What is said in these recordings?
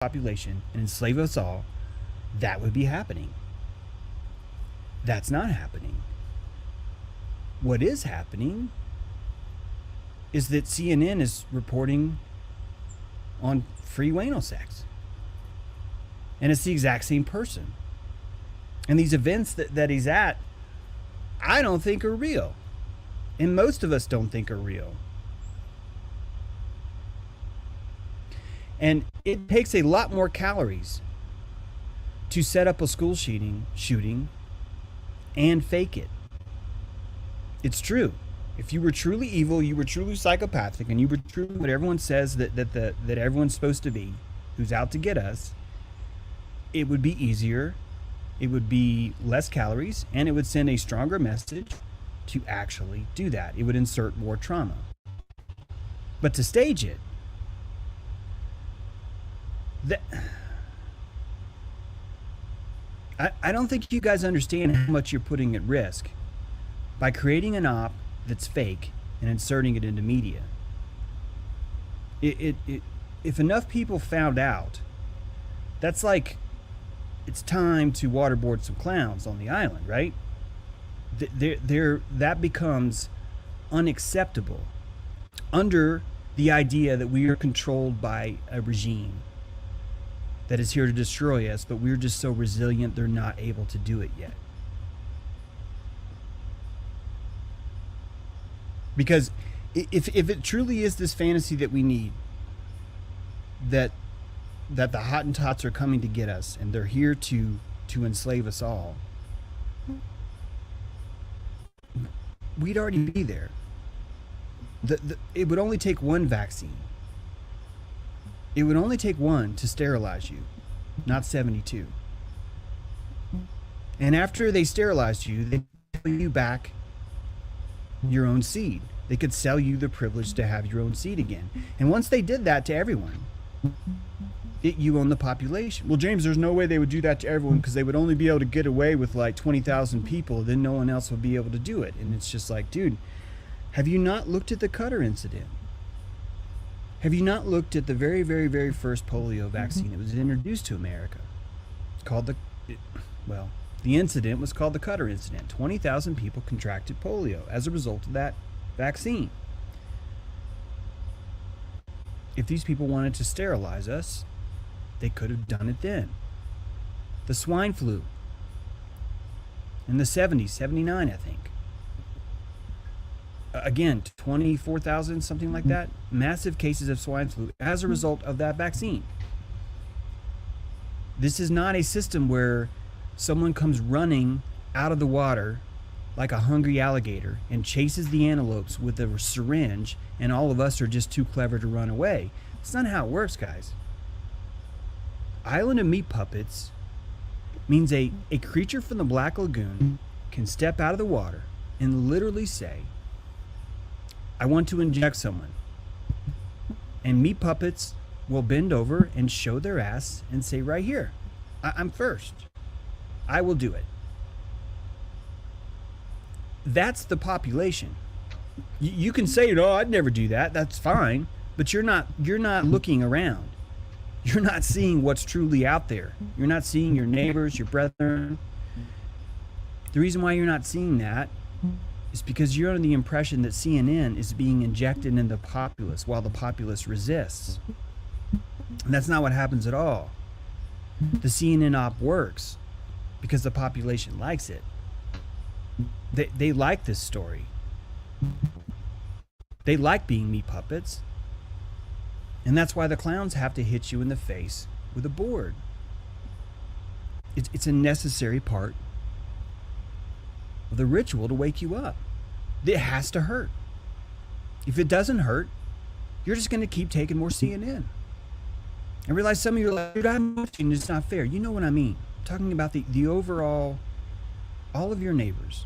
population and enslave us all, that would be happening. That's not happening. What is happening is that CNN is reporting on free anal sex. And it's the exact same person. And these events that he's at, I don't think are real. And most of us don't think are real. And it takes a lot more calories to set up a school shooting and fake it. It's true. If you were truly evil, you were truly psychopathic, and you were truly what everyone says that everyone's supposed to be, who's out to get us, it would be easier, it would be less calories, and it would send a stronger message to actually do that. It would insert more trauma. But to stage it, I don't think you guys understand how much you're putting at risk by creating an op that's fake and inserting it into media. If enough people found out, that's like it's time to waterboard some clowns on the island, right? That becomes unacceptable under the idea that we are controlled by a regime that is here to destroy us, but we're just so resilient they're not able to do it yet. Because if it truly is this fantasy that we need, that the Hottentots are coming to get us and they're here to enslave us all, we'd already be there. It would only take one vaccine. It would only take one to sterilize you, not 72. And after they sterilized you, they sell you back your own seed. They could sell you the privilege to have your own seed again. And once they did that to everyone, you own the population. Well, James, there's no way they would do that to everyone because they would only be able to get away with like 20,000 people. Then no one else would be able to do it. And it's just like, dude, have you not looked at the Qatar incident? Have you not looked at the very, very, very first polio vaccine that was introduced to America? It's called the incident was called the Qatar incident. 20,000 people contracted polio as a result of that vaccine. If these people wanted to sterilize us, they could have done it then. The swine flu in the 70s, 79, I think. Again, 24,000, something like that. Massive cases of swine flu as a result of that vaccine. This is not a system where someone comes running out of the water like a hungry alligator and chases the antelopes with a syringe, and all of us are just too clever to run away. It's not how it works, guys. Island of Meat Puppets means a creature from the Black Lagoon can step out of the water and literally say, I want to inject someone. And Meat Puppets will bend over and show their ass and say, right here, I'm first. I will do it. That's the population. You can say, no, I'd never do that. That's fine. But you're not looking around. You're not seeing what's truly out there. You're not seeing your neighbors, your brethren. The reason why you're not seeing that is because you're under the impression that CNN is being injected into the populace while the populace resists. And that's not what happens at all. The CNN op works because the population likes it. They like this story. They like being meat puppets. And that's why the clowns have to hit you in the face with a board. It's a necessary part of the ritual to wake you up. It has to hurt. If it doesn't hurt, you're just going to keep taking more CNN. I realize some of you are like, dude, I'm watching, it's not fair. You know what I mean. I'm talking about the overall, all of your neighbors,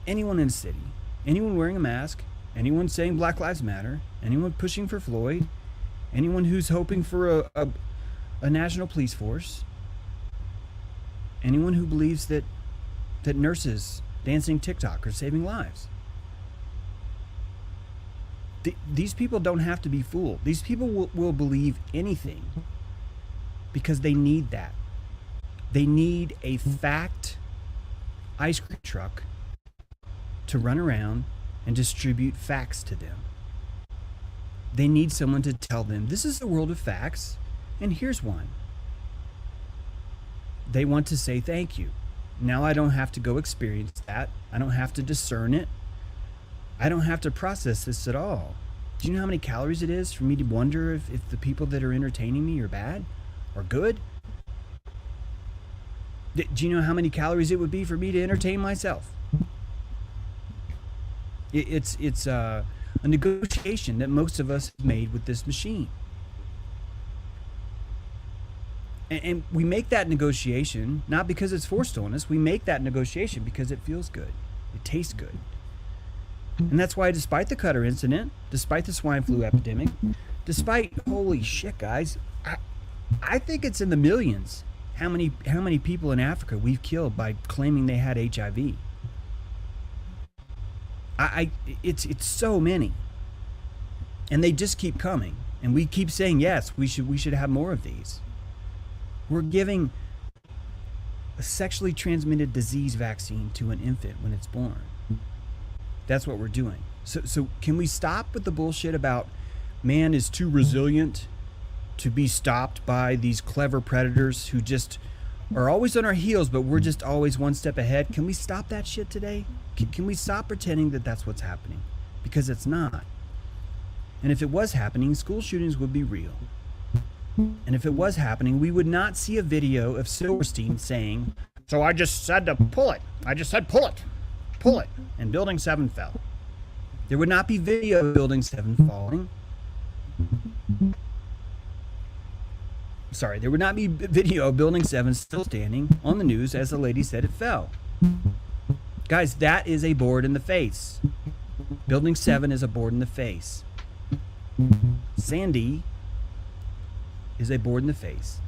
anyone in the city, anyone wearing a mask, anyone saying Black Lives Matter, anyone pushing for Floyd, anyone who's hoping for a national police force, anyone who believes that nurses dancing TikTok are saving lives. These people don't have to be fooled. These people will believe anything because they need that. They need a fact ice cream truck to run around and distribute facts to them. They need someone to tell them, this is the world of facts, and here's one. They want to say thank you. Now I don't have to go experience that. I don't have to discern it. I don't have to process this at all. Do you know how many calories it is for me to wonder if the people that are entertaining me are bad or good? Do you know how many calories it would be for me to entertain myself? It's a negotiation that most of us have made with this machine. And we make that negotiation not because it's forced on us. We make that negotiation because it feels good. It tastes good. And that's why, despite the Qatar incident, despite the swine flu epidemic, despite, holy shit, guys, I think it's in the millions how many people in Africa we've killed by claiming they had HIV. It's so many, and they just keep coming, and we keep saying yes, we should have more of these. We're giving a sexually transmitted disease vaccine to an infant when it's born. That's what we're doing. So can we stop with the bullshit about man is too resilient to be stopped by these clever predators who just are always on our heels, but we're just always one step ahead? Can we stop that shit today? Can we stop pretending that that's what's happening? Because it's not. And if it was happening, school shootings would be real. And if it was happening, we would not see a video of Silverstein saying, so I just said to pull it. I just said pull it. Pull it. And Building 7 fell. There would not be video of Building 7 falling. Sorry, there would not be video of Building 7 still standing on the news as the lady said it fell. Guys, that is a board in the face. Building 7 is a board in the face. Sandy is a board in the face.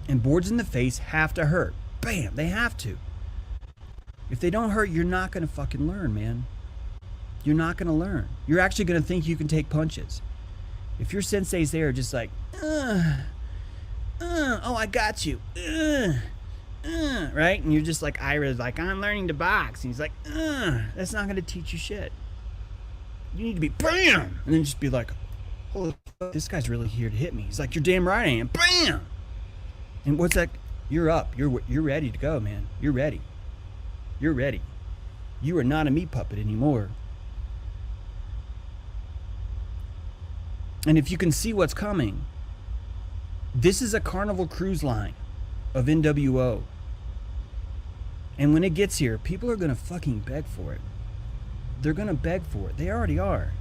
And boards in the face have to hurt. Bam, they have to. If they don't hurt, you're not going to fucking learn, man. You're not going to learn. You're actually going to think you can take punches. If your sensei's there just like, oh, I got you. Right? And you're just like, Ira's like, I'm learning to box. And he's like, that's not going to teach you shit. You need to be bam! And then just be like, holy fuck, this guy's really here to hit me. He's like, you're damn right I am. Bam! And what's that? You're up. You're ready to go, man. You're ready. You're ready. You are not a meat puppet anymore. And if you can see what's coming, this is a Carnival Cruise Line of NWO. And when it gets here, people are going to fucking beg for it. They're going to beg for it. They already are.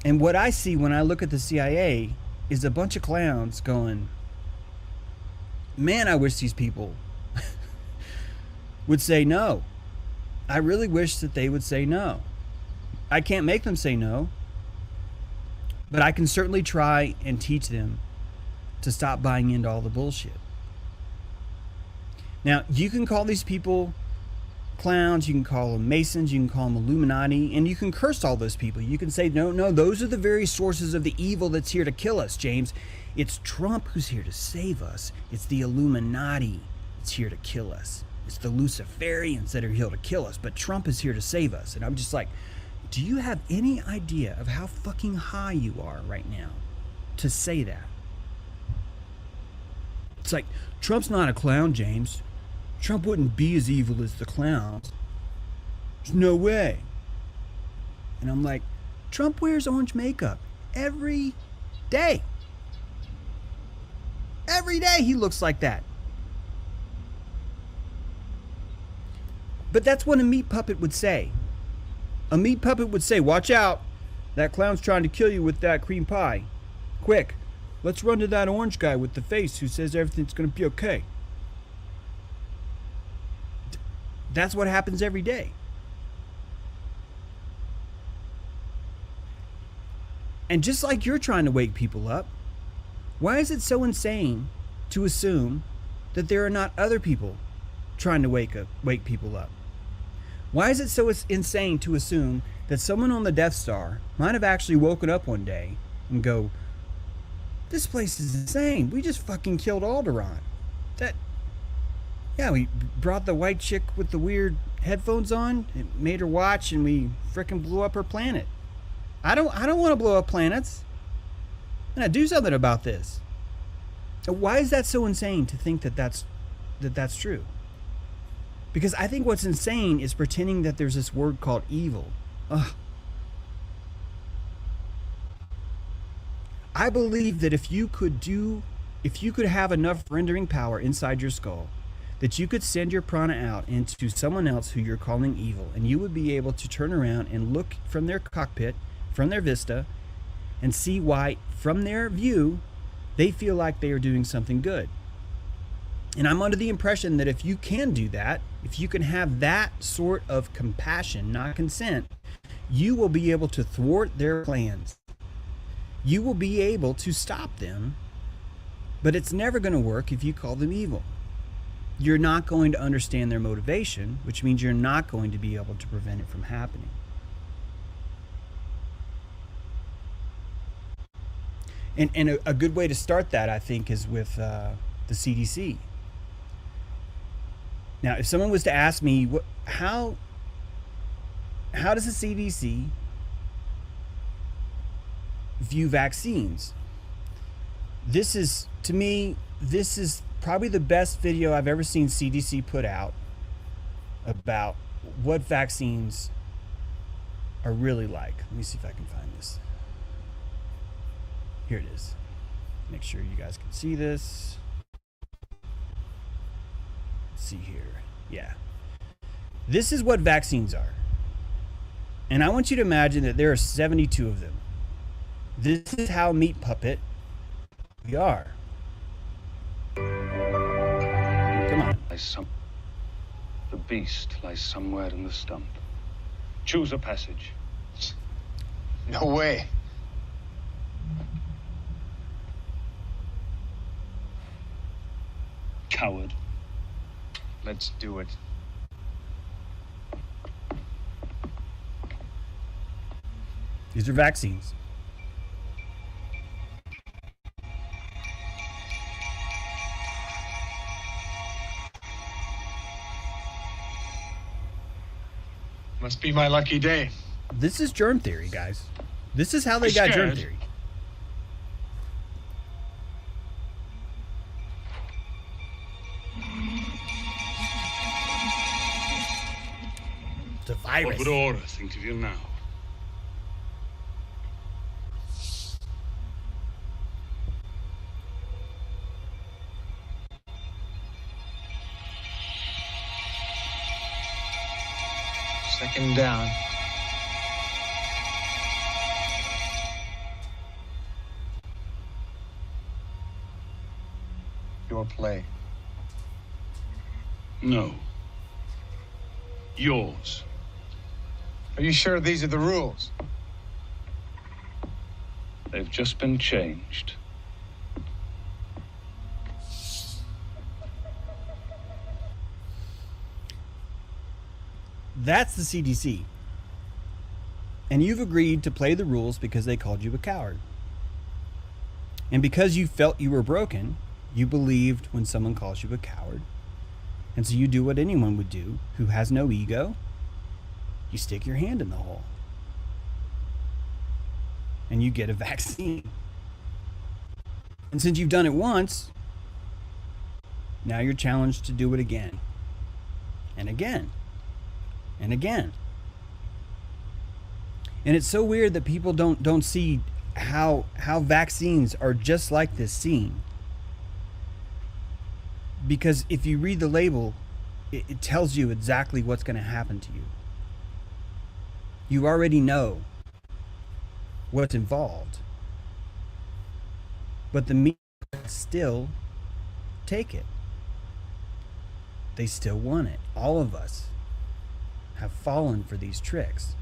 And what I see when I look at the CIA is a bunch of clowns going, man, I wish these people would say no. I really wish that they would say no. I can't make them say no, but I can certainly try and teach them to stop buying into all the bullshit. Now, you can call these people clowns, you can call them Masons, you can call them Illuminati, and you can curse all those people. You can say, no, those are the very sources of the evil that's here to kill us, James. It's Trump who's here to save us. It's the Illuminati that's here to kill us. It's the Luciferians that are here to kill us, but Trump is here to save us. And I'm just like, do you have any idea of how fucking high you are right now to say that? It's like, Trump's not a clown, James. Trump wouldn't be as evil as the clowns. There's no way. And I'm like, Trump wears orange makeup every day. Every day he looks like that. But that's what a meat puppet would say. A meat puppet would say, watch out. That clown's trying to kill you with that cream pie. Quick, let's run to that orange guy with the face who says everything's going to be okay. That's what happens every day. And just like you're trying to wake people up, why is it so insane to assume that there are not other people trying to wake people up? Why is it so insane to assume that someone on the Death Star might have actually woken up one day and go, this place is insane. We just fucking killed Alderaan. Yeah, we brought the white chick with the weird headphones on, it made her watch, and we frickin' blew up her planet. I don't want to blow up planets. I'm gonna do something about this. Why is that so insane to think that that's true? Because I think what's insane is pretending that there's this word called evil. Ugh. I believe that if you could have enough rendering power inside your skull, that you could send your prana out into someone else who you're calling evil, and you would be able to turn around and look from their cockpit, from their vista, and see why, from their view, they feel like they are doing something good. And I'm under the impression that if you can do that, if you can have that sort of compassion, not consent, you will be able to thwart their plans. You will be able to stop them, but it's never going to work if you call them evil. You're not going to understand their motivation, which means you're not going to be able to prevent it from happening. And a good way to start that, I think, is with the CDC. Now, if someone was to ask me, how does the CDC view vaccines? This is, to me, this is probably the best video I've ever seen CDC put out about what vaccines are really like. Let me see if I can find this. Here it is. Make sure you guys can see this. Let's see here. Yeah. This is what vaccines are. And I want you to imagine that there are 72 of them. This is how meat puppet we are. Come on. The beast lies somewhere in the stump. Choose a passage. No way. Coward. Let's do it. These are vaccines. Must be my lucky day. This is germ theory, guys. This is how they got germ theory. The virus. What would Aura think of you now? Second down. Your play. No. Yours. Are you sure these are the rules? They've just been changed. That's the CDC. And you've agreed to play the rules because they called you a coward. And because you felt you were broken, you believed when someone calls you a coward. And so you do what anyone would do who has no ego. You stick your hand in the hole. And you get a vaccine. And since you've done it once, now you're challenged to do it again. And again. And again. And it's so weird that people don't see how vaccines are just like this scene. Because if you read the label, it tells you exactly what's going to happen to you. You already know what's involved. But the media still take it. They still want it. All of us have fallen for these tricks.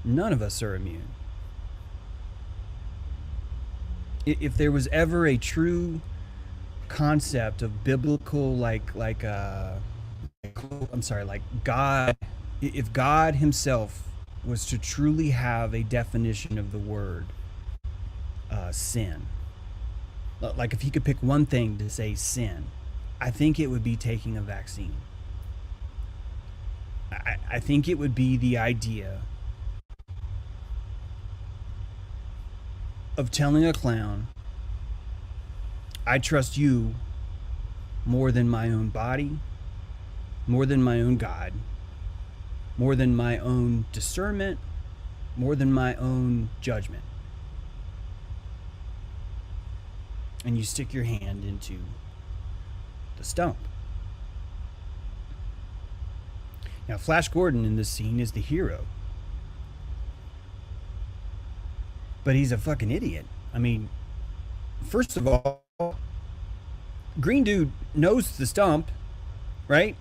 None of us are immune. If there was ever a true concept of biblical like God If God himself was to truly have a definition of the word sin, like if he could pick one thing to say sin, I think it would be taking a vaccine. I think it would be the idea of telling a clown, I trust you more than my own body, more than my own God, more than my own discernment, more than my own judgment. And you stick your hand into the stump. Now, Flash Gordon in this scene is the hero. But he's a fucking idiot. I mean, first of all, Green Dude knows the stump, right?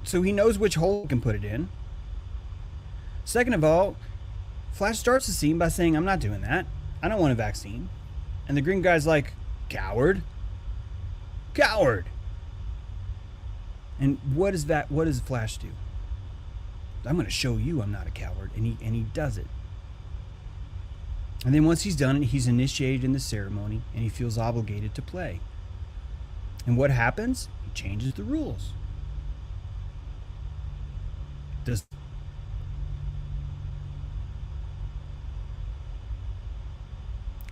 So he knows which hole he can put it in. Second of all, Flash starts the scene by saying, I'm not doing that. I don't want a vaccine. And the green guy's like, coward. Coward. And what does Flash do? I'm going to show you I'm not a coward. And he does it. And then once he's done it, he's initiated in the ceremony and he feels obligated to play. And what happens? He changes the rules.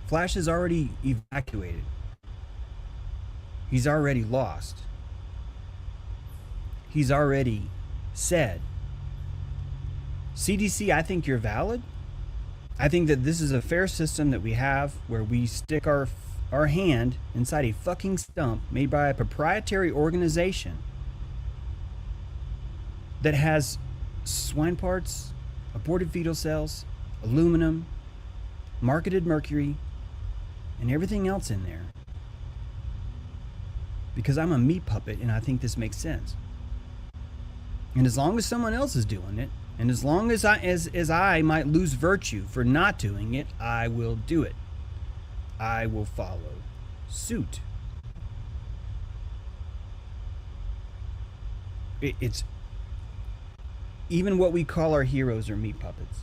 Flash is already evacuated. He's already lost. He's already said, CDC, I think you're valid. I think that this is a fair system that we have where we stick our hand inside a fucking stump made by a proprietary organization that has swine parts, aborted fetal cells, aluminum, marketed mercury, and everything else in there. Because I'm a meat puppet and I think this makes sense. And as long as someone else is doing it, and as long as I might lose virtue for not doing it, I will do it. I will follow suit. It's even what we call our heroes are meat puppets.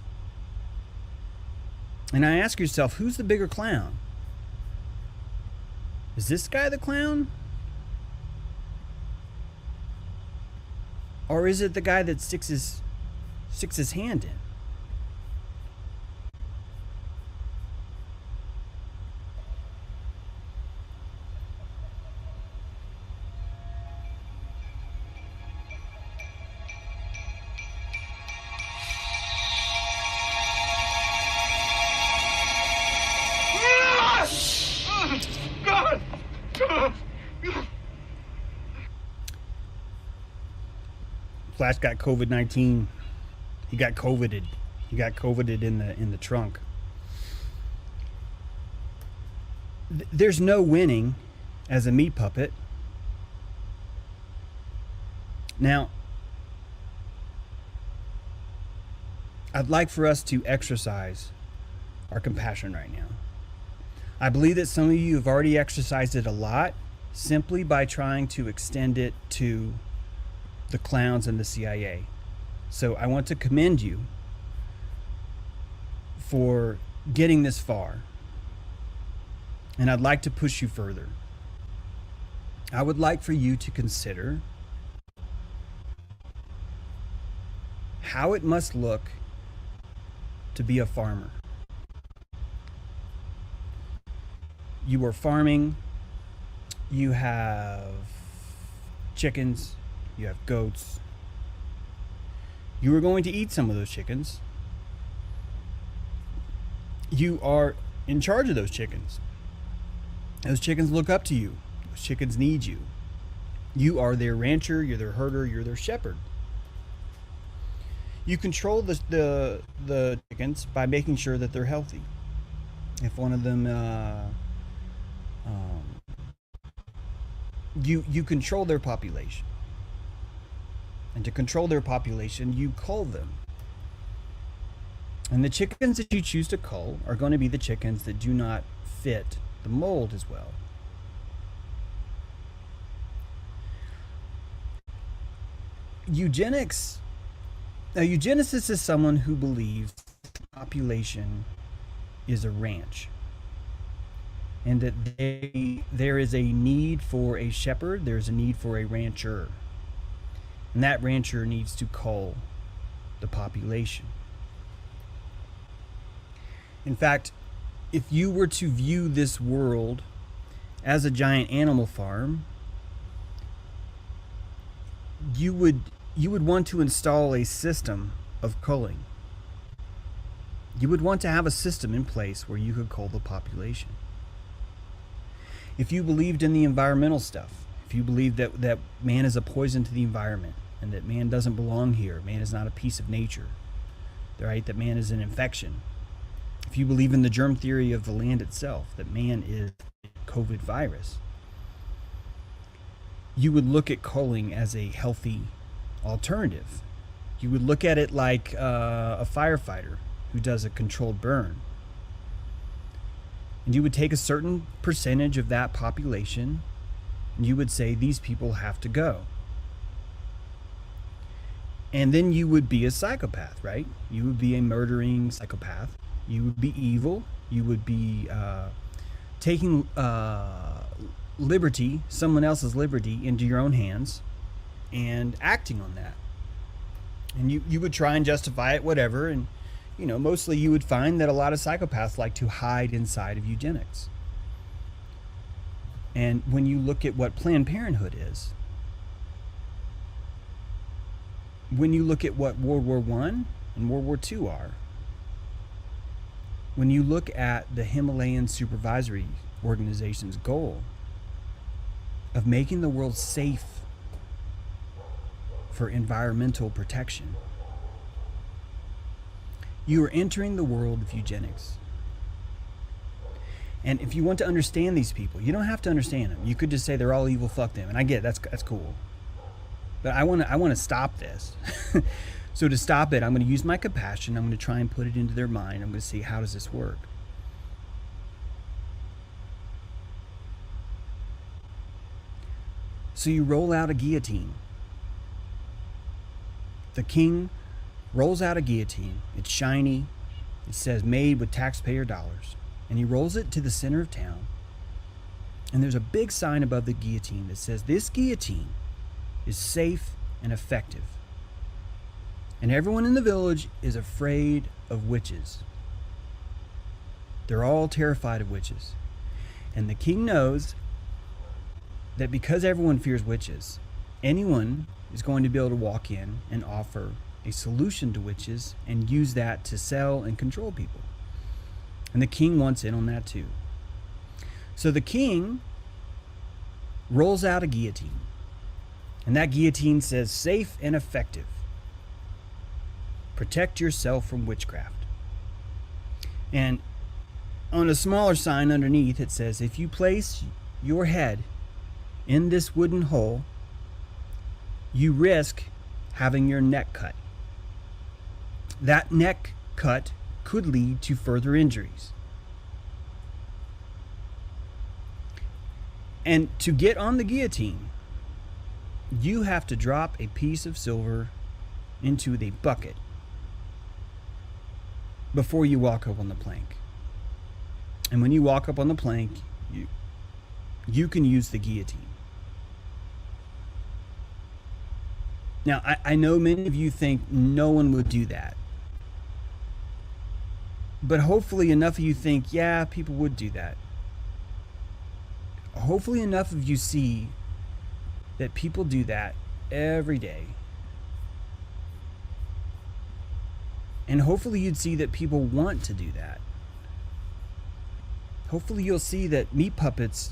And I ask yourself, who's the bigger clown? Is this guy the clown? Or is it the guy that sticks his hand in? Flash got COVID-19. He got COVIDed. He got COVIDed in the trunk. There's no winning as a meat puppet. Now, I'd like for us to exercise our compassion right now. I believe that some of you have already exercised it a lot simply by trying to extend it to the clowns and the CIA. So I want to commend you for getting this far. And I'd like to push you further. I would like for you to consider how it must look to be a farmer. You are farming, you have chickens, you have goats. You are going to eat some of those chickens. You are in charge of those chickens. Those chickens look up to you. Those chickens need you. You are their rancher, you're their herder, you're their shepherd. You control the chickens by making sure that they're healthy. If one of them you control their population. And to control their population, you cull them. And the chickens that you choose to cull are going to be the chickens that do not fit the mold as well. Eugenics Now, eugenicist is someone who believes population is a ranch, and that there is a need for a shepherd, there's a need for a rancher, and that rancher needs to cull the population. In fact, if you were to view this world as a giant animal farm, you would want to install a system of culling. You would want to have a system in place where you could cull the population. If you believed in the environmental stuff, if you believed that man is a poison to the environment and that man doesn't belong here, man is not a piece of nature, right? That man is an infection. If you believe in the germ theory of the land itself, that man is COVID virus, you would look at culling as a healthy alternative. You would look at it like a firefighter who does a controlled burn. And you would take a certain percentage of that population and you would say these people have to go. And then you would be a psychopath, right? You would be a murdering psychopath. You would be evil. You would be taking liberty, someone else's liberty, into your own hands and acting on that. And you would try and justify it, whatever. And, you know, mostly you would find that a lot of psychopaths like to hide inside of eugenics. And when you look at what Planned Parenthood is, when you look at what World War I and World War II are, when you look at the Himalayan Supervisory Organization's goal of making the world safe for environmental protection, you are entering the world of eugenics. And if you want to understand these people, you don't have to understand them. You could just say they're all evil, fuck them. And I get it, that's cool. But I want to stop this. So to stop it, I'm going to use my compassion. I'm going to try and put it into their mind. I'm going to see, how does this work? So you roll out a guillotine. The king rolls out a guillotine. It's shiny. It says made with taxpayer dollars. And he rolls it to the center of town. And there's a big sign above the guillotine that says, this guillotine is safe and effective. And everyone in the village is afraid of witches. They're all terrified of witches. And the king knows that because everyone fears witches, anyone is going to be able to walk in and offer a solution to witches and use that to sell and control people. And the king wants in on that too. So the king rolls out a guillotine. And that guillotine says, safe and effective. Protect yourself from witchcraft. And on a smaller sign underneath, it says, if you place your head in this wooden hole, you risk having your neck cut. That neck cut could lead to further injuries. And to get on the guillotine, you have to drop a piece of silver into the bucket before you walk up on the plank. And when you walk up on the plank, you can use the guillotine. Now, I know many of you think no one would do that. But hopefully enough of you think, yeah, people would do that. Hopefully enough of you see that people do that every day. And hopefully you'd see that people want to do that. Hopefully you'll see that meat puppets,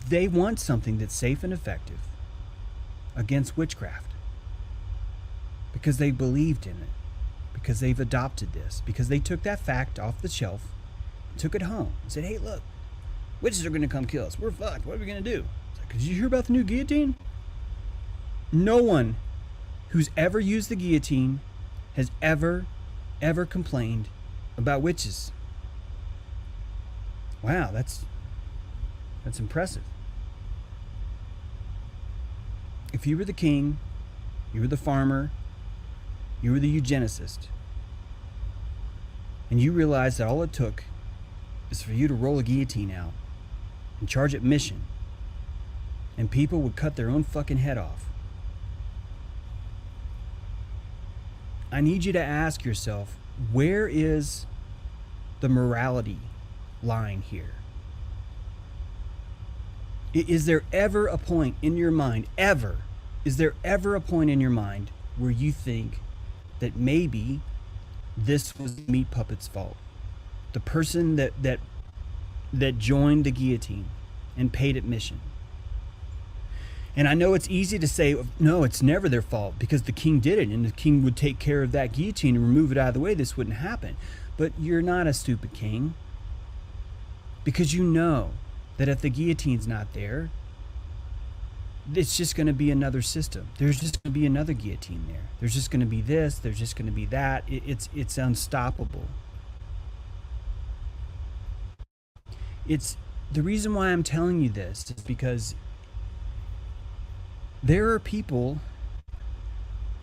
they want something that's safe and effective against witchcraft. Because they believed in it. Because they've adopted this. Because they took that fact off the shelf, took it home, and said, hey, look, witches are going to come kill us. We're fucked. What are we going to do? It's like, did you hear about the new guillotine? No one who's ever used the guillotine has ever complained about witches. Wow, that's impressive. If you were the king You were the farmer. You were the eugenicist. And you realized that all it took is for you to roll a guillotine out and charge it mission, and people would cut their own fucking head off. I need you to ask yourself, where is the morality line here? Is there ever a point in your mind, is there ever a point in your mind where you think that maybe this was the meat puppet's fault? The person that joined the guillotine and paid admission. And I know it's easy to say, no, it's never their fault because the king did it and the king would take care of that guillotine and remove it out of the way. This wouldn't happen. But you're not a stupid king, because you know that if the guillotine's not there, it's just going to be another system. There's just going to be another guillotine there. There's just going to be this. There's just going to be that. It's unstoppable. It's the reason why I'm telling you this is because there are people,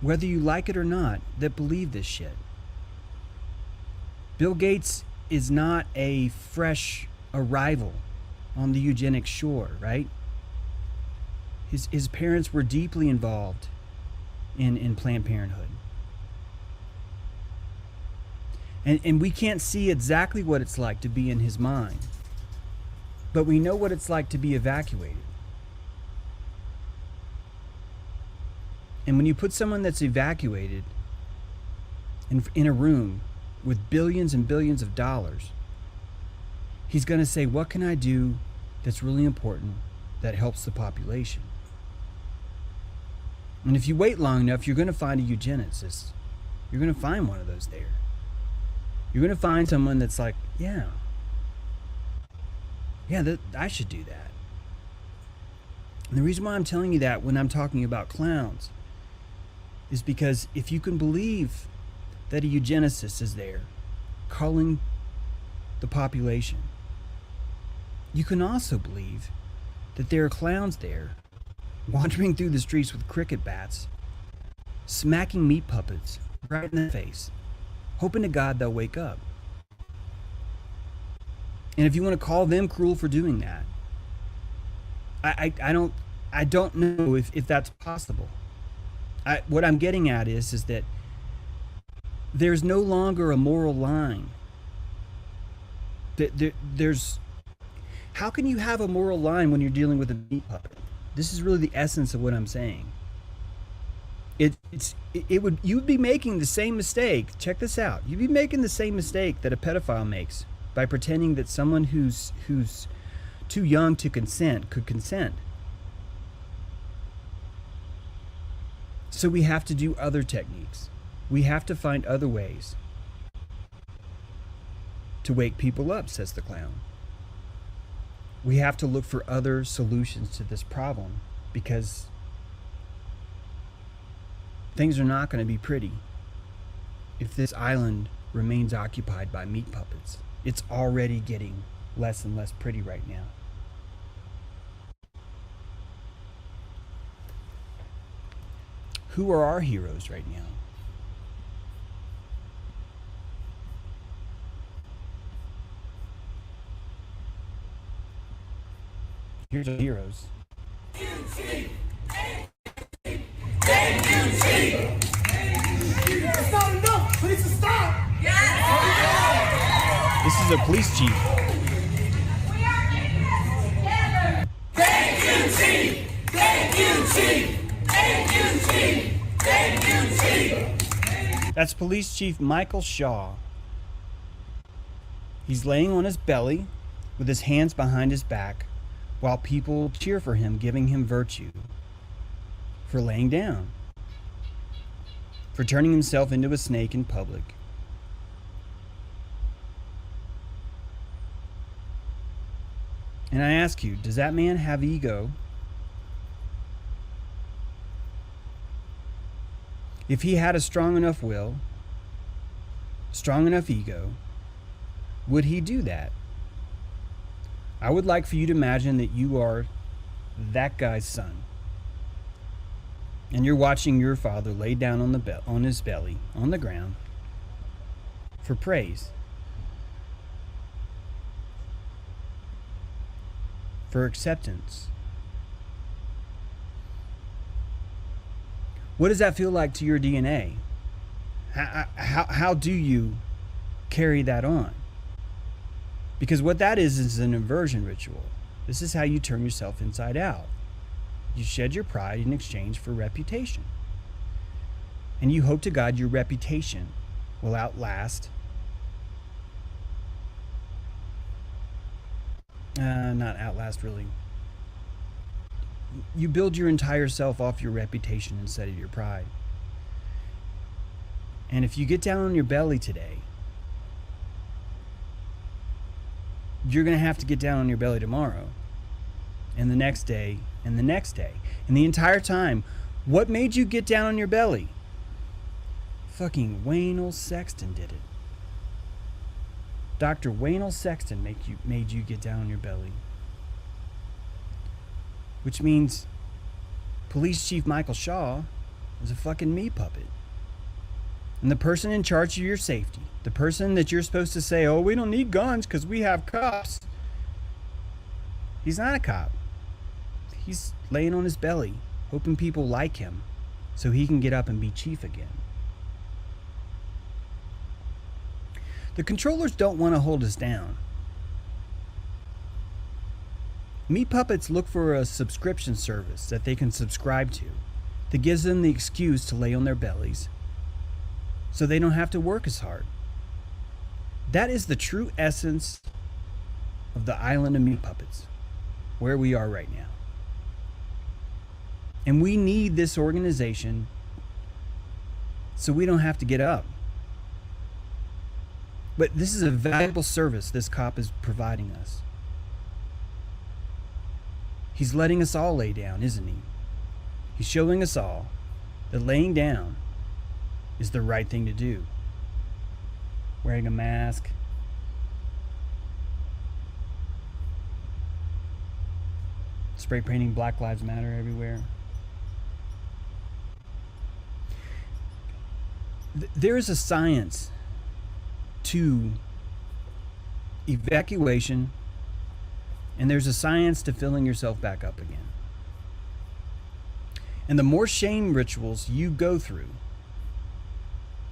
whether you like it or not, that believe this shit. Bill Gates is not a fresh arrival on the eugenics shore, right? His parents were deeply involved in Planned Parenthood. And we can't see exactly what it's like to be in his mind, but we know what it's like to be evacuated. And when you put someone that's evacuated in a room with billions and billions of dollars, he's going to say, what can I do that's really important that helps the population? And if you wait long enough, you're going to find a eugenicist. You're going to find one of those there. You're going to find someone that's like, yeah, I should do that. And the reason why I'm telling you that when I'm talking about clowns is because if you can believe that a eugenicist is there culling the population, you can also believe that there are clowns there wandering through the streets with cricket bats, smacking meat puppets right in the face, hoping to God they'll wake up. And if you want to call them cruel for doing that, I don't know if that's possible. What I'm getting at is that there's no longer a moral line. There's how can you have a moral line when you're dealing with a meat puppet? This is really the essence of what I'm saying. You'd be making the same mistake. Check this out. You'd be making the same mistake that a pedophile makes by pretending that someone who's too young to consent could consent. So we have to do other techniques. We have to find other ways to wake people up, says the clown. We have to look for other solutions to this problem because things are not going to be pretty if this island remains occupied by meat puppets. It's already getting less and less pretty right now. Who are our heroes right now? Here's our heroes. This is a police chief. We are in this together. Thank you, Chief. Thank you, Chief. Thank you, Chief. Thank you, Chief. That's Police Chief Michael Shaw. He's laying on his belly with his hands behind his back while people cheer for him, giving him virtue for laying down, for turning himself into a snake in public. And I ask you, does that man have ego? If he had a strong enough will, strong enough ego, would he do that? I would like for you to imagine that you are that guy's son. And you're watching your father lay down on his belly on the ground for praise, for acceptance. What does that feel like to your DNA? How do you carry that on? Because what that is an inversion ritual. This is how you turn yourself inside out. You shed your pride in exchange for reputation. And you hope to God your reputation will outlast, not outlast really. You build your entire self off your reputation instead of your pride. And if you get down on your belly today, you're going to have to get down on your belly tomorrow, and the next day, and the next day. And the entire time, what made you get down on your belly? Fucking Waynell Sexton did it. Dr. Waynell Sexton made you get down on your belly. Which means Police Chief Michael Shaw is a fucking meat puppet. And the person in charge of your safety, the person that you're supposed to say, oh, we don't need guns because we have cops. He's not a cop. He's laying on his belly, hoping people like him so he can get up and be chief again. The controllers don't want to hold us down. Meat puppets look for a subscription service that they can subscribe to that gives them the excuse to lay on their bellies so they don't have to work as hard. That is the true essence of the island of meat puppets, where we are right now. And we need this organization so we don't have to get up. But this is a valuable service this cop is providing us. He's letting us all lay down, isn't he? He's showing us all that laying down is the right thing to do. Wearing a mask, spray painting Black Lives Matter everywhere. There is a science to evacuation, and there's a science to filling yourself back up again. And the more shame rituals you go through,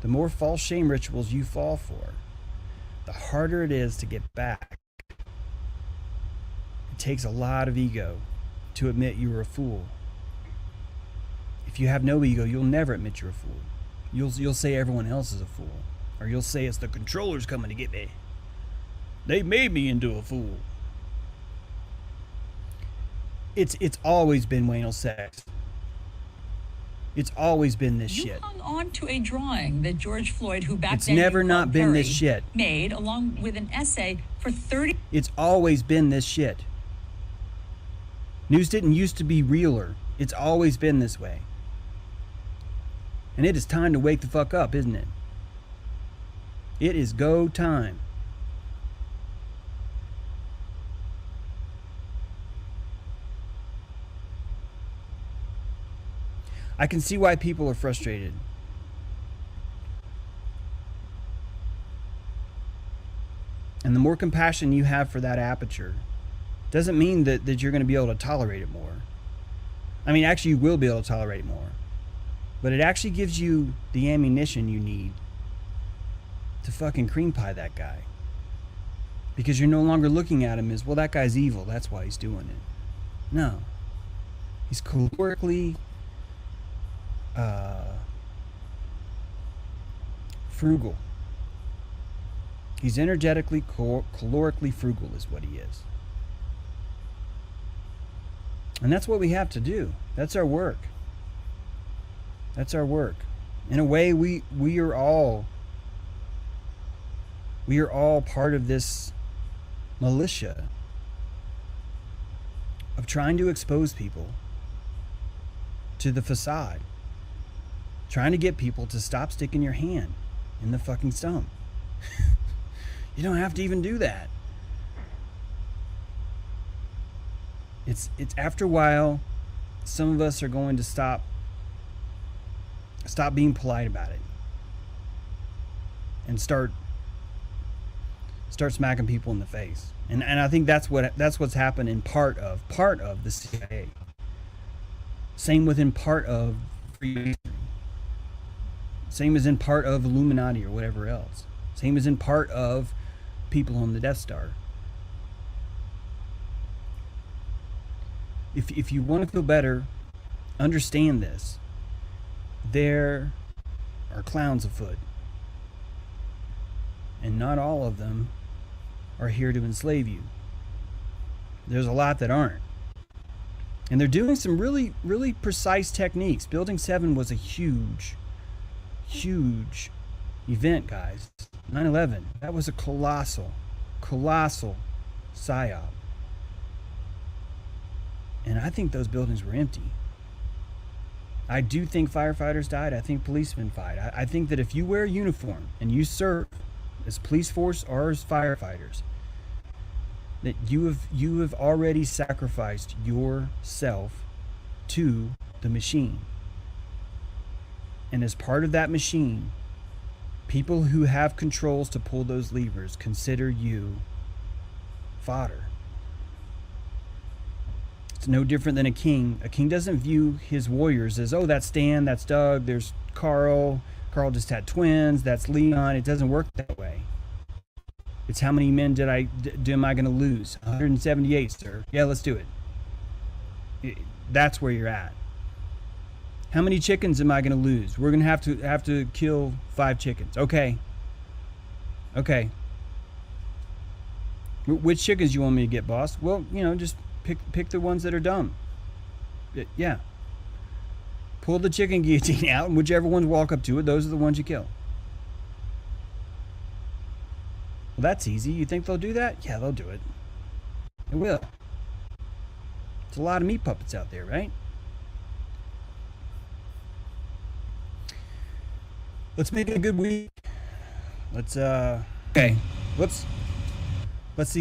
the more false shame rituals you fall for, the harder it is to get back. It takes a lot of ego to admit you were a fool. If you have no ego, you'll never admit you're a fool. You'll say everyone else is a fool. Or you'll say it's the controllers coming to get me. They made me into a fool. It's always been Waynell Sex. It's always been this shit. You hung on to a drawing that George Floyd, who back It's then never you not called been Perry, this shit. made along with an essay for 30. It's always been this shit. News didn't used to be realer. It's always been this way. And it is time to wake the fuck up, isn't it? It is go time. I can see why people are frustrated. And the more compassion you have for that aperture doesn't mean that you're going to be able to tolerate it more. I mean, actually, you will be able to tolerate it more. But it actually gives you the ammunition you need to fucking cream pie that guy. Because you're no longer looking at him as, well, that guy's evil, that's why he's doing it. No. He's calorically frugal. He's energetically, calorically frugal is what he is. And that's what we have to do. That's our work. That's our work. In a way, we are all part of this militia of trying to expose people to the facade. Trying to get people to stop sticking your hand in the fucking stump. You don't have to even do that. It's after a while, some of us are going to stop stop being polite about it and start smacking people in the face. And I think that's what's happened in part of the CIA. Same within part of Freemasonry. Same as in part of Illuminati or whatever else. Same as in part of people on the Death Star. If you want to feel better, understand this. There are clowns afoot. And not all of them are here to enslave you. There's a lot that aren't. And they're doing some really, really precise techniques. Building 7 was a huge, huge event, guys. 9/11, that was a colossal psyop. And I think those buildings were empty. I do think firefighters died. I think policemen died. I think that if you wear a uniform and you serve as police force or as firefighters, that you have already sacrificed yourself to the machine. And as part of that machine, people who have controls to pull those levers consider you fodder. It's no different than a king. A king doesn't view his warriors as, oh, that's Stan, that's Doug, there's Carl. Carl just had twins, that's Leon. It doesn't work that way. It's how many men am I going to lose? 178, sir. Yeah, let's do it. That's where you're at. How many chickens am I going to lose? We're going to have to kill 5 chickens. Okay. Which chickens you want me to get, boss? Well, just pick the ones that are dumb. Yeah. Pull the chicken guillotine out, and whichever ones walk up to it, those are the ones you kill. Well, that's easy. You think they'll do that? Yeah, they'll do it. They will. There's a lot of meat puppets out there, right? Let's make it a good week. Let's see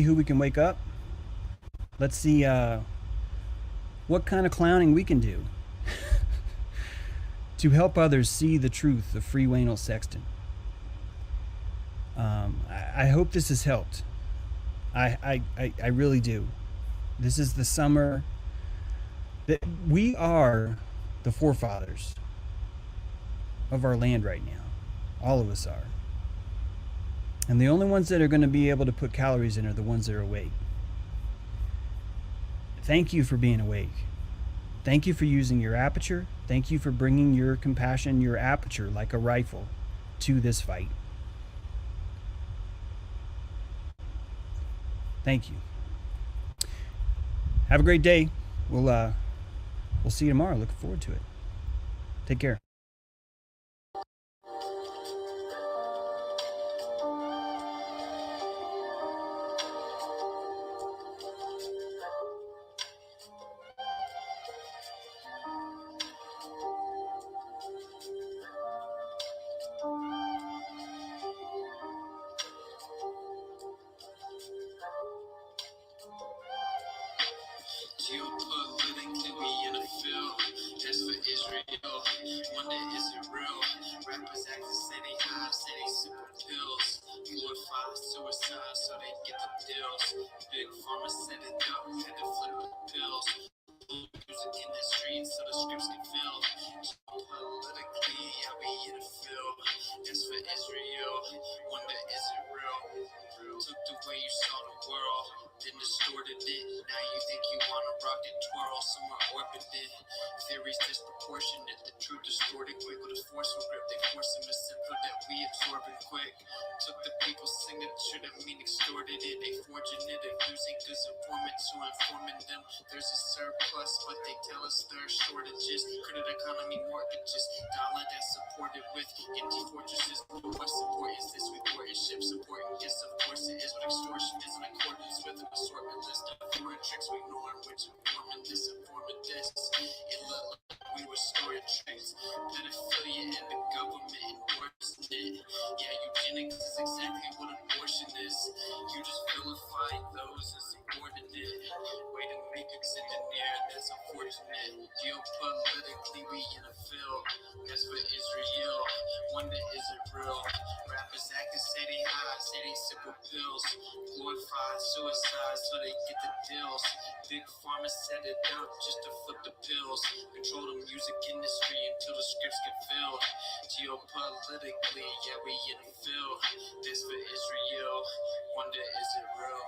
who we can wake up. Let's see what kind of clowning we can do to help others see the truth of Free Waynell Sexton. I hope this has helped. I really do. This is the summer that we are the forefathers of our land right now. All of us are. And the only ones that are going to be able to put calories in are the ones that are awake. Thank you for being awake. Thank you for using your aperture. Thank you for bringing your compassion, your aperture, like a rifle, to this fight. Thank you. Have a great day. We'll see you tomorrow. Looking forward to it. Take care. Geopolitically, we in a field. Just for Israel. Wonder is it real? Rappers act the city high, city super pills. Glorify suicide so they get the deals. Big pharma set it up, had to flip the pills. Music in the streets so the scripts get filled. Geopolitically, yeah, we in a field. Just for Israel. Wonder is it real? Took the way you saw the world, then distorted it. Now you think you wanna rock and twirl, somewhere orbited. Theories disproportionate, the truth distorted quick with a forceful grip. They force them to simple that we absorb it quick. Took the people's signature, that mean extorted it. They forging it and using good informants who informing them. There's a surplus, but they tell us there are shortages. Credit economy mortgages, dollar that's supported with empty fortresses. What support is this? We porting ships, supporting gifts, of course it is. What extortion is in accordance with an assortment list of foreign tricks we ignoring, which informant this, informant this. It looked like we were storing tricks. Pedophilia and the government endorsing it. Yeah, eugenics is exactly what abortion is. You just vilifying those as subordinate. Way to make it engineer, that's unfortunate. Geopolitically, we in a field. That's for Israel. super pills. Glorified suicide so they get the deals. Big pharma set it up just to flip the pills. Control the music industry until the scripts get filled. Geopolitically, yeah, we in the field. This for Israel. Wonder is it real?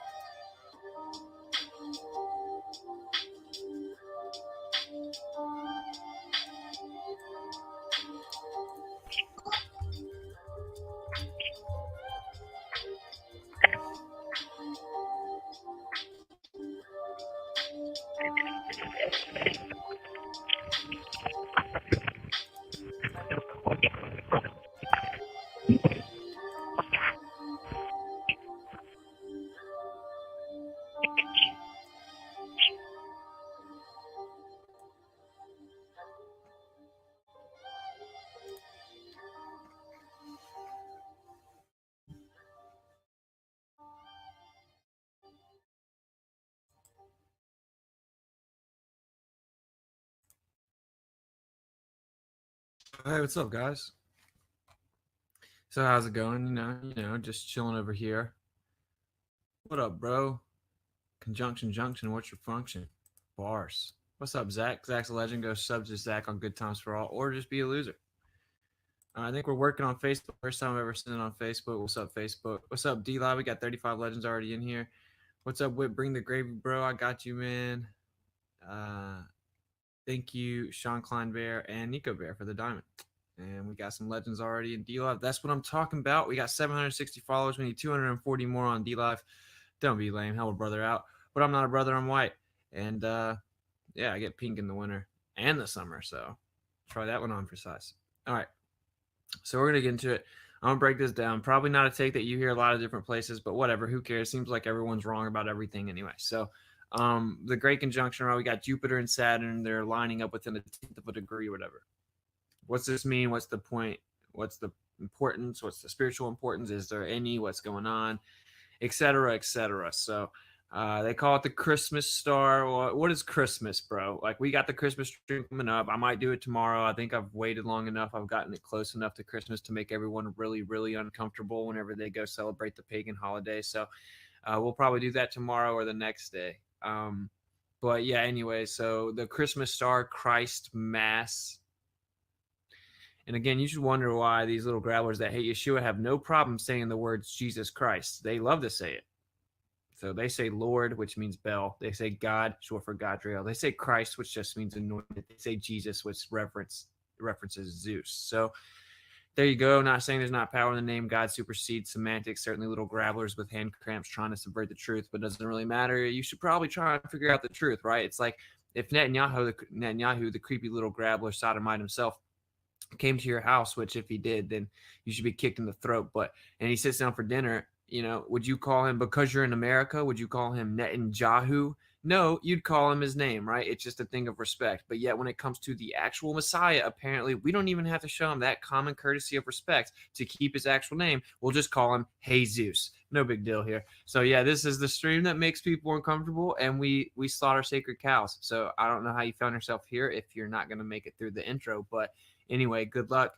Hey, what's up, guys? So how's it going? Just chilling over here. What up, bro? Conjunction junction, what's your function? Bars. What's up, Zach? Zach's a legend. Go sub to Zach on Good Times for All, or just be a loser. I think we're working on Facebook. First time I've ever seen it on Facebook. What's up, Facebook? What's up, D-Live? We got 35 legends already in here. What's up, Whip? Bring the gravy, bro. I got you, man. Thank you, Sean Klein Bear and Nico Bear for the diamond. And we got some legends already in D-Live. That's what I'm talking about. We got 760 followers. We need 240 more on D-Live. Don't be lame. Help a brother out. But I'm not a brother. I'm white. And, yeah, I get pink in the winter and the summer. So try that one on for size. All right. So we're going to get into it. I'm going to break this down. Probably not a take that you hear a lot of different places, but whatever. Who cares? Seems like everyone's wrong about everything anyway. So the great conjunction, right? We got Jupiter and Saturn. They're lining up within a tenth of a degree or whatever. What's this mean? What's the point? What's the importance? What's the spiritual importance? Is there any? What's going on? Et cetera, et cetera. So they call it the Christmas star. What is Christmas, bro? Like, we got the Christmas tree coming up. I might do it tomorrow. I think I've waited long enough. I've gotten it close enough to Christmas to make everyone really, really uncomfortable whenever they go celebrate the pagan holiday. So we'll probably do that tomorrow or the next day. But yeah, anyway, so the Christmas star, Christ Mass. And again, you should wonder why these little grabblers that hate Yeshua have no problem saying the words Jesus Christ. They love to say it. So they say Lord, which means bell. They say God, short for Godriel. They say Christ, which just means anointed. They say Jesus, which references Zeus. So there you go. Not saying there's not power in the name. God supersedes semantics. Certainly little grabblers with hand cramps trying to subvert the truth, but it doesn't really matter. You should probably try and figure out the truth, right? It's like if Netanyahu, the creepy little grabbler sodomite himself, came to your house, which if he did, then you should be kicked in the throat. And he sits down for dinner, would you call him, because you're in America, would you call him Netanyahu? No, you'd call him his name, right? It's just a thing of respect. But yet when it comes to the actual Messiah, apparently we don't even have to show him that common courtesy of respect to keep his actual name. We'll just call him Jesus. No big deal here. So yeah, this is the stream that makes people uncomfortable, and we slaughter sacred cows. So I don't know how you found yourself here if you're not going to make it through the intro, but anyway, good luck.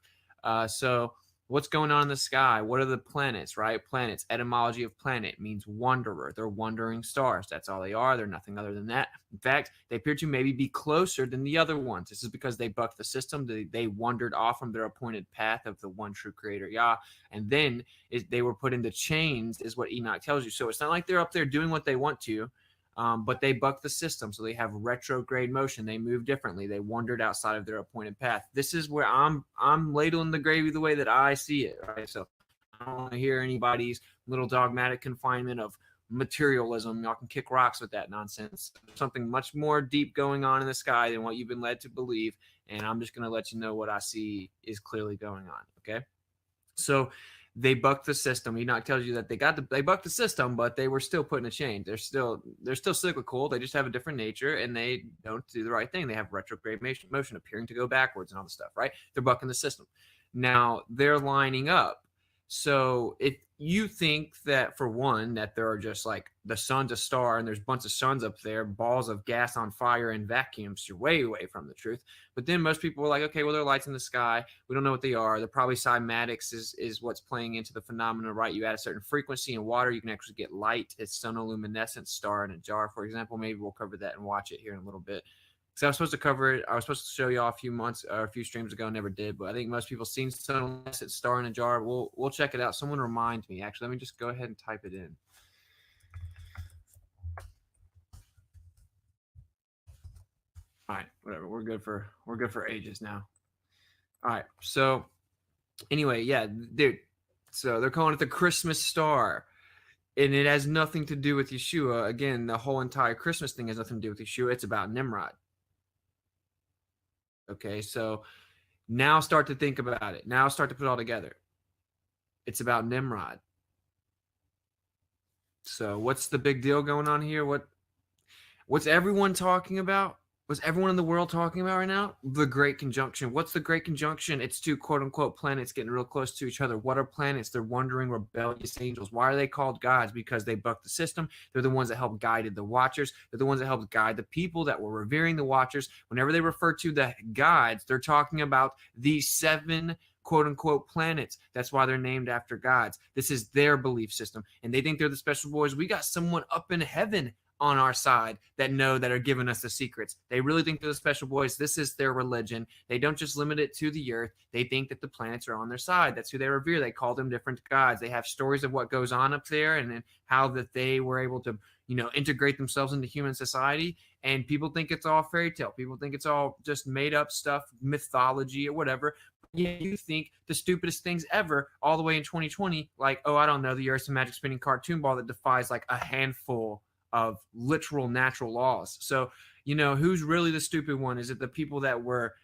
So what's going on in the sky? What are the planets, right? Planets, etymology of planet means wanderer. They're wandering stars. That's all they are. They're nothing other than that. In fact, they appear to maybe be closer than the other ones. This is because they bucked the system. They wandered off from their appointed path of the one true creator, Yah. And then they were put into chains, is what Enoch tells you. So it's not like they're up there doing what they want to. But they buck the system, so they have retrograde motion. They move differently. They wandered outside of their appointed path. This is where I'm ladling the gravy the way that I see it, right? So I don't want to hear anybody's little dogmatic confinement of materialism. Y'all can kick rocks with that nonsense. There's something much more deep going on in the sky than what you've been led to believe, and I'm just going to let you know what I see is clearly going on, okay? So they bucked the system. Enoch tells you that they bucked the system, but they were still put in a chain. They're still cyclical. They just have a different nature, and they don't do the right thing. They have retrograde motion, appearing to go backwards and all the stuff, right? They're bucking the system. Now they're lining up. So if you think that, for one, that there are just like the sun's a star and there's a bunch of suns up there, balls of gas on fire and vacuums, you're way away from the truth. But then most people are like, okay, well, there are lights in the sky. We don't know what they are. They're probably cymatics is what's playing into the phenomena, right? You add a certain frequency in water, you can actually get light. It's sonoluminescent star in a jar, for example. Maybe we'll cover that and watch it here in a little bit. So I was supposed to cover it. I was supposed to show y'all a few months or a few streams ago, never did. But I think most people seen Sonoluminescent Star in a Jar. We'll check it out. Someone remind me. Actually, let me just go ahead and type it in. All right, whatever. We're good for ages now. All right. So anyway, yeah, dude. So they're calling it the Christmas Star. And it has nothing to do with Yeshua. Again, the whole entire Christmas thing has nothing to do with Yeshua. It's about Nimrod. Okay, so now start to think about it. Now start to put it all together. It's about Nimrod. So what's the big deal going on here? What's everyone talking about? What's everyone in the world talking about right now? The Great Conjunction. What's the Great Conjunction? It's two quote-unquote planets getting real close to each other. What are planets? They're wandering, rebellious angels. Why are they called gods? Because they bucked the system. They're the ones that helped guided the Watchers. They're the ones that helped guide the people that were revering the Watchers. Whenever they refer to the gods, they're talking about these 7 quote-unquote planets. That's why they're named after gods. This is their belief system. And they think they're the special boys. We got someone up in heaven on our side that are giving us the secrets. They really think they're the special boys. This is their religion. They don't just limit it to the earth. They think that the planets are on their side. That's who they revere. They call them different gods. They have stories of what goes on up there and then how that they were able to, integrate themselves into human society. And people think it's all fairy tale. People think it's all just made up stuff, mythology or whatever. Yeah, you think the stupidest things ever all the way in 2020, like, oh, I don't know, the Earth's a magic spinning cartoon ball that defies like a handful of literal natural laws. So, who's really the stupid one? Is it the people that were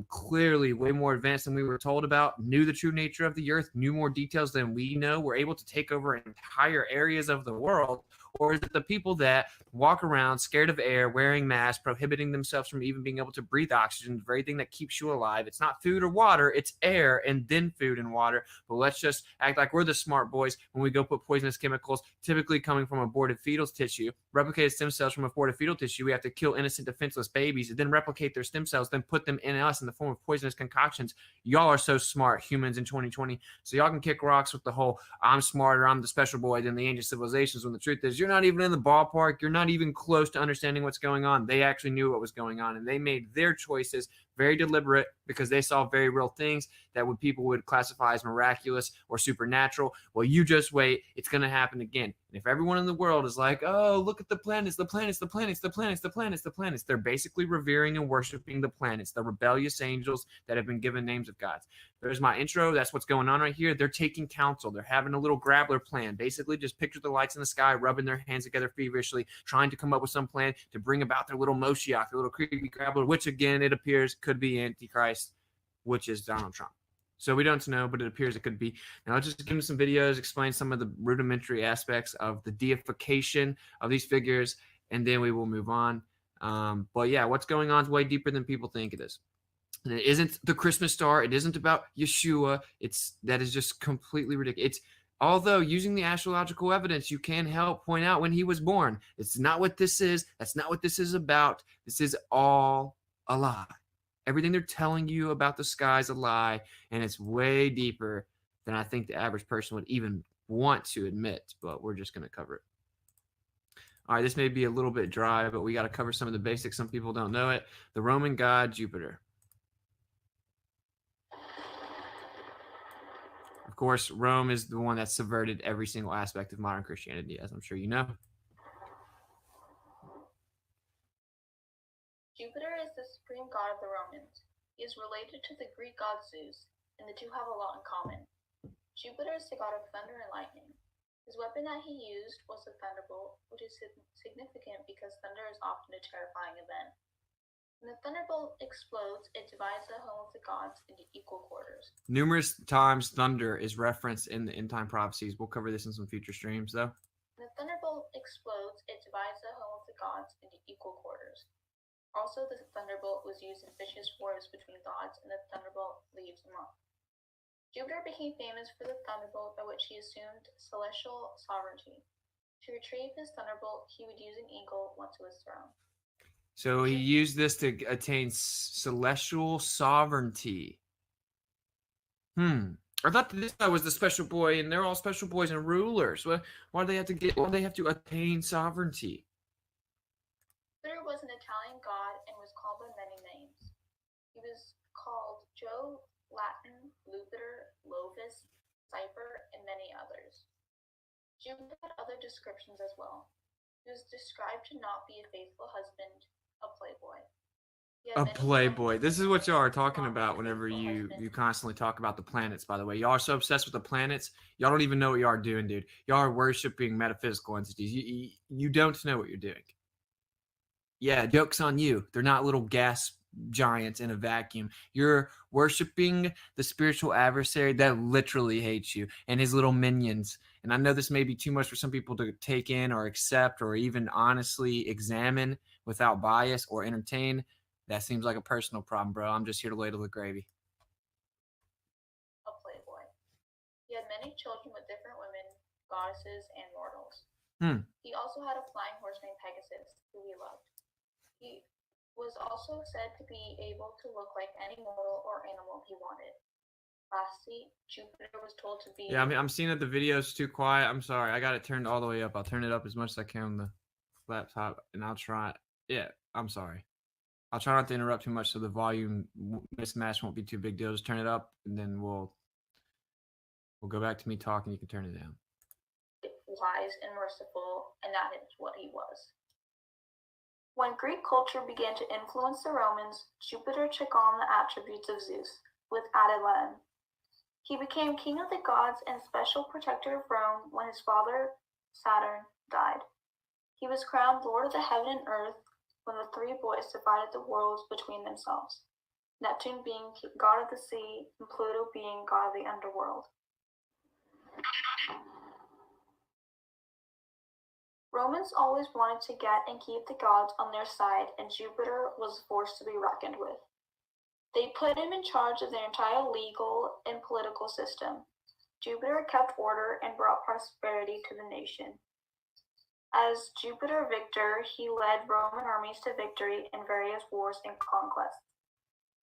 clearly way more advanced than we were told about, knew the true nature of the earth, knew more details than we know, were able to take over entire areas of the world? Or is it the people that walk around scared of air, wearing masks, prohibiting themselves from even being able to breathe oxygen, the very thing that keeps you alive? It's not food or water, it's air and then food and water. But let's just act like we're the smart boys when we go put poisonous chemicals, typically coming from aborted fetal tissue, replicated stem cells from aborted fetal tissue. We have to kill innocent, defenseless babies and then replicate their stem cells, then put them in us in the form of poisonous concoctions. Y'all are so smart, humans in 2020. So y'all can kick rocks with the whole, I'm smarter, I'm the special boy than the ancient civilizations, when the truth is you're not even in the ballpark. You're not even close to understanding what's going on. They actually knew what was going on, and they made their choices very deliberate because they saw very real things that people would classify as miraculous or supernatural. Well, you just wait. It's going to happen again. And if everyone in the world is like, oh, look at the planets, the planets, the planets, the planets, the planets, the planets, they're basically revering and worshiping the planets, the rebellious angels that have been given names of gods. There's my intro. That's what's going on right here. They're taking counsel. They're having a little Grabbler plan. Basically, just picture the lights in the sky, rubbing their hands together feverishly, trying to come up with some plan to bring about their little Moshiach, their little creepy Grabbler, which again, it appears could be Antichrist, which is Donald Trump. So we don't know, but it appears it could be. Now, I'll just give them some videos, explain some of the rudimentary aspects of the deification of these figures, and then we will move on. But yeah, what's going on is way deeper than people think it is. And it isn't the Christmas star. It isn't about Yeshua. That is just completely ridiculous. Although using the astrological evidence, you can help point out when he was born. It's not what this is. That's not what this is about. This is all a lie. Everything they're telling you about the sky is a lie, and it's way deeper than I think the average person would even want to admit, but we're just going to cover it. All right, this may be a little bit dry, but we got to cover some of the basics. Some people don't know it. The Roman god Jupiter. Of course, Rome is the one that subverted every single aspect of modern Christianity, as I'm sure you know. Jupiter is the supreme god of the Romans. He is related to the Greek god Zeus, and the two have a lot in common. Jupiter is the god of thunder and lightning. His weapon that he used was the thunderbolt, which is significant because thunder is often a terrifying event. When the thunderbolt explodes, it divides the home of the gods into equal quarters. Numerous times thunder is referenced in the end time prophecies. We'll cover this in some future streams, though. When the thunderbolt explodes, it divides the home of the gods into equal quarters. Also, the thunderbolt was used in vicious wars between gods, and the thunderbolt leaves a mark. Jupiter became famous for the thunderbolt by which he assumed celestial sovereignty. To retrieve his thunderbolt, he would use an eagle onto his throne. So he used this to attain celestial sovereignty. I thought that this guy was the special boy, and they're all special boys and rulers. Why do they have to attain sovereignty? Jupiter was an Italian god and was called by many names. He was called Jove, Latin, Lupitor, Lovis, Cyper, and many others. Jupiter had other descriptions as well. He was described to not be a faithful husband, a playboy. A playboy. This is what y'all are talking about whenever you constantly talk about the planets, by the way. Y'all are so obsessed with the planets, y'all don't even know what y'all are doing, dude. Y'all are worshiping metaphysical entities. You don't know what you're doing. Yeah, joke's on you. They're not little gas giants in a vacuum. You're worshiping the spiritual adversary that literally hates you and his little minions. And I know this may be too much for some people to take in or accept or even honestly examine without bias or entertain. That seems like a personal problem, bro. I'm just here to ladle the gravy. A playboy. He had many children with different women, goddesses, and mortals. He also had a flying horse named Pegasus, who he loved. He was also said to be able to look like any mortal or animal he wanted. Lastly, Jupiter was told to be... Yeah, I'm seeing that the video's too quiet. I'm sorry. I got it turned all the way up. I'll turn it up as much as I can on the laptop, and I'll try... Yeah, I'm sorry. I'll try not to interrupt too much so the volume mismatch won't be too big deal. Just turn it up, and then we'll go back to me talking. You can turn it down. Wise and merciful, and that is what he was. When Greek culture began to influence the Romans, Jupiter took on the attributes of Zeus, with added Latin. He became king of the gods and special protector of Rome when his father, Saturn, died. He was crowned Lord of the heaven and earth when the three boys divided the worlds between themselves, Neptune being god of the sea and Pluto being god of the underworld. Romans always wanted to get and keep the gods on their side, and Jupiter was a force to be reckoned with. They put him in charge of their entire legal and political system. Jupiter kept order and brought prosperity to the nation. As Jupiter Victor, he led Roman armies to victory in various wars and conquests.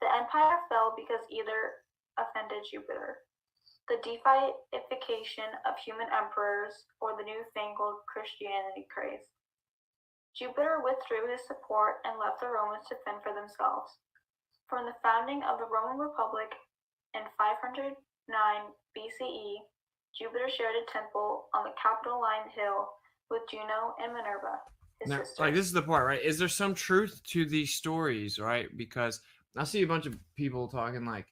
The empire fell because either offended Jupiter, the deification of human emperors, or the newfangled Christianity craze. Jupiter withdrew his support and left the Romans to fend for themselves. From the founding of the Roman Republic in 509 BCE, Jupiter shared a temple on the Capitoline Hill with Juno and Minerva, his sisters. Like, this is the part, right? Is there some truth to these stories, right? Because I see a bunch of people talking like,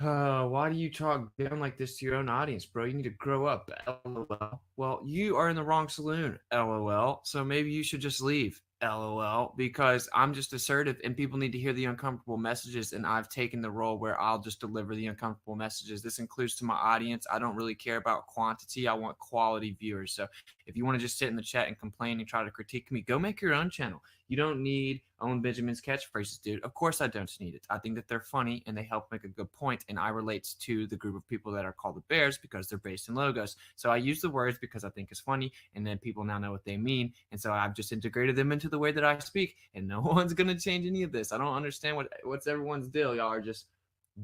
why do you talk down like this to your own audience, bro? You need to grow up, LOL. Well, you are in the wrong saloon, LOL. So maybe you should just leave, LOL, because I'm just assertive and people need to hear the uncomfortable messages, and I've taken the role where I'll just deliver the uncomfortable messages. This includes to my audience. I don't really care about quantity. I want quality viewers. So if you want to just sit in the chat and complain and try to critique me, go make your own channel. You don't need Owen Benjamin's catchphrases, dude. Of course I don't need it. I think that they're funny and they help make a good point, and I relate to the group of people that are called the Bears because they're based in Logos. So I use the words because I think it's funny, and then people now know what they mean, and so I've just integrated them into the way that I speak, and no one's going to change any of this. I don't understand what's everyone's deal. Y'all are just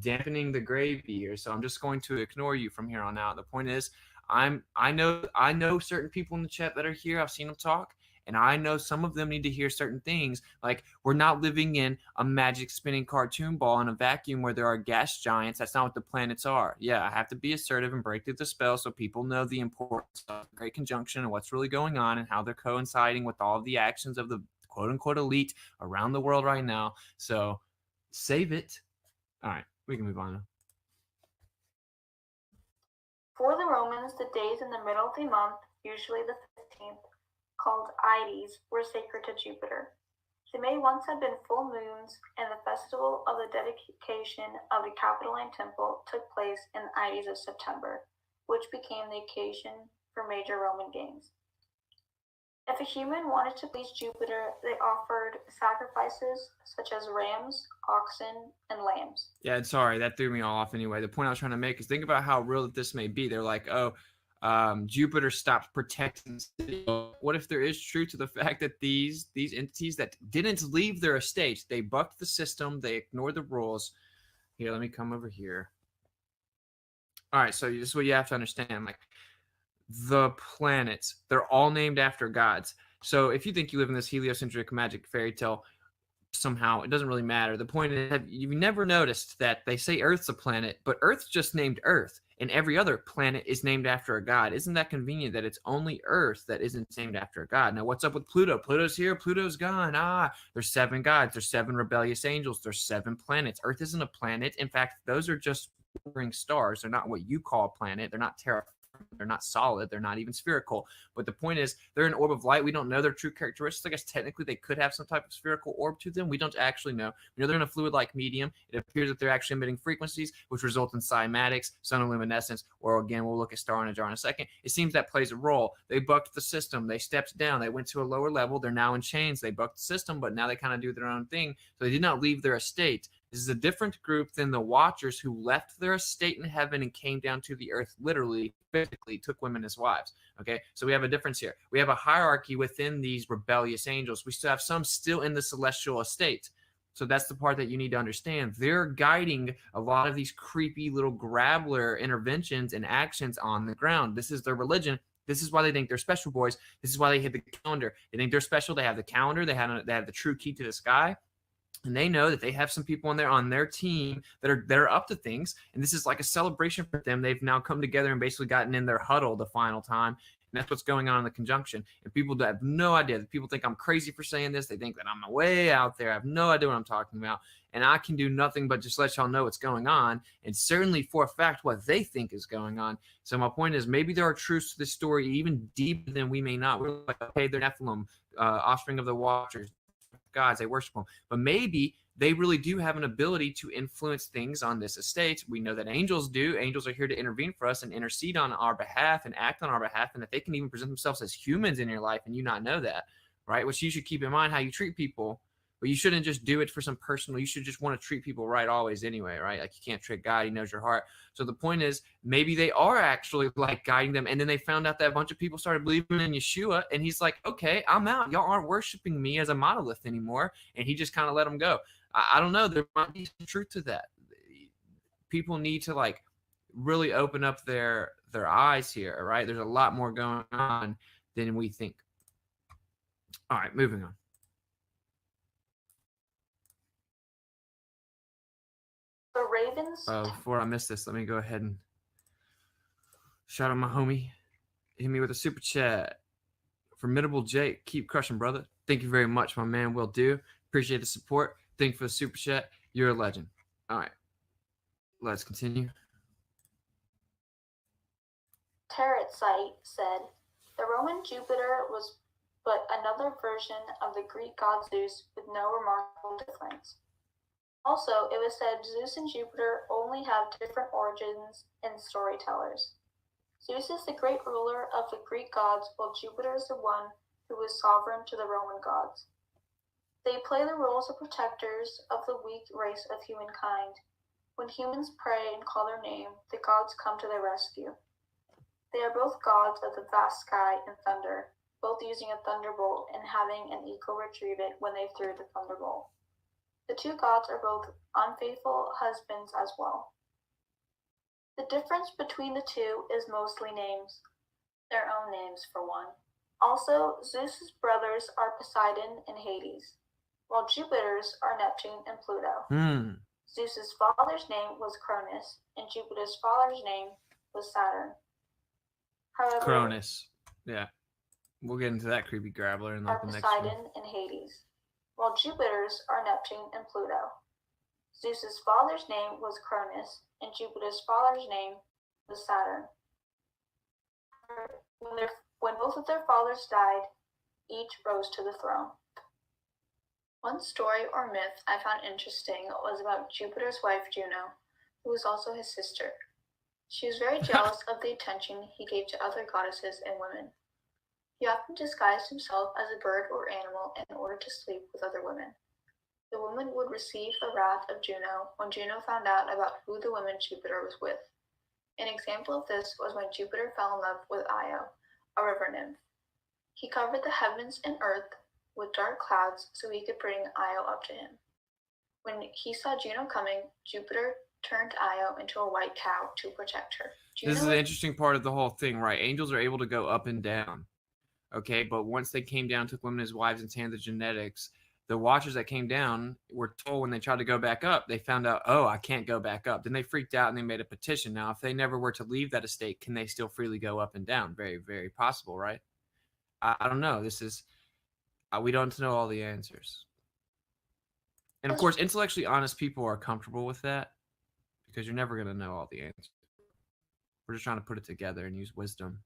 dampening the gravy here, so I'm just going to ignore you from here on out. The point is, I know certain people in the chat that are here. I've seen them talk. And I know some of them need to hear certain things, like we're not living in a magic spinning cartoon ball in a vacuum where there are gas giants. That's not what the planets are. Yeah, I have to be assertive and break through the spell so people know the importance of the Great Conjunction and what's really going on and how they're coinciding with all of the actions of the quote-unquote elite around the world right now. So save it. All right, we can move on now. For the Romans, the days in the middle of the month, usually the 15th, called Ides, were sacred to Jupiter. They may once have been full moons, and the festival of the dedication of the Capitoline Temple took place in the Ides of September, which became the occasion for major Roman games. If a human wanted to please Jupiter, they offered sacrifices such as rams, oxen, and lambs. Yeah, and sorry, that threw me off anyway. The point I was trying to make is think about how real that this may be. They're like, oh, Jupiter stopped protecting the city. What if there is truth to the fact that these entities that didn't leave their estates, they bucked the system, they ignored the rules. Here, let me come over here. All right, so this is what you have to understand. Like, the planets, they're all named after gods. So if you think you live in this heliocentric magic fairy tale, somehow it doesn't really matter. The point is, you've never noticed that they say Earth's a planet, but Earth's just named Earth, and every other planet is named after a god. Isn't that convenient that it's only Earth that isn't named after a god? Now, what's up with Pluto? Pluto's here, Pluto's gone. There's 7 gods, there's 7 rebellious angels, there's 7 planets. Earth isn't a planet. In fact, those are just wandering stars. They're not what you call a planet. They're not terraforming. They're not solid. They're not even spherical. But the point is, they're an orb of light. We don't know their true characteristics. I guess technically they could have some type of spherical orb to them. We don't actually know. We know they're in a fluid-like medium. It appears that they're actually emitting frequencies, which result in cymatics, sonoluminescence, or again, we'll look at star in a jar in a second. It seems that plays a role. They bucked the system. They stepped down. They went to a lower level. They're now in chains. They bucked the system, but now they kind of do their own thing. So they did not leave their estate. This is a different group than the Watchers, who left their estate in heaven and came down to the earth, literally, physically, took women as wives. Okay, so we have a difference here. We have a hierarchy within these rebellious angels. We still have some still in the celestial estate. So that's the part that you need to understand. They're guiding a lot of these creepy little grabbler interventions and actions on the ground. This is their religion. This is why they think they're special, boys. This is why they hit the calendar. They think they're special. They have the calendar. They have the true key to the sky. And they know that they have some people on their team that are up to things. And this is like a celebration for them. They've now come together and basically gotten in their huddle the final time. And that's what's going on in the conjunction. And people have no idea. People think I'm crazy for saying this. They think that I'm way out there. I have no idea what I'm talking about. And I can do nothing but just let y'all know what's going on. And certainly for a fact what they think is going on. So my point is, maybe there are truths to this story even deeper than we may not. We're like, okay, they're Nephilim, offspring of the Watchers, gods, they worship them. But maybe they really do have an ability to influence things on this estate. We know that angels do. Angels are here to intervene for us and intercede on our behalf and act on our behalf, and that they can even present themselves as humans in your life and you not know that, right? Which you should keep in mind how you treat people. But you shouldn't just do it for some personal. You should just want to treat people right always anyway, right? Like, you can't trick God. He knows your heart. So the point is, maybe they are actually like guiding them. And then they found out that a bunch of people started believing in Yeshua. And he's like, okay, I'm out. Y'all aren't worshiping me as a monolith anymore. And he just kind of let them go. I don't know. There might be some truth to that. People need to like really open up their eyes here, right? There's a lot more going on than we think. All right, moving on. The ravens. Before I miss this, let me go ahead and shout out my homie. Hit me with a super chat. Formidable Jake, keep crushing, brother. Thank you very much, my man. Will do. Appreciate the support. Thank you for the super chat. You're a legend. All right, let's continue. Tarot said, the Roman Jupiter was but another version of the Greek god Zeus with no remarkable difference. Also, it was said Zeus and Jupiter only have different origins and storytellers. Zeus is the great ruler of the Greek gods, while Jupiter is the one who is sovereign to the Roman gods. They play the roles of protectors of the weak race of humankind. When humans pray and call their name, the gods come to their rescue. They are both gods of the vast sky and thunder, both using a thunderbolt and having an eagle retrieve it when they threw the thunderbolt. The two gods are both unfaithful husbands as well. The difference between the two is mostly names, their own names for one. Also, Zeus's brothers are Poseidon and Hades, while Jupiter's are Neptune and Pluto. Zeus's father's name was Cronus, and Jupiter's father's name was Saturn. However, Cronus, yeah, we'll get into that creepy grabbler in like the next one. Poseidon and Hades, while Jupiter's are Neptune and Pluto. Zeus's father's name was Cronus, and Jupiter's father's name was Saturn. When both of their fathers died, each rose to the throne. One story or myth I found interesting was about Jupiter's wife Juno, who was also his sister. She was very jealous of the attention he gave to other goddesses and women. He He often disguised himself as a bird or animal in order to sleep with other women. The woman would receive the wrath of Juno when Juno found out about who the woman Jupiter was with. An example of this was when Jupiter fell in love with Io, a river nymph. He covered the heavens and earth with dark clouds so he could bring Io up to him. When he saw Juno coming, Jupiter turned Io into a white cow to protect her. This is the interesting part of the whole thing, right? Angels are able to go up and down. Okay, but once they came down, took women as wives, and handed the genetics, the Watchers that came down were told when they tried to go back up, they found out, oh, I can't go back up. Then they freaked out and they made a petition. Now, if they never were to leave that estate, can they still freely go up and down? Very, very possible, right? I don't know. This is, we don't know all the answers. And of course, intellectually honest people are comfortable with that because you're never going to know all the answers. We're just trying to put it together and use wisdom.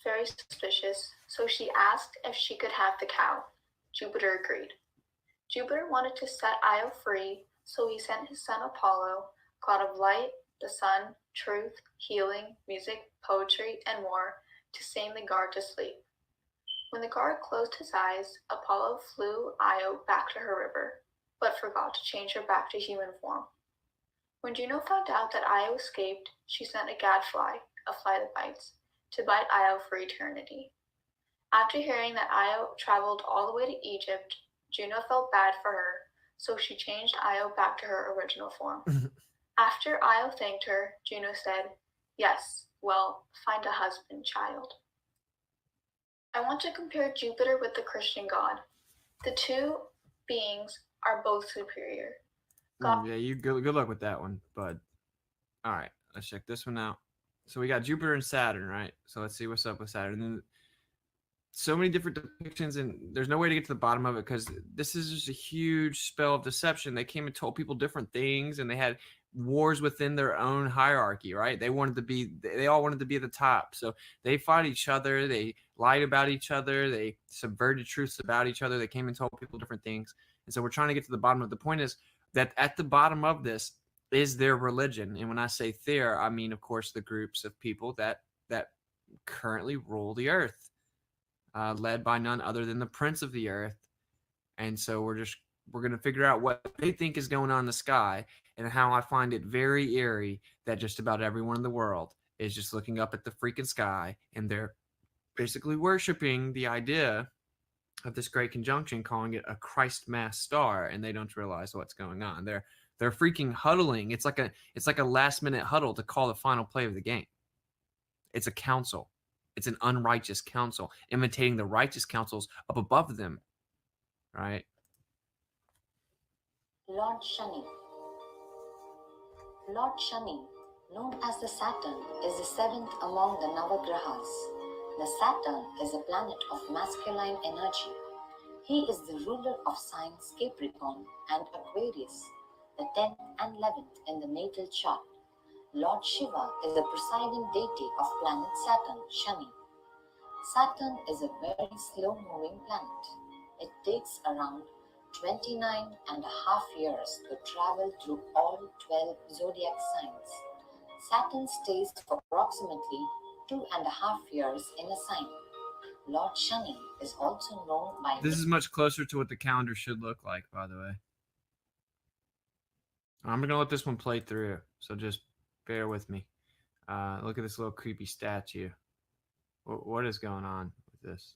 Very suspicious, so she asked if she could have the cow. Jupiter agreed. Jupiter wanted to set Io free, so he sent his son Apollo, god of light, the sun, truth, healing, music, poetry, and more, to sing the guard to sleep. When the guard closed his eyes, Apollo flew Io back to her river, but forgot to change her back to human form. When Juno found out that Io escaped, she sent a gadfly, a fly that bites, to bite Io for eternity. After hearing that Io traveled all the way to Egypt, Juno felt bad for her, so she changed Io back to her original form. After Io thanked her, Juno said, "Yes, well, find a husband, child." I want to compare Jupiter with the Christian God. The two beings are both superior. Yeah, you good luck with that one, bud. All right, let's check this one out. So we got Jupiter and Saturn, right? So let's see what's up with Saturn. And so many different depictions, and there's no way to get to the bottom of it because this is just a huge spell of deception. They came and told people different things, and they had wars within their own hierarchy, right? They all wanted to be at the top. So they fought each other. They lied about each other. They subverted truths about each other. They came and told people different things. And so we're trying to get to the bottom of it. The point is that at the bottom of this is their religion. And when I say their, I mean, of course, the groups of people that currently rule the earth, led by none other than the Prince of the Earth. And so we're going to figure out what they think is going on in the sky, and how I find it very eerie that just about everyone in the world is just looking up at the freaking sky, and they're basically worshiping the idea of this great conjunction, calling it a Christ mass star, and they don't realize what's going on. They're freaking huddling. It's like a last minute huddle to call the final play of the game. It's a council. It's an unrighteous council, imitating the righteous councils up above them, right? Lord Shani. Lord Shani, known as the Saturn, is the seventh among the Navagrahas. The Saturn is a planet of masculine energy. He is the ruler of signs Capricorn and Aquarius, the 10th and 11th in the natal chart. Lord Shiva is the presiding deity of planet Saturn, Shani. Saturn is a very slow-moving planet. It takes around 29 and a half years to travel through all 12 zodiac signs. Saturn stays for approximately 2.5 years in a sign. Lord Shani is also known by... This is much closer to what the calendar should look like, by the way. I'm going to let this one play through, so just bear with me. Look at this little creepy statue. What is going on with this?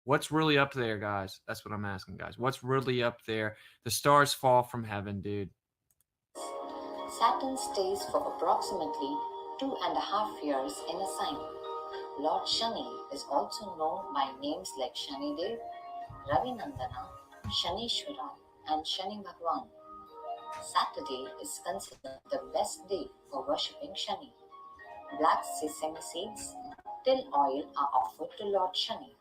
What's really up there, guys? That's what I'm asking, guys. What's really up there? The stars fall from heaven, dude. Saturn stays for approximately 2.5 years in a sign. Lord Shani is also known by names like Shani Dev, Ravinandana, Shanishwara, and Shani Bhagwan. Saturday is considered the best day for worshipping Shani. Black sesame seeds, till oil are offered to Lord Shani.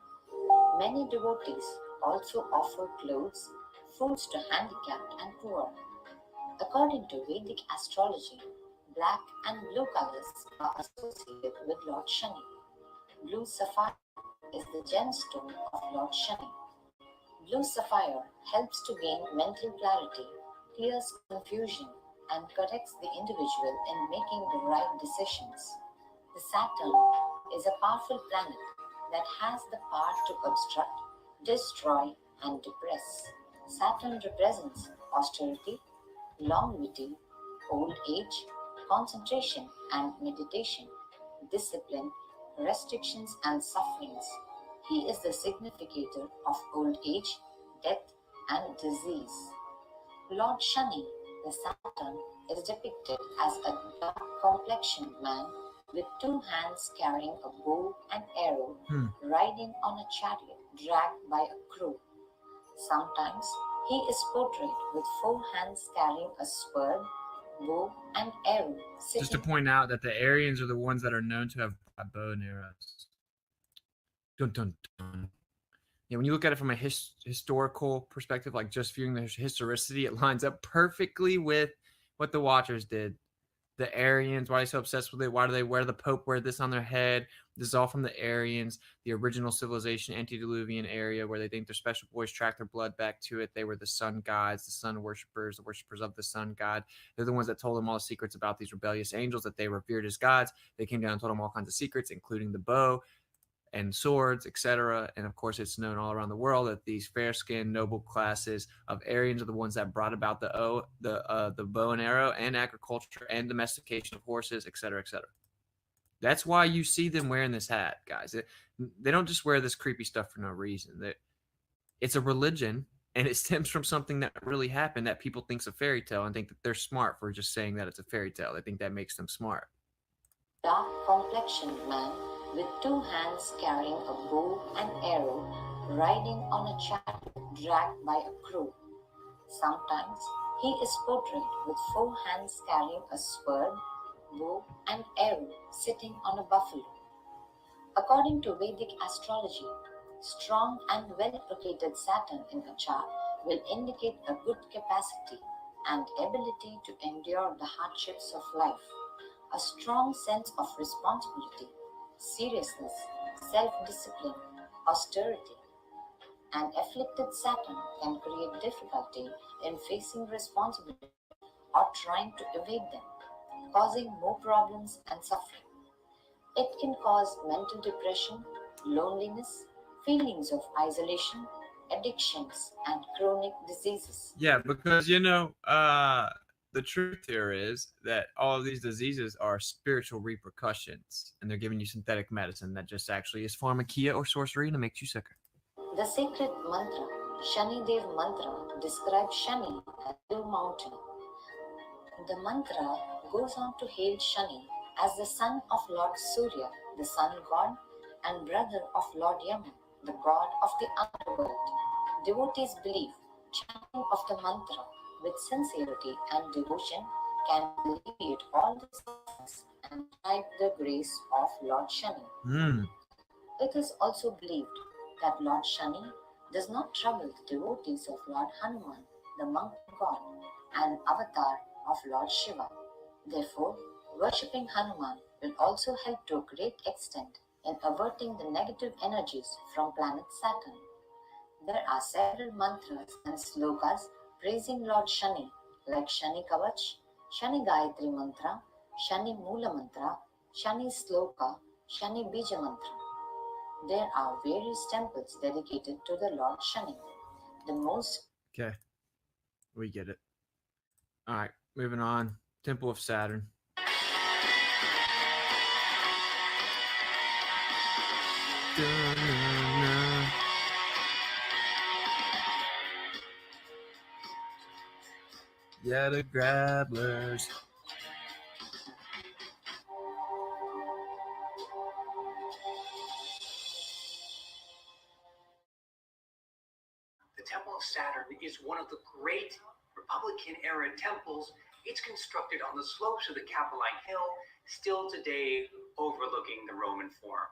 Many devotees also offer clothes, foods to handicapped and poor. According to Vedic astrology, black and blue colors are associated with Lord Shani. Blue sapphire is the gemstone of Lord Shani. Blue sapphire helps to gain mental clarity, clears confusion, and corrects the individual in making the right decisions. The Saturn is a powerful planet that has the power to obstruct, destroy, and depress. Saturn represents austerity, longevity, old age, concentration and meditation, discipline, restrictions and sufferings. He is the significator of old age, death, and disease. Lord Shani, the Saturn, is depicted as a dark complexioned man with two hands carrying a bow and arrow, riding on a chariot dragged by a crew. Sometimes he is portrayed with four hands carrying a sword, bow, and arrow. Just to point out that the Aryans are the ones that are known to have bow and arrows. Dun, dun, dun. Yeah, when you look at it from a historical perspective, like just viewing the historicity, it lines up perfectly with what the Watchers did. The Aryans, why are they so obsessed with it? Why do they wear the Pope wear this on their head? This is all from the Aryans, the original civilization, antediluvian area where they think their special boys track their blood back to it. They were the sun gods, the sun worshippers, the worshippers of the sun god. They're the ones that told them all the secrets about these rebellious angels that they revered as gods. They came down and told them all kinds of secrets, including the bow and swords, etc. And of course, it's known all around the world that these fair-skinned noble classes of Aryans are the ones that brought about the bow and arrow and agriculture and domestication of horses, etc., etc. That's why you see them wearing this hat, guys. They don't just wear this creepy stuff for no reason. It's a religion, and it stems from something that really happened that people think's a fairy tale and think that they're smart for just saying that it's a fairy tale. They think that makes them smart. Dark complexioned man with two hands carrying a bow and arrow, riding on a chariot dragged by a crew. Sometimes he is portrayed with four hands carrying a sword, bow, and arrow, sitting on a buffalo. According to Vedic astrology, strong and well-located Saturn in a chart will indicate a good capacity and ability to endure the hardships of life, a strong sense of responsibility, seriousness, self-discipline, austerity. An afflicted Saturn can create difficulty in facing responsibility or trying to evade them, causing more problems and suffering. It can cause mental depression, loneliness, feelings of isolation, addictions, and chronic diseases. Yeah, because the truth here is that all of these diseases are spiritual repercussions, and they're giving you synthetic medicine that just actually is pharmakia or sorcery and it makes you sicker. The sacred mantra, Shani Dev Mantra, describes Shani as a mountain. The mantra goes on to hail Shani as the son of Lord Surya, the sun god, and brother of Lord Yaman, the god of the underworld. Devotees believe chanting of the mantra with sincerity and devotion can alleviate all the sufferings and drive the grace of Lord Shani. It is also believed that Lord Shani does not trouble the devotees of Lord Hanuman, the mountain god, and avatar of Lord Shiva. Therefore, worshipping Hanuman will also help to a great extent in averting the negative energies from planet Saturn. There are several mantras and slokas praising Lord Shani, like Shani Kavach, Shani Gayatri Mantra, Shani Mula Mantra, Shani Sloka, Shani Bija Mantra. There are various temples dedicated to the Lord Shani. The most... Okay, we get it. All right, moving on. Temple of Saturn. Yeah, the grabblers. The Temple of Saturn is one of the great Republican-era temples. It's constructed on the slopes of the Capitoline Hill, still today overlooking the Roman Forum.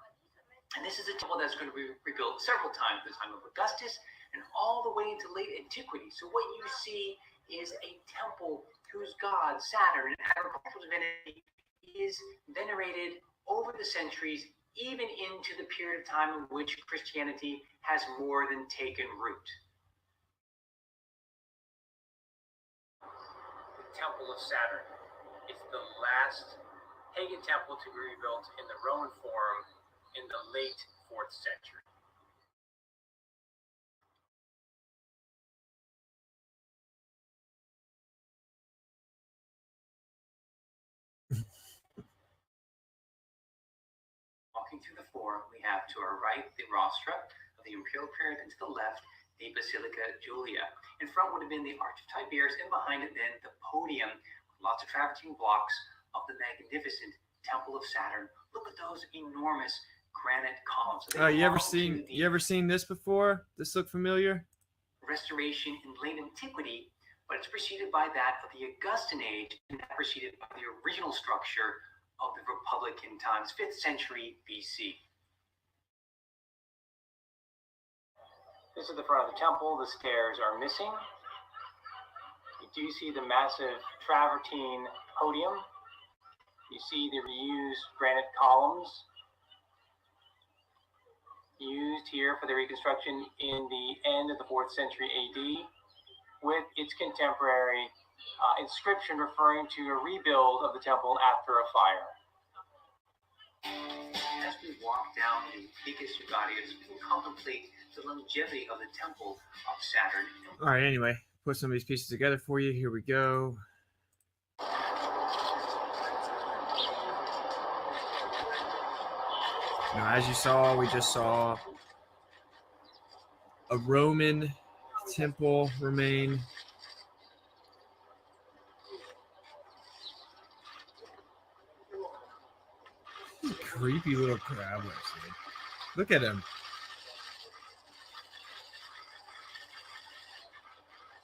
And this is a temple that's going to be rebuilt several times, the time of Augustus and all the way into late antiquity. So what you see is a temple whose god, Saturn, an agricultural divinity, is venerated over the centuries, even into the period of time in which Christianity has more than taken root. The Temple of Saturn is the last pagan temple to be rebuilt in the Roman Forum in the late 4th century. Walking through the forum, we have to our right the rostra of the imperial period, and to the left the Basilica Julia. In front would have been the Arch of Tiberius, and behind it then the podium with lots of travertine blocks of the magnificent Temple of Saturn. Look at those enormous granite columns. So You ever seen this before? This look familiar? Restoration in late antiquity, but it's preceded by that of the Augustan age, and that preceded by the original structure of the Republican times, 5th century BC. This is the front of the temple. The stairs are missing. You do see the massive travertine podium. You see the reused granite columns used here for the reconstruction in the end of the 4th century AD, with its contemporary inscription referring to a rebuild of the temple after a fire. As we walk down the Vicus Jugadius, we can contemplate the longevity of the temple of Saturn. All right, anyway, put some of these pieces together for you. Here we go. Now, as you saw, we just saw a Roman temple remain. Creepy little crab legs, dude. Look at him.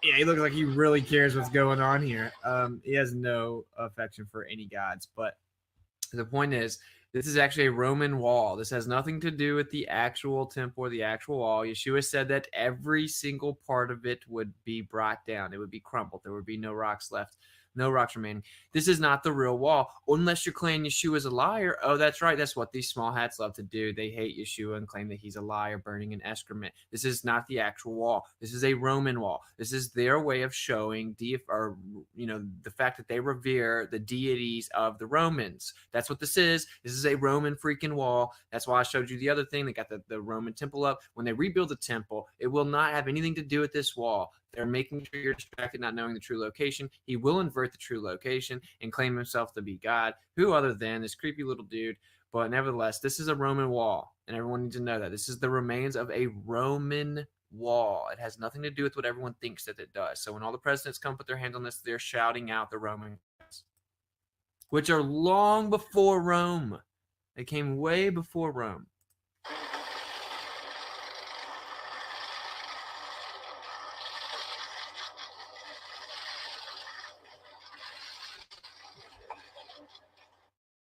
Yeah, he looks like he really cares what's going on here. He has no affection for any gods, but the point is, this is actually a Roman wall. This has nothing to do with the actual temple or the actual wall. Yeshua said that every single part of it would be brought down. It would be crumbled. There would be no rocks left. No rocks remaining. This is not the real wall, unless you're claiming Yeshua is a liar. Oh, that's right. That's what these small hats love to do. They hate Yeshua and claim that he's a liar, burning an excrement. This is not the actual wall. This is a Roman wall. This is their way of showing the fact that they revere the deities of the Romans. That's what this is. This is a Roman freaking wall. That's why I showed you the other thing. They got the Roman temple up. When they rebuild the temple, it will not have anything to do with this wall. They're making sure you're distracted, not knowing the true location. He will invert the true location and claim himself to be God. Who other than this creepy little dude? But nevertheless, this is a Roman wall, and everyone needs to know that. This is the remains of a Roman wall. It has nothing to do with what everyone thinks that it does. So when all the presidents come put their hands on this, they're shouting out the Roman gods, which are long before Rome. They came way before Rome.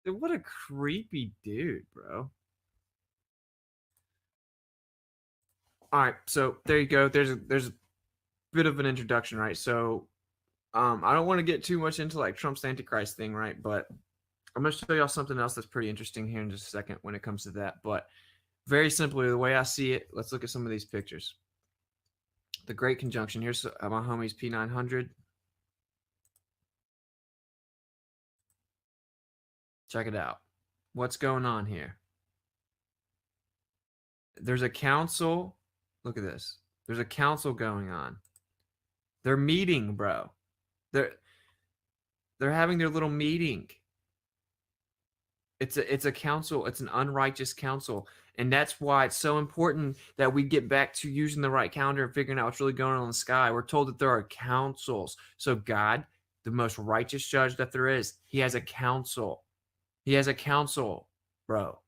What a creepy dude, bro. All right, so there you go. There's a bit of an introduction, right? So I don't want to get too much into like Trump's Antichrist thing, right? But I'm going to show y'all something else that's pretty interesting here in just a second when it comes to that. But very simply, the way I see it, let's look at some of these pictures. The Great Conjunction. Here's my homie's P900. Check it out. What's going on here? There's a council. Look at this. There's a council going on. They're meeting, bro. They're having their little meeting. It's a council. It's an unrighteous council. And that's why it's so important that we get back to using the right calendar and figuring out what's really going on in the sky. We're told that there are councils. So God, the most righteous judge that there is, he has a council. He has a council, bro.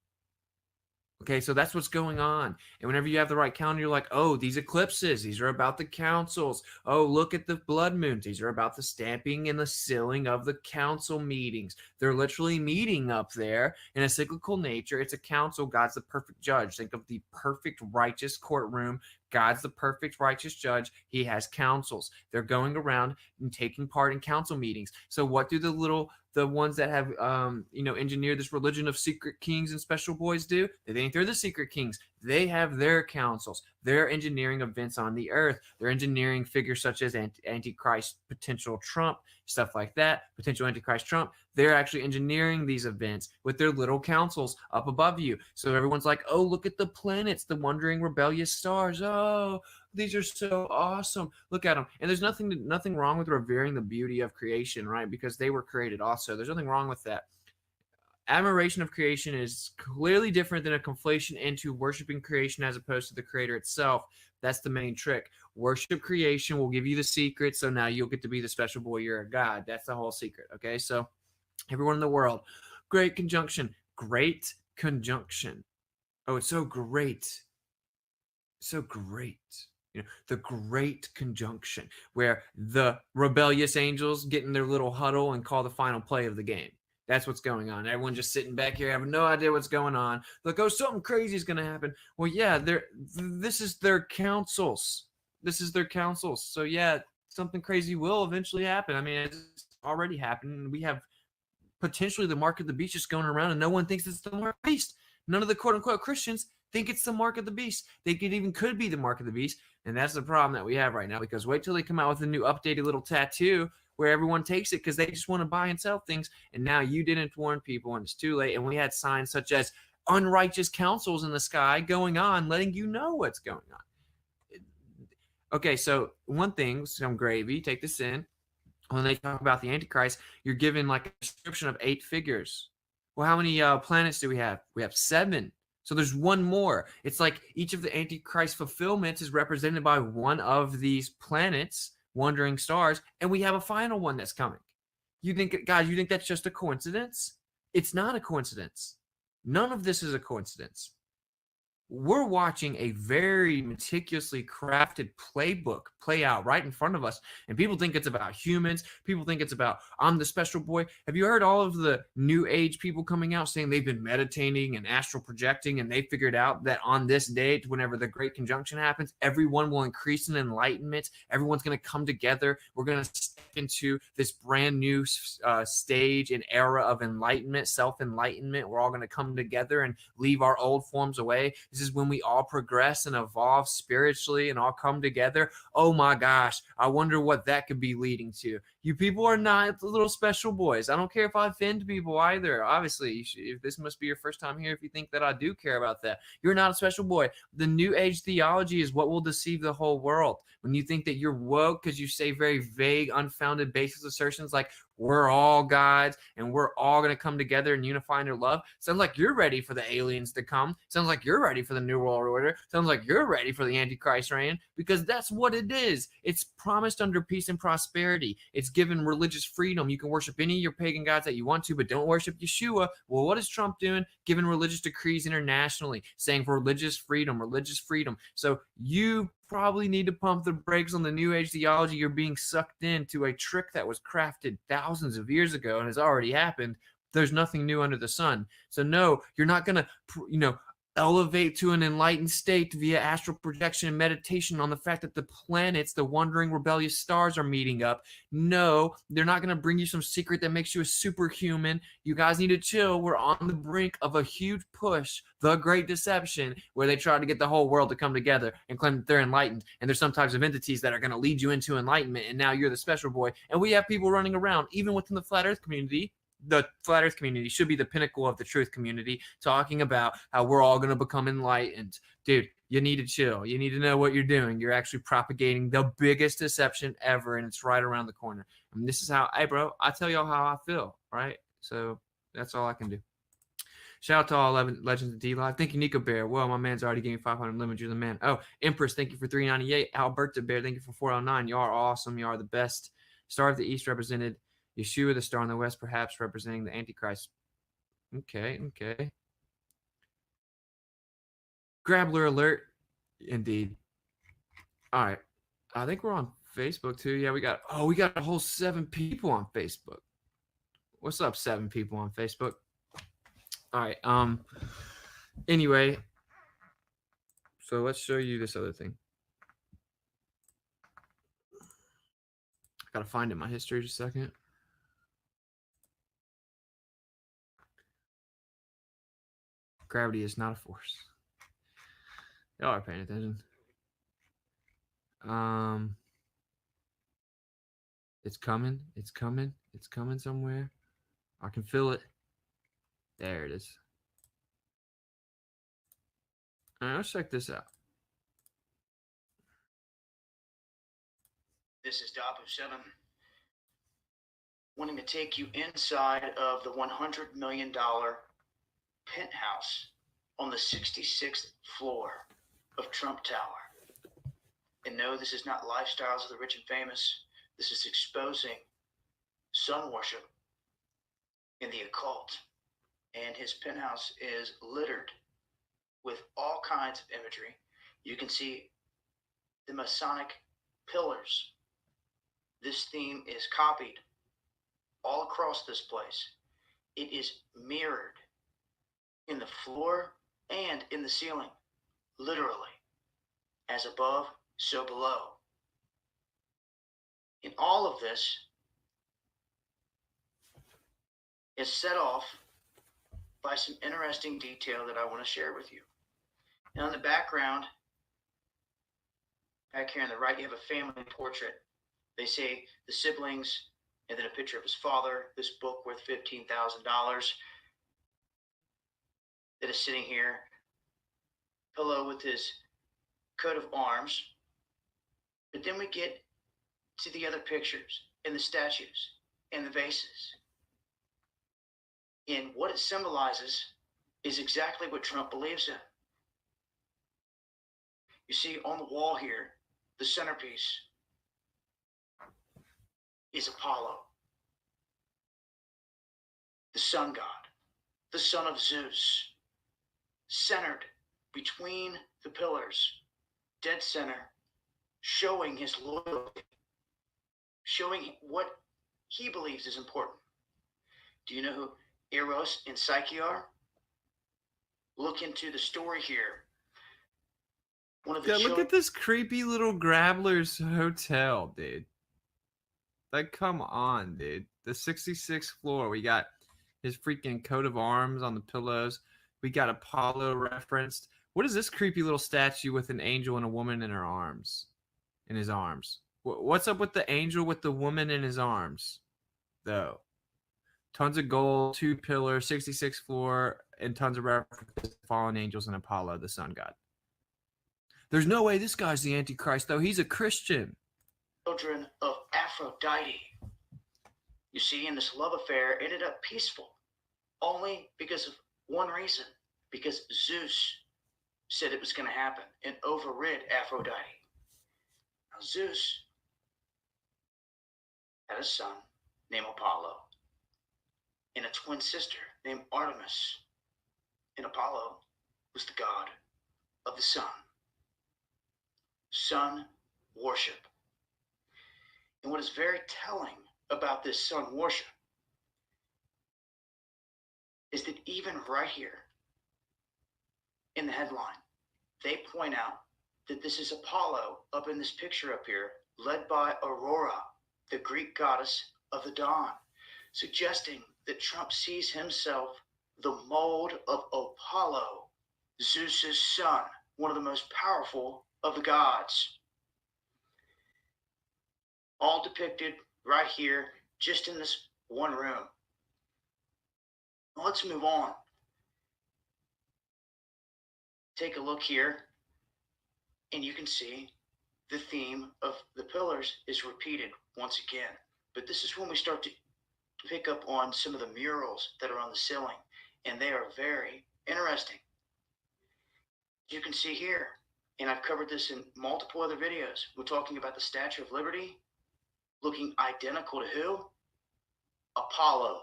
Okay, so that's what's going on. And whenever you have the right calendar, you're like, oh, these eclipses, these are about the councils. Oh, look at the blood moons. These are about the stamping and the sealing of the council meetings. They're literally meeting up there in a cyclical nature. It's a council. God's the perfect judge. Think of the perfect righteous courtroom. God's the perfect righteous judge. He has councils. They're going around and taking part in council meetings. So what do the ones that have engineered this religion of secret kings and special boys do? They think they're the secret kings. They have their councils. They're engineering events on the earth. They're engineering figures such as Antichrist, potential Trump, stuff like that, potential Antichrist Trump. They're actually engineering these events with their little councils up above you. So everyone's like, oh, look at the planets, the wandering rebellious stars. Oh, these are so awesome. Look at them. And there's nothing wrong with revering the beauty of creation, right? Because they were created also. There's nothing wrong with that. Admiration of creation is clearly different than a conflation into worshiping creation as opposed to the creator itself. That's the main trick. Worship creation will give you the secret, so now you'll get to be the special boy. You're a god. That's the whole secret, okay? So everyone in the world, great conjunction. Great conjunction. Oh, it's so great. So great. You know, the great conjunction where the rebellious angels get in their little huddle and call the final play of the game. That's what's going on. Everyone just sitting back here having no idea what's going on. Like, oh, something crazy is going to happen. Well, yeah, this is their councils. This is their councils. So, yeah, something crazy will eventually happen. I mean, it's already happened. We have potentially the mark of the beast just going around, and no one thinks it's the mark of the beast. None of the quote-unquote Christians think it's the mark of the beast. They could be the mark of the beast, and that's the problem that we have right now, because wait till they come out with a new updated little tattoo where everyone takes it because they just want to buy and sell things, and now you didn't warn people, and it's too late. And we had signs such as unrighteous councils in the sky going on, letting you know what's going on. Okay, so one thing, some gravy, take this in. When they talk about the Antichrist, you're given like a description of 8 figures. Well, how many planets do we have? We have 7. So there's one more. It's like each of the Antichrist fulfillments is represented by one of these planets, wandering stars, and we have a final one that's coming. You think, guys, you think that's just a coincidence? It's not a coincidence. None of this is a coincidence. We're watching a very meticulously crafted playbook play out right in front of us. And people think it's about humans. People think it's about, I'm the special boy. Have you heard all of the new age people coming out saying they've been meditating and astral projecting, and they figured out that on this date, whenever the great conjunction happens, everyone will increase in enlightenment. Everyone's going to come together. We're going to step into this brand new stage and era of enlightenment, self-enlightenment. We're all going to come together and leave our old forms away. This is when we all progress and evolve spiritually and all come together. Oh my gosh, I wonder what that could be leading to. You people are not the little special boys. I don't care if I offend people either. Obviously, if this must be your first time here, if you think that I do care about that, you're not a special boy. The New Age theology is what will deceive the whole world. When you think that you're woke because you say very vague, unfounded, baseless assertions like we're all gods and we're all going to come together and unify in their love, sounds like you're ready for the aliens to come. Sounds like you're ready for the New World Order. Sounds like you're ready for the Antichrist reign, because that's what it is. It's promised under peace and prosperity. It's given religious freedom. You can worship any of your pagan gods that you want to, but don't worship Yeshua. Well, what is Trump doing? Giving religious decrees internationally, saying for religious freedom, religious freedom. So you probably need to pump the brakes on the New Age theology. You're being sucked into a trick that was crafted thousands of years ago and has already happened. There's nothing new under the sun. So no, you're not going to, elevate to an enlightened state via astral projection and meditation on the fact that the planets, the wandering rebellious stars, are meeting up. No, they're not going to bring you some secret that makes you a superhuman. You guys need to chill. We're on the brink of a huge push, the Great Deception, where they try to get the whole world to come together and claim that they're enlightened. And there's some types of entities that are going to lead you into enlightenment. And now you're the special boy. And we have people running around, even within the flat earth community. The flat earth community should be the pinnacle of the truth community, talking about how we're all going to become enlightened. Dude, you need to chill. You need to know what you're doing. You're actually propagating the biggest deception ever, and it's right around the corner. And this is how, hey, bro, I tell y'all how I feel, right? So that's all I can do. Shout out to all 11 Legends of D-Live. Thank you, Nico Bear. Well, my man's already giving 500 limits. You're the man. Oh, Empress, thank you for 398. Alberta Bear, thank you for 409. Y'all are awesome. Y'all are the best. Star of the East represented. Yeshua, the star in the west, perhaps representing the Antichrist. Okay. Grabbler alert. Indeed. All right. I think we're on Facebook too. Yeah, we got a whole 7 people on Facebook. What's up, 7 people on Facebook? All right. Anyway, so let's show you this other thing. I gotta find it in my history just a second. Gravity is not a force. Y'all are paying attention. It's coming. It's coming. It's coming somewhere. I can feel it. There it is. All right, let's check this out. This is Dabu 7, wanting to take you inside of the $100 million penthouse on the 66th floor of Trump Tower. And no, this is not lifestyles of the rich and famous. This is exposing sun worship in the occult. And his penthouse is littered with all kinds of imagery. You can see the Masonic pillars. This theme is copied all across this place. It is mirrored in the floor and in the ceiling, literally. As above, so below. And all of this is set off by some interesting detail that I want to share with you. Now in the background, back here on the right, you have a family portrait. They say the siblings, and then a picture of his father, this book worth $15,000 that is sitting here, pillow with his coat of arms. But then we get to the other pictures and the statues and the vases. And what it symbolizes is exactly what Trump believes in. You see on the wall here, the centerpiece is Apollo, the sun god, the son of Zeus, centered between the pillars, dead center, showing his loyalty, showing what he believes is important. Do you know who Eros and Psyche are? Look into the story here. One of the Yeah, look at this creepy little Grabbler's hotel, dude. Like, come on, dude. The 66th floor. We got his freaking coat of arms on the pillows. We got Apollo referenced. What is this creepy little statue with an angel and a woman in her arms? In his arms. What's up with the angel with the woman in his arms, though? Tons of gold, 2 pillars, 66th floor, and tons of references to fallen angels and Apollo, the sun god. There's no way this guy's the Antichrist, though. He's a Christian. Children of Aphrodite. You see, and this love affair ended up peaceful only because of one reason, because Zeus said it was going to happen and overrid Aphrodite. Now, Zeus had a son named Apollo and a twin sister named Artemis. And Apollo was the god of the sun. Sun worship. And what is very telling about this sun worship is that even right here in the headline, they point out that this is Apollo up in this picture up here, led by Aurora, the Greek goddess of the dawn, suggesting that Trump sees himself the mold of Apollo, Zeus's son, one of the most powerful of the gods. All depicted right here, just in this one room. Well, let's move on. Take a look here, and you can see the theme of the pillars is repeated once again. But this is when we start to pick up on some of the murals that are on the ceiling, and they are very interesting. You can see here, and I've covered this in multiple other videos, we're talking about the Statue of Liberty, looking identical to who? Apollo,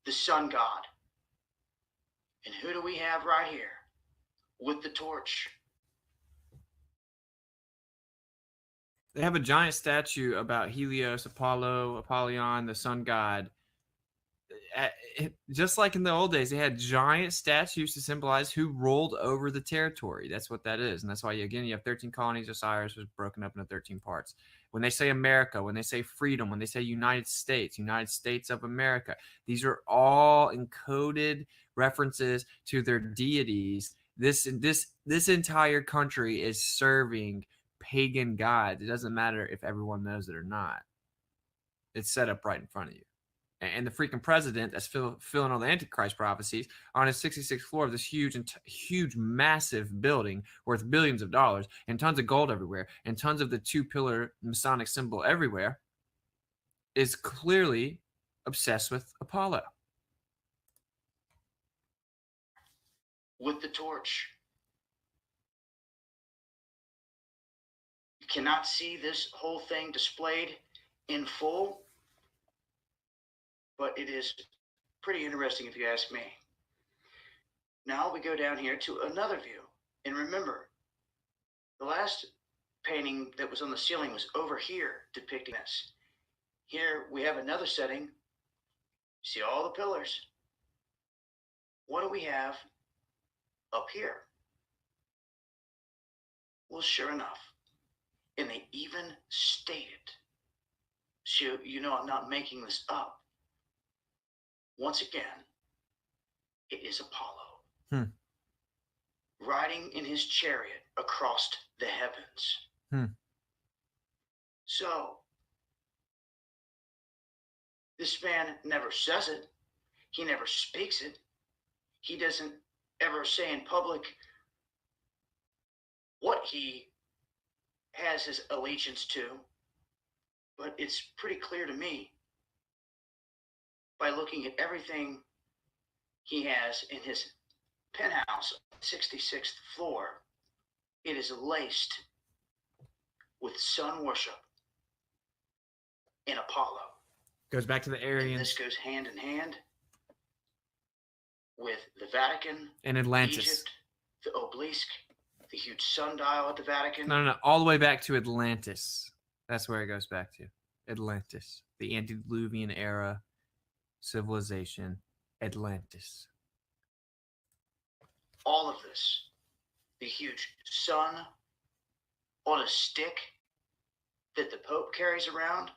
the sun god. And who do we have right here with the torch? They have a giant statue about Helios, Apollo, Apollyon, the sun god. Just like in the old days, they had giant statues to symbolize who ruled over the territory. That's what that is. And that's why, again, you have 13 colonies. Osiris was broken up into 13 parts. When they say America, when they say freedom, when they say United States of America, these are all encoded references to their deities This entire country is serving pagan gods. It doesn't matter if everyone knows it or not. It's set up right in front of you. And the freaking president that's filling all the Antichrist prophecies on his 66th floor of this huge, massive building worth billions of dollars and tons of gold everywhere and tons of the 2-pillar Masonic symbol everywhere is clearly obsessed with Apollo. With the torch. You cannot see this whole thing displayed in full, but it is pretty interesting if you ask me. Now we go down here to another view. And remember, the last painting that was on the ceiling was over here depicting this. Here we have another setting. See all the pillars. What do we have up here? Well, sure enough, and they even state it. So you know I'm not making this up. Once again, it is Apollo. Riding in his chariot across the heavens. So, this man never says it. He never speaks it. He doesn't ever say in public what he has his allegiance to. But it's pretty clear to me by looking at everything he has in his penthouse, 66th floor. It is laced with sun worship and Apollo. Goes back to the Aryans. And this goes hand in hand with the Vatican and Atlantis. Egypt, the obelisk, the huge sundial at the Vatican. No, all the way back to Atlantis. That's where it goes back to. Atlantis, the antediluvian era civilization, Atlantis. All of this, the huge sun on a stick that the Pope carries around.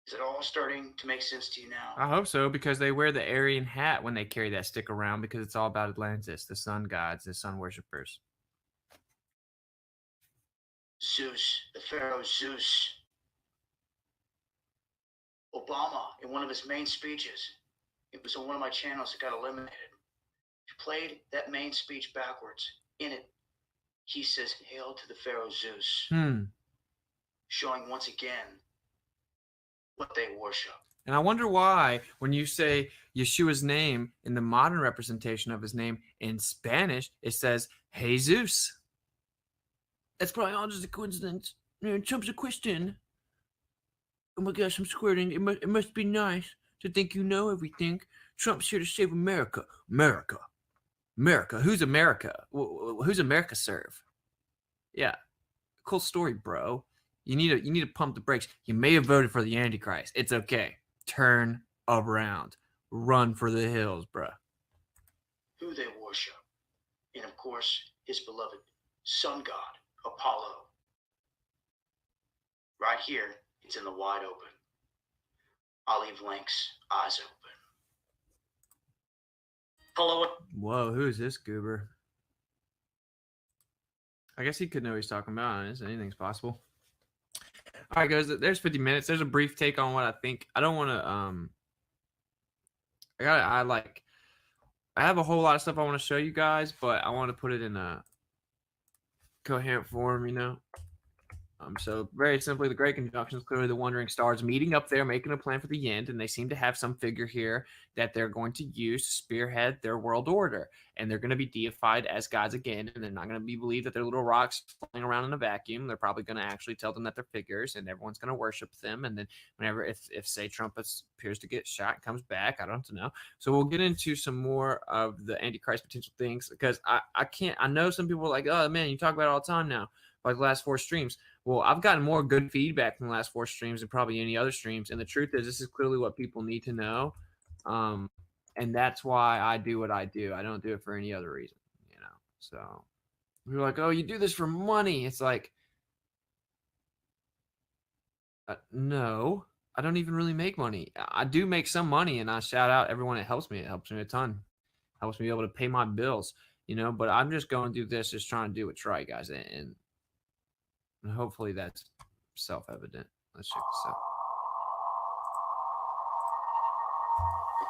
Is it all starting to make sense to you now? I hope so, because they wear the Aryan hat when they carry that stick around, because it's all about Atlantis, the sun gods, the sun worshippers. Zeus, the Pharaoh Zeus. Obama, in one of his main speeches, it was on one of my channels that got eliminated. He played that main speech backwards. In it, he says, "Hail to the Pharaoh Zeus," showing once again what they worship. And I wonder why, when you say Yeshua's name in the modern representation of his name in Spanish, it says Jesus. That's probably all just a coincidence. Trump's a Christian. Oh my gosh, I'm squirting. It must be nice to think you know everything. Trump's here to save America. America. Who's America? Who's America serve? Yeah, cool story, bro. You need to pump the brakes. You may have voted for the Antichrist. It's okay. Turn around. Run for the hills, bro. Who they worship. And of course, his beloved sun god, Apollo. Right here, it's in the wide open. I'll leave links, eyes open. Hello. Whoa, who is this goober? I guess he could know what he's talking about. Anything's possible. All right, guys, there's 50 minutes. There's a brief take on what I think. I don't want to, I have a whole lot of stuff I want to show you guys, but I want to put it in a coherent form, you know? So very simply, the Great Conjunction is clearly the wandering stars meeting up there, making a plan for the end, and they seem to have some figure here that they're going to use to spearhead their world order, and they're going to be deified as gods again, and they're not going to be believed that they're little rocks flying around in a vacuum. They're probably going to actually tell them that they're figures, and everyone's going to worship them. And then whenever, if say Trump appears to get shot, comes back, I don't know. So we'll get into some more of the Antichrist potential things, because I know some people are like, oh man, you talk about it all the time now, like the last 4 streams. Well, I've gotten more good feedback from the last 4 streams than probably any other streams. And the truth is, this is clearly what people need to know. And that's why I do what I do. I don't do it for any other reason, you know? So we're like, oh, you do this for money. It's like, no, I don't even really make money. I do make some money, and I shout out everyone that helps me. It helps me a ton. helps me be able to pay my bills, but I'm just going through this, just trying to do what's right, guys. And hopefully that's self-evident. Let's check this out.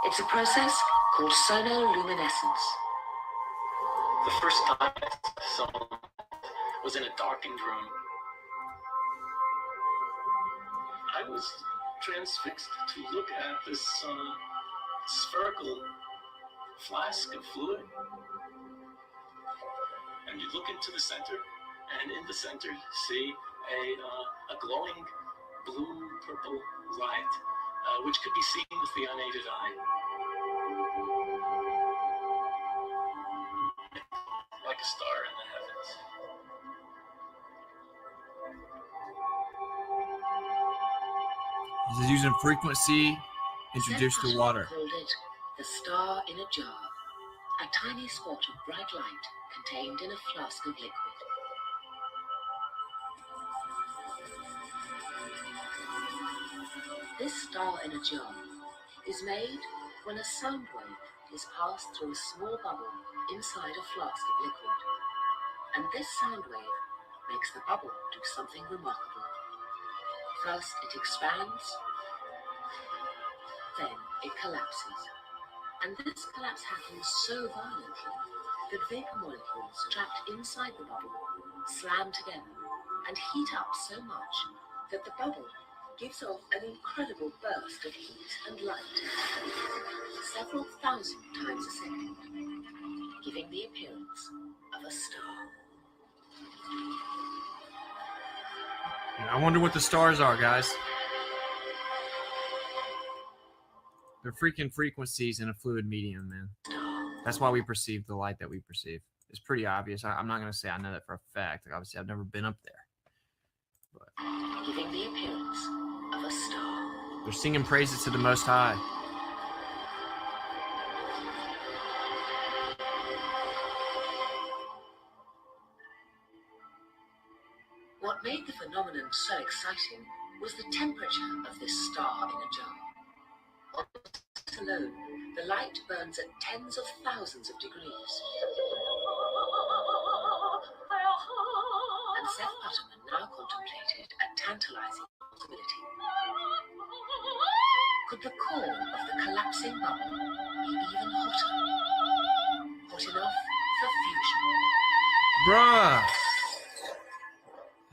It's a process called sonoluminescence. The first time I saw someone was in a darkened room. I was transfixed to look at this spherical flask of fluid. And you look into the center, and in the center you see a glowing blue-purple light, which could be seen with the unaided eye. Like a star in the heavens. This is using frequency introduced to water. Called it the star in a jar, a tiny spot of bright light contained in a flask of liquid. This star in a jar is made when a sound wave is passed through a small bubble inside a flask of liquid. And this sound wave makes the bubble do something remarkable. First it expands, then it collapses. And this collapse happens so violently that vapor molecules trapped inside the bubble slam together and heat up so much that the bubble gives off an incredible burst of heat and light, several thousand times a second, giving the appearance of a star. I wonder what the stars are, guys. They're freaking frequencies in a fluid medium, man. That's why we perceive the light that we perceive. It's pretty obvious. I'm not going to say I know that for a fact. Like, obviously, I've never been up there. But giving the appearance of a star. They're singing praises to the Most High. What made the phenomenon so exciting was the temperature of this star in a jar. On this alone, the light burns at tens of thousands of degrees. And Seth Putterman now contemplated a tantalizing possibility. Could the core of the collapsing bubble be even hotter? Hot enough for fusion? Bruh!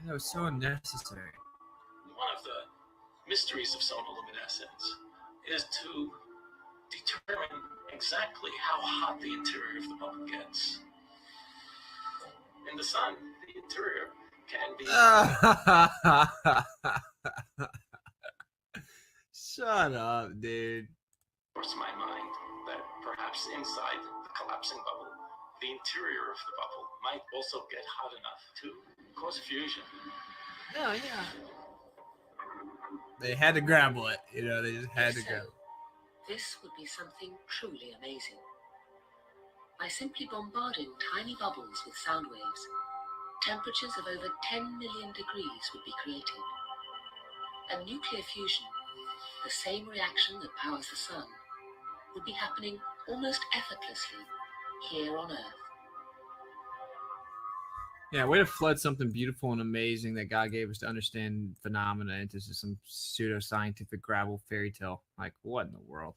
That was so unnecessary. One of the mysteries of sonoluminescence is to determine exactly how hot the interior of the bubble gets. In the sun, the interior can be... Shut up, dude. Forced my mind that perhaps inside the collapsing bubble, the interior of the bubble might also get hot enough to cause fusion. Oh, yeah. They had to grapple it, they just had to grapple. This would be something truly amazing. By simply bombarding tiny bubbles with sound waves, temperatures of over 10 million degrees would be created. And nuclear fusion, the same reaction that powers the sun, would be happening almost effortlessly here on Earth. Yeah, way to flood something beautiful and amazing that God gave us to understand phenomena into some pseudo-scientific gravel fairy tale. Like, what in the world?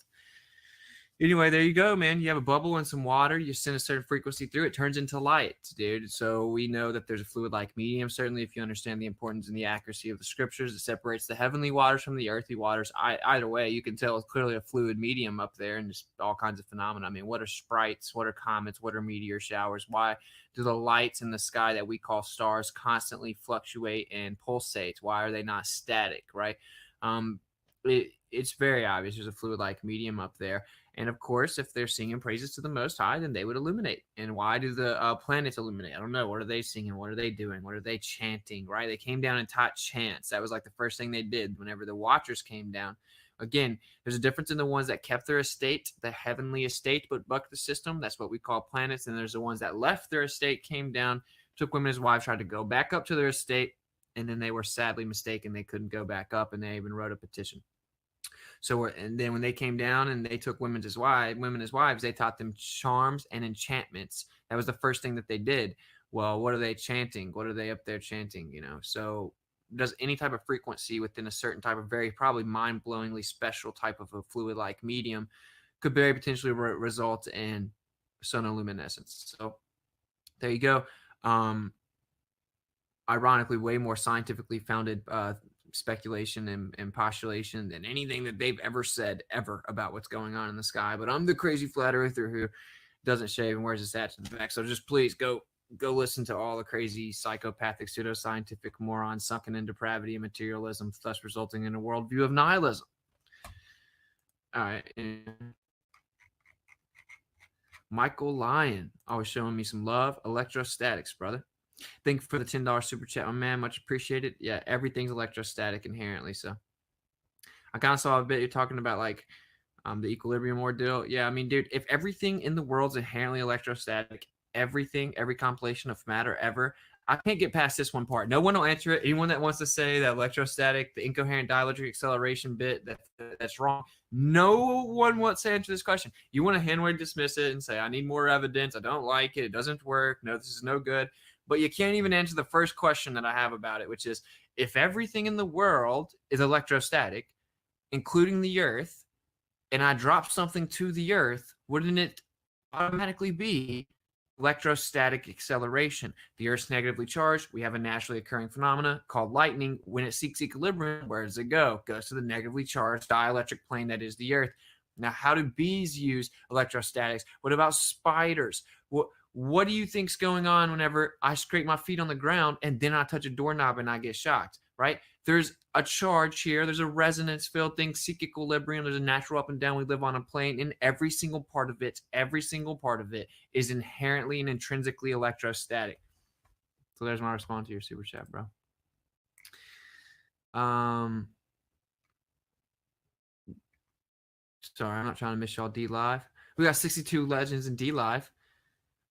Anyway, there you go, man. You have a bubble and some water. You send a certain frequency through. It turns into light, dude. So we know that there's a fluid-like medium. Certainly, if you understand the importance and the accuracy of the scriptures, it separates the heavenly waters from the earthly waters. Either way, you can tell it's clearly a fluid medium up there and just all kinds of phenomena. I mean, what are sprites? What are comets? What are meteor showers? Why do the lights in the sky that we call stars constantly fluctuate and pulsate? Why are they not static, right? It's very obvious there's a fluid-like medium up there. And of course, if they're singing praises to the Most High, then they would illuminate. And why do the planets illuminate? I don't know. What are they singing? What are they doing? What are they chanting, right? They came down and taught chants. That was like the first thing they did whenever the Watchers came down. Again, there's a difference in the ones that kept their estate, the heavenly estate, but bucked the system. That's what we call planets. And there's the ones that left their estate, came down, took women as wives, tried to go back up to their estate, and then they were sadly mistaken. They couldn't go back up, and they even wrote a petition. So, and then when they came down and they took women as wives, they taught them charms and enchantments. That was the first thing that they did. Well, what are they chanting? What are they up there chanting? So does any type of frequency within a certain type of very probably mind-blowingly special type of a fluid-like medium could very potentially result in sonoluminescence. So there you go. Ironically, way more scientifically founded speculation and postulation than anything that they've ever said ever about what's going on in the sky. But I'm the crazy flat earther who doesn't shave and wears his hat to the back. So just please go listen to all the crazy psychopathic pseudoscientific morons sunken in depravity and materialism, thus resulting in a worldview of nihilism. All right. Michael Lyon always showing me some love. Electrostatics, brother. Thank you for the $10 super chat, my man. Much appreciated. Yeah, everything's electrostatic inherently. So I kind of saw a bit you're talking about like the equilibrium ordeal. Yeah, I mean, dude, if everything in the world's inherently electrostatic, every compilation of matter ever, I can't get past this one part. No one will answer it. Anyone that wants to say that electrostatic, the incoherent dielectric acceleration bit, that's wrong. No one wants to answer this question. You want to hand-wave dismiss it and say, I need more evidence. I don't like it. It doesn't work. No, this is no good. But you can't even answer the first question that I have about it, which is, if everything in the world is electrostatic, including the Earth, and I drop something to the Earth, wouldn't it automatically be electrostatic acceleration? The Earth's negatively charged. We have a naturally occurring phenomena called lightning. When it seeks equilibrium, where does it go? It goes to the negatively charged dielectric plane that is the Earth. Now, how do bees use electrostatics? What about spiders? What do you think's going on whenever I scrape my feet on the ground and then I touch a doorknob and I get shocked, right? There's a charge here. There's a resonance field thing, seek equilibrium. There's a natural up and down. We live on a plane, and every single part of it is inherently and intrinsically electrostatic. So there's my response to your super chat, bro. Sorry, I'm not trying to miss y'all D Live. We got 62 legends in D Live.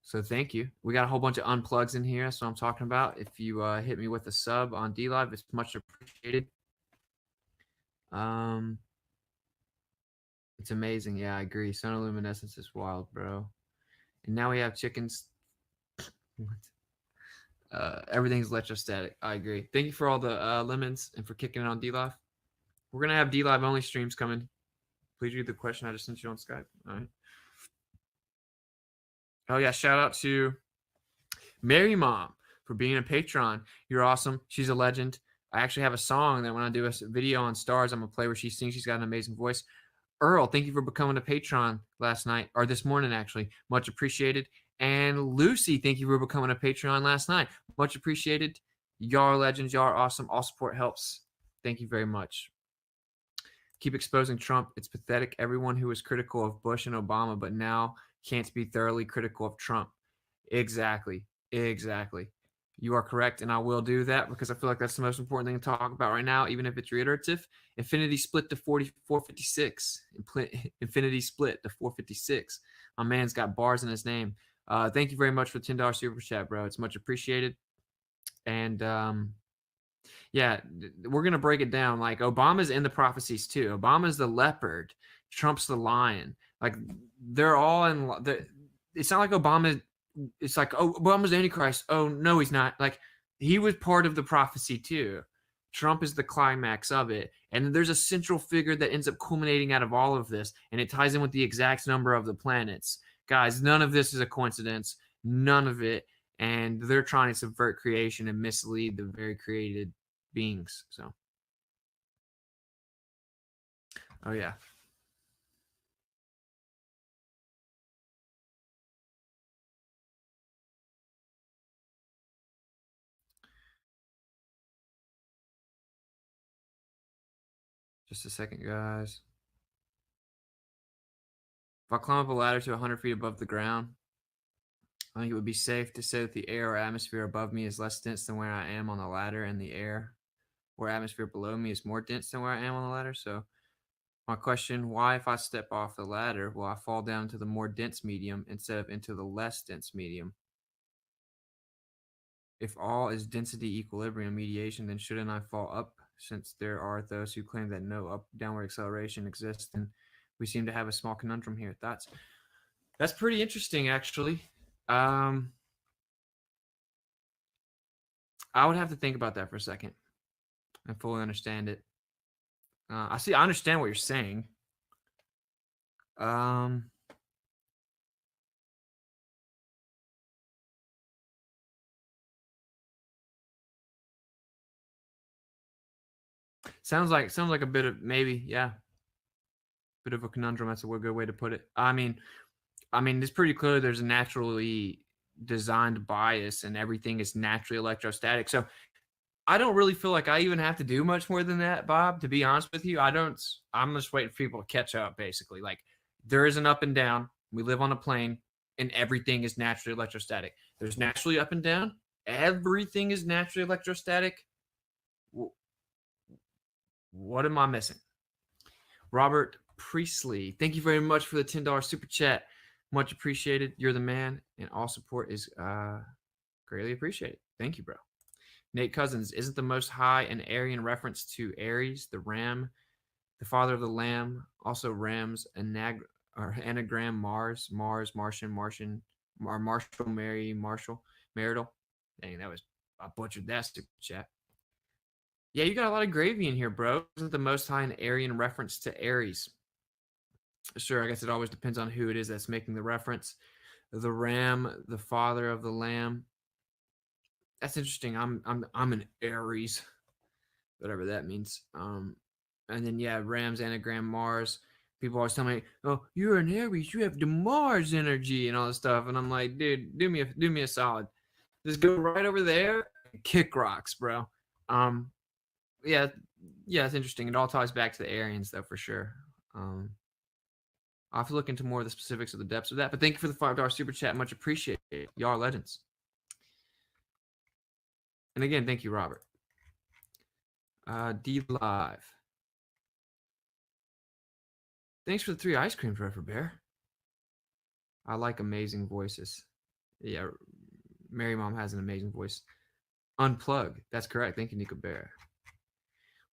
So thank you. We got a whole bunch of unplugs in here. That's what I'm talking about. If you hit me with a sub on D Live, it's much appreciated. It's amazing. Yeah, I agree. Sonoluminescence is wild, bro. And now we have chickens. Everything's electrostatic. I agree. Thank you for all the lemons and for kicking it on D Live. We're gonna have D Live only streams coming. Please read the question I just sent you on Skype. All right. Oh, yeah. Shout out to Mary Mom for being a patron. You're awesome. She's a legend. I actually have a song that when I do a video on Stars, I'm going to play where she sings. She's got an amazing voice. Earl, thank you for becoming a patron last night, or this morning, actually. Much appreciated. And Lucy, thank you for becoming a patron last night. Much appreciated. Y'all are legends. Y'all are awesome. All support helps. Thank you very much. Keep exposing Trump. It's pathetic. Everyone who was critical of Bush and Obama, but now can't be thoroughly critical of Trump. Exactly. You are correct, and I will do that because I feel like that's the most important thing to talk about right now, even if it's reiterative. Infinity split to 456. Infinity split to 456. My man's got bars in his name. Thank you very much for the $10 super chat, bro. It's much appreciated. And yeah, we're going to break it down. Like, Obama's in the prophecies too. Obama's the leopard. Trump's the lion. Like, they're all in. It's not like Obama. It's like, oh, Obama's the Antichrist. Oh, no, he's not. Like, he was part of the prophecy too. Trump is the climax of it. And there's a central figure that ends up culminating out of all of this. And it ties in with the exact number of the planets. Guys, none of this is a coincidence. None of it. And they're trying to subvert creation and mislead the very created beings. So, oh, yeah. Just a second, guys. If I climb up a ladder to 100 feet above the ground, I think it would be safe to say that the air or atmosphere above me is less dense than where I am on the ladder, and the air or atmosphere below me is more dense than where I am on the ladder. So my question, why if I step off the ladder, will I fall down to the more dense medium instead of into the less dense medium? If all is density equilibrium mediation, then shouldn't I fall up since there are those who claim that no downward acceleration exists, and we seem to have a small conundrum here. That's pretty interesting, actually. I would have to think about that for a second and fully understand it. I understand what you're saying. Sounds like a bit of maybe, yeah, bit of a conundrum. That's a good way to put it. I mean, it's pretty clear there's a naturally designed bias, and everything is naturally electrostatic. So I don't really feel like I even have to do much more than that, Bob. To be honest with you, I'm just waiting for people to catch up. Basically, like there is an up and down. We live on a plane, and everything is naturally electrostatic. There's naturally up and down. Everything is naturally electrostatic. What am I missing? Robert Priestley, thank you very much for the $10 super chat. Much appreciated. You're the man, and all support is greatly appreciated. Thank you, bro. Nate Cousins, isn't the Most High an Aryan reference to Aries, the ram, the father of the lamb? Also, Ram's anagram Mars, Martian, Marshall, Mary, Marshall, marital. Dang, I butchered that super chat. Yeah, you got a lot of gravy in here, bro. Isn't the Most High an Aryan reference to Aries? Sure, I guess it always depends on who it is that's making the reference. The ram, the father of the lamb. That's interesting. I'm an Aries, whatever that means. And then yeah, Ram's anagram Mars. People always tell me, "Oh, you're an Aries. You have the Mars energy and all this stuff." And I'm like, dude, do me a solid. Just go right over there and kick rocks, bro. Yeah, it's interesting. It all ties back to the Aryans, though, for sure. I'll have to look into more of the specifics of the depths of that. But thank you for the $5 super chat. Much appreciated. Y'all are legends. And again, thank you, Robert. D Live. Thanks for the 3 ice creams, Refer Bear. I like amazing voices. Yeah, Mary Mom has an amazing voice. Unplug. That's correct. Thank you, Nico Bear.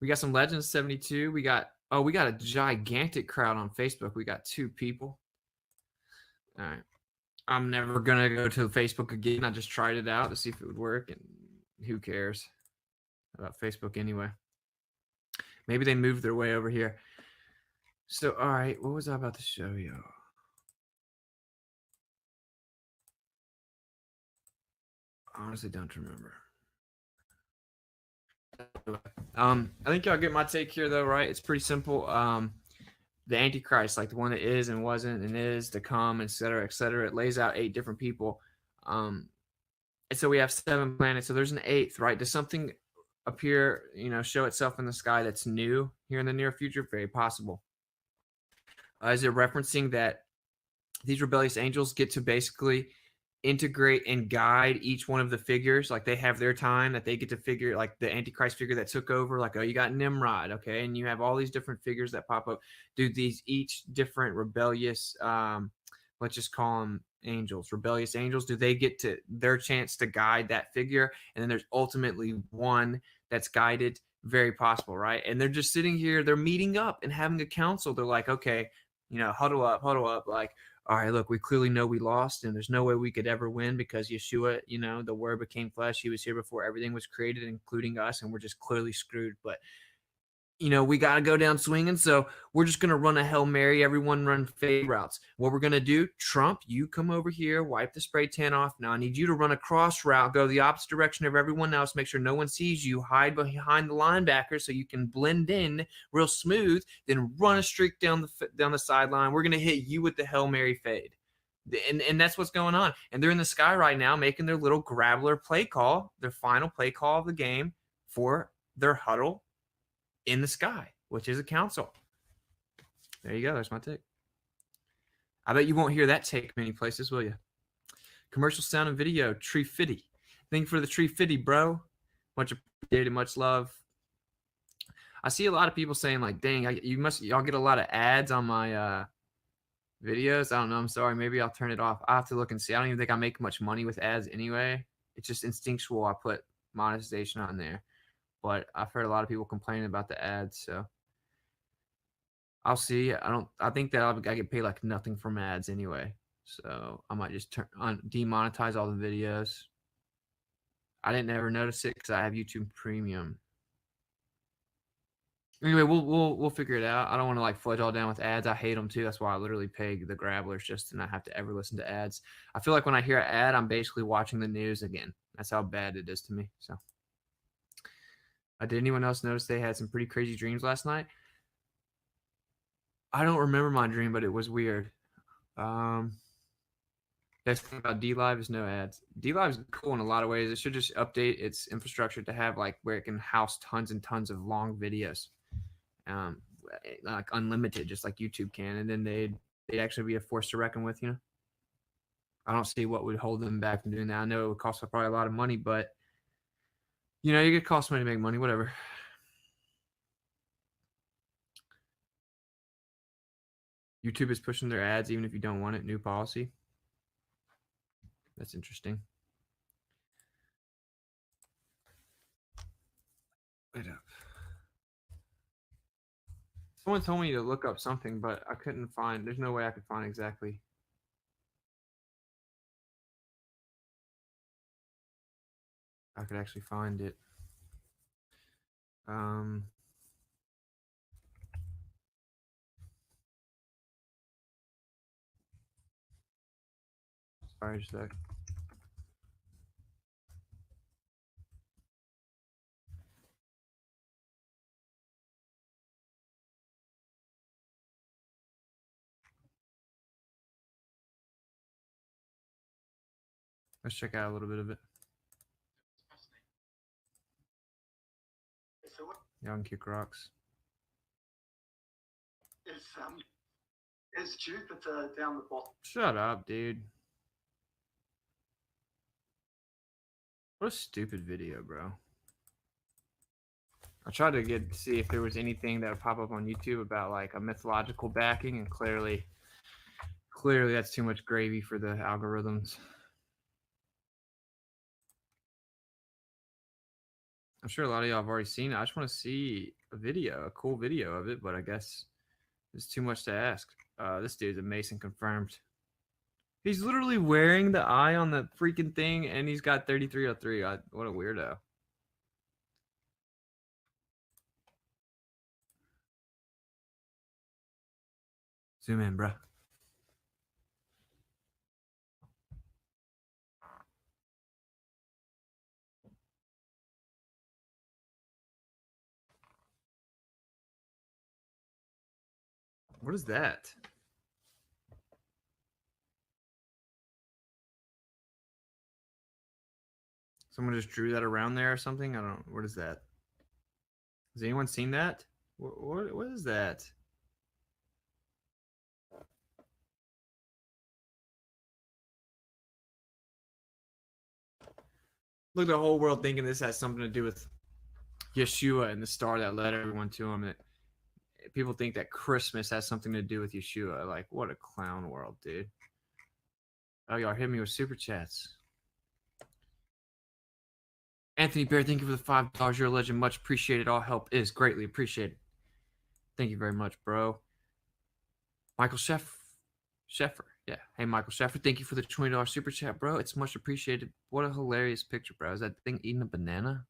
We got some Legends 72. We got a gigantic crowd on Facebook. We got 2 people. All right. I'm never going to go to Facebook again. I just tried it out to see if it would work, and who cares about Facebook anyway? Maybe they moved their way over here. So, all right, what was I about to show you? Honestly, don't remember. I think y'all get my take here, though, right? It's pretty simple. The Antichrist, like the one that is and wasn't and is to come, et cetera, it lays out 8 different people. And so we have 7 planets. So there's an 8th, right? Does something appear, show itself in the sky that's new here in the near future? Very possible. Is it referencing that these rebellious angels get to basically integrate and guide each one of the figures? Like they have their time that they get to figure, like the Antichrist figure that took over, like, oh, you got Nimrod, okay, and you have all these different figures that pop up. Do these each different rebellious, let's just call them angels, rebellious angels, do they get to their chance to guide that figure? And then there's ultimately one that's guided. Very possible, right? And they're just sitting here, they're meeting up and having a council. They're like, okay, huddle up, like, all right, look, we clearly know we lost, and there's no way we could ever win because Yeshua, the Word became flesh. He was here before everything was created, including us, and we're just clearly screwed. But, we got to go down swinging, so we're just going to run a Hail Mary. Everyone run fade routes. What we're going to do, Trump, you come over here, wipe the spray tan off. Now I need you to run a cross route, go the opposite direction of everyone else, make sure no one sees you, hide behind the linebacker so you can blend in real smooth, then run a streak down the sideline. We're going to hit you with the Hail Mary fade. And that's what's going on. And they're in the sky right now making their little grabbler play call, their final play call of the game for their huddle in the sky, which is a council. There you go. There's my take. I bet you won't hear that take many places, will you? Commercial sound and video, Tree Fitty. Thank you for the Tree Fitty, bro. Much appreciated, much love. I see a lot of people saying like, dang, y'all get a lot of ads on my videos. I don't know. I'm sorry. Maybe I'll turn it off. I'll have to look and see. I don't even think I make much money with ads anyway. It's just instinctual. I put monetization on there. but I've heard a lot of people complaining about the ads, so I'll see. I think that I get paid like nothing from ads anyway, so I might just demonetize all the videos. I didn't ever notice it because I have YouTube Premium. Anyway, we'll figure it out. I don't want to like fudge all down with ads. I hate them too. That's why I literally pay the Grabblers just to not have to ever listen to ads. I feel like when I hear an ad, I'm basically watching the news again. That's how bad it is to me. So, did anyone else notice they had some pretty crazy dreams last night? I don't remember my dream, but it was weird. Best thing about DLive is no ads. DLive is cool in a lot of ways. It should just update its infrastructure to have like where it can house tons and tons of long videos, like unlimited, just like YouTube can. And then they'd actually be a force to reckon with. I don't see what would hold them back from doing that. I know it would cost probably a lot of money, but you get cost money to make money, whatever. YouTube is pushing their ads even if you don't want it. New policy. That's interesting. Wait up. Someone told me to look up something, but I couldn't find. There's no way I could find exactly. I could actually find it. Sorry, just a sec. Let's check out a little bit of it. Young Kick Rocks. Is Jupiter down the bottom? Shut up, dude. What a stupid video, bro. I tried to see if there was anything that would pop up on YouTube about like a mythological backing, and clearly that's too much gravy for the algorithms. I'm sure a lot of y'all have already seen it. I just want to see a cool video of it, but I guess it's too much to ask. This dude's a Mason confirmed. He's literally wearing the eye on the freaking thing, and he's got 3303. What a weirdo. Zoom in, bro. What is that? Someone just drew that around there or something? I don't know. What is that? Has anyone seen that? What is that? Look, the whole world thinking this has something to do with Yeshua and the star that led everyone to him. People think that Christmas has something to do with Yeshua. Like, what a clown world, dude. Oh, y'all hit me with super chats. Anthony Bear, thank you for the $5. You're a legend. Much appreciated. All help is greatly appreciated. Thank you very much, bro. Michael Sheffer. Yeah. Hey, Michael Sheffer, thank you for the $20 super chat, bro. It's much appreciated. What a hilarious picture, bro. Is that thing eating a banana?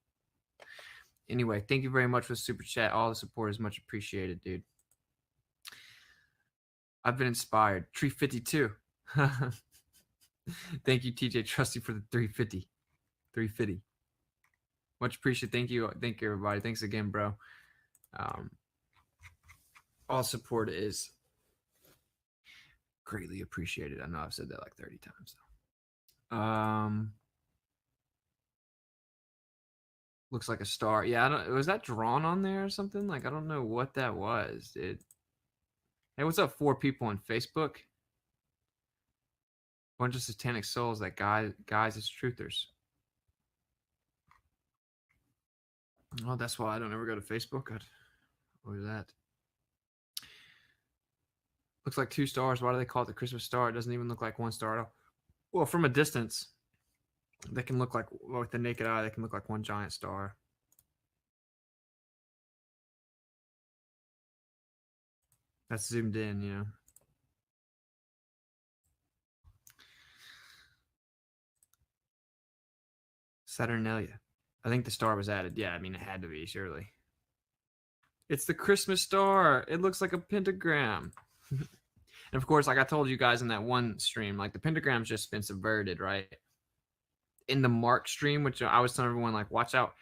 Anyway, thank you very much for the super chat. All the support is much appreciated, dude. I've been inspired. Tree 52. Thank you, TJ Trusty, for the 350. 350. Much appreciated. Thank you. Thank you, everybody. Thanks again, bro. All support is greatly appreciated. I know I've said that like 30 times. Looks like a star. Yeah, I don't. Was that drawn on there or something? Like, I don't know what that was, dude. Hey, what's up, 4 people on Facebook? Bunch of satanic souls that guys as truthers. Oh, that's why I don't ever go to Facebook. What is that? Looks like 2 stars. Why do they call it the Christmas star? It doesn't even look like 1 star at all. Well, from a distance, they can look like, with the naked eye, they can look like one giant star. That's zoomed in, yeah. Saturnalia. I think the star was added. Yeah, I mean, it had to be, surely. It's the Christmas star. It looks like a pentagram. And of course, like I told you guys in that one stream, like the pentagram's just been subverted, right? In the mark stream, which I was telling everyone, like, watch out.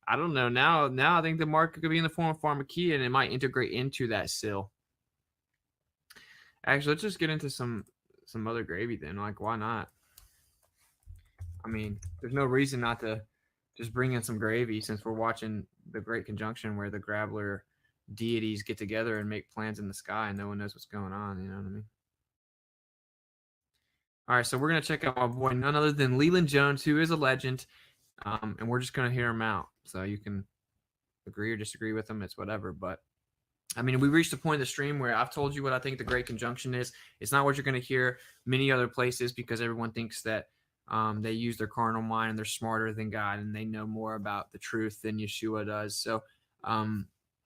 I don't know. Now I think the mark could be in the form of pharmakia, and it might integrate into that still. Actually, let's just get into some other gravy then. Like, why not? I mean, there's no reason not to just bring in some gravy since we're watching the Great Conjunction where the Grappler deities get together and make plans in the sky and no one knows what's going on. You know what I mean? All right, so we're going to check out my boy, none other than Leland Jones, who is a legend, and we're just going to hear him out. So you can agree or disagree with him. It's whatever. But, I mean, we reached a point in the stream where I've told you what I think the Great Conjunction is. It's not what you're going to hear many other places because everyone thinks that they use their carnal mind and they're smarter than God and they know more about the truth than Yeshua does. So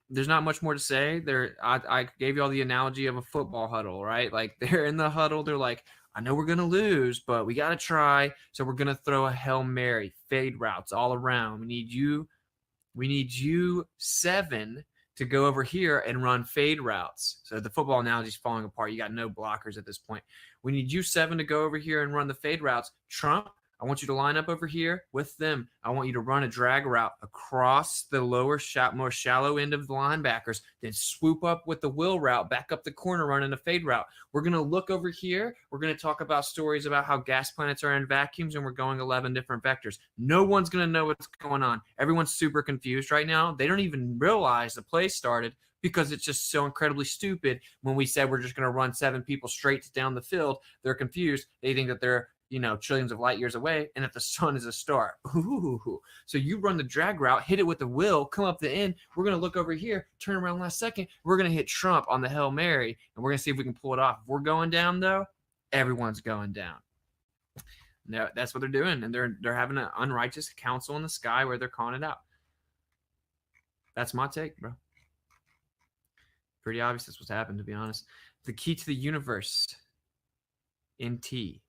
there's not much more to say. I gave you all the analogy of a football huddle, right? Like they're in the huddle. They're like, I know we're going to lose, but we got to try. So we're going to throw a Hail Mary, fade routes all around. We need you 7 to go over here and run fade routes. So the football analogy is falling apart. You got no blockers at this point. We need you 7 to go over here and run the fade routes. Trump, I want you to line up over here with them. I want you to run a drag route across the lower, more shallow end of the linebackers, then swoop up with the wheel route, back up the corner, running a fade route. We're going to look over here. We're going to talk about stories about how gas planets are in vacuums, and we're going 11 different vectors. No one's going to know what's going on. Everyone's super confused right now. They don't even realize the play started because it's just so incredibly stupid. When we said we're just going to run 7 people straight down the field, they're confused. They think that they're trillions of light years away, and that the sun is a star. Ooh. So you run the drag route, hit it with the wheel, come up the end. We're going to look over here, turn around last second. We're going to hit Trump on the Hail Mary, and we're going to see if we can pull it off. If we're going down, though, everyone's going down. No, that's what they're doing, and they're having an unrighteous council in the sky where they're calling it out. That's my take, bro. Pretty obvious that's what's happened, to be honest. The key to the universe, NT.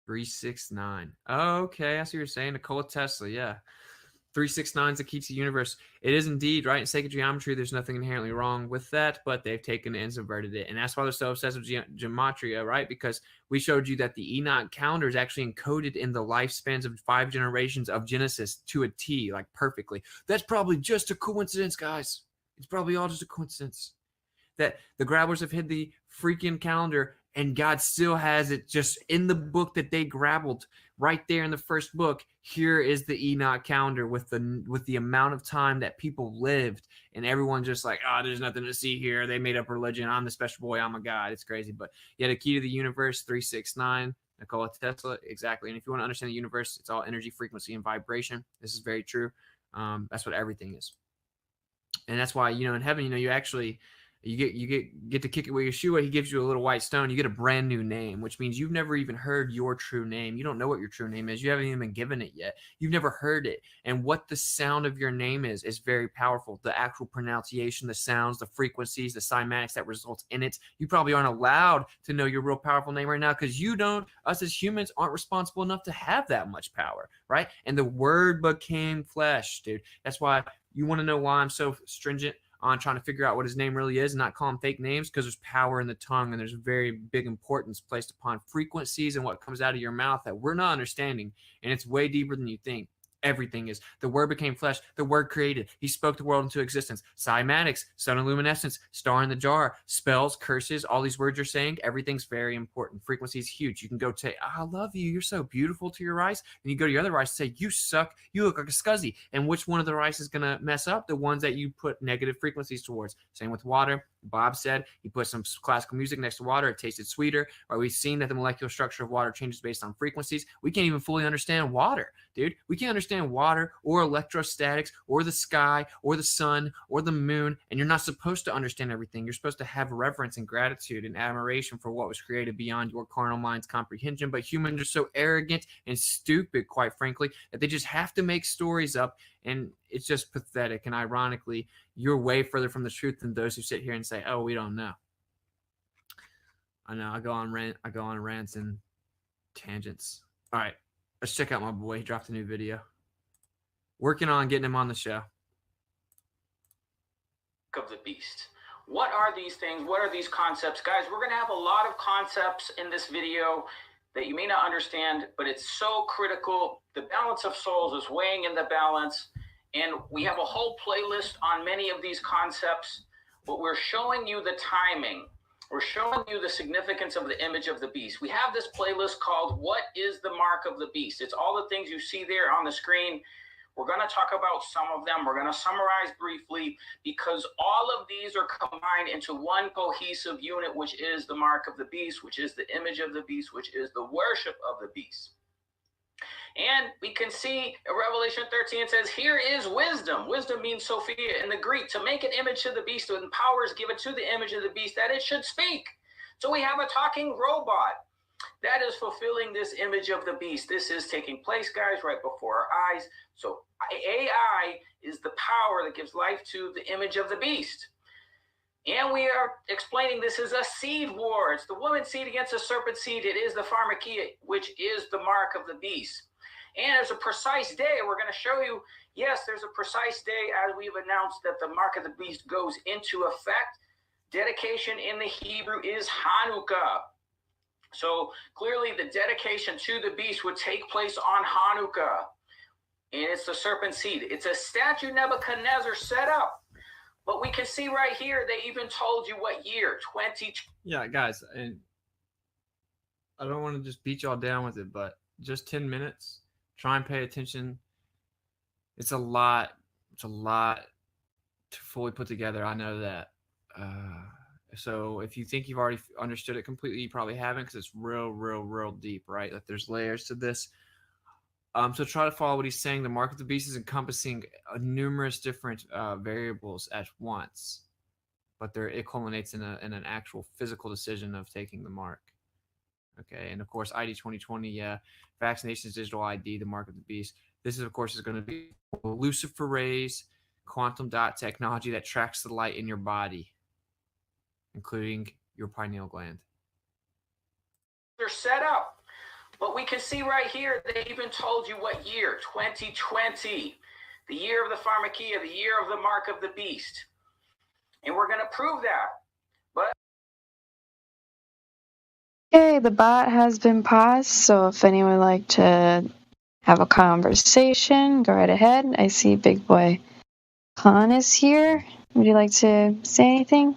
369. Oh, okay, I see what you're saying. Nikola Tesla, yeah. 369 is the key to the universe. It is indeed, right? In sacred geometry, there's nothing inherently wrong with that, but they've taken it and subverted it. And that's why they're so obsessed with gematria, right? Because we showed you that the Enoch calendar is actually encoded in the lifespans of 5 generations of Genesis to a T, like perfectly. That's probably just a coincidence, guys. It's probably all just a coincidence that the Grabblers have hid the freaking calendar, and God still has it just in the book that they grabbled right there in the first book. Here is the Enoch calendar with the amount of time that people lived, and everyone just like, oh, there's nothing to see here. They made up religion. I'm the special boy. I'm a God. It's crazy. But yeah, the key to the universe, 369, Nikola Tesla. Exactly. And if you want to understand the universe, it's all energy, frequency, and vibration. This is very true. That's what everything is. And that's why, in heaven, you actually, you get to kick it with Yeshua. He gives you a little white stone. You get a brand new name, which means you've never even heard your true name. You don't know what your true name is. You haven't even been given it yet. You've never heard it. And what the sound of your name is very powerful. The actual pronunciation, the sounds, the frequencies, the cymatics that results in it. You probably aren't allowed to know your real powerful name right now because us as humans aren't responsible enough to have that much power, right? And the word became flesh, dude. That's why you want to know why I'm so stringent on trying to figure out what his name really is and not call him fake names, because there's power in the tongue and there's very big importance placed upon frequencies and what comes out of your mouth that we're not understanding. And it's way deeper than you think. Everything is. The word became flesh. The word created. He spoke the world into existence. Cymatics, sonoluminescence, star in the jar, spells, curses, all these words you're saying, everything's very important. Frequency is huge. You can go say, I love you. You're so beautiful to your rice. And you go to your other rice and say, you suck. You look like a scuzzy. And which one of the rice is going to mess up? The ones that you put negative frequencies towards. Same with water. Bob said he put some classical music next to water. It tasted sweeter. Or we've seen that the molecular structure of water changes based on frequencies. We can't even fully understand water, dude. We can't understand water or electrostatics or the sky or the sun or the moon. And you're not supposed to understand everything. You're supposed to have reverence and gratitude and admiration for what was created beyond your carnal mind's comprehension. But humans are so arrogant and stupid, quite frankly, that they just have to make stories up And it's just pathetic. And ironically, you're way further from the truth than those who sit here and say, "Oh, we don't know." I know. I go on rants and tangents. All right, let's check out my boy. He dropped a new video. Working on getting him on the show. Of the beast. What are these things? What are these concepts? Guys, we're going to have a lot of concepts in this video that you may not understand, but it's so critical. The balance of souls is weighing in the balance, and we have a whole playlist on many of these concepts, but we're showing you the timing. We're showing you the significance of the image of the beast. We have this playlist called What is the Mark of the Beast? It's all the things you see there on the screen. We're going to talk about some of them. We're going to summarize briefly because all of these are combined into one cohesive unit, which is the mark of the beast, which is the image of the beast, which is the worship of the beast. And we can see in Revelation 13, it says, here is wisdom. Wisdom means Sophia in the Greek. To make an image to the beast, and power is given to the image of the beast that it should speak. So we have a talking robot that is fulfilling this image of the beast. This is taking place, guys, right before our eyes. So AI is the power that gives life to the image of the beast. And we are explaining this is a seed war. It's the woman seed against the serpent seed. It is the pharmakia, which is the mark of the beast. And there's a precise day. We're going to show you, yes, there's a precise day as we've announced that the mark of the beast goes into effect. Dedication in the Hebrew is Hanukkah. So clearly the dedication to the beast would take place on Hanukkah. And it's the serpent seed. It's a statue Nebuchadnezzar set up. But we can see right here, they even told you what year, 20. Yeah, guys, and I don't want to just beat y'all down with it, but just 10 minutes. Try and pay attention. It's a lot. It's a lot to fully put together. I know that. So if you think you've already understood it completely, you probably haven't, because it's real deep, right? Like there's layers to this. So try to follow what he's saying. The mark of the beast is encompassing numerous different variables at once, but it culminates in an actual physical decision of taking the mark. Okay, and of course, ID 2020, vaccinations, digital ID, the mark of the beast. This is, of course, going to be luciferase quantum dot technology that tracks the light in your body, including your pineal gland. They're set up, but we can see right here, they even told you what year, 2020, the year of the pharmakia, the year of the mark of the beast. And we're going to prove that. But Okay, the bot has been paused, so if anyone would like to have a conversation, go right ahead. I see Big Boy Khan is here. Would you like to say anything?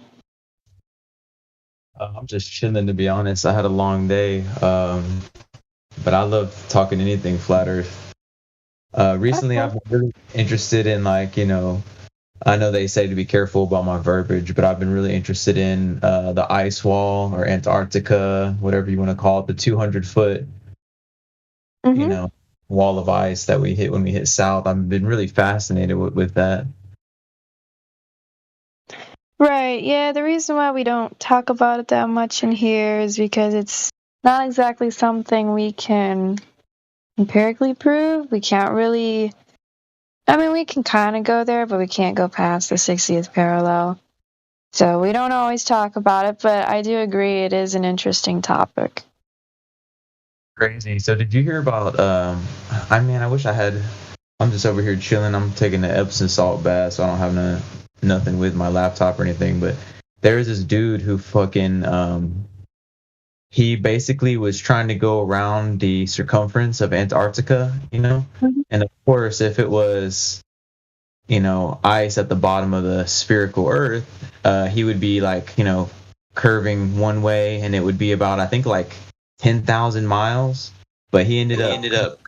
I'm just chilling, to be honest. I had a long day, but I love talking anything flat Earth. Recently, I've been really interested in, I know they say to be careful about my verbiage, but I've been really interested in the ice wall or Antarctica, whatever you want to call it, the 200-foot, wall of ice that we hit when we hit south. I've been really fascinated with that. Right, yeah, the reason why we don't talk about it that much in here is because it's not exactly something we can empirically prove. We can't really, we can kind of go there, but we can't go past the 60th parallel. So we don't always talk about it, but I do agree it is an interesting topic. Crazy. So did you hear about, I wish I had, I'm just over here chilling. I'm taking the Epsom salt bath, so I don't have nothing with my laptop or anything, but there's this dude who fucking, he basically was trying to go around the circumference of Antarctica, and of course, if it was, ice at the bottom of the spherical Earth, he would be curving one way, and it would be about, 10,000 miles, but he ended up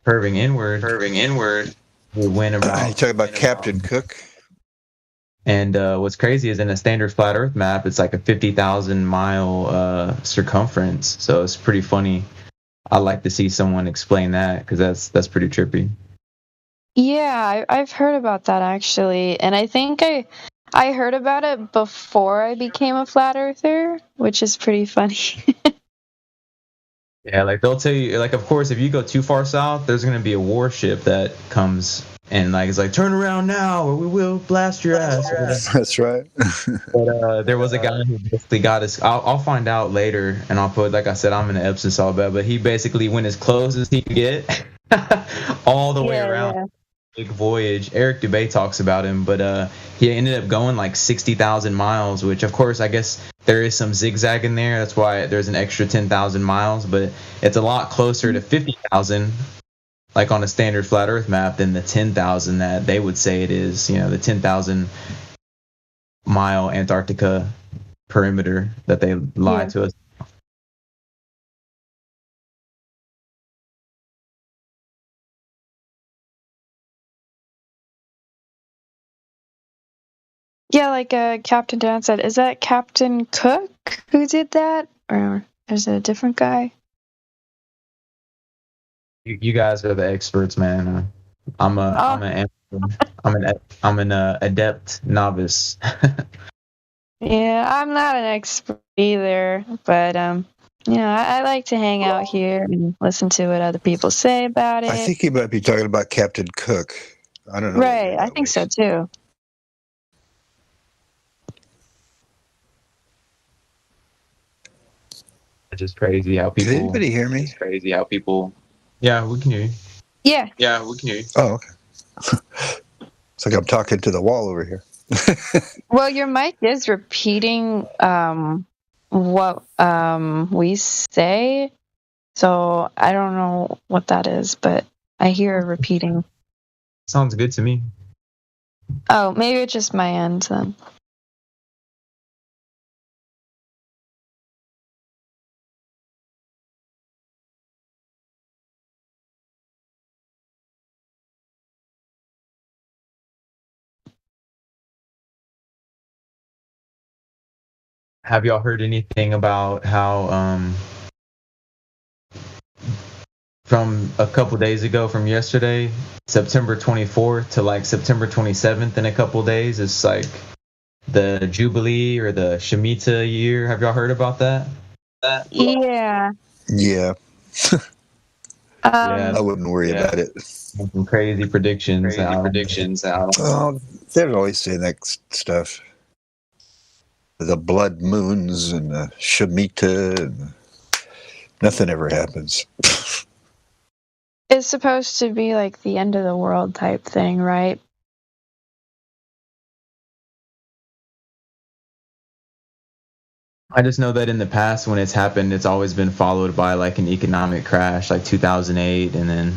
curving inward. We went about. You talking about Captain Cook? And what's crazy is in a standard flat Earth map, it's like a 50,000 mile circumference. So it's pretty funny. I like to see someone explain that because that's pretty trippy. Yeah, I've heard about that actually, and I think I heard about it before I became a flat earther, which is pretty funny. Yeah, they'll tell you, of course, if you go too far south, there's going to be a warship that comes and like it's like turn around now or we will blast your ass. That's right. But there was a guy who basically got his. I'll find out later, and I'll put, like I said, I'm in the Epsom salt bath, but he basically went as close as he could get, all the way around. Yeah. Big voyage. Eric Dubay talks about him, but he ended up going like 60,000 miles, which of course I guess there is some zigzag in there. That's why there's an extra 10,000 miles, but it's a lot closer to 50,000, like on a standard flat Earth map, than the 10,000 that they would say it is. You know, the 10,000 mile Antarctica perimeter that they lied to us. Yeah, like Captain Dan said, is that Captain Cook who did that? Or is it a different guy? You guys are the experts, man. I'm an adept novice. Yeah, I'm not an expert either, but I like to hang out here and listen to what other people say about it. I think he might be talking about Captain Cook. I don't know. Right, I think so too. It's just crazy how people. Can anybody hear me? It's crazy how people. Yeah, we can hear you. Yeah. Yeah, we can hear you. Oh, okay. It's like I'm talking to the wall over here. Well, your mic is repeating what we say, so I don't know what that is, but I hear it repeating. Sounds good to me. Oh, maybe it's just my end then. Have y'all heard anything about how from a couple days ago, from yesterday, September 24th to like September 27th in a couple days, it's like the Jubilee or the Shemitah year. Have y'all heard about that? Yeah. Yeah. Yeah, I wouldn't worry about it. Some crazy predictions. Oh, they're always saying that stuff. The blood moons and the Shemitah, and nothing ever happens. It's supposed to be like the end of the world type thing, right? I just know that in the past when it's happened, it's always been followed by like an economic crash, like 2008, and then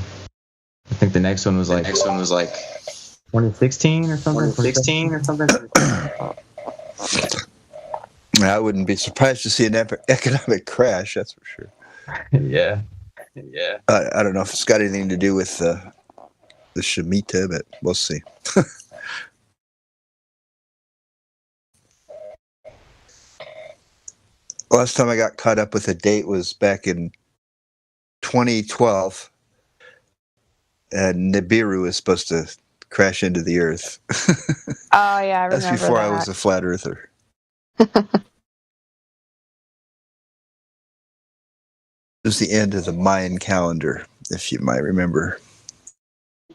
I think the next one was like 2016 or something. I wouldn't be surprised to see an economic crash, that's for sure. Yeah. I don't know if it's got anything to do with the Shemitah, but we'll see. Last time I got caught up with a date was back in 2012, and Nibiru was supposed to crash into the Earth. Oh yeah, I remember That's before that. I was a flat earther. It was the end of the Mayan calendar, if you might remember.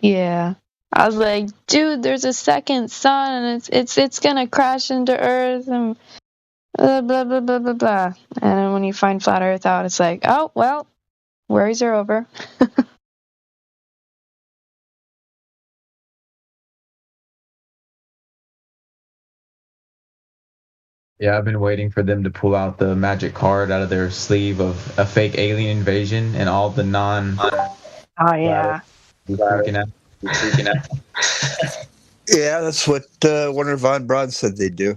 Yeah. I was like, dude, there's a second sun and it's gonna crash into Earth and blah blah blah blah blah blah. And then when you find flat Earth out, it's like, oh well, worries are over. Yeah, I've been waiting for them to pull out the magic card out of their sleeve of a fake alien invasion and all the Oh yeah. freaking out. Yeah, that's what Werner von Braun said they'd do.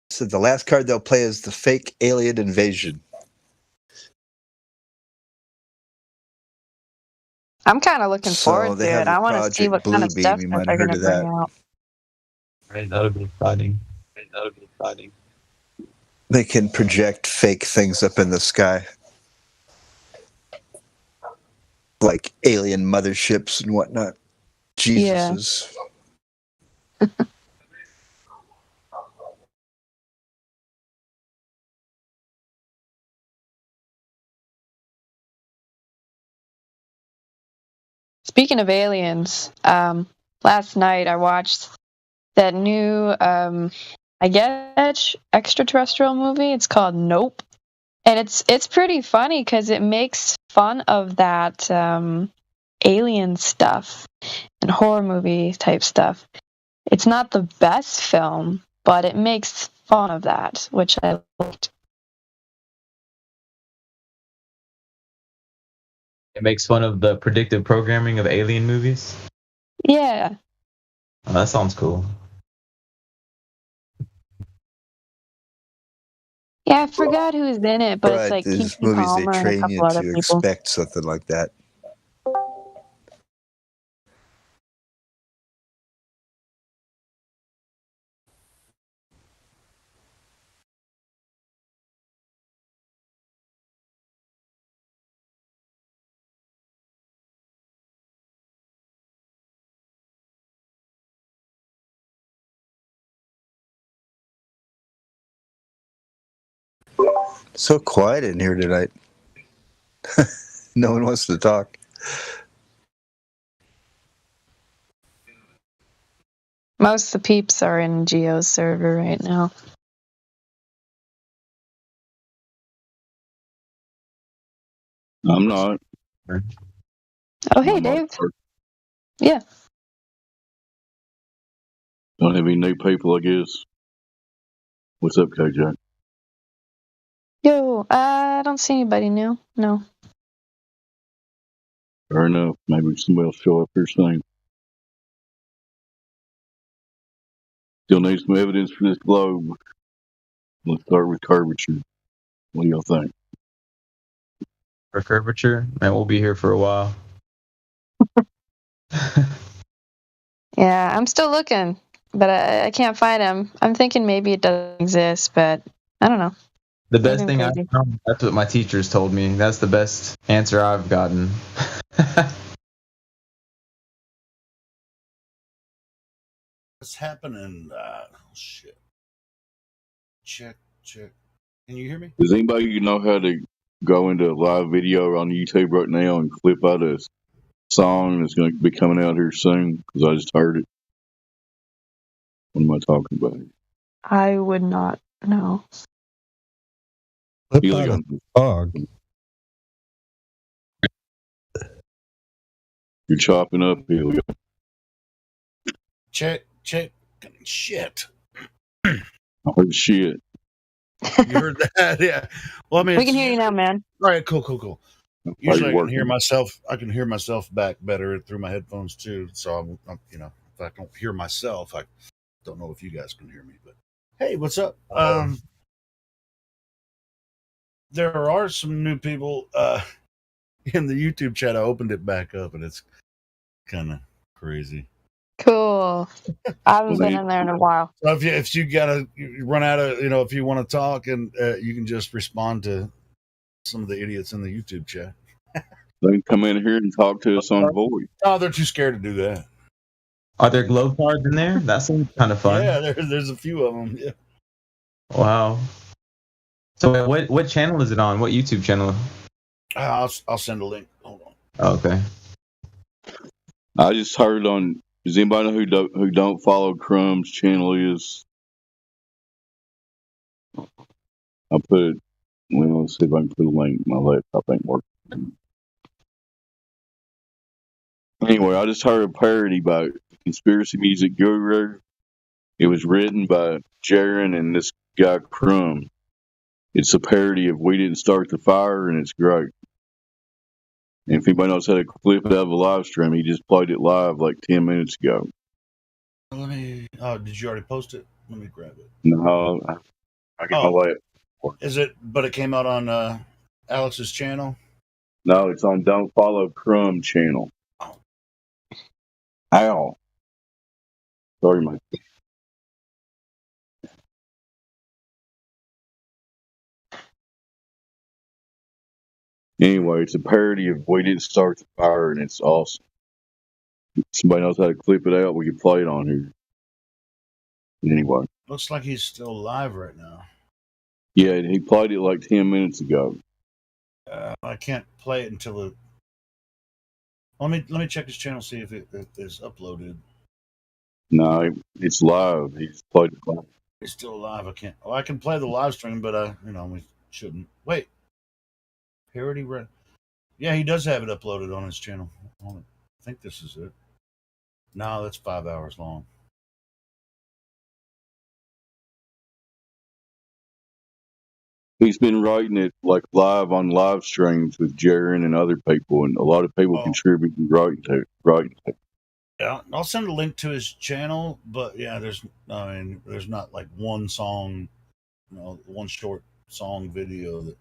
Said the last card they'll play is the fake alien invasion. I'm kind of looking So forward they to have it. the I want to see Project what kind of Bluebeam, stuff you that might they're have going heard to of bring that. out. Right, that'll be exciting. They can project fake things up in the sky, like alien motherships and whatnot. Jesuses. Yeah. Speaking of aliens, last night I watched that new, I guess, extraterrestrial movie. It's called Nope. And it's pretty funny because it makes fun of that alien stuff and horror movie type stuff. It's not the best film, but it makes fun of that, which I liked. It makes fun of the predictive programming of alien movies. Yeah. Oh, that sounds cool. Yeah, I forgot who's in it, but it's Right, like these Kiki movies, they Palmer and a train you couple other to people. expect something like that. So quiet in here tonight. No one wants to talk. Most of the peeps are in Geo's server right now. I'm not. Oh, hey, Dave. Yeah. Don't have any new people, I guess. What's up, KJ? Yo, I don't see anybody new. No. Fair enough. Maybe somebody else show up here soon. Still need some evidence for this globe. Let's start with curvature. What do y'all think? For curvature, man, we'll be here for a while. Yeah, I'm still looking, but I can't find him. I'm thinking maybe it doesn't exist, but I don't know. The best Maybe thing I'm I crazy. found, that's what my teachers told me. That's the best answer I've gotten. What's happening? Shit. Check. Can you hear me? Does anybody know how to go into a live video on YouTube right now and clip out a song that's going to be coming out here soon? Because I just heard it. What am I talking about? I would not know. Feel like I'm- You're chopping up, Helio. Check. Shit. I heard shit. You heard that? Yeah. Well, I mean, We can hear you now, man. All right, cool. Are Usually, you I can hear working? myself. I can hear myself back better through my headphones too. So I'm if I don't hear myself, I don't know if you guys can hear me. But hey, what's up? There are some new people in the YouTube chat. I opened it back up, and it's kind of crazy. Cool. I haven't been in there in a while. So if you gotta you run out of if you want to talk, and you can just respond to some of the idiots in the YouTube chat. They can come in here and talk to us on voice. Oh, they're too scared to do that. Are there glow cards in there? That seems kind of fun. Yeah, there's a few of them. Yeah. Wow. So what channel is it on? What YouTube channel? I'll send a link. Hold on. Oh, okay. I just heard on. Does anybody know who don't follow Crumb's channel is? I put. Well, let's see if I can put a link. My laptop ain't working. Anyway, I just heard a parody by Conspiracy Music Guru. It was written by Jaron and this guy Crumb. It's a parody of "We Didn't Start the Fire," and it's great. And if anybody knows how to clip it out of a live stream, he just played it live like 10 minutes ago. Let me. Oh, did you already post it? Let me grab it. No, I get my laptop. Is it? But it came out on Alex's channel. No, it's on Don't Follow Crumb channel. Ow. Sorry, Mike. Anyway, it's a parody of "We Didn't Start the Fire," and it's awesome. If somebody knows how to clip it out, we can play it on here. Anyway. Looks like he's still live right now. Yeah, he played it like 10 minutes ago. I can't play it until the. Let me check his channel, see if it is uploaded. No, it's live. He's played it live. It's still alive. I can't. Oh, I can play the live stream, but we shouldn't. Wait. Parody. Yeah, he does have it uploaded on his channel. I think this is it. No, that's 5 hours long. He's been writing it like live on live streams with Jaron and other people, and a lot of people contribute and writing to it. Yeah, I'll send a link to his channel, but yeah, there's not like one song, one short song video that.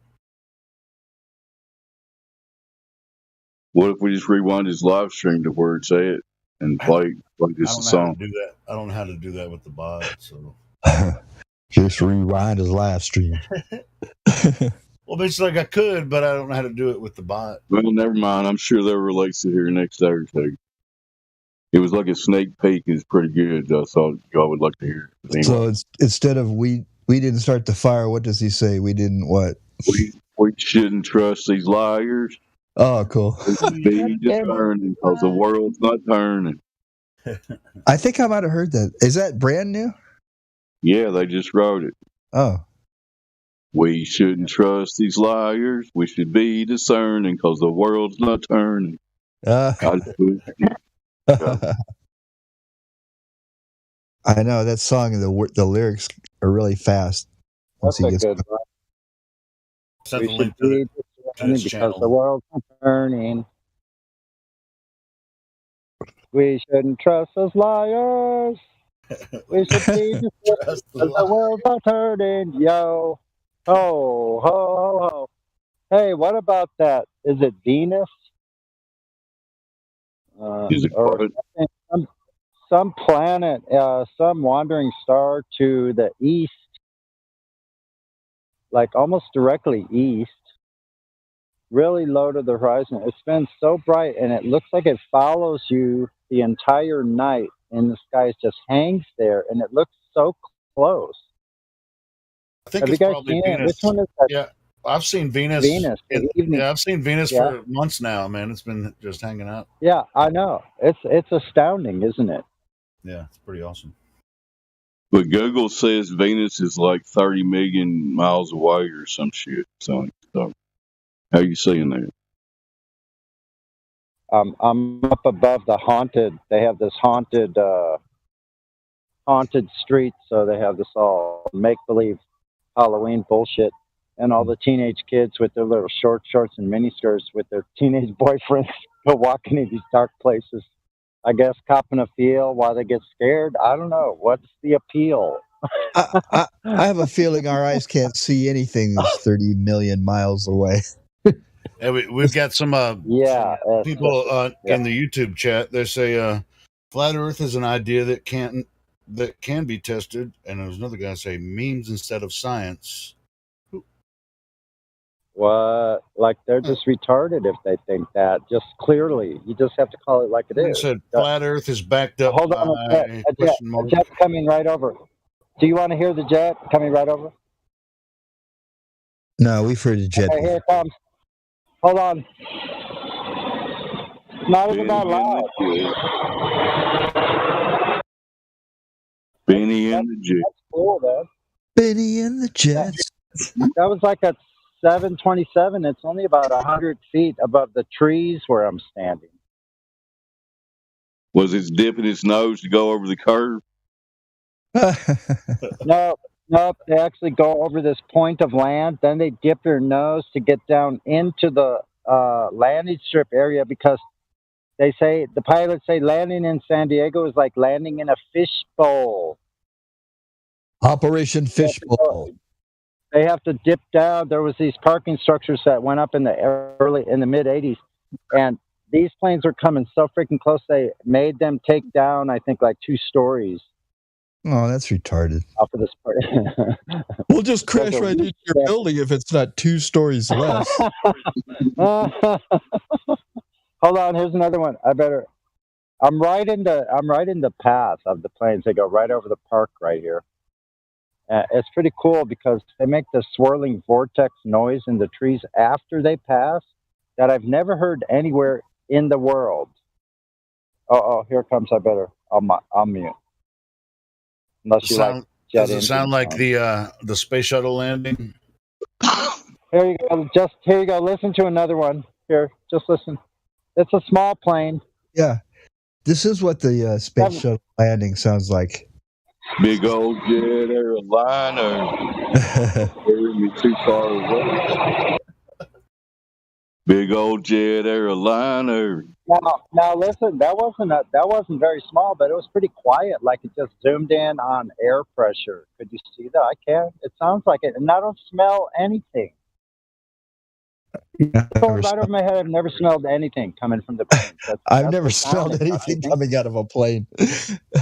What if we just rewind his live stream to where it's at and play like this a song? I don't know how to do that with the bot, so. Just rewind his live stream. Well, basically, I could, but I don't know how to do it with the bot. Well, never mind. I'm sure they'll release it here next Saturday. It was like a sneak peek. It's pretty good. I thought y'all would like to hear it. Anyway. So it's instead of we didn't start the fire, what does he say? We didn't what? We shouldn't trust these liars. Oh, cool. Be discerning because the world's not turning. I think I might have heard that. Is that brand new? Yeah, they just wrote it. Oh. We shouldn't trust these liars. We should be discerning because the world's not turning. I know that song and the lyrics are really fast. That's a good one. We should be discerning because the world's not turning. We shouldn't trust those liars. We should be discerning because the world's not turning. Yo. Ho, ho, ho, ho. Hey, what about that? Is it Venus? Or some planet, some wandering star to the east, like almost directly east, really low to the horizon. It's been so bright, and it looks like it follows you the entire night in the sky. It just hangs there, and it looks so close. I think it's probably Venus. Which one is that? Yeah, I've seen Venus. I've seen Venus for months now, man. It's been just hanging out. Yeah, I know. It's astounding, isn't it? Yeah, it's pretty awesome. But Google says Venus is like 30 million miles away or some shit. So how you seeing that? I'm up above the haunted. They have this haunted street, so they have this all make-believe Halloween bullshit, and all the teenage kids with their little short shorts and miniskirts with their teenage boyfriends go walking in these dark places. I guess copping a feel while they get scared. I don't know. What's the appeal? I have a feeling our eyes can't see anything that's 30 million miles away. Yeah, we've got some people in the YouTube chat. They say flat Earth is an idea that can be tested, and there's another guy say memes instead of science. What? Like they're just retarded if they think that. Just clearly, you just have to call it like it is. They said flat Earth is backed up. Hold on a jet's coming right over. Do you want to hear the jet coming right over? No, we've heard the jet. Okay, here it comes. Hold on. It's not even that loud. Benny and the Jets. That's cool, man. Benny and the Jets. That was like at 7:27. It's only about 100 feet above the trees where I'm standing. Was it dipping its nose to go over the curve? No. They actually go over this point of land. Then they dip their nose to get down into the landing strip area because they say, the pilots say landing in San Diego is like landing in a fishbowl. Operation Fishbowl. They have to dip down. There was these parking structures that went up in the mid 80s, and these planes were coming so freaking close. They made them take down, I think, like 2 stories. Oh, that's retarded. Off of this part. We'll just crash right into your building if it's not 2 stories less. Hold on, here's another one. I'm right in the path of the planes. They go right over the park right here. It's pretty cool because they make the swirling vortex noise in the trees after they pass that I've never heard anywhere in the world. Oh, here comes. I'll mute. Unless you like jet Does it sound like the space shuttle landing? Here you go. Here you go. Listen to another one. Here, just listen. It's a small plane. Yeah. This is what the space shuttle landing sounds like. Big old jet airliner. Carry me too far away. Big old jet airliner. Now listen. That wasn't very small, but it was pretty quiet. Like it just zoomed in on air pressure. Could you see that? I can't. It sounds like it, and I don't smell anything. Right over my head, I've never smelled anything coming from the plane. I've never smelled anything coming out of a plane.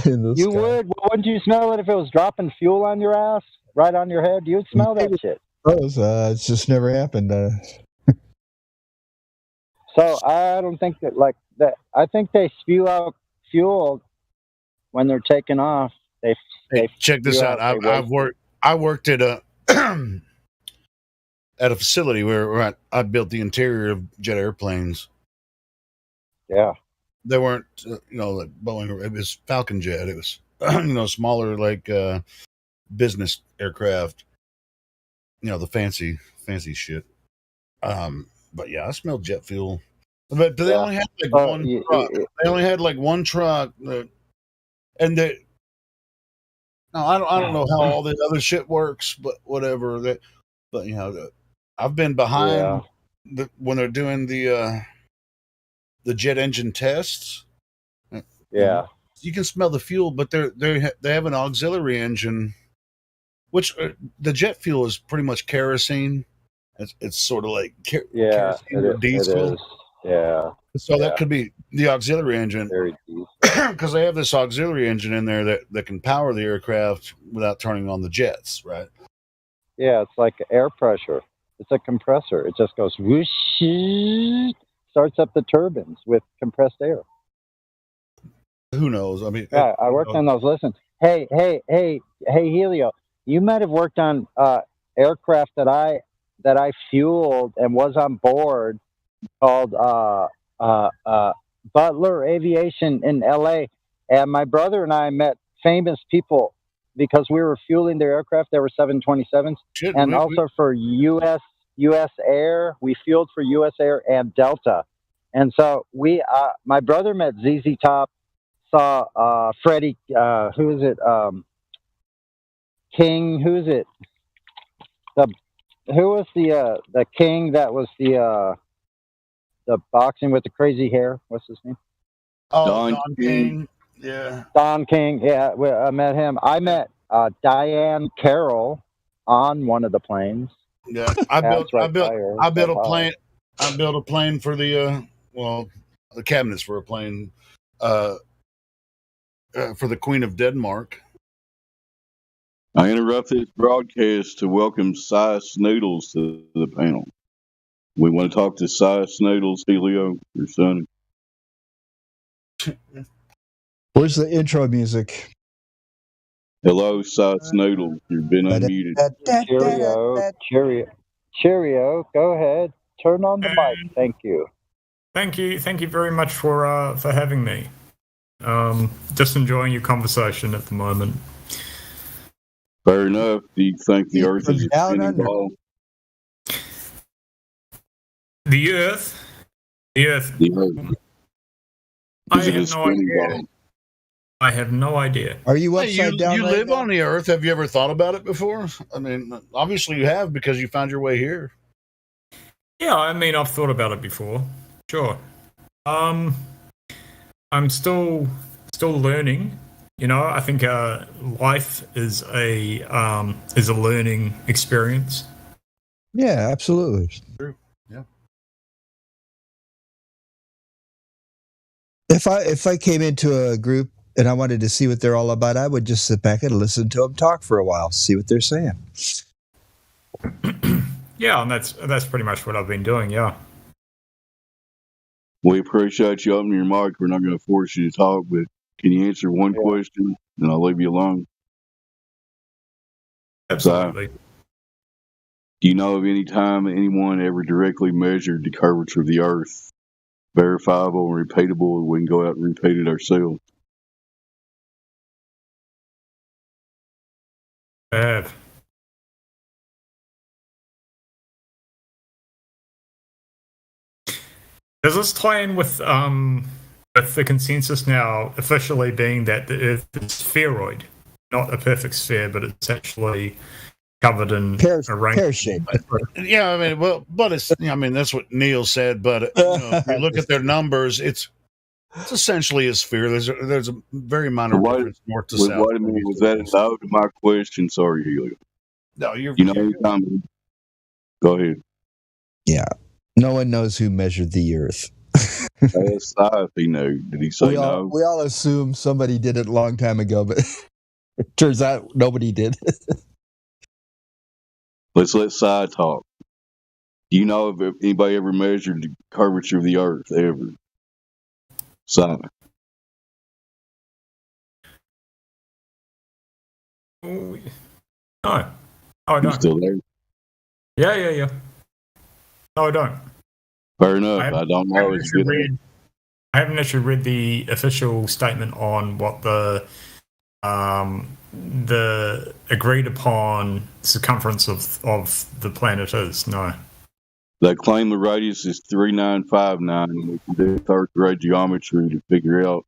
You would? Wouldn't you smell it if it was dropping fuel on your ass, right on your head? You'd smell that shit. It's just never happened. So I don't think that like that. I think they spew out fuel when they're taking off. They check this out. I worked at a at a facility where I built the interior of jet airplanes. Yeah. They weren't, like Boeing. It was Falcon Jet. It was, smaller, like business aircraft. The fancy shit. But yeah, I smelled jet fuel. But they only had like one truck. They only had like one truck, and they. No, I don't know how all the other shit works, but whatever. But I've been behind when they're doing the jet engine tests. Yeah, you can smell the fuel, but they have an auxiliary engine, which the jet fuel is pretty much kerosene. It's sort of like kerosene or diesel. Yeah. So that could be the auxiliary engine, because they have this auxiliary engine in there that can power the aircraft without turning on the jets, right? Yeah, it's like air pressure. It's a compressor. It just goes whoosh, starts up the turbines with compressed air. Who knows? I mean, yeah, I worked on those. Listen, hey, Helio, you might have worked on aircraft that I fueled and was on board called Butler Aviation in L.A. And my brother and I met famous people because we were fueling their aircraft. They were 727s, and also for U.S. Air. We fueled for U.S. Air and Delta, and so my brother met ZZ Top, saw Freddie. Who is it? King. Who is it? Who was the king that was the boxing with the crazy hair? What's his name? Oh, Don King. Yeah. Don King. Yeah, I met him. I met Diane Carroll on one of the planes. Yeah, I built a plane. I built a plane for the cabinets for a plane for the Queen of Denmark. I interrupt this broadcast to welcome Cy Snoodles to the panel. We want to talk to Cy Snoodles, Helio, your son. Where's the intro music? Hello, Cy Snoodles. You've been unmuted. Cheerio. Go ahead. Turn on the mic. Thank you. Thank you very much for having me. Just enjoying your conversation at the moment. Fair enough. Do you think the Earth is a spinning ball? The Earth. I have no idea. Are you upside down? You live on the Earth. Have you ever thought about it before? I mean, obviously you have, because you found your way here. Yeah, I mean, I've thought about it before. Sure. I'm still learning. I think life is a learning experience. Yeah, absolutely. True. Yeah. If I came into a group and I wanted to see what they're all about, I would just sit back and listen to them talk for a while, see what they're saying. Yeah, and that's pretty much what I've been doing. Yeah. We appreciate you opening your mic. We're not going to force you to talk, but can you answer one question, and I'll leave you alone? Absolutely. So, do you know of any time anyone ever directly measured the curvature of the Earth verifiable and repeatable, we can go out and repeat it ourselves. I have. Does this tie in with the consensus now officially being that the Earth is spheroid, not a perfect sphere, but it's actually covered in a range? Pear-shaped. Yeah, I mean, well, but it's, I mean, that's what Neil said. But if you look at their numbers, it's essentially a sphere. There's a very minor difference north to south. Wait a minute, was that a no to my question? Sorry, Helio. No, you're. Go ahead. Yeah. No one knows who measured the Earth. Ask Si if he knew. Did he say no? We all assume somebody did it a long time ago, but it turns out nobody did. Let's let Si talk. Do you know if anybody ever measured the curvature of the Earth ever? Si. No. Oh, I don't. You still there? Yeah. No, I don't. Fair enough. I don't know. I haven't actually read the official statement on what the agreed upon circumference of the planet is. No. They claim the radius is 3959, and we can do third grade geometry to figure out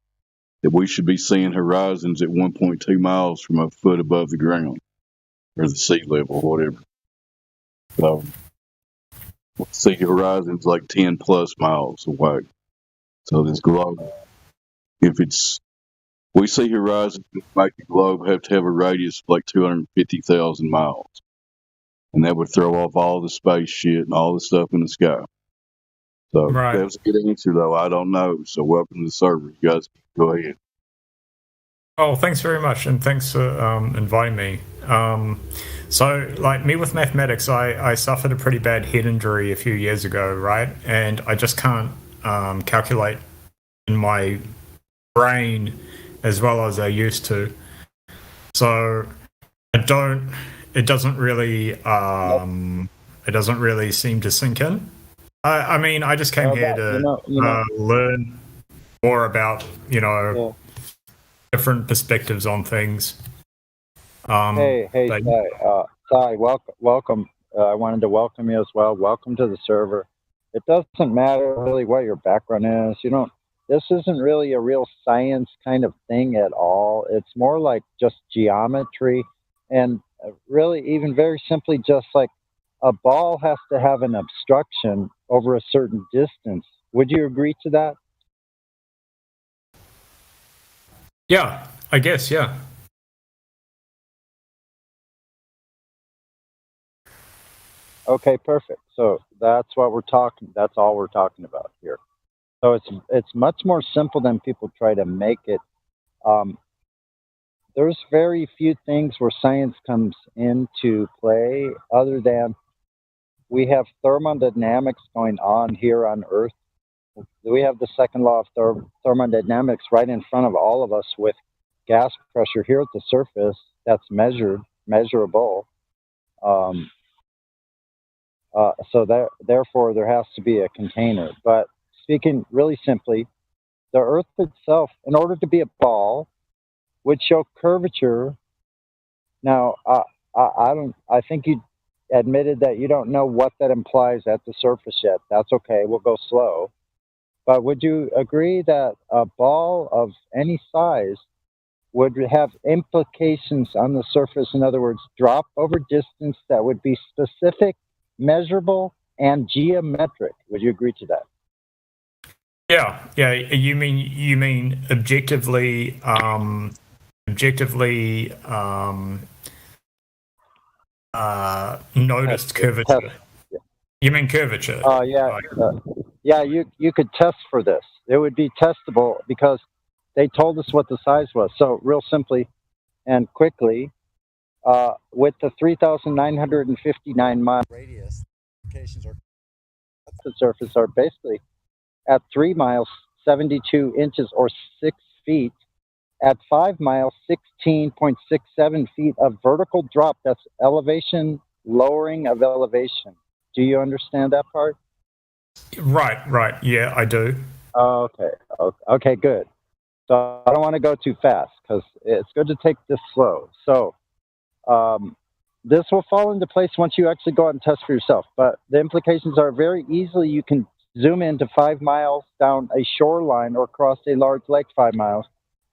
that we should be seeing horizons at 1.2 miles from a foot above the ground, or the sea level, whatever. So, sea horizons like 10 plus miles away. So this globe, if we see horizons that make the globe have to have a radius of like 250,000 miles. And that would throw off all the space shit and all the stuff in the sky. So right. That was a good answer, though. I don't know. So welcome to the server. You guys go ahead. Oh, thanks very much, and thanks for inviting me. So, like me with mathematics, I suffered a pretty bad head injury a few years ago, right? And I just can't calculate in my brain as well as I used to. So it doesn't really seem to sink in. I mean, I just came here to learn more about different perspectives on things. Hey, Sai, welcome. I wanted to welcome you as well. Welcome to the server. It doesn't matter really what your background is. This isn't really a real science kind of thing at all. It's more like just geometry, and really even very simply just like a ball has to have an obstruction over a certain distance. Would you agree to that? Yeah, I guess, yeah. Okay, perfect. So that's all we're talking about here. So it's much more simple than people try to make it. There's very few things where science comes into play other than we have thermodynamics going on here on Earth. We have the second law of thermodynamics right in front of all of us with gas pressure here at the surface that's measurable. So therefore, there has to be a container. But speaking really simply, the Earth itself, in order to be a ball, would show curvature. Now, I think you admitted that you don't know what that implies at the surface yet. That's okay. We'll go slow. But would you agree that a ball of any size would have implications on the surface? In other words, drop over distance that would be specific, measurable, and geometric. Would you agree to that? Yeah. You mean objectively noticed curvature. You mean curvature? Yeah. You could test for this. It would be testable because they told us what the size was. So real simply and quickly, with the 3,959 mile radius, locations are the surface are basically at 3 miles, 72 inches or 6 feet. At 5 miles, 16.67 feet of vertical drop. That's elevation, lowering of elevation. Do you understand that part? Right. Yeah, I do. Okay. Okay, good. So I don't want to go too fast because it's good to take this slow. So this will fall into place once you actually go out and test for yourself. But the implications are very easily you can zoom into 5 miles down a shoreline or across a large lake 5 miles.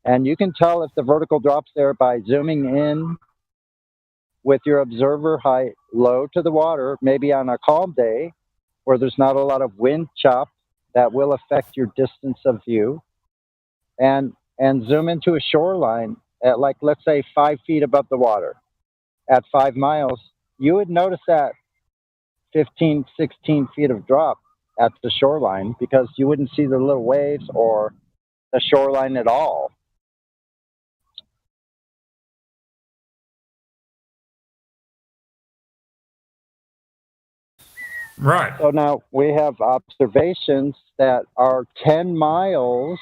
And you can tell if the vertical drops there by zooming in with your observer height low to the water, maybe on a calm day where there's not a lot of wind chop that will affect your distance of view, and zoom into a shoreline at, like, let's say 5 feet above the water at 5 miles, you would notice that 15, 16 feet of drop at the shoreline because you wouldn't see the little waves or the shoreline at all. Right. So now we have observations that are 10 miles.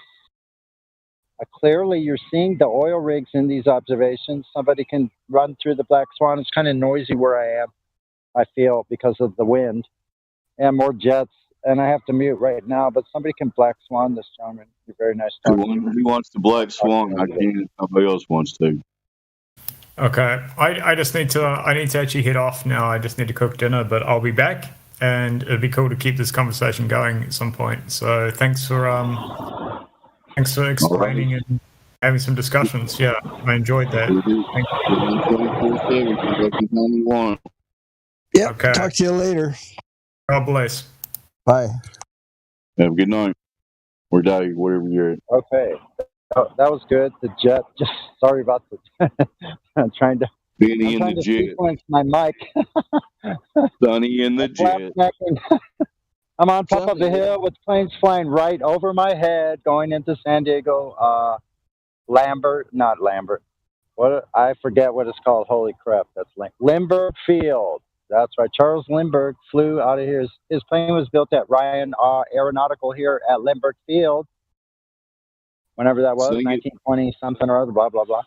Clearly, you're seeing the oil rigs in these observations. Somebody can run through the Black Swan. It's kind of noisy where I am, I feel, because of the wind and more jets. And I have to mute right now, but somebody can Black Swan this gentleman. You're very nice talking to you. Who wants the Black Swan? I can't. Somebody else wants to. Okay. I just need to actually head off now. I just need to cook dinner, but I'll be back, and it'd be cool to keep this conversation going at some point. So thanks for explaining and having some discussions. Yeah, I enjoyed that. Thank you. Yep. Okay. Talk to you later. God bless. Bye. Have a good night. Or day, whatever you're at. Okay. That was good. The jet. Just sorry about the. I'm trying to. Benny in the jet. Sequence my mic. Sonny in the jet. I'm on top of the hill with planes flying right over my head, going into San Diego. Not Lambert. What, I forget what it's called. Holy crap! That's Lindbergh Field. That's right. Charles Lindbergh flew out of here. His plane was built at Ryan Aeronautical here at Lindbergh Field. Whenever that was, 1920 something or other. Blah blah blah.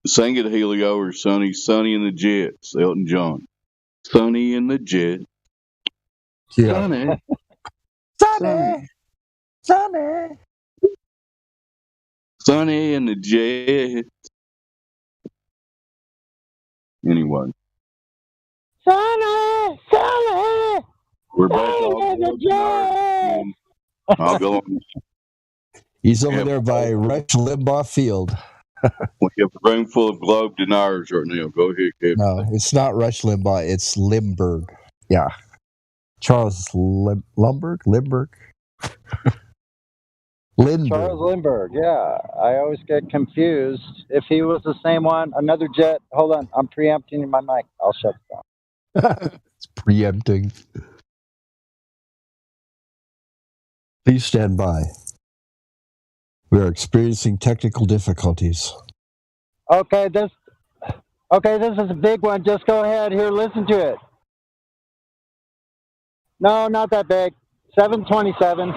Sing it, Helio, or Sonny in the Jets, Elton John. Sonny in the Jet. Yeah. Sonny. Sonny. Sonny. Sonny in the Jet. Anyway. Sonny! We're back. I'll go on. He's over there by Rush Limbaugh Field. We have a room full of globe deniers right now. Go ahead, Kevin. No, it's not Rush Limbaugh. It's Lindbergh. Yeah. Charles Lindbergh? Lindbergh? Charles Lindbergh, yeah. I always get confused. If he was the same one, another jet. Hold on, I'm preempting my mic. I'll shut it down. It's preempting. Please stand by. We are experiencing technical difficulties. Okay, this is a big one. Just go ahead here. Listen to it. No, not that big. 727.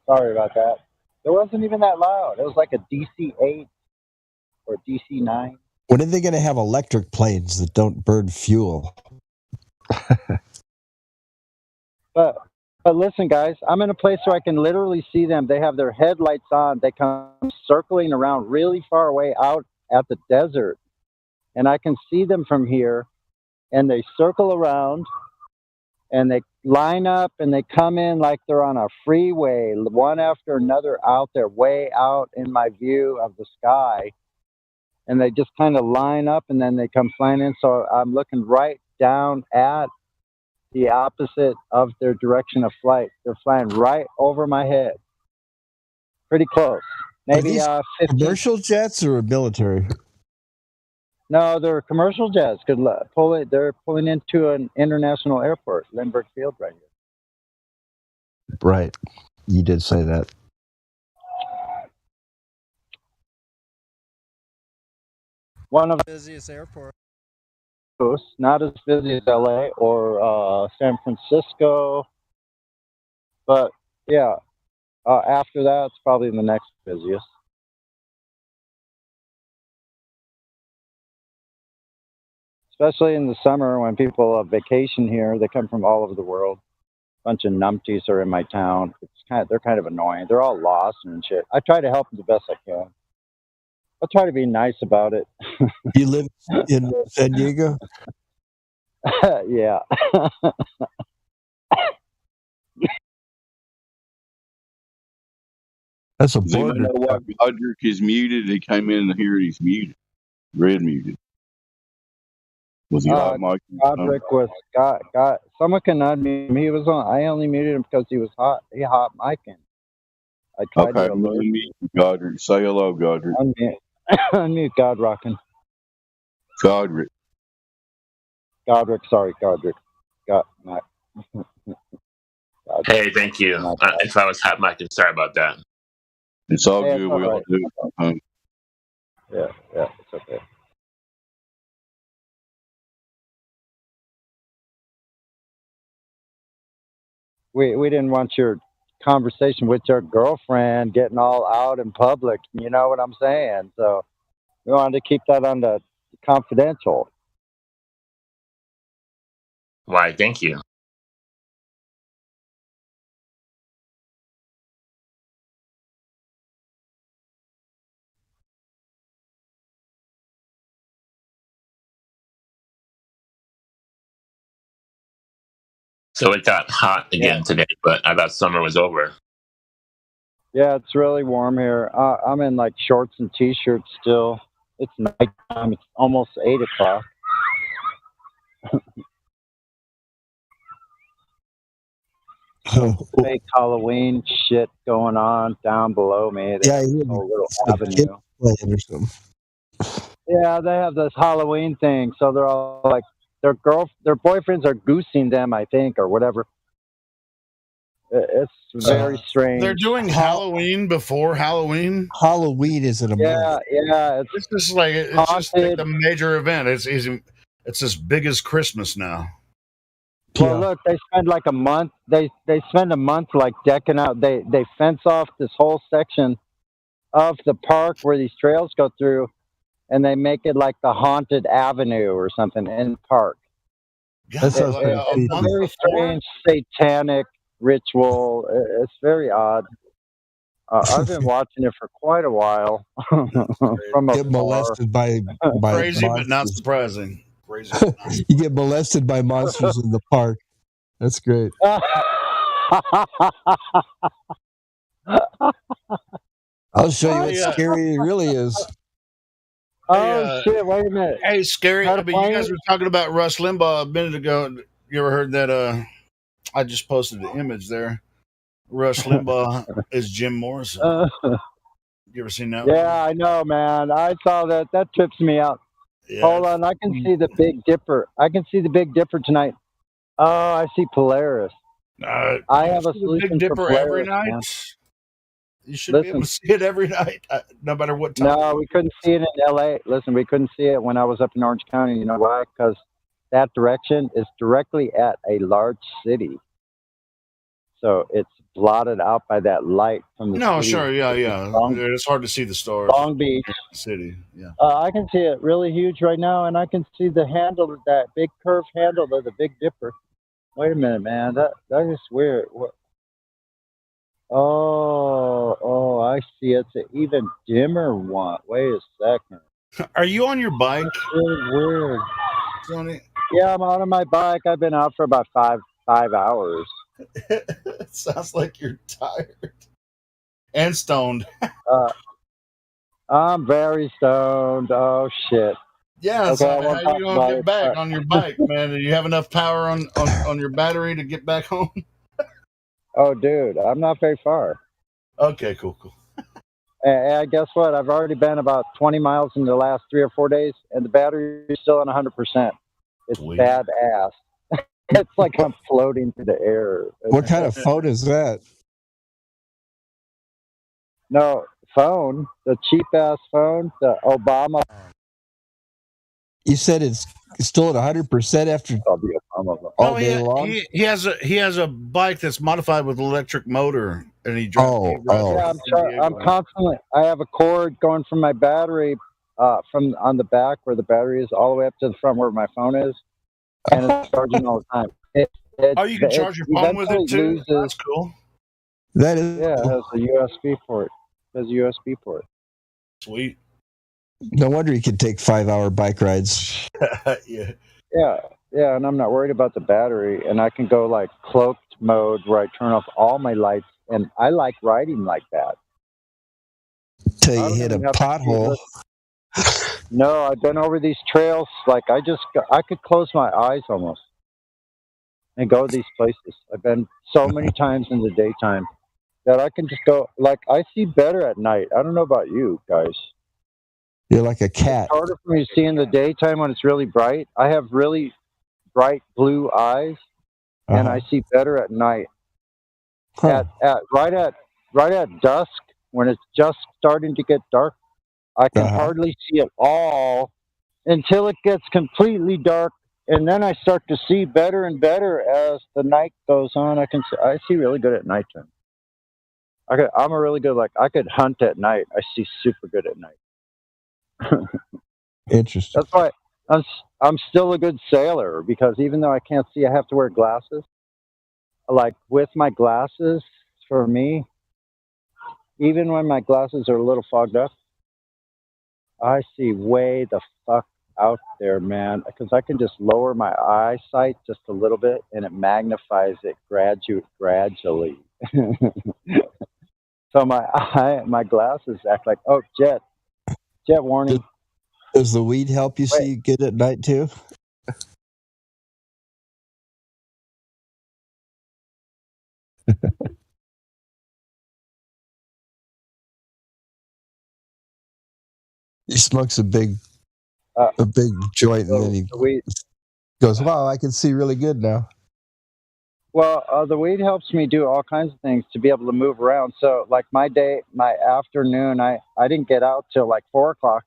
Sorry about that. It wasn't even that loud. It was like a DC-8 or DC-9. When are they going to have electric planes that don't burn fuel? But listen, guys, I'm in a place where I can literally see them. They have their headlights on. They come circling around really far away out at the desert. And I can see them from here. And they circle around. And they line up and they come in like they're on a freeway, one after another out there, way out in my view of the sky. And they just kind of line up and then they come flying in. So I'm looking right down at the opposite of their direction of flight. They're flying right over my head. Pretty close. Maybe 15. Commercial jets or military? No, they're commercial jets. They're pulling into an international airport, Lindbergh Field right here. Right. You did say that. One of the busiest airports. Not as busy as LA or San Francisco. But yeah, after that, it's probably the next busiest. especially in the summer when people vacation here. They come from all over the world. A bunch of numpties are in my town. They're kind of annoying. They're all lost and shit. I try to help them the best I can. I try to be nice about it. You live in San Diego? Yeah. That's a Does anybody know why Godric is muted? He came in here and he's muted. Red muted. Was he hot mic? Godric was got. Someone can unmute him. He was on. I only muted him because he was hot. He hot micing. I tried Okay, to alert him. unmute Godric. Say hello, Godric. Unmute God Rockin'. Godric. Godric, sorry, Godric. Not. Hey, thank you. If I was hot micing, sorry about that. It's all Yeah, good. it's all We all right. do it sometimes. Yeah, it's okay. We didn't want your conversation with your girlfriend getting all out in public. You know what I'm saying? So we wanted to keep that on the confidential. Why, thank you. So it got hot again today, but I thought summer was over. Yeah, it's really warm here. I'm in like shorts and t-shirts still. It's nighttime. It's almost 8 o'clock. Fake Halloween shit going on down below me. They have this whole little avenue. Playing or something. Yeah, they have this Halloween thing, so they're all like their boyfriends are goosing them, I think, or whatever. It's very strange. They're doing Halloween before Halloween. Halloween isn't a month. Yeah. It's just like the major event. It's as big as Christmas now. Well, look, they spend like a month. They spend a month like decking out. They fence off this whole section of the park where these trails go through, and they make it like the haunted avenue or something in the park. That sounds pretty It's creepy. a very strange satanic ritual. It's very odd. I've been watching it for quite a while. From Get afar. molested by Crazy, but not monsters. surprising. Crazy. You get molested by monsters in the park. That's great. I'll show you what scary it really is. Shit! Wait a minute. Hey, scary. Got I a mean, you plane? guys were talking about Rush Limbaugh a minute ago. You ever heard that? I just posted the image there. Rush Limbaugh is Jim Morrison. You ever seen that one? Yeah, I know, man. I saw that. That trips me out. Yeah. Hold on, I can see the Big Dipper. I can see the Big Dipper tonight. Oh, I see Polaris. I have a see the solution Big Dipper for Polaris, every night. man. You should be able to see it every night, no matter what time. No, we couldn't see it in L.A. Listen, we couldn't see it when I was up in Orange County. You know why? Because that direction is directly at a large city. So it's blotted out by that light from the No, city. sure, yeah. Long- It's hard to see the stars. Long Beach. City, yeah. I can see it really huge right now, and I can see the handle of that big curved handle of the Big Dipper. Wait a minute, man. That is weird. What? Oh, I see. It's an even dimmer one. Wait a second. Are you on your bike? Really weird. Tony? Yeah, I'm out on my bike. I've been out for about five hours. It sounds like you're tired and stoned. I'm very stoned. Oh shit. Yeah, Okay, so I won't how talk you gonna about get it. back on your bike, man? Do you have enough power on your battery to get back home? Oh, dude, I'm not very far. Okay, cool. And guess what? I've already been about 20 miles in the last 3 or 4 days, and the battery is still on 100%. It's Sweet. badass. It's like I'm floating through the air. What kind of phone is that? No, phone. The cheap-ass phone. The Obama. You said it's still at 100% after all day long? He has a bike that's modified with electric motor, and he drives. Yeah, I'm constantly. I have a cord going from my battery from on the back where the battery is all the way up to the front where my phone is, and it's charging all the time. Oh, you can charge your phone with it too? Loses, That's cool. That is yeah, it has a USB port. It has a USB port. Sweet. No wonder you can take 5-hour bike rides. Yeah. Yeah, and I'm not worried about the battery, and I can go like cloaked mode where I turn off all my lights, and I like riding like that. Till you hit a pothole. No, I've been over these trails. Like I could close my eyes almost and go to these places. I've been so many times in the daytime that I can just go. Like I see better at night. I don't know about you guys. You're like a cat. It's harder for me to see in the daytime when it's really bright. I have really bright blue eyes, and I see better at night. Right at dusk, when it's just starting to get dark, I can hardly see it all until it gets completely dark, and then I start to see better and better as the night goes on. I see really good at nighttime. I'm a really good I could hunt at night. I see super good at night. Interesting. That's why I'm still a good sailor, because even though I can't see, I have to wear glasses. Like with my glasses, for me, even when my glasses are a little fogged up, I see way the fuck out there, man. Because I can just lower my eyesight just a little bit, and it magnifies it gradually. So my glasses act like, oh, jet warning. Does the weed help you see good at night too? He smokes a big joint, and then he goes, "Wow, I can see really good now." Well, the weed helps me do all kinds of things to be able to move around. So, like my afternoon, I didn't get out till like 4 o'clock.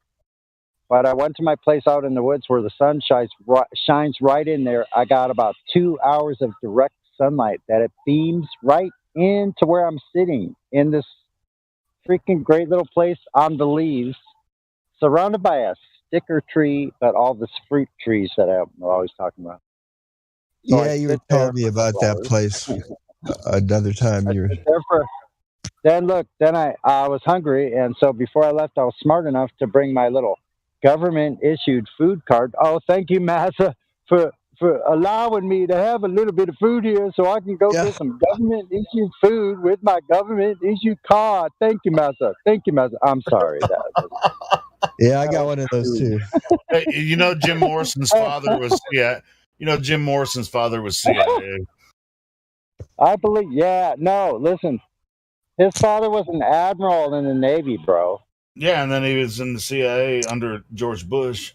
But I went to my place out in the woods where the sun shines right in there. I got about 2 hours of direct sunlight that it beams right into where I'm sitting in this freaking great little place on the leaves, surrounded by a sticker tree, but all the fruit trees that I'm always talking about. So yeah, you were telling me about that place another time. Then I was hungry, and so before I left, I was smart enough to bring my little government-issued food card. Oh, thank you, Massa, for allowing me to have a little bit of food here so I can go get some government-issued food with my government-issued card. Thank you, Massa. Thank you, Massa. I'm sorry. Yeah, I got one of those too. Hey, Jim Morrison's father was Jim Morrison's father was CIA. I believe. Yeah. No. Listen. His father was an admiral in the Navy, bro. Yeah, and then he was in the CIA under George Bush.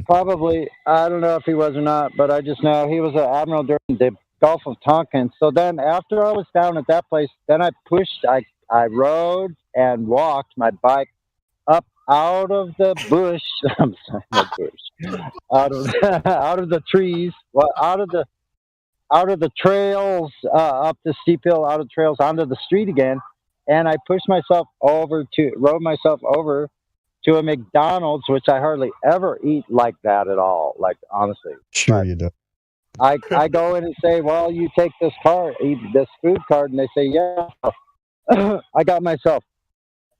Probably. I don't know if he was or not, but I just know he was an admiral during the Gulf of Tonkin. So then after I was down at that place, then I rode and walked my bike up out of the bush. I'm sorry, not bush. Out of the trees. Well, out of the trails, up the steep hill, out of the trails onto the street again. And I rode myself over to a McDonald's, which I hardly ever eat like that at all. Like, honestly. Sure you do. I go in and say, well, you take this food card, and they say, yeah. I got myself.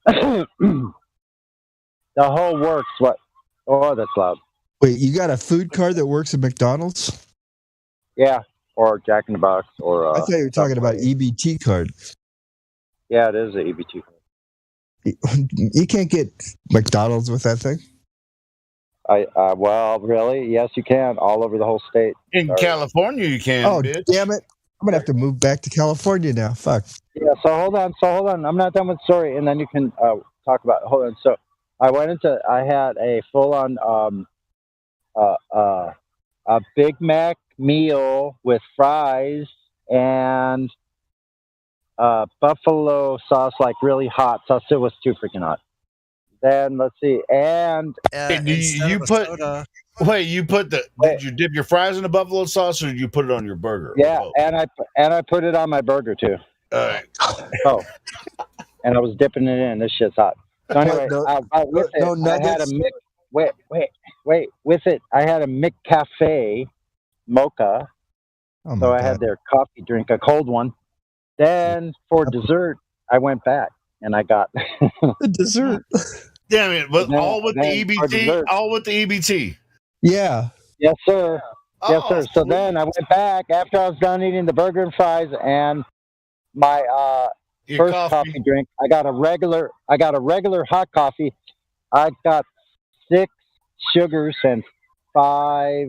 The whole works. What? Oh, that's loud. Wait, you got a food card that works at McDonald's? Yeah, or Jack in the Box, or. I thought you were talking about EBT card. Yeah, it is an EBT card. You can't get McDonald's with that thing? Well, really? Yes, you can. All over the whole state. In California, you can. Oh, bitch. Damn it! I'm gonna have to move back to California now. Fuck. Yeah. So hold on. I'm not done with the story, and then you can talk about. Hold on. So I had a full-on a Big Mac meal with fries and buffalo sauce, like really hot sauce. It was too freaking hot. Then let's see, and did you dip your fries in the buffalo sauce, or did you put it on your burger? Yeah, and I put it on my burger too. All right. Oh, and I was dipping it in. This shit's hot. So anyway, with it, no I had a nuggets. wait. With it, I had a McCafe mocha. Oh So my I had god. their coffee drink, a cold one. Then for dessert, I went back and I got The dessert. Damn it! But then, all with the then for EBT. dessert. All with the EBT. Yeah. Yes, sir. Yes, Oh, sir. So then I went back after I was done eating the burger and fries and my Your first coffee. coffee drink. I got a regular hot coffee. I got 6 sugars and 5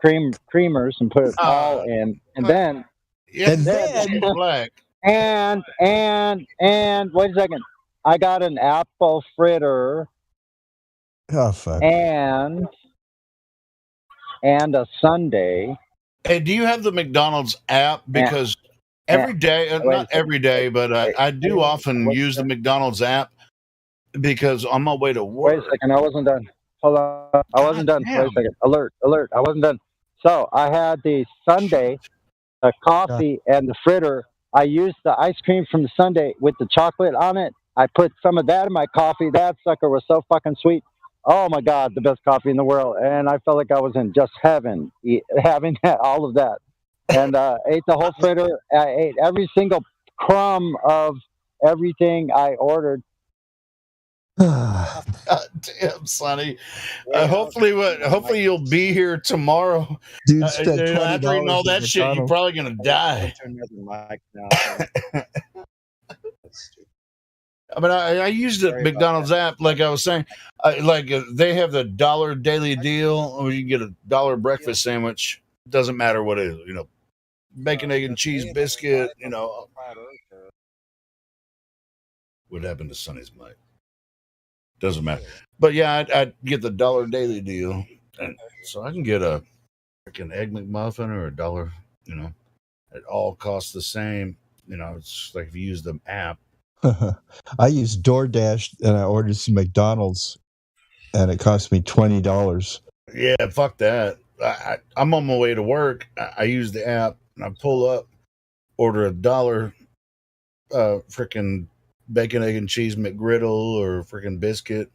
creamers and put it all in, and then Yeah, And then black. and wait a second. I got an apple fritter Oh fuck. and a sundae. Hey, do you have the McDonald's app? Because every day, wait a not second. every day, but I do often use the McDonald's app because on my way to work. Wait a second. I wasn't done. Hold on. I wasn't done. Wait a second. Alert. I wasn't done. So I had the sundae, the coffee, and the fritter. I used the ice cream from the sundae with the chocolate on it. I put some of that in my coffee. That sucker was so fucking sweet. Oh my God, the best coffee in the world. And I felt like I was in just heaven having all of that. And ate the whole fritter. I ate every single crumb of everything I ordered. God damn, Sonny. Hopefully you'll be here tomorw. Dude spent After eating all $20 at that shit, you're McDonald's. probably gonna die. I mean, I used the McDonald's app, like I was saying. They have the $1 daily deal where you can get a $1 breakfast sandwich. Doesn't matter what it is, bacon, egg, and cheese biscuit. What happened to Sonny's mic? Doesn't matter. But yeah, I'd get the $1 daily deal, and so I can get a freaking egg McMuffin or $1. It all costs the same. It's like if you use the app. I used DoorDash and I ordered some McDonald's, and it cost me $20. Yeah, fuck that. I'm on my way to work. I use the app and I pull up, order $1 freaking bacon, egg, and cheese McGriddle or freaking biscuit,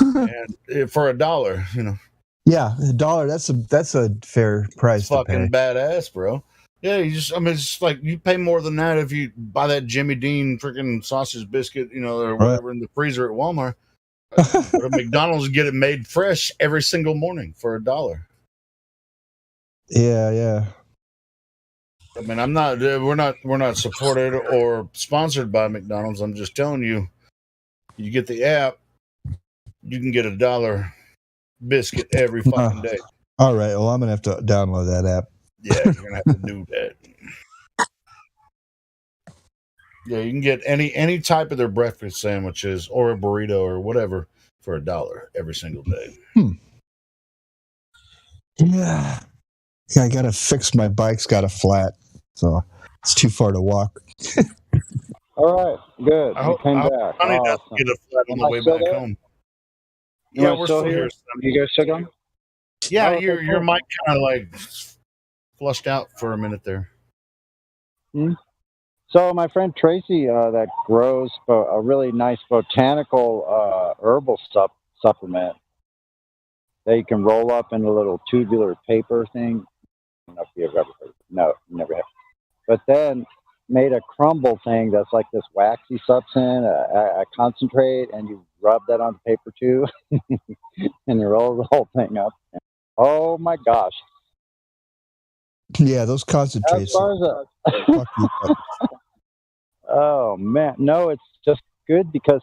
and for $1, Yeah, $1. That's a fair price It's to fucking pay. badass, bro. Yeah, it's like you pay more than that if you buy that Jimmy Dean freaking sausage biscuit, or whatever in the freezer at Walmart. Go to McDonald's and get it made fresh every single morning for $1. Yeah. I mean, we're not supported or sponsored by McDonald's. I'm just telling you, you get the app, you can get a $1 biscuit every fucking day. All right. Well, I'm gonna have to download that app. Yeah, you're gonna have to do that. Yeah, you can get any type of their breakfast sandwiches or a burrito or whatever for $1 every single day. Yeah, I gotta fix my bike's got a flat, so it's too far to walk. All right, good. I You hope came back. Sonny doesn't Awesome. get a flat on Am the I way still back there? home. Am Yeah, I we're still here. You guys still going? Yeah, Oh, okay, your cool. mic kind of like flushed out for a minute there. So my friend Tracy, that grows a really nice botanical herbal supplement that you can roll up in a little tubular paper thing. I don't know if you ever heard of it. No, never have. But then made a crumble thing that's like this waxy substance, a concentrate, and you rub that on the paper too, and you roll the whole thing up. Oh my gosh! Yeah, those As concentrates. far as fuck you up. oh man, no, it's just good because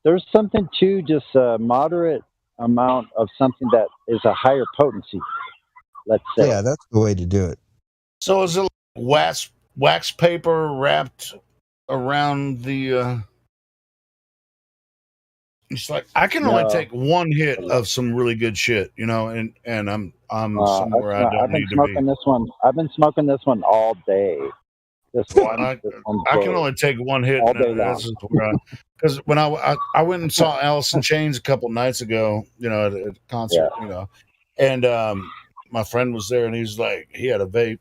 there's something to just a moderate amount of something that is a higher potency. Let's say. Yeah, that's the way to do it. So is it like wax paper wrapped around the? It's like I can only No. take one hit of some really good shit, and I'm somewhere I I've don't been need to be. smoking this one. I've been smoking this one all day. This one. I This one's can great. only take one hit, All day long. because when I went and saw Alice in Chains a couple nights ago, at a concert, and my friend was there, and he was like, he had a vape,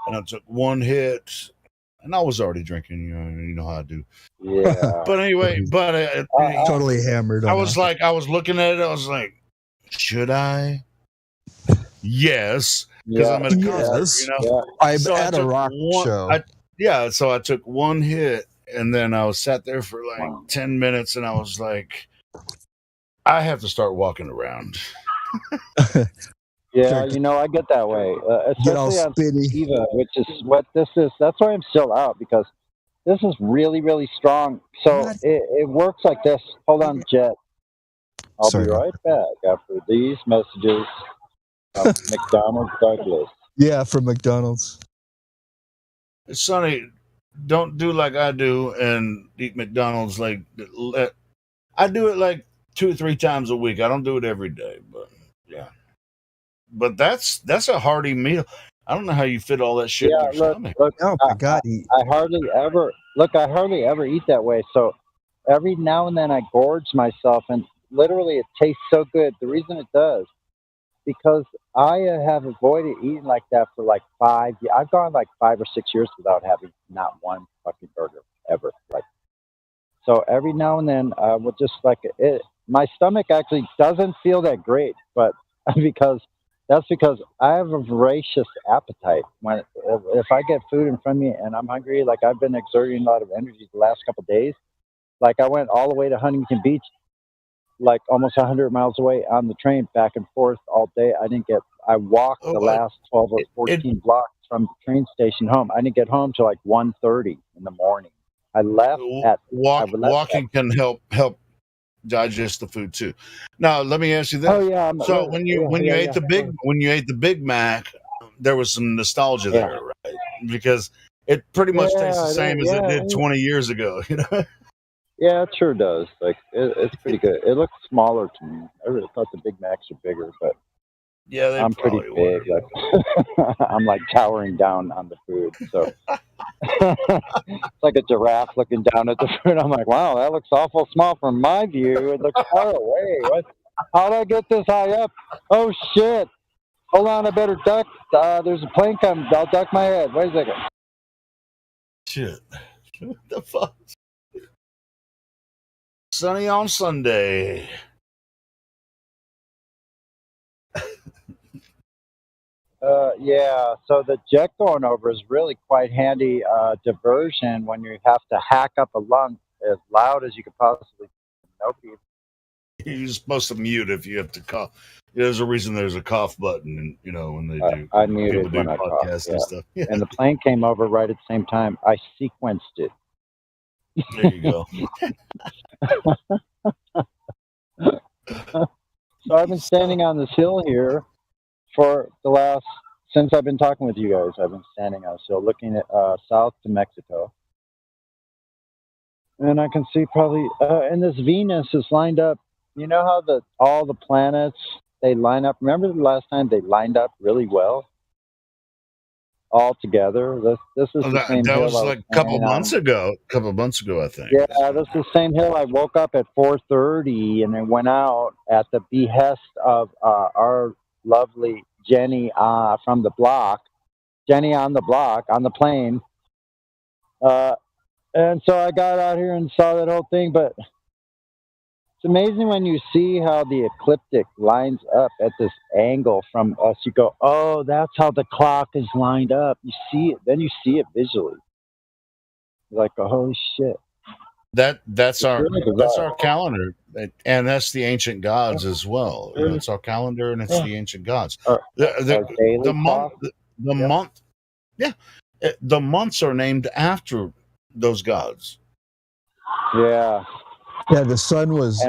and I took one hit, and I was already drinking. You know how I do. Yeah. But anyway, Totally hammered. I on was that. like, I was looking at it. I was like, should I? Yes, because I'm at a concert. Yes. You know, I'm so I at a took rock show. So I took one hit, and then I was sat there for like 10 minutes, and I was like, I have to start walking around. Yeah, you know, I get that way, Get all especially on spitty. sativa, which is what this is. That's why I'm still out, because this is really, really strong. So it works like this. Hold on, Jet. I'll Sorry. be right back after these messages from McDonald's Douglas. Yeah, from McDonald's. Sonny, don't do like I do and eat McDonald's. Like, I do it like 2 or 3 times a week. I don't do it every day, but yeah. But that's a hearty meal. I don't know how you fit all that shit in your stomach. Look, Oh my God! I hardly ever eat that way. So every now and then I gorge myself, and literally it tastes so good. The reason it does, because I have avoided eating like that for like 5 years. I've gone like 5 or 6 years without having not one fucking burger ever. Like, so every now and then I would just like it. My stomach actually doesn't feel that great, but that's because I have a voracious appetite. If I get food in front of me and I'm hungry, like I've been exerting a lot of energy the last couple of days. Like I went all the way to Huntington Beach, like almost 100 miles away on the train, back and forth all day. I walked the last 12 or 14 blocks from the train station home. I didn't get home till like 1:30 in the morning. I left at walking can help digest the food too. Now let me ask you this. Oh, yeah, So when you ate the Big Mac, there was some nostalgia there, right? Because it pretty much tastes the same as it did 20 years ago, you know? Yeah, it sure does. Like it's pretty good. It looks smaller to me. I really thought the Big Macs are bigger, but yeah, I'm pretty big. Like I'm like towering down on the food. So it's like a giraffe looking down at the food. I'm like, wow, that looks awful small from my view. It looks far away. How'd I get this high up? Oh shit! Hold on, I better duck. There's a plane coming. I'll duck my head. Wait a second. Shit. What the fuck? Sunny on Sunday. Yeah, so the jet going over is really quite handy diversion when you have to hack up a lung as loud as you could possibly. No people. You're supposed to mute if you have to cough. There's a reason there's a cough button, and you know when they do. I muted people do when I coughed. podcasts Yeah. and stuff. Yeah. And the plane came over right at the same time. I sequenced it. There you go. So I've been standing on this hill here since I've been talking with you guys. I've been standing on this hill looking at south to Mexico. And I can see probably, and this Venus is lined up. You know how all the planets, they line up. Remember the last time they lined up really well? All together. This is the same that hill. was like a couple months ago. A couple months ago, I think. Yeah, this is the same hill. I woke up at 4:30 and I went out at the behest of our lovely Jenny from the block. Jenny on the block, on the plane. And so I got out here and saw that whole thing, but it's amazing when you see how the ecliptic lines up at this angle from us. You go, oh, that's how the clock is lined up. You see it, then you see it visually. You're like, oh, holy shit. That's our really bizarre. calendar, and that's the ancient gods as well. You know, it's our calendar, and it's the ancient gods. The months are named after those gods. Yeah. Yeah, the sun was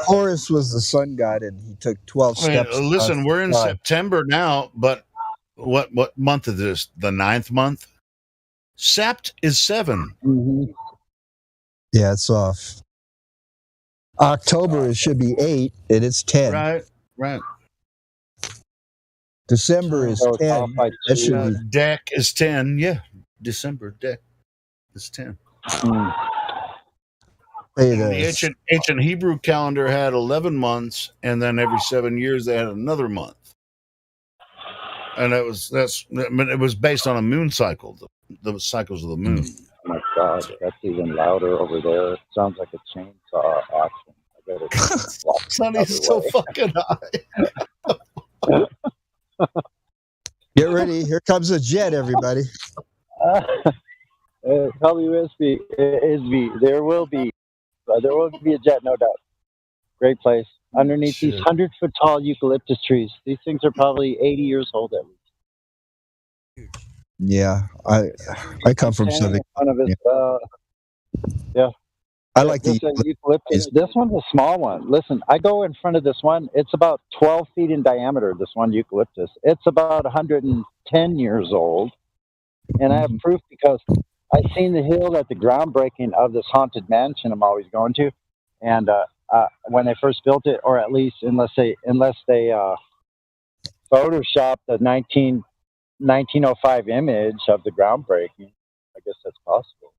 Horus was the sun god, and he took 12 steps. Listen, we're in September now, but what month is this? The 9th month. Sept is 7. Mm-hmm. Yeah, it's off. October it should be 8, and it's 10. Right. December is 10. That should be. Deck is 10. Yeah, December deck is 10. The ancient Hebrew calendar had 11 months, and then every 7 years they had another month. And it was based on a moon cycle, the cycles of the moon. Oh my God, that's even louder over there. It sounds like a chainsaw action. I better walk Sonny's the other so way. fucking high. Get ready. Here comes a jet, everybody. WSB, there will be a jet, no doubt. Great place. Underneath these 100-foot tall eucalyptus trees. These things are probably 80 years old at least. Yeah, I come from Standing Southern in front of it, California. I like the eucalyptus. This one's a small one. Listen, I go in front of this one. It's about 12 feet in diameter, this one eucalyptus. It's about 110 years old. And I have proof because I've seen the hill at the groundbreaking of this haunted mansion I'm always going to. And when they first built it, or at least unless they photoshopped the 1905 image of the groundbreaking, I guess that's possible.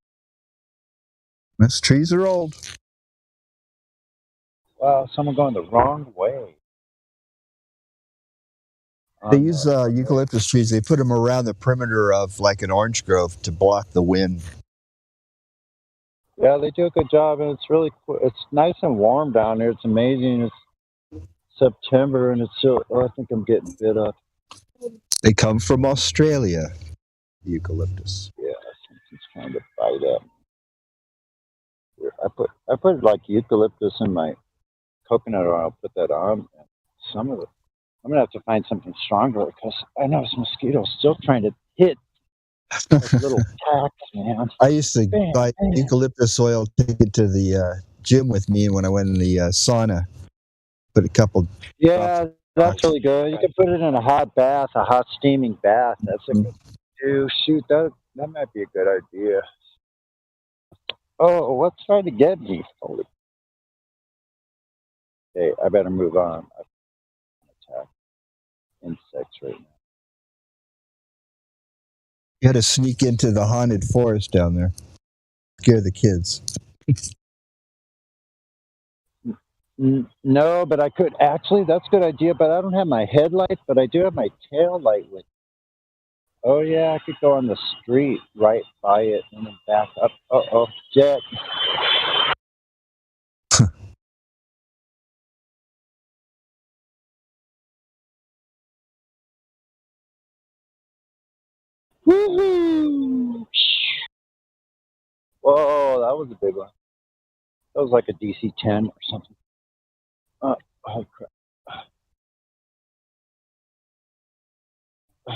Those trees are old. Wow, someone going the wrong way. They use eucalyptus trees. They put them around the perimeter of like an orange grove to block the wind. Yeah, they do a good job, and it's really cool. It's nice and warm down there. It's amazing. It's September, and it's still. Oh, I think I'm getting bit up. They come from Australia. Eucalyptus. Yeah, something's trying to bite up. I put like eucalyptus in my coconut oil. Put that on. And some of it. I'm gonna have to find something stronger because I know this mosquito's still trying to hit like little tacks, man. I used to buy eucalyptus oil, take it to the gym with me, and when I went in the sauna, put a couple. Yeah, that's really good. You can put it in a hot bath, a hot steaming bath. That's a good do. Shoot, that might be a good idea. Oh, what's trying to get me? Holy. Okay, I better move on. Attack insects right now. You had to sneak into the haunted forest down there. Scare the kids. No, but I could actually. That's a good idea. But I don't have my headlight, but I do have my tail light with. Oh yeah, I could go on the street right by it and then back up. Oh, jet. Woohoo! Whoa, that was a big one. That was like a DC-10 or something. Oh crap. I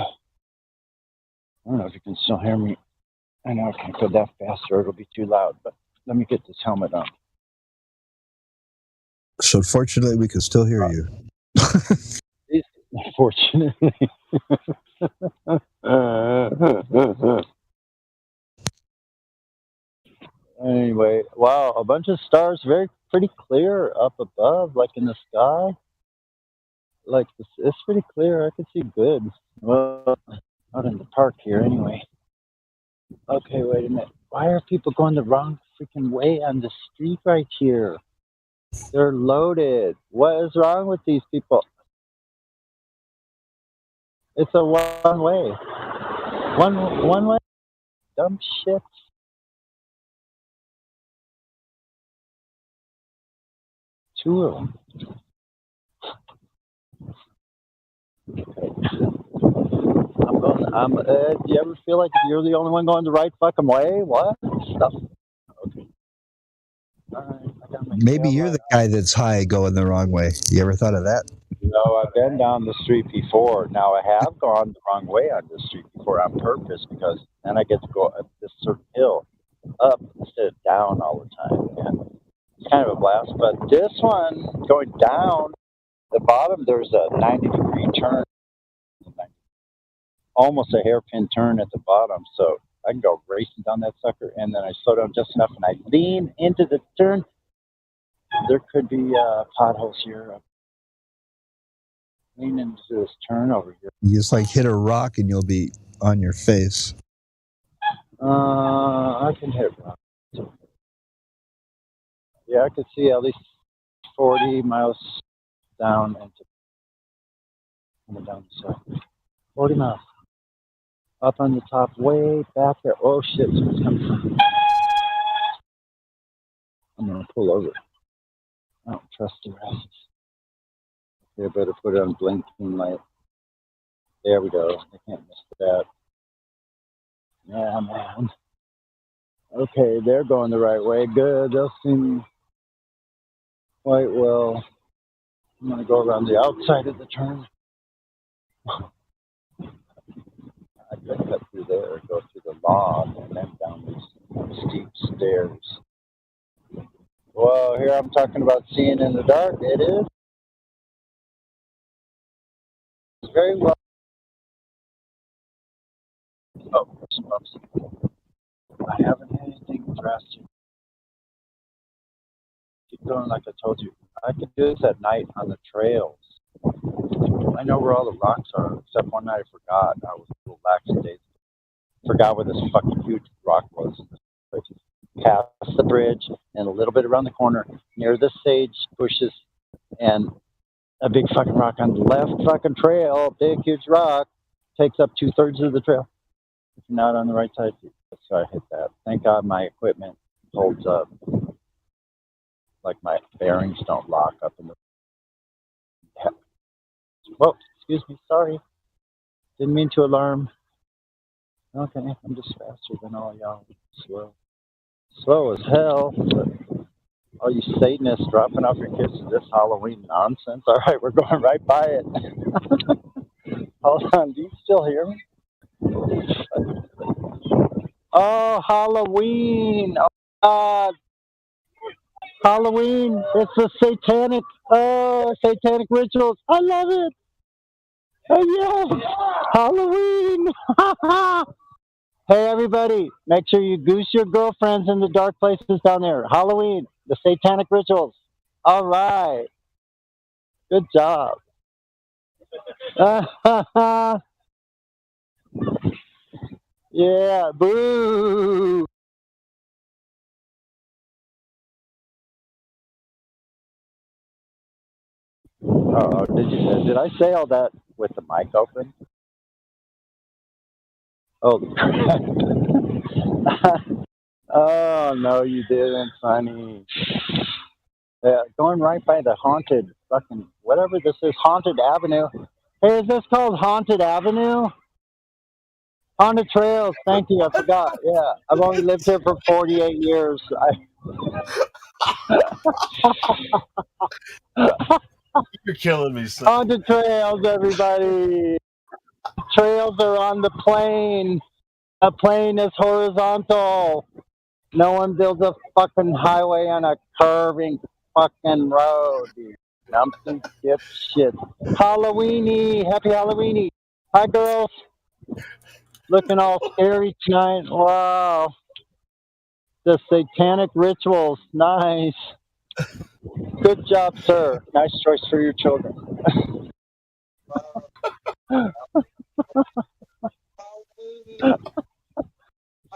don't know if you can still hear me. I know I can't go that fast or it'll be too loud, but let me get this helmet on. So fortunately, we can still hear you. Fortunately. Anyway, wow, a bunch of stars, pretty clear up above, like in the sky. Like it's pretty clear. I can see good. Well, out in the park here, anyway. Okay, wait a minute. Why are people going the wrong freaking way on the street right here? They're loaded. What is wrong with these people? It's a one way. One way. Dumb shit. Two of them. Do you ever feel like you're the only one going the right fucking way? What? Stuff. Okay. All right. I got my Maybe you're the guy that's high going the wrong way. You ever thought of that? No, I've been down the street before. Now, I have gone the wrong way on the street before on purpose because then I get to go up this certain hill up instead of down all the time. And it's kind of a blast. But this one, going down the bottom, there's a 90-degree turn. Almost a hairpin turn at the bottom. So I can go racing down that sucker. And then I slow down just enough and I lean into the turn. There could be potholes here. Lean into this turn over here. You just like hit a rock and you'll be on your face. I can hit rock. Yeah, I could see at least 40 miles down the side. 40 miles. Up on the top, way back there. Oh shit, someone's coming. I'm gonna pull over. I don't trust the rest. Okay, I better put it on blinking light. There we go. I can't miss that. Yeah, man. Okay, they're going the right way. Good. They'll see me quite well. I'm gonna go around the outside of the turn. I could cut through there, go through the lawn, and then down these steep stairs. Well, here I'm talking about seeing in the dark. It is very well. Oh, there's some bumps. I haven't had anything drastic. Keep going like I told you. I could do this at night on the trails. I know where all the rocks are, except one night I forgot. I was a little lackadaisical. Forgot where this fucking huge rock was. Past the bridge and a little bit around the corner near the sage bushes and a big fucking rock on the left fucking trail. Big, huge rock. Takes up 2/3 of the trail. If you're not on the right side, so I hit that. Thank God my equipment holds up. Like my bearings don't lock up in the. Yeah. Whoa, excuse me, sorry. Didn't mean to alarm. Okay, I'm just faster than all y'all. Slow as hell. But all you Satanists dropping off your kids to this Halloween nonsense. All right, we're going right by it. Hold on, do you still hear me? Oh, Halloween! Oh God, Halloween! It's the satanic rituals. I love it. Oh yes, Halloween! Hey everybody, make sure you goose your girlfriends in the dark places down there. Halloween, the satanic rituals. All right, good job. Yeah, boo. Oh, did I say all that with the mic open? Oh, oh no, you didn't, Sonny. Yeah, going right by the haunted fucking whatever this is, Haunted Avenue. Hey, is this called Haunted Avenue? Haunted Trails. Thank you. I forgot. Yeah, I've only lived here for 48 years. You're killing me, son. Haunted Trails, everybody. Trails are on the plane. A plane is horizontal. No one builds a fucking highway on a curving fucking road. You dumpy dipshit. Halloweeny. Happy Halloweeny. Hi, girls. Looking all scary tonight. Wow. The satanic rituals. Nice. Good job, sir. Nice choice for your children.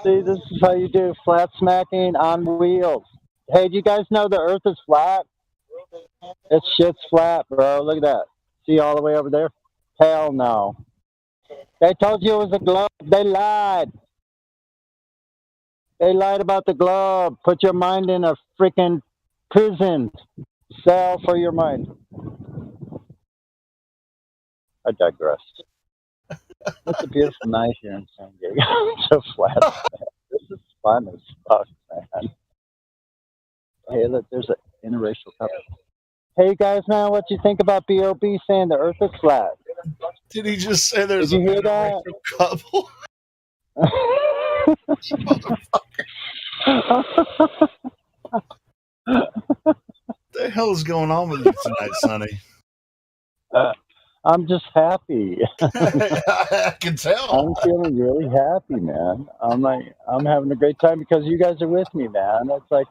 See, this is how you do flat smacking on wheels. Hey, do you guys know the earth is flat? This shit's flat, bro. Look at that. See all the way over there? Hell no. They told you it was a globe. They lied. They lied about the globe. Put your mind in a freaking prison cell for your mind. I digress. It's a beautiful night here in San Diego. It's so flat. This is fun as fuck, man. Hey, look, there's an interracial couple. Hey, guys, man, what you think about B.O.B. saying the earth is flat? Did he just say there's Did you an hear that? interracial couple? What the hell is going on with you tonight, Sonny? I'm just happy. I can tell. I'm feeling really happy, man. I'm having a great time because you guys are with me, man. It's like,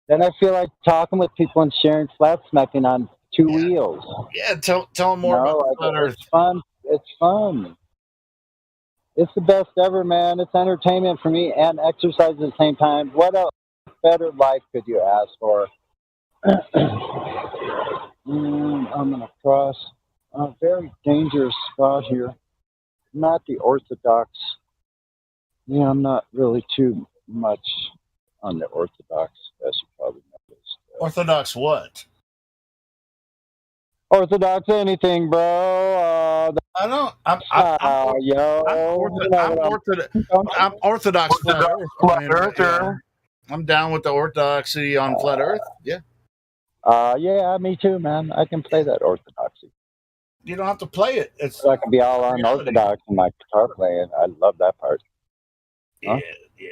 then I feel like talking with people and sharing flat smacking on two wheels. Yeah, tell them more about the flat earth. It's fun. It's fun. It's the best ever, man. It's entertainment for me and exercise at the same time. What a better life could you ask for? I'm gonna cross. A very dangerous spot here. Not the Orthodox. Yeah, I'm not really too much on the Orthodox, as you probably noticed. Orthodox what? Orthodox anything, bro. I don't. I'm Orthodox flat Earth. I mean, yeah, I'm down with the orthodoxy on flat Earth. Yeah. Yeah, me too, man. I can play that Orthodoxy. You don't have to play it. It's So I can be all unorthodox in my guitar playing. I love that part. Huh? Yeah.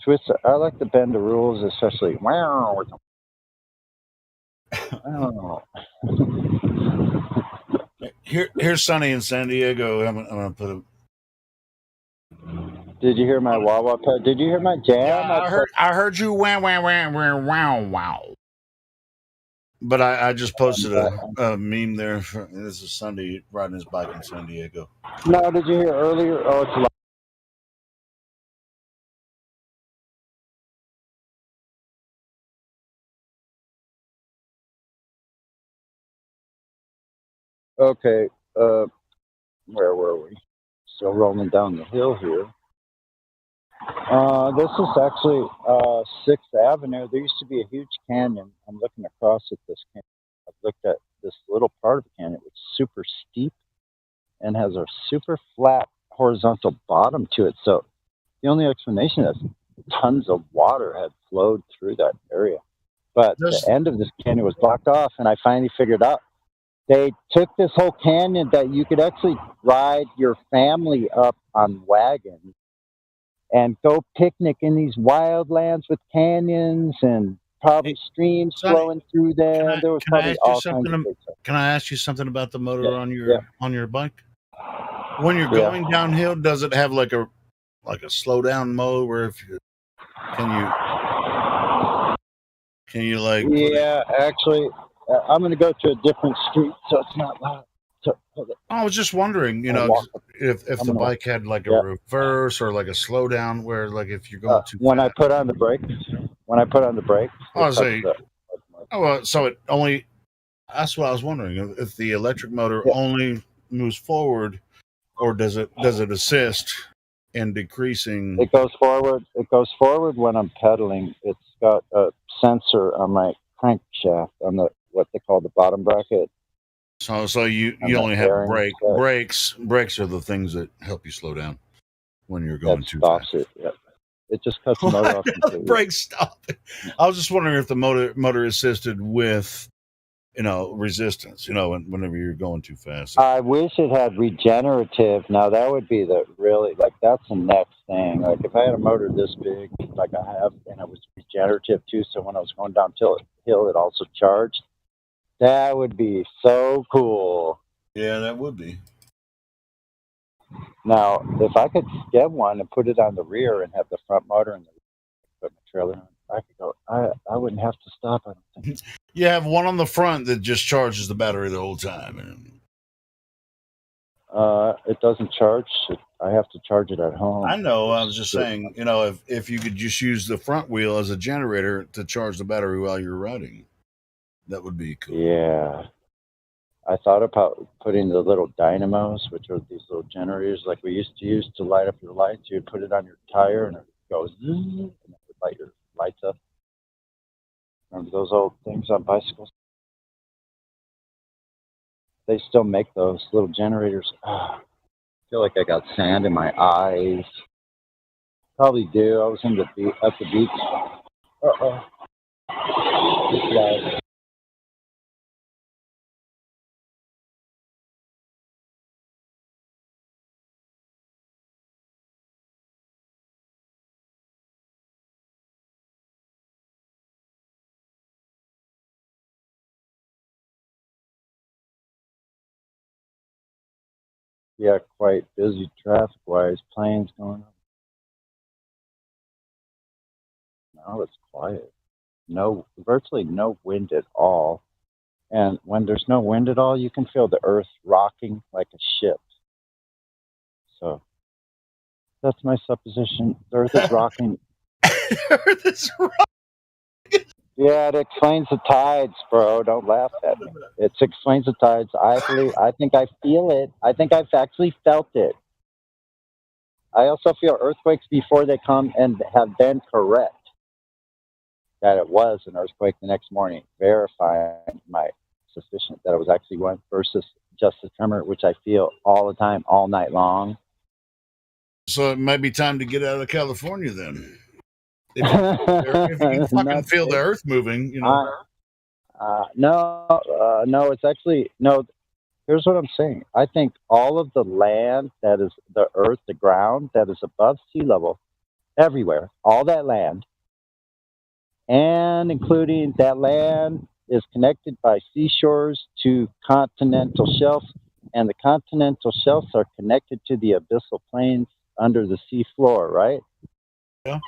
Twist. I like to bend the rules, especially. Wow. Here's Sonny in San Diego. I'm gonna put a. Did you hear my wah-wah pet? Did you hear my jam? Yeah, I heard you wow. But I just posted a meme there. This is Sunday riding his bike in San Diego. No, did you hear earlier? Oh, it's live. Okay, where were we? Still rolling down the hill here. This is actually 6th Avenue. There used to be a huge canyon. I'm looking across at this canyon. I've looked at this little part of the canyon. It's super steep and has a super flat horizontal bottom to it. So the only explanation is tons of water had flowed through that area. But the end of this canyon was blocked off, and I finally figured out they took this whole canyon that you could actually ride your family up on wagons and go picnic in these wildlands with canyons and probably streams flowing through them. There was probably all kinds of things. Can I ask you something about the motor on your bike? When you're going downhill, does it have like a slow down mode where if you can you like? Yeah, actually, I'm going to go to a different street so it's not loud. I was just wondering, if the bike had like a reverse or like a slow down where like if you're going too when fast. I put on the brakes. So it only. That's what I was wondering. If the electric motor only moves forward, or does it assist in decreasing? It goes forward. It goes forward when I'm pedaling. It's got a sensor on my crankshaft on what they call the bottom bracket. So you only have brakes. Brakes are the things that help you slow down when you're going too fast. It. Yep. It just cuts the motor off. The brakes stop it. I was just wondering if the motor assisted with, resistance. Whenever you're going too fast. I wish it had regenerative. Now that would be that's the next thing. Like if I had a motor this big, like I have, and it was regenerative too, so when I was going down hill, it also charged. That would be so cool. Yeah, that would be. Now, if I could get one and put it on the rear and have the front motor and put my trailer on, I could go. I wouldn't have to stop. I don't think. You have one on the front that just charges the battery the whole time. It doesn't charge. I have to charge it at home. I know. I was just saying, if you could just use the front wheel as a generator to charge the battery while you're riding. That would be cool. Yeah. I thought about putting the little dynamos, which are these little generators like we used to use to light up your lights. You'd put it on your tire and it goes, and it would light your lights up. Remember those old things on bicycles? They still make those little generators. I feel like I got sand in my eyes. Probably do. I was at the beach. Uh-oh. Yeah. Yeah, quite busy traffic-wise. Planes going up. Now it's quiet. Virtually no wind at all. And when there's no wind at all, you can feel the earth rocking like a ship. So that's my supposition. The earth is rocking. The earth is rocking. Yeah, it explains the tides, bro. Don't laugh at me. It explains the tides. I think I feel it. I think I've actually felt it. I also feel earthquakes before they come and have been correct that it was an earthquake the next morning, verifying my suspicion that it was actually one versus just a tremor, which I feel all the time, all night long. So it might be time to get out of California then. If you can fucking feel the earth moving, you know. No, it's actually no. Here's what I'm saying. I think all of the land that is the earth, the ground that is above sea level, everywhere, all that land, and including that land is connected by seashores to continental shelves, and the continental shelves are connected to the abyssal plains under the sea floor, right? Yeah.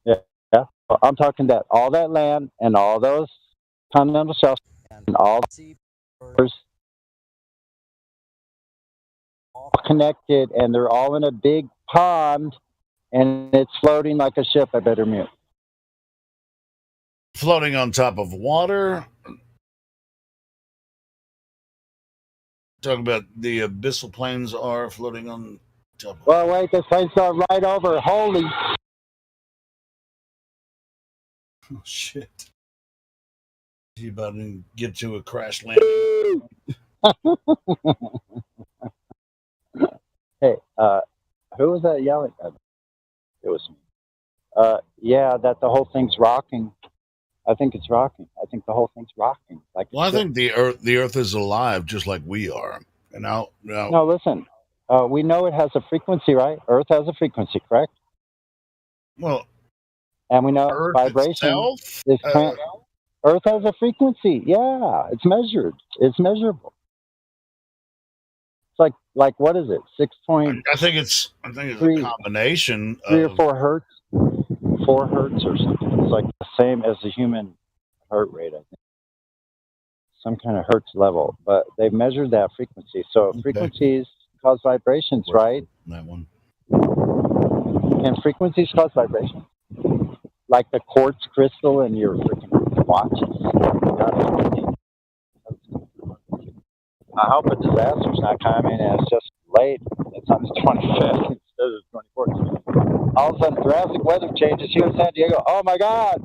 Yeah. I'm talking that all that land and all those continental shelves and all the seafloors all connected, and they're all in a big pond, and it's floating like a ship. I better mute. Floating on top of water. Talking about the abyssal plains are floating on top of. Well, wait, this plane's going right over. Holy. Oh, shit. You about to get to a crash landing. Hey, who was that yelling? It was me. Yeah, that the whole thing's rocking. I think it's rocking. I think the whole thing's rocking. Like Well, I think the earth is alive just like we are. And now no, listen. We know it has a frequency, right? Earth has a frequency, correct? Well, and we know Earth vibration itself? is Earth has a frequency. Yeah, it's measured. It's measurable. It's like what is it? 6 point. I think it's a combination 3 of or 4 hertz. 4 hertz or something. It's like the same as the human heart rate, I think. Some kind of hertz level, but they've measured that frequency. So frequencies cause vibrations, right? That one. And frequencies cause vibrations, like the quartz crystal in your freaking watches. I hope a disaster's not coming, and it's just late. It's on the 25th instead of the 24th. All of a sudden, drastic weather changes here in San Diego. Oh my God!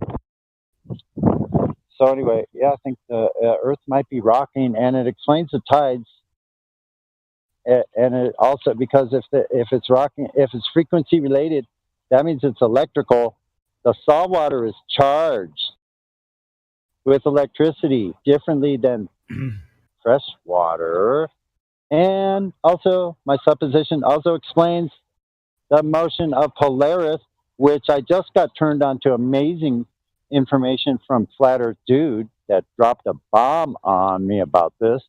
So anyway, yeah, I think the Earth might be rocking, and it explains the tides. And it also, because if it's rocking, if it's frequency related, that means it's electrical. The salt water is charged with electricity differently than fresh water. And also, my supposition also explains the motion of Polaris, which I just got turned on to amazing information from Flat Earth Dude that dropped a bomb on me about this,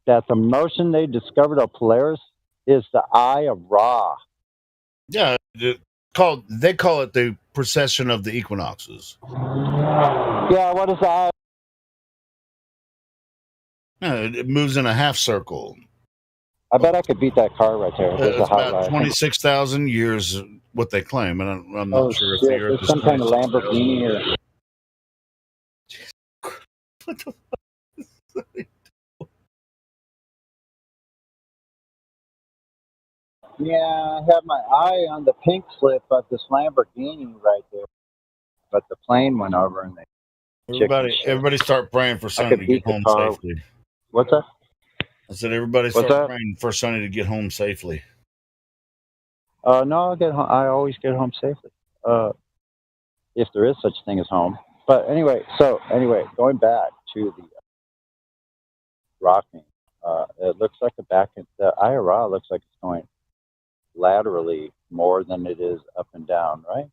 that the motion they discovered of Polaris is the Eye of Ra. Yeah, they call it the precession of the equinoxes. Yeah, what is the Eye? Yeah, it moves in a half circle. I bet I could beat that car right there. There's It's a about highlight. 26,000 years, what they claim, and I'm not sure if the shit, Earth there's is some kind of 26,000. Lamborghini or... What the fuck? Yeah, I have my eye on the pink slip of this Lamborghini right there. But the plane went over and they... Everybody start praying for I Sonny could to beat get the home car. safely. What's that? I said everybody What's start that? praying for Sonny to get home safely. No, I always get home safely. If there is such thing as home. But anyway, going back to the rocking, it looks like the Eye of Ra looks like it's going laterally more than it is up and down, right?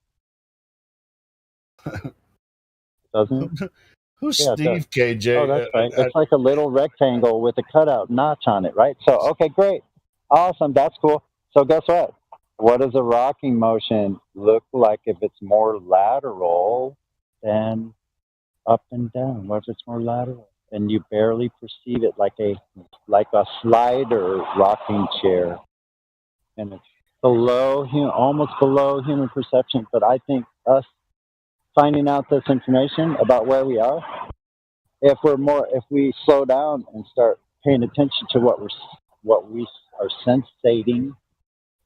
Doesn't it? Who's Yeah, it Steve does. KJ? Oh, that's right. It's like a little rectangle with a cutout notch on it, right? So, okay, great. Awesome. That's cool. So guess what? What does a rocking motion look like if it's more lateral than up and down? What if it's more lateral? And you barely perceive it like a slider rocking chair. And it's almost below human perception. But I think us finding out this information about where we are, if we slow down and start paying attention to what we are sensating,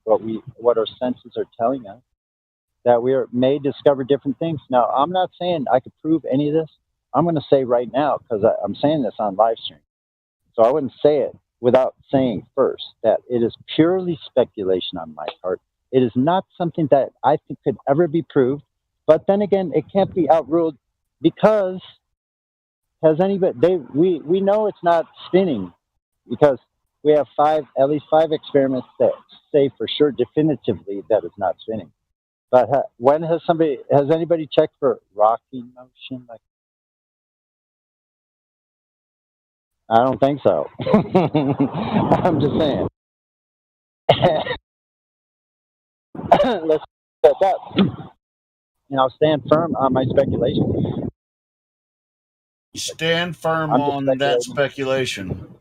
what our senses are telling us, that may discover different things. Now, I'm not saying I could prove any of this. I'm going to say right now, because I'm saying this on live stream, so I wouldn't say it without saying first that it is purely speculation on my part. It is not something that I think could ever be proved. But then again, it can't be outruled because we know it's not spinning, because we have at least five experiments that say for sure definitively that it's not spinning. But has anybody checked for rocking motion? Like, I don't think so. I'm just saying. Let's set that. Stand firm on my speculation. Stand firm on that speculation.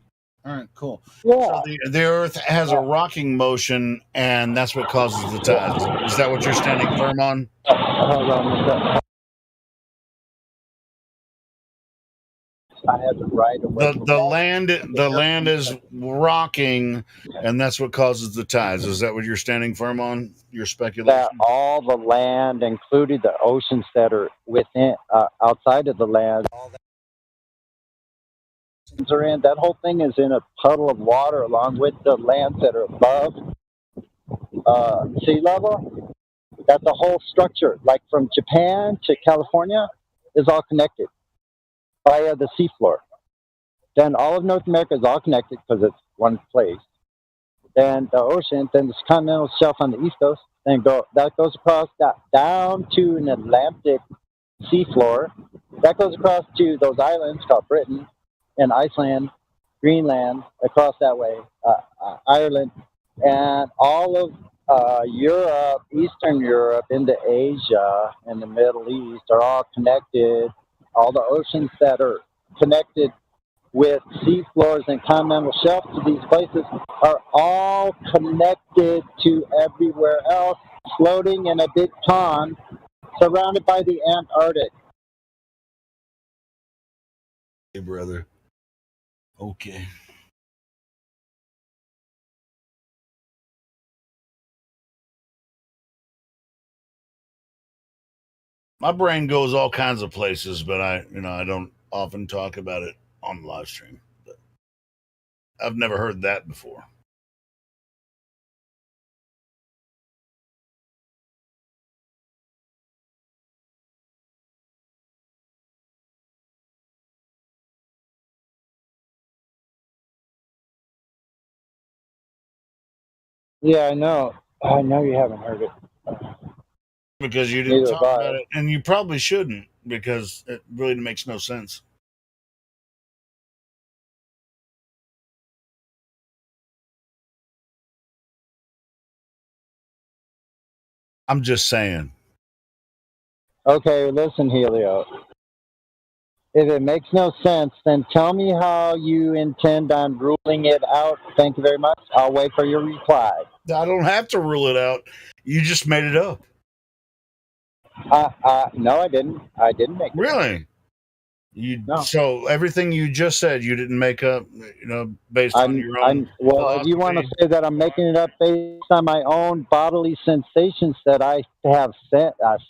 All right, cool. Yeah. So the Earth has a rocking motion, and that's what causes the tides. Is that what you're standing firm on? Hold on. I had to ride away. The land is rocking, and that's what causes the tides. Is that what you're standing firm on? Your speculation? That all the land, including the oceans that are within, outside of the land, all that are in. That whole thing is in a puddle of water, along with the lands that are above sea level. That's a whole structure, like from Japan to California, is all connected via the seafloor. Then all of North America is all connected because it's one place. Then the ocean, then this continental shelf on the east coast, then that goes across down to an Atlantic seafloor. That goes across to those islands called Britain and Iceland, Greenland, across that way, Ireland, and all of Europe, Eastern Europe, into Asia and the Middle East are all connected. All the oceans that are connected with sea floors and continental shelves to these places are all connected to everywhere else, floating in a big pond surrounded by the Antarctic. Hey, brother. Okay. My brain goes all kinds of places, but I don't often talk about it on the live stream. But I've never heard that before. Yeah, I know. I know you haven't heard it. Because you didn't talk about it, and you probably shouldn't, because it really makes no sense. I'm just saying. Okay, listen, Helio. If it makes no sense, then tell me how you intend on ruling it out. Thank you very much. I'll wait for your reply. I don't have to rule it out. You just made it up. No, I didn't. I didn't make it really? No. So everything you just said, you didn't make up, based on your own. Well, if you want to say that I'm making it up based on my own bodily sensations, that I have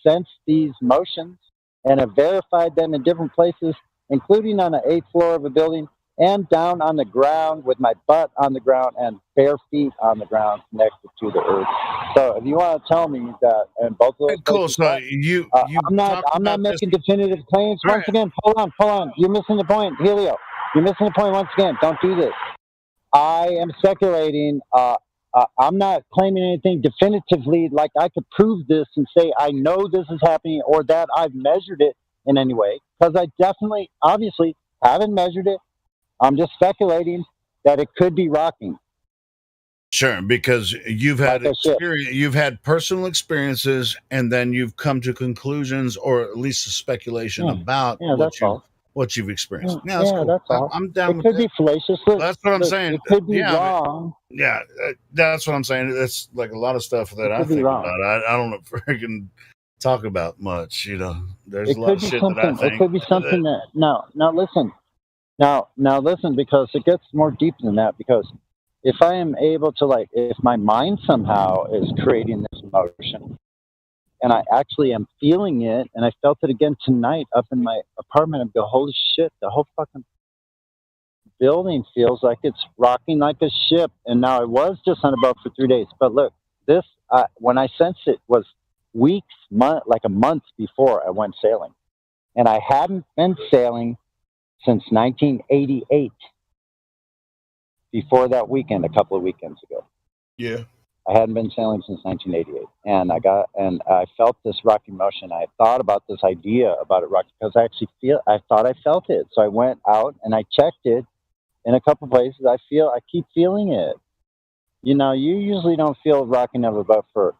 sensed these motions and have verified them in different places, including on the 8th floor of a building and down on the ground with my butt on the ground and bare feet on the ground connected to the earth. So if you want to tell me that, and both of those cool. places, So I'm not making definitive claims. Once again, hold on. You're missing the point, Helio. You're missing the point once again. Don't do this. I am speculating. I'm not claiming anything definitively, like I could prove this and say I know this is happening or that I've measured it in any way, because I definitely, obviously, haven't measured it. I'm just speculating that it could be rocking. Sure, because you've had experience, you've had personal experiences, and then you've come to conclusions, or at least a speculation about what you've experienced. Yeah, that's cool. That's all. I'm down with that. It could be fallacious. That's what I'm saying. It could be wrong. Yeah, that's what I'm saying. That's like a lot of stuff that I think about. I don't freaking talk about much. There's It a lot could of be shit that I something. It think. could be something that now listen. Now listen, because it gets more deep than that. Because if I am able to, like, if my mind somehow is creating this emotion, and I actually am feeling it, and I felt it again tonight up in my apartment, and go, holy shit, the whole fucking building feels like it's rocking like a ship. And now I was just on a boat for 3 days, but look, this when I sensed it was weeks, like a month before I went sailing, and I hadn't been sailing since 1988. Before that weekend, a couple of weekends ago, Yeah. I hadn't been sailing since 1988, and I felt this rocking motion. I thought about this idea about it rocking because I thought I felt it. So I went out and I checked it in a couple places. I keep feeling it. You usually don't feel rocking of a boat for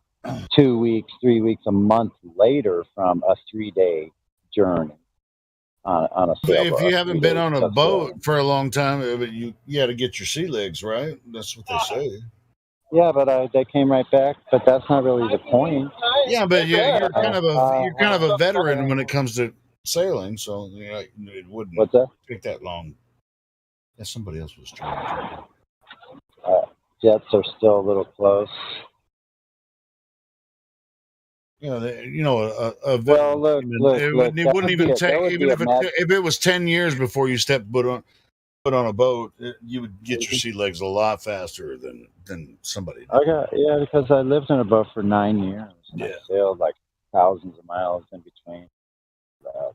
2 weeks, 3 weeks, a month later from a 3-day journey on a sailboat. If you haven't been on a boat for a long time, you got to get your sea legs, right? That's what they say. Yeah, but they came right back. But that's not really the point. Yeah, but you're kind of a veteran when it comes to sailing, so it wouldn't take that long. Yeah, somebody else was trying. Jets are still a little close. Well, look, it wouldn't even take, even if it was 10 years before you stepped foot on a boat, you would get your sea legs a lot faster than somebody. Because I lived in a boat for 9 years. And I sailed like thousands of miles in between that.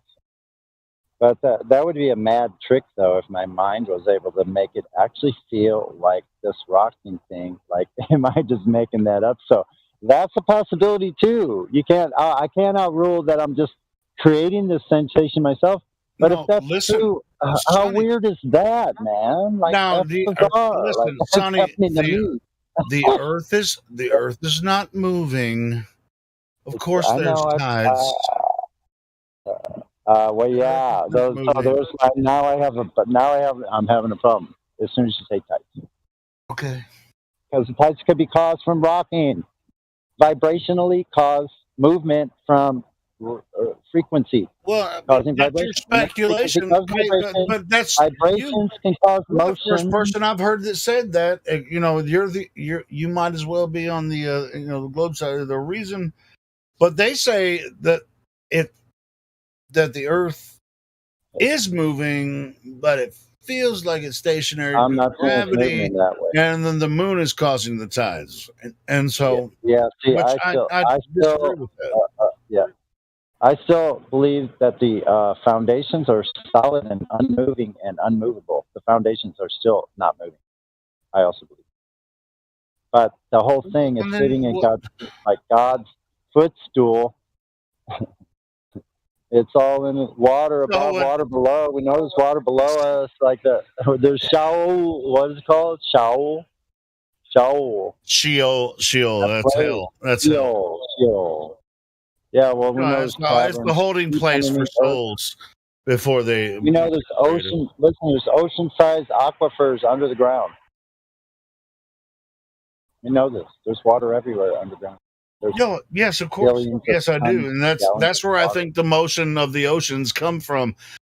But that would be a mad trick, though, if my mind was able to make it actually feel like this rocking thing. Like, am I just making that up? So that's a possibility too. I can't outrule that I'm just creating this sensation myself. But if that's true, how weird is that, man? Like, that's bizarre. Listen, Like, Sonny, happening to me. the Earth is not moving. Of course, there's tides. Well, yeah. I'm having a problem as soon as you say tides. Okay. Because the tides could be caused from rocking, vibrationally cause movement from frequency. Well, causing that's your speculation, but that's vibrations can cause you're motion. the first person I've heard that said that. You might as well be on the the globe side of the reason, but they say that the Earth is moving, but it feels like it's stationary. I'm not saying it's gravity, moving that way. and then the moon is causing the tides, and so See, which I disagree with that. I still believe that the foundations are solid and unmoving and unmovable. The foundations are still not moving. I also believe, but the whole thing is sitting in God's footstool. It's all in water above, water below. We know there's water below us, like that. There's Sheol. What is it called? Sheol. That's hell. That's hell. Sheol. Yeah, well, we know it's the holding place for souls before they. There's ocean. Listen, there's ocean-sized aquifers under the ground. You know this. There's water everywhere underground. Yes, of course. Yes, I do, and that's where I think the motion of the oceans come from,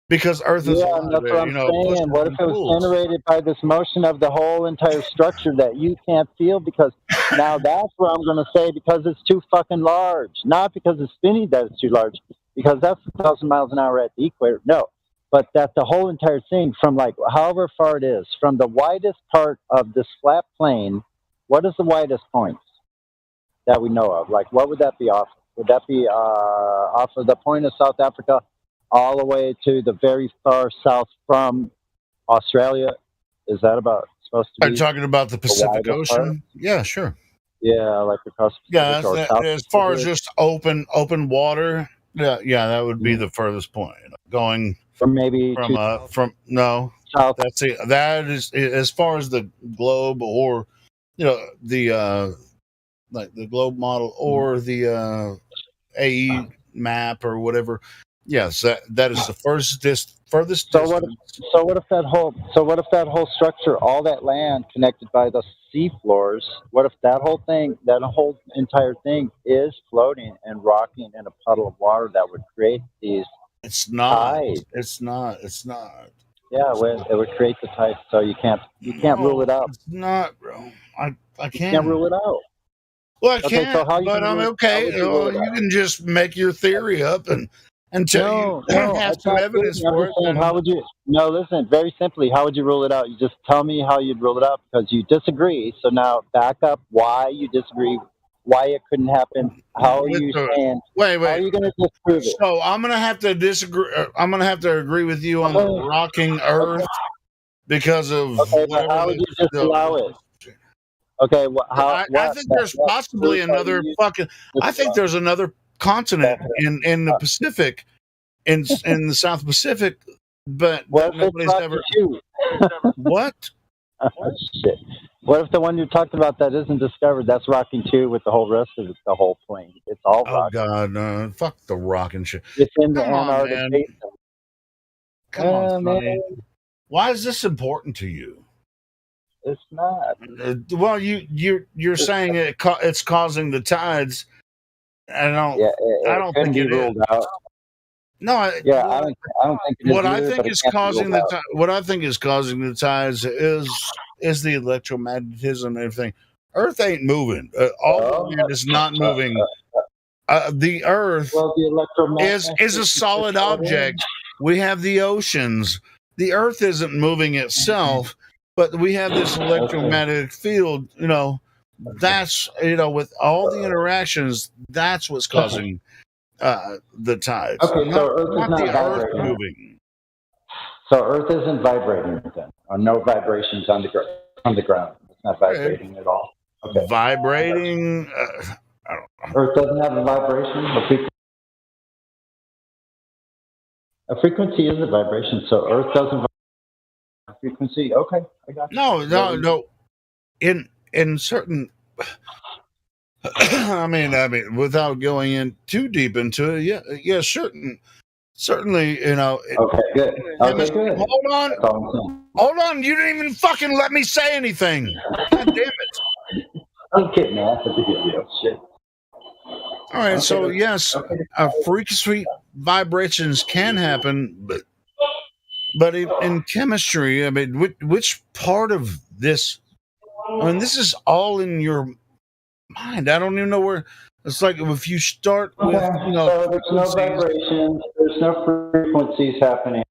because Earth is and that's what I'm saying. What if it was generated by this motion of the whole entire structure that you can't feel? Because now that's where I'm going to say, because it's too fucking large, not because it's spinning that it's too large, because that's 1,000 miles an hour at the equator. No, but that the whole entire thing, from like however far it is, from the widest part of this flat plane. What is the widest point that we know of? Like, what would that be off? Would that be off of the point of South Africa all the way to the very far south from Australia? Is that about supposed to be? Are you talking about the Pacific Ocean? Part? Yeah, sure. Yeah, like across. Yeah, as far as just open water. Yeah, that would be the furthest point. Going from no. South. That is as far as the globe, or the like the globe model, or the AE map or whatever. Yes, that is the furthest distance. So what if that whole structure, all that land connected by the sea floors. What if that whole entire thing is floating and rocking in a puddle of water that would create these It's not. tides? It's not. It's not. Yeah, it would create the tides. So you can't rule it out. It's not, bro. I You can't. can't rule it out. Well, I Okay, can't, so how you but gonna I'm rule- how okay. would you rule it You out? can just make your theory up and until No, you no, have that's some not evidence good. I'm for just it. saying, Then how would you? No, listen. Very simply, how would you rule it out? You just tell me how you'd rule it out because you disagree. So now back up why you disagree, why it couldn't happen. How are with you the- saying? wait, How are you going to disprove it? So I'm gonna have to disagree. I'm gonna have to agree with you on the rocking Earth because of Okay, but how would you just allow it? Okay, I think there's possibly another fucking. I think there's another continent in the Pacific, in the South Pacific, but What if nobody's it's ever. Rocky What? Oh, shit. What if the one you talked about that isn't discovered? That's rocking too, with the whole rest of it, the whole plane. It's all Oh rocking. God, no! Fuck the rocking shit. It's in the Come on, Antarctic man. basin. Come on, man. Sonny. Why is this important to you? It's not. Well, you're saying it's causing the tides. I don't. Yeah, I don't couldn't think be it is. ruled out. No, I don't think it is what I either, think but it is can't be causing ruled the out. what I think is causing the tides is the electromagnetism and everything. Earth ain't moving. All the land is not moving. The Earth is a solid object. We have the oceans. The Earth isn't moving itself, but we have this electromagnetic field. That's with all the interactions. That's what's causing the tides. Okay, so Earth is not not the Earth vibrating. moving. So Earth isn't vibrating then. No vibrations on the ground. It's not vibrating at all. Okay. Vibrating. I don't know. Earth doesn't have a vibration. A frequency is a vibration, so Earth doesn't vibrate. A frequency. Okay, I got you. No. In certain. I mean, without going in too deep into it, yeah, certainly, Okay, good. Okay, good. Hold on, you didn't even fucking let me say anything. God damn it! I'm kidding, man. Shit. All right, so yes, frequency vibrations can happen, but in chemistry, I mean, which part of this? I mean, this is all in your mind. I don't even know where. It's like if you start with, so there's no vibrations, there's no frequencies happening.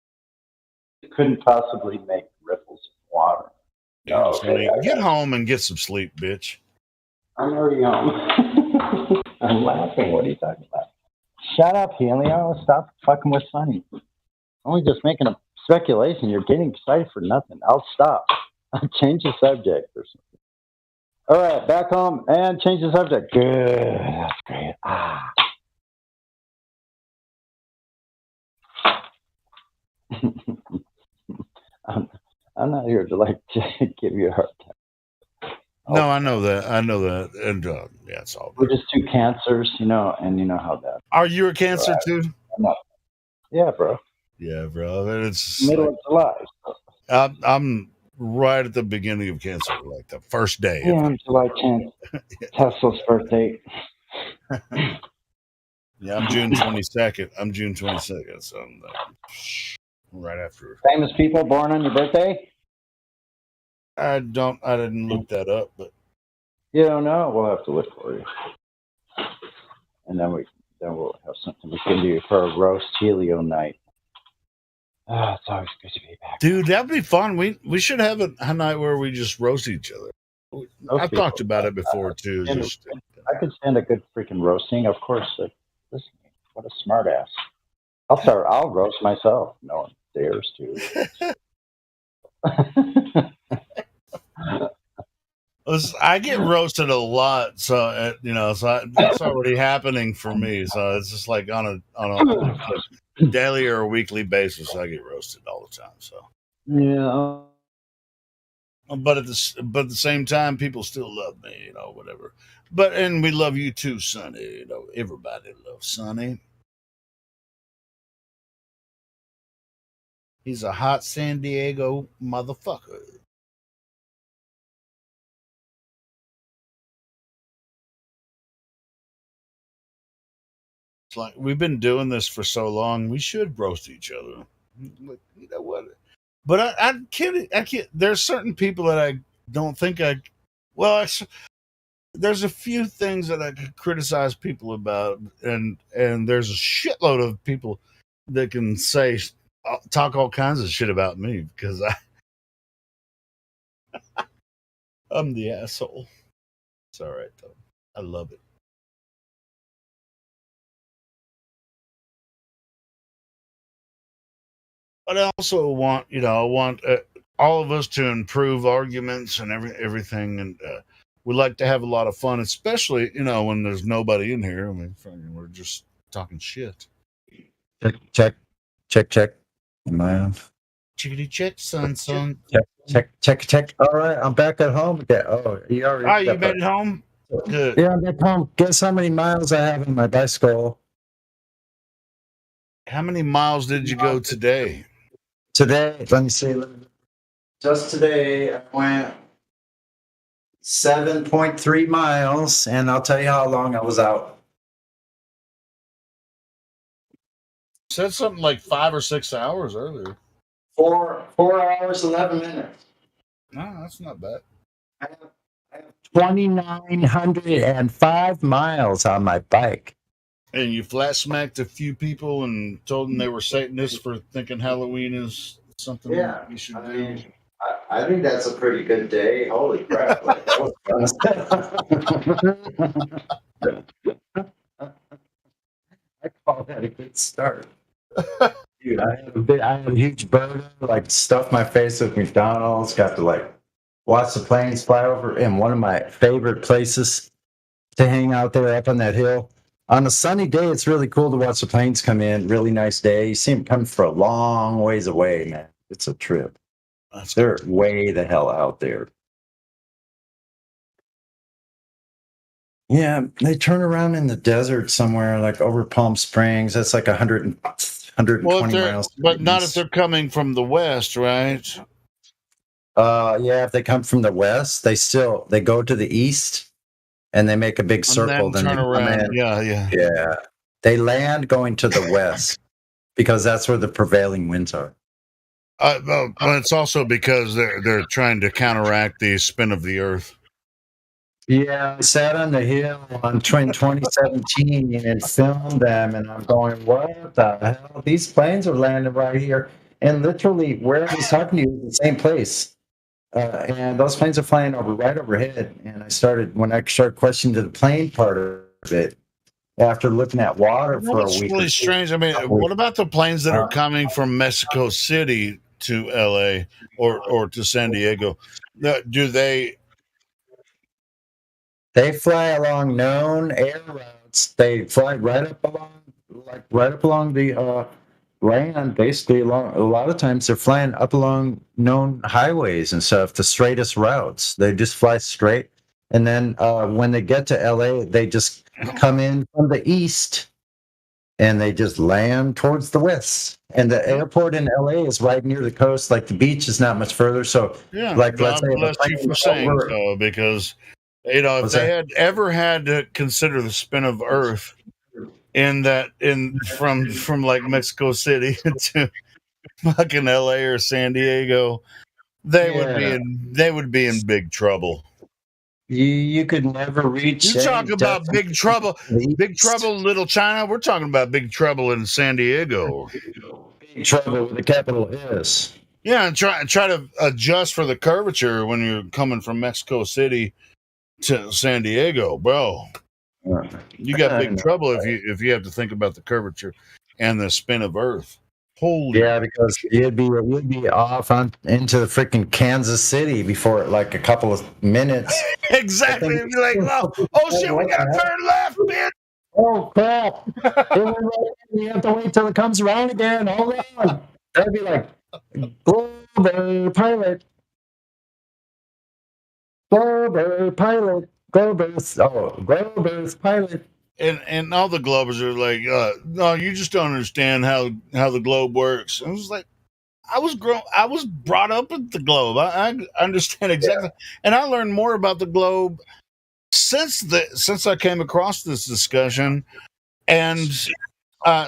You couldn't possibly make ripples of water. No, Sonny, get home and get some sleep, bitch. I'm already home. I'm laughing. What are you talking about? Shut up, Helio. Stop fucking with Sonny. Only just making a speculation. You're getting excited for nothing. I'll stop. I'll change the subject or something. All right, back home and change the subject. Good. That's great. I'm not here to give you a hard time. No, I know that, and yeah, it's all. We're just two cancers, and you know how that. Are you a Cancer too? Yeah, bro. Yeah, bro. It's Middle of July. I'm right at the beginning of Cancer, like the first day. Yeah, I'm July 10th. Tesla's birthday. Yeah, I'm June 22nd. So I'm right after. Famous people born on your birthday? I didn't look that up, but you don't know. We'll have to look for you, and then we'll have something we can do for a roast Helio night. It's always good to be back, dude. That'd be fun. We should have a night where we just roast each other. I've talked about it before too. I could stand a good freaking roasting, of course. Listen, what a smart ass. I'll roast myself. No one dares to. I get roasted a lot, so that's already happening for me. So it's just like on a daily or a weekly basis, I get roasted all the time. So yeah, but at the same time, people still love me, whatever. And we love you too, Sonny. Everybody loves Sonny. He's a hot San Diego motherfucker. It's like we've been doing this for so long. We should roast each other. Like, you know what? But I can't. There's certain people that I don't think I. Well, there's a few things that I could criticize people about, and there's a shitload of people that can talk all kinds of shit about me because I'm the asshole. It's all right though. I love it. But I also want, I want all of us to improve arguments and everything, and we like to have a lot of fun, especially when there's nobody in here. I mean, we're just talking shit. Check. Am I on? Chickity check, son. Check. All right, I'm back at home again. Oh, you already. You made it home? Good. Yeah, I'm back home. Guess how many miles I have on my bicycle? How many miles did you go today? Today, let me see. Just today, I went 7.3 miles, and I'll tell you how long I was out. Said something like 5 or 6 hours earlier. 4 hours 11 minutes. No, that's not bad. I have 2,905 miles on my bike. And you flat smacked a few people and told them they were Satanists for thinking Halloween is something you should do. I think that's a pretty good day. Holy crap. Like, that was I call that a good start. Dude, I had a huge burger, like stuffed my face with McDonald's, got to watch the planes fly over in one of my favorite places to hang out there up on that hill. On a sunny day, it's really cool to watch the planes come in. Really nice day. You see them coming for a long ways away, man. It's a trip. They're way the hell out there. Yeah, they turn around in the desert somewhere, like over Palm Springs. That's like 120 miles. But not if they're coming from the west, right? Yeah, if they come from the west, they go to the east. And they make a big circle. Then turn around. Yeah. They land going to the west because that's where the prevailing winds are. Well, it's also because they're trying to counteract the spin of the Earth. Yeah, I sat on the hill in 2017 and filmed them, and I'm going, "What the hell? These planes are landing right here." And literally, where I was talking to you is the same place. And those planes are flying right overhead. And when I started questioning the plane part of it, after looking at water for a week. It's really strange. I mean, what about the planes that are coming from Mexico City to LA or to San Diego? Do they? They fly along known air routes. They fly right up along the land, basically. A lot of times they're flying up along known highways and stuff, the straightest routes. They just fly straight, and then when they get to LA, they just come in from the east and they just land towards the west. And the airport in LA is right near the coast. Like the beach is not much further. So let's say bless you for saying so, because if they had ever had to consider the spin of Earth from like Mexico City to fucking LA or San Diego, they would be in big trouble. You could never reach. You talk about big trouble, Little China. We're talking about big trouble in San Diego. Big trouble with a capital S. Yeah, and try to adjust for the curvature when you're coming from Mexico City to San Diego, bro. You got big trouble if you have to think about the curvature and the spin of Earth. Because you'd be off into the freaking Kansas City before like a couple of minutes. Exactly. It'd be like, oh shit, we gotta turn left, bitch. Oh crap! You have to wait till it comes around again. Hold on. That'd be like Glover pilot. Glover's pilot. And all the Globers are like, no, you just don't understand how the globe works. And I was like, I was brought up with the globe. I understand exactly, and I learned more about the globe since I came across this discussion And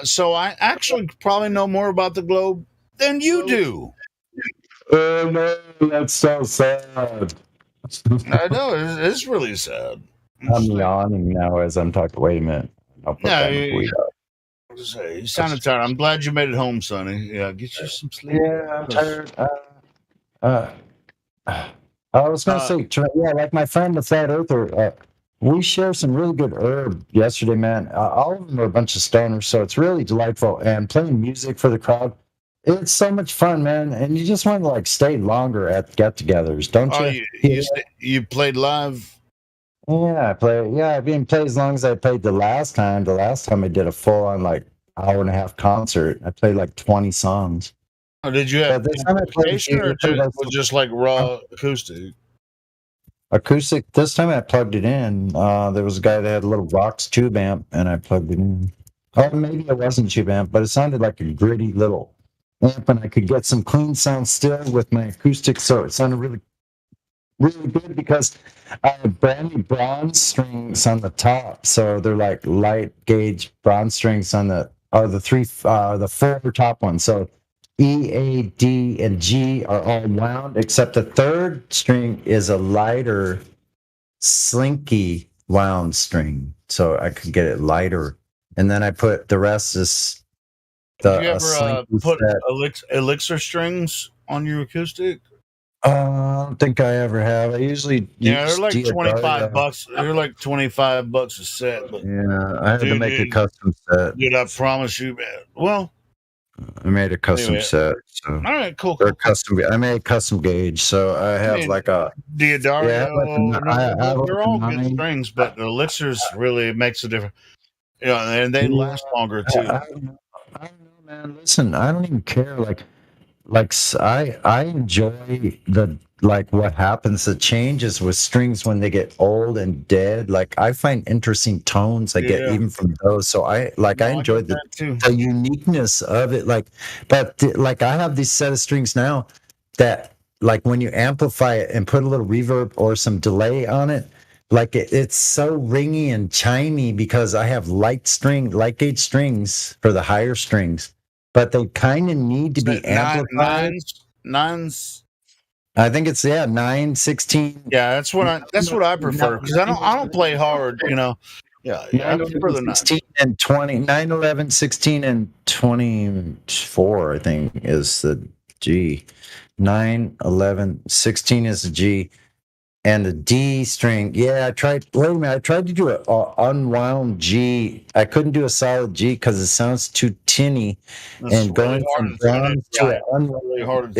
so I actually probably know more about the globe than you do. Oh no, that's so sad. I know it's really sad. I'm yawning now as I'm talking. Wait a minute. I'll put Yeah, that in the weed up. you sounded tired. I'm glad you made it home, Sonny. Yeah, get you some sleep. Yeah, I'm tired. I was gonna say, yeah, like my friend the flat earther. We share some really good herb yesterday, man. All of them are a bunch of stoners, so it's really delightful. And playing music for the crowd, it's so much fun, man. And you just want to like stay longer at get-togethers, don't you? You played live. Yeah, I play. Yeah, I didn't play as long as I played the last time. The last time I did a full-on like hour-and-a-half concert. I played like 20 songs. Oh, did you have this time I played amplification or was just like raw acoustic? Acoustic. This time I plugged it in. There was a guy that had a little Vox tube amp, and I plugged it in. Oh, maybe it wasn't tube amp, but it sounded like a gritty little amp, and I could get some clean sound still with my acoustic, so it sounded really, really good because I have brand new bronze strings on the top, so they're like light gauge bronze strings on the the four top ones. So E, A, D, and G are all wound, except the third string is a lighter, slinky wound string, so I could get it lighter. And then I put the rest is the. Did you ever put elixir strings on your acoustic? I don't think I ever have. I usually they're like $25. They're like $25 a set. But yeah, I had to make a custom set. Dude, I promise you, man. Well, I made a custom set. So all right, cool. Or custom. I made a custom gauge, so I have like a Diodario. Yeah, they're all good strings, but the elixirs really makes a difference. You know, and they last longer too. I don't know, man. Listen, I don't even care. I enjoy the what happens, the changes with strings when they get old and dead. Like I find interesting tones I get even from those. So I enjoy the uniqueness of it. But I have these set of strings now that like when you amplify it and put a little reverb or some delay on it, like it's so ringy and chimey because I have light gauge strings for the higher strings. But they kind of need to be amplified. Nines. I think it's 9, 16. Yeah, that's what I prefer because I don't play hard, you know. Yeah, I prefer the 16 and 20, 9, 11, 16, and 24. I think is the G. 9, 11, 16 is the G. And the D string, I tried. Wait a minute, I tried to do an unwound G. I couldn't do a solid G because it sounds too tinny. And going from bronze to an unwound,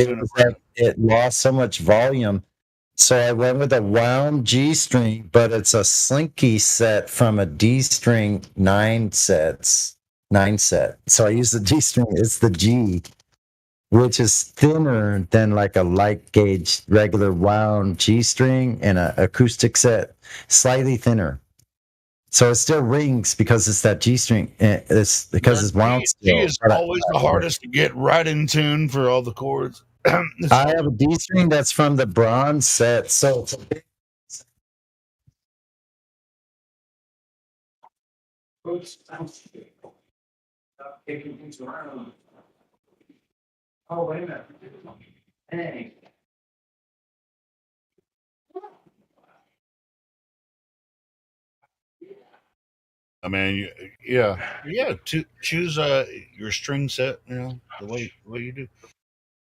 it lost so much volume. So I went with a wound G string, but it's a slinky set from a D string 9 set. So I use the D string. It's the G, which is thinner than like a light gauge regular wound G string and an acoustic set, slightly thinner. So it still rings because it's that G string. It's because it's wound still. G is always the hardest to get right in tune for all the chords. I have a D string that's from the bronze set, so it's a big. Stop taking things around. Oh, wait a minute. Hey. I mean, choose your string set, you know, the way you do.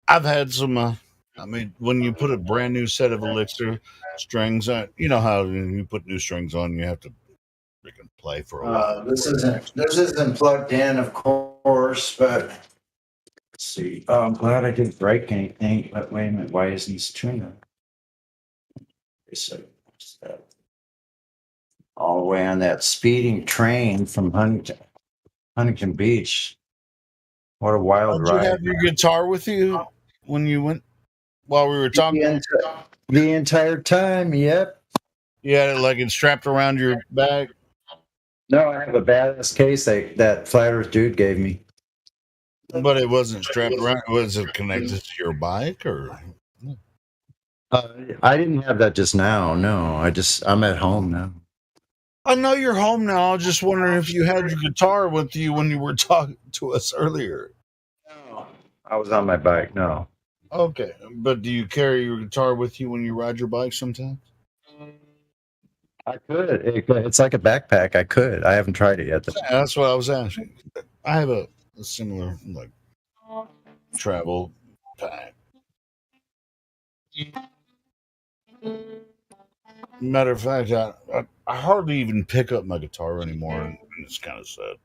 I've had some. I mean, when you put a brand new set of elixir strings, you know how you put new strings on, you have to freaking play for a while. This isn't plugged in, of course, but let's see. I'm glad I didn't break anything. But wait a minute, why isn't this tuner? All the way on that speeding train from Huntington Beach. What a wild Did ride! you have your guitar with you when you went while we were talking? The entire time, yep. You had it like it's strapped around your back. No, I have a badass case that Flat Earth dude gave me. But it wasn't strapped around. Was it connected to your bike or? I didn't have that just now. No, I'm at home now. I know you're home now. I was just wondering if you had your guitar with you when you were talking to us earlier. No, I was on my bike. No. Okay, but do you carry your guitar with you when you ride your bike sometimes? I could. It's like a backpack. I could. I haven't tried it yet. Though. Yeah, that's what I was asking. I have a similar like travel pack. Matter of fact, I hardly even pick up my guitar anymore, and it's kind of sad.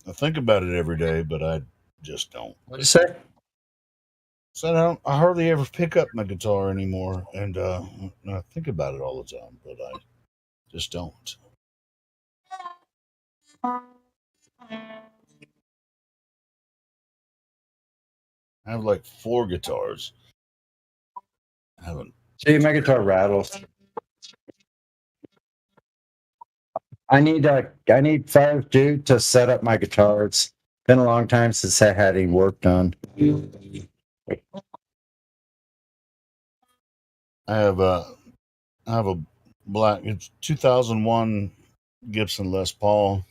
I think about it every day, but I just don't. What'd you say? So I hardly ever pick up my guitar anymore, and I think about it all the time, but I just don't. I have like 4 guitars. I haven't. See, my guitar rattles. I need 5 dude to set up my guitar. It's been a long time since I had any work done. I have a black. It's 2001 Gibson Les Paul.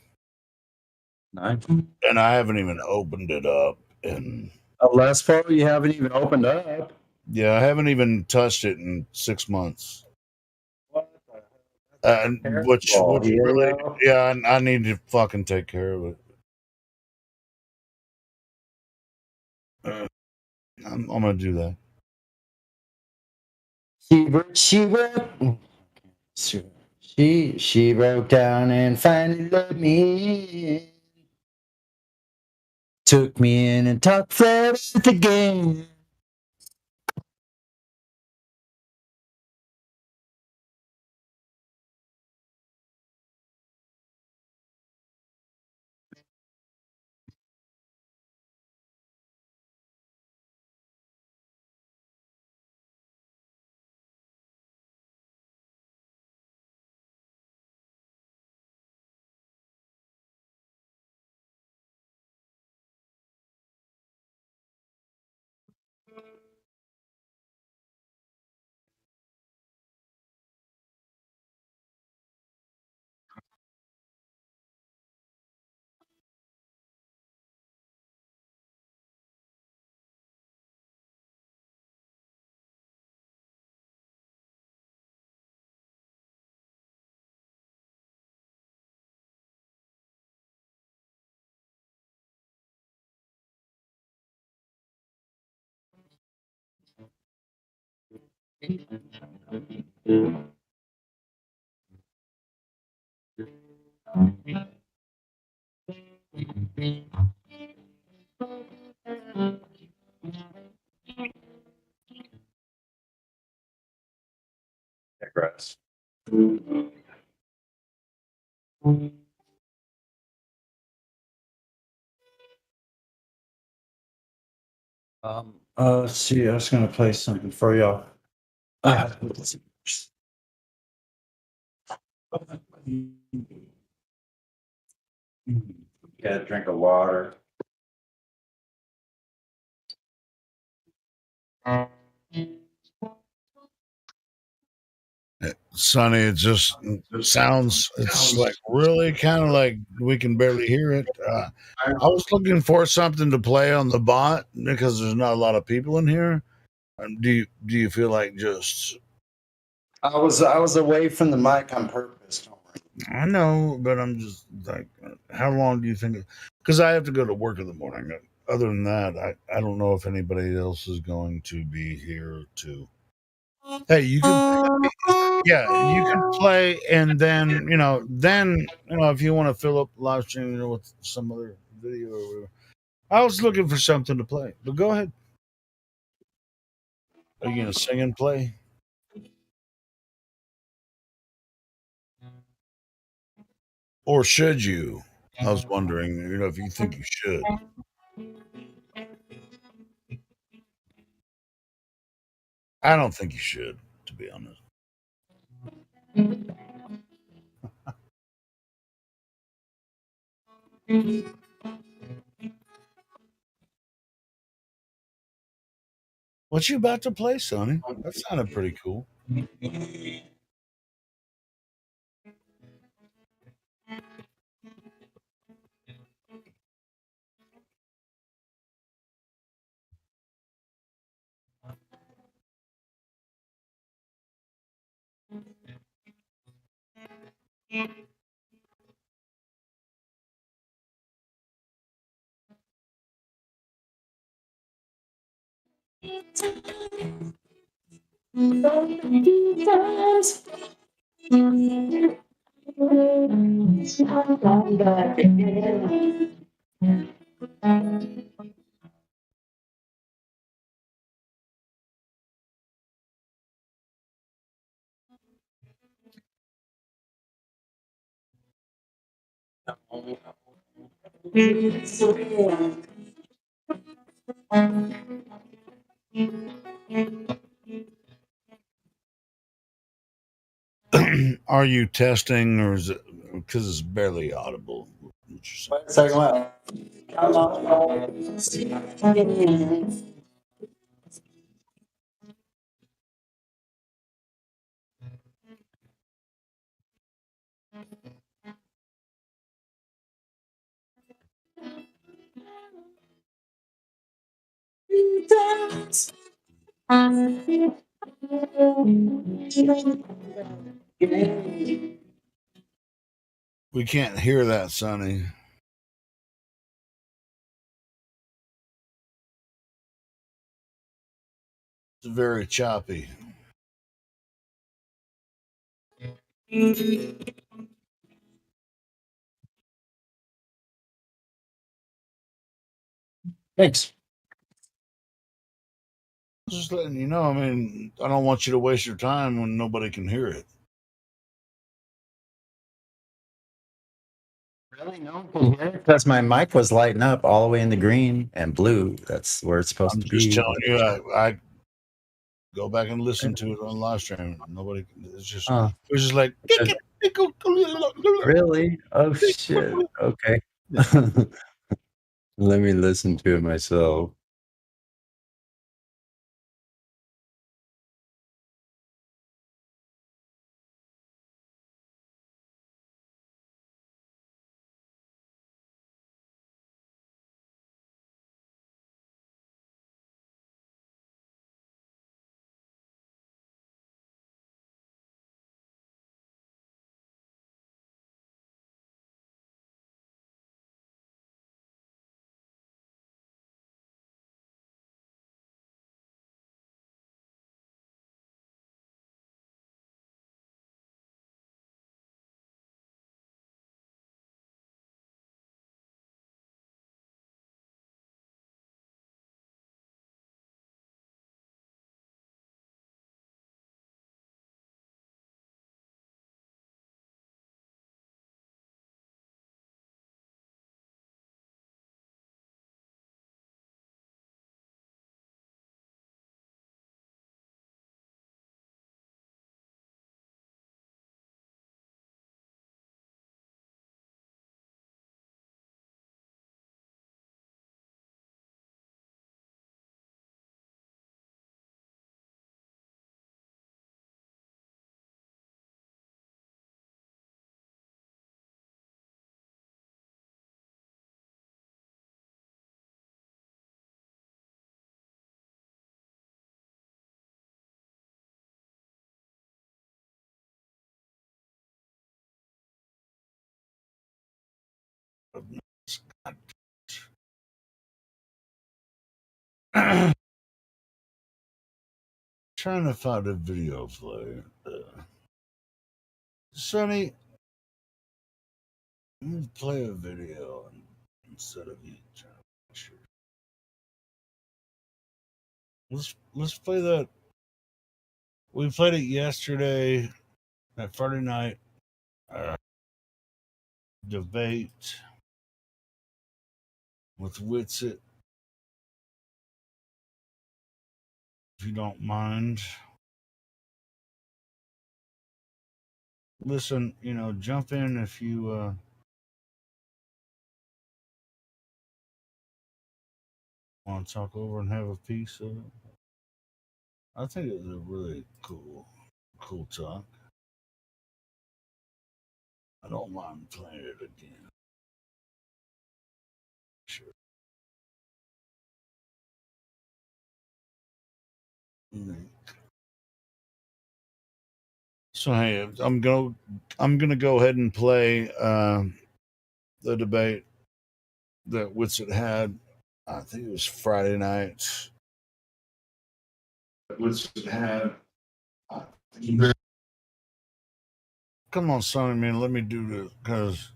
Nice. And I haven't even opened it up. And a Les Paul you haven't even opened up? Yeah, I haven't even touched it in 6 months. Which really, yeah, I need to fucking take care of it. I'm gonna do that. She broke down and finally let me in. Took me in and talked flat again. Digress. Let's see. I was gonna play something for y'all. Got a drink of water. Sonny, it just sounds, it's like really kind of like we can barely hear it. I was looking for something to play on the bot because there's not a lot of people in here. Do you feel like just? I was away from the mic on purpose. I know, but I'm just like, how long do you think? Because I have to go to work in the morning. Other than that, I don't know if anybody else is going to be here to. Hey, you can, yeah, you can play, and then if you want to fill up live stream, with some other video or whatever. I was looking for something to play, but go ahead. Are you gonna sing and play? Or should you? I was wondering, if you think you should. I don't think you should, to be honest. What you about to play, Sonny? That sounded pretty cool. Are you testing, or is it because it's barely audible? Second left. We can't hear that, Sonny. It's very choppy. Thanks. Just letting you know. I mean, I don't want you to waste your time when nobody can hear it. Really? No one can hear it? Because my mic was lighting up all the way in the green and blue. That's where it's supposed I'm to just be. telling you, I go back and listen to it on live stream. Nobody, it's just like Really? Oh shit. Okay. Let me listen to it myself. trying to find a video player. Sonny, let me play a video instead of you trying to picture. Let's play that. We played it yesterday, that Friday night debate with Witsit. If you don't mind. Listen, jump in if you want to talk over and have a piece of it. I think it was a really cool talk. I don't mind playing it again. Sure. Link. So hey, I'm gonna go ahead and play the debate that Witsit had. I think it was Friday night. Witsit had. Come on, Sonny, man. Let me do this because.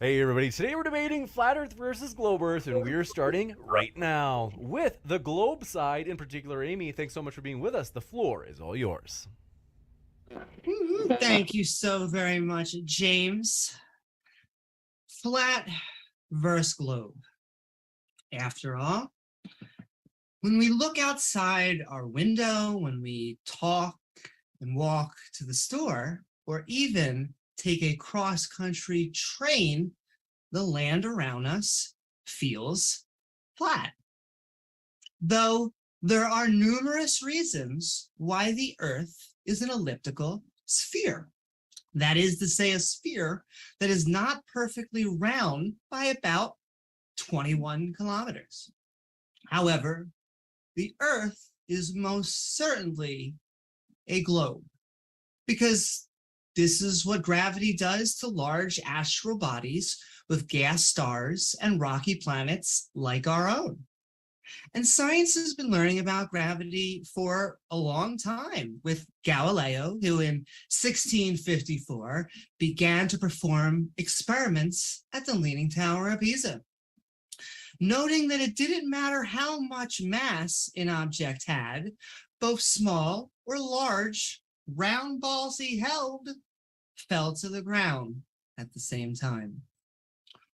Hey everybody, today we're debating Flat Earth versus Globe Earth, and we're starting right now with the Globe side. In particular, Amy, thanks so much for being with us. The floor is all yours. Thank you so very much, James. Flat versus globe. After all, when we look outside our window, when we talk and walk to the store, or even take a cross-country train, the land around us feels flat. Though there are numerous reasons why the Earth is an elliptical sphere. That is to say, a sphere that is not perfectly round by about 21 kilometers. However, the Earth is most certainly a globe, because this is what gravity does to large astral bodies with gas stars and rocky planets like our own. And science has been learning about gravity for a long time, with Galileo, who in 1654 began to perform experiments at the Leaning Tower of Pisa, noting that it didn't matter how much mass an object had, both small or large round balls he held fell to the ground at the same time.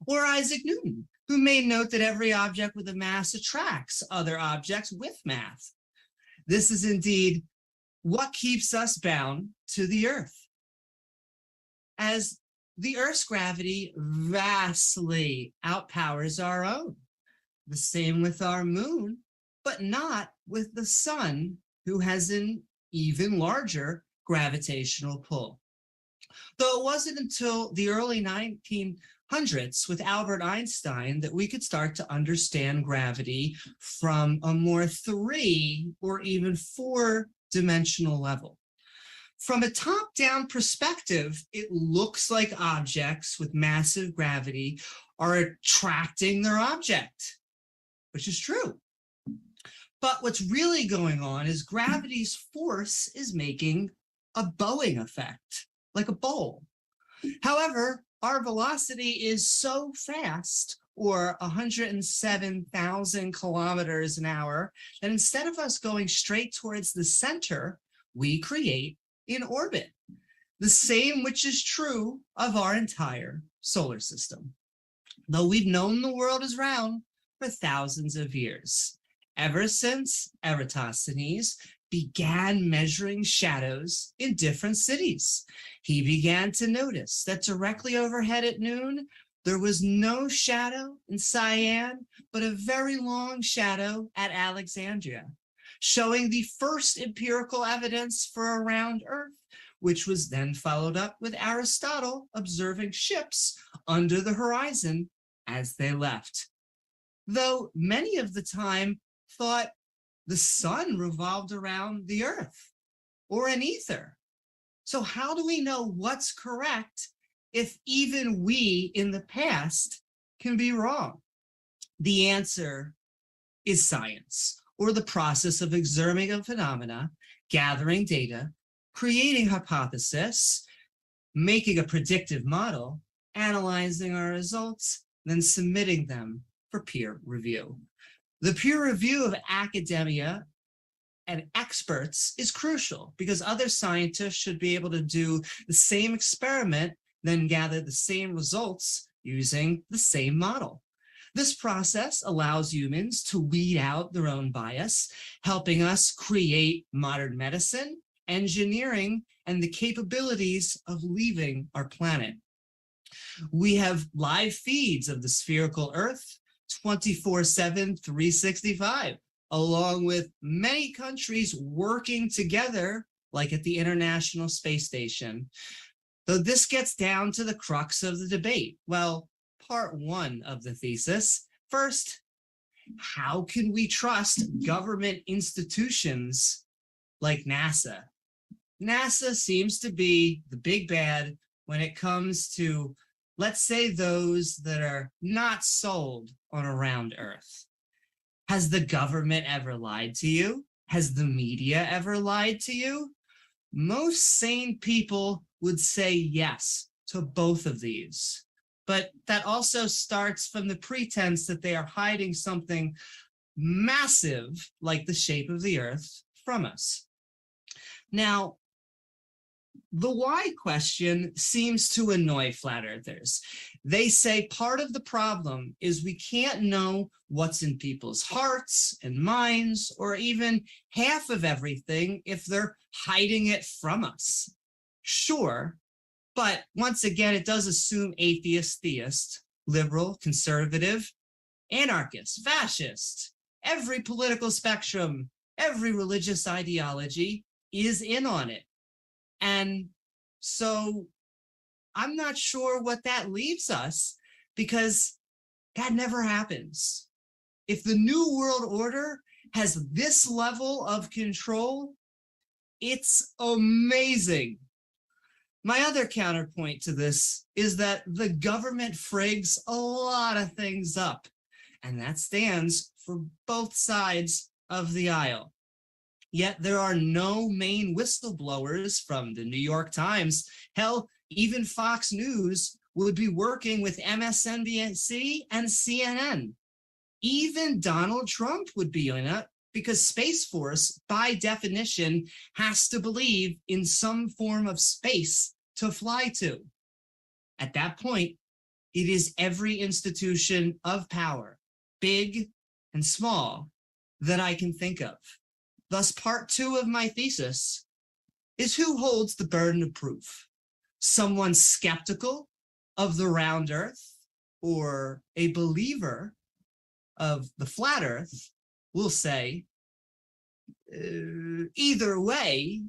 Or Isaac Newton, who made note that every object with a mass attracts other objects with mass. This is indeed what keeps us bound to the Earth, as the Earth's gravity vastly outpowers our own. The same with our moon, but not with the sun, who has an even larger gravitational pull. Though it wasn't until the early 1900s with Albert Einstein that we could start to understand gravity from a more 3 or even 4-dimensional level. From a top-down perspective, it looks like objects with massive gravity are attracting their object, which is true. But what's really going on is gravity's force is making a bowing effect, like a bowl. However, our velocity is so fast, or 107,000 kilometers an hour, that instead of us going straight towards the center, we create an orbit. The same which is true of our entire solar system. Though we've known the world is round for thousands of years, ever since Eratosthenes began measuring shadows in different cities. He began to notice that directly overhead at noon, There was no shadow in Cyan, but a very long shadow at Alexandria, showing the first empirical evidence for a round Earth, which was then followed up with Aristotle observing ships under the horizon as they left. Though many of the time thought the sun revolved around the Earth or an ether. So how do we know what's correct if even we in the past can be wrong? The answer is science, or the process of observing a phenomena, gathering data, creating hypothesis, making a predictive model, analyzing our results, then submitting them for peer review. The peer review of academia and experts is crucial because other scientists should be able to do the same experiment, then gather the same results using the same model. This process allows humans to weed out their own bias, helping us create modern medicine, engineering, and the capabilities of leaving our planet. We have live feeds of the spherical Earth 24/7, 365, along with many countries working together, like at the International Space Station. Though this gets down to the crux of the debate. Well, part one of the thesis. First, how can we trust government institutions like NASA? NASA seems to be the big bad when it comes to, let's say, those that are not sold on a round Earth. Has the government ever lied to you? Has the media ever lied to you? Most sane people would say yes to both of these. But that also starts from the pretense that they are hiding something massive like the shape of the Earth from us. Now, the why question seems to annoy flat earthers. They say part of the problem is we can't know what's in people's hearts and minds, or even half of everything if they're hiding it from us. Sure, but once again, it does assume atheist, theist, liberal, conservative, anarchist, fascist, every political spectrum, every religious ideology is in on it. And so I'm not sure what that leaves us, because that never happens. If the New World Order has this level of control, it's amazing. My other counterpoint to this is that the government frigs a lot of things up, and that stands for both sides of the aisle. Yet there are no main whistleblowers from the New York Times. Hell, even Fox News would be working with MSNBC and CNN. Even Donald Trump would be in it, because Space Force, by definition, has to believe in some form of space to fly to. At that point, it is every institution of power, big and small, that I can think of. Thus, part two of my thesis is who holds the burden of proof? Someone skeptical of the round Earth, or a believer of the flat Earth will say, either way,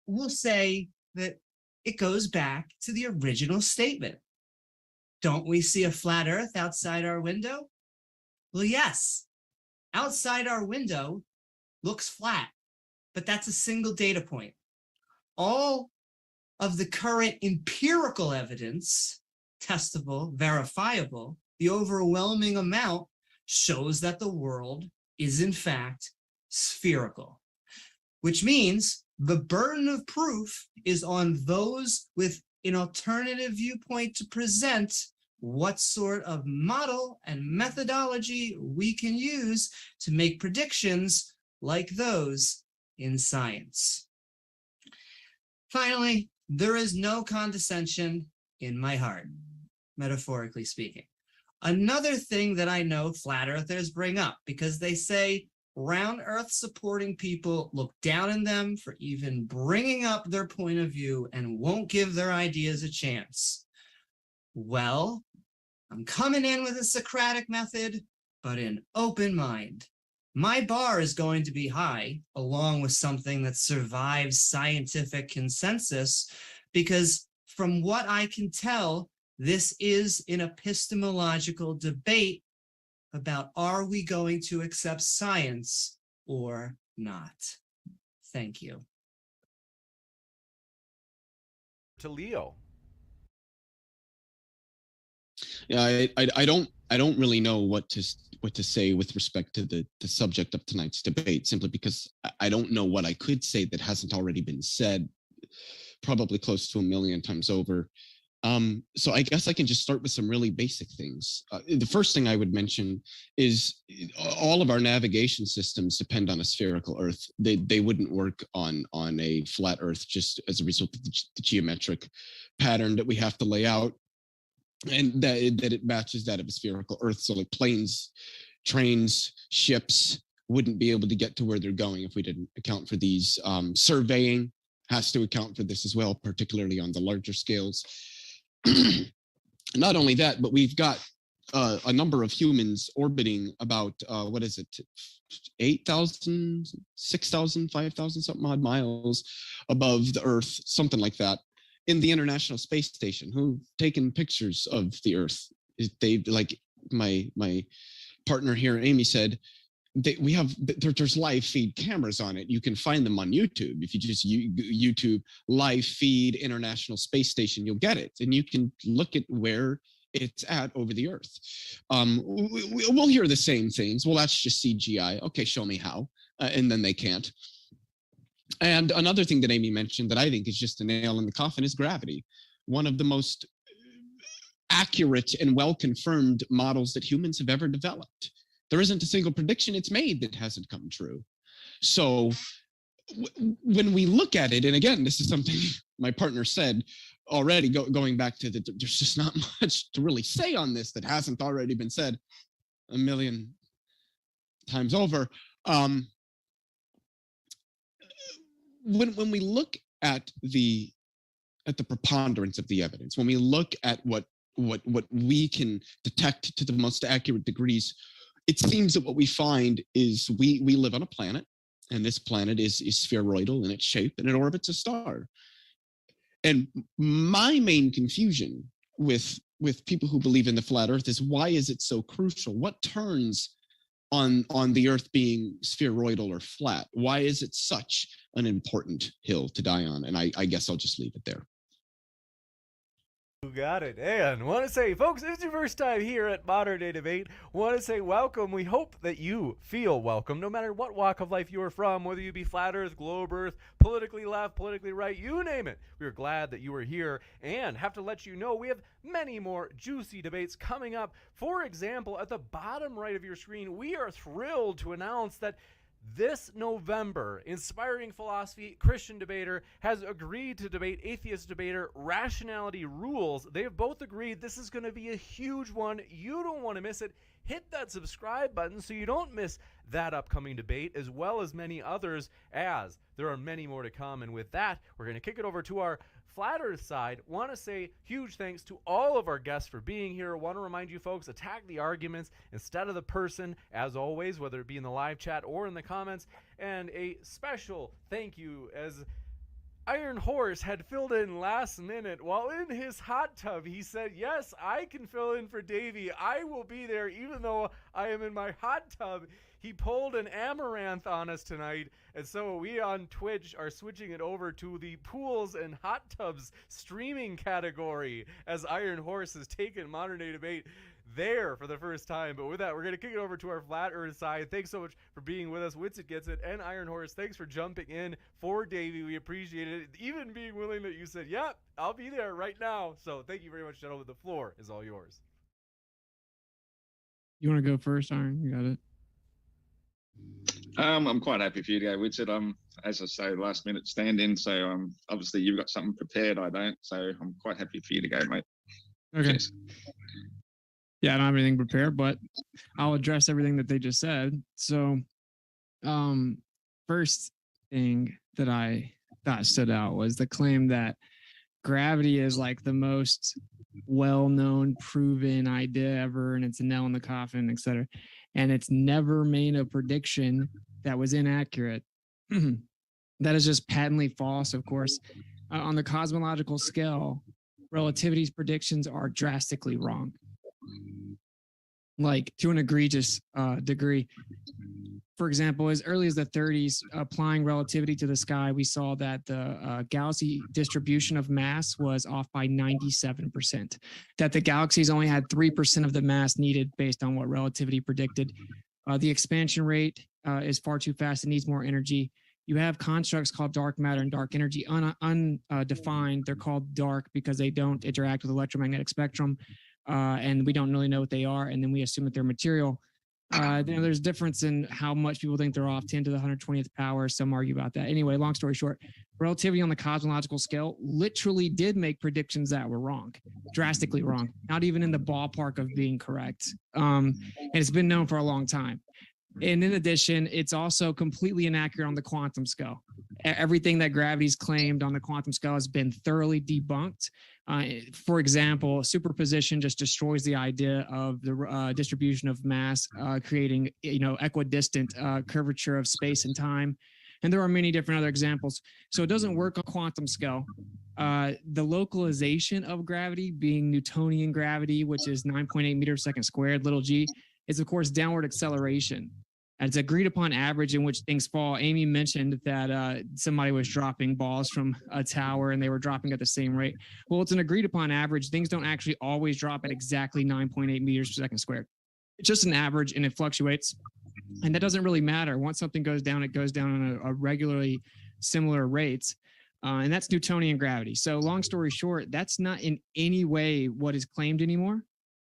we'll say that it goes back to the original statement. Don't we see a flat Earth outside our window? Well, yes. Outside our window looks flat, but that's a single data point. All of the current empirical evidence, testable, verifiable, the overwhelming amount shows that the world is in fact spherical, which means the burden of proof is on those with an alternative viewpoint to present what sort of model and methodology we can use to make predictions like those in science. Finally, there is no condescension in my heart, metaphorically speaking. Another thing that I know flat earthers bring up, because they say round earth supporting people look down on them for even bringing up their point of view and won't give their ideas a chance. Well, I'm coming in with a Socratic method, but an open mind. My bar is going to be high, along with something that survives scientific consensus, because from what I can tell, this is an epistemological debate about are we going to accept science or not. Thank you. To Leo. Yeah, I don't really know what to say with respect to the subject of tonight's debate, simply because I don't know what I could say that hasn't already been said, probably close to 1 million times over. So I guess I can just start with some really basic things. The first thing I would mention is all of our navigation systems depend on a spherical Earth. They wouldn't work on a flat Earth just as a result of the geometric pattern that we have to lay out, and that it matches that of a spherical Earth. So like planes, trains, ships wouldn't be able to get to where they're going if we didn't account for these. Surveying has to account for this as well, particularly on the larger scales. Not only that, but we've got a number of humans orbiting about, 8,000, 6,000, 5,000 something odd miles above the Earth, something like that, in the International Space Station, who've taken pictures of the Earth. They, like my partner here, Amy, said, there's live feed cameras on it. You can find them on YouTube. If you just YouTube live feed International Space Station, you'll get it, and you can look at where it's at over the Earth. We'll hear the same things. Well, that's just CGI. Okay, show me how. And then they can't. And another thing that Amy mentioned that I think is just a nail in the coffin is gravity. One of the most accurate and well-confirmed models that humans have ever developed. There isn't a single prediction it's made that hasn't come true. So when we look at it, and again, this is something my partner said already, going back to there's just not much to really say on this that hasn't already been said 1 million times over. When we look at the preponderance of the evidence, when we look at what we can detect to the most accurate degrees, it seems that what we find is we live on a planet, and this planet is spheroidal in its shape, and it orbits a star. And my main confusion with people who believe in the flat Earth is, why is it so crucial? What turns on the Earth being spheroidal or flat? Why is it such an important hill to die on? And I guess I'll just leave it there. You got it. And want to say, folks, if it's your first time here at Modern Day Debate, want to say welcome. We hope that you feel welcome, no matter what walk of life you are from, whether you be flat Earth, globe Earth, politically left, politically right, you name it. We are glad that you are here, and have to let you know we have many more juicy debates coming up. For example, at the bottom right of your screen, we are thrilled to announce that this November, Inspiring Philosophy Christian Debater has agreed to debate atheist debater Rationality Rules. They have both agreed this is going to be a huge one. You don't want to miss it. Hit that subscribe button so you don't miss that upcoming debate, as well as many others, as there are many more to come. And with that, we're going to kick it over to our Flat Earth side. Want to say huge thanks to all of our guests for being here. Want to remind you folks, attack the arguments instead of the person, as always, whether it be in the live chat or in the comments. And a special thank you, as Iron Horse had filled in last minute while in his hot tub. He said, yes, I can fill in for Davey. I will be there even though I am in my hot tub. He pulled an amaranth on us tonight, and so we on Twitch are switching it over to the pools and hot tubs streaming category, as Iron Horse has taken Modern Day Debate there for the first time. But with that, we're going to kick it over to our Flat Earth side. Thanks so much for being with us. Witsit Gets It and Iron Horse, thanks for jumping in for Davey. We appreciate it. Even being willing that you said, yep, I'll be there right now. So thank you very much, gentlemen. The floor is all yours. You want to go first, Iron? You got it. I'm quite happy for you to go, Witsit. As I say, last minute stand-in, so obviously you've got something prepared, I don't, so I'm quite happy for you to go, mate. Okay. Cheers. Yeah, I don't have anything prepared, but I'll address everything that they just said. So First thing that I thought stood out was the claim that gravity is like the most well-known, proven idea ever, and it's a nail in the coffin, etc. And it's never made a prediction that was inaccurate. That is just patently false, of course. On the cosmological scale, relativity's predictions are drastically wrong, like to an egregious degree. For example, as early as the 30s, applying relativity to the sky, we saw that the galaxy distribution of mass was off by 97%, that the galaxies only had 3% of the mass needed based on what relativity predicted. The expansion rate is far too fast. It needs more energy. You have constructs called dark matter and dark energy, undefined. They're called dark because they don't interact with the electromagnetic spectrum, and we don't really know what they are, and then we assume that they're material. There's difference in how much people think they're off, 10 to the 120th power. Some argue about that. Anyway, long story short, relativity on the cosmological scale literally did make predictions that were wrong, drastically wrong, not even in the ballpark of being correct. And it's been known for a long time. And in addition, it's also completely inaccurate on the quantum scale. Everything that gravity's claimed on the quantum scale has been thoroughly debunked. For example, superposition just destroys the idea of the distribution of mass, creating, equidistant curvature of space and time. And there are many different other examples. So it doesn't work on quantum scale. The localization of gravity, being Newtonian gravity, which is 9.8 meters per second squared, little g, is of course downward acceleration. And it's agreed upon average in which things fall. Amy mentioned that somebody was dropping balls from a tower and they were dropping at the same rate. Well, it's an agreed upon average. Things don't actually always drop at exactly 9.8 meters per second squared. It's just an average and it fluctuates. And that doesn't really matter. Once something goes down, it goes down on a regularly similar rates. And that's Newtonian gravity. So long story short, that's not in any way what is claimed anymore.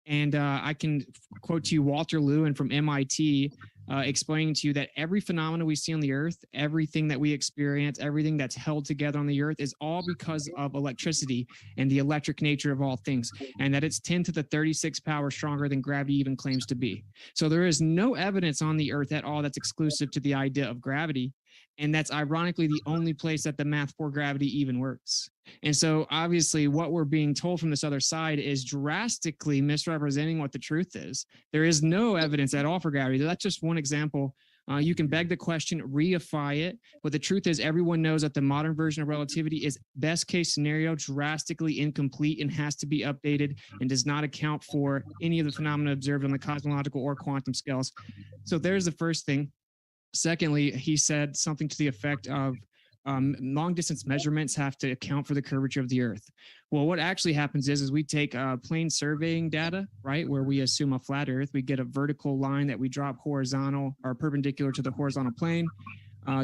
And I can quote to you Walter Lewin from MIT explaining to you that every phenomenon we see on the earth, everything that we experience, everything that's held together on the earth is all because of electricity and the electric nature of all things, and that it's 10 to the 36 power stronger than gravity even claims to be. So there is no evidence on the earth at all that's exclusive to the idea of gravity. And that's ironically the only place that the math for gravity even works. And so obviously what we're being told from this other side is drastically misrepresenting what the truth is. There is no evidence at all for gravity. That's just one example. You can beg the question, reify it, but the truth is everyone knows that the modern version of relativity is best case scenario, drastically incomplete, and has to be updated and does not account for any of the phenomena observed on the cosmological or quantum scales. So there's the first thing. Secondly, he said something to the effect of long distance measurements have to account for the curvature of the earth. Well, what actually happens is we take plane surveying data, right, where we assume a flat earth. We get a vertical line that we drop horizontal or perpendicular to the horizontal plane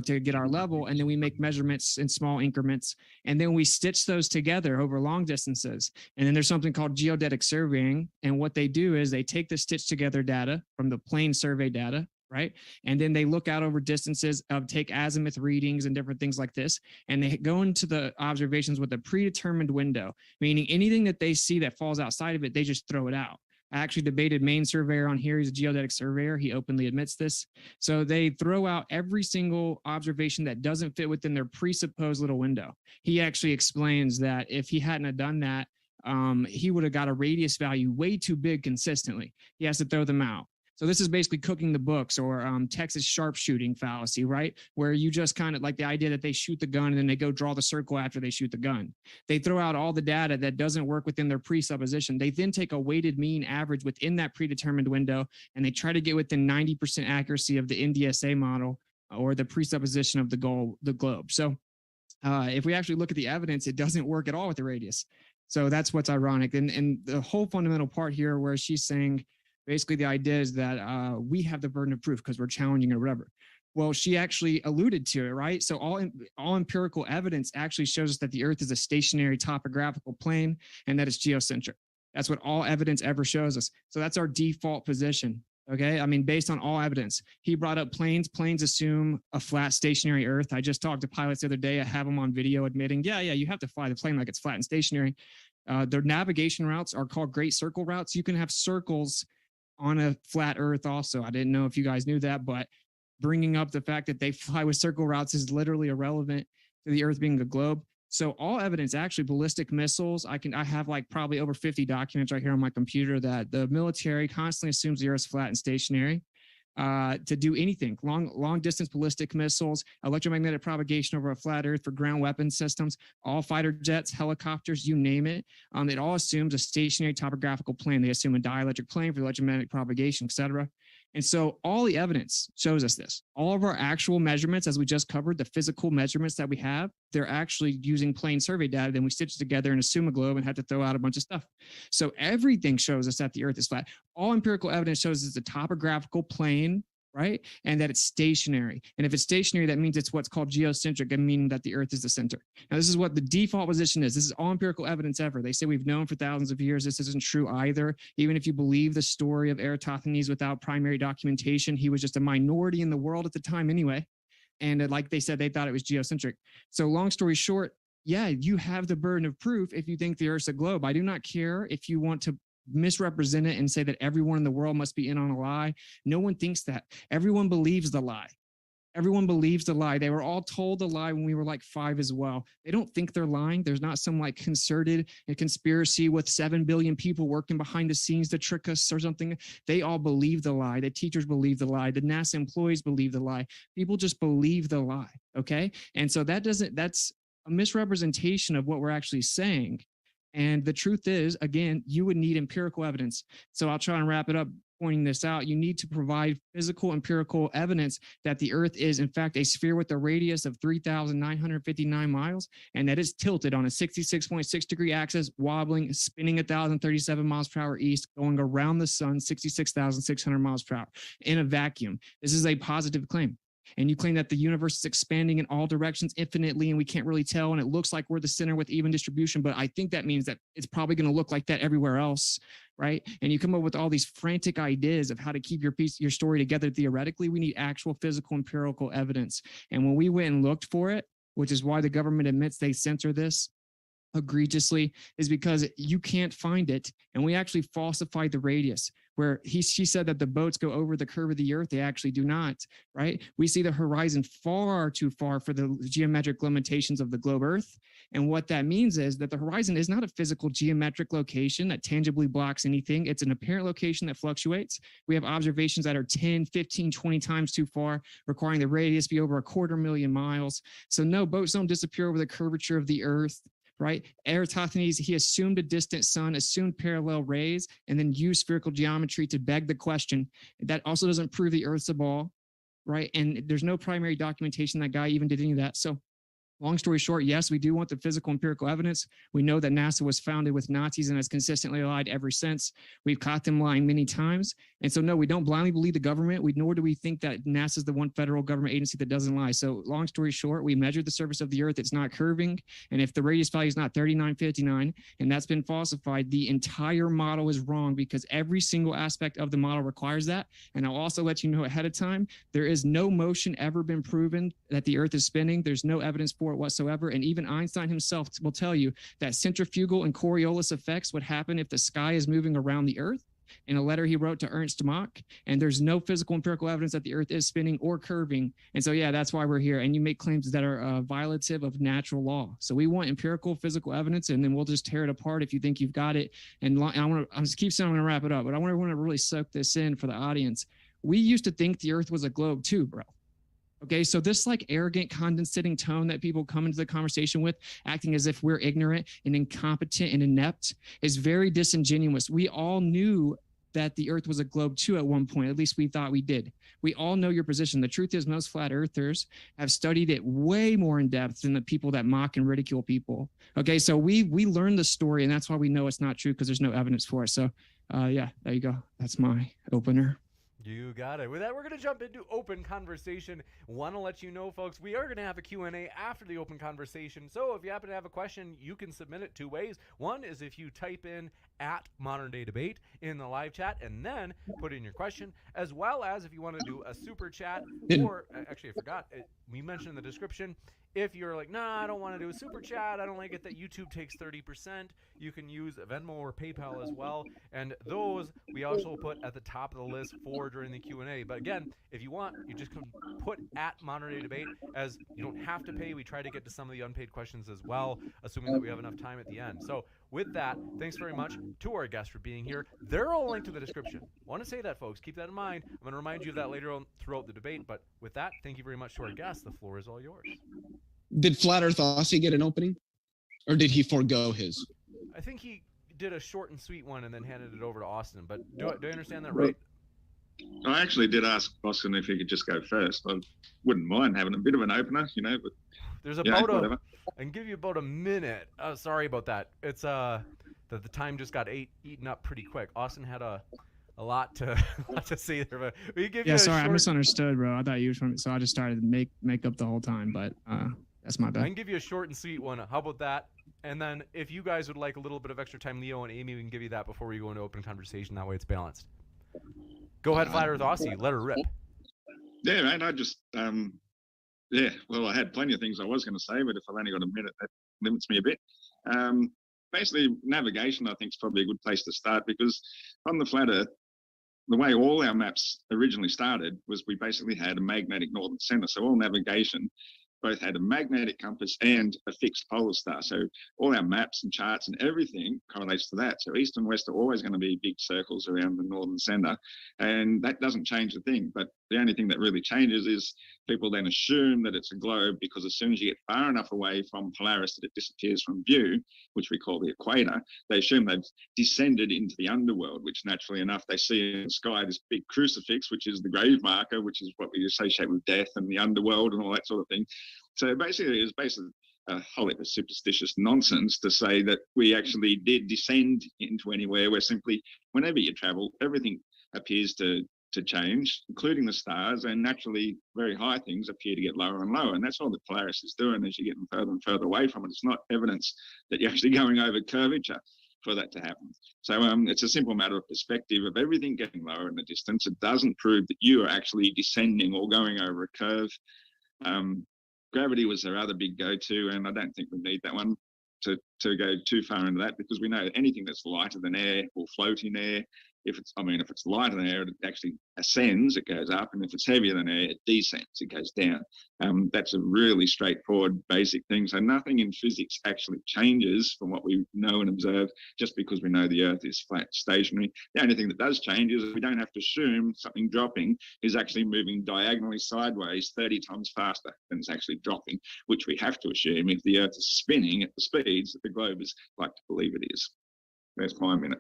to get our level. And then we make measurements in small increments. And then we stitch those together over long distances. And then there's something called geodetic surveying. And what they do is they take the stitched together data from the plane survey data, right? And then they look out over distances take azimuth readings and different things like this. And they go into the observations with a predetermined window, meaning anything that they see that falls outside of it, they just throw it out. I actually debated main surveyor on here. He's a geodetic surveyor. He openly admits this. So they throw out every single observation that doesn't fit within their presupposed little window. He actually explains that if he hadn't have done that, he would have got a radius value way too big consistently. He has to throw them out. So this is basically cooking the books, or Texas sharpshooting fallacy, right? Where you just kind of like the idea that they shoot the gun and then they go draw the circle after they shoot the gun. They throw out all the data that doesn't work within their presupposition. They then take a weighted mean average within that predetermined window, and they try to get within 90% accuracy of the NDSA model or the presupposition of the globe. So if we actually look at the evidence, it doesn't work at all with the radius. So that's what's ironic. And the whole fundamental part here where she's saying, basically, the idea is that we have the burden of proof because we're challenging it or whatever. Well, she actually alluded to it, right? So all empirical evidence actually shows us that the Earth is a stationary topographical plane and that it's geocentric. That's what all evidence ever shows us. So that's our default position, okay? I mean, based on all evidence. He brought up planes. Planes assume a flat stationary Earth. I just talked to pilots the other day. I have them on video admitting, yeah, you have to fly the plane like it's flat and stationary. Their navigation routes are called great circle routes. You can have circles on a flat Earth also. I didn't know if you guys knew that, but bringing up the fact that they fly with circle routes is literally irrelevant to the Earth being a globe. So all evidence, actually ballistic missiles, I have like probably over 50 documents right here on my computer that the military constantly assumes the Earth's flat and stationary to do anything. Long distance ballistic missiles, electromagnetic propagation over a flat Earth for ground weapon systems, all fighter jets, helicopters, you name it. It all assumes a stationary topographical plane. They assume a dielectric plane for electromagnetic propagation, etc. And so all the evidence shows us this. All of our actual measurements, as we just covered, the physical measurements that we have, they're actually using plane survey data. Then we stitch it together and assume a globe and have to throw out a bunch of stuff. So everything shows us that the Earth is flat. All empirical evidence shows us it's a topographical plane, right? And that it's stationary. And if it's stationary, that means it's what's called geocentric, meaning that the Earth is the center. Now, this is what the default position is. This is all empirical evidence ever. They say we've known for thousands of years. This isn't true either. Even if you believe the story of Eratosthenes without primary documentation, he was just a minority in the world at the time anyway. And like they said, they thought it was geocentric. So long story short, yeah, you have the burden of proof if you think the Earth's a globe. I do not care if you want to misrepresent it and say that everyone in the world must be in on a lie. No one thinks that. Everyone believes the lie. Everyone believes the lie. They were all told the lie when we were like 5 as well. They don't think they're lying. There's not some like concerted conspiracy with 7 billion people working behind the scenes to trick us or something. They all believe the lie. The teachers believe the lie. The NASA employees believe the lie. People just believe the lie. Okay. And so that's a misrepresentation of what we're actually saying. And the truth is, again, you would need empirical evidence. So I'll try and wrap it up pointing this out. You need to provide physical empirical evidence that the Earth is, in fact, a sphere with a radius of 3,959 miles, and that is tilted on a 66.6 degree axis, wobbling, spinning 1,037 miles per hour east, going around the sun 66,600 miles per hour in a vacuum. This is a positive claim. And you claim that the universe is expanding in all directions infinitely and we can't really tell, and it looks like we're the center with even distribution, but I think that means that it's probably going to look like that everywhere else, right? And you come up with all these frantic ideas of how to keep your story together theoretically. We need actual physical empirical evidence. And when we went and looked for it, which is why the government admits they censor this egregiously, is because you can't find it. And we actually falsified the radius, where she said that the boats go over the curve of the Earth. They actually do not, right? We see the horizon far too far for the geometric limitations of the globe Earth. And what that means is that the horizon is not a physical geometric location that tangibly blocks anything. It's an apparent location that fluctuates. We have observations that are 10, 15, 20 times too far, requiring the radius be over 250,000 miles. So no, boats don't disappear over the curvature of the Earth. Right? Eratosthenes, he assumed a distant sun, assumed parallel rays, and then used spherical geometry to beg the question. That also doesn't prove the Earth's a ball, right? And there's no primary documentation that guy even did any of that. So long story short, yes, we do want the physical empirical evidence. We know that NASA was founded with Nazis and has consistently lied ever since. We've caught them lying many times. And so, no, we don't blindly believe the government, nor do we think that NASA is the one federal government agency that doesn't lie. So long story short, we measured the surface of the Earth. It's not curving. And if the radius value is not 3959, and that's been falsified, the entire model is wrong because every single aspect of the model requires that. And I'll also let you know ahead of time, there is no motion ever been proven that the Earth is spinning. There's no evidence for it whatsoever. And even Einstein himself will tell you that centrifugal and Coriolis effects would happen if the sky is moving around the Earth, in a letter he wrote to Ernst Mach. And there's no physical empirical evidence that the Earth is spinning or curving. And so, yeah, that's why we're here. And you make claims that are violative of natural law. So we want empirical physical evidence, and then we'll just tear it apart if you think you've got it. And I'm just keep saying I'm going to wrap it up, but I want to really soak this in for the audience. We used to think the Earth was a globe too, bro. Okay, so this like arrogant, condescending tone that people come into the conversation with, acting as if we're ignorant and incompetent and inept, is very disingenuous. We all knew that the Earth was a globe too at one point. At least we thought we did. We all know your position. The truth is most flat earthers have studied it way more in depth than the people that mock and ridicule people. Okay, so we learned the story, and that's why we know it's not true, because there's no evidence for it. So yeah, there you go. That's my opener. You got it. With that, we're going to jump into open conversation. Want to let you know, folks, we are going to have a Q&A after the open conversation. So if you happen to have a question, you can submit it 2 ways. One is if you type in @ModernDayDebate in the live chat and then put in your question, as well as if you want to do a super chat, or actually I forgot, we mentioned in the description, if you're like, nah, I don't want to do a super chat, I don't like it that YouTube takes 30%, you can use Venmo or PayPal as well. And those we also put at the top of the list for during the Q&A. But again, if you want, you just can put at Modern Day Debate, as you don't have to pay. We try to get to some of the unpaid questions as well, assuming that we have enough time at the end. So with that, thanks very much to our guests for being here. They're all linked to the description. Want to say that, folks. Keep that in mind. I'm going to remind you of that later on throughout the debate. But with that, thank you very much to our guests. The floor is all yours. Did Flat Earth Aussie get an opening, or did he forego his? I think he did a short and sweet one and then handed it over to Austin. But do I understand that right? I actually did ask Austin if he could just go first. I wouldn't mind having a bit of an opener, you know. But there's yeah, about whatever. I can give you about a minute. Sorry about that. It's the time just got eaten up pretty quick. Austin had a lot to say there, but we give you a sorry, I short... misunderstood, bro. I thought you were from, so I just started to make up the whole time, but that's my I bad. can give you a short and sweet one. How about that? And then if you guys would like a little bit of extra time, Leo and Amy, we can give you that before we go into open conversation. That way it's balanced. Go ahead, Flat Earth Aussie. Let her rip. Yeah, mate. I just yeah. Well, I had plenty of things I was going to say, but if I've only got a minute, that limits me a bit. Basically, navigation I think is probably a good place to start, because on the Flat Earth, the way all our maps originally started was we basically had a magnetic northern center. So all navigation both had a magnetic compass and a fixed polar star. So all our maps and charts and everything correlates to that. So east and west are always going to be big circles around the northern center, and that doesn't change a thing. But the only thing that really changes is people then assume that it's a globe, because as soon as you get far enough away from Polaris that it disappears from view, which we call the equator, they assume they've descended into the underworld, which naturally enough they see in the sky this big crucifix, which is the grave marker, which is what we associate with death and the underworld and all that sort of thing. So basically, it's basically a whole heap of superstitious nonsense to say that we actually did descend into anywhere, where simply whenever you travel, everything appears to change, including the stars, and naturally very high things appear to get lower and lower. And that's all that Polaris is doing as you're getting further and further away from it. It's not evidence that you're actually going over curvature for that to happen. So it's a simple matter of perspective of everything getting lower in the distance. It doesn't prove that you are actually descending or going over a curve. Gravity was their other big go-to, and I don't think we need that one to go too far into that, because we know that anything that's lighter than air will float in air. If it's lighter than air, it actually ascends, it goes up, and if it's heavier than air, it descends, it goes down. That's a really straightforward, basic thing. So nothing in physics actually changes from what we know and observe just because we know the Earth is flat, stationary. The only thing that does change is we don't have to assume something dropping is actually moving diagonally sideways 30 times faster than it's actually dropping, which we have to assume if the Earth is spinning at the speeds that the globe is like to believe it is. There's my minute.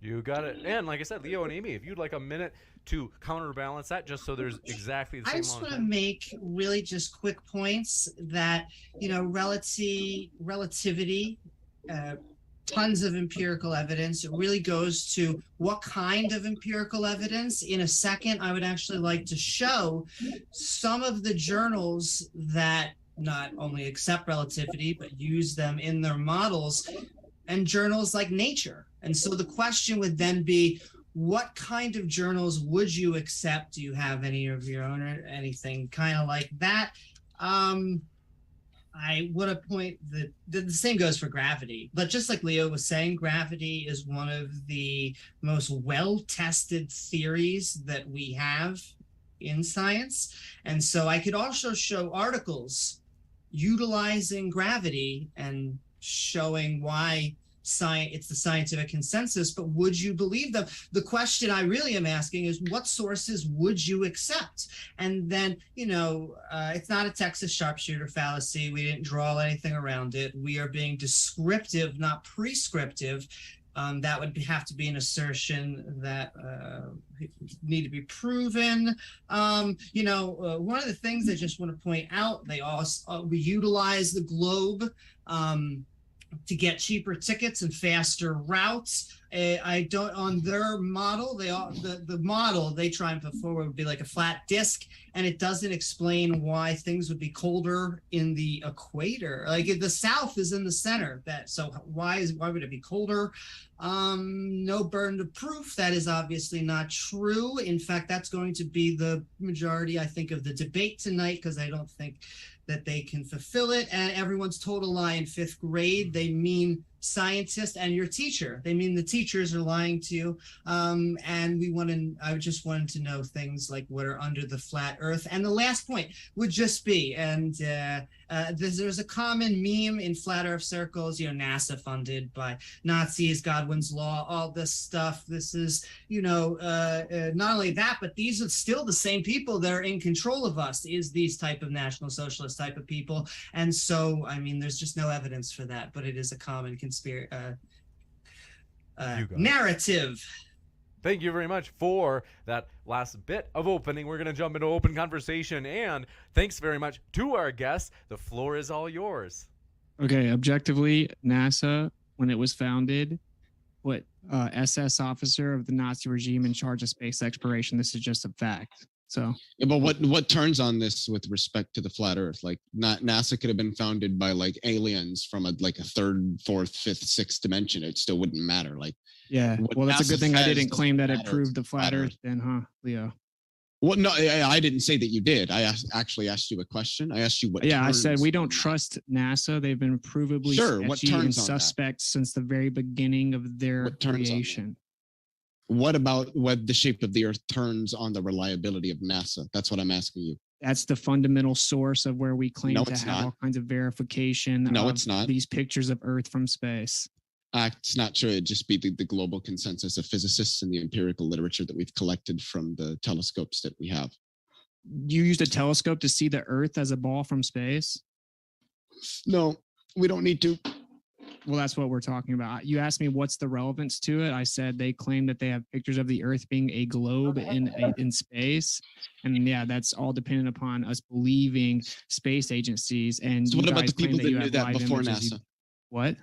You got it. And like I said, Leo and Amy, if you'd like a minute to counterbalance that, just so there's exactly the same I just long want to time. make really just quick points that, you know, relativity, tons of empirical evidence. It really goes to what kind of empirical evidence. In a second, I would actually like to show some of the journals that not only accept relativity, but use them in their models, and journals like Nature. And so the question would then be, what kind of journals would you accept? Do you have any of your own or anything kind of like that? I want to point that the same goes for gravity, but just like Leo was saying, gravity is one of the most well-tested theories that we have in science. And so I could also show articles utilizing gravity and showing why it's the scientific consensus, but would you believe them? The question I really am asking is, what sources would you accept? And then, you know, it's not a Texas sharpshooter fallacy. We didn't draw anything around it. We are being descriptive, not prescriptive. That would have to be an assertion that need to be proven. You know, one of the things I just want to point out, they also we utilize the globe to get cheaper tickets and faster routes. On their model, the model they try and put forward would be like a flat disc, and it doesn't explain why things would be colder in the equator. Like the South is in the center, so why would it be colder? No burden of proof. That is obviously not true. In fact, that's going to be the majority, I think, of the debate tonight, because I don't think that they can fulfill it. And everyone's total lie in 5th grade. They mean scientist and your teacher. They mean the teachers are lying to you. And I just wanted to know things like what are under the flat earth. And the last point would just be, there's a common meme in flat earth circles, NASA funded by Nazis, Godwin's law, all this stuff. This is, not only that, but these are still the same people that are in control of us, is these type of National Socialist type of people. And so, there's just no evidence for that, but it is a common narrative. Thank you very much for that last bit of opening. We're going to jump into open conversation, and thanks very much to our guests. The floor is all yours. Okay, objectively, NASA, when it was founded, put SS officer of the Nazi regime in charge of space exploration. This is just a fact. So, yeah, but what turns on this with respect to the flat Earth? Like, NASA could have been founded by like aliens from a 3rd, 4th, 5th, 6th dimension. It still wouldn't matter. Like, yeah. Well, that's NASA a good thing I says didn't claim that it flat proved the flat Earth, then, huh, Leo? Well, no, I didn't say that you did. I actually asked you a question. I asked you what. Yeah, I said we don't trust NASA. They've been provably sketchy and suspect since the very beginning of their creation. What about what the shape of the Earth turns on the reliability of NASA? That's what I'm asking you. That's the fundamental source of where we claim to it's have not. all kinds of verification. No, of it's not. These pictures of Earth from space. It's not true. It'd just be the global consensus of physicists and the empirical literature that we've collected from the telescopes that we have. You used a telescope to see the Earth as a ball from space? No, we don't need to. Well, that's what we're talking about. You asked me what's the relevance to it. I said they claim that they have pictures of the Earth being a globe in space, and yeah, that's all dependent upon us believing space agencies. And so, what about the people that knew that before images. NASA? What?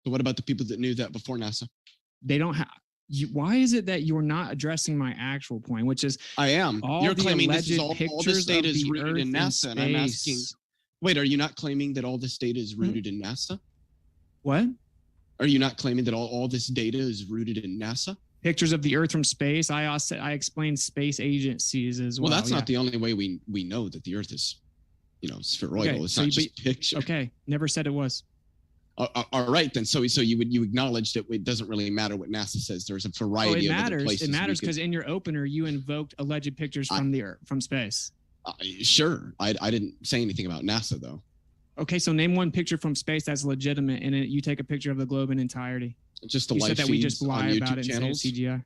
So, what about the people that knew that before NASA? They don't have. Why is it that you're not addressing my actual point, which is I am. All You're the claiming this is alleged all this data pictures is of the rooted in Earth NASA, and I'm asking. space. Wait, are you not claiming that all this data is rooted in NASA? What? Are you not claiming that all this data is rooted in NASA? Pictures of the Earth from space. I explained space agencies as well. Well, that's not the only way we know that the Earth is, spheroidal. Okay, it's so not just picture. Okay, never said it was. All right, then. So you acknowledge that it doesn't really matter what NASA says. There's a variety of other places. It matters because in your opener you invoked alleged pictures from the Earth, from space. Sure, I didn't say anything about NASA though. Okay, so name one picture from space that's legitimate, and you take a picture of the globe in entirety. Just the you live said that we just feeds lie on about YouTube it channels. and say it's CGI.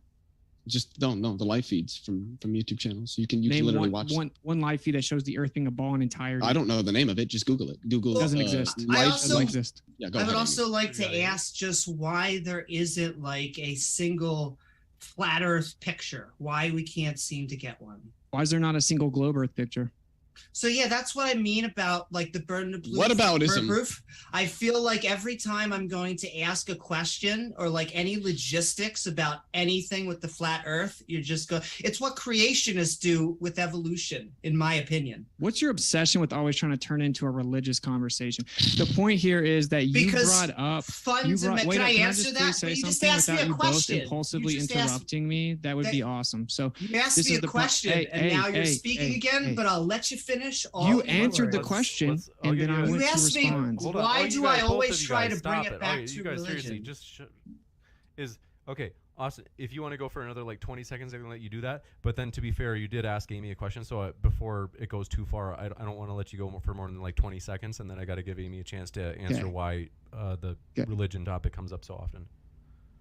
Just the live feeds from YouTube channels. You can Name literally watch one live feed that shows the Earth being a ball in entirety. I don't know the name of it. Just Google it. Google doesn't exist. doesn't exist. Yeah, I would also like to ask just why there isn't like a single flat Earth picture. Why we can't seem to get one. Why is there not a single globe Earth picture? So yeah, that's what I mean about like the burden of proof. What aboutism? Proof. I feel like every time I'm going to ask a question or like any logistics about anything with the flat Earth, you just go. It's what creationists do with evolution, in my opinion. What's your obsession with always trying to turn into a religious conversation? The point here is that you brought up. Can I answer that? Say You just something asked me without a you question. both impulsively You just asked- interrupting me? That would be awesome. So You asked this me is a the point. question, and now you're speaking again. But I'll let you finish. All You your answered the words. question, and then I went You to asked me, respond. Hold on. why Oh, you do guys, I both always of you try guys, to bring stop it back Okay, to you guys seriously religion? just okay. Austin, if you want to go for another like 20 seconds, I can let you do that. But then, to be fair, you did ask Amy a question, so before it goes too far, I don't want to let you go for more than like 20 seconds, and then I got to give Amy a chance to answer why the religion topic comes up so often.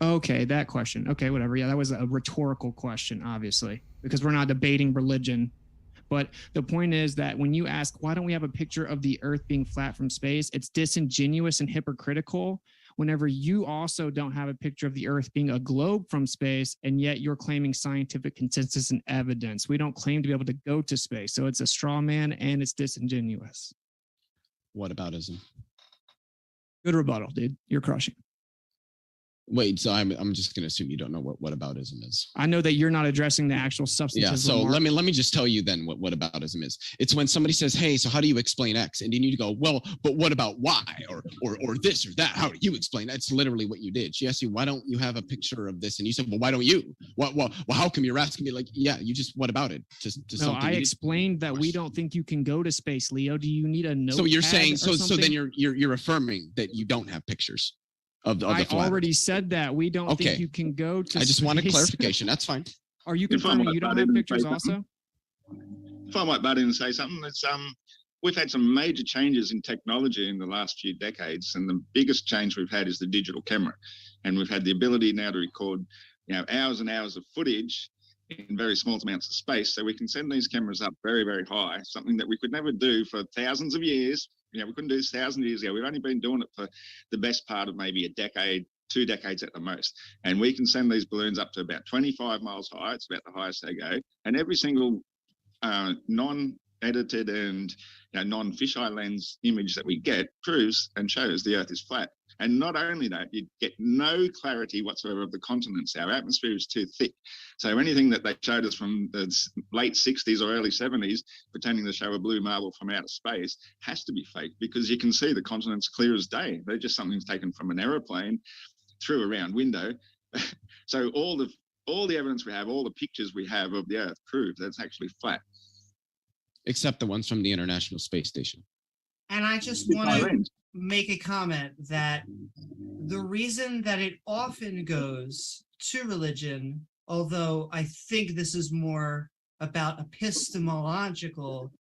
Okay, that question. Okay, whatever. Yeah, that was a rhetorical question, obviously, because we're not debating religion. But the point is that when you ask, why don't we have a picture of the Earth being flat from space? It's disingenuous and hypocritical whenever you also don't have a picture of the Earth being a globe from space, and yet you're claiming scientific consensus and evidence. We don't claim to be able to go to space. So it's a straw man and it's disingenuous. What aboutism? Good rebuttal, dude. You're crushing. Wait, so I'm just going to assume you don't know what whataboutism is. I know that you're not addressing the actual substantive. Yeah, so remark. let me just tell you then what whataboutism is. It's when somebody says, "Hey, so how do you explain X?" And you need to go, "Well, but what about Y or this or that? How do you explain?" That's literally what you did. She asked you, "Why don't you have a picture of this?" And you said, "Well, why don't you?" Well, how come you're asking me? Like, yeah, you just what about it? To No, something I you did- explained that we don't think you can go to space, Leo. Do you need a note? So you're saying so then you're affirming that you don't have pictures of the I flat Earth. already said that we don't Okay. think you can go to. I just wanted space. clarification. That's fine. Are you If I confirming might you don't butt have in and pictures say also? If I might butt in and say something, it's we've had some major changes in technology in the last few decades, and the biggest change we've had is the digital camera, and we've had the ability now to record, hours and hours of footage in very small amounts of space, so we can send these cameras up very, very high, something that we could never do for thousands of years. We couldn't do this thousands of years ago. We've only been doing it for the best part of maybe a decade, 2 decades at the most. And we can send these balloons up to about 25 miles high. It's about the highest they go. And every single non-edited and non-fisheye lens image that we get proves and shows the Earth is flat. And not only that, you get no clarity whatsoever of the continents. Our atmosphere is too thick. So anything that they showed us from the late 60s or early 70s, pretending to show a blue marble from outer space, has to be fake, because you can see the continents clear as day. They're just something taken from an aeroplane through a round window. So all the evidence we have, all the pictures we have of the Earth prove that it's actually flat. Except the ones from the International Space Station. And I just It's want my to lens. make a comment that the reason that it often goes to religion, although I think this is more about epistemological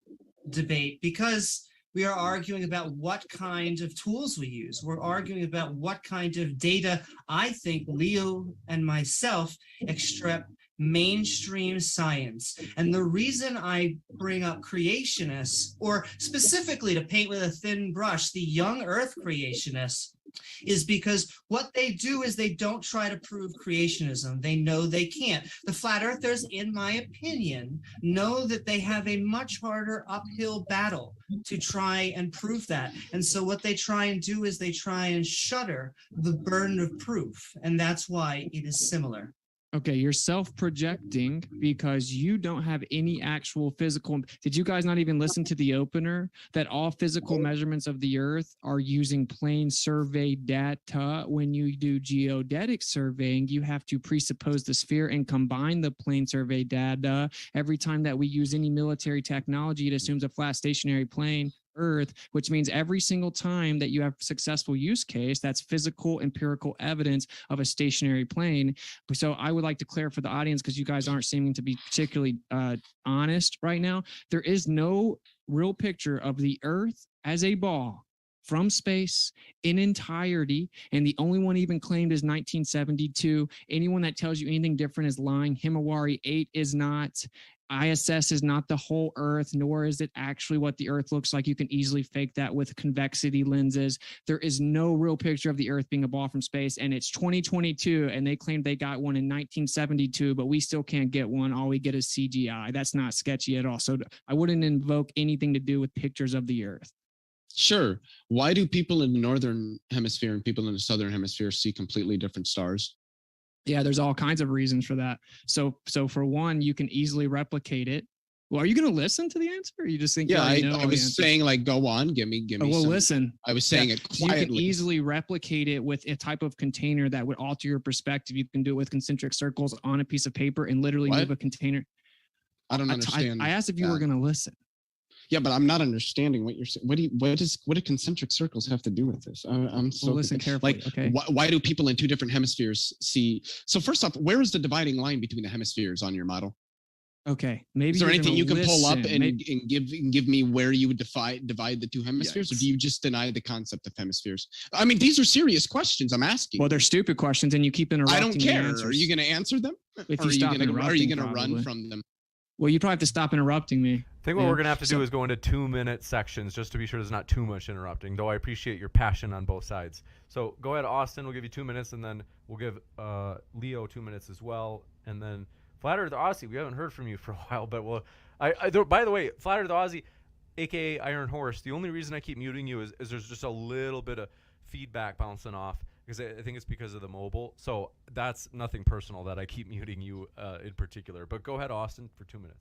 debate, because we are arguing about what kind of tools we use. We're arguing about what kind of data I think Leo and myself extract mainstream science. And the reason I bring up creationists, or specifically to paint with a thin brush, the young Earth creationists, is because what they do is they don't try to prove creationism. They know they can't. The flat earthers, in my opinion, know that they have a much harder uphill battle to try and prove that. And so what they try and do is they try and shutter the burden of proof. And that's why it is similar. Okay, you're self-projecting because you don't have any actual physical. Did you guys not even listen to the opener that all physical measurements of the Earth are using plane survey data? When you do geodetic surveying, you have to presuppose the sphere and combine the plane survey data. Every time that we use any military technology, it assumes a flat stationary plane. Earth, which means every single time that you have successful use case, that's physical empirical evidence of a stationary plane. So I would like to clear for the audience, because you guys aren't seeming to be particularly honest right now. There is no real picture of the Earth as a ball from space in entirety, and the only one even claimed is 1972. Anyone that tells you anything different is lying. Himawari 8 is not. ISS is not the whole Earth, nor is it actually what the Earth looks like. You can easily fake that with convexity lenses. There is no real picture of the Earth being a ball from space, and it's 2022, and they claimed they got one in 1972, but we still can't get one. All we get is CGI. That's not sketchy at all. So I wouldn't invoke anything to do with pictures of the Earth. Sure. Why do people in the northern hemisphere and people in the southern hemisphere see completely different stars? Yeah, there's all kinds of reasons for that. So for one, you can easily replicate it. Well, are you going to listen to the answer? Or you just think? Yeah, you know I all the was answers? saying, like, go on, give me. Well, some- listen. I was saying Yeah, it you can quietly. easily replicate it with a type of container that would alter your perspective. You can do it with concentric circles on a piece of paper and literally What? move a container. I don't understand. I asked if you were that. going to listen. Yeah, but I'm not understanding what you're saying. What do concentric circles have to do with this? I'm so Well, listen carefully, Like, okay? why do people in two different hemispheres see? So first off, where is the dividing line between the hemispheres on your model? Okay, maybe. Is there you're anything gonna you can pull up listen. and give me where you would divide the two hemispheres, or Yikes. do you just deny the concept of hemispheres? I mean, these are serious questions I'm asking. Well, they're stupid questions, and you keep interrupting. I don't the care. answers. Are you going to answer them? If Or you are stop gonna, interrupting, are you going to probably. run from them? Well, you probably have to stop interrupting me. I think what we're going to have to do is go into 2-minute sections just to be sure there's not too much interrupting, though I appreciate your passion on both sides. So go ahead, Austin. We'll give you 2 minutes, and then we'll give Leo 2 minutes as well. And then Flat Earth Aussie, we haven't heard from you for a while, but we'll. By the way, Flat Earth Aussie, a.k.a. Iron Horse, the only reason I keep muting you is there's just a little bit of feedback bouncing off. because I think it's because of the mobile. So that's nothing personal that I keep muting you in particular. But go ahead, Austin, for 2 minutes.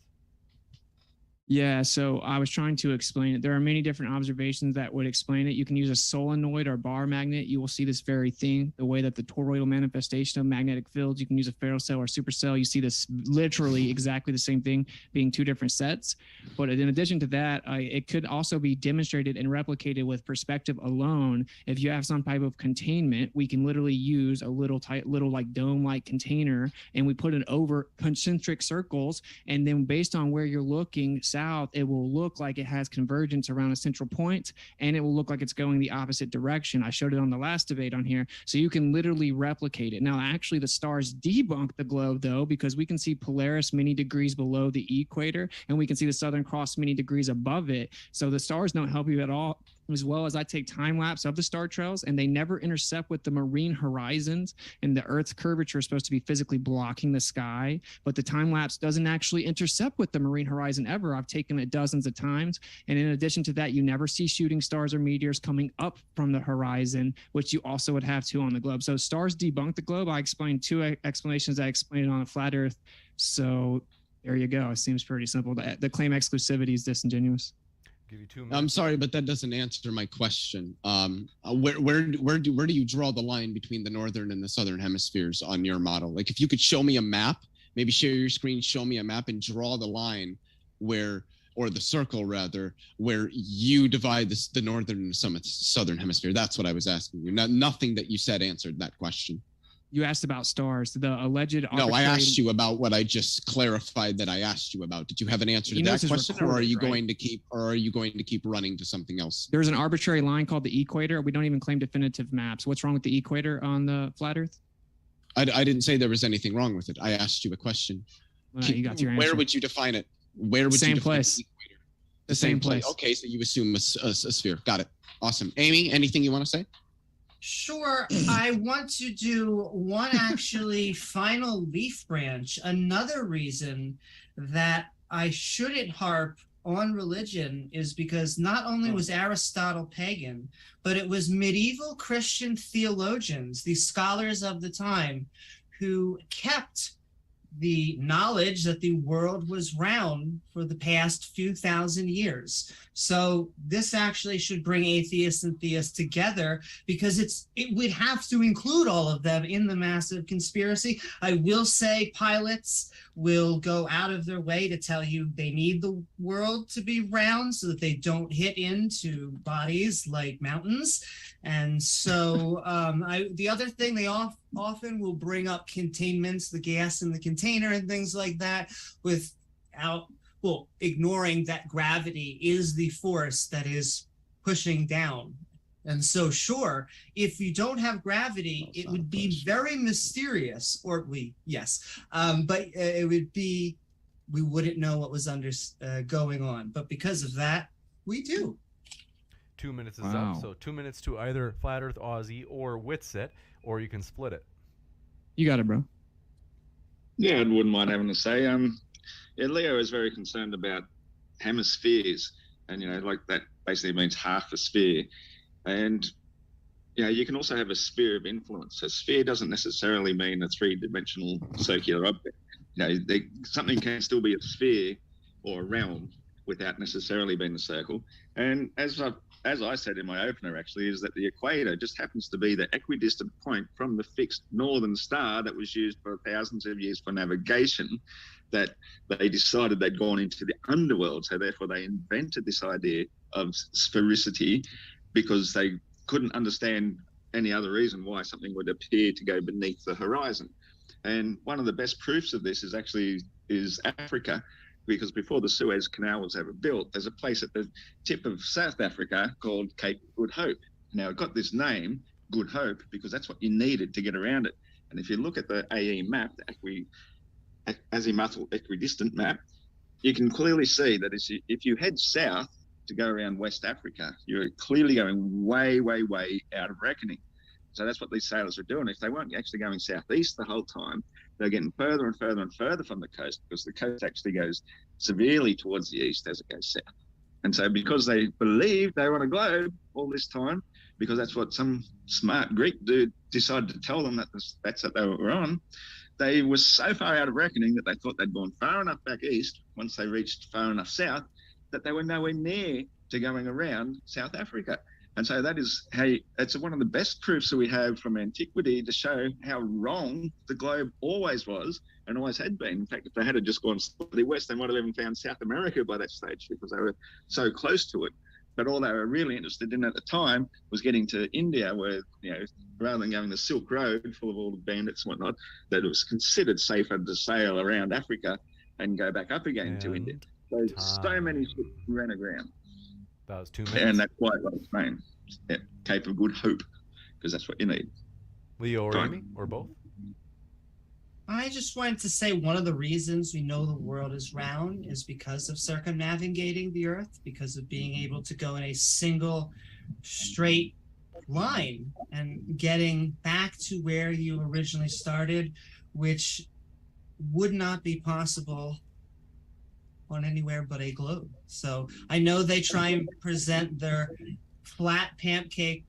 Yeah, so I was trying to explain it. There are many different observations that would explain it. You can use a solenoid or bar magnet. You will see this very thing, the way that the toroidal manifestation of magnetic fields. You can use a ferrocell or supercell. You see this literally exactly the same thing being two different sets. But in addition to that, it could also be demonstrated and replicated with perspective alone. If you have some type of containment, we can literally use a little like dome-like container, and we put it over concentric circles, and then based on where you're looking south, it will look like it has convergence around a central point, and it will look like it's going the opposite direction. I showed it on the last debate on here. So you can literally replicate it. Now, actually, the stars debunk the globe, though, because we can see Polaris many degrees below the equator, and we can see the Southern Cross many degrees above it. So the stars don't help you at all, as well as I take time lapse of the star trails, and they never intercept with the marine horizons, and the Earth's curvature is supposed to be physically blocking the sky, but the time lapse doesn't actually intercept with the marine horizon ever. I've taken it dozens of times, and in addition to that, you never see shooting stars or meteors coming up from the horizon, which you also would have to on the globe. So stars debunk the globe. I explained two explanations. I explained it on a flat Earth. So there you go. It seems pretty simple. The claim exclusivity is disingenuous. Give you 2 minutes. I'm sorry, but that doesn't answer my question. Where do you draw the line between the northern and the southern hemispheres on your model? Like, if you could show me a map, maybe share your screen, show me a map, and draw the line where, or the circle rather, where you divide the northern and southern hemisphere. That's what I was asking you. Nothing that you said answered that question. You asked about stars. The alleged. No, I asked you about what I just clarified that I asked you about. Did you have an answer to that question, or are you going to keep running to something else? There's an arbitrary line called the equator. We don't even claim definitive maps. What's wrong with the equator on the flat Earth? I didn't say there was anything wrong with it. I asked you a question. Well, you got your answer. Where would you define it? Where would same you define place? The equator? The same place. Okay, so you assume a sphere. Got it. Awesome. Amy, anything you want to say? Sure. I want to do one actually final leaf branch. Another reason that I shouldn't harp on religion is because not only was Aristotle pagan, but it was medieval Christian theologians, the scholars of the time, who kept the knowledge that the world was round for the past few thousand years. So this actually should bring atheists and theists together, because it would have to include all of them in the massive conspiracy. I will say pilots will go out of their way to tell you they need the world to be round so that they don't hit into bodies like mountains. And so the other thing, they often will bring up containments, the gas in the container and things like that, without, well, ignoring that gravity is the force that is pushing down. And so, sure, if you don't have gravity, it would be very mysterious, or but it would be, we wouldn't know what was going on. But because of that, we do. 2 minutes is up, so 2 minutes to either Flat Earth Aussie or Witsit, or you can split it. You got it, bro. Yeah, I wouldn't mind having to say. Leo is very concerned about hemispheres, and like that basically means half a sphere. And you can also have a sphere of influence. A sphere doesn't necessarily mean a three-dimensional circular object. Something can still be a sphere or a realm without necessarily being a circle. And as I said in my opener, actually, is that the equator just happens to be the equidistant point from the fixed northern star that was used for thousands of years for navigation, that they decided they'd gone into the underworld. So therefore they invented this idea of sphericity, because they couldn't understand any other reason why something would appear to go beneath the horizon. And one of the best proofs of this is Africa, because before the Suez Canal was ever built, there's a place at the tip of South Africa called Cape Good Hope. Now, it got this name, Good Hope, because that's what you needed to get around it. And if you look at the AE map, the azimuthal equidistant map, you can clearly see that if you head south to go around West Africa, you're clearly going way, way, way out of reckoning. So that's what these sailors are doing. If they weren't actually going southeast the whole time, they're getting further and further and further from the coast, because the coast actually goes severely towards the east as it goes south. And so because they believed they were on a globe all this time, because that's what some smart Greek dude decided to tell them that's what they were on. They were so far out of reckoning that they thought they'd gone far enough back east once they reached far enough south that they were nowhere near to going around South Africa. And so that is it's one of the best proofs that we have from antiquity to show how wrong the globe always was and always had been. In fact, if they had just gone slightly west, they might have even found South America by that stage because they were so close to it. But all they were really interested in at the time was getting to India, where, rather than going the Silk Road full of all the bandits and whatnot, that it was considered safer to sail around Africa and go back up again to India. So many ships ran aground. That was 2 minutes. And that's why it was named Cape of Good Hope, because that's what you need. Leo or Amy, or both? I just wanted to say one of the reasons we know the world is round is because of circumnavigating the Earth, because of being able to go in a single straight line and getting back to where you originally started, which would not be possible on anywhere but a globe. So I know they try and present their flat pancake,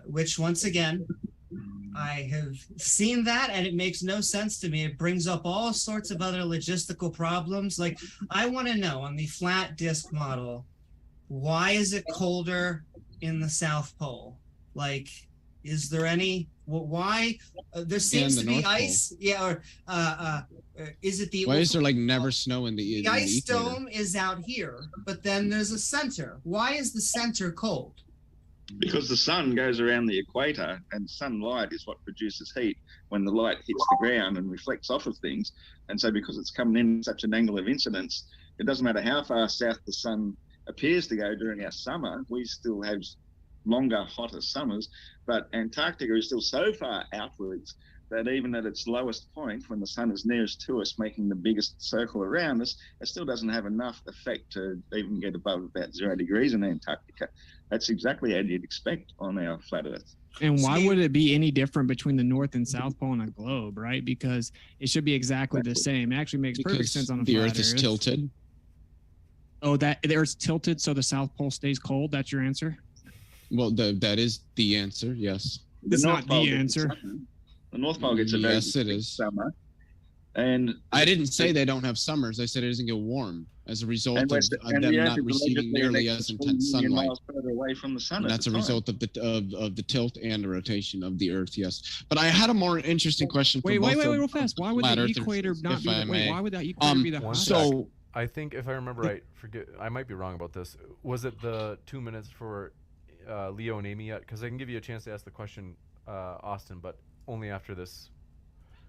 which once again, I have seen that and it makes no sense to me. It brings up all sorts of other logistical problems. Like, I want to know on the flat disk model, why is it colder in the South Pole? Like, is there any, why? There seems to be North ice. Pole. Yeah, or is it the... Why is there like never snow in the The ice equator? dome is out here, but then there's a center. Why is the center cold? Because the sun goes around the equator, and sunlight is what produces heat when the light hits the ground and reflects off of things. And so because it's coming in such an angle of incidence, it doesn't matter how far south the sun appears to go during our summer, we still have longer, hotter summers. But Antarctica is still so far outwards that even at its lowest point, when the sun is nearest to us, making the biggest circle around us, it still doesn't have enough effect to even get above about 0 degrees in Antarctica. That's exactly how you'd expect on our flat Earth. And why would it be any different between the North and South Pole on a globe, right? Because it should be exactly the same. It actually makes perfect Because sense on a the flat Earth is tilted. Oh, that the Earth's tilted, so the South Pole stays cold. That's your answer? Well, that is the answer. Yes. It's The not North Pole the gets answer. The North Pole gets a very Yes, it big is. summer. And I didn't say they don't have summers. I said it doesn't get warm as a result And of West- and them the Earth not is receiving allegedly nearly an as extra intense 20 million sunlight. miles further away from the sun And at that's the a time. result of the tilt and the rotation of the Earth. Yes, but I had a more interesting question. For Wait, both real of fast. Why would flat the earthers, equator not if be? I Wait, may. why would that equator be the One hottest? sec. I think if I remember right, I might be wrong about this. Was it the 2 minutes for Leo and Amy yet? Because I can give you a chance to ask the question, Austin, but only after this.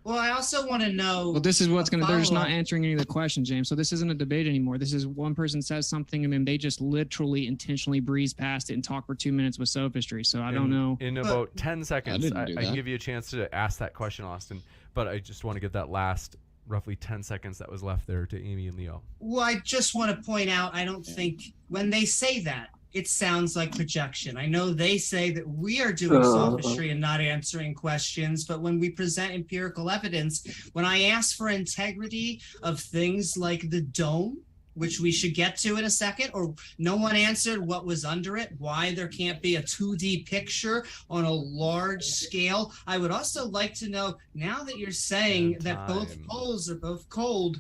Well, I also want to know. Well, this is what's going to, they're just not follow-up. answering any of the questions, James. So this isn't a debate anymore. This is one person says something and then they just literally intentionally breeze past it and talk for 2 minutes with sophistry. So I don't know. In about 10 seconds, didn't I do can that. give you a chance to ask that question, Austin, but I just want to get that last roughly 10 seconds that was left there to Amy and Leo. Well, I just want to point out, I don't think when they say that, it sounds like projection. I know they say that we are doing sophistry and not answering questions, but when we present empirical evidence, when I ask for integrity of things like the dome, which we should get to in a second, or no one answered what was under it, why there can't be a 2D picture on a large scale. I would also like to know, now that you're saying that both poles are both cold,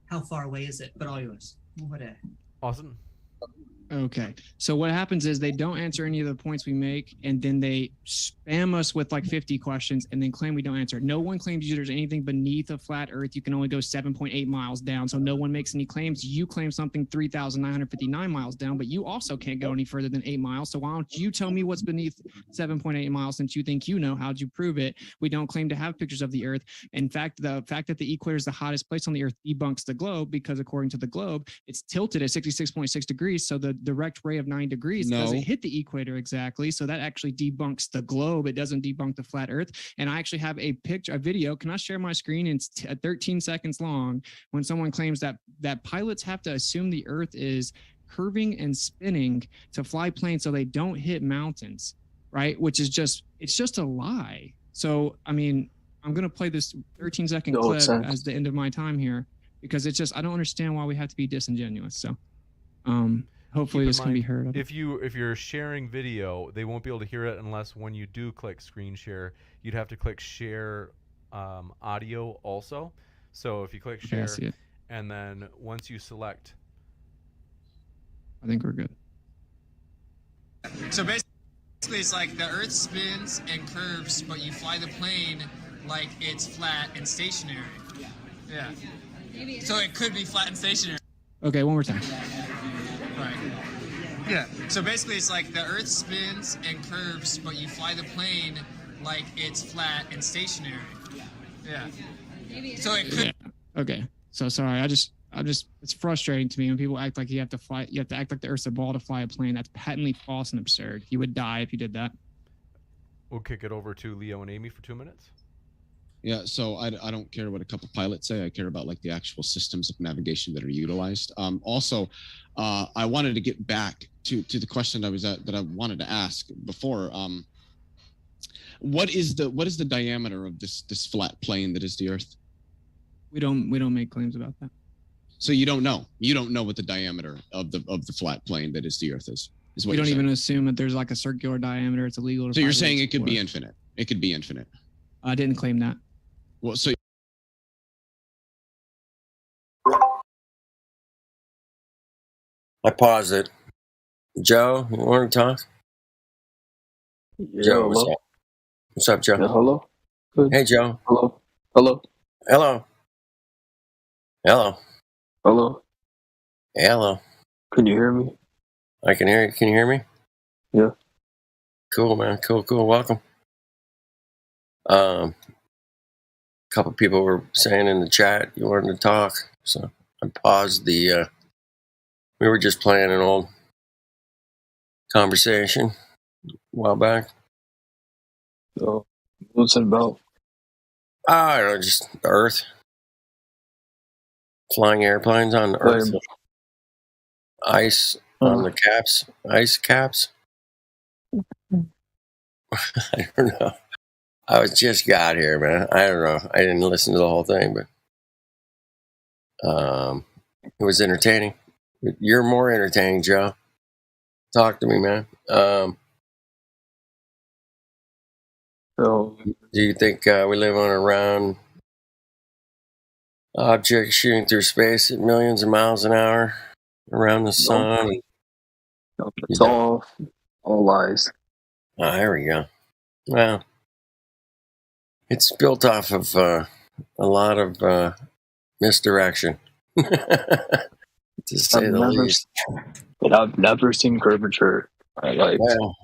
how far away is it? But all yours. What a... Austin? Okay. So what happens is they don't answer any of the points we make, and then they spam us with like 50 questions and then claim we don't answer. No one claims you there's anything beneath a flat Earth. You can only go 7.8 miles down. So no one makes any claims. You claim something 3,959 miles down, but you also can't go any further than 8 miles. So why don't you tell me what's beneath 7.8 miles since you think you know? How'd you prove it? We don't claim to have pictures of the Earth. In fact, the fact that the equator is the hottest place on the Earth debunks the globe, because according to the globe, it's tilted at 66.6 degrees. So the direct ray of 9 degrees doesn't hit the equator exactly. So that actually debunks the globe. It doesn't debunk the flat Earth. And I actually have a picture, a video. Can I share my screen? It's 13 seconds long. When someone claims that pilots have to assume the Earth is curving and spinning to fly planes so they don't hit mountains, right? Which is it's just a lie. So, I mean, I'm going to play this 13-second No, clip it's not. as the end of my time here, because it's just, I don't understand why we have to be disingenuous. So, Hopefully keep in this can be mind, heard of. if you're sharing video, they won't be able to hear it unless when you do click screen share, you'd have to click share audio also. So if you click Okay, I share, see it. and then once you select, I think we're good. So basically, it's like the Earth spins and curves, but you fly the plane like it's flat and stationary. Yeah. So it could be flat and stationary. Okay, one more time. Right. Yeah. So basically, it's like the Earth spins and curves, but you fly the plane like it's flat and stationary. Yeah. So it could. Yeah. Okay. So sorry. It's frustrating to me when people act like you have to act like the Earth's a ball to fly a plane. That's patently false and absurd. You would die if you did that. we'll kick it over to Leo and Amy for 2 minutes. Yeah, so I don't care what a couple pilots say. I care about like the actual systems of navigation that are utilized. Also, I wanted to get back to the question that I wanted to ask before. What is the diameter of this flat plane that is the Earth? We don't make claims about that. So you don't know. You don't know what the diameter of the flat plane that is the Earth is. We don't even assume that there's like a circular diameter. It's illegal to. So you're fly saying those it could be for. infinite. It could be infinite. I didn't claim that. Well, so I paused it. Joe, you want to talk? Yeah, Joe, what's hello? up? What's up, Joe? Yeah, hello? Good. Hey, Joe. Hello? Hello? Hello. Hello. Hello? Hello. Can you hear me? I can hear you. Can you hear me? Yeah. Cool, man. Cool. Welcome. A couple people were saying in the chat you wanted to talk, so I paused the. We were just playing an old conversation a while back. So, what's it about? I don't know, just the Earth. Flying airplanes on the Earth. Ice on the caps. Ice caps. I don't know. I just got here, man. I don't know. I didn't listen to the whole thing, but it was entertaining. You're more entertaining, Joe. Talk to me, man. So, do you think we live on a round object shooting through space at millions of miles an hour around the sun? no, it's all lies. Oh, there we go. Well, it's built off of a lot of misdirection, to say the least. But I've never seen curvature. Well,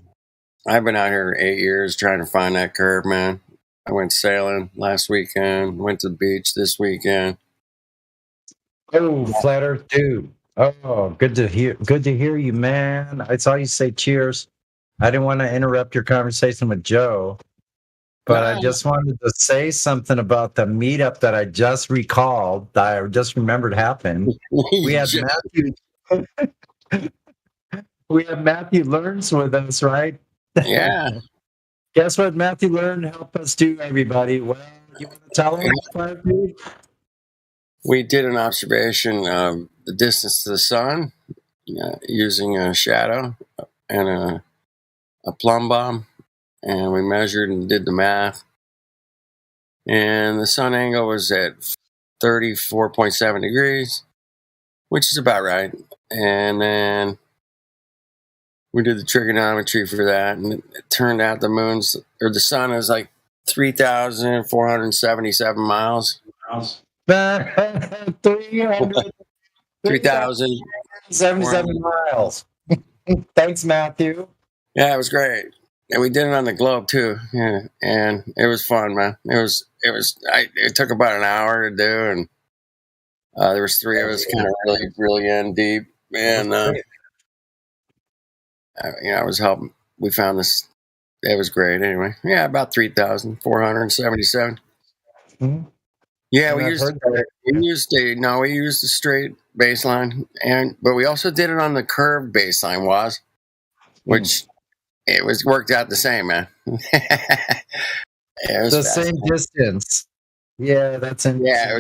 I've been out here 8 years trying to find that curve, man. I went sailing last weekend, went to the beach this weekend. Oh, Flat Earth dude. Oh, good to hear you, man. I saw you say cheers. I didn't want to interrupt your conversation with Joe, but I just wanted to say something about the meetup that I just recalled, that I just remembered happened. We had Matthew. We have Matthew Learns with us, right? Yeah. Guess what Matthew Learn helped us do, everybody? Well, you want to tell him? We did an observation of the distance to the sun using a shadow and a plumb bob, and we measured and did the math. And the sun angle was at 34.7 degrees, which is about right. And then we did the trigonometry for that, and it turned out the sun is like 3,477 miles. 3,077 miles. Thanks, Matthew. Yeah, it was great, and we did it on the globe too. Yeah, and it was fun, man. It took about an hour to do, and there was three of us, kind of really in deep, and I was helping. We found this. It was great. Anyway, yeah, about 3,477. Mm-hmm. Yeah, we used the straight baseline, but we also did it on the curved baseline, which it worked out the same, man. It was the same distance. Yeah, that's interesting. Yeah, it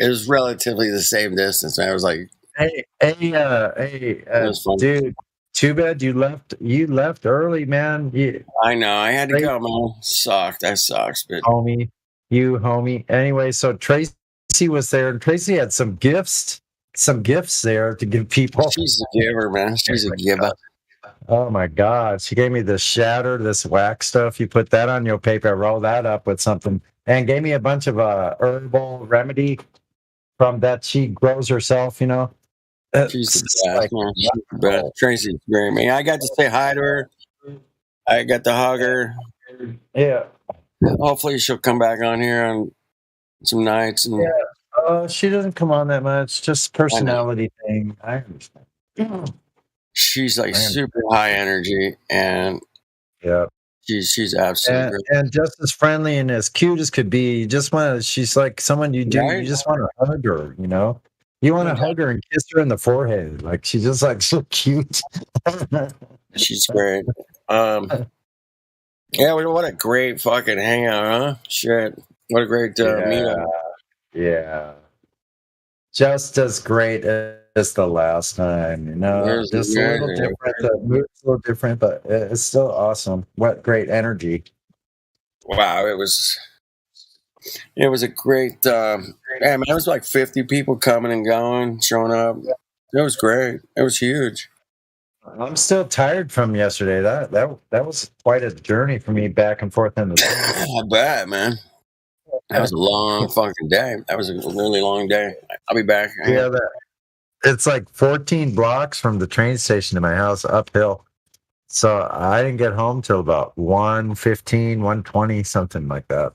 was relatively the same distance. I was like, was fun. Dude, too bad you left. You left early, man. I know. I had to Tracy- go, man. Sucked. That sucks. But homie. Anyway, so Tracy was there, and Tracy had some gifts there to give people. she's a giver, man. She's a giver. Oh my God. She gave me this shatter, this wax stuff. You put that on your paper, roll that up with something, and gave me a bunch of herbal remedy from that she grows herself, you know. She's the best, man. She's the best. Tracy's great, man. I got to say hi to her. I got to hug her. Yeah. Hopefully she'll come back on here on some nights. And She doesn't come on that much, just personality thing. I understand. she's like super high energy, and yeah, she's absolutely great. and just as friendly and as cute as could be. You just want to. She's like someone you do. Right? You just want to hug her. You know, you want to hug her and kiss her in the forehead. Like she's just like so cute. She's great. Yeah, what a great fucking hangout, huh? Shit, what a great meetup. Yeah, just as great as the last time. You know, There's just a little the- different. The mood's a little different, but it's still awesome. What great energy. Wow, it was a great. Man, it was like 50 people coming and going, showing up. It was great. It was huge. I'm still tired from yesterday. That was quite a journey for me back and forth in the. I bet, man. That was a long fucking day. That was a really long day. I'll be back. Yeah, it's like 14 blocks from the train station to my house uphill. So I didn't get home till about 1:15, 1:20, something like that.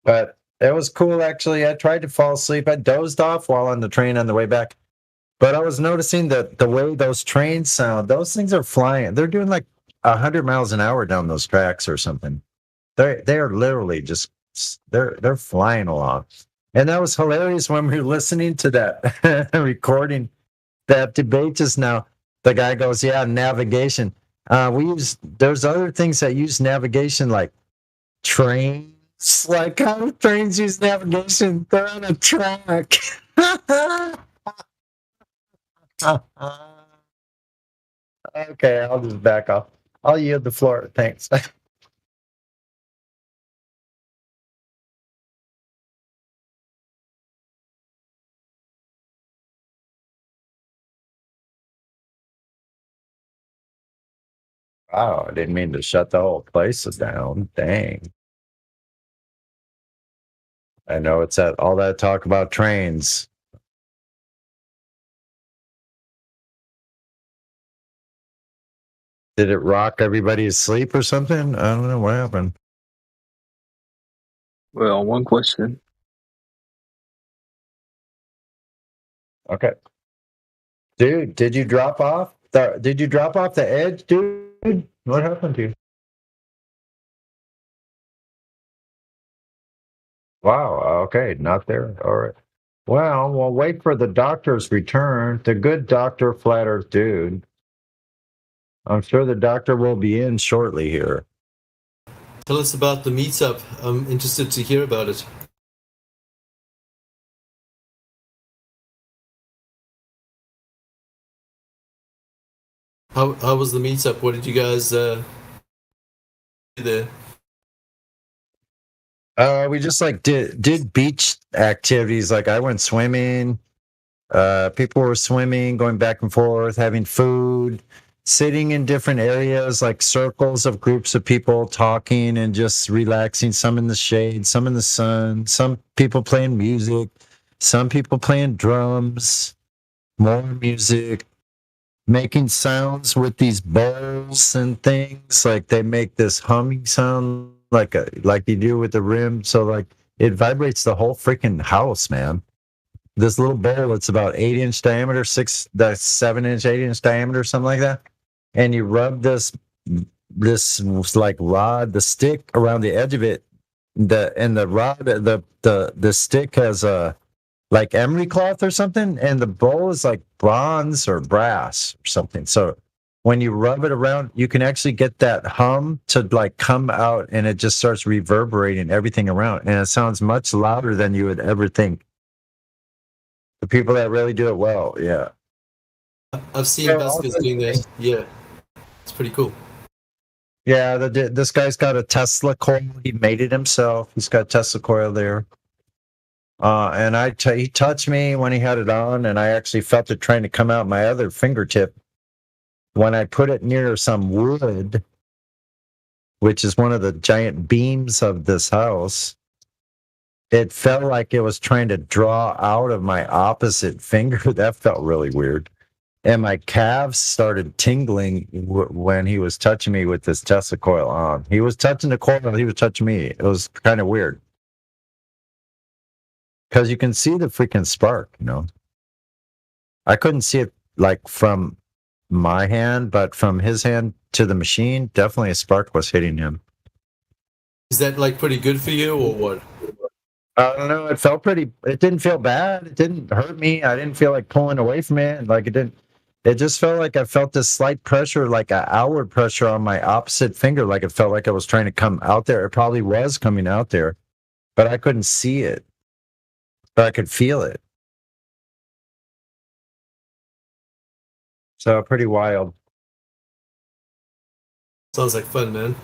But it was cool, actually. I tried to fall asleep. I dozed off while on the train on the way back. But I was noticing that the way those trains sound, those things are flying. They're doing like 100 miles an hour down those tracks or something. They are literally just they're flying along. And that was hilarious when we were listening to that recording, that debate just now. The guy goes, yeah, navigation. There's other things that use navigation, like trains. Like how trains use navigation? They're on a track. Okay, I'll just back off. I'll yield the floor. Thanks. Wow, I didn't mean to shut the whole place down. Dang. I know it's all that talk about trains. Did it rock everybody to sleep or something? I don't know what happened. Well, one question. Okay. Dude, did you drop off? Did you drop off the edge, dude? What happened to you? Wow, okay, not there. All right. Well, we'll wait for the doctor's return. The good Dr. Flat Earth Dude. I'm sure the doctor will be in shortly here. Tell us about the meetup. I'm interested to hear about it. How was the meetup? What did you guys do there? We just like did beach activities. Like I went swimming. People were swimming, going back and forth, having food, sitting in different areas, like circles of groups of people talking and just relaxing. Some in the shade, some in the sun. Some people playing music. Some people playing drums. More music. Making sounds with these bowls and things. Like they make this humming sound like you do with the rim. So like it vibrates the whole freaking house, man. This little bowl, it's about 8-inch diameter, 7-inch, 8-inch diameter, something like that. And you rub this like rod, the stick around the edge of it. The rod, the stick has a like emery cloth or something, and the bowl is like bronze or brass or something. So when you rub it around, you can actually get that hum to like come out, and it just starts reverberating everything around, and it sounds much louder than you would ever think. The people that really do it well, yeah. I've seen Yeah, baskets also- doing that. Yeah, it's pretty cool. Yeah, this guy's got a Tesla coil. He made it himself. He's got a Tesla coil there. And he touched me when he had it on, and I actually felt it trying to come out my other fingertip when I put it near some wood, which is one of the giant beams of this house. It felt like it was trying to draw out of my opposite finger. That felt really weird. And my calves started tingling when he was touching me with this Tesla coil on. He was touching the coil, and he was touching me. It was kind of weird. Because you can see the freaking spark, you know. I couldn't see it like from my hand, but from his hand to the machine, definitely a spark was hitting him. Is that like pretty good for you or what? I don't know. It didn't feel bad. It didn't hurt me. I didn't feel like pulling away from it. Like it just felt like I felt this slight pressure, like an outward pressure on my opposite finger. Like it felt like I was trying to come out there. It probably was coming out there, but I couldn't see it. But I could feel it. So pretty wild. Sounds like fun, man.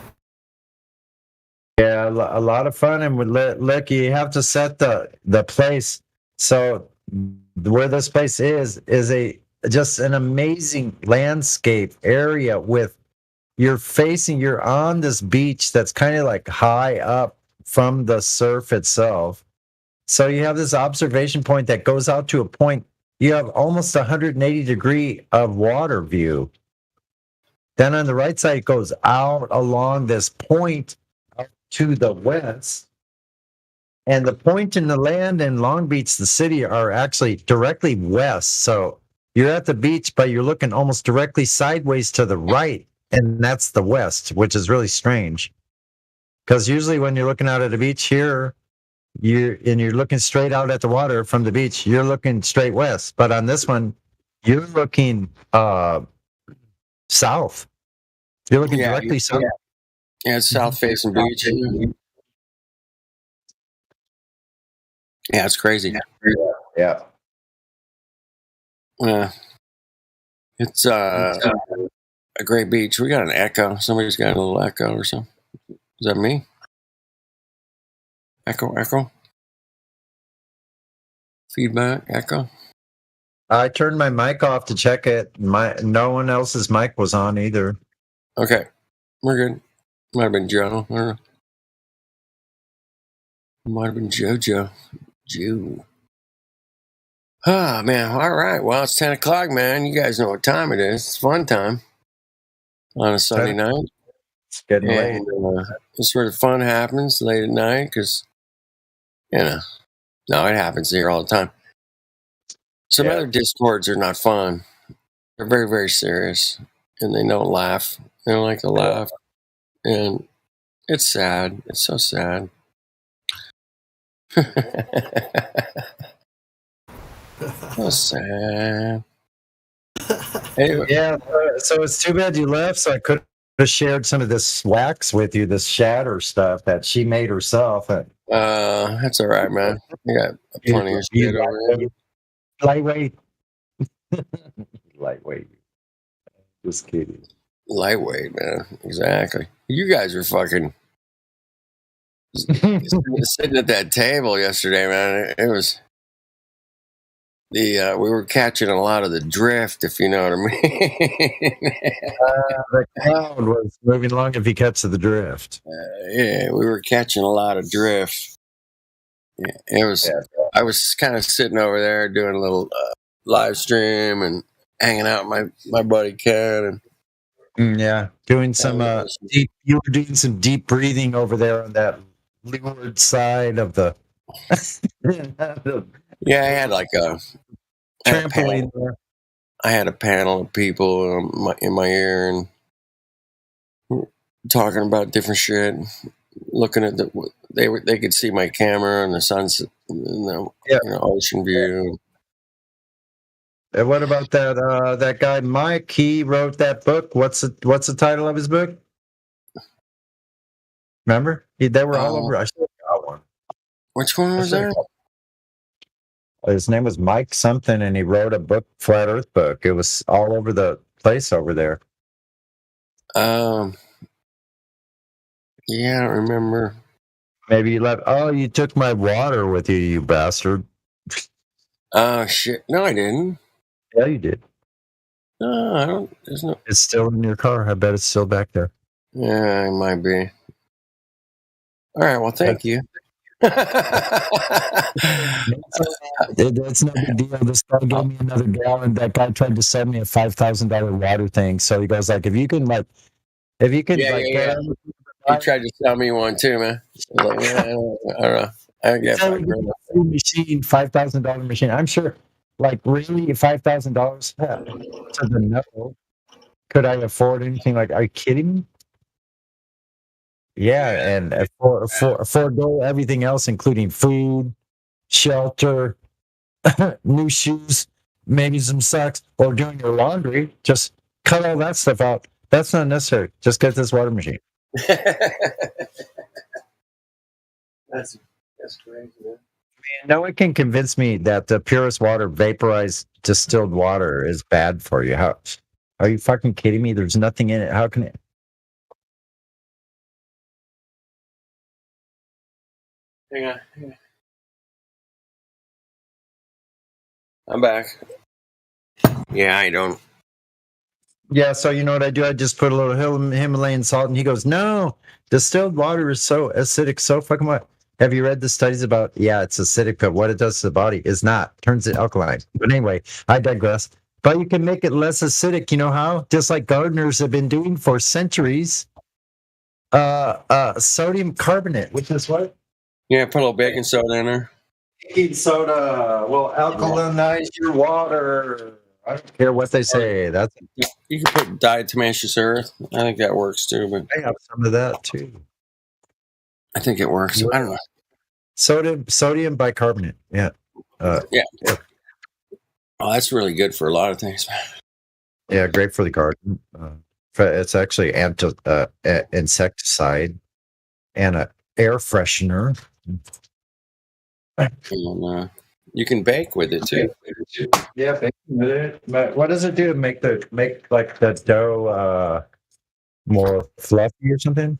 Yeah, a lot of fun. And look, you have to set the place. So where this place is just an amazing landscape area with you're on this beach that's kind of like high up from the surf itself. So you have this observation point that goes out to a point. You have almost 180 degree of water view. Then on the right side, it goes out along this point out to the west. And the point and the land in Long Beach, the city, are actually directly west. So you're at the beach, but you're looking almost directly sideways to the right. And that's the west, which is really strange. Because usually when you're looking out at the beach here, you're looking straight out at the water from the beach, you're looking straight west. But on this one, you're looking south. You're looking directly south. Yeah, it's south facing beach. Yeah, it's crazy. Yeah. It's a great beach. We got an echo. Somebody's got a little echo or something. Is that me? Echo? Feedback, echo? I turned my mic off to check it. No one else's mic was on either. Okay, we're good. Might have been Joe. Or might have been JoJo. Jew. Ah, man. All right. Well, it's 10 o'clock, man. You guys know what time it is. It's fun time on a Sunday night. It's getting late. This sort of fun happens late at night because, no, it happens here all the time. Some other Discords are not fun. They're very, very serious, and they don't laugh. They don't like to laugh, and it's sad. It's so sad. So sad. Anyway. Yeah, so it's too bad you left. So I could have shared some of this wax with you, this shatter stuff that she made herself. That's all right, man. I got plenty of shit over here. Lightweight. Lightweight. Just kidding. Lightweight, man. Exactly. You guys are fucking sitting at that table yesterday, man. It was we were catching a lot of the drift, if you know what I mean. The crowd was moving along if he catches the drift. Yeah, we were catching a lot of drift. Yeah, it was. I was kind of sitting over there doing a little live stream and hanging out with my buddy Ken. And yeah, doing some deep. You were doing some deep breathing over there on that leeward side of the. Yeah, I had like a trampoline there. I had a panel of people in my ear and talking about different shit. Looking at they could see my camera and the sunset, and the ocean view. And what about that guy Mike? He wrote that book. What's the title of his book? Remember? They were all over. I should have got one. Which one was that? His name was Mike something, and he wrote a book, Flat Earth book. It was all over the place over there. Yeah, I don't remember. Maybe you left. Oh, you took my water with you, you bastard. Oh shit! No, I didn't. Yeah, you did. No, I don't. There's no. It's still in your car. I bet it's still back there. Yeah, it might be. All right. Well, thank you. That's no big deal. This guy gave me another gallon. That guy tried to sell me a $5,000 water thing. So he goes like, if you can Yeah. You tried to sell me one too, man. I was like, yeah, I don't know. I get machine, $5,000 machine. I'm sure, like, really, $5,000 to the no. Could I afford anything? Like, are you kidding me? Yeah, and afford everything else, including food, shelter, new shoes, maybe some socks, or doing your laundry. Just cut all that stuff out. That's not necessary. Just get this water machine. That's crazy, man. No one can convince me that the purest water, vaporized distilled water, is bad for you. How are you fucking kidding me? There's nothing in it. How can it? Hang on. I'm back. Yeah, I don't. Yeah, so you know what I do? I just put a little Himalayan salt, and he goes, "No, distilled water is so acidic, so fucking what." Have you read the studies about? Yeah, it's acidic, but what it does to the body is not. Turns it alkaline. But anyway, I digress. But you can make it less acidic. You know how? Just like gardeners have been doing for centuries. Sodium carbonate, which is what? Yeah, put a little baking soda in there. Baking soda will alkalinize your water. I don't care what they say. That's You can put diatomaceous earth. I think that works too. But I have some of that too. I think it works. I don't know. Sodium bicarbonate. Yeah. Yeah. Oh, that's really good for a lot of things. Yeah, great for the garden. It's actually insecticide and an air freshener. And, you can bake with it too. Yeah, bake with it. But what does it do to make like the dough more fluffy or something?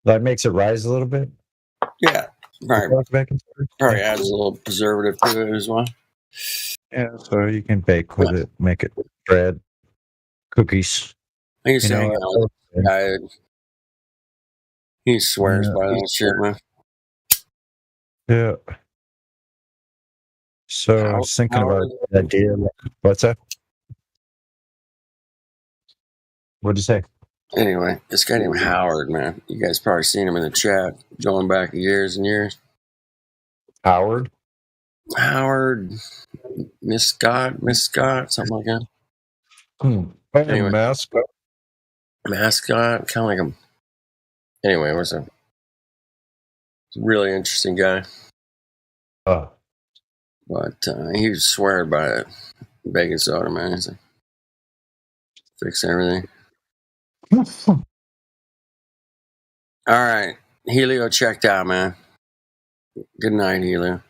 That makes it rise a little bit. Yeah, probably adds a little preservative to it as well. Yeah, so you can bake with it, make it bread, cookies. I used to hang out with a guy. He swears by that shit, man. Yeah. So I was thinking about the idea. What's that? What'd you say? Anyway, this guy named Howard, man. You guys probably seen him in the chat going back years and years. Howard, Miss Scott, something like that. Anyway, mascot, kind of like him. Anyway, he's a really interesting guy. But he would swear by it. Baking soda, man. He's like, fix everything. All right. Helio checked out, man. Good night, Helio.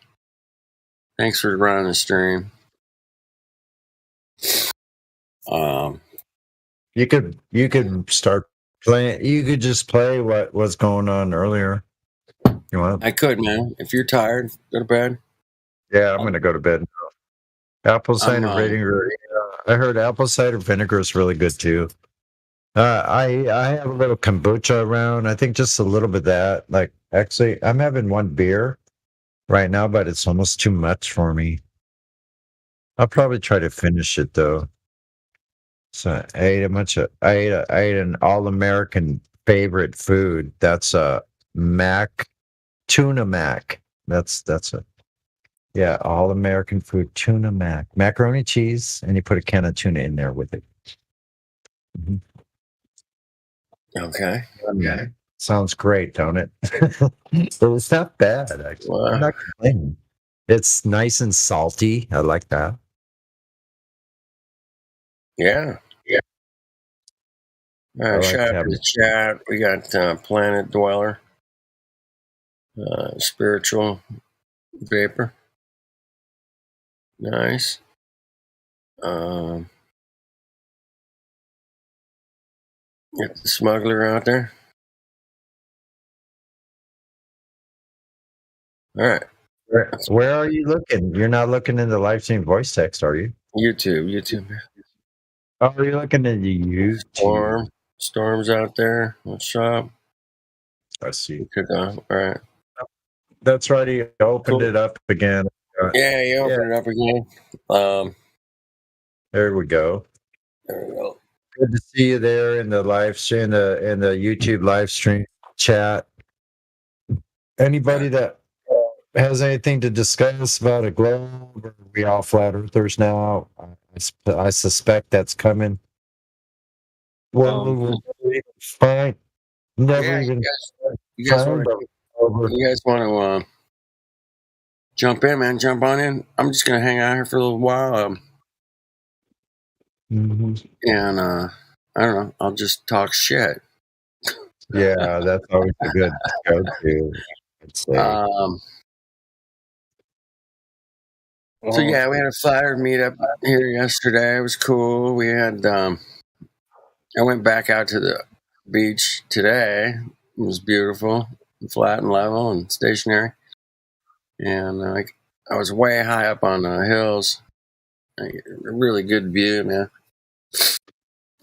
Thanks for running the stream. You could start playing. You could just play what was going on earlier. You want? I could, man. If you're tired, go to bed. Yeah, I'm gonna go to bed. Apple cider vinegar. Yeah, I heard apple cider vinegar is really good too. I have a little kombucha around. I think just a little bit of that. Like, actually, I'm having one beer right now, but it's almost too much for me. I'll probably try to finish it though. So I ate an all-American favorite food. That's a tuna mac. That's a all-American food, tuna mac, macaroni cheese, and you put a can of tuna in there with it. Mm-hmm. Okay. Sounds great, don't it? So it's not bad, actually. Wow. I'm not complaining. It's nice and salty. I like that. Yeah. All right, shout out to the chat. We got Planet Dweller, Spiritual Vapor. Nice. Got the smuggler out there. All right. Where are you looking? You're not looking in the live stream voice text, are you? YouTube. Oh, you're looking at the YouTube. Storm's out there. What's up? I see. All right. That's right. He opened it up again. Yeah, he opened it up again. There we go. There we go. Good to see you there in the live stream, in the YouTube live stream chat. Anybody that has anything to discuss about a globe? Are we all flat earthers now? I suspect that's coming. Well, fine. Never even. You guys want to jump in, man? Jump on in. I'm just gonna hang out here for a little while. And I don't know. I'll just talk shit. Yeah, that's always a good go-to. So yeah, we had a flat earth meetup here yesterday. It was cool. We had I went back out to the beach today. It was beautiful, flat and level and stationary. And I was way high up on the hills. A really good view, man.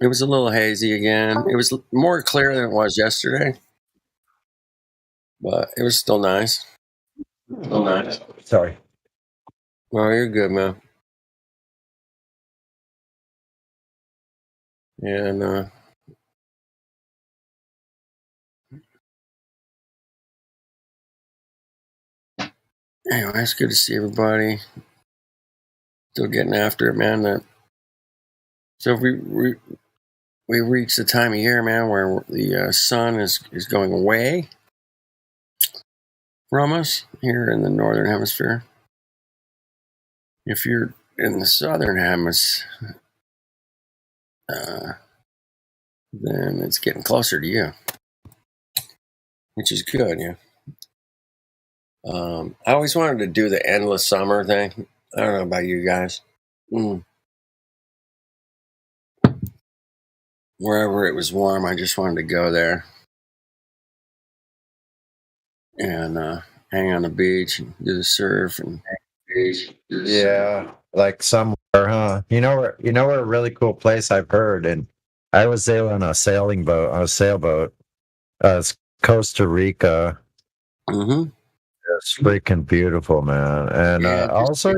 It was a little hazy again. It was more clear than it was yesterday, but it was still nice. Sorry. Oh, you're good, man. And anyway, it's good to see everybody. Still getting after it, man. So we reached the time of year, man, where the sun is going away from us here in the northern hemisphere. If you're in the southern hemisphere, then it's getting closer to you, which is good, yeah. I always wanted to do the endless summer thing. I don't know about you guys. Wherever it was warm, I just wanted to go there and hang on the beach and do the surf and Yeah, like somewhere, huh? You know where a really cool place I've heard, and I was there on a sailboat. It's Costa Rica. Mm-hmm. It's freaking beautiful, man. And also,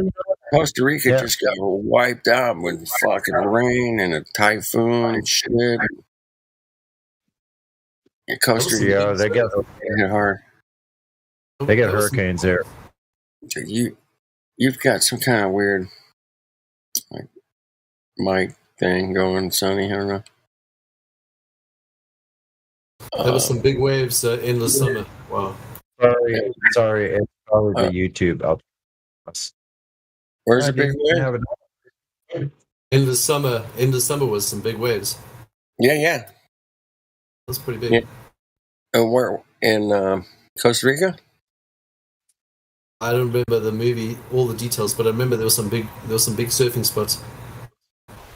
Costa Rica just got wiped out with fucking rain and a typhoon and shit. Yeah, Costa Rica, they get hard. They get hurricanes there. You've got some kind of weird like mic thing going, Sonny. I don't know. There were some big waves in the summer. Wow. Sorry, it's probably the YouTube. Where's the big wave? In the summer was some big waves. Yeah. That's pretty big. Yeah. Where in Costa Rica? I don't remember the movie, all the details, but I remember there was some big surfing spots.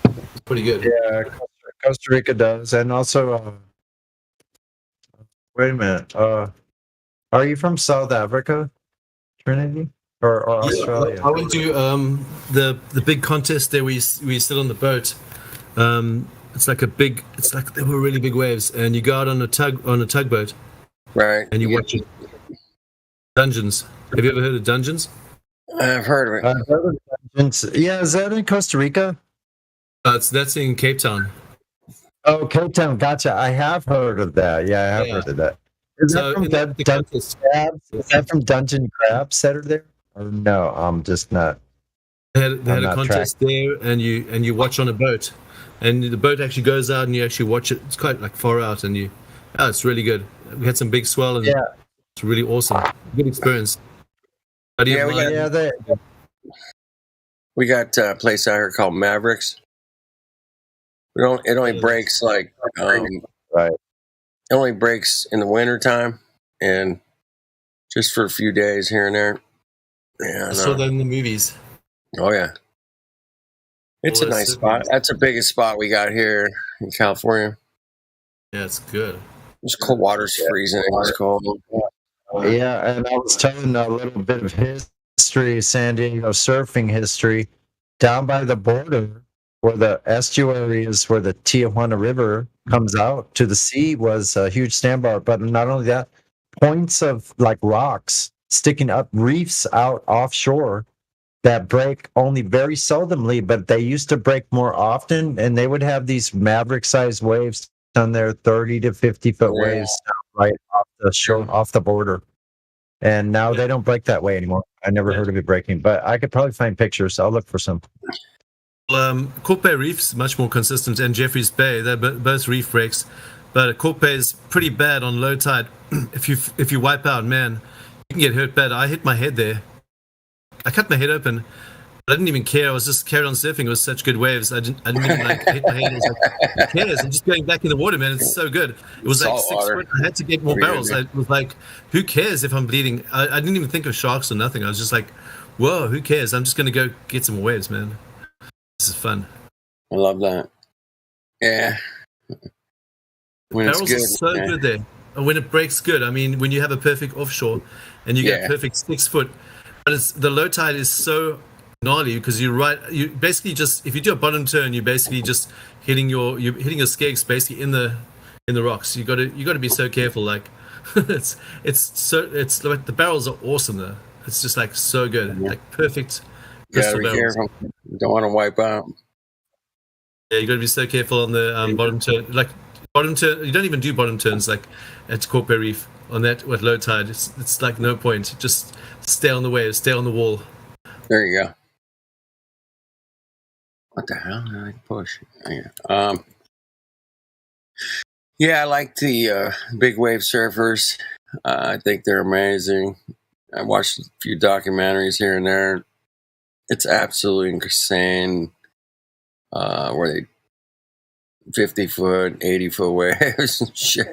It's pretty good. Yeah, Costa Rica does, and also, wait a minute. Are you from South Africa, Trinity, or Australia? I went to the big contest there. We sit on the boat. It's like there were really big waves, and you go out on a tugboat, right? And you watch it. Dungeons. Have you ever heard of Dungeons? I've heard of it. I've heard of Dungeons. Yeah, is that in Costa Rica? That's in Cape Town. Oh, Cape Town. Gotcha. I have heard of that. Yeah, I have heard of that. Is that from Dungeon Crabs? Is that from Dungeon Crabs that are there? Or no, I'm just not. They had a contest there, and you watch on a boat, and the boat actually goes out, and you actually watch it. It's quite like far out, and it's really good. We had some big swell, and it's really awesome. Good experience. We got a place out here called Mavericks. It only breaks like right. It only breaks in the wintertime and just for a few days here and there. And, I saw that in the movies. Oh yeah, it's a All those nice surfing spot. is- That's the biggest spot we got here in California. Yeah, it's good. It's cold. Water's freezing. It's cold. Yeah, and I was telling a little bit of history, San Diego surfing history. Down by the border, where the estuary is, where the Tijuana River comes out to the sea, was a huge sandbar. But not only that, points of like rocks sticking up, reefs out offshore that break only very seldomly, but they used to break more often, and they would have these maverick-sized waves on their 30 to 50-foot Yeah. waves right off the shore, off the border. And now they don't break that way anymore. I never heard of it breaking, but I could probably find pictures. I'll look for some. Cork Bay Reef's much more consistent, and Jeffreys Bay, they're both reef breaks. But Cork Bay is pretty bad on low tide. If you wipe out, man, you can get hurt bad. I hit my head there. I cut my head open. I didn't even care. I was just carried on surfing. It was such good waves. I didn't even like hit my head. I was like, who cares? I'm just going back in the water, man. It's so good. It was like Salt 6 water. foot. I had to get more What are you barrels. gonna I was like, who cares if I'm bleeding? I didn't even think of sharks or nothing. I was just like, whoa, who cares? I'm just going to go get some waves, man. This is fun. I love that. Yeah. When it's Barrels good. are so yeah. good there. And when it breaks good. I mean, when you have a perfect offshore and you Yeah. get perfect 6 foot, but it's the low tide is so gnarly because you basically just, if you do a bottom turn, you're basically just hitting your skates basically in the rocks. You got to be so careful. Like it's like the barrels are awesome though. It's just like so good, like perfect You gotta crystal be barrels. careful. You don't want to wipe out. Yeah, you got to be so careful on the bottom turn. Like bottom turn, you don't even do bottom turns like at Cork Bay Reef on that with low tide. It's like no point. Just stay on the wave, stay on the wall. There you go. What the hell did I push? Yeah, I like the big wave surfers. I think they're amazing. I watched a few documentaries here and there. It's absolutely insane. Where they 50-foot, 80-foot waves and shit.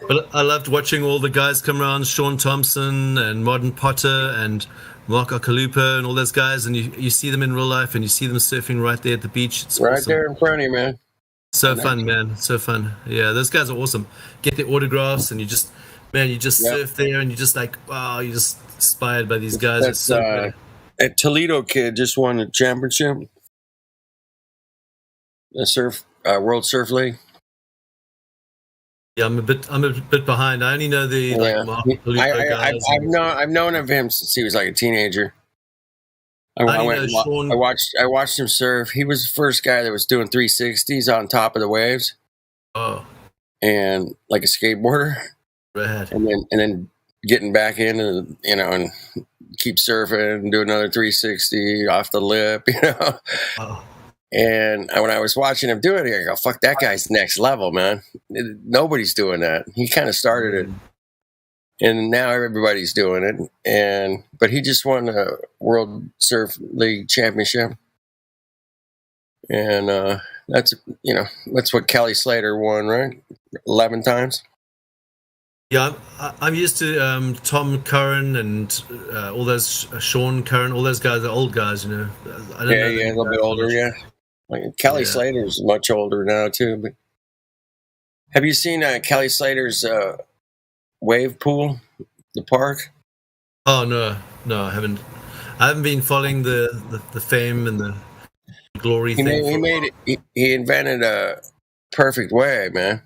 But I loved watching all the guys come around, Sean Thompson and Martin Potter and Mark Akalupa and all those guys, and you see them in real life and you see them surfing right there at the beach. It's Right awesome. there in front of you, man. So fun, man. So fun. Yeah, those guys are awesome. Get their autographs and you just surf there and you just like, wow, you're just inspired by these guys. It's That's so good. a Toledo kid just won the championship. The World Surf League. Yeah, I'm a bit behind. I only know the like Mark Akalupa guys. I've known of him since he was like a teenager. I watched him surf. He was the first guy that was doing 360s on top of the waves. Oh. And like a skateboarder. Rad. And then getting back in and and keep surfing and do another 360 off the lip, Oh. And when I was watching him do it, I go, fuck, that guy's next level, man. Nobody's doing that. He kind of started it. And now everybody's doing it. But he just won the World Surf League Championship. And that's what Kelly Slater won, right? 11 times. Yeah, I'm used to Tom Curran and all those Sean Curran, all those guys are old guys, I don't know. A little bit older, yeah. Like Kelly Slater's much older now too. But have you seen Kelly Slater's wave pool, the park? Oh no, I haven't. I haven't been following the fame and the glory thing. He invented a perfect wave, man.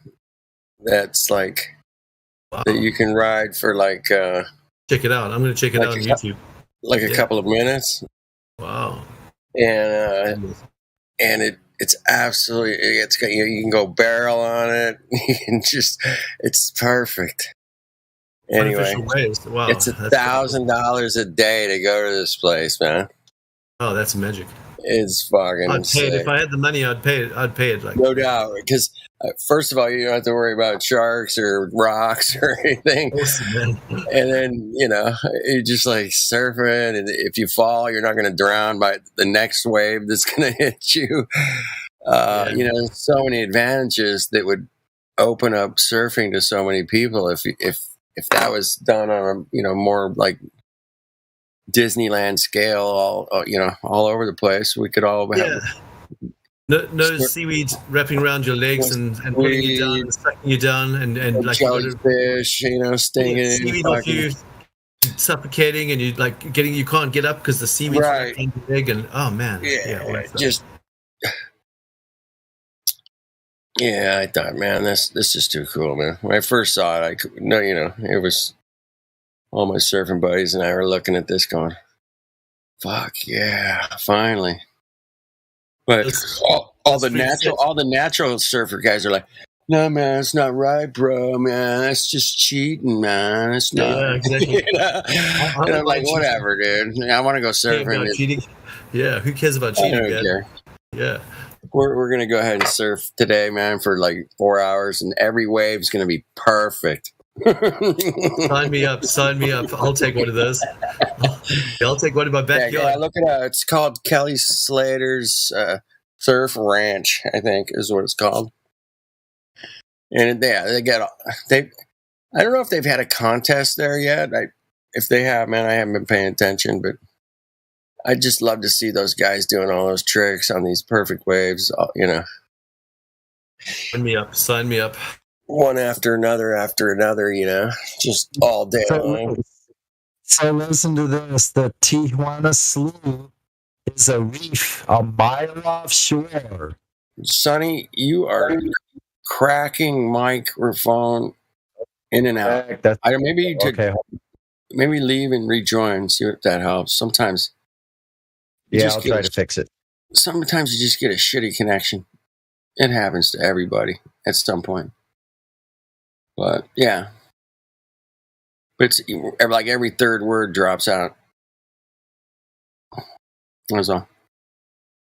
That's like that you can ride for like. Check it out. I'm going to check it out on YouTube. Like a couple of minutes. Wow. And it's absolutely you can go barrel on it. You can it's perfect. Anyway, wow, it's $1,000 a day to go to this place, man. Oh, that's magic. It's fucking I'd pay it. sick. If I had the money, I'd pay it. I'd pay it. Like No doubt, because first of all, you don't have to worry about sharks or rocks or anything. Awesome, man. And then you're just like surfing, and if you fall, you're not going to drown by the next wave that's going to hit you. So many advantages that would open up surfing to so many people if that was done on a more like Disneyland scale, all over the place. We could all have no seaweed wrapping around your legs and pulling you down and sucking you down and like jellyfish, stinging seaweed off you, suffocating, and you like you can't get up because the seaweed's right in your leg, and oh man, I thought, man, this is too cool, man. When I first saw it, it was all my surfing buddies and I were looking at this going, fuck yeah, finally. But all the natural surfer guys are like, no, man, it's not right, bro, man. That's just cheating, man. It's not. Yeah, exactly. And I'm like, whatever, dude. I want to go surfing. Cheating. Yeah, who cares about cheating? I don't care. Yeah. We're gonna go ahead and surf today, man, for like 4 hours, and every wave's gonna be perfect. Sign me up. I'll take one of those. I'll take one in my backyard. Yeah, look it up. It's called Kelly Slater's Surf Ranch, I think is what it's called. And I don't know if they've had a contest there yet. If they have, man, I haven't been paying attention, but I just love to see those guys doing all those tricks on these perfect waves. Sign me up. One after another, just all day long. So listen to this. The Tijuana Slough is a reef a mile offshore. Sonny, you are cracking microphone in and out. Maybe you could maybe leave and rejoin, see if that helps. Sometimes. I'll try to fix it. Sometimes you just get a shitty connection. It happens to everybody at some point. But yeah. But it's like every third word drops out. That's all.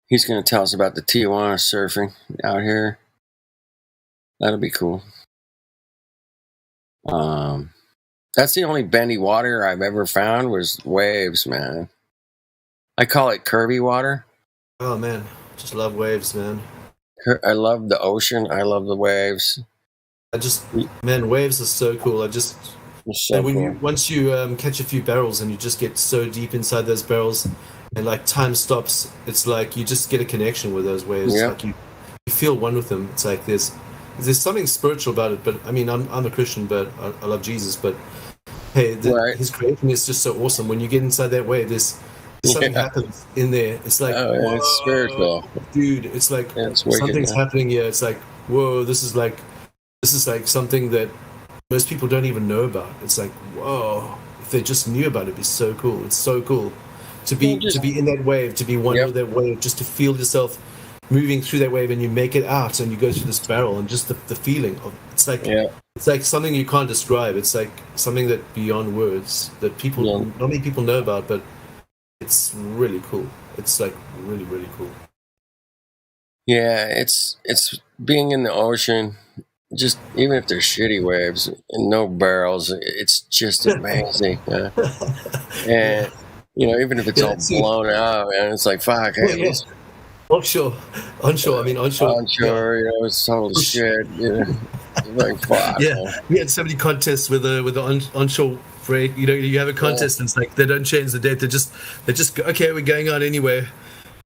He's going to tell us about the Tijuana surfing out here. That'll be cool. That's the only bendy water I've ever found was waves, man. I call it curvy water. Oh man, just love waves, man. I love the ocean. I love the waves. Waves are so cool. Once you catch a few barrels and you just get so deep inside those barrels, and like time stops, it's like you just get a connection with those waves. Yeah. Like you feel one with them. It's like there's something spiritual about it. But I mean, I'm a Christian, but I love Jesus. But hey, his creation is just so awesome. When you get inside that wave, there's something happens in there. It's like, whoa, it's spiritual, dude. It's like something's happening here. It's like, whoa, this is like something that most people don't even know about. It's like, whoa, if they just knew about it, it'd be so cool. It's so cool to be in that wave, to be one with that wave, just to feel yourself moving through that wave, and you make it out, and you go through this barrel, and just the feeling of it's like something you can't describe. It's like something that beyond words that not many people know about, but it's really cool. It's like really, really cool. Yeah, it's being in the ocean. Just even if there's shitty waves and no barrels, it's just amazing. And even if it's all blown out, and it's like fuck. Onshore. It's total shit. Like fuck. Yeah, we had so many contests with the onshore freight. You have a contest, and it's like they don't change the date. They just go, okay, we're going out anyway,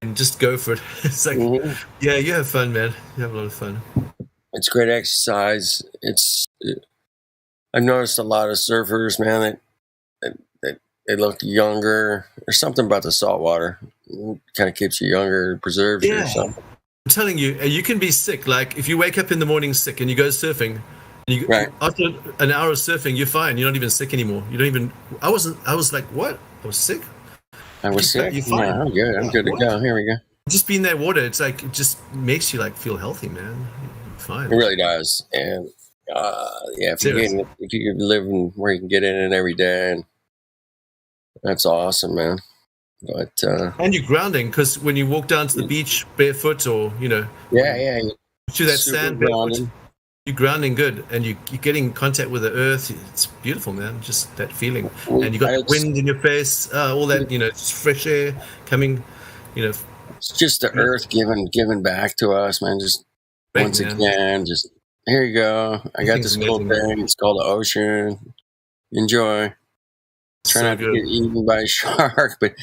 and just go for it. It's like, yeah, you have fun, man. You have a lot of fun. It's great exercise. I've noticed a lot of surfers, man, that they look younger. There's something about the salt water. It kind of keeps you younger, preserves you or something. I'm telling you, you can be sick. Like if you wake up in the morning sick and you go surfing, and after an hour of surfing, you're fine. You're not even sick anymore. You don't even. I was like, what? I was sick. I was sick. You're fine. No, I'm good. I'm good to go. Here we go. Just being in that water, it's like it just makes you like feel healthy, man. Fine. It really does, and if you live where you can get in it every day, and that's awesome, man. But and you're grounding because when you walk down to the beach barefoot, or through that sand barefoot, you're grounding good, and you're getting in contact with the earth. It's beautiful, man. Just that feeling, and you got the wind in your face, all that, it's fresh air coming, It's just the earth giving back to us, man. Just once again, just here you go. I got this cool thing. It's called the ocean. Enjoy. Try not to get eaten by a shark, but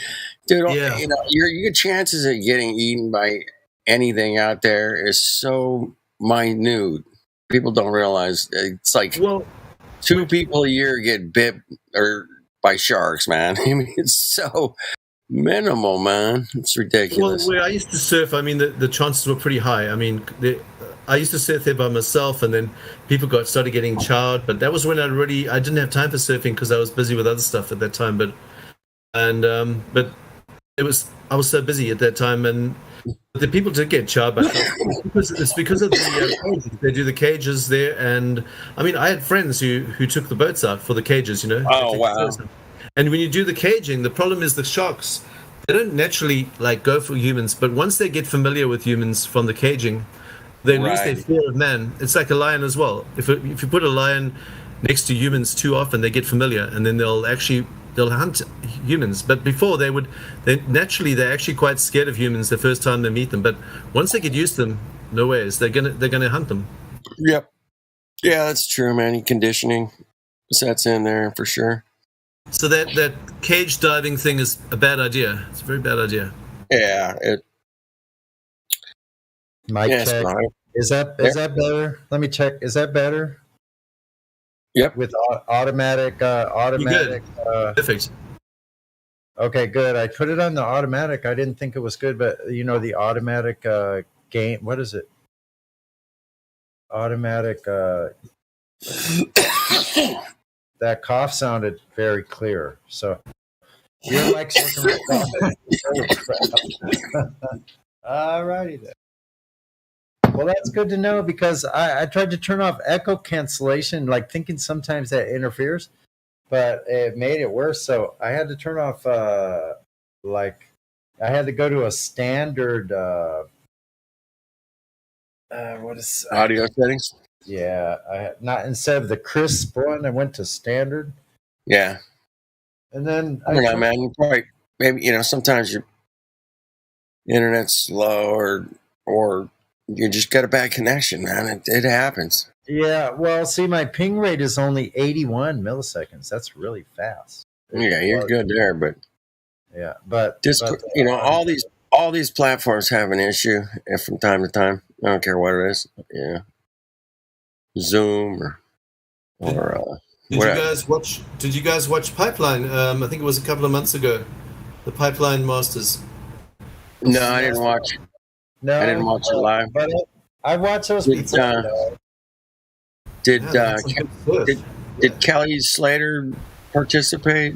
dude, Yeah. you know, your chances of getting eaten by anything out there is so minute. People don't realize it's like 2 people a year get bit or by sharks, man. I mean, it's so minimal, man. It's ridiculous. Well, where I used to surf, I mean, the chances were pretty high. I mean, I used to surf there by myself, and then people started getting charred. But that was when I didn't have time for surfing because I was busy with other stuff at that time. But I was so busy at that time, and the people did get charred. But it's because of the cages. They do the cages there, and I mean, I had friends who took the boats out for the cages. You know. Oh wow. And when you do the caging, the problem is the sharks. They don't naturally go for humans, but once they get familiar with humans from the caging, they lose their fear of man. It's like a lion as well. If you put a lion next to humans too often, they get familiar, and then they'll hunt humans. But before they're actually quite scared of humans the first time they meet them. But once they get used to them, no ways, they're gonna hunt them. Yep. Yeah, that's true, man. Conditioning sets in there for sure. So that cage diving thing is a bad idea. It's a very bad idea. Yeah. Mic check. Is that better? Let me check. Is that better? Yep. With automatic. Perfect. Okay, good. I put it on the automatic. I didn't think it was good, but the automatic game. What is it? Automatic. That cough sounded very clear. So your mic's looking all righty then. Well, that's good to know because I tried to turn off echo cancellation, thinking sometimes that interferes, but it made it worse. So I had to turn off, I had to go to a standard, what is audio settings? Yeah, not instead of the crisp one, I went to standard. Yeah. And then I don't know, man. You probably maybe sometimes your internet's slow or you just got a bad connection, man. It happens. Yeah, well, see, my ping rate is only 81 milliseconds. That's really fast. Yeah, you're good there, but yeah, but all these platforms have an issue from time to time. I don't care what it is. Yeah, Zoom or Did you guys watch Pipeline? I think it was a couple of months ago. The Pipeline Masters. No, I didn't watch. No, I didn't watch it live. But I watched those before. Did Kelly Slater participate?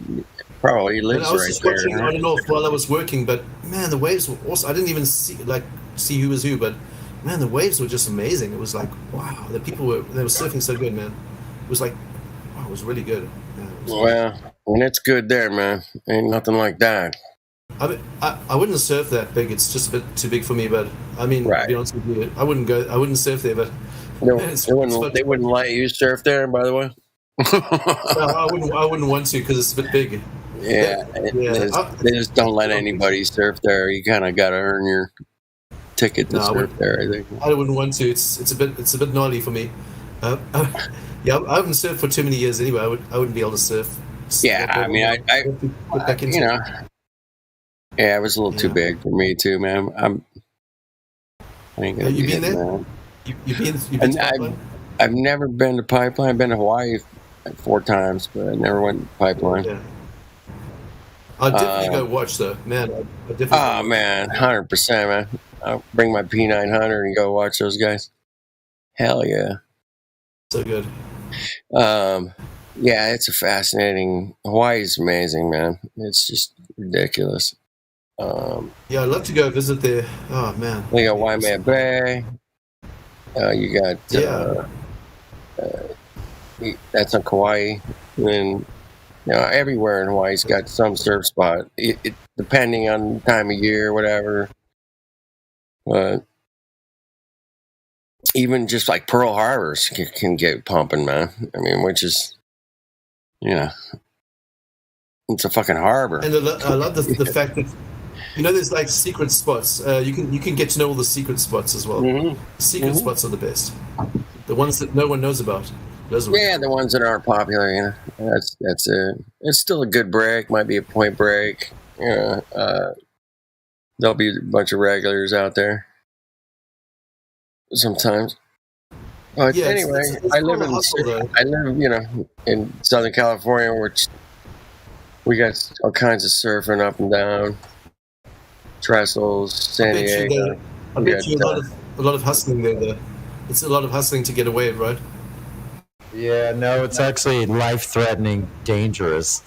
Probably. He lives I was right just there. watching on and off while I was working, but man, the waves were awesome. I didn't even see who was who, but man, the waves were just amazing. It was like, wow, they were surfing so good, man. It was like, wow, it was really good. Well, when it's good there, man, ain't nothing like that. I wouldn't surf that big. It's just a bit too big for me. But I mean, to be honest with you, I wouldn't surf there. But no, they wouldn't let you surf there. By the way, no, I wouldn't want to because it's a bit big. Yeah, they just don't let anybody surf there. You kind of got to earn your ticket to surf there. I think I wouldn't want to. It's a bit gnarly for me. I haven't surfed for too many years anyway. I wouldn't be able to surf. Yeah, I mean, I yeah, it was a little too big for me too, man. I ain't gonna you do been it, there? man. You've been to Pipeline? I've never been to Pipeline. I've been to Hawaii 4 times, but I never went to Pipeline. Yeah. I'll definitely go watch though, man. Oh man, 100%, man. I'll bring my P900 and go watch those guys. Hell yeah. So good. Yeah, it's a fascinating. Hawaii's amazing, man. It's just ridiculous. Yeah, I'd love to go visit there. Oh man. You got Waimea Bay. You got that's on Kauai, and everywhere in Hawaii's got some surf spot. It depending on time of year, whatever. But even just like Pearl Harbors can get pumping, man. I mean, which is, it's a fucking harbor. And I love the fact that there's like secret spots. You can get to know all the secret spots as well. Mm-hmm. The secret spots are the best. The ones that no one knows about. Yeah, the ones that aren't popular, you know. That's it. It's still a good break. Might be a point break. You know, there'll be a bunch of regulars out there sometimes. But Yeah, anyway, it's I more live of a hustle, though. you know, in Southern California, which we got all kinds of surfing up and down, Trestles, San Diego. I bet you a lot of hustling there, though. It's a lot of hustling to get away, right? Yeah, no, it's actually life-threatening, dangerous.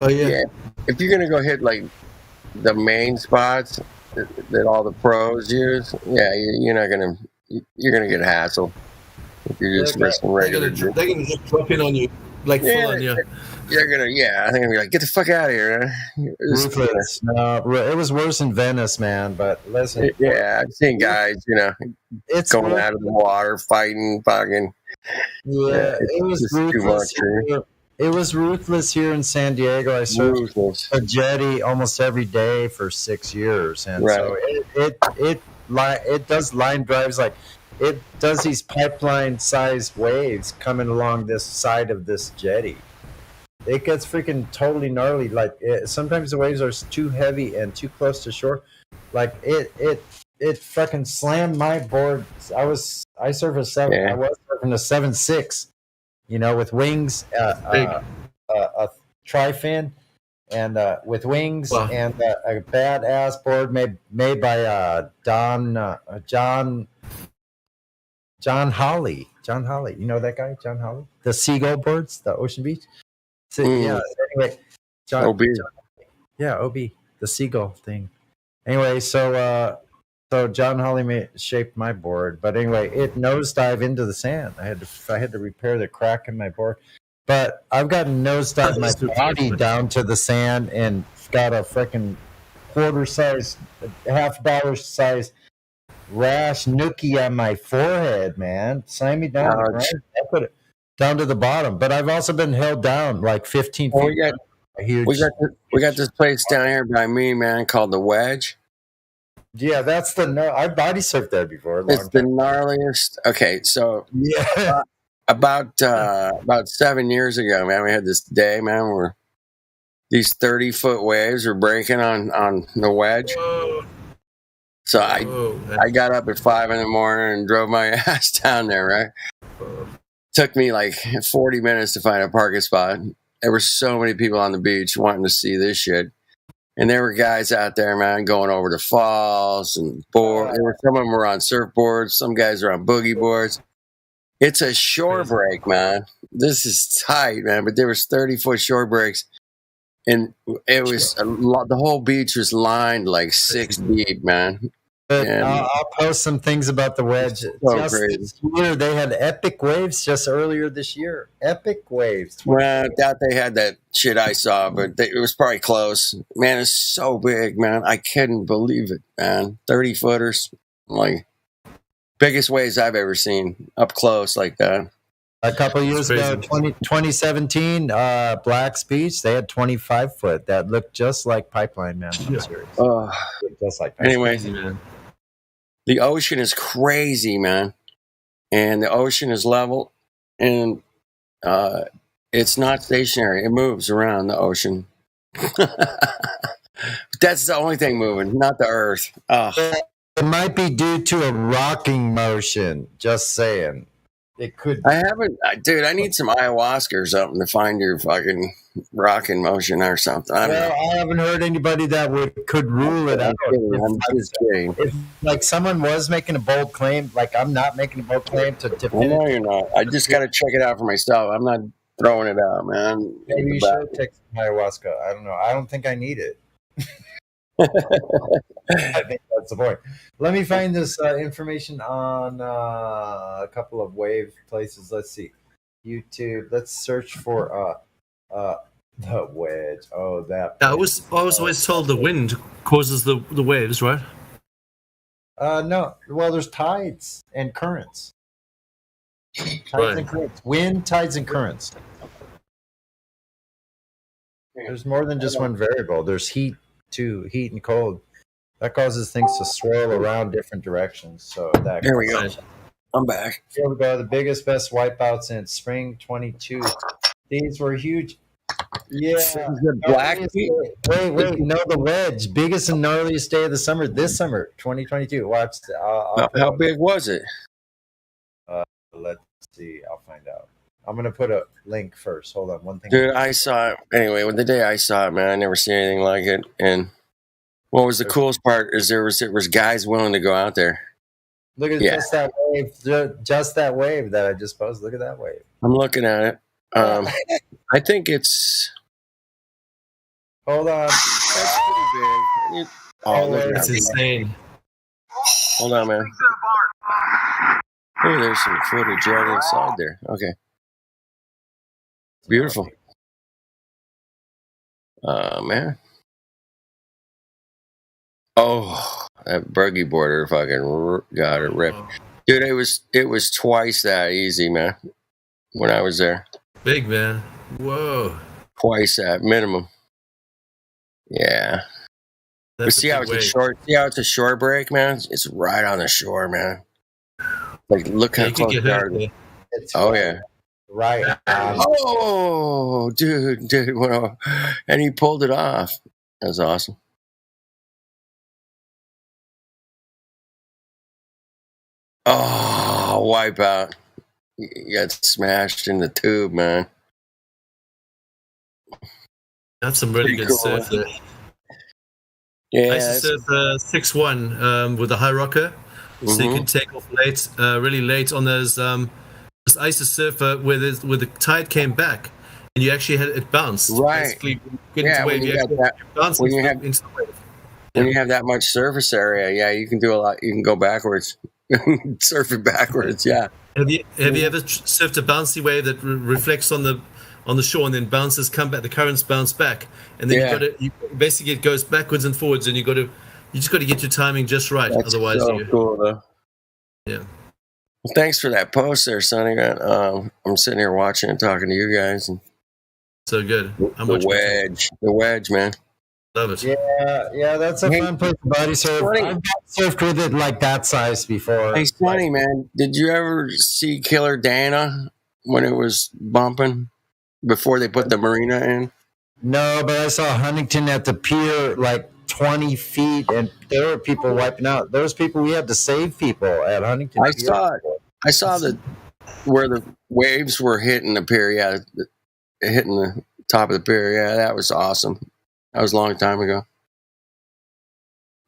Oh yeah. If you're gonna go hit like the main spots that all the pros use, yeah, you're not gonna. You're gonna get hassled if you're just risking regular. They're gonna just drop in on you, like full on you. They're gonna, I think be like, get the fuck out of here. Ruthless. No, it was worse in Venice, man. But listen, Yeah, I've seen guys, it's going worth- out of the water, fighting, fucking. Yeah, it was just too ruthless. much, Here. It was ruthless here in San Diego. I surfed a jetty almost every day for 6 years, and so it does line drives, like it does these pipeline sized waves coming along this side of this jetty. It gets freaking totally gnarly. Like sometimes the waves are too heavy and too close to shore. Like it fucking slammed my board. I surf a 7. Yeah. I was surfing a 7.6. With wings, a tri-fin, and with wings, and a badass board made by John Holly. John Holly, you know that guy, John Holly, the Seagull boards, the Ocean Beach. So, yeah. Anyway, OB. OB, the Seagull thing. Anyway, so John Holly shaped my board, but anyway, it nosedived into the sand. I had to repair the crack in my board, but I've got nosedived my body down to the sand and got a freaking $0.25 $half size rash nookie on my forehead, man. Slam me down. The ground. I put it down to the bottom, but I've also been held down like 15 feet. We got this place down here by me, man, called the Wedge. Yeah, that's I body surfed there before. It's the gnarliest. Okay, so about 7 years ago, man, we had this day, man, where these 30-foot waves were breaking on the Wedge. So I got up at 5 a.m. and drove my ass down there. Right, took me like 40 minutes to find a parking spot. There were so many people on the beach wanting to see this shit. And there were guys out there, man, going over the falls and board. Some of them were on surfboards. Some guys are on boogie boards. It's a shore break, man. This is tight, man. But there was 30-foot shore breaks, and it was the whole beach was lined like 6 deep, man. But I'll post some things about the Wedge. Just this year, they had epic waves just earlier this year. Epic waves. Well, I doubt they had that shit I saw, but it was probably close. Man, it's so big, man. I couldn't believe it, man. 30-footers. Like, biggest waves I've ever seen up close like that. A couple of years ago, 2017, Black's Beach, they had 25-foot that looked just like Pipeline, man. I'm serious. Just like Pipeline. Anyway, man. The ocean is crazy, man. And the ocean is level, and it's not stationary. It moves around the ocean. That's the only thing moving, not the earth. It might be due to a rocking motion. Just saying. It could. I haven't, dude. I need some ayahuasca or something to find your fucking rocking motion or something. I don't know. I haven't heard anybody that could rule it out. I'm just kidding. If like someone was making a bold claim, like I'm not making a bold claim to defend. No, you're not. I just got to check it out for myself. I'm not throwing it out, man. Maybe you should take some ayahuasca. I don't know. I don't think I need it. I think that's the point. Let me find this information on a couple of wave places. Let's see. YouTube. Let's search for the Wedge. Oh, that. I was always told the wind causes the waves, right? No. Well, there's tides and currents. And currents. Wind, tides, and currents. There's more than just one variable. There's heat too, heat and cold. That causes things to swirl around different directions. So that there we go. I'm back. Here we go. The biggest, best wipeouts in spring 22. These were huge. Yeah. The black. Wait. No, the wedge. Biggest and gnarliest day of the summer this summer, 2022. Watch. How big was it? Let's see. I'll find out. I'm going to put a link first. Hold on. One thing. Dude, I saw it. Anyway, the day I saw it, man, I never seen anything like it. And what was the coolest part is there was guys willing to go out there. Look at just that wave. Just that wave that I just posted. Look at that wave. I'm looking at it. I think it's. Hold on. That's pretty big. Oh, look, that's insane. Hold on, man. Oh, there's some footage right inside there. Okay. Beautiful. Man. Oh, that buggy border fucking got it ripped. Dude, it was twice that easy, man, when I was there. Big, man. Whoa. Twice that minimum. Yeah. But see how it's a shore break, man? It's right on the shore, man. Like, look how close they are. Oh, yeah. Right. Oh, dude. Well, and he pulled it off. That was awesome. Oh, wipeout. You got smashed in the tube, man. That's some really good surf there. Yeah. I used to surf 6-1 with a high rocker. So you can take off late, really late on those. I used to surf where the tide came back, and you actually had it bounce. Right. When you have that much surface area, yeah, you can do a lot. You can go backwards, surf it backwards. Yeah. Have you ever surfed a bouncy wave that reflects on the shore and then bounces, come back, the currents bounce back, and then basically it goes backwards and forwards, and you just got to get your timing just right. That's otherwise, so cool, though. Yeah. Well, thanks for that post there, Sonny. I'm sitting here watching and talking to you guys. And so good. The wedge, man. Love it. Yeah, that's a fun place to body surf. I've surfed with it like that size before. Hey, Sonny, man, did you ever see Killer Dana when it was bumping before they put the marina in? No, but I saw Huntington at the pier like 20 feet, and there were people wiping out. Those people, we had to save people at Huntington. I saw it. I saw where the waves were hitting the pier. Yeah, hitting the top of the pier. Yeah, that was awesome. That was a long time ago.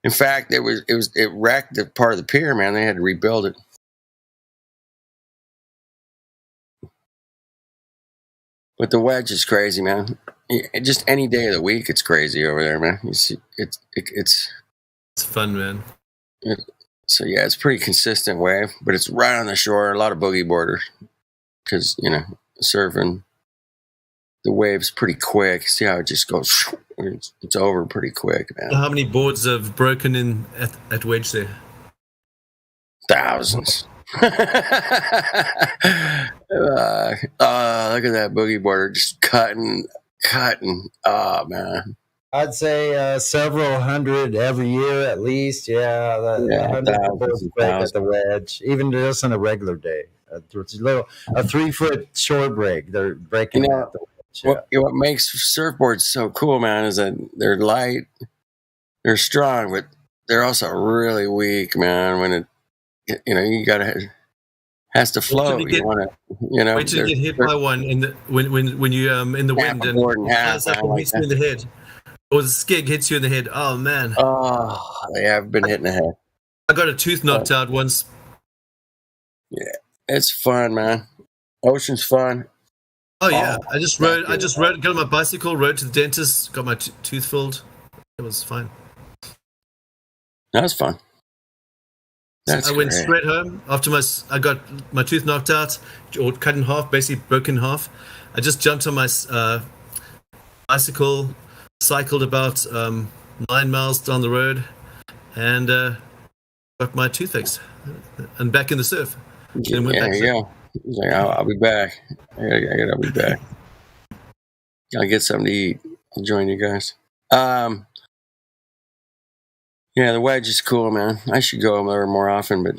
In fact, it wrecked the part of the pier, man. They had to rebuild it. But the wedge is crazy, man. Just any day of the week, it's crazy over there, man. You see, it's fun, man. So yeah, it's pretty consistent wave, but it's right on the shore. A lot of boogie boarders because surfing the wave's pretty quick. See how it just goes? It's over pretty quick, man. How many boards have broken in at wedge there? Thousands. Look at that boogie boarder just cutting. Oh man, I'd say several hundred every year at least. Yeah, thousands at the wedge, even just on a regular day. It's a 3-foot shore break. They're breaking at the wedge. Yeah. What makes surfboards so cool, man, is that they're light, they're strong, but they're also really weak, man. When you gotta. Has to float. Wait till you get hit by one when you in the wind and hits you in the head, or the skig hits you in the head. Oh man! Oh, yeah, I've been hit in the head. I got a tooth knocked out once. Yeah, it's fun, man. Ocean's fun. Oh yeah, I just rode. Got on my bicycle, rode to the dentist, got my tooth filled. It was fine. That was fun. I went straight home after I got my tooth knocked out or cut in half, basically broken in half. I just jumped on my bicycle, cycled about 9 miles down the road, and got my tooth fixed, and back in the surf. There you go. He's like, I'll be back. I'll be back. Gotta get something to eat. I'll join you guys. Yeah, the wedge is cool, man. I should go there more often, but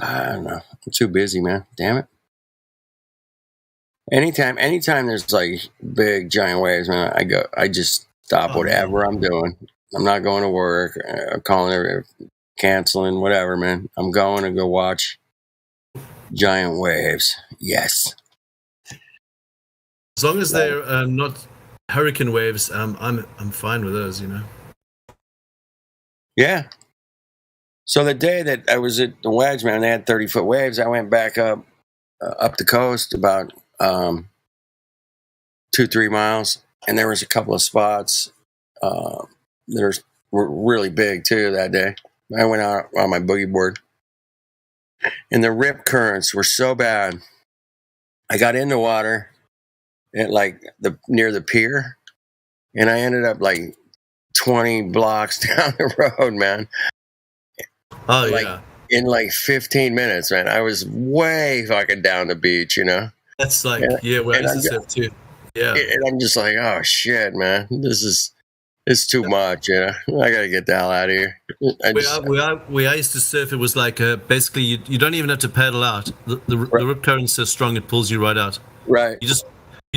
I don't know. I'm too busy, man. Damn it. Anytime there's like big giant waves, man, I just stop whatever I'm doing. I'm not going to work. I'm calling it, canceling, whatever, man. I'm going to go watch giant waves. Yes. As long as they're not hurricane waves, I'm fine with those, you know. Yeah. So the day that I was at the Wedge, man, they had 30-foot waves. I went back up the coast about 2-3 miles, and there was a couple of spots that were really big too that day. I went out on my boogie board, and the rip currents were so bad. I got in the water at like near the pier, and I ended up like 20 blocks down the road, man. Oh, like, yeah. In like 15 minutes, man. I was way fucking down the beach, you know? That's like, where I used to surf too. Yeah. And I'm just like, oh, shit, man. It's too much, you know? I got to get the hell out of here. Where I used to surf, it was like basically you don't even have to paddle out. The rip current's so strong, it pulls you right out. Right. You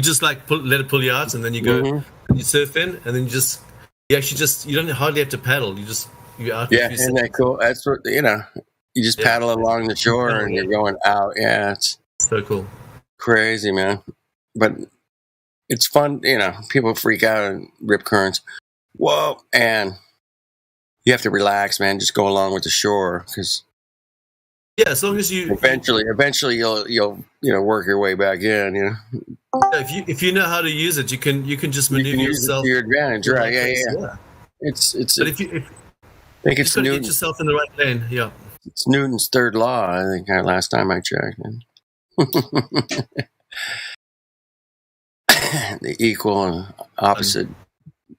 just like let it pull you out, and then you go, and you surf in, and then you don't hardly have to paddle. You're out. Yeah, isn't that cool? That's what, you know, you just paddle along the shore and you're going out. Yeah, it's so cool. Crazy, man. But it's fun, you know, people freak out and rip currents. Whoa. And you have to relax, man. Just go along with the shore, because as long as you eventually you'll work your way back in, you know. If you know how to use it, you can just maneuver yourself to your advantage, right? Yeah. It's but if you I think it's Newton. Get yourself in the right lane. Yeah. It's Newton's third law, I think, last time I checked. The equal and opposite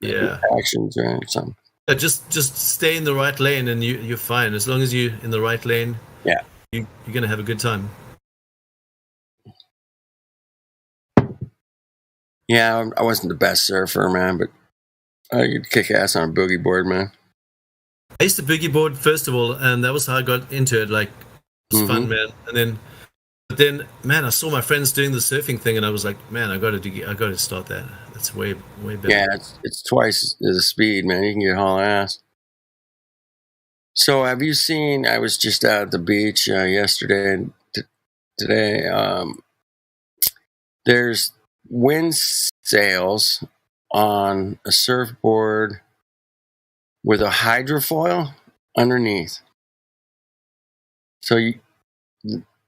actions, right? Something. Just stay in the right lane and you're fine. As long as you're in the right lane, you're going to have a good time. Yeah, I wasn't the best surfer, man, but I could kick ass on a boogie board, man. I used to boogie board first of all, and that was how I got into it. Like, it was fun, man. But then, man, I saw my friends doing the surfing thing, and I was like, man, I got to start that. That's way better. Yeah, it's twice the speed, man. You can get haul ass. So, have you seen? I was just out at the beach yesterday and today. There's wind sails on a surfboard with a hydrofoil underneath. So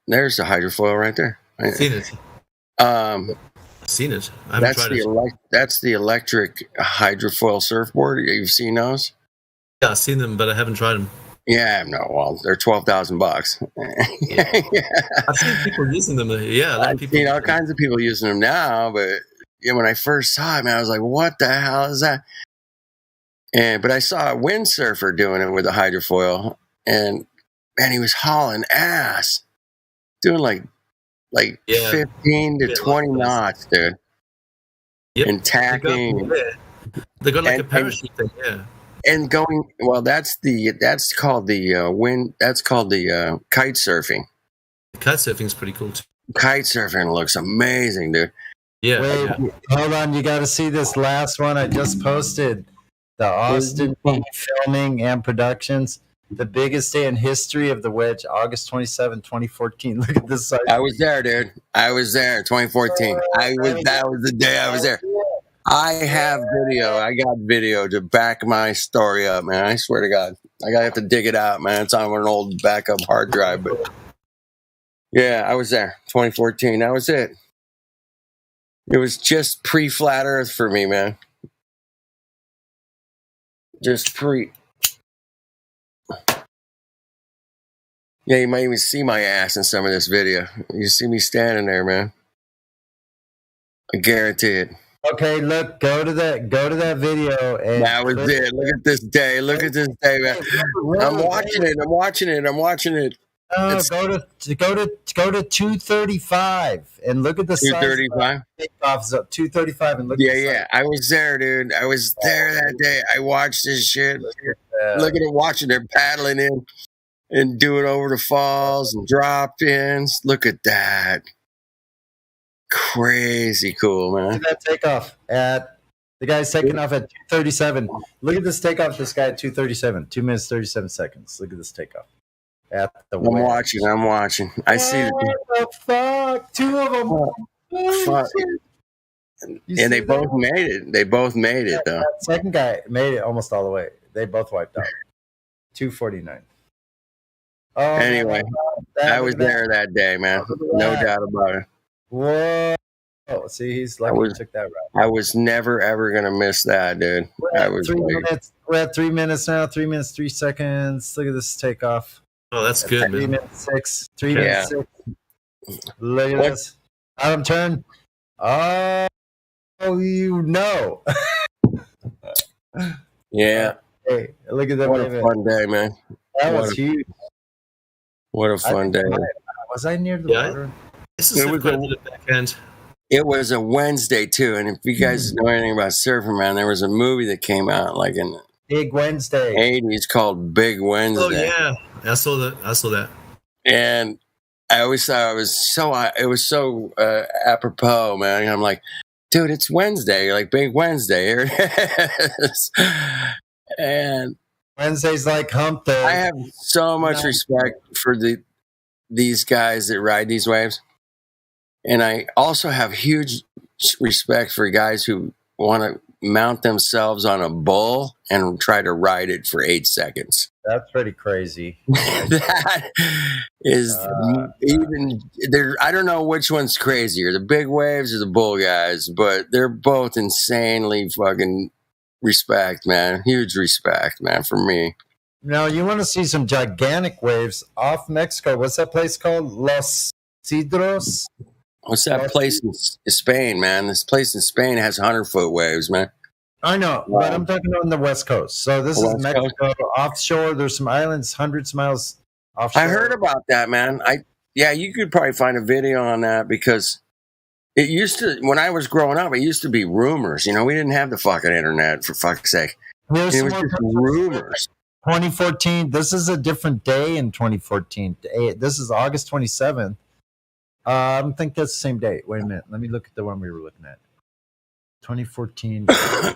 there's the hydrofoil right there. I've seen it. I've seen it. I haven't tried it. That's the electric hydrofoil surfboard. You've seen those? Yeah, I've seen them, but I haven't tried them. Yeah, no. Well, they're $12,000. Yeah. I've seen people using them. Yeah, I've seen all kinds of people using them now, but when I first saw it, man, I was like, "What the hell is that?" But I saw a windsurfer doing it with a hydrofoil, and man, he was hauling ass, doing like 15 to 20 knots, dude. Yep. And tacking. They got like a parachute thing, yeah. And going, well, that's called the kite surfing. Kite surfing is pretty cool too. Kite surfing looks amazing, dude. Yeah. Wait, hold on, you got to see this last one I just posted. The Austin Filming and Productions, the biggest day in history of the Wedge, August 27, 2014. Look at this site. I was there, dude. I was there, 2014. That was the day I was there. I have video. I got video to back my story up, man. I swear to God. I gotta have to dig it out, man. It's on an old backup hard drive, but yeah, I was there, 2014. That was it. It was just pre-flat Earth for me, man. Just pre. Yeah, you might even see my ass in some of this video. You see me standing there, man. I guarantee it. Okay, look, go to that video. And that was it. Look at this day. Look at this day, man. I'm watching it. Go to 235 and look at the 235. Takeoffs up 235 and look. Yeah. I was there, dude. I was there that day. I watched this shit. Look at it, watching. They're paddling in, and doing over the falls and drop ins. Look at that. Crazy cool, man. Look at that takeoff at the guy's taking off at 2:37. Look at this takeoff. This guy at 2:37, 2 minutes 37 seconds. Look at this takeoff. At the I'm watching. I see. What the fuck? Two of them. Holy Fuck. shit. You And they see both that? made it. They both made it, though. That second guy made it almost all the way. They both wiped out. 2:49. Oh, Anyway, I was there that day, man. No doubt about it. Whoa. Oh, see, he's lucky he took that route. I was never ever gonna miss that, dude. I was like, We're at 3 minutes now. 3 minutes 3 seconds. Look at this takeoff. Oh, that's At good, 3 man. minutes 6. 3 Yeah. minutes 6. Look at this. Adam turn. Oh, you know. yeah. Hey, look at that. What a fun day, man. That What was a- huge. What a fun day. Was I near the Yeah. water? This is It was quite a- a bit of backhand. It was a Wednesday too, and if you guys Hmm. know anything about surfing, man, there was a movie that came out like in the Big Wednesday. '80s called Big Wednesday. Oh yeah, I saw that. And I always thought it was so apropos, man. I'm like, dude, it's Wednesday, like Big Wednesday. Here it is. And Wednesday's like hump day. I have so much No. respect for these guys that ride these waves, and I also have huge respect for guys who want to mount themselves on a bull and try to ride it for 8 seconds. That's pretty crazy. That is even there. I don't know which one's crazier, the big waves or the bull guys, but they're both insanely fucking respect, man. Huge respect, man, for me. Now, you want to see some gigantic waves off Mexico. What's that place called? Los Cidros? What's that place in Spain, man? This place in Spain has 100-foot waves, man. I know, but I'm talking on the West Coast. So this is West Mexico offshore. There's some islands, hundreds of miles offshore. I heard about that, man. Yeah, you could probably find a video on that because it used to, when I was growing up, it used to be rumors. You know, we didn't have the fucking internet, for fuck's sake. Here's It some was more just pictures. rumors. 2014. This is a different day in 2014. This is August 27th. I don't think that's the same date. Wait a minute. Let me look at the one we were looking at. 2014. The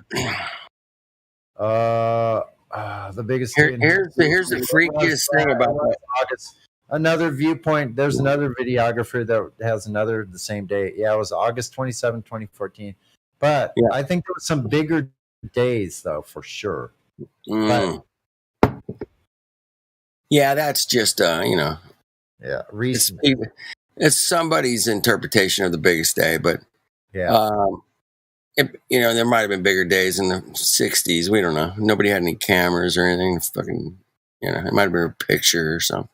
biggest. Here's the freakiest thing about that. August. Another viewpoint. There's another videographer that has the same date. Yeah, it was August 27, 2014. But I think there was some bigger days though, for sure. Mm. Yeah, that's just Yeah, recent. It's somebody's interpretation of the biggest day, but there might have been bigger days in the '60s. We don't know. Nobody had any cameras or anything. Fucking, it might have been a picture or something.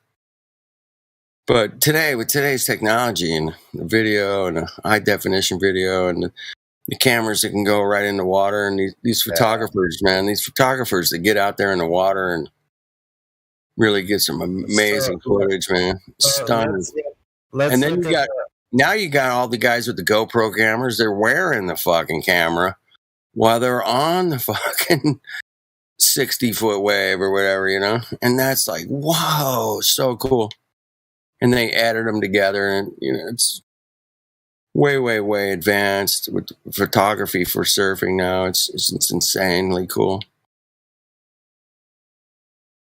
But today, with today's technology and the video and the high definition video and the cameras that can go right in the water, and these photographers, man, these photographers that get out there in the water and really get some amazing footage, man. Stunning. And then you got all the guys with the GoPro cameras. They're wearing the fucking camera while they're on the fucking 60-foot wave or whatever, and that's like, whoa, so cool. And they added them together, and it's way, way, way advanced with photography for surfing now. It's insanely cool.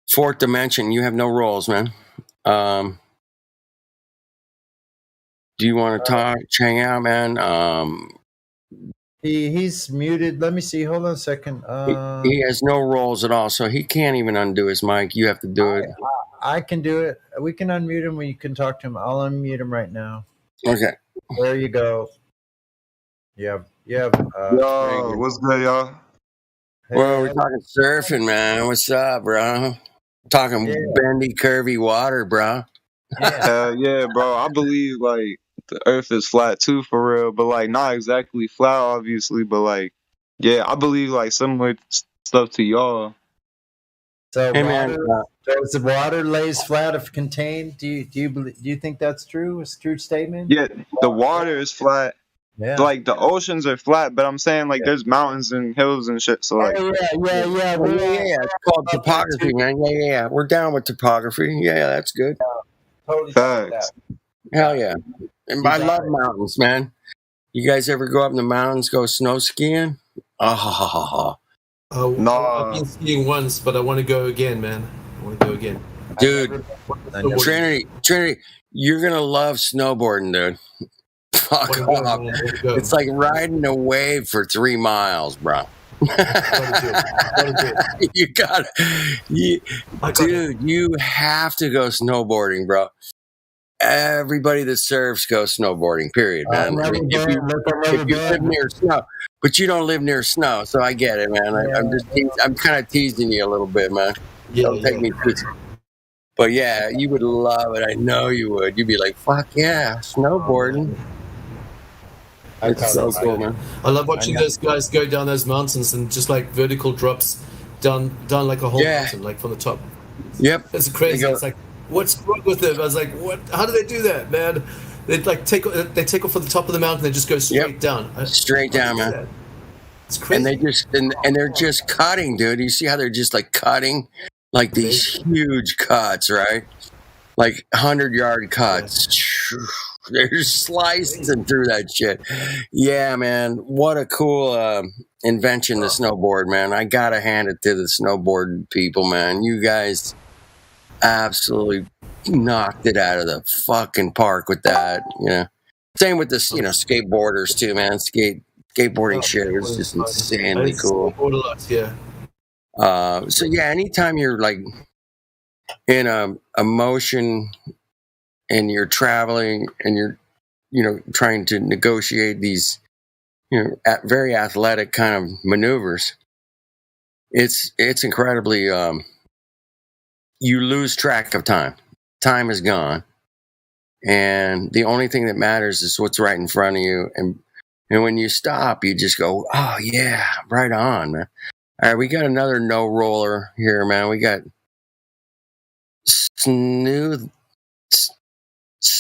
Fourth Dimension, you have no roles, man. Do you want to talk, hang out, man? He's muted. Let me see. Hold on a second. He has no roles at all, so he can't even undo his mic. You have to do it. I can do it. We can unmute him. You can talk to him. I'll unmute him right now. Okay. There you go. You have. Yo, what's good, y'all? Well, we're talking surfing, man. What's up, bro? Talking bendy, curvy water, bro. Yeah, bro. I believe like the Earth is flat too, for real. But like not exactly flat, obviously. But like, yeah, I believe like similar stuff to y'all. So does the water lays flat if contained? Do you think that's true? It's a true statement? Yeah, the water is flat, Yeah. like the oceans are flat, but I'm saying like there's mountains and hills and shit. So like, Oh, yeah. It's called topography, man. Yeah. We're down with topography. Yeah, that's good. Totally facts. Hell yeah. And I love mountains, man. You guys ever go up in the mountains, go snow skiing? Oh, I've been skiing once, but I want to go again, man. I want to go again. dude. Trinity, you're gonna love snowboarding, dude. Fuck off. It's like riding a wave for 3 miles, bro. You gotta, dude, you have to go snowboarding, bro. Everybody that surfs goes snowboarding, period, man. I mean, if you live near snow, but you don't live near snow, so I get it, man. I'm kind of teasing you a little bit, man. Don't take me too. But yeah, you would love it. I know you would. You'd be like, fuck yeah, snowboarding. It's so cool, man. I love watching those guys go down those mountains and just like vertical drops down like a whole mountain, like from the top. Yep, it's crazy. It's like, what's wrong with them? I was like, what? How do they do that, man? They like take off from the top of the mountain. They just go straight down. Straight down, man. It's crazy. And they just and they're just cutting, dude. You see how they're just like cutting, like these huge cuts, right? Like 100-yard cuts. They're slicing through that shit. Yeah, man. What a cool invention, the snowboard, man. I gotta hand it to the snowboard people, man. You guys absolutely knocked it out of the fucking park with that. You know, same with this. You know, skateboarders too, man. Skateboarding shit was just insanely cool. So yeah, anytime you're like in a motion and you're traveling and you're, you know, trying to negotiate these, you know, very athletic kind of maneuvers, it's incredibly, you lose track of time. Time is gone. And the only thing that matters is what's right in front of you. And when you stop, you just go, oh yeah, right on, man. All right, we got another no roller here, man. We got Snoodles.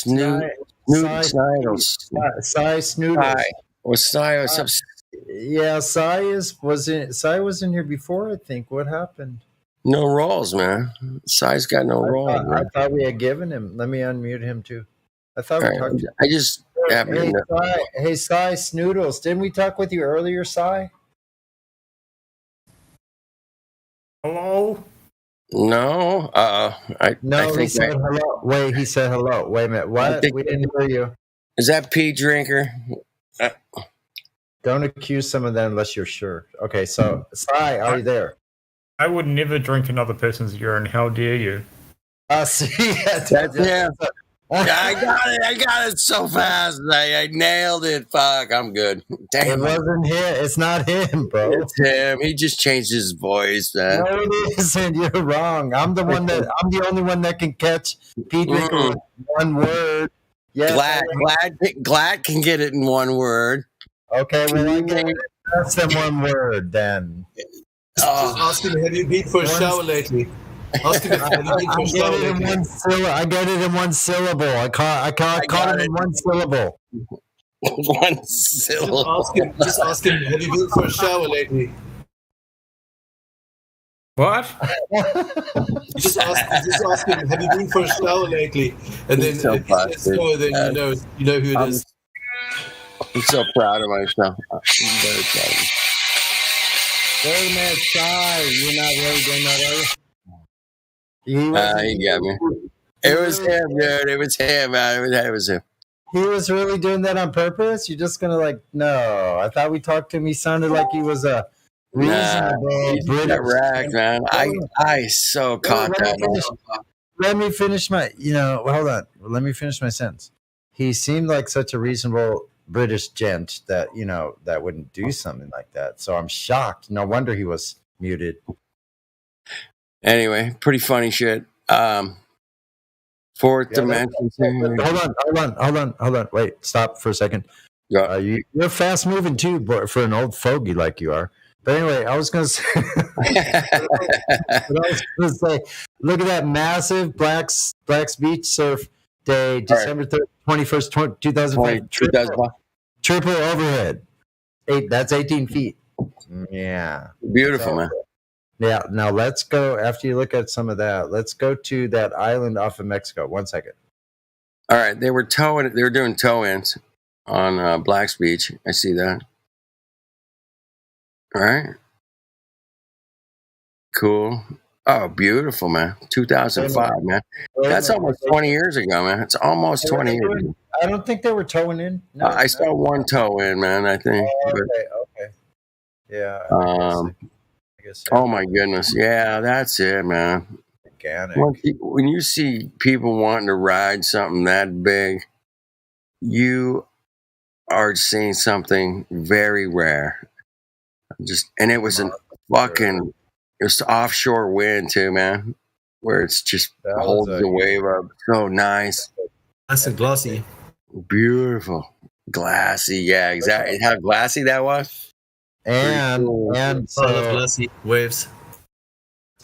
Yeah, Sai was in here before, I think. What happened? No rolls, man. Sai's got no rolls. I thought we had given him. Let me unmute him too. I thought we talked. I just Hey, Sai Snoodles. Didn't we talk with you earlier, Sai? Hello? No. I think he said hello. Wait, he said hello. Wait a minute. What? We didn't hear you. Is that Pea Drinker? Don't accuse someone then unless you're sure. Okay, so Sai, are you there? I would never drink another person's urine. How dare you? See, that's him. I got it so fast. I nailed it. Fuck, I'm good. Damn. It wasn't him. It's not him, bro. It's him. He just changed his voice, man. No, it isn't. You're wrong. I'm the only one that can catch Pea Drinker with one word. Yes, Glad can get it in one word. Okay, well, I get it less than one word then. Ask him, have you been for a shower lately? Ask him, have you been for a shower lately? I get it in one syllable. I caught it in one syllable. One syllable. Just ask him, have you been for a shower lately? What? Just ask him, have you been for a shower lately? And then if he says no, then you know who it is. I'm so proud of myself. I'm very proud of myself. Wait a minute, Sai. You're not really doing that, are you? He got me. It was him, dude. It was him, man. It was him. He was really doing that on purpose? You're just going to no. I thought we talked to him. He sounded like he was a reasonable British. Correct, man. I so caught that. Let me finish my, hold on. Let me finish my sentence. He seemed like such a reasonable British gent that, that wouldn't do something like that. So I'm shocked. No wonder he was muted. Anyway, pretty funny shit. Fourth dimension. Hold on. Wait, stop for a second. You're fast moving too, for an old fogey like you are. But anyway, I was going to say, look at that massive Black's Beach Surf Day, December 21st, 2005. triple overhead. That's 18 feet. Yeah. Beautiful, man. Yeah. Now let's go. After you look at some of that, let's go to that island off of Mexico. 1 second. All right, they were doing tow-ins on Black's Beach. I see that. All right. Cool. Oh, beautiful, man. 2005, man. That's almost 20 years ago, man. It's almost 20 years ago. I don't think they were towing in. No, I saw one tow in, man, I think. Okay. Yeah. I guess oh, my goodness. Yeah, that's it, man. Organic. When you see people wanting to ride something that big, you are seeing something very rare. And it was it was offshore wind too, man, where it's just holds the wave up. So nice. Nice and glossy. Beautiful. Glassy. Yeah, exactly. How glassy that was. And so glassy waves.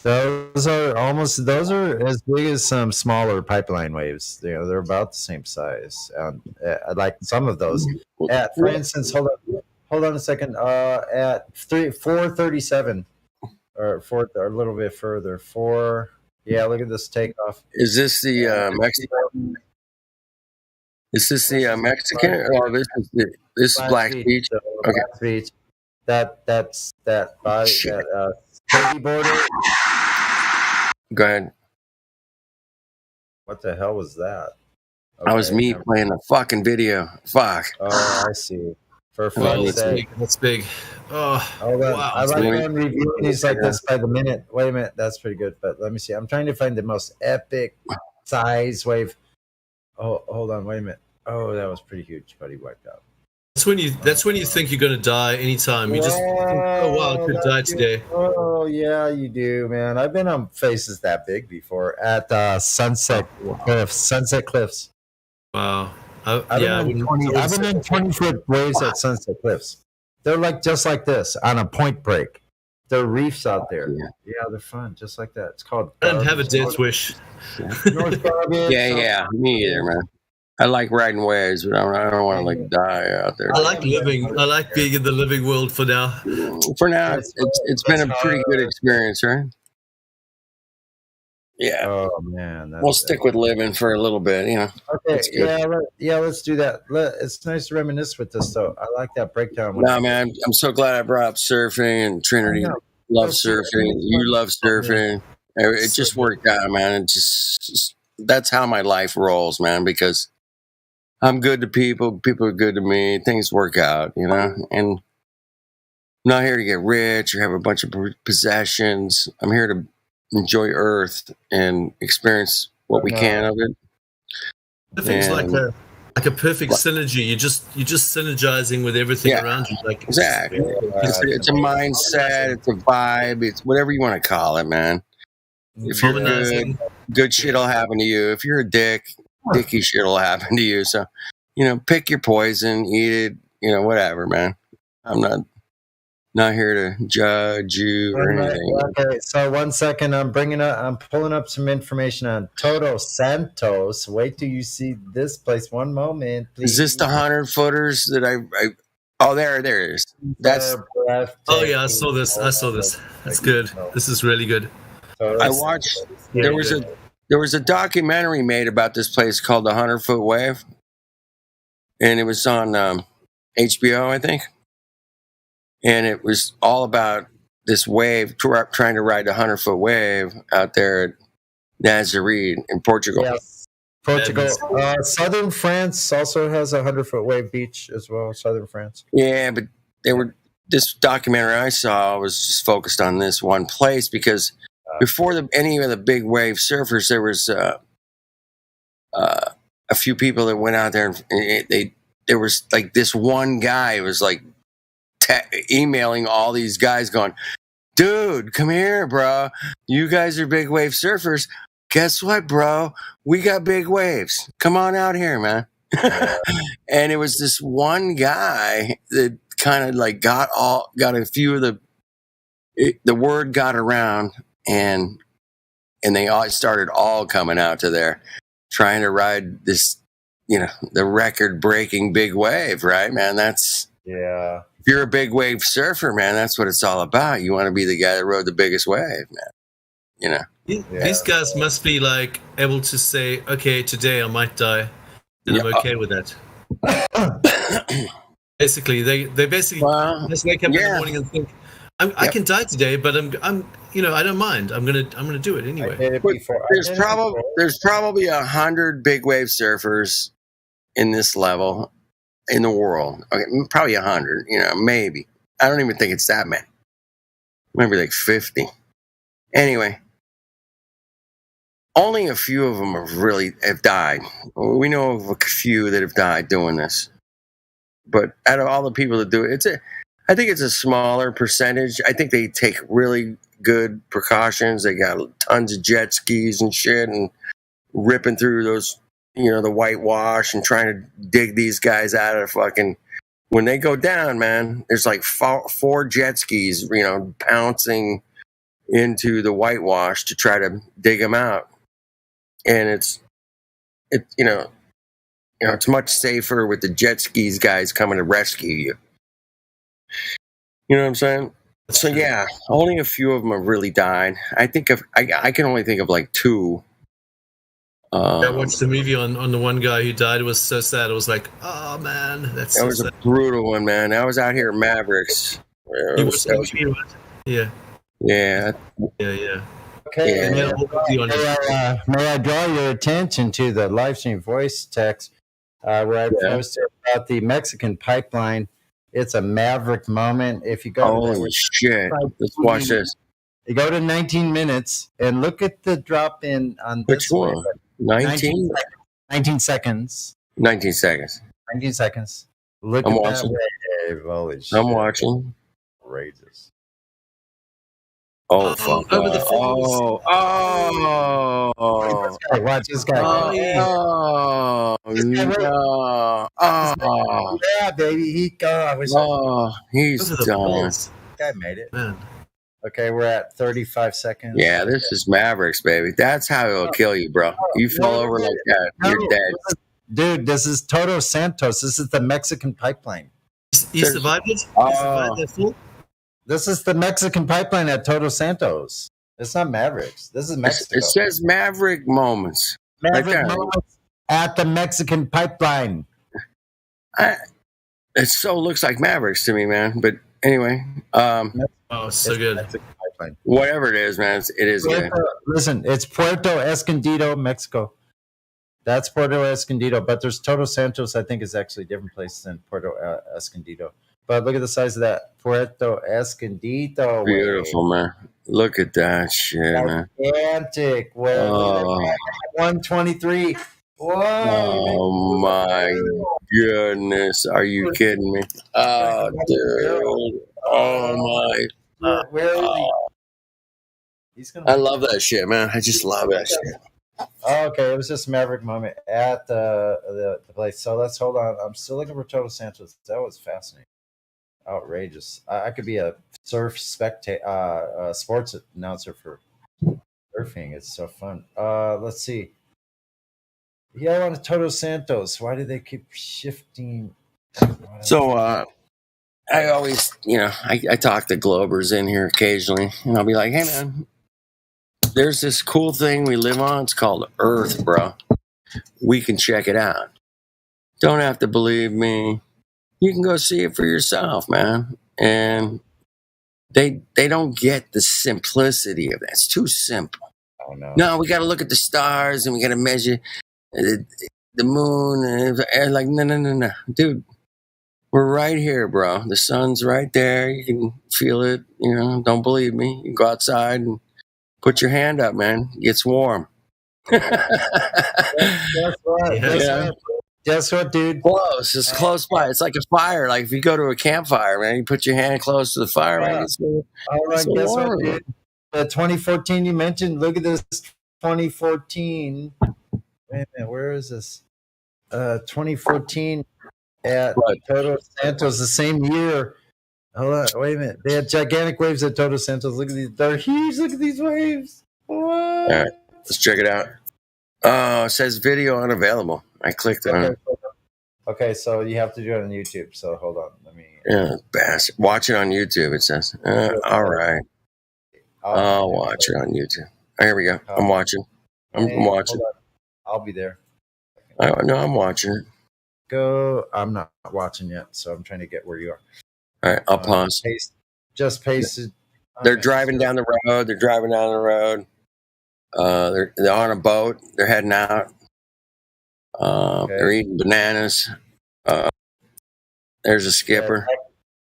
Those are as big as some smaller pipeline waves. They're about the same size. Like some of those. For instance, hold on a second. At 437, or a little bit further. Yeah, look at this takeoff. Is this the Mexican? Is this the Mexican? Oh, this is Black Beach. Okay. Black Beach. That's that body. Shit. That border. Go ahead. What the hell was that? That was me playing the fucking video. Fuck. Oh, I see. For fun's sake. That's big. Oh, wow. I like when reviewing these like this by the minute. Wait a minute. That's pretty good. But let me see. I'm trying to find the most epic size wave. Oh, hold on. Wait a minute. Oh, that was pretty huge, buddy. Wiped out. That's when you think you're going to die anytime. You just think, oh wow, I could die today. Oh yeah, you do, man. I've been on faces that big before at Sunset Cliffs. Wow. I've been in 20-foot waves at Sunset Cliffs. They're just like this on a point break. There are reefs out there. Yeah, they're fun, just like that. It's called. I don't have a death wish. North Garbage. Yeah, me either, man. I like riding waves, but I don't want to die out there. I like living. I like being in the living world for now. For now, it's been a pretty good experience, right? Yeah. Oh man, we'll stick with living for a little bit, Okay. Yeah. Let's do that. It's nice to reminisce with this, though. I like that breakdown. No, man, I'm so glad I brought up surfing, and Trinity loves surfing. You love surfing. It just worked out, man. It just that's how my life rolls, man. Because I'm good to people. People are good to me. Things work out, And I'm not here to get rich or have a bunch of possessions. I'm here to enjoy Earth and experience what we can of it. I think it's like a perfect synergy. You're just synergizing with everything around you. Exactly. It's a mindset. It's a vibe. It's whatever you want to call it, man. If you're good shit will happen to you. If you're a dicky shit will happen to you. So, pick your poison, eat it, whatever, man. I'm not here to judge you or anything. Okay, so 1 second. I'm pulling up some information on Todos Santos. Wait till you see this place. One moment, please. Is this the 100-footers that I oh, there it is. That's. Oh yeah, I saw this. That's good. This is really good. I watched. There was a documentary made about this place called the 100-Foot Wave, and it was on HBO, I think. And it was all about this wave, trying to ride the 100-foot wave out there at Nazaré in Portugal. Yes, Portugal. Southern France also has a 100-foot wave beach as well. Southern France. Yeah, but this documentary I saw was just focused on this one place because before any of the big wave surfers, there was a few people that went out there, and there was like this one guy who was like emailing all these guys going, dude, come here, bro. You guys are big wave surfers. Guess what, bro? We got big waves. Come on out here, man. And it was this one guy that kind of like got a few of the word got around, and they all started all coming out to there trying to ride this the record-breaking big wave, right, man? That's Yeah. if you're a big wave surfer, man, that's what it's all about. You want to be the guy that rode the biggest wave, man. These guys must be like able to say, okay, today I might die, and I'm okay with that. Basically, they basically just wake up in the morning and think, I can die today, but I'm I don't mind. I'm gonna do it anyway. There's probably 100 big wave surfers in this level in the world. Okay, probably 100. Maybe. I don't even think it's that many. Maybe like 50. Anyway, only a few of them have died. We know of a few that have died doing this, but out of all the people that do it, I think it's a smaller percentage. I think they take really good precautions. They got tons of jet skis and shit and ripping through those, the whitewash and trying to dig these guys out of fucking. When they go down, man, there's like four jet skis, pouncing into the whitewash to try to dig them out. And it's much safer with the jet skis guys coming to rescue you. You know what I'm saying? So yeah, only a few of them have really died. I can only think of like 2. I watched the movie on the one guy who died. It was so sad. It was like, oh man, that's so was sad. a brutal one, man. I was out here at Mavericks. Yeah. Yeah. Okay. Yeah. May I draw your attention to the live stream voice text where I posted about the Mexican pipeline. It's a maverick moment. If you go, holy shit! Let's watch this. You go to 19 minutes and look at the drop in on which one? 19 seconds. 19 seconds. 19 seconds. Look I'm at watching. that wave. Holy shit. I'm watching. Outrageous. Oh fuck! Over the falls. Watch this guy. No! Yeah, baby. He's done. This guy made it. Man. Okay, we're at 35 seconds. Yeah, this is Mavericks, baby. That's how it'll kill you, bro. You fall over like that, you're dead. Dude, this is Toto Santos. This is the Mexican pipeline. He survived it? He survived that fall? This is the Mexican pipeline at Toto Santos. It's not Mavericks. This is Mexico. It says Maverick Moments. Maverick Moments at the Mexican pipeline. It so looks like Mavericks to me, man. But anyway. It's so good. Whatever it is, man. It is good. Listen, it's Puerto Escondido, Mexico. That's Puerto Escondido. But there's Toto Santos, I think, is actually a different place than Puerto Escondido. But look at the size of that Puerto Escondido. Beautiful, man. Look at that shit, man. Gigantic. 123. Whoa. Oh, my goodness. Are you kidding me? Oh, dude. Oh, my. Where is he? I love that shit, man. I just love that shit. Okay, it was just a Maverick moment at the place. So let's hold on. I'm still looking for Toto Santos. That was fascinating. Outrageous. I could be a sports announcer for surfing. It's so fun. Let's see. Yeah, I want a Toto Santos. Why do they keep shifting? So I always, I talk to Globers in here occasionally, and I'll be like, hey, man, there's this cool thing we live on. It's called Earth, bro. We can check it out. Don't have to believe me. You can go see it for yourself, man. And they don't get the simplicity of that. It's too simple. Oh, no. No, we got to look at the stars and we got to measure the moon. And like, no. Dude, we're right here, bro. The sun's right there. You can feel it. Don't believe me. You can go outside and put your hand up, man. It gets warm. That's right. Yeah. Guess what, dude? Close. It's close by. It's like a fire. Like if you go to a campfire, man, you put your hand close to the fire, man. All right, guess what, dude? The 2014 you mentioned. Look at this 2014. Wait a minute, where is this? 2014 at Toto Santos, the same year. Hold on, wait a minute. They had gigantic waves at Toto Santos. Look at these. They're huge. Look at these waves. What? All right, let's check it out. Oh, it says video unavailable. I clicked on it. Okay, so you have to do it on YouTube. So hold on, let me. Yeah, bastard. Watch it on YouTube, it says. All right. I'll watch it on YouTube. Here we go. I'm watching. I'm watching. Hold on. I'll be there. No, I'm watching it. Go. I'm not watching yet, so I'm trying to get where you are. All right, I'll pause. Just paste it. They're driving down the road. They're on a boat. They're heading out. They're eating bananas. There's a skipper.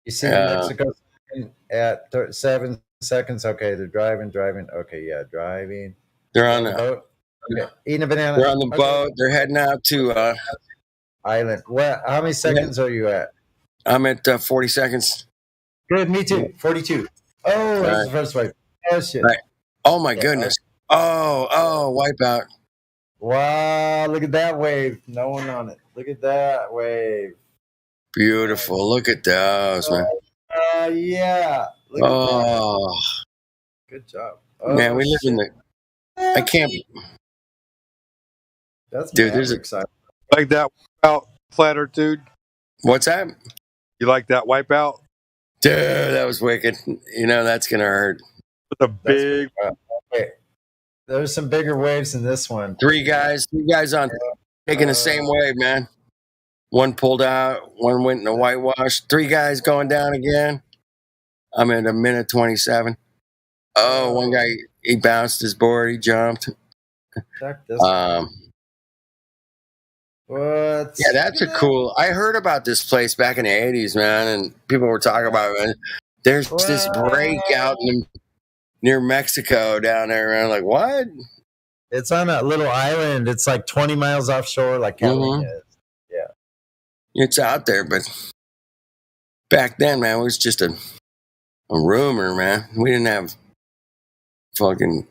You see Mexico at 7 seconds. Okay, they're driving. Okay, yeah, driving. They're on the boat. Okay, eating a banana. They're on the boat. They're heading out to island. What? How many seconds are you at? I'm at 40 seconds. Good, me too. 42. Oh, that's the first wave. Oh shit. Right. Oh my goodness. Oh, wipeout. Wow, look at that wave. No one on it. Look at that wave. Beautiful. Look at those, man. Yeah. Look at that. Good job. Man, we live in the. I can't. That's dude. There's exciting. Like that wipeout flatter, dude. What's that? You like that wipeout? Dude, that was wicked. You know that's gonna hurt. With a big. Okay. There's some bigger waves in this one. Three guys on taking the same wave, man. One pulled out, one went in a whitewash. 3 guys going down again. I'm at 1:27. Oh, one guy, he bounced his board, he jumped. What? Yeah, that's a cool. I heard about this place back in the 80s, man, and people were talking about it. Man. There's this break out near Mexico down there, and I'm like, what? It's on a little island. It's like 20 miles offshore, like Catalina is. Yeah. It's out there, but back then, man, it was just a rumor, man. We didn't have fucking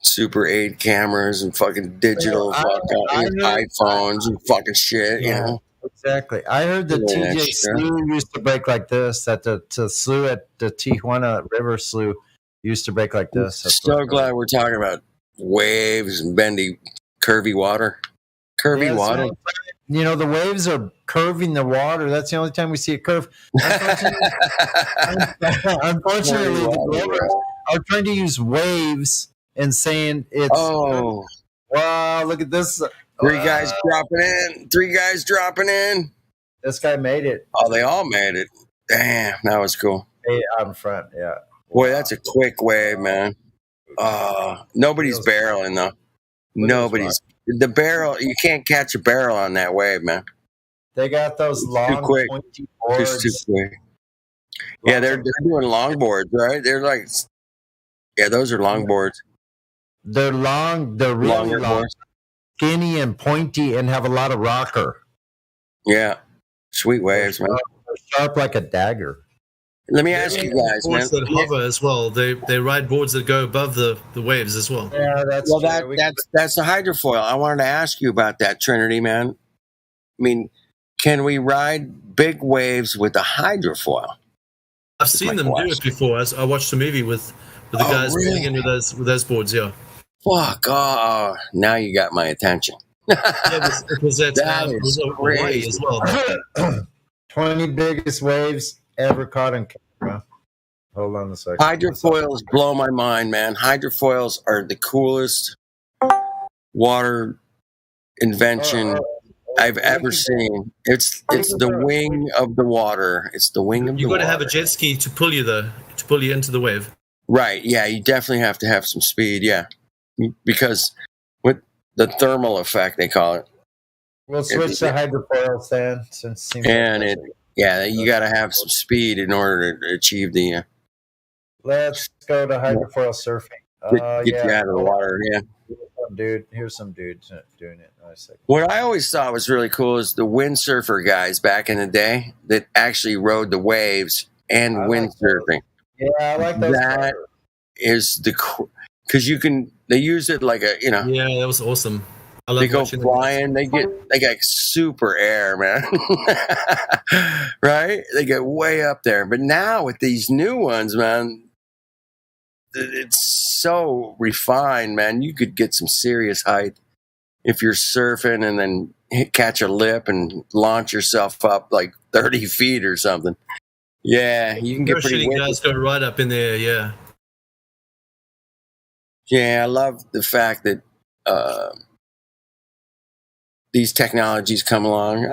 Super 8 cameras and fucking digital iPhones and fucking shit, you know? Exactly. I heard the TJ Slough used to break like this, that the slough at the Tijuana River Slough used to break like this. I'm so glad we're talking about waves and bendy, curvy water. Curvy water. You know, the waves are curving the water. That's the only time we see it curve. Unfortunately, the Glovers are trying to use waves and saying it's. Oh. Wow, look at this. 3 guys dropping in. 3 guys dropping in. This guy made it. Oh, they all made it. Damn, that was cool. Hey, out in front, yeah. Boy, that's a quick wave, man. Nobody's barreling, though. Nobody's. The barrel, you can't catch a barrel on that wave, man. They got those long, pointy boards. It's too quick. Yeah, they're doing longboards, right? They're like, yeah, those are longboards. They're long. They're really long, skinny and pointy, and have a lot of rocker. Yeah, sweet waves, man. They're sharp like a dagger. Let me ask you guys, man. Boards that hover as well. They ride boards that go above the waves as well. Yeah, that's well, that's the hydrofoil. I wanted to ask you about that, Trinity, man. I mean, can we ride big waves with a hydrofoil? I've seen them do it before. I watched a movie with the guys rolling in with those boards. Yeah. Fuck! Oh, now you got my attention. It was at Hawaii as well. 20 biggest waves ever caught on camera. Hold on a second. Hydrofoils blow my mind, man. Hydrofoils are the coolest water invention I've ever seen. It's the wing of the water. It's the wing of the water. You got to have a jet ski to pull you into the wave. Right. Yeah. You definitely have to have some speed. Yeah. Because with the thermal effect, they call it. We'll switch to hydrofoils then, since you got to have some speed in order to achieve the. Let's go to hydrofoil surfing. Get you out of the water. Yeah. Here's some dudes doing it. What I always thought was really cool is the windsurfer guys back in the day that actually rode the waves and windsurfing. Yeah, I like those. That is because they use it like a. Yeah, that was awesome. They go flying. They get super air, man. Right? They get way up there. But now with these new ones, man, it's so refined, man. You could get some serious height. if you're surfing and then catch a lip and launch yourself up like 30 feet or something. Yeah, you can get pretty Parachuting windy. guys go right up in there. Yeah. Yeah, I love the fact that these technologies come along.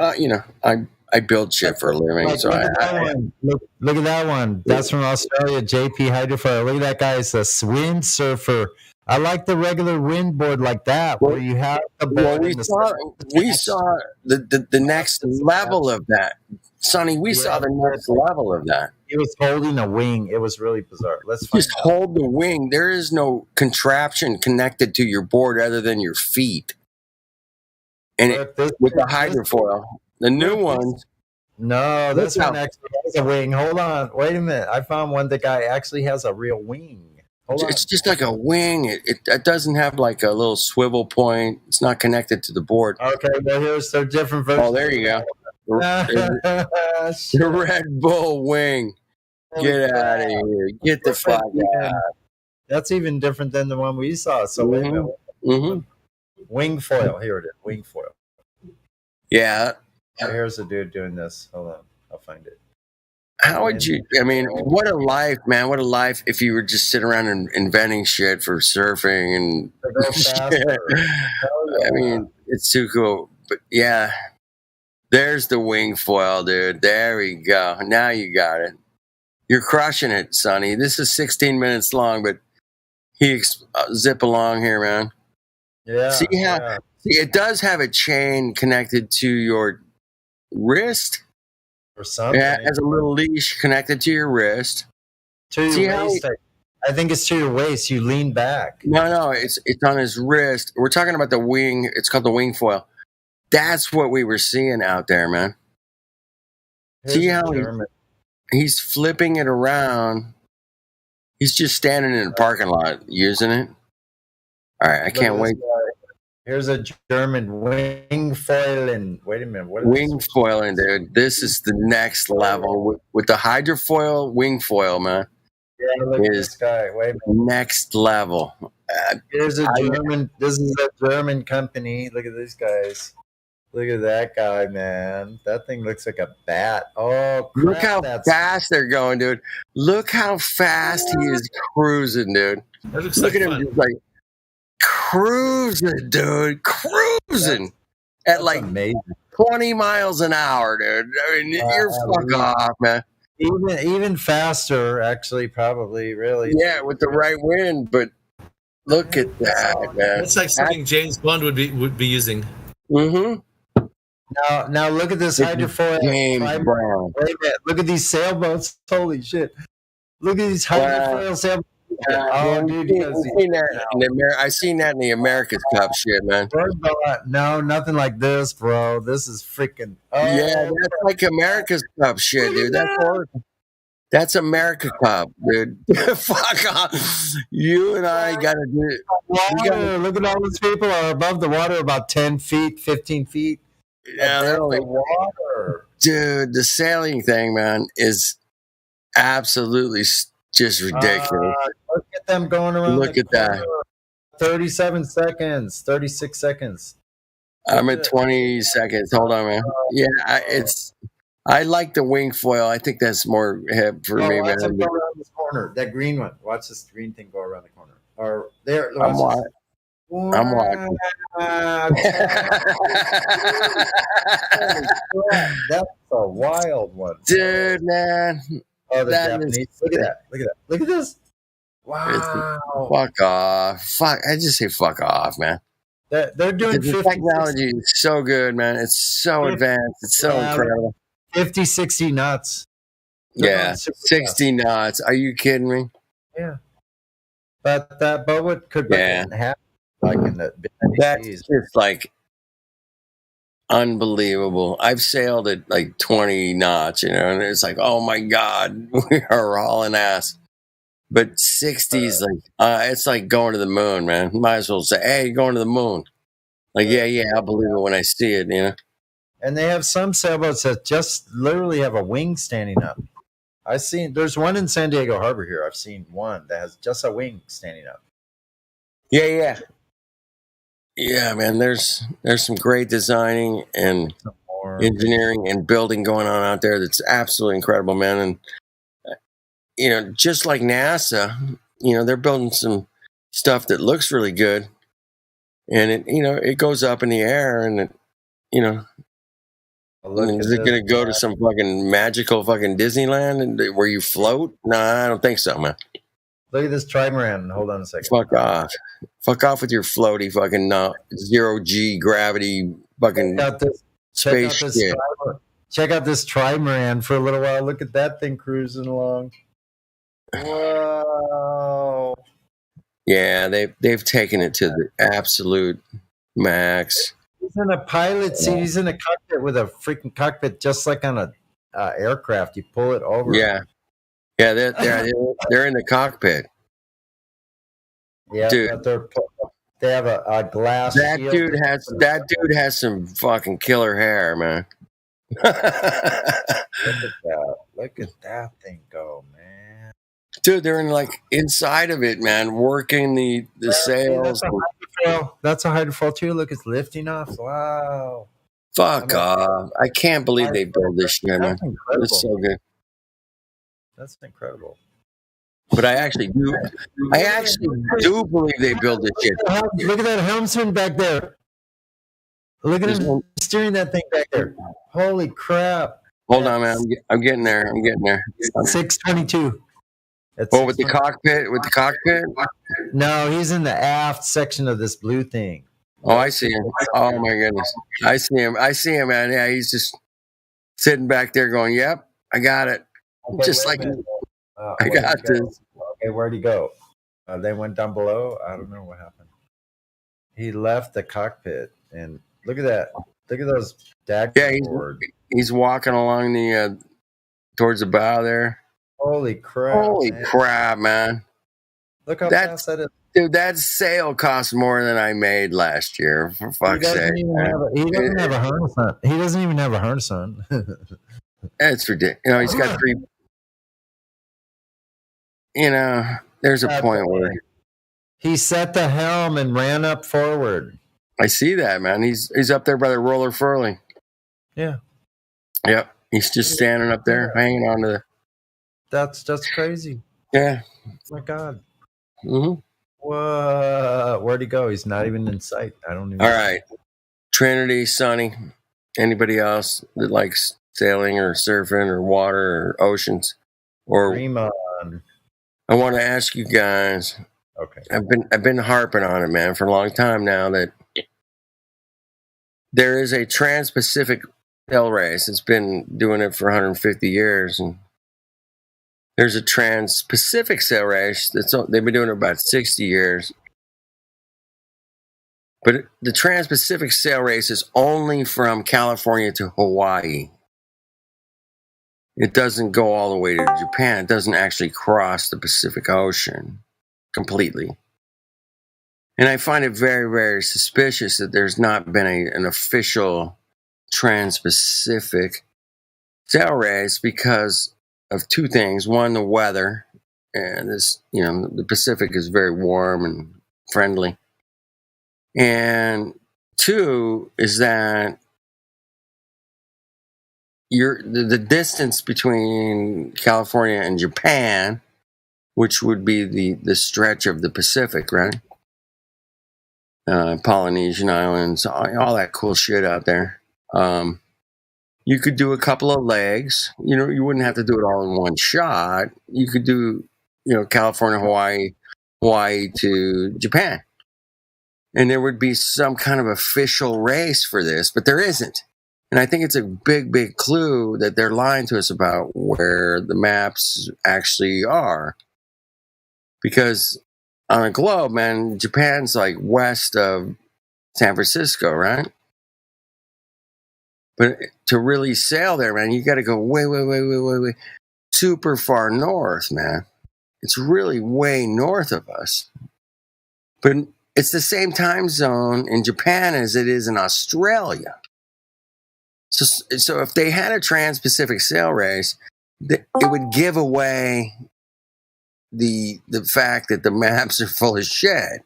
I build shit for a living, Like, so look at that one. Look at that one. That's from Australia, JP Hydrofoil. Look at that guy. It's a windsurfer. I like the regular wind board like that, where you have the board. Well, we and the saw the next level of that, Sonny. We saw the next level of that. He was holding a wing. It was really bizarre. Let's Just hold the wing. There is no contraption connected to your board other than your feet. And with the hydrofoil, the new ones. No, this Look one how- actually has a wing. Hold on. Wait a minute. I found one that guy actually has a real wing. Hold on. It's just like a wing. It doesn't have like a little swivel point. It's not connected to the board. Okay, well, here's their different versions. Oh, there you go. The Red Bull wing. Get out of here. Get the fuck out. That's even different than the one we saw. So wait a minute. Mm-hmm. Wing foil. Here it is. Wing foil. Yeah. Here's a dude doing this. Hold on. I'll find it. How would you? I mean, what a life, man! What a life if you were just sitting around and inventing shit for surfing and. I mean, it's too cool. But yeah, there's the wing foil, dude. There we go. Now you got it. You're crushing it, Sonny. This is 16 minutes long, but zip along here, man. Yeah. See it does have a chain connected to your wrist. Or something. Yeah, it has a little leash connected to your wrist. To your waist. I think it's to your waist. You lean back. No, it's on his wrist. We're talking about the wing. It's called the wing foil. That's what we were seeing out there, man. See how he's flipping it around. He's just standing in the parking lot using it. All right, I can't wait. Here's a German wing foiling. Wait a minute. What is Wing foiling, dude. This is the next level with the hydrofoil wing foil, man. Yeah, look at this guy. Wait a minute. Next level. Here's a German. This is a German company. Look at these guys. Look at that guy, man. That thing looks like a bat. Oh, crap, look how fast they're going, dude. Look how fast he is cruising, dude. Look at him just like cruising, dude. Cruising at like 20 miles an hour, dude. I mean, you're fuck off, man. Even faster, actually, probably, really. Yeah, with the right wind, but look at that, man. That's like something James Bond would be using. Mm-hmm. Now look at this hydrofoil. James Brown. Wait a minute. Look at these sailboats. Holy shit. Look at these hydrofoil sailboats. Oh, dude, I seen that in the America's Cup shit, man. No, nothing like this, bro. This is freaking. Yeah, that's like America's Cup shit, dude. That's America Cup, dude. Fuck off. You and I gotta do it. Look at all these people are above the water about 10 feet, 15 feet. Yeah, they're only water. Dude, the sailing thing, man, is absolutely just ridiculous. Look at them going around. Look at that. 37 seconds, 36 seconds. I'm at 20 seconds. Hold on, man. Yeah, I like the wing foil. I think that's more hip for me, Watch man. them go around this corner. That green one. Watch this green thing go around the corner. Or there. I'm watching. That's a wild one, dude, man. Oh, the That Japanese. is- Look at that. Look at that. Look at this. Wow. Fuck off. Fuck. I just say fuck off, man. They're doing The 50, technology is so good, man. It's so advanced. It's so incredible. 50, 60 knots. They're Yeah, going super 60 knots. Are you kidding me? Yeah. But that boat could be Yeah. happen like in the That's just like unbelievable. I've sailed at like 20 knots, and it's like, oh my God, we are hauling ass. But 60 is like, it's like going to the moon, man. Might as well say, hey, going to the moon. Like, yeah, I'll believe it when I see it, And they have some sailboats that just literally have a wing standing up. There's one in San Diego Harbor here. I've seen one that has just a wing standing up. Yeah. Yeah, man. There's some great designing and engineering and building going on out there. That's absolutely incredible, man. And just like NASA, they're building some stuff that looks really good, and it goes up in the air, and is it going to go to some fucking magical fucking Disneyland and where you float? No, I don't think so, man. Look at this trimaran. Hold on a second. Fuck off with your floaty fucking 0G gravity fucking space shit. Check out this trimaran for a little while. Look at that thing cruising along. Whoa. Yeah, they've taken it to the absolute max. He's in a pilot seat. He's in a cockpit with a freaking cockpit, just like on a aircraft. You pull it over. Yeah, they're in the cockpit. Yeah, dude. They have a glass. That dude has some fucking killer hair, man. Look at that thing go, man. Dude, they're inside of it, man, working the sails. That's a hydrofoil too. Look, it's lifting off. Wow. Fuck off. I can't believe they built this shit, man. It's so good. That's incredible. But I actually do believe they built this shit. Look at that helmsman back there. Look at him steering that thing back there. Holy crap. Hold on, man. I'm getting there. 622. With the cockpit? No, he's in the aft section of this blue thing. Oh, I see him. Oh, my goodness. I see him, man. Yeah, he's just sitting back there going, yep, I got it. Okay, just like, I got this. Okay, where'd he go? They went down below. I don't know what happened. He left the cockpit, and look at that. Look at those dashboards. Yeah, he's walking along the towards the bow there. Holy crap, man. Look how fast that is. Dude, that sail cost more than I made last year, for fuck's sake. He doesn't have a harness on. He doesn't even have a harness on. That's ridiculous. He's got 3. There's a point where he set the helm and ran up forward. I see that, man. He's up there by the roller furling. Yeah. Yep. He's just standing up there, hanging on to the. That's crazy. Yeah. Oh my God. Mm-hmm. Whoa. Where'd he go? He's not even in sight. I don't even. All right. Trinity, Sonny, anybody else that likes sailing or surfing or water or oceans? Or Dream on. I want to ask you guys. Okay. I've been harping on it, man, for a long time now that there is a Trans-Pacific sail race. It's been doing it for 150 years, and there's a Trans-Pacific sail race they've been doing it about 60 years. But the Trans-Pacific sail race is only from California to Hawaii. It doesn't go all the way to Japan. It doesn't actually cross the Pacific Ocean completely. And I find it very, very suspicious that there's not been an official Trans-Pacific sail race because of 2 things. One, the weather. And the Pacific is very warm and friendly. And 2 is that the distance between California and Japan, which would be the stretch of the Pacific, right? Polynesian Islands, all that cool shit out there. You could do a couple of legs. You wouldn't have to do it all in one shot. You could do, California, Hawaii to Japan. And there would be some kind of official race for this, but there isn't. And I think it's a big, big clue that they're lying to us about where the maps actually are. Because on a globe, man, Japan's like west of San Francisco, right? But to really sail there, man, you got to go way, super far north, man. It's really way north of us. But it's the same time zone in Japan as it is in Australia. So if they had a Trans-Pacific sail race, it would give away the fact that the maps are full of shit.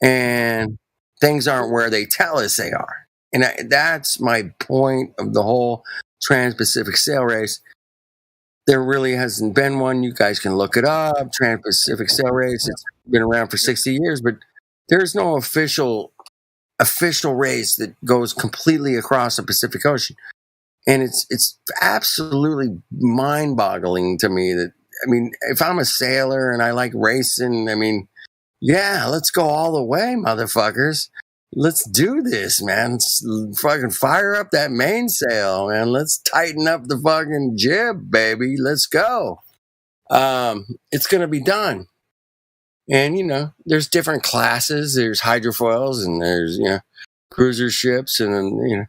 And things aren't where they tell us they are. And that's my point of the whole Trans-Pacific Sail Race. There really hasn't been one. You guys can look it up. Trans-Pacific Sail Race. It's been around for 60 years, but there's no official race that goes completely across the Pacific Ocean. And it's absolutely mind-boggling to me that, I mean, if I'm a sailor and I like racing, I mean, yeah, let's go all the way, motherfuckers. Let's do this, man. Let's fucking fire up that mainsail, man. Let's tighten up the fucking jib, baby. Let's go. It's going to be done. And, you know, there's different classes. There's hydrofoils and there's, you know, cruiser ships and, you know,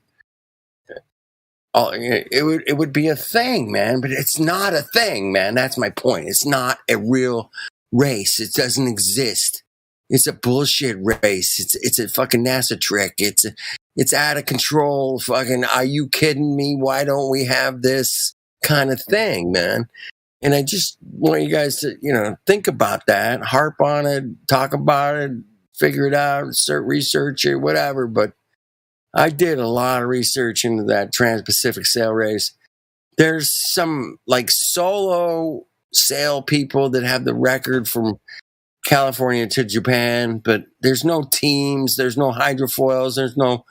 it would be a thing, man, but it's not a thing, man. That's my point. It's not a real race. It doesn't exist. It's a bullshit race. It's a fucking NASA trick. It's out of control. Fucking, are you kidding me? Why don't we have this kind of thing, man? And I just want you guys to, you know, think about that, harp on it, talk about it, figure it out, research it, whatever. But I did a lot of research into that Trans-Pacific Sail Race. There's some like solo sail people that have the record from California to Japan, but there's no teams, there's no hydrofoils, there's no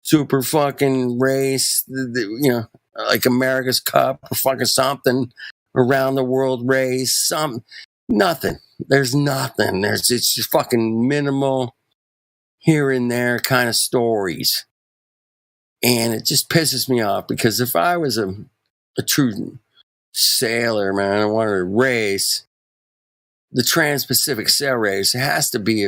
super fucking race, you know, like America's Cup or fucking something, around the world race, nothing. There's nothing. It's just fucking minimal here and there kind of stories. And it just pisses me off because if I was a true sailor, man, I wanted to race, the Trans-Pacific Sail Race has to be,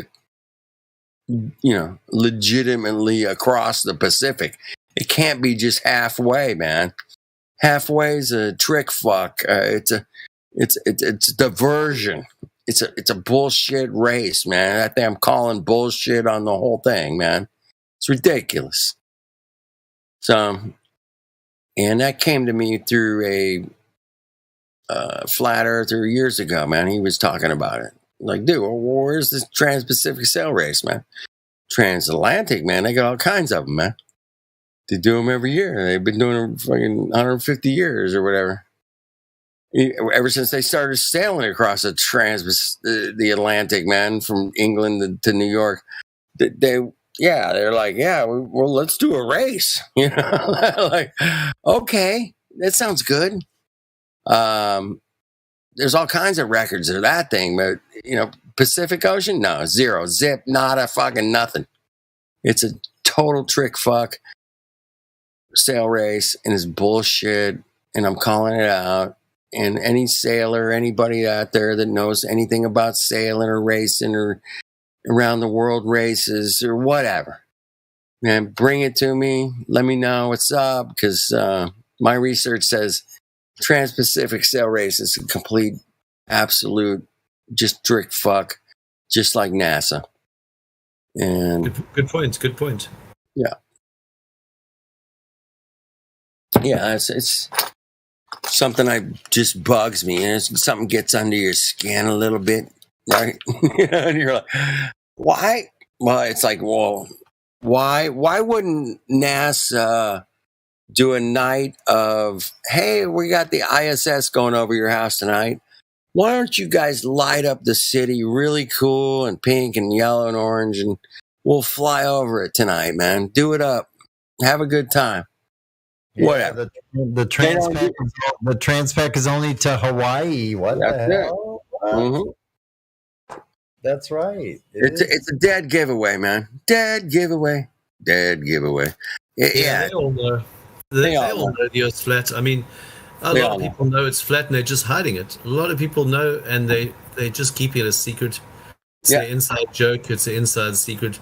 you know, legitimately across the Pacific. It can't be just halfway, man. Halfway is a trick fuck. It's diversion. It's a bullshit race, man. I think I'm calling bullshit on the whole thing, man. It's ridiculous. So, and that came to me through a flat earther years ago, man. He was talking about it. Like, dude, where's this Trans-Pacific Sail Race, man? Transatlantic, man. They got all kinds of them, man. They do them every year. They've been doing them for fucking 150 years or whatever. Ever since they started sailing across the Atlantic, man, from England to New York, they're like, yeah, well, let's do a race. You know, like, okay, that sounds good. There's all kinds of records of that thing, but you know, Pacific Ocean, no, zero, zip, nada, fucking nothing. It's a total trick fuck sail race, and it's bullshit. And I'm calling it out. And any sailor, anybody out there that knows anything about sailing or racing or around the world races or whatever, man, bring it to me. Let me know what's up, because my research says Trans-Pacific Sail Race is a complete, absolute, just trick fuck, just like NASA. And good point. Good point. Yeah. Yeah, it's something that just bugs me, and something gets under your skin a little bit, right? And you're like, why? Well, it's like, well, why wouldn't NASA do a night of, hey, we got the ISS going over your house tonight. Why don't you guys light up the city really cool and pink and yellow and orange, and we'll fly over it tonight, man. Do it up. Have a good time. Yeah, Whatever. The Transpac is only to Hawaii. What the hell? Mm-hmm. That's right. It's a dead giveaway, man. Dead giveaway. Dead giveaway. Yeah. They all know. They all know the Earth's flat. I mean, a lot of people know it's flat and they're just hiding it. A lot of people know and they just keep it a secret. It's an inside joke. It's an inside secret.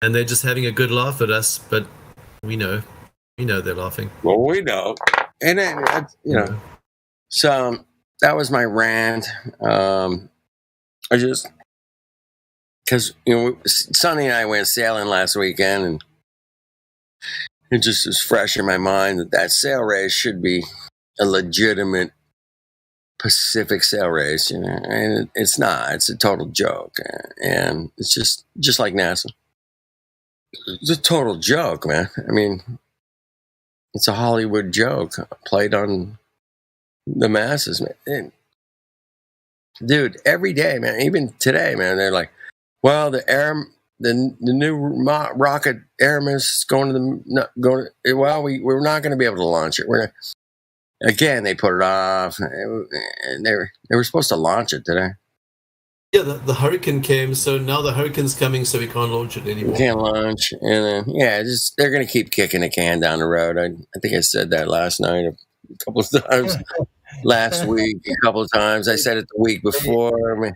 And they're just having a good laugh at us, but we know. We know they're laughing. Well, we know. And then, you know, so that was my rant. I just, because, you know, Sonny and I went sailing last weekend, and it just is fresh in my mind that sail race should be a legitimate Pacific sail race, you know, and it's not. It's a total joke, and it's just like NASA. It's a total joke, man. I mean, it's a Hollywood joke played on the masses, man. And, dude, every day, man, even today, man, they're like, well, the new rocket Aramis is going to well, we're not going to be able to launch it. Again, they put it off, and they were supposed to launch it today. Yeah, the hurricane came, so now the hurricane's coming, so we can't launch it anymore. We can't launch, and they're going to keep kicking the can down the road. I think I said that last night a couple of times, last week a couple of times. I said it the week before. I mean,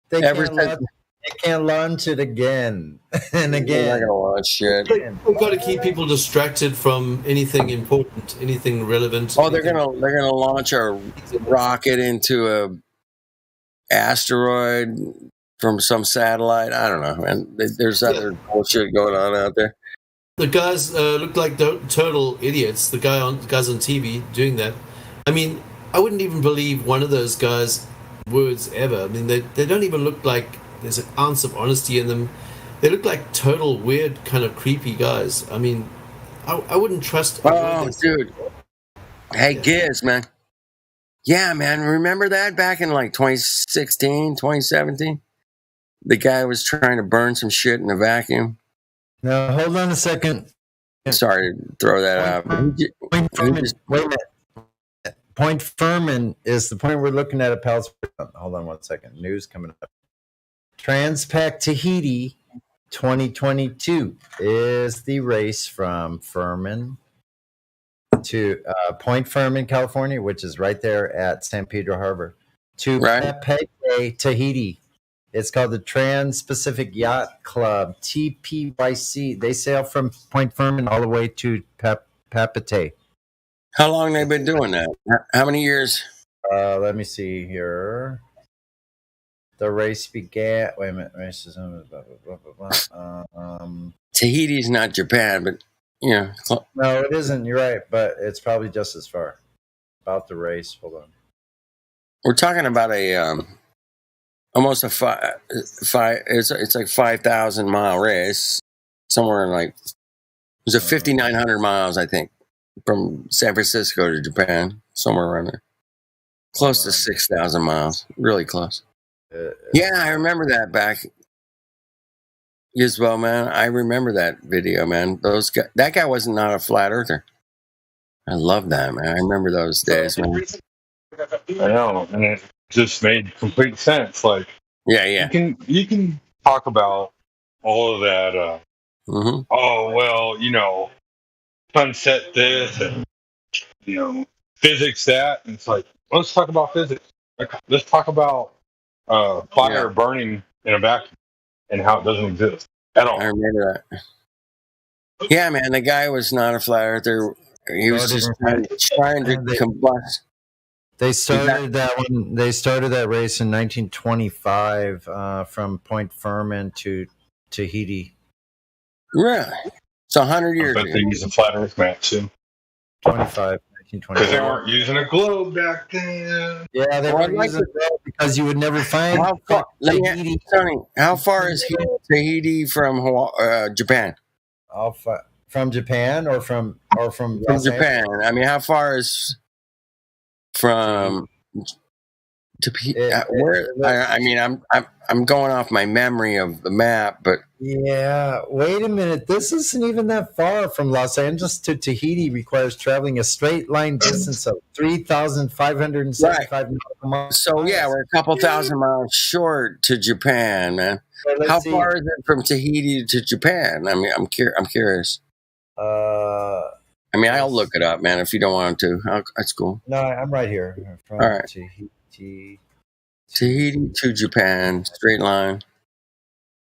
They can't launch it again and again. They're not going to launch shit. We've got to keep people distracted from anything important, anything relevant. Oh, they're gonna launch a rocket into a asteroid from some satellite. I don't know, man. There's other bullshit going on out there. The guys look like total idiots. The guys on TV doing that. I mean, I wouldn't even believe one of those guys' words ever. I mean, they don't even look like there's an ounce of honesty in them. They look like total weird, kind of creepy guys. I mean, I wouldn't trust. Oh, dude. Hey, Giz, man. Yeah, man. Remember that back in like 2016, 2017? The guy was trying to burn some shit in a vacuum. No, hold on a second. Sorry to throw that out. Point Furman, wait a minute. Point Furman is the point we're looking at Pals. Hold on 1 second. News coming up. Transpac Tahiti 2022 is the race from Furman to Point Furman, California, which is right there at San Pedro Harbor, to Papeete, Tahiti. It's called the Trans-Pacific Yacht Club, TPYC. They sail from Point Furman all the way to Papeete. How long they been doing that? How many years? Let me see here. The race began. Wait a minute. Racism. Blah, blah, blah, blah, blah. Tahiti's not Japan, but yeah. No, it isn't. You're right, but it's probably just as far. About the race. Hold on. We're talking about a almost a five. It's like 5,000 mile race, somewhere in like it was a 5,900 miles, I think, from San Francisco to Japan, somewhere around there. Close to 6,000 miles, really close. Yeah, I remember that back. Well, man, I remember that video, man. That guy was not a flat earther. I love that, man. I remember those days, man. I know, and it just made complete sense. Like, yeah. You can talk about all of that. Oh well, sunset this and physics that, and it's like, let's talk about physics. Let's talk about fire burning in a vacuum and how it doesn't exist at all. I remember that. Yeah, man, the guy was not a flat earther. He was just trying to combust. They started that one. They started that race in 1925 from Point Furman to Tahiti. Really? It's 100 years. I bet they used a flat Earth map too. 1925. Because they weren't using a globe back then. Yeah, they weren't using a globe because you would never find. How far? Tahiti. Sonny, how far is Tahiti from Japan? From Japan or from Japan? I mean, how far is from where? I mean, I'm going off my memory of the map, but yeah. Wait a minute. This isn't even that far from Los Angeles to Tahiti. Requires traveling a straight line distance of 3,575 miles. So yeah, we're a couple thousand miles short to Japan, man. How far is it from Tahiti to Japan? I mean, I'm curious. I mean, I'll look it up, man. If you don't want to, that's cool. No, I'm right here. From all right. Tahiti to Japan, straight line.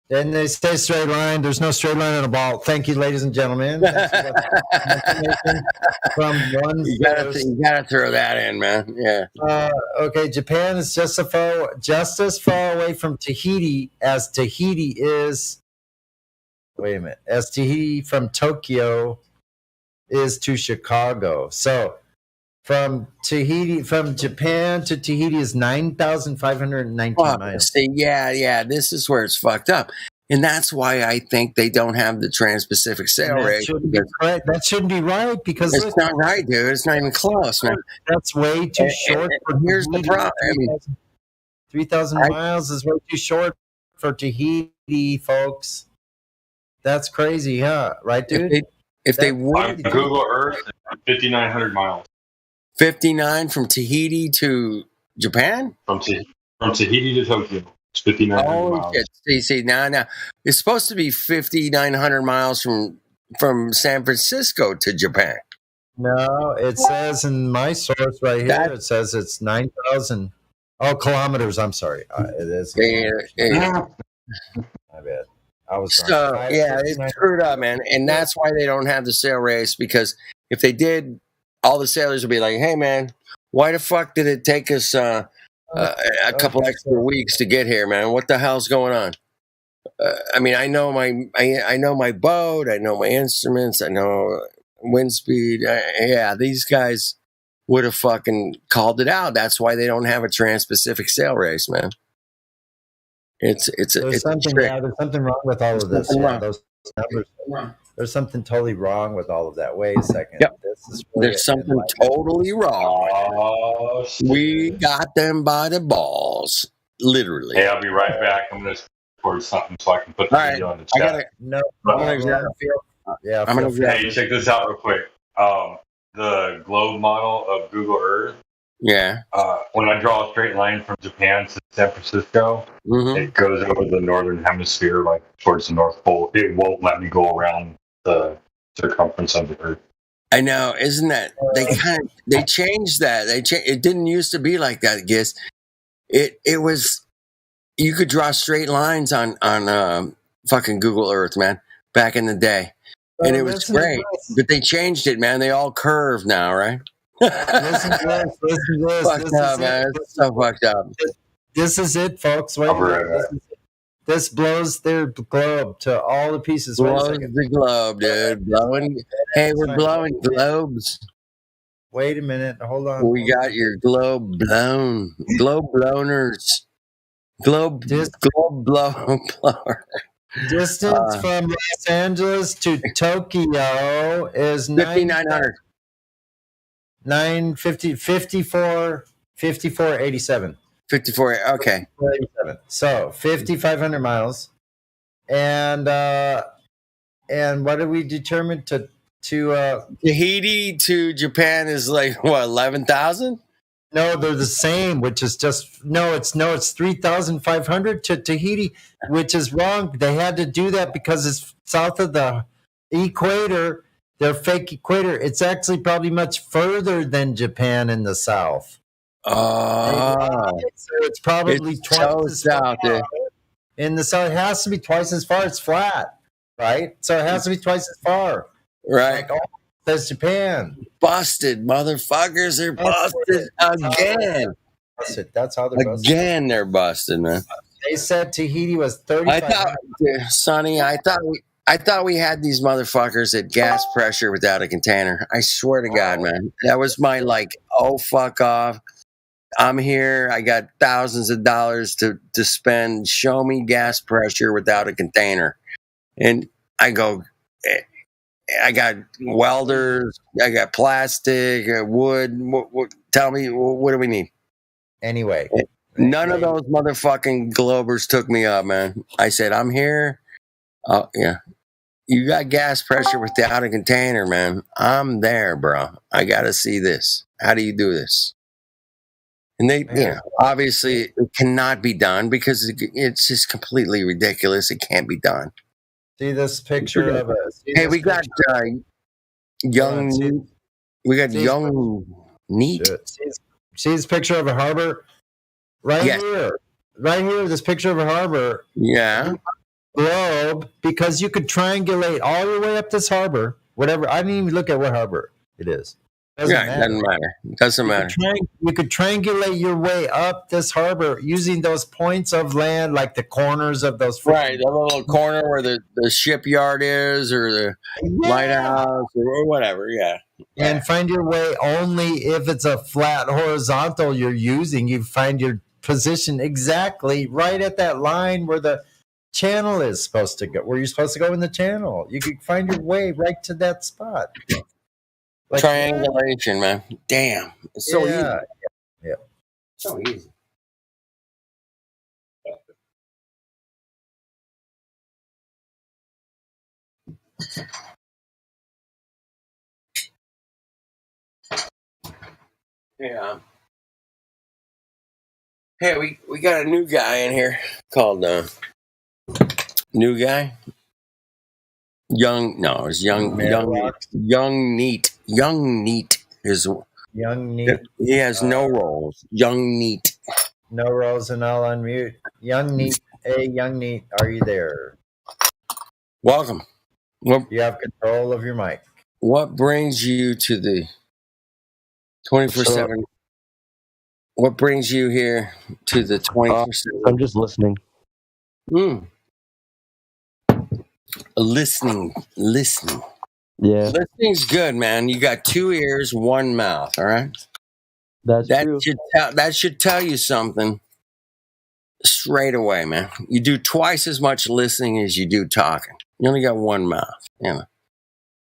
And they say straight line. There's no straight line on a ball. Thank you, ladies and gentlemen. From one you gotta throw that in, man. Yeah. Okay, Japan is just as far away from Tahiti as Tahiti is. Wait a minute. As Tahiti from Tokyo is to Chicago. So from Japan to Tahiti is 9,519 miles. See, yeah, this is where it's fucked up. And that's why I think they don't have the Trans-Pacific sail That race. shouldn't be right. That shouldn't be right because It's not right, dude. It's not even close, man. That's way too short. And here's the problem. I mean, 3,000 miles is way too short for Tahiti, folks. That's crazy, huh? Right, dude? If they On would Google Earth, 5,900 miles 59 from Tahiti to Japan? from Tahiti to Tokyo. It's 5,900 Holy miles. shit. See, now. It's supposed to be 5,900 miles from San Francisco to Japan. No, it says in my source right here, it says it's 9,000. Oh, kilometers. I'm sorry. It is. Yeah. My bad. I was wrong. So, yeah, it's screwed up, man. And that's why they don't have the sail race, because if they did, all the sailors would be like, hey, man, why the fuck did it take us a couple extra weeks to get here, man? What the hell's going on? I mean, I know my boat, I know my instruments, I know wind speed. Yeah, these guys would have fucking called it out. That's why they don't have a Trans-Pacific sail race, man. It's something wrong with all of this. Yeah, those numbers. There's something totally wrong with all of that. Wait a second. Yep. This is really There's something totally wrong. We got them by the balls, literally. Hey, I'll be right back. I'm going to record something so I can put the video in the chat. Hey, check this out real quick. The globe model of Google Earth. Yeah. When I draw a straight line from Japan to San Francisco, it goes over the northern hemisphere, like towards the North Pole. It won't let me go around the circumference of the Earth. I know, isn't that they changed that? It didn't used to be like that, Giz. It was you could draw straight lines on fucking Google Earth, man, back in the day, and it was great. But they changed it, man. They all curve now, right? Listen to this. Fucked up, man. It's so fucked up. This is it, folks. Wait a minute. This blows their globe to all the pieces. Blows the globe, dude. Blowing. Hey, we're blowing globes. Wait a minute. Hold on. We got your globe blown. Globe blowners. Globe blower. Distance from Los Angeles to Tokyo is 5,900. 5487. 54. Okay. 87. So 5,500 miles, and what did we determine to Tahiti to Japan is like what 11,000? No, they're the same, which is just it's 3,500 to Tahiti, which is wrong. They had to do that because it's south of the equator. Their fake equator. It's actually probably much further than Japan in the south. Oh, so it's probably twice as far. In the south, it has to be twice as far. It's flat, right? So it has to be twice as far, right? Like, that's Japan. Busted, motherfuckers! They're busted again. That's how they're busted. Again, they're busted, man. They said Tahiti was 35. Sonny, I thought we had these motherfuckers at gas pressure without a container. I swear to God, man. That was my oh, fuck off. I'm here. I got thousands of dollars to spend. Show me gas pressure without a container. And I go, I got welders. I got plastic, wood. Tell me, what do we need? Anyway. None of those motherfucking globers took me up, man. I said, I'm here. Oh, yeah. You got gas pressure without a container, man. I'm there, bro. I got to see this. How do you do this? And they, obviously it cannot be done because it's just completely ridiculous. It can't be done. See this picture of us. Hey, we got young. We got young neat. See this picture of a harbor right here. Right here, this picture of a harbor. Yeah. Globe, because you could triangulate all the way up this harbor. Whatever. I didn't even look at what harbor it is. Doesn't matter. Doesn't matter. You could triangulate your way up this harbor using those points of land, like the corners of those. Right, the little corner where the shipyard is, or the lighthouse, or whatever. Yeah. And find your way only if it's a flat horizontal you're using. You find your position exactly right at that line where the channel is supposed to go, where you're supposed to go in the channel. You could find your way right to that spot. Like, Triangulation, man. Damn. It's so easy. Yeah. So easy. Yeah. Hey, we got a new guy in here called new guy. Young neat. Young neat is Young neat. He has no roles. Young neat. No roles and all on mute. Young neat. Hey, young neat, are you there? Welcome. You have control of your mic. What brings you to the 24/7? What brings you here to the 24/7? I'm just listening. Listening. Yeah, Listening's good, man. You got 2 ears, 1 mouth. All right. that's true. That should tell you something straight away, man. You do twice as much listening as you do talking. You only got 1 mouth, you know.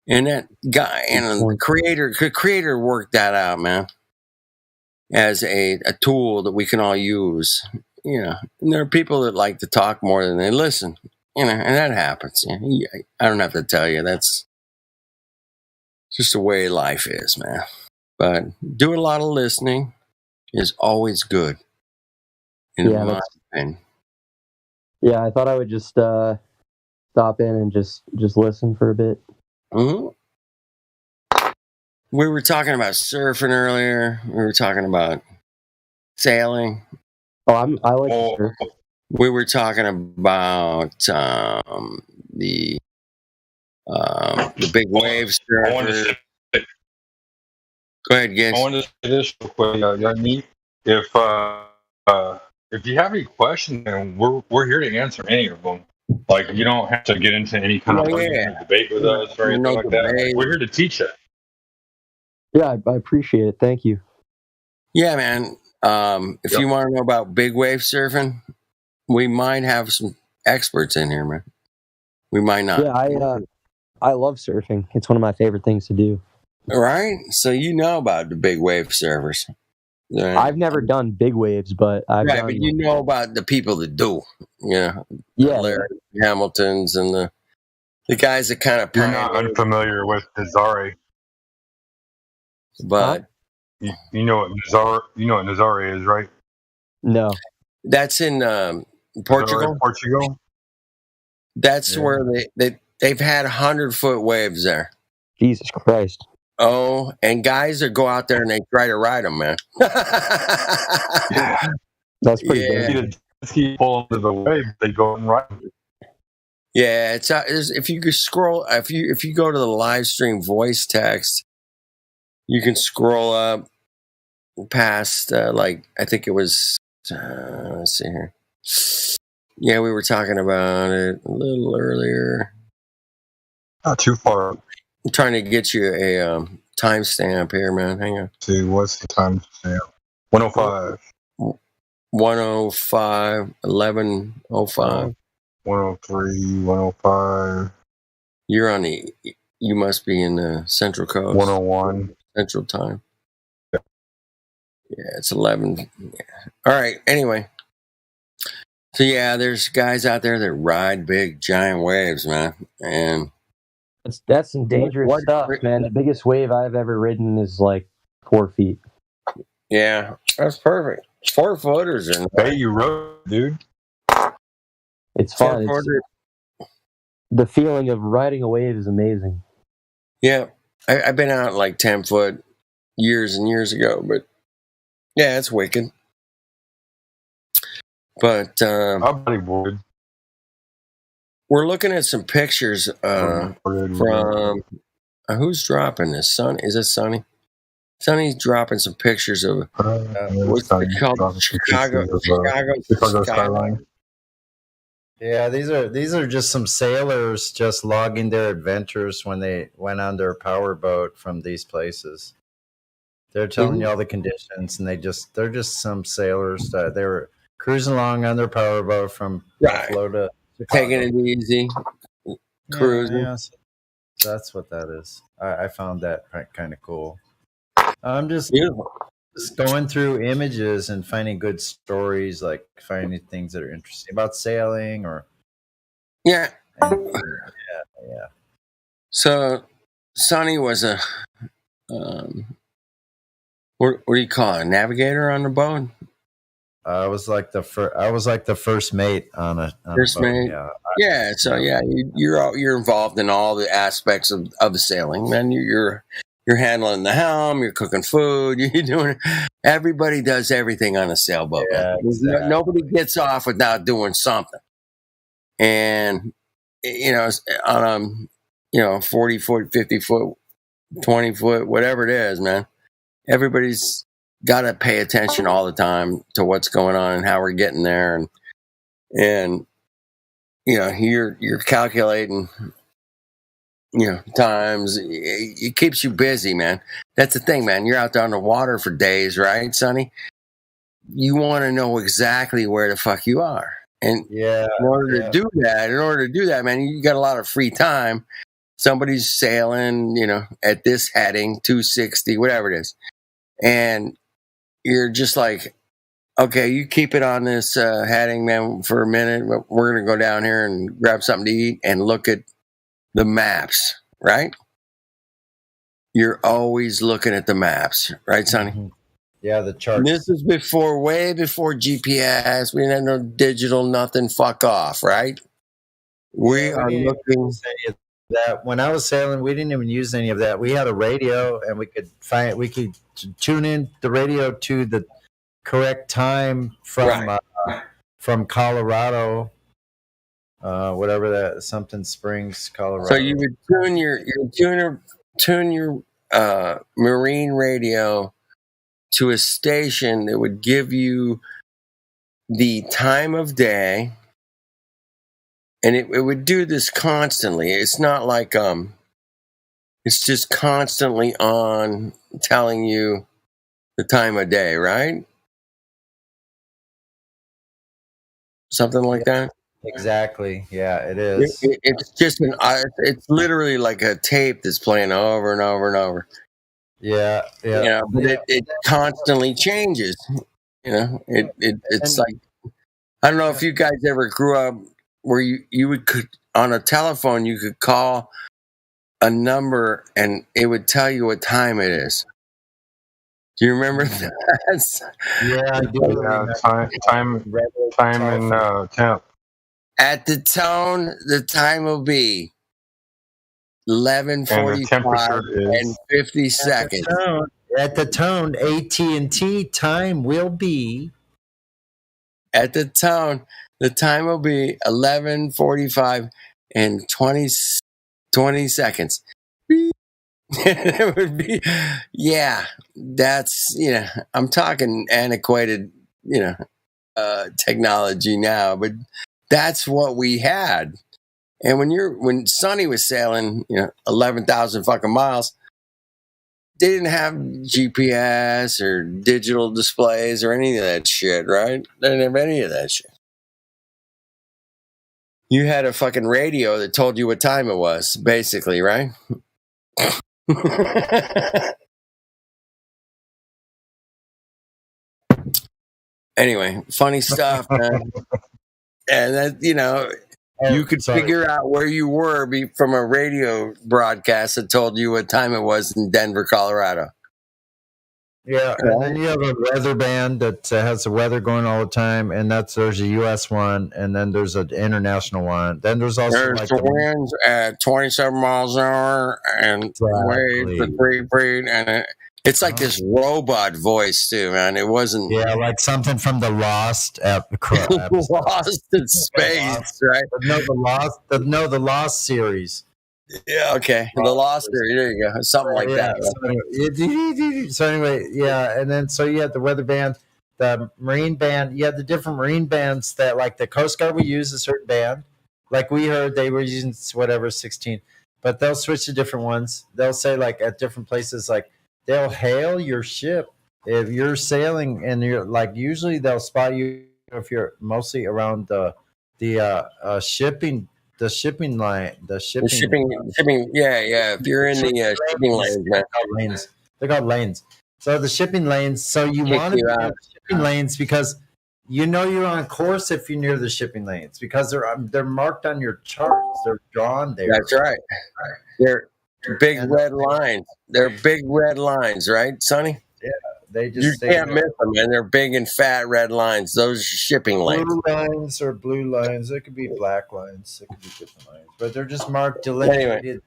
And that guy and the creator worked that out, man, as a tool that we can all use. You know, and there are people that like to talk more than they listen. You know, and that happens. You know, I don't have to tell you. That's just the way life is, man. But doing a lot of listening is always good. In my opinion. Yeah, I thought I would just stop in and just listen for a bit. Mm-hmm. We were talking about surfing earlier. We were talking about sailing. Oh, I like to surf. We were talking about the big wave surfers. Go ahead, Giz. I wanted to say this real quick, young neat. If you have any questions, then we're here to answer any of them. Like, you don't have to get into any kind of debate with us or anything like that. We're here to teach you. Yeah, I appreciate it. Thank you. Yeah, man. If you want to know about big wave surfing, we might have some experts in here, man. We might not. Yeah, I love surfing. It's one of my favorite things to do. Right? So you know about the big wave surfers. Right? I've never done big waves, but I've done. But you know about the people that do. Yeah. Larry Hamiltons and the guys that kind of. You're not unfamiliar with Nazare. But you know what Nazare is, right? No. That's in Portugal. Portugal. That's where they've had 100-foot waves there. Jesus Christ. Oh, and guys that go out there and they try to ride them, man. That's pretty good. Keep pulling to the wave, they go and ride. Yeah, it's if you could scroll, if you go to the live stream voice text, you can scroll up past I think it was let's see here. Yeah, we were talking about it a little earlier. Not too far. I'm trying to get you a timestamp here, man. Hang on. See, what's the timestamp? 105. 105, 1105. 103, 105. You're on you must be in the Central Coast. 101. Central Time. Yeah, it's 11. Yeah. All right, anyway. So, yeah, there's guys out there that ride big, giant waves, man. And that's some dangerous stuff, man. The biggest wave I've ever ridden is like 4 feet. Yeah, that's perfect. 4-footers are nice. Hey, you rode, dude. It's fun. The feeling of riding a wave is amazing. Yeah, I've been out like 10-foot years and years ago, but yeah, it's wicked. But we're looking at some pictures from who's dropping this? Sonny? Is it Sonny? Sonny's dropping some pictures of what's it called? Chicago skyline. Yeah, these are just some sailors just logging their adventures when they went on their power boat from these places. They're telling you all the conditions, and they're just some sailors that they were cruising along on their power boat from Buffalo to taking it easy, cruising. Yeah, so that's what that is. I found that kind of cool. I'm just going through images and finding good stories, like finding things that are interesting about sailing or yeah. Yeah. So Sonny was a what do you call it? A navigator on the boat? I was like the first mate on a First boat. mate. Yeah. So you're involved in all the aspects of the sailing. Man, you're handling the helm, you're cooking food, you're doing. Everybody does everything on a sailboat. Yeah, exactly. Nobody gets off without doing something. And on a 40 foot, 50 foot, 20 foot, whatever it is, man. Everybody's got to pay attention all the time to what's going on and how we're getting there, and you're calculating, times. It keeps you busy, man. That's the thing, man. You're out there on the water for days, right, Sonny? You want to know exactly where the fuck you are, and in order to do that, man, you got a lot of free time. Somebody's sailing, at this heading, 260, whatever it is. And you're just like, okay, you keep it on this heading, man, for a minute. We're going to go down here and grab something to eat and look at the maps, right? You're always looking at the maps, right, Sonny? Mm-hmm. Yeah, the charts. And this is way before GPS. We didn't have no digital, nothing. Fuck off, right? We are looking. That when I was sailing, we didn't even use any of that. We had a radio, and we could tune in the radio to the correct time from Colorado, whatever that something Springs, Colorado. So you would tune your marine radio to a station that would give you the time of day. And it would do this constantly. It's not like it's just constantly on telling you the time of day, right? Something like that. Exactly. Yeah, it is. It's just it's literally like a tape that's playing over and over and over. Yeah. But it constantly changes. It's like, I don't know if you guys ever grew up where you would on a telephone, you could call a number and it would tell you what time it is. Do you remember that? Yeah, I do. Time and temp. At the tone, the time will be 11:45 and 50 seconds. At the tone, AT&T time will be. At the tone, the time will be 11:45 and 20 seconds. It would be, that's, I'm talking antiquated, technology now, but that's what we had. And when Sonny was sailing, 11,000 fucking miles, they didn't have GPS or digital displays or any of that shit, right? They didn't have any of that shit. You had a fucking radio that told you what time it was, basically, right? Anyway, funny stuff, man. And that, you could figure out where you were from a radio broadcast that told you what time it was in Denver, Colorado. Yeah, and then you have a weather band that has the weather going all the time, and there's a U.S. one, and then there's an international one. Then there's also the winds at 27 miles an hour and waves at 3 feet, and it's like this robot voice too, man. It wasn't like something from the Lost Lost in Space, right? The Lost series. Yeah, okay. The Lost series. There you go. Something like that. So anyway, and then so you had the weather band, the marine band. You had the different marine bands that, like, the Coast Guard would use a certain band. Like we heard they were using 16, but they'll switch to different ones. They'll say, like, at different places, like, they'll hail your ship if you're sailing, and you're like, usually they'll spot you if you're mostly around the shipping line, The shipping. Yeah. If you're in the shipping lanes, man, lanes. They're called lanes. So the shipping lanes. So you kick want to you be out. near the shipping lanes because you know you're on course if you're near the shipping lanes because they're marked on your charts. They're drawn there. That's right. They're big red lines. They're big red lines, right, Sonny? Yeah, they You just can't miss them, man. They're big and fat red lines. Those are shipping lanes. blue lines or blue lines. They could be black lines. They could be different lines, but they're just marked Anyway,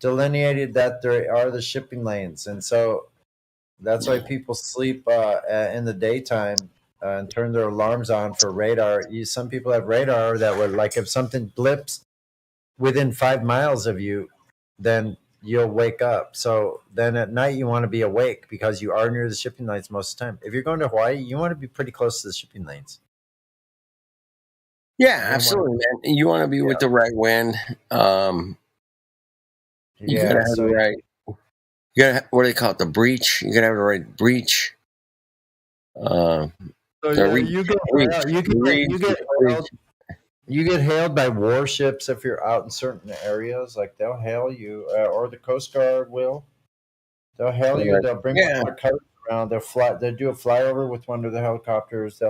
delineated that there are the shipping lanes, and so that's why people sleep in the daytime and turn their alarms on for radar. Some people have radar that would, like, if something blips within 5 miles of you, then you'll wake up. So then at night you want to be awake because you are near the shipping lanes most of the time. If you're going to Hawaii, you want to be pretty close to the shipping lanes. yeah, absolutely, man. You want to be with the right wind. You gotta have the right. You gotta, what do they call it? The breach. You gotta have the right breach. So you get hailed by warships if you're out in certain areas. Like they'll hail you, or the Coast Guard will. They'll hail you. They'll bring their cutters around. They'll fly. They'll do a flyover with one of the helicopters.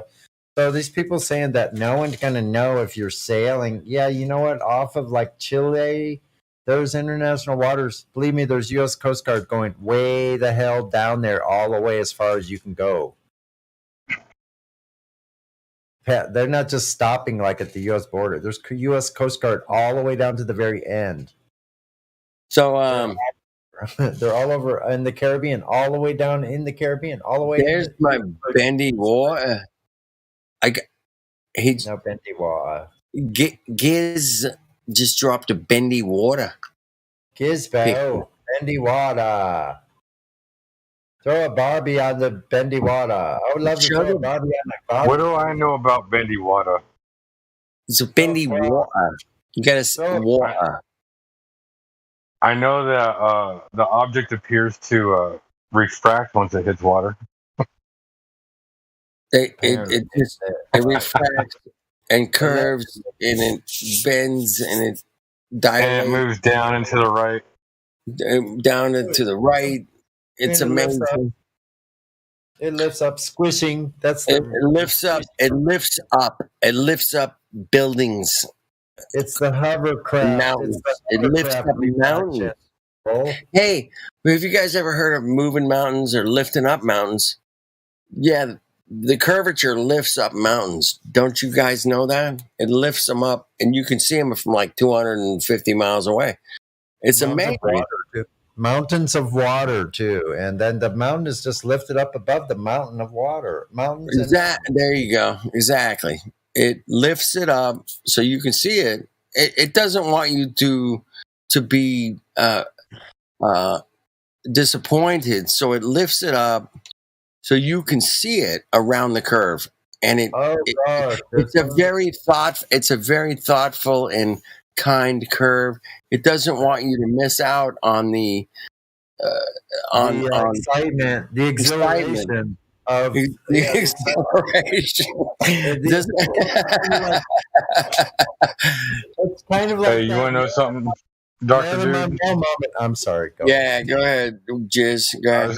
So these people saying that no one's gonna know if you're sailing. Yeah, you know what? Off of like Chile, those international waters. Believe me, there's U.S. Coast Guard going way the hell down there, all the way as far as you can go. They're not just stopping like at the U.S. border. There's U.S. Coast Guard all the way down to the very end. So they're all over in the Caribbean, all the way down in the Caribbean, all the way. There's my bendy water. No bendy water. Giz just dropped a bendy water. Gizbo, bendy water. Throw a Barbie on the bendy water. I would love to throw a Barbie on the Barbie. What do I know about bendy water? It's a bendy water. You gotta water. I know that the object appears to refract once it hits water. It refracts and curves and it bends and it dilates. And it moves down and to the right. Down and to the right. It's amazing. It lifts up, squishing. It lifts up. It lifts up. It lifts up buildings. It's the hovercraft. Mountains. It lifts up mountains. Hey, have you guys ever heard of moving mountains or lifting up mountains? Yeah, the curvature lifts up mountains. Don't you guys know that? It lifts them up, and you can see them from like 250 miles away. It's amazing. Mountains of water too, and then the mountain is just lifted up above the mountain of water. Mountains. There you go. Exactly. It lifts it up so you can see it. It doesn't want you to be disappointed, so it lifts it up so you can see it around the curve. And it's a very thoughtful and kind curve. It doesn't want you to miss out on the excitement, the exhilaration of the exhilaration. It's kind of like. Hey, you want to know something, Dr. Dude? I'm sorry. Go ahead, Jizz. Go ahead.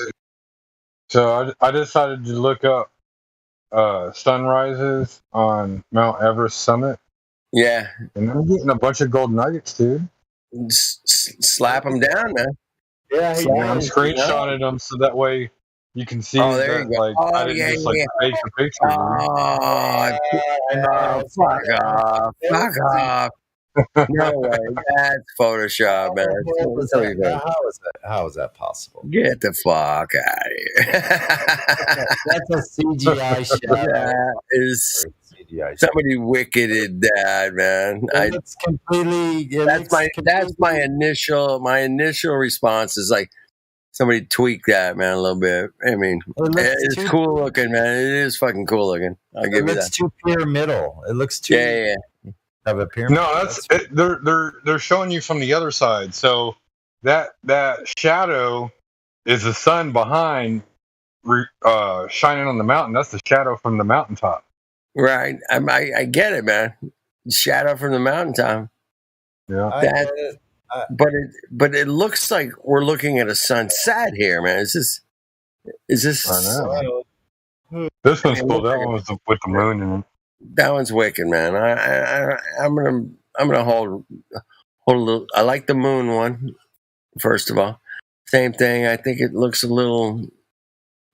So I decided to look up sunrises on Mount Everest summit. Yeah. And I'm getting a bunch of gold nuggets, dude. Slap them down, man. Yeah, I'm screenshotting them so that way you can see that, like, I didn't just fake a picture. Fuck off. No way. That's Photoshop, man. How is that possible? Get the fuck out of here. That's a CGI shot. That is somebody wicketed that, man. That's my initial response is like somebody tweak that, man, a little bit. I mean, it's cool looking, man. It is fucking cool looking. I'll give you that. It looks too pyramidal. It looks too. Yeah. Of a pyramid. No, they're showing you from the other side. So that shadow is the sun behind shining on the mountain. That's the shadow from the mountaintop. Right. I get it, man. Shadow from the mountaintop. Yeah. That, but it looks like we're looking at a sunset here, man. Is this? I know. This one's cool. That one was with the moon in it. That one's wicked, man. I'm gonna hold a little. I like the moon one. First of all, same thing. I think it looks a little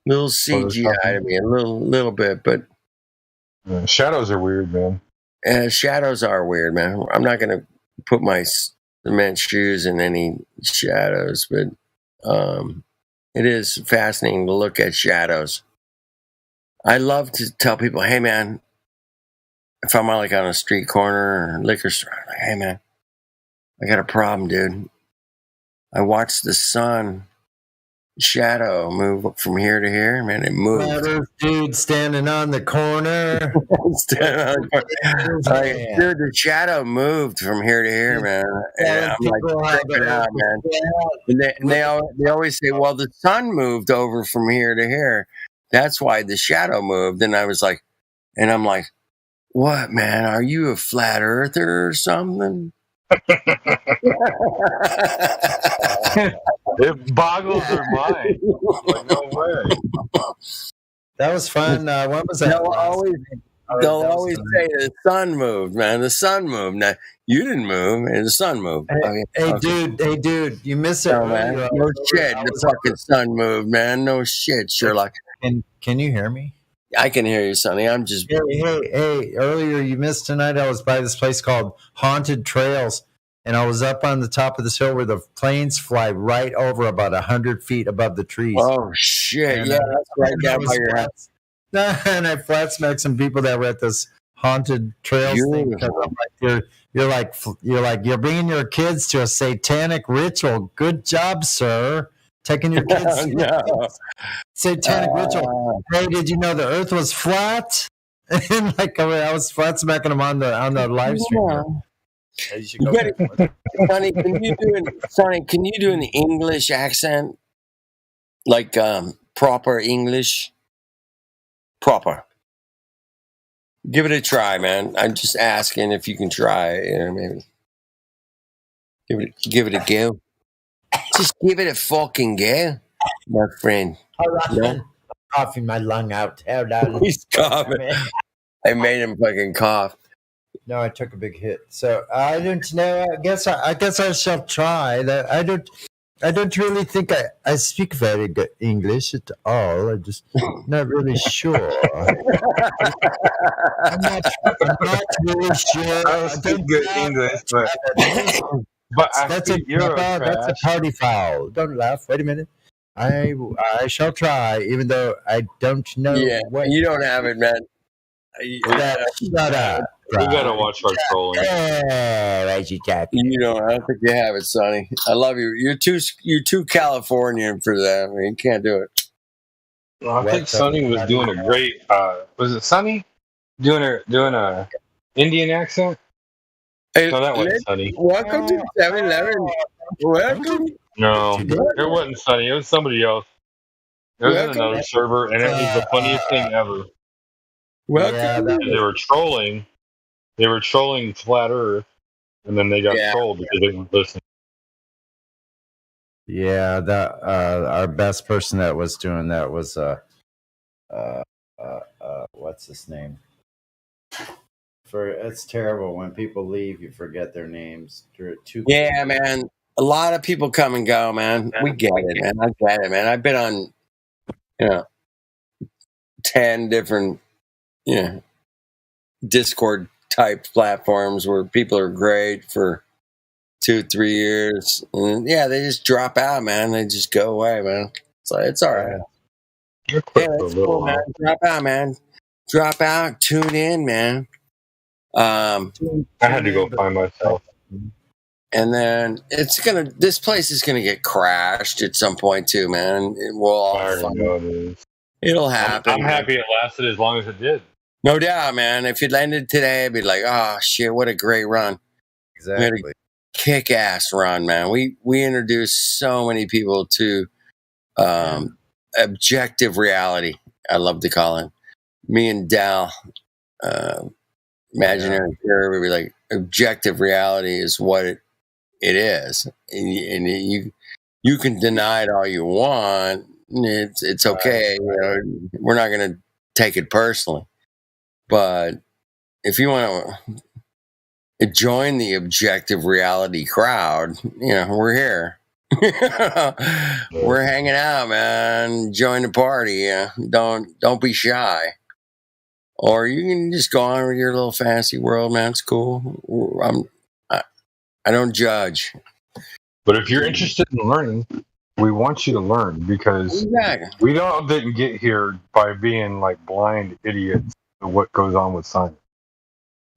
CGI to me, a little bit, but yeah, shadows are weird, man. Shadows are weird, man. I'm not gonna put my cement shoes in any shadows, but it is fascinating to look at shadows. I love to tell people, hey, man, if I'm like on a street corner or liquor store, I'm like, hey, man, I got a problem, dude. I watched the sun shadow move from here to here, man. It moved. Shadows, dude, standing on the corner. Like, dude, the shadow moved from here to here, man. And I'm like, check it out, man. And they always say, well, the sun moved over from here to here. That's why the shadow moved. And I was like, and I'm like, what, man? Are you a flat earther or something? It boggles their mind. Like, no way. That was fun. When was that? They'll always say the sun moved, man. The sun moved. Now you didn't move, and the sun moved. Hey, dude, you missed it. No, man. No shit. The fucking sun moved, man. No shit, Sherlock. Can you hear me? I can hear you, Sonny. I'm just. Hey! Earlier you missed tonight. I was by this place called Haunted Trails, and I was up on the top of this hill where the planes fly right over about 100 feet above the trees. Oh shit! And, yeah, that's right down by your house. And I flat smacked some people that were at this haunted trails thing because I'm like, you're bringing your kids to a satanic ritual. Good job, sir. Taking your kids to satanic ritual. Hey, did you know the Earth was flat? And like I was flat smacking them on the live stream. Yeah. You should go Sonny, can you do an English accent? Like proper English? Proper. Give it a try, man. I'm just asking if you can try it, maybe. Give it a go. Just give it a fucking go, my friend. I'm coughing my lung out. He's coughing. I made him fucking cough. No, I took a big hit. So I don't know. I guess I shall try. I don't really think I speak very good English at all. I'm just not really sure. I'm not really sure. I don't speak good English, but that's a party foul. Don't laugh. Wait a minute. I shall try, even though I don't know. Yeah, what you don't have it, man. Shut up. We gotta watch our trolling. You don't. I don't think you have it, Sonny. I love you. You're too Californian for that. I mean, you can't do it. Well, I think Sonny was doing a great. Was it Sonny doing a Indian accent? Hey, no, that wasn't Sonny. Welcome to 7-Eleven. Welcome. No, it wasn't Sonny. It was somebody else. It was another server, and it was the funniest thing ever. Welcome. They were trolling. They were trolling Flat Earth, and then they got trolled because they didn't listen. Yeah, that our best person that was doing that was what's his name? It's terrible when people leave, you forget their names. Yeah, man. A lot of people come and go, man. We get it, man. I get it, man. I've been on, 10 different, Discord type platforms where people are great for 2-3 years. And they just drop out, man. They just go away, man. So it's all right. Yeah, that's cool, man. Drop out, man. Drop out. Tune in, man. I had to go find myself. And then this place is gonna get crashed at some point too, man. It'll happen. I'm happy it lasted as long as it did. No doubt, man. If it ended today, I'd be like, oh shit, what a great run. Exactly. Kick-ass run, man. We introduced so many people to objective reality, I love to call it. Me and Dal, imaginary curve. It'd be like objective reality is what it is, and you can deny it all you want. It's okay. You know, we're not going to take it personally, but if you want to join the objective reality crowd, you know, we're here. We're hanging out, man. Join the party. Yeah. Don't be shy. Or you can just go on with your little fantasy world, man. It's cool. I don't judge. But if you're interested in learning, we want you to learn because we didn't get here by being like blind idiots to what goes on with science.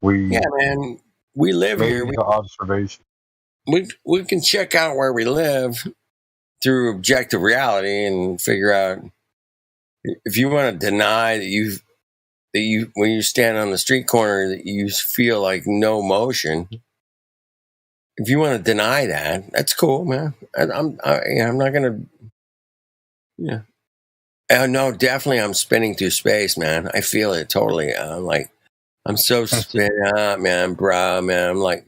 Yeah, man. We live here. Observation. We can check out where we live through objective reality and figure out if you want to deny that you when you stand on the street corner that you feel like no motion. If you want to deny that, that's cool, man. I'm not gonna. Yeah. No, definitely. I'm spinning through space, man. I feel it totally. I'm so spin up, man, bro, man. I'm like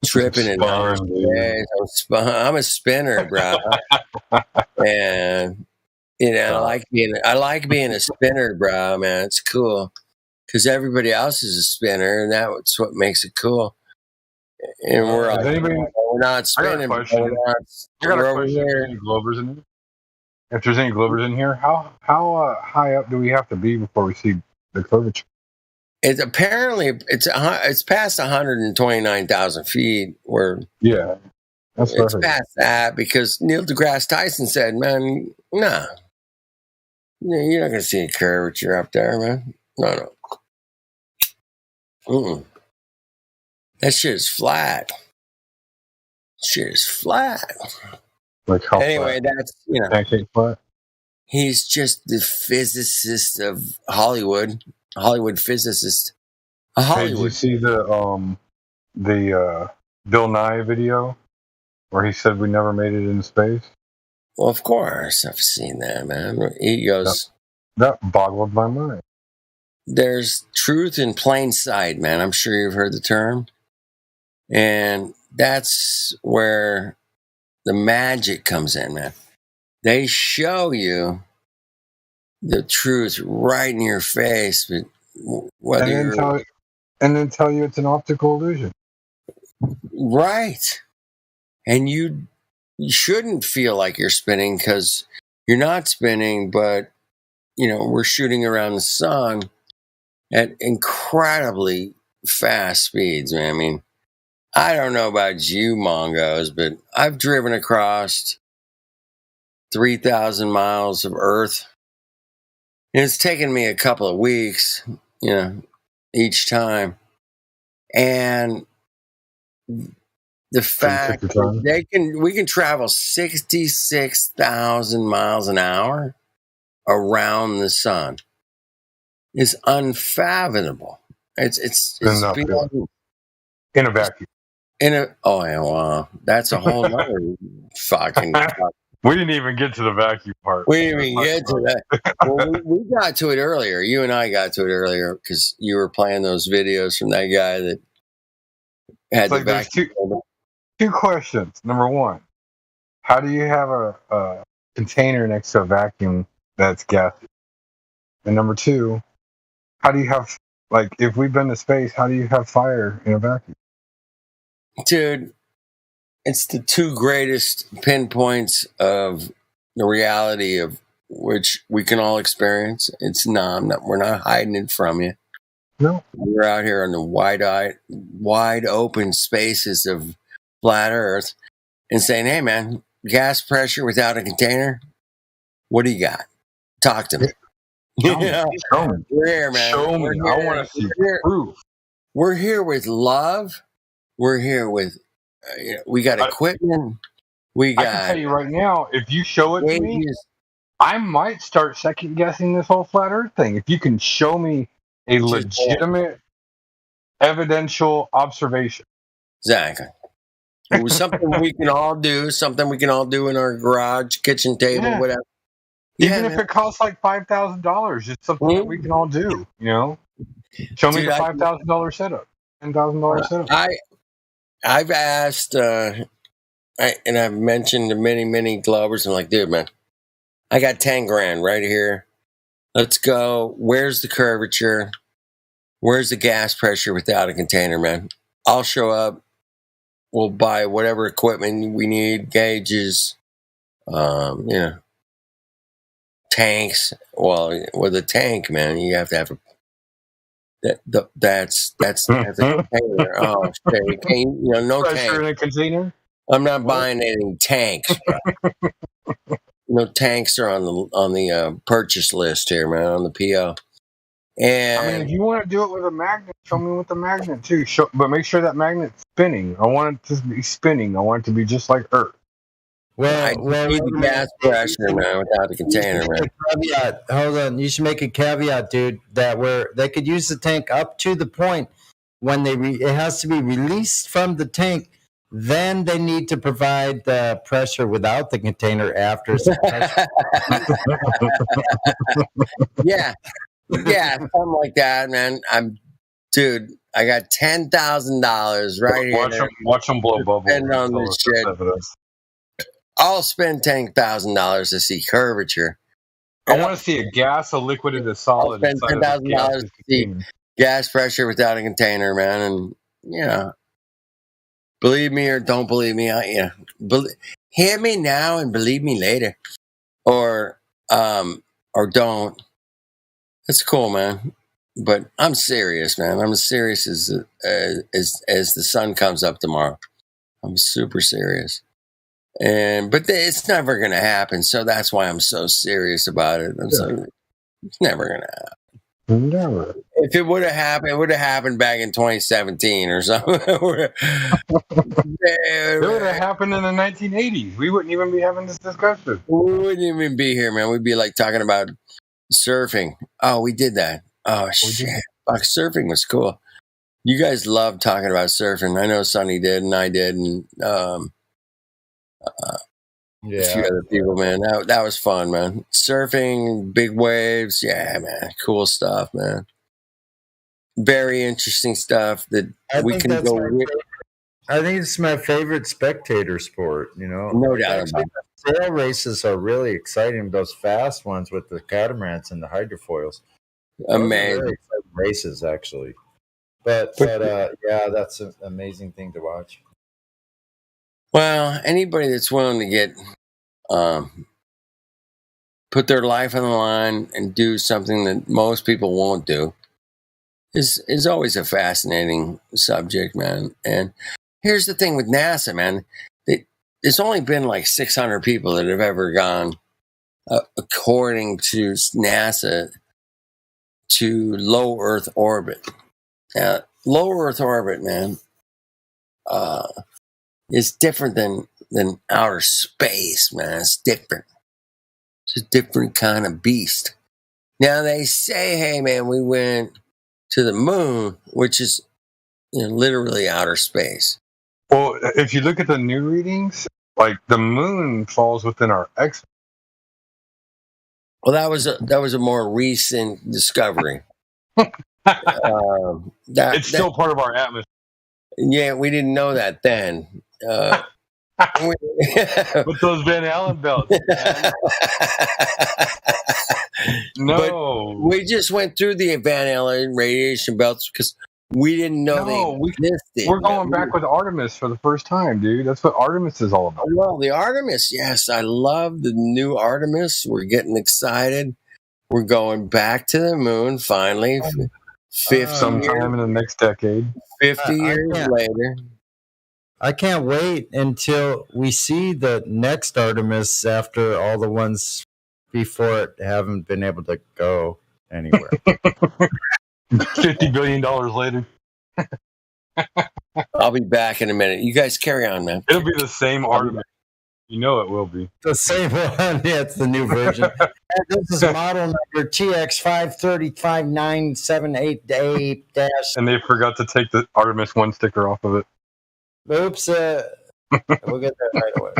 tripping in space. I'm a spinner, bro. And you know, I like being a spinner, bro, man. It's cool because everybody else is a spinner, and that's what makes it cool. And we're not spinning. I got a question. If there's any Glovers in here, how high up do we have to be before we see the curvature? It's past 129,000 feet. It's past that because Neil deGrasse Tyson said, "Man, nah, you're not gonna see a curvature up there, man. No. That shit is flat. Like how anyway, flat? that's, you know, pancake flat. He's just the physicist of Hollywood physicist. Hey, did you see the Bill Nye video where he said we never made it into space? Well, of course, I've seen that, man. He goes, that boggled my mind. There's truth in plain sight, man. I'm sure you've heard the term. And that's where the magic comes in, man. They show you the truth right in your face, but and then tell you it's an optical illusion. Right. And you shouldn't feel like you're spinning because you're not spinning, but you know, we're shooting around the sun at incredibly fast speeds, man. I mean, I don't know about you Mongos, but I've driven across 3,000 miles of Earth. And it's taken me a couple of weeks, you know, each time. And the fact that we can travel 66,000 miles an hour around the sun is unfathomable. It's beyond, in a vacuum. Wow, that's a whole other fucking. We didn't even get to the vacuum part. We didn't even get to that. Well, we got to it earlier. You and I got to it earlier because you were playing those videos from that guy that had the vacuum. Two questions. Number one, how do you have a container next to a vacuum that's gaseous? And number two, how do you have, like, if we've been to space, how do you have fire in a vacuum? Dude, it's the two greatest pinpoints of the reality of which we can all experience. It's we're not hiding it from you. No. We're out here in the wide open spaces of flat Earth and saying, hey, man, gas pressure without a container, what do you got? Talk to me. Show me. We're here, man. Show me. I want to see proof. We're here with love. We're here with, we got equipment. I can tell you right now, if you show it to me, I might start second guessing this whole flat Earth thing. If you can show me a legitimate, evidential observation. Exactly. It was something we can all do. Something we can all do in our garage, kitchen table, whatever. Even if it costs like $5,000, it's something that we can all do. You know. Show me Dude, the $5,000 setup, $10,000 setup. I've asked, and I've mentioned to many Globers. I'm like, dude, man, I got 10 grand right here. Let's go. Where's the curvature? Where's the gas pressure without a container, man? I'll show up. We'll buy whatever equipment we need, gauges, tanks. Well, with a tank, man, you have to have that's a container. Oh shit! You can't, no Pressure tank in a container. I'm not buying any tanks. No tanks are on the purchase list here, man, on the PO. And I mean, if you want to do it with a magnet, show me with the magnet too. But make sure that magnet's spinning. I want it to be spinning. I want it to be just like Earth. I need the gas pressure, man, without the container, man. Caveat. Hold on. You should make a caveat, dude, that they could use the tank up to the point when it has to be released from the tank. Then they need to provide the pressure without the container after. Yeah, something like that, man. Dude, I got $10,000 right here. Watch them blow bubbles. Spend on this shit. I'll spend $10,000 to see curvature. I want to see a gas, a liquid, and a solid. I'll spend $10,000 to see gas pressure without a container, man. And believe me or don't believe me, hear me now and believe me later, or don't. It's cool, man. But I'm serious, man. I'm as serious as the sun comes up tomorrow. I'm super serious. But it's never gonna happen. So that's why I'm so serious about it. It's never gonna happen. Never. If it would have happened, it would have happened back in 2017 or something. It would have happened in the 1980s. We wouldn't even be having this discussion. We wouldn't even be here, man. We'd be like talking about surfing. Oh, we did that. Oh, shit. Fuck, surfing was cool. You guys love talking about surfing. I know Sonny did, and I did, and a few other people, man. That was fun, man. Surfing, big waves. Yeah, man. Cool stuff, man. Very interesting stuff that we can go with. I think it's my favorite spectator sport, No doubt about it. Sail races are really exciting. Those fast ones with the catamarans and the hydrofoils. Amazing. Really exciting races, actually. But that's an amazing thing to watch. Well, anybody that's willing to get put their life on the line and do something that most people won't do is always a fascinating subject, man. And here's the thing with NASA, man. There's only been like 600 people that have ever gone, according to NASA, to low Earth orbit. Now, low Earth orbit, man, is different than outer space, man. It's different. It's a different kind of beast. Now they say, hey, man, we went to the moon, which is literally outer space. Well, if you look at the new readings, like the moon falls within our X. Well, that was a more recent discovery. It's still part of our atmosphere. Yeah, we didn't know that then. With those Van Allen belts. No. But we just went through the Van Allen radiation belts because we didn't know they existed. We're going back with Artemis for the first time, dude. That's what Artemis is all about. Well, the Artemis, yes. I love the new Artemis. We're getting excited. We're going back to the moon finally. 50 sometime in the next decade. 50 years later. I can't wait until we see the next Artemis after all the ones before it haven't been able to go anywhere. $50 billion later. I'll be back in a minute. You guys carry on, man. It'll be the same Artemis. You know it will be. The same one. Yeah, it's the new version. This is model number TX5305978-. And they forgot to take the Artemis 1 sticker off of it. Oops. We'll get that right away.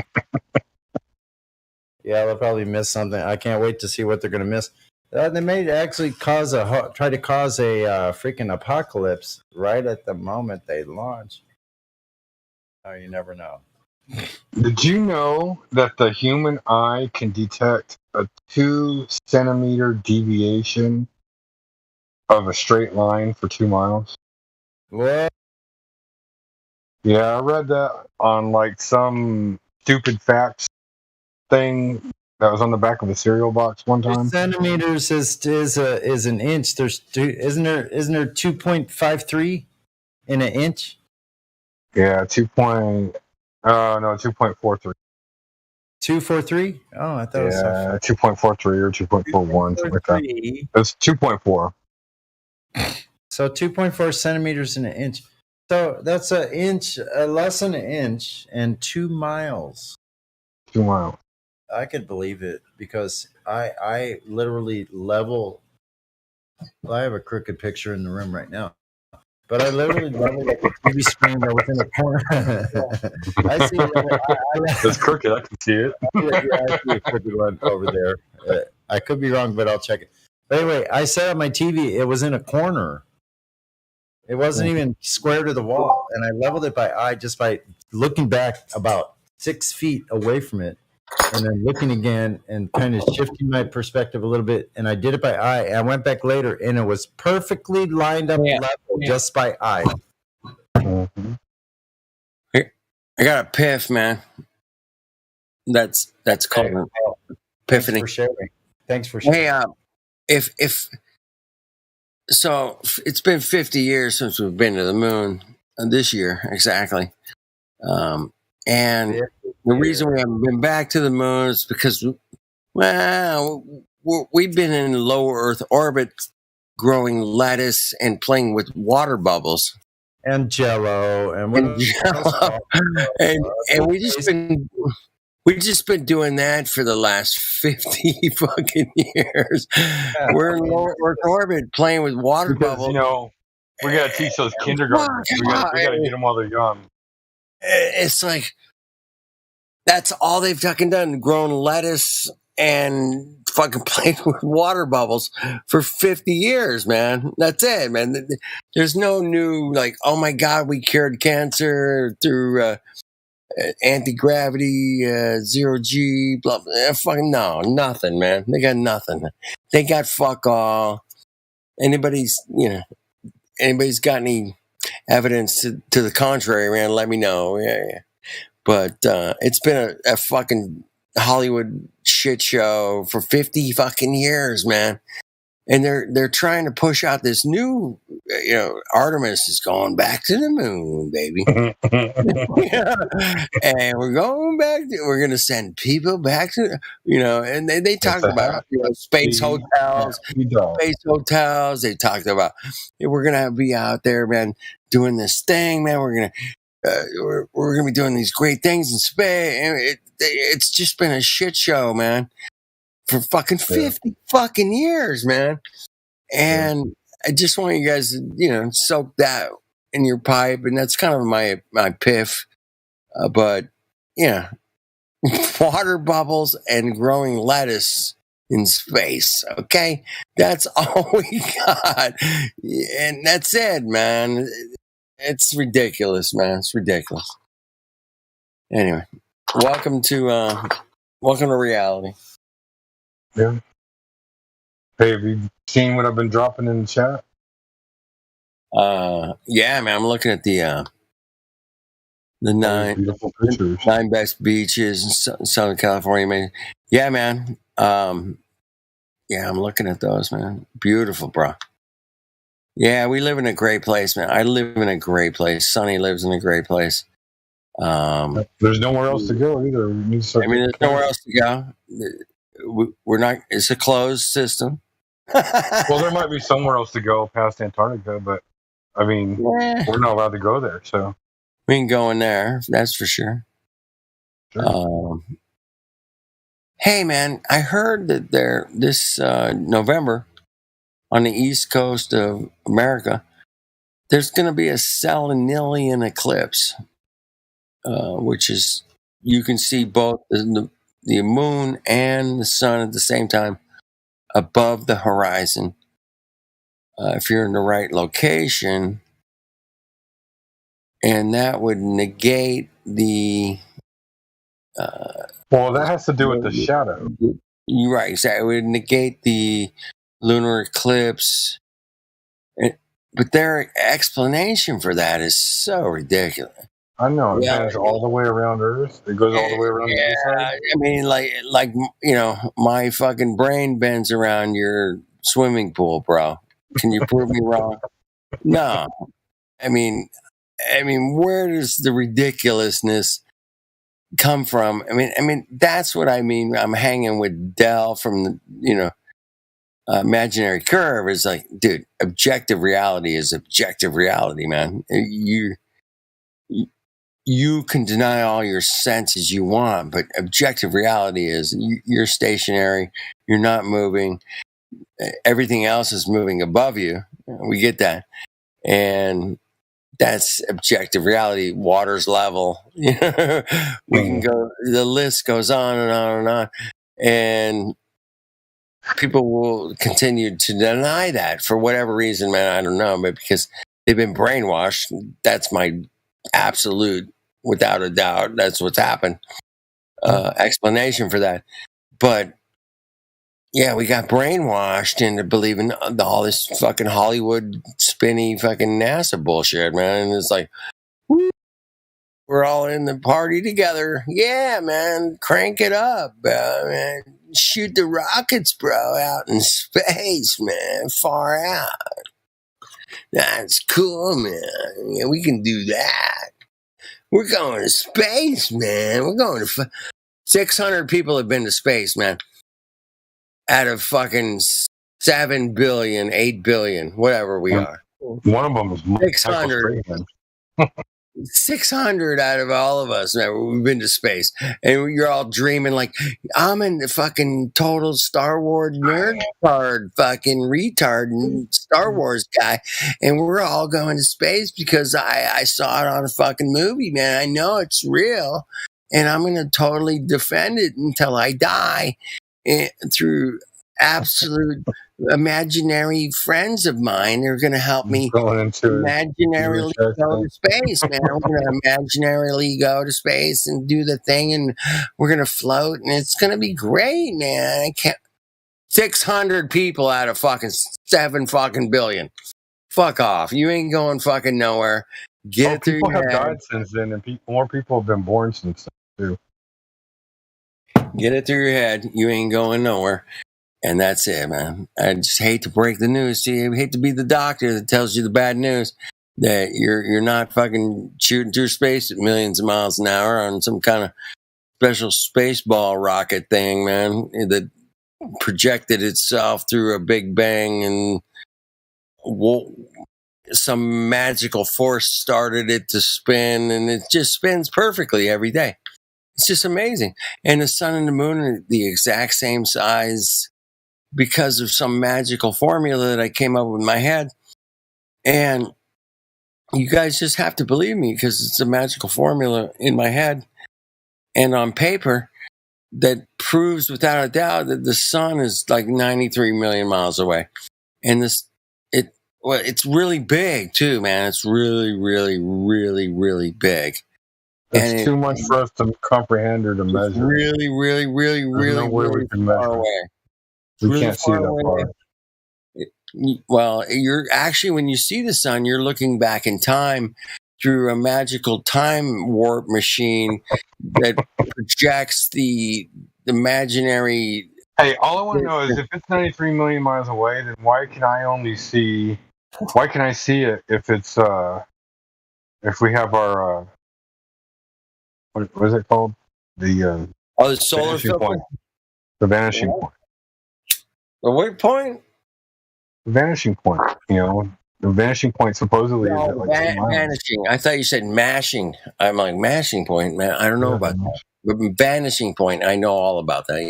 Yeah, they'll probably miss something. I can't wait to see what they're going to miss. They may actually try to cause a freaking apocalypse right at the moment they launch. Oh, you never know. Did you know that the human eye can detect a 2 centimeter deviation of a straight line for 2 miles? What? Yeah, I read that on like some stupid facts thing that was on the back of a cereal box one time. Centimeters is an inch. Isn't there 2.53 in an inch? Yeah, 2.43. 243? Oh, I thought it was so Yeah, 2.43 or 2.41, something like that. It's 2.4. So 2.4 centimeters in an inch. So that's an inch, less than an inch, and 2 miles. 2 miles. I could believe it because I literally level. Well, I have a crooked picture in the room right now, but I literally level like a TV screen that was in a corner. I see it. It's crooked. I can see it. Yeah, I see a crooked one over there. I could be wrong, but I'll check it. But anyway, I set up my TV. It was in a corner. It wasn't even square to the wall, and I leveled it by eye just by looking back about 6 feet away from it, and then looking again and kind of shifting my perspective a little bit. And I did it by eye. And I went back later, and it was perfectly lined up level just by eye. I got a piff, man. That's called epiphany. Thanks for sharing. Hey, so it's been 50 years since we've been to the moon this year, exactly. And the reason we haven't been back to the moon is because, we've been in low Earth orbit growing lettuce and playing with water bubbles. And Jello. And we've just been doing that for the last 50 fucking years. We're in low Earth orbit playing with water bubbles. You know, we gotta teach those kindergartners. We gotta get them while they're young. It's like that's all they've fucking done: grown lettuce and fucking played with water bubbles for 50 years, man. That's it, man. There's no new like, oh my god, we cured cancer through anti-gravity, 0G, blah, blah. Fucking no, nothing, man. They got nothing. They got fuck all. Anybody's got any evidence to the contrary, man, let me know. Yeah. But it's been a fucking Hollywood shit show for 50 fucking years, man. And they're trying to push out this new, Artemis is going back to the moon, baby. And we're going back. We're going to send people back to, and they talked about space hotels. They talked about we're going to be out there, man, doing this thing, man. We're going to be doing these great things in space. It's just been a shit show, man. For fucking 50 fucking years, man. And I just want you guys to, soak that in your pipe. And that's kind of my piff. But, yeah, water bubbles and growing lettuce in space. Okay. That's all we got. And that's it, man. It's ridiculous, man. It's ridiculous. Anyway, welcome to reality. Yeah. Hey, have you seen what I've been dropping in the chat? Yeah, man. I'm looking at the nine best beaches in Southern California, man. Yeah, man. Yeah, I'm looking at those, man. Beautiful, bro. Yeah, we live in a great place, man. I live in a great place. Sonny lives in a great place. There's nowhere else to go either. There's nowhere else to go. We're not. It's a closed system. Well, there might be somewhere else to go past Antarctica, but I mean, we're not allowed to go there. So we can go in there. That's for sure. Hey, man, I heard that this November on the east coast of America, there's going to be a Selenian eclipse, which is you can see both the moon and the sun at the same time above the horizon. If you're in the right location, and that would negate the. Well, that has to do with the shadow. You're right. Exactly. It would negate the lunar eclipse. But their explanation for that is so ridiculous. I know. It goes all the way around Earth. It goes all the way around the other side. I mean, like my fucking brain bends around your swimming pool, bro. Can you prove me wrong? No. I mean, where does the ridiculousness come from? I mean, that's what I mean. I'm hanging with Del from the, imaginary curve. Is like, dude, objective reality is objective reality, man. You can deny all your senses you want, but objective reality is you're stationary. You're not moving. Everything else is moving above you. We get that. And that's objective reality. Water's level. We can go, the list goes on and on and on. And people will continue to deny that for whatever reason, man. I don't know, but because they've been brainwashed. That's my absolute, without a doubt, that's what's happened. Explanation for that. But yeah, we got brainwashed into believing all this fucking Hollywood spinny fucking NASA bullshit, man. And it's like, woo, we're all in the party together. Yeah, man, crank it up, man. Shoot the rockets, bro, out in space, man, far out. That's cool, man. Yeah, we can do that. We're going to space, man. We're going to 600 people have been to space, man. Out of fucking 7 billion, 8 billion, whatever we are. One of them is 600. 600 out of all of us, man, we've been to space. And you're all dreaming like, I'm in the fucking total Star Wars nerd card, fucking retard and Star Wars guy. And we're all going to space because I saw it on a fucking movie, man. I know it's real. And I'm going to totally defend it until I die through absolute imaginary friends of mine. They're going to help me imaginarily go to space, man. We're going to imaginarily go to space and do the thing, and we're going to float, and it's going to be great, man. I can't. 600 people out of fucking 7 fucking billion. Fuck off. You ain't going fucking nowhere. Get it through people your have head. died since then, and more people have been born since then, too. Get it through your head. You ain't going nowhere. And that's it, man. I just hate to break the news to you. I hate to be the doctor that tells you the bad news that you're not fucking shooting through space at millions of miles an hour on some kind of special space ball rocket thing, man, that projected itself through a big bang and some magical force started it to spin, and it just spins perfectly every day. It's just amazing. And the sun and the moon are the exact same size because of some magical formula that I came up with in my head. And you guys just have to believe me because it's a magical formula in my head and on paper that proves without a doubt that the sun is like 93 million miles away. And it's really big too, man. It's really, really, really, really big. It's too much for us to comprehend or to measure. Really, really, really, really, really far away. We really can't see that far. Well, you're actually, when you see the sun, you're looking back in time through a magical time warp machine that projects the imaginary. Hey, all I want to know is if it's 93 million miles away, then why can I see it if it's if we have our what is it called? The solar filter? The vanishing point. The what point? The vanishing point. The vanishing point supposedly is at like vanishing. I thought you said mashing. I'm like, mashing point, man. I don't know about that. But vanishing point, I know all about that.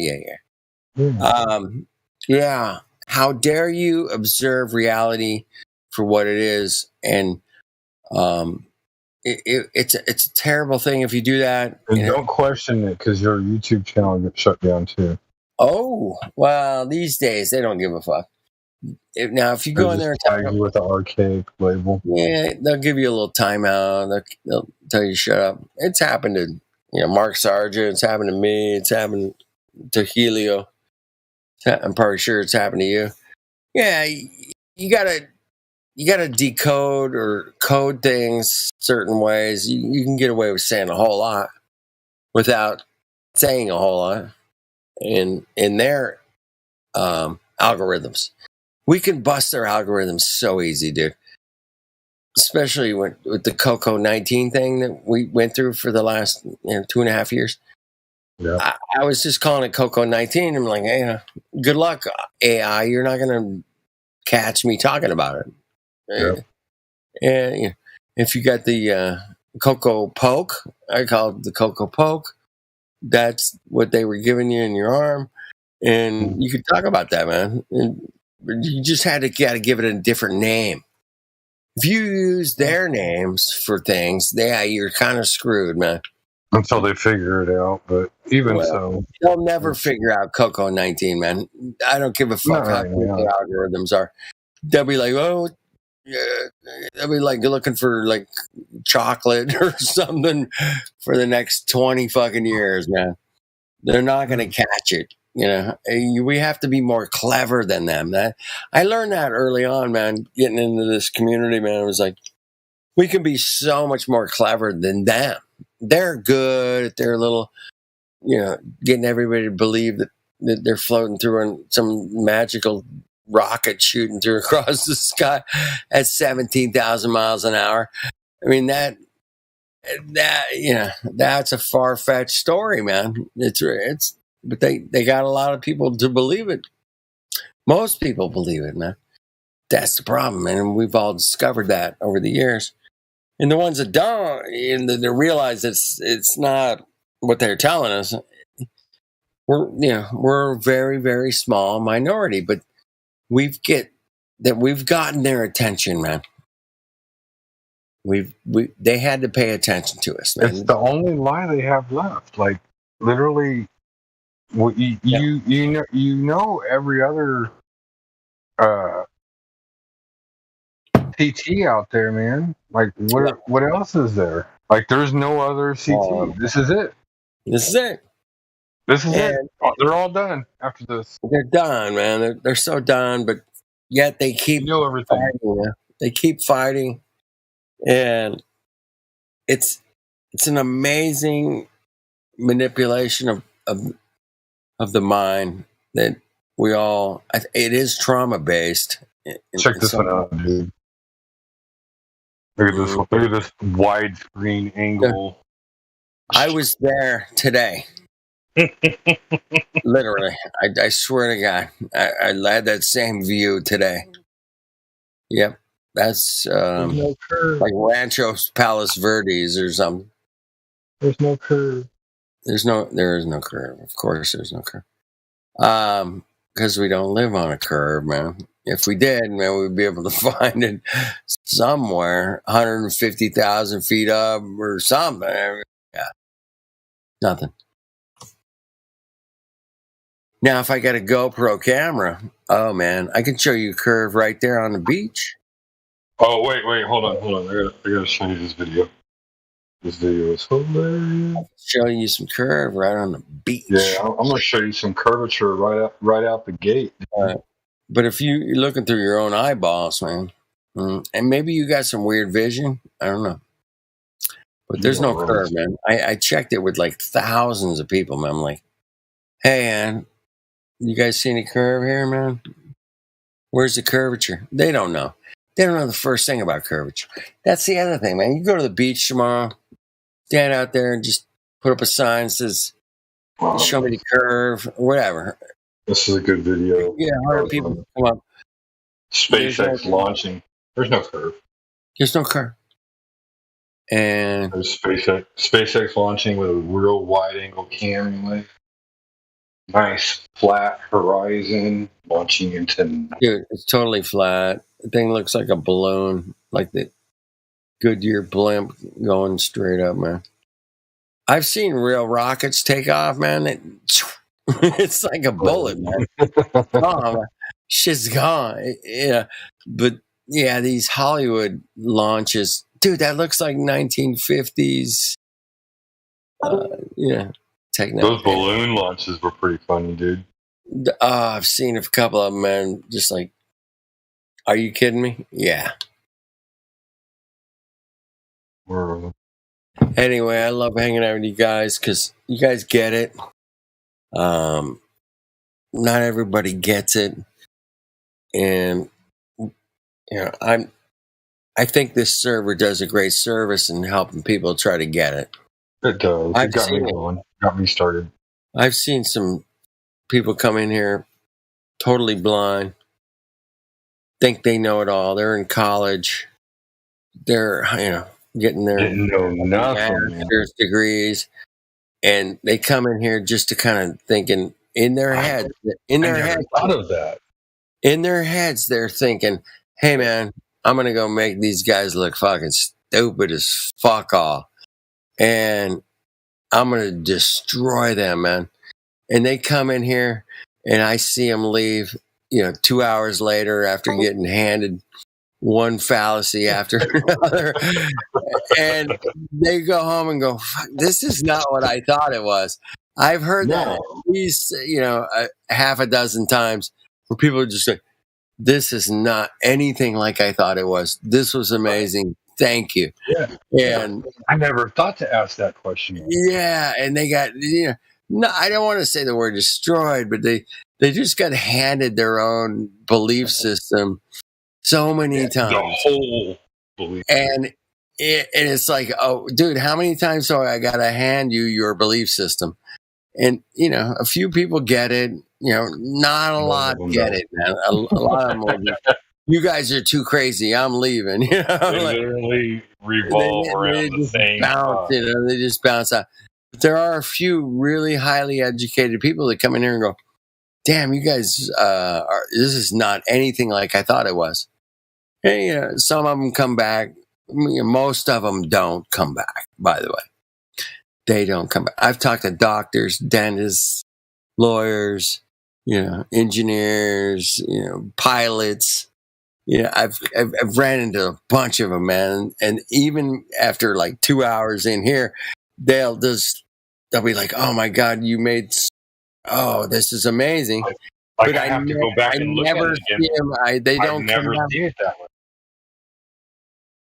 Yeah. How dare you observe reality for what it is? And it's a terrible thing if you do that. And don't question it because your YouTube channel gets shut down too. Oh, well, these days they don't give a fuck. Now, if you go in there and tag you with the archaic label. yeah, they'll give you a little timeout. They'll tell you shut up. It's happened to Mark Sargent. It's happened to me. It's happened to Helio. I'm probably sure it's happened to you. Yeah, you gotta decode or code things certain ways. You can get away with saying a whole lot without saying a whole lot in their algorithms. We can bust their algorithms so easy, dude. Especially with the Coco 19 thing that we went through for the last 2.5 years. Yeah. I was just calling it Coco 19. I'm like, hey, good luck, AI. You're not going to catch me talking about it. Yeah. And if you got the Coco Poke, I call it the Coco Poke. That's what they were giving you in your arm. And you could talk about that, man. And you just got to give it a different name. If you use their names for things, you're kind of screwed, man. Until they figure it out, but even so, they'll never figure out Coco 19, man. I don't give a fuck how good the algorithms are. They'll be like, oh, yeah. They'll be like looking for like chocolate or something for the next 20 fucking years, man. They're not going to catch it. We have to be more clever than them. I learned that early on, man, getting into this community, man. It was like, we can be so much more clever than them. They're good at their little, getting everybody to believe that they're floating through on some magical rocket shooting through across the sky at 17,000 miles an hour. I mean, that's a far-fetched story, man. But they got a lot of people to believe it. Most people believe it, man. That's the problem, man. And we've all discovered that over the years. And the ones that don't, and they realize it's not what they're telling us. We're a very, very small minority, but we've gotten their attention, man. They had to pay attention to us, man. It's the only lie they have left. Like literally, you know every other CT out there, man. Like what else is there? Like there's no other CT. This is it. This is it. This is it. They're all done after this. They're done, man. They're so done, but yet they keep everything. Fighting, yeah. They keep fighting, and it's an amazing manipulation of the mind that we all. It is trauma based. Check this one out, dude. Look at this one. Look at this widescreen angle. I was there today. Literally, I swear to God, I had that same view today. Yep, that's no curve. Like Rancho Palos Verdes or something. There's no curve. There is no curve. Of course, there's no curve. Because we don't live on a curve, man. If we did, man, we'd be able to find it somewhere 150,000 feet up or something. Yeah, nothing. Now, if I got a GoPro camera, oh man, I can show you a curve right there on the beach. Oh wait, hold on. I gotta show you this video. This video is hilarious. Showing you some curve right on the beach. Yeah, I'm gonna show you some curvature right out the gate. But if you're looking through your own eyeballs, man, and maybe you got some weird vision, I don't know. But there's no curve, man. I checked it with like thousands of people, man. I'm like, hey, man, you guys see any curve here, man? Where's the curvature? They don't know. They don't know the first thing about curvature. That's the other thing, man. You go to the beach tomorrow, stand out there and just put up a sign that says, show me the curve, whatever. This is a good video. Yeah, 100 people come up. SpaceX launching. There's no curve. There's no curve. And there's SpaceX launching with a real wide angle camera. Nice flat horizon launching into. Dude, it's totally flat. The thing looks like a balloon, like the Goodyear blimp going straight up, man. I've seen real rockets take off, man. It's like a bullet, man. Gone. Shit's gone. Yeah, but yeah, these Hollywood launches, dude, that looks like 1950s. Yeah, technology. Those balloon launches were pretty funny, dude. I've seen a couple of them, man. Just like, are you kidding me? Yeah. Anyway, I love hanging out with you guys because you guys get it. Not everybody gets it, and I think this server does a great service in helping people try to get it. It does. It got me going. Got me started. I've seen some people come in here totally blind, think they know it all. They're in college. They're getting their master's degrees, and they come in here just to kind of thinking in their heads. Thought of that. In their heads, they're thinking, "Hey, man, I'm gonna go make these guys look fucking stupid as fuck all, and I'm gonna destroy them, man." And they come in here, and I see them leave. 2 hours later, after getting handed one fallacy after another, and they go home and go, "Fuck, this is not what I thought it was." I've heard that at least half a dozen times where people are just like, "This is not anything like I thought it was. This was amazing. Thank you." Yeah. And I never thought to ask that question. yeah, and they got no, I don't want to say the word destroyed, but they just got handed their own belief system so many times. The whole belief. And it's like, oh, dude, how many times do I got to hand you your belief system? And, a few people get it. Not a lot get it, man. A lot of them will just, you guys are too crazy. I'm leaving. They literally revolve around the same bounce, they just bounce out. But there are a few really highly educated people that come in here and go, "Damn, you guys this is not anything like I thought it was." And, some of them come back. Most of them don't come back, by the way. They don't come back. I've talked to doctors, dentists, lawyers, engineers, pilots. I've ran into a bunch of them, man. And even after like 2 hours in here, they'll be like, "Oh my God, you made, this is amazing." But I have to go back and look at it again. They don't I've never seen it that way.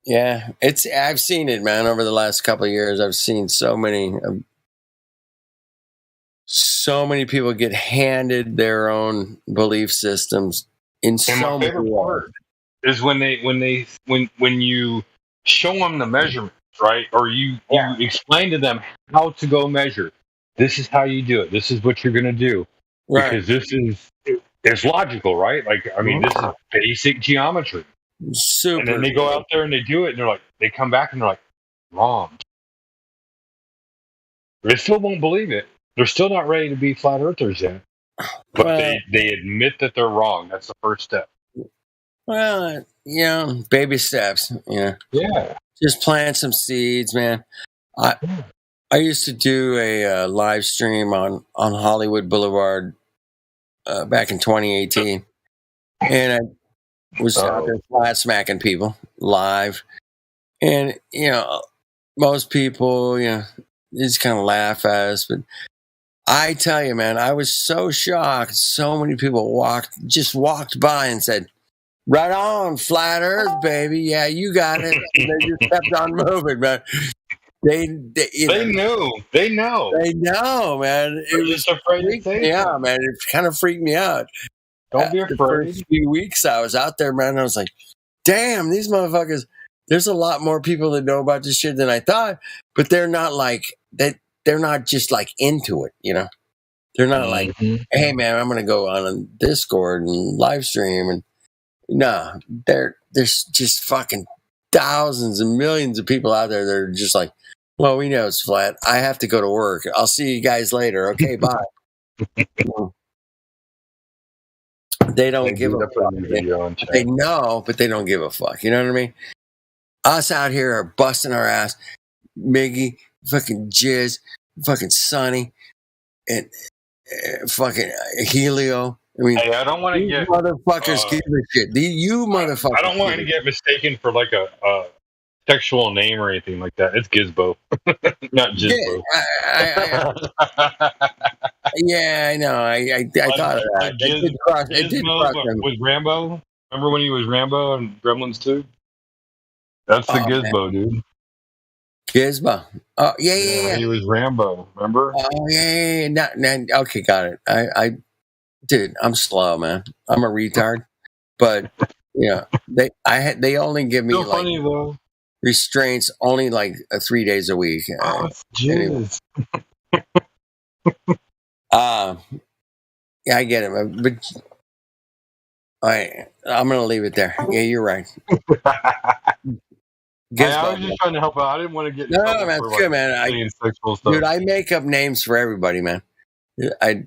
Yeah, I've seen it, man. Over the last couple of years, I've seen so many people get handed their own belief systems in And so my many favorite ways. part is when you show them the measurements, right? Or you explain to them how to go measure. This is how you do it. This is what you're going to do. Right. Because it's logical, right? Like, I mean, this is basic geometry. Super. And then they go out there and they do it, and they come back and they're like, wrong. They still won't believe it. They're still not ready to be flat earthers yet. But they admit that they're wrong. That's the first step. Well, baby steps. Yeah. Just plant some seeds, man. I used to do a live stream on Hollywood Boulevard back in 2018, and I was out there flat smacking people live, and most people just kind of laugh at us, but I tell you, man, I was so shocked. So many people walked by and said, "Right on, flat Earth, baby. Yeah, you got it." And they just kept on moving, man. They know, man. They're just afraid to say Yeah, something. man. It kind of freaked me out. Don't be The afraid. first few weeks I was out there, man, I was like, "Damn, these motherfuckers." There's a lot more people that know about this shit than I thought, but they're not like that. They're not just like into it, They're not like, "Hey, man, I'm going to go on a Discord and live stream." And no, there's just fucking thousands and millions of people out there that are just like, "Well, we know it's flat. I have to go to work. I'll see you guys later. Okay, bye." They don't give a fuck. They know, but they don't give a fuck. You know what I mean? Us out here are busting our ass. Miggy, fucking Jizz, fucking Sonny, and fucking Helio. I mean, Hey, I don't want to these get motherfuckers give a shit. You motherfuckers. I don't want to get mistaken for like a sexual name or anything like that. It's Gizbo, not Gizbo. Yeah, I know. I thought of that. It did cross them. Was Rambo? Remember when he was Rambo and Gremlins 2? That's the Gizbo, dude. Gizbo. Oh, yeah. He was Rambo. Remember? Oh, yeah. Okay, got it. Dude, I'm slow, man. I'm a retard. But yeah, they only give me Still funny, though. Restraints only like 3 days a week. Anyway. Yeah, I get it, man. But I'm gonna leave it there. Yeah, you're right. I was just trying to help out. I didn't want to get no, man, it's good, man. Sexual stuff. Dude, I make up names for everybody, man. I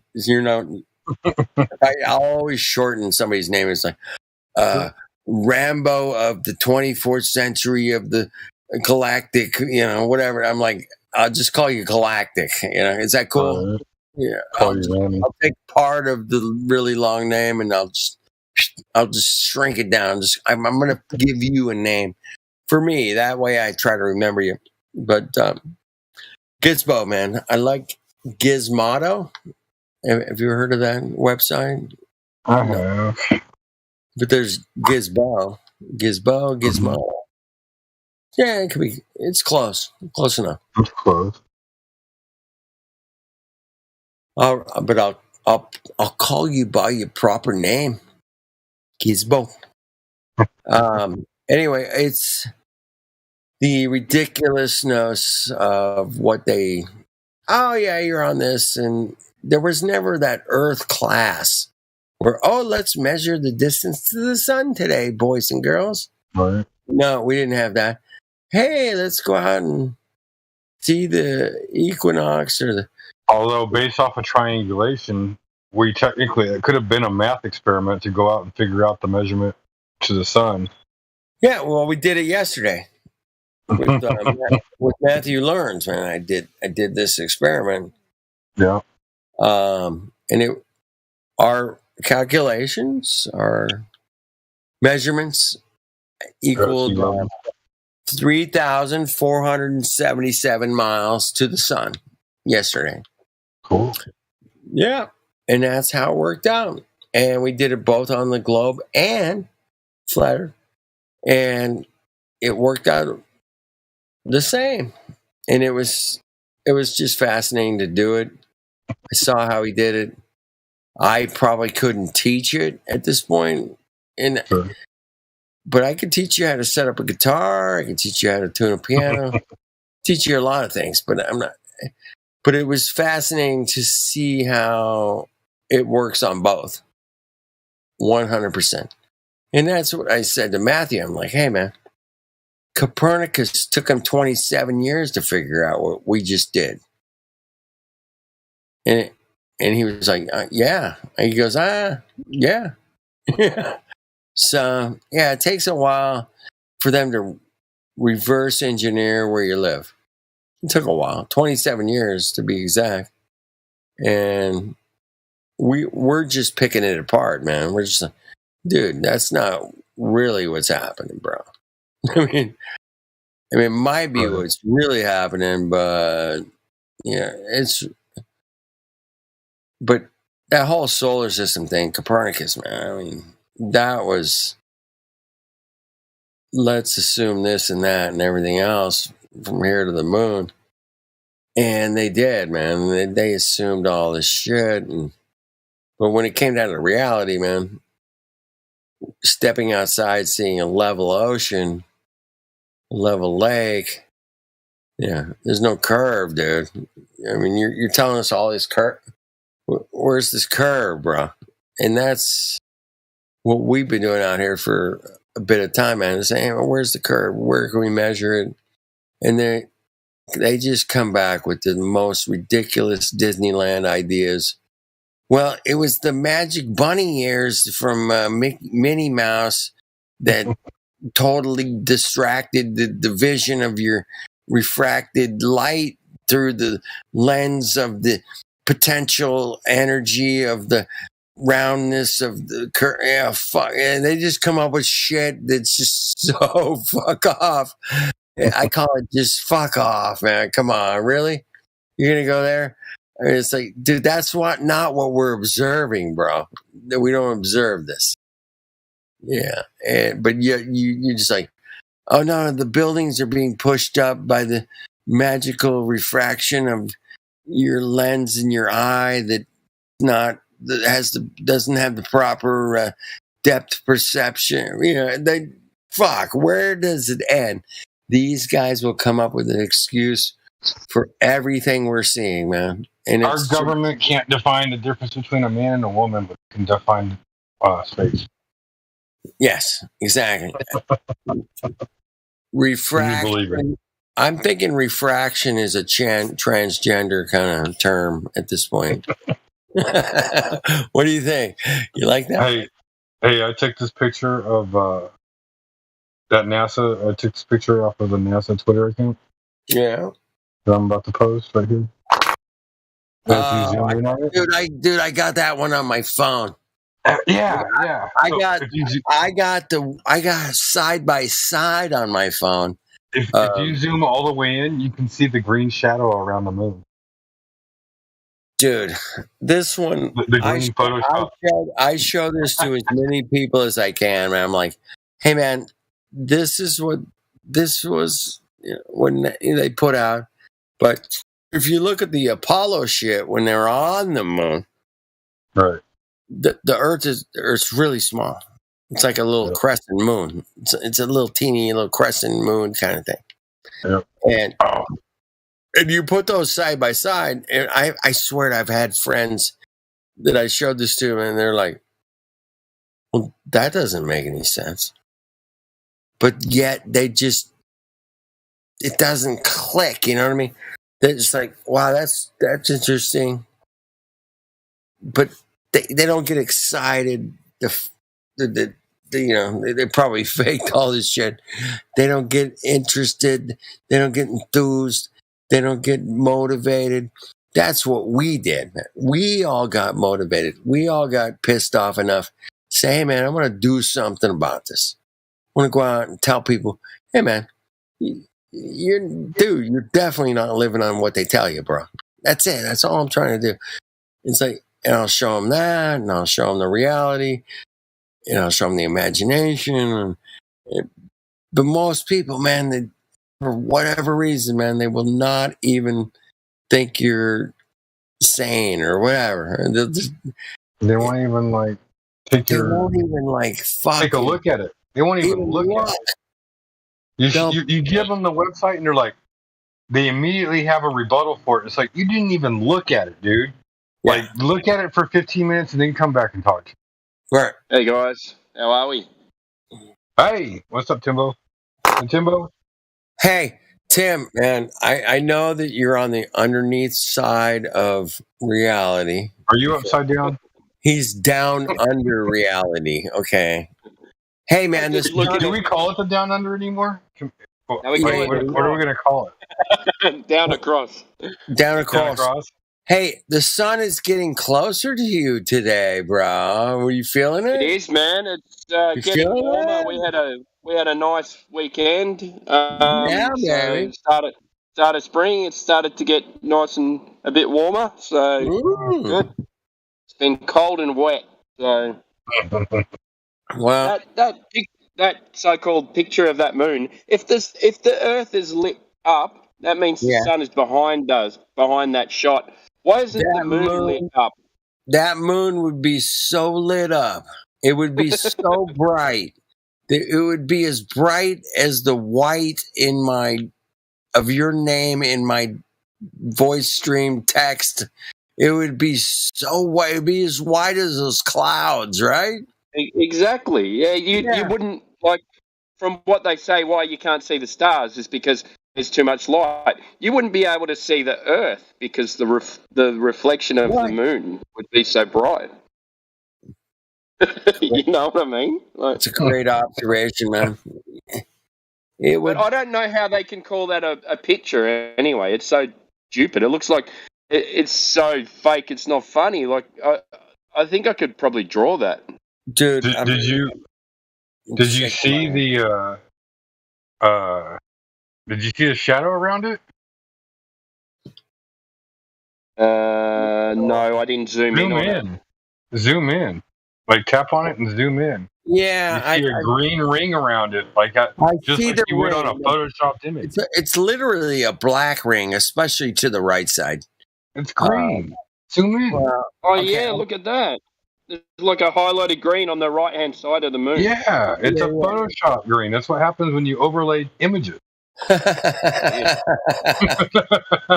always shorten somebody's name. It's like Rambo of the 24th century of the Galactic, whatever. I'm like, I'll just call you Galactic. Is that cool? Yeah, I'll take part of the really long name and I'll just shrink it down. I'm going to give you a name for me. That way I try to remember you. But Gizmo, man, I like Gizmodo. Have you heard of that website? I have. But there's Gizmo. Yeah, it could be. It's close. Close enough. It's close. But I'll call you by your proper name, Gizmo. Anyway, it's the ridiculousness of what they. Oh yeah, you're on this, and there was never that Earth class where let's measure the distance to the sun today, boys and girls. Right. No, we didn't have that. Hey, let's go out and see the equinox or the. Although, based off of triangulation, it could have been a math experiment to go out and figure out the measurement to the sun. Yeah, well, we did it yesterday with Matthew Learns, man. I did this experiment. Yeah. And our calculations, our measurements equaled 3,477 miles to the sun yesterday. Cool. Yeah. And that's how it worked out. And we did it both on the globe and flat Earth. And it worked out the same. And it was just fascinating to do it. I saw how he did it. I probably couldn't teach it at this point. But I could teach you how to set up a guitar. I could teach you how to tune a piano. Teach you a lot of things, but I'm not. But it was fascinating to see how it works on both. 100%. And that's what I said to Matthew. I'm like, hey, man, Copernicus took him 27 years to figure out what we just did. And he was like, yeah. And he goes, yeah. So, yeah, it takes a while for them to reverse engineer where you live. It took a while, 27 years to be exact. And we're just picking it apart, man. We're just like, dude, that's not really what's happening, bro. I mean, it might be what's really happening, but yeah, but that whole solar system thing, Copernicus, man, I mean, that was, let's assume this and that and everything else from here to the moon. And they did, man. They assumed all this shit. But when it came down to reality, man, stepping outside, seeing a level ocean, a level lake, yeah, there's no curve, dude. I mean, you're telling us all this curve. Where's this curve, bro? And that's what we've been doing out here for a bit of time, man. Saying, where's the curve? Where can we measure it? And they just come back with the most ridiculous Disneyland ideas. Well, it was the Magic Bunny ears from Minnie Mouse that totally distracted the vision of your refracted light through the lens of the potential energy of the roundness of the current. Yeah, fuck. And they just come up with shit that's just so fuck off. I call it just fuck off, man. Come on, really? You're gonna go there? I mean, it's like, dude, that's not what we're observing, bro. We don't observe this. Yeah, but you're just like, oh no, the buildings are being pushed up by the magical refraction of your lens in your eye doesn't have the proper depth perception. Where does it end? These guys will come up with an excuse for everything we're seeing, man. And our government can't define the difference between a man and a woman, but can define space. Yes, exactly. Refraction. I'm thinking refraction is a transgender kind of term at this point. What do you think? You like that? Hey, I took this picture of that NASA. I took this picture off of the NASA Twitter account. Yeah. That I'm about to post right here. Dude, I got that one on my phone. Yeah. I got side by side on my phone. If you zoom all the way in, you can see the green shadow around the moon. Dude, this one, the green Photoshop. I show this to as many people as I can, man. I'm like, hey, man, this was when they put out. But if you look at the Apollo shit when they're on the moon, right, the Earth is really small. It's like a little crescent moon. It's a little teeny little crescent moon kind of thing. Yeah. And you put those side by side, and I swear I've had friends that I showed this to, and they're like, well, that doesn't make any sense. But yet it doesn't click, you know what I mean? They're just like, wow, that's interesting. But they don't get excited. They probably faked all this shit. They don't get interested. They don't get enthused. They don't get motivated. That's what we did, man. We all got motivated. We all got pissed off enough. Say, hey, man, I'm going to do something about this. I want to go out and tell people, hey, man, you're definitely not living on what they tell you, bro. That's it. That's all I'm trying to do. It's like, and I'll show them that, and I'll show them the reality, and I'll show them the imagination. But most people, man, for whatever reason, man, they will not even think you're sane or whatever. They won't even take a look at it. They won't even look at it. You give them the website and they're like, they immediately have a rebuttal for it. It's like, you didn't even look at it, dude. Yeah. Like, look at it for 15 minutes and then come back and talk. Right. Hey guys, how are we? Hey, what's up, Timbo? Hey, Timbo. Hey, Tim, man, I know that you're on the underneath side of reality. Are you upside down? He's down under reality. Okay. Hey, man, do we call it the down under anymore? What are we going to call it? Down across. Down across. Hey, the sun is getting closer to you today, bro. Were you feeling it? It is, man. It's getting warmer. We had a nice weekend. Man. So started spring. It started to get nice and a bit warmer. So good. It's been cold and wet. So well, that so-called picture of that moon. If the Earth is lit up, that means the sun is behind that shot. Why isn't the moon lit up? That moon would be so lit up. It would be so bright. It would be as bright as the white of your name in my voice stream text. It would be so white. It would be as white as those clouds, right? Exactly. Yeah, you wouldn't, like, from what they say, why you can't see the stars is because there's too much light. You wouldn't be able to see the Earth because the reflection of the moon would be so bright. You know what I mean? It's a great observation, man. But I don't know how they can call that a picture anyway. It's so stupid. It looks like It's so fake. It's not funny. Like I think I could probably draw that. Dude, Did you see the did you see the shadow around it? No, I didn't zoom in on it. Zoom in. Like tap on it and zoom in. Yeah, you see a green ring around it, like just see like the you would on a ring. photoshopped image. It's literally a black ring, especially to the right side. It's green. Zoom in. Yeah, look at that. There's like a highlighted green on the right-hand side of the moon. Yeah, it's a Photoshop green. That's what happens when you overlay images.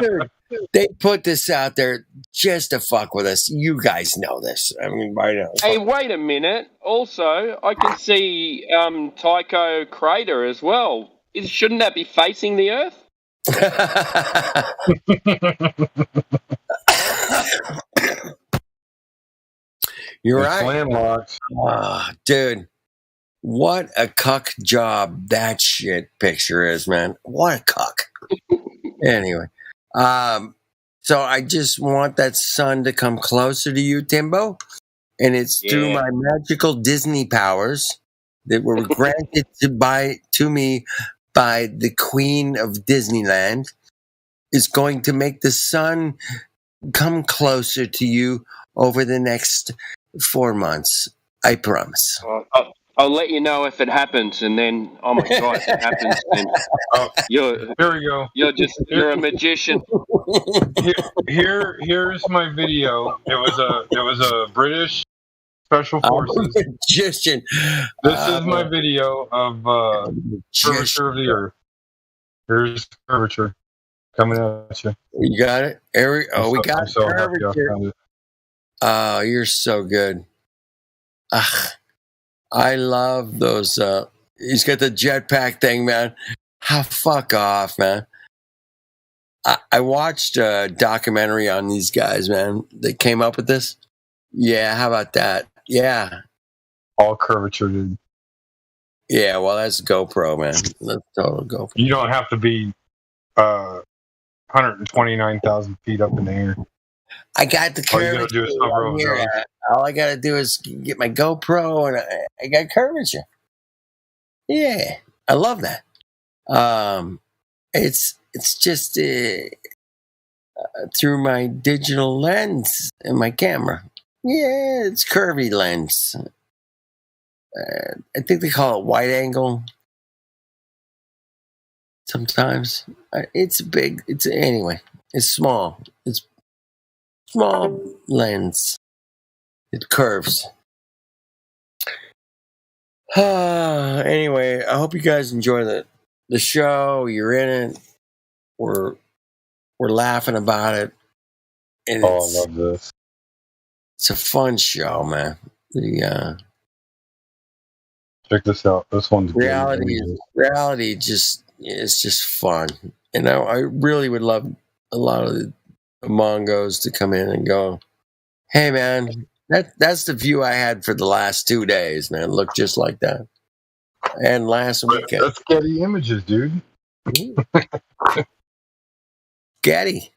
Dude, they put this out there just to fuck with us. You guys know this. I mean, I know. Hey, wait a minute. Also, I can see Tycho crater as well. Shouldn't that be facing the Earth? You're It's right. landlocked. Dude, what a cuck job that shit picture is, man. What a cuck. Anyway, so I just want that sun to come closer to you, Timbo. And it's through my magical Disney powers that were granted to me by the Queen of Disneyland is going to make the sun come closer to you over the next 4 months. I promise. I'll let you know if it happens, and then, oh my God, if it happens, then Here we go. You're a magician. Here's my video. It was a British Special Forces magician. This is my video of curvature of the Earth. Here's curvature coming at you. You got it, Eric. Oh, we got so happy I curvature. found it. Oh, you're so good. I love those. He's got the jetpack thing, man. Fuck off, man. I watched a documentary on these guys, man. They came up with this. Yeah, how about that? Yeah. All curvature, dude. Yeah, well, that's GoPro, man. That's total GoPro. You don't have to be 129,000 feet up in the air. I got the curvature. All I gotta do is get my GoPro, and I got curvature. Yeah, I love that. It's just through my digital lens and my camera. Yeah, it's curvy lens. I think they call it wide angle. Sometimes it's big. Anyway. It's small. It's small lens. It curves. Anyway, I hope you guys enjoy the show. You're in it. We're laughing about it. And I love this. It's a fun show, man. Check this out. This one's reality is just fun. And I really would love a lot of the Mongos to come in and go, hey man, that's the view I had for the last 2 days, man. Look just like that. And last weekend. That's Getty Images, dude. Getty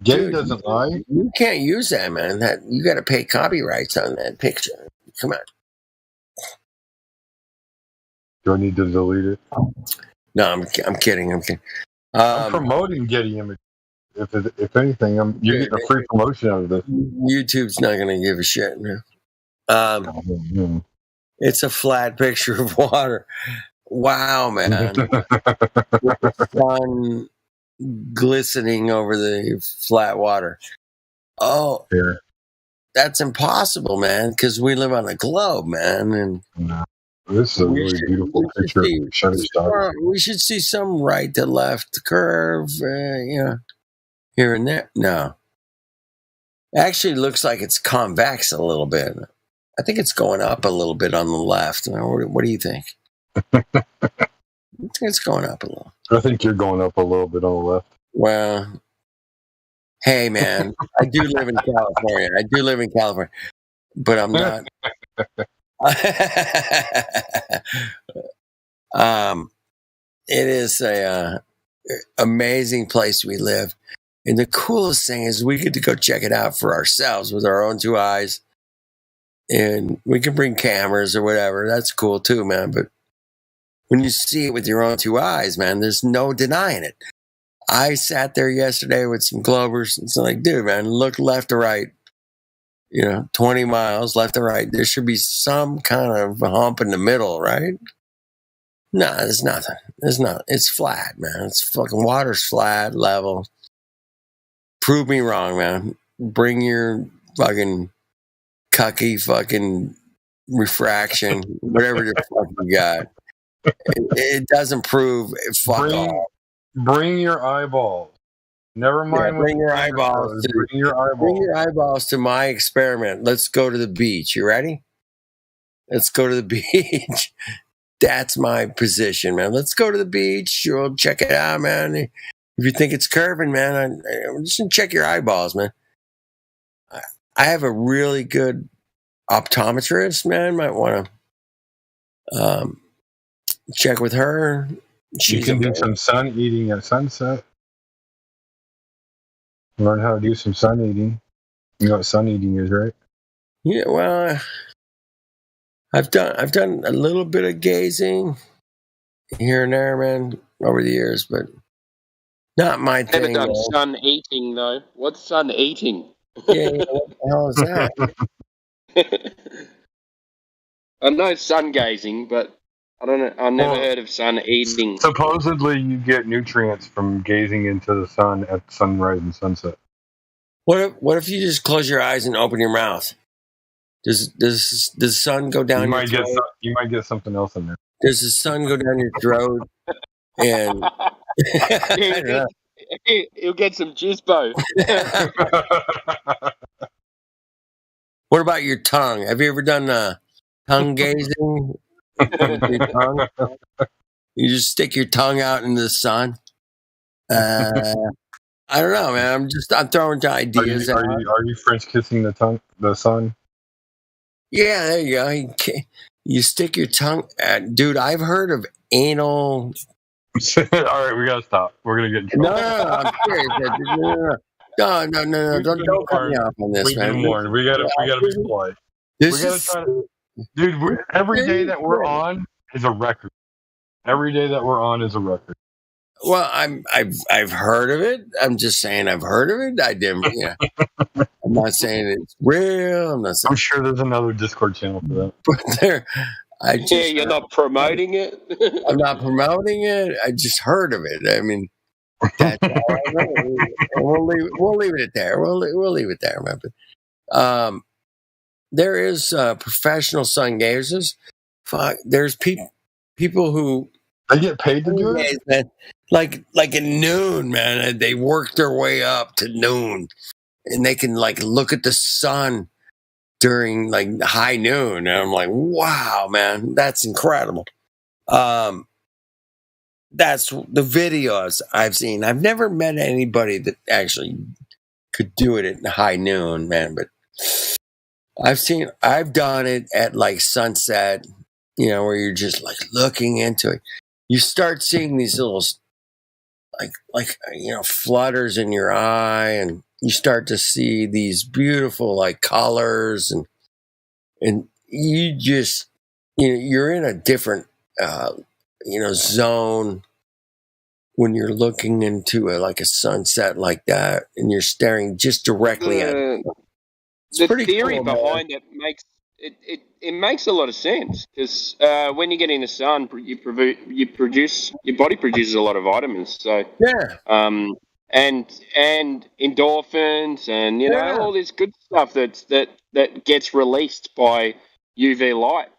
Dude, doesn't lie. You can't use that, man. You got to pay copyrights on that picture. Come on. Do I need to delete it? No, I'm kidding. I'm promoting Getty Images. If anything, you're getting a free promotion out of this. YouTube's not going to give a shit. It's a flat picture of water. Wow, man. With the sun glistening over the flat water. Oh, yeah. That's impossible, man, because we live on a globe, man. And this is a really beautiful picture. We should see some right to left curve, here and there. No. Actually, it looks like it's convex a little bit. I think it's going up a little bit on the left. What do you think? I think it's going up a little. I think you're going up a little bit on the left. Well, hey, man, I do live in California. But I'm not. It is a amazing place we live. And the coolest thing is we get to go check it out for ourselves with our own 2 eyes. And we can bring cameras or whatever. That's cool too, man. But when you see it with your own 2 eyes, man, there's no denying it. I sat there yesterday with some Glovers and it's like, dude, man, look left to right. 20 miles left to right. There should be some kind of hump in the middle, right? No, there's nothing. There's not. It's flat, man. It's fucking water's flat, level. Prove me wrong, man. Bring your fucking cucky fucking refraction, whatever the fuck you got. It doesn't prove fuck off. Bring your eyeballs. Never mind. Bring your eyeballs. Bring your eyeballs. Bring your eyeballs to my experiment. Let's go to the beach. You ready? Let's go to the beach. That's my position, man. Let's go to the beach. We'll check it out, man. If you think it's curving, man, I'm just gonna check your eyeballs, man. I have a really good optometrist, man. Might want to check with her. You can do some sun eating at sunset. Learn how to do some sun eating. You know what sun eating is, right? Yeah, well, I've done a little bit of gazing here and there, man, over the years, but not my thing. Never done sun eating though. What's sun eating? Yeah, what the hell is that? I know sun gazing, but I don't know. I've never heard of sun eating. Supposedly, you get nutrients from gazing into the sun at sunrise and sunset. What if you just close your eyes and open your mouth? Does the sun go down your throat? You might get something else in there. Does the sun go down your throat? And He'll get some jizbo. What about your tongue? Have you ever done tongue gazing? Your tongue? You just stick your tongue out into the sun. I don't know, man. I'm throwing ideas. Are you French kissing the sun? Yeah, there you go. You stick your tongue at, dude. I've heard of anal. All right, we gotta stop. We're gonna get in trouble. No, I'm serious. No. Don't cut me off on this, man. We gotta be polite. Dude, every day that we're on is a record. Every day that we're on is a record. Well, I've heard of it. I'm just saying I've heard of it. I didn't. Yeah. I'm not saying it's real. I'm sure there's another Discord channel for that. But you're not promoting it. I'm not promoting it. I just heard of it. I mean, that's all I know. We'll leave it there. We'll leave it there, man. But, there is professional sun gazers. Fuck, there's people who they get paid to do it. Man, like at noon, man. They work their way up to noon, and they can like look at the sun during like high noon. And I'm like, wow, man, that's incredible. That's the videos I've seen. I've never met anybody that actually could do it at high noon, man. But I've done it at like sunset, where you're just like looking into it. You start seeing these little like flutters in your eye, and you start to see these beautiful like colors, and you just you're in a different zone when you're looking into like a sunset like that, and you're staring just directly at it. The theory behind it makes it makes a lot of sense, because when you get in the sun, your body produces a lot of vitamins. So and endorphins and all this good stuff that gets released by UV light.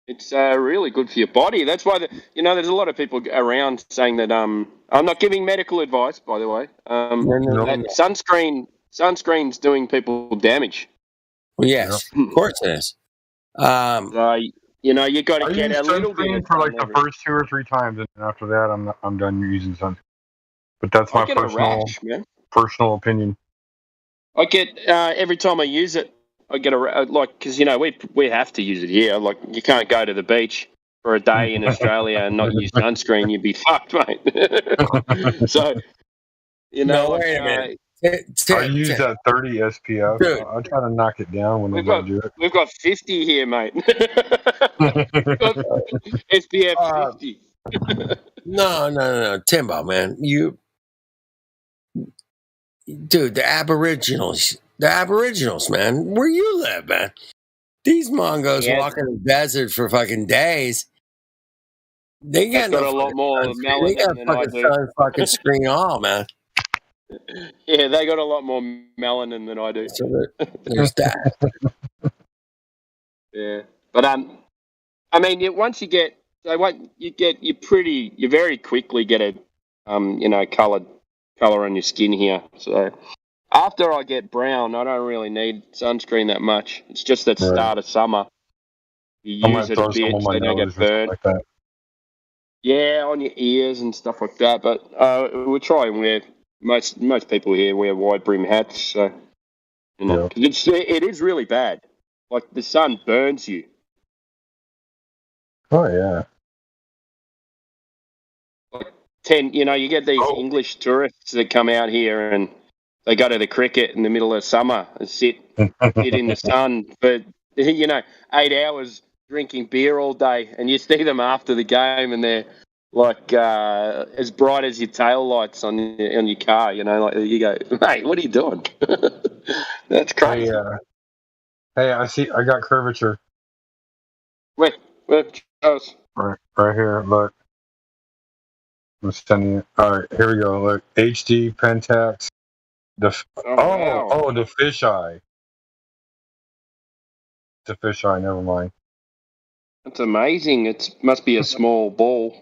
It's really good for your body. That's why there's a lot of people around saying that. I'm not giving medical advice, by the way. That sunscreen's doing people damage. Well, yes, of course it is. You got to get a little bit for like the first 2 or 3 times, and after that, I'm done using sunscreen. But that's my personal opinion. I get every time I use it, I get because we have to use it here. Like, you can't go to the beach for a day in Australia and not use sunscreen. You'd be fucked, mate. So You know, wait a minute. I use that 30 SPF. Dude. I try to knock it down whenever I do it. we've got 50 here, mate. SPF 50. No, Timbo, man. Dude, the Aboriginals, man. Where you live, man? These Mongos walking the desert for fucking days. They got a lot more melanin they got than I fucking do. fucking screen all, man. Yeah, they got a lot more melanin than I do. So there's that. Yeah, but I mean, once you get, you very quickly get a, color on your skin here. So after I get brown, I don't really need sunscreen that much. It's just that start of summer. You use it a bit so you don't get burned. Like that. Yeah, on your ears and stuff like that. But we'll try and wear, most people here wear wide brim hats. So, 'cause it is really bad. Like the sun burns you. Oh yeah. You get these English tourists that come out here and they go to the cricket in the middle of summer and sit in the sun for 8 hours drinking beer all day, and you see them after the game and they're like as bright as your tail lights on your car. Like you go, mate, what are you doing? That's crazy. Hey, I got curvature. Where Charles? Right here. Look. I'm sending it. All right, here we go. Look, HD Pentax. The fisheye. The fisheye. Never mind. That's amazing. It must be a small ball.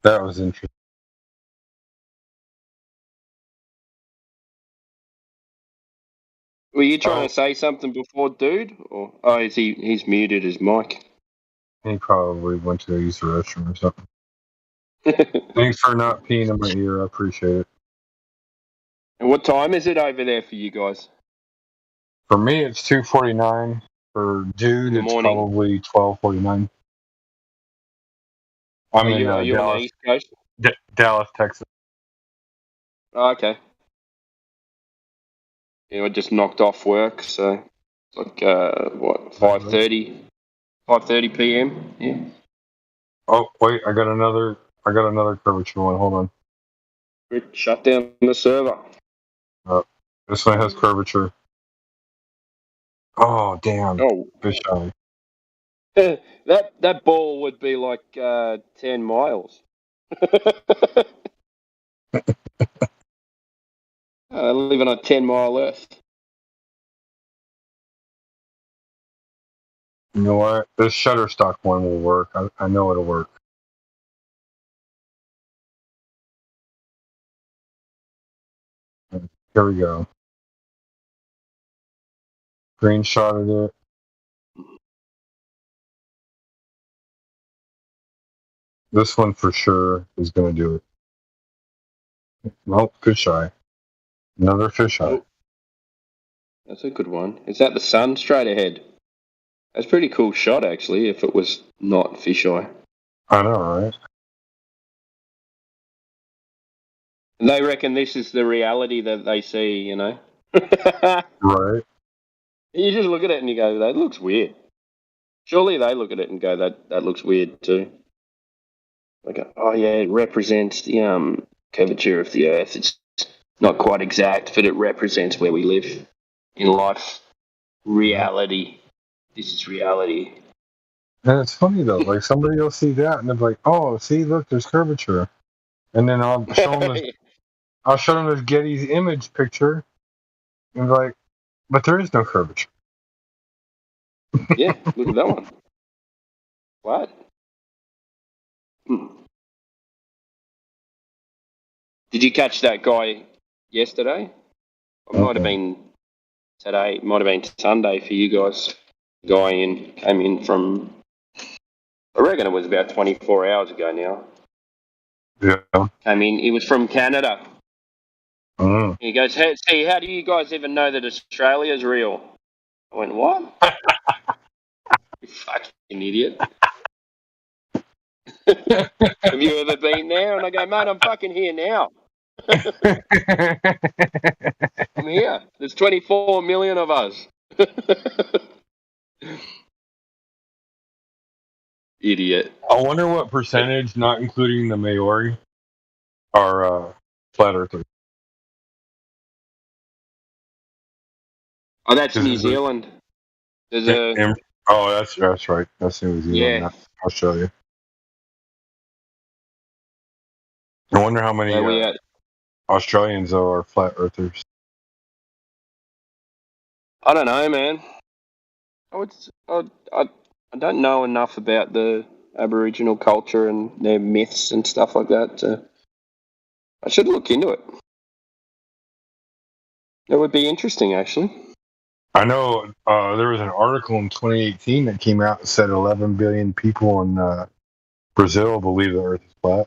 That was interesting. Were you trying to say something before, dude? Or is he's muted his mic? He probably went to use the restroom or something. Thanks for not peeing in my ear. I appreciate it. And what time is it over there for you guys? For me, it's 2:49. For dude, it's probably 12:49. I'm in are you on the East Coast? Dallas, Texas. Oh, okay. Yeah, I just knocked off work, so like 5:30 p.m. Yeah. Oh wait, I got another curvature one. Hold on. Shut down the server. This one has curvature. Oh damn! Oh, fisheye. that ball would be like 10 miles. Living on 10-mile Earth. You know what? This Shutterstock one will work. I know it'll work. Here we go. Screenshotted it. This one for sure is going to do it. Nope, fisheye. Another fisheye. Oh, that's a good one. Is that the sun straight ahead? That's a pretty cool shot, actually, if it was not fisheye. I know, right? And they reckon this is the reality that they see, Right. You just look at it and you go, that looks weird. Surely they look at it and go, that looks weird too. Like, oh yeah, it represents the curvature of the Earth. It's not quite exact, but it represents where we live in life. Reality. This is reality. And it's funny though, like somebody will see that and they're like, "Oh, see, look, there's curvature," and then I'll show them this Getty's image picture, and they're like, "But there is no curvature." Yeah, look at that one. What? Did you catch that guy yesterday? It might have been today. It might have been Sunday for you guys. Guy came in from, I reckon it was about 24 hours ago now. Yeah. Came in. He was from Canada. He goes, hey, see, how do you guys even know that Australia's real? I went, what? You fucking idiot. Have you ever been there? And I go, mate, I'm fucking here now. I'm here. There's 24 million of us. Idiot. I wonder what percentage, not including the Maori, are flat earthers. Oh, that's New Zealand. There's a. Oh, that's right. That's New Zealand. Yeah. Not Australia. I wonder how many Australians though are flat earthers. I don't know, man. I don't know enough about the Aboriginal culture and their myths and stuff like that. I should look into it. It would be interesting, actually. I know there was an article in 2018 that came out that said 11 billion people in Brazil believe the Earth is flat.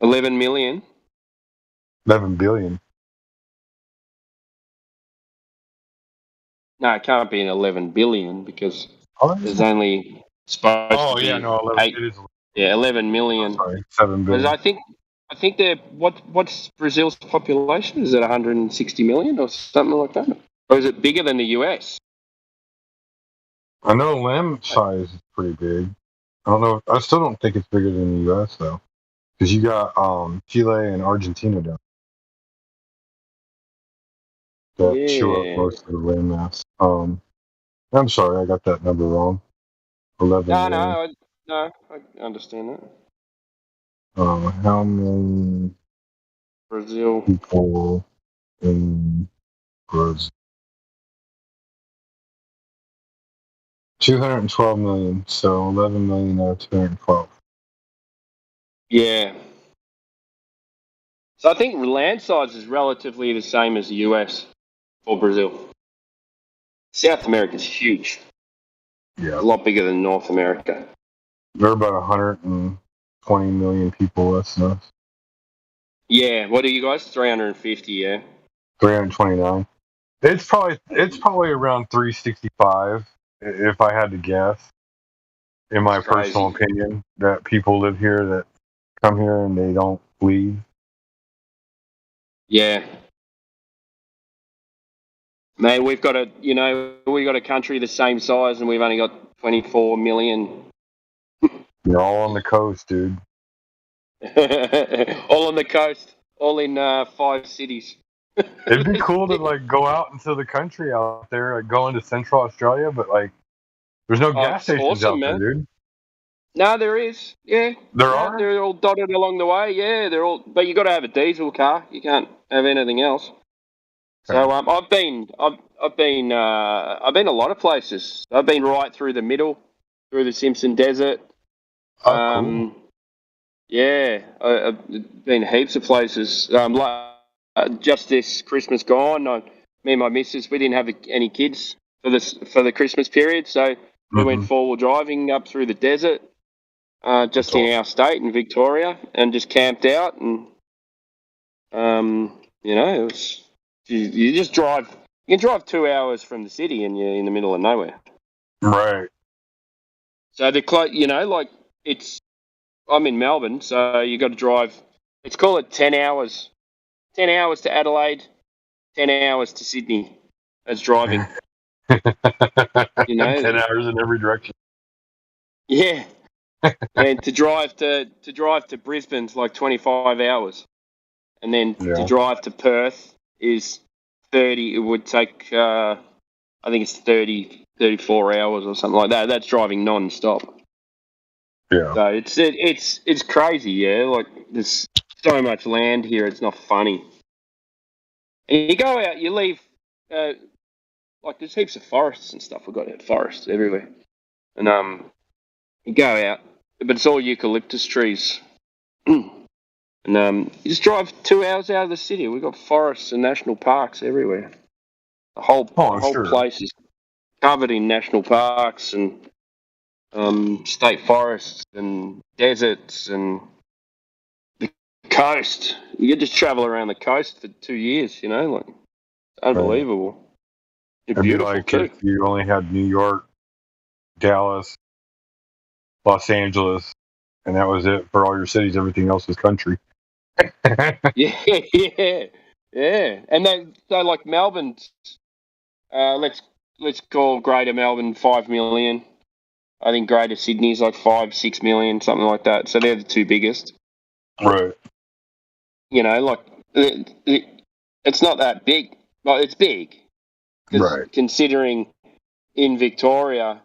11 million? 11 billion. No, it can't be an 11 billion because there's only supposed to be 11 million. Sorry, 7 billion. I think they're what's Brazil's population? Is it 160 million or something like that? Or is it bigger than the US? I know land size is pretty big. I don't know. I still don't think it's bigger than the US though, because you got Chile and Argentina down that chew up most of the land mass. I'm sorry, I got that number wrong. 11. No, I understand that. How many Brazil people in Brazil? 212 million, so 11 million out of 212. Yeah. So I think land size is relatively the same as the US for Brazil. South America's huge. Yeah. A lot bigger than North America. They're about 120 million people less than us. Yeah. What are you guys? 350, yeah. 329. It's probably around 365 if I had to guess. In my personal opinion, that people live here that come here and they don't leave. Yeah. Mate, we've got a country the same size and we've only got 24 million. You're all on the coast, dude. All on the coast, all in 5 cities. It'd be cool to like go out into the country out there, like go into Central Australia, but like there's no gas stations out there, dude. No, there is. Yeah. There are? They're all dotted along the way. Yeah, they're all. But you got to have a diesel car. You can't have anything else. So I've been a lot of places. I've been right through the middle, through the Simpson Desert. Cool. Yeah, I've been heaps of places. Just this Christmas gone, me and my missus, we didn't have any kids for the Christmas period, so we went 4-wheel driving up through the desert, just in our state in Victoria, and just camped out, and it was you just drive. You can drive 2 hours from the city, and you're in the middle of nowhere. Right. So I'm in Melbourne, so you got to drive. Let's call it 10 hours. 10 hours to Adelaide, 10 hours to Sydney. That's driving. 10 hours in every direction. Yeah. And to drive to Brisbane's like 25 hours. And then to drive to Perth is 30. It would take I think it's 34 hours or something like that. That's driving non-stop. Yeah. So it's crazy, yeah. Like there's so much land here, it's not funny. And you go out, you leave, like there's heaps of forests and stuff. We've got forests everywhere. And you go out, but it's all eucalyptus trees. And you just drive 2 hours out of the city. We've got forests and national parks everywhere. The whole place is covered in national parks and state forests and deserts and the coast. You could just travel around the coast for 2 years, like unbelievable. It'd be like if you only had New York, Dallas, Los Angeles, and that was it for all your cities. Everything else was country. Yeah. And then so like Melbourne, let's call Greater Melbourne 5 million. I think Greater Sydney's like 5-6 million, something like that. So they're the two biggest. Right. You know, like it's not that big. Well, it's big. Right. Considering in Victoria,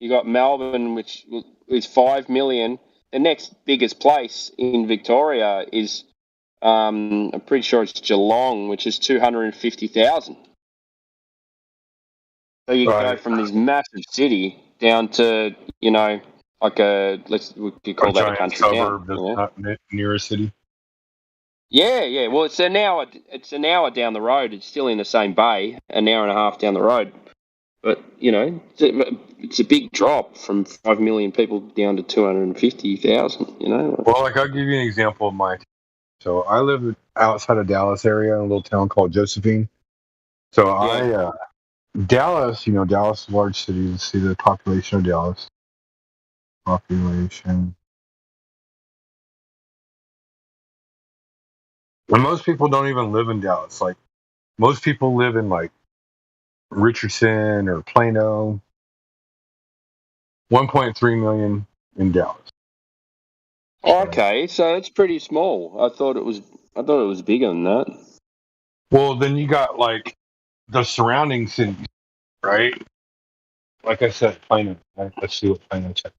you got Melbourne, which is 5 million. The next biggest place in Victoria is, I'm pretty sure it's Geelong, which is 250,000. So you go from this massive city down to, you know, like we could call that a country suburb town. that's not near a city. Yeah. Well, it's an hour down the road. It's still in the same bay, an hour and a half down the road. But, you know, it's a big drop from 5 million people down to 250,000, you know. Well, like, I'll give you an example of mine. So I live outside of Dallas area in a little town called Josephine. So Dallas, you know, Dallas is a large city. Let's see the population of Dallas. Population. And most people don't even live in Dallas. Like, most people live in, like, Richardson or Plano. 1.3 million in Dallas. Okay, so it's pretty small. I thought it was bigger than that. Well, then you got like the surrounding cities, right? Like I said, Plano. Right? Let's see what Plano check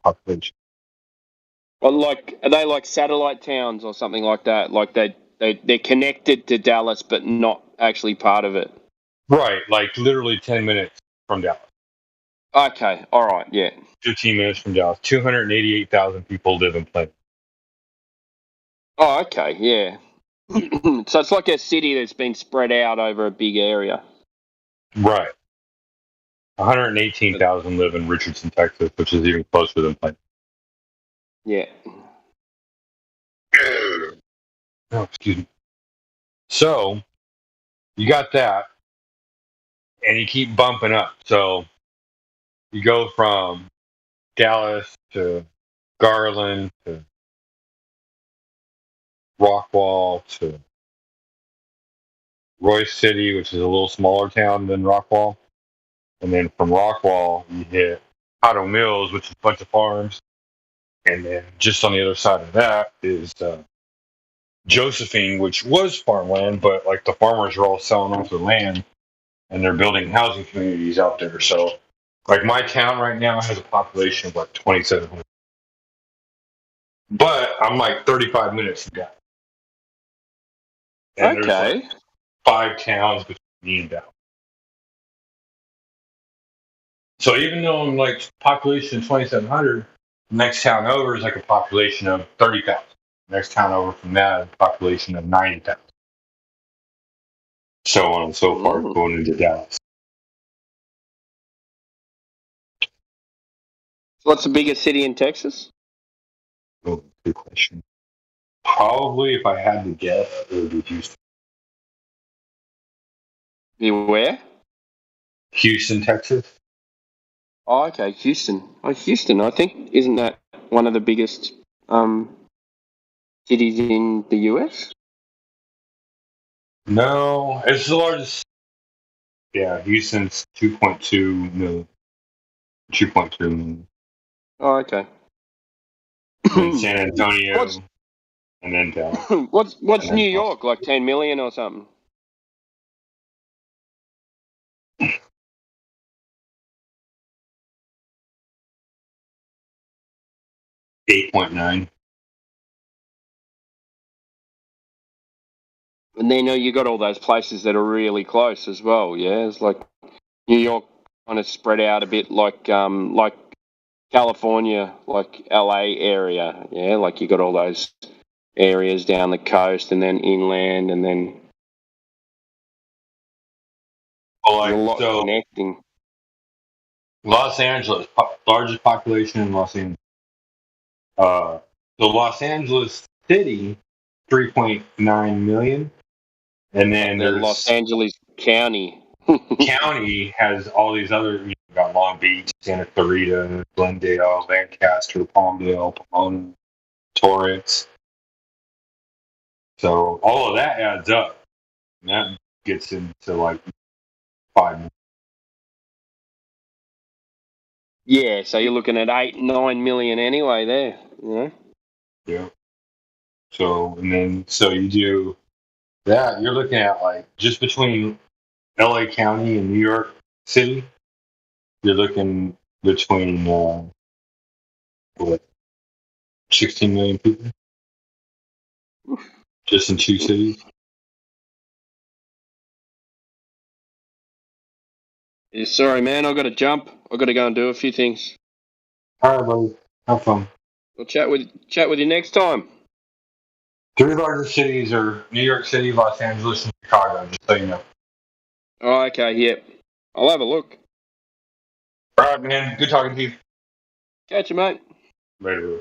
population. Well, like, are they like satellite towns or something like that? Like they're connected to Dallas, but not actually part of it. Right, like literally 10 minutes from Dallas. Okay, all right, yeah. 15 minutes from Dallas. 288,000 people live in Plano. Oh, okay, yeah. So it's like a city that's been spread out over a big area. Right. 118,000 live in Richardson, Texas, which is even closer than Plano. Yeah. Oh, excuse me. So, you got that, and you keep bumping up. So, you go from Dallas to Garland to Rockwall to Royce City, which is a little smaller town than Rockwall. And then from Rockwall, you hit Otto Mills, which is a bunch of farms. And then just on the other side of that is Josephine, which was farmland, but like the farmers are all selling off their land and they're building housing communities out there. So, like, my town right now has a population of like 2,700. But I'm like 35 minutes from Dallas. And there's like 5 towns between me and Dallas. So even though I'm like population 2,700, the next town over is like a population of 30,000. Next town over from that is a population of 90,000. So on and so forth, going into Dallas. What's the biggest city in Texas? Oh, good question. Probably, if I had to guess, it would be Houston. Where? Houston, Texas. Oh, okay, Houston. Oh, Houston. I think, isn't that one of the biggest cities in the US? No, it's the largest. Yeah, Houston's 2.2 million. 2.3 million. Oh, okay. And San Antonio, and then Dallas. What's New York, like 10 million or something? $8.9. And then you got all those places that are really close as well. Yeah, it's like New York kind of spread out a bit, like California, like LA area. Yeah, like you got all those areas down the coast and then inland, and then a lot connecting. Los Angeles, largest population in Los Angeles. So Los Angeles City, 3.9 million. And then there's Los Angeles County. County has all these other got Long Beach, Santa Clarita, Glendale, Lancaster, Palmdale, Pomona, Torrance. So all of that adds up. And that gets into like 5 million. Yeah, so you're looking at 8-9 million anyway there, you know? Yeah. So, and then, so you do that, you're looking at like just between LA County and New York City, you're looking between, what, 16 million people? Just in 2 cities? Yeah, sorry, man, I've got to jump. I've got to go and do a few things. All right, buddy. Have fun. I'll chat with you next time. 3 largest cities are New York City, Los Angeles, and Chicago, just so you know. Oh, okay, yeah. I'll have a look. All right, man. Good talking to you. Catch you, mate. Later, bro.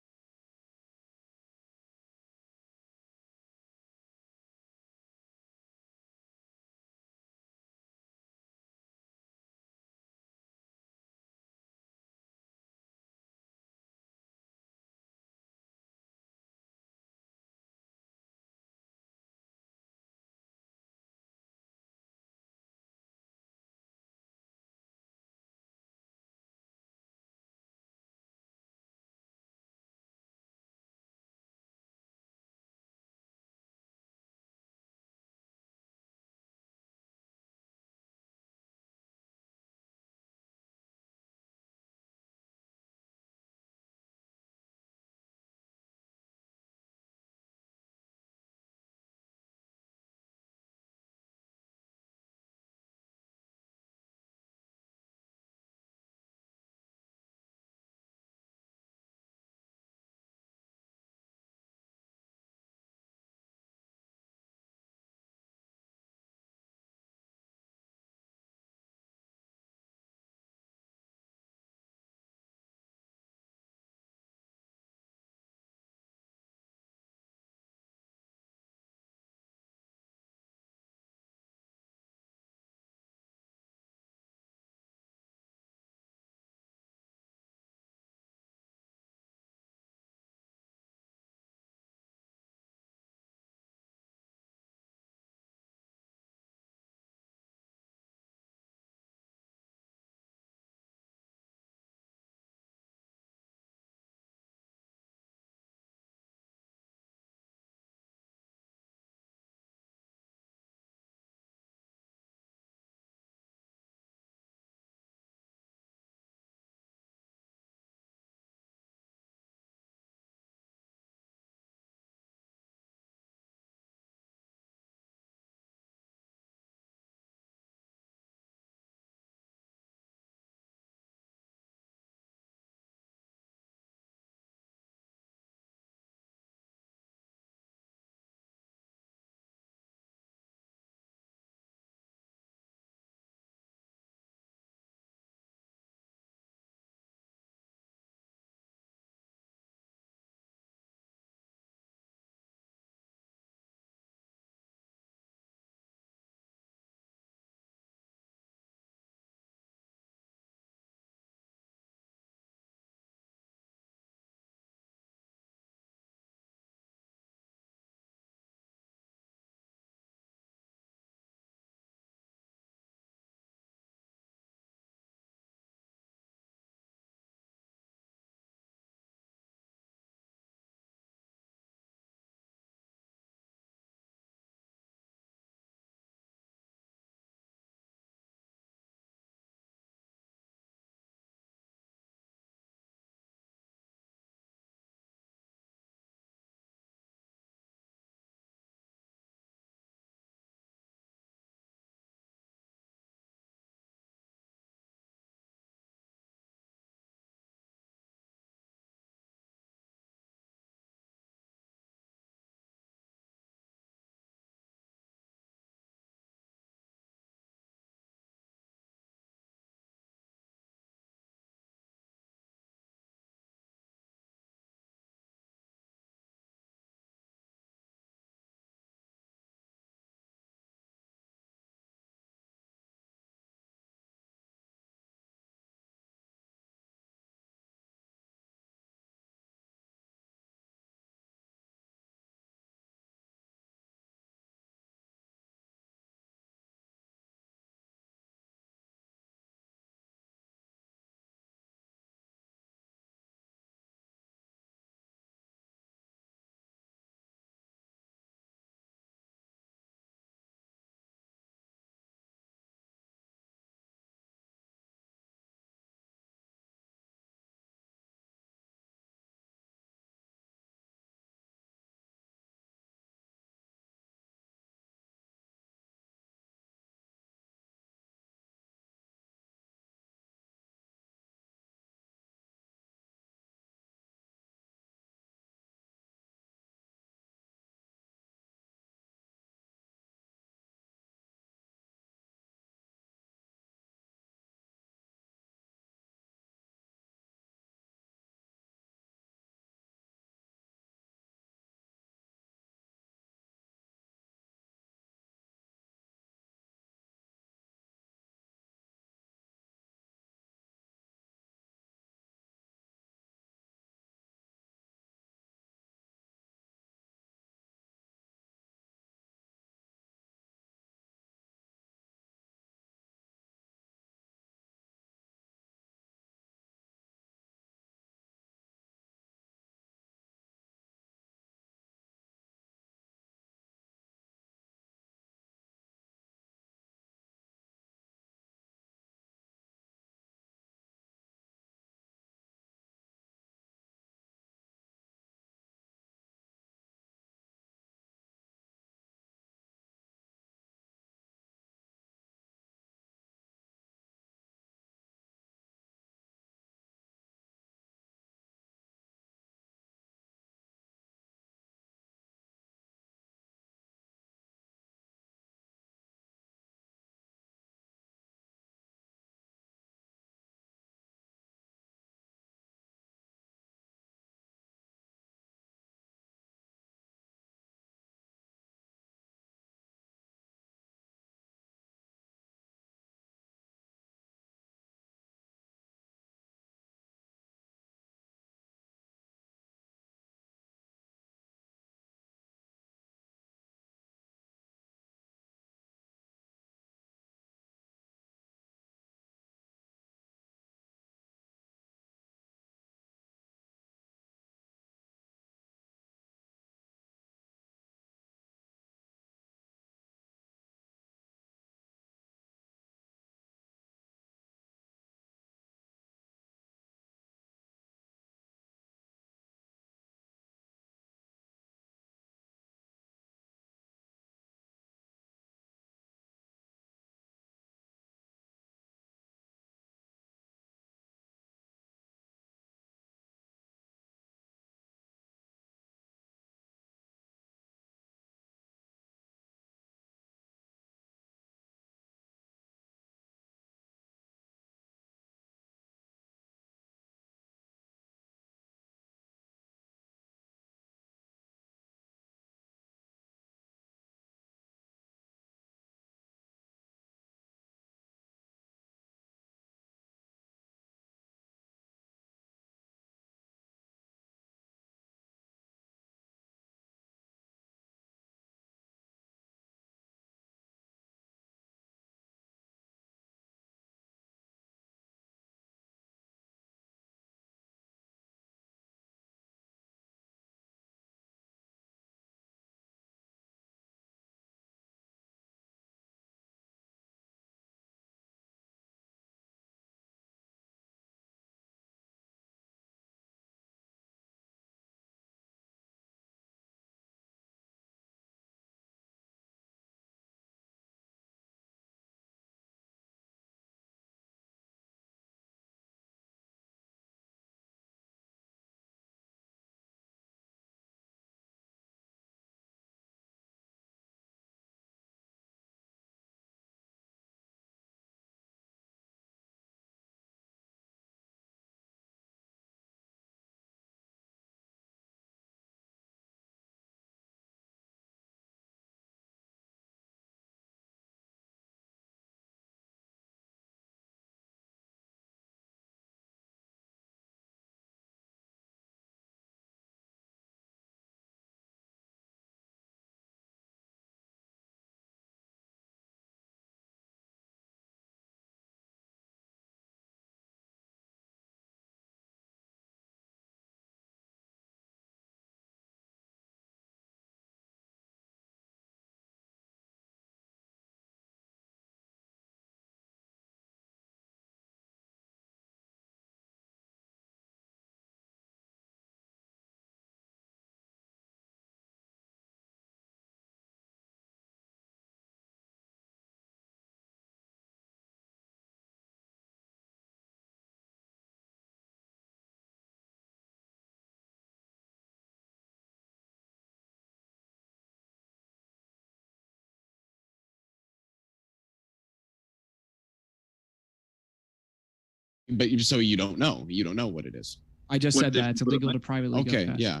But so you don't know. You don't know what it is. I just said that it's illegal to privately go Okay, past. yeah.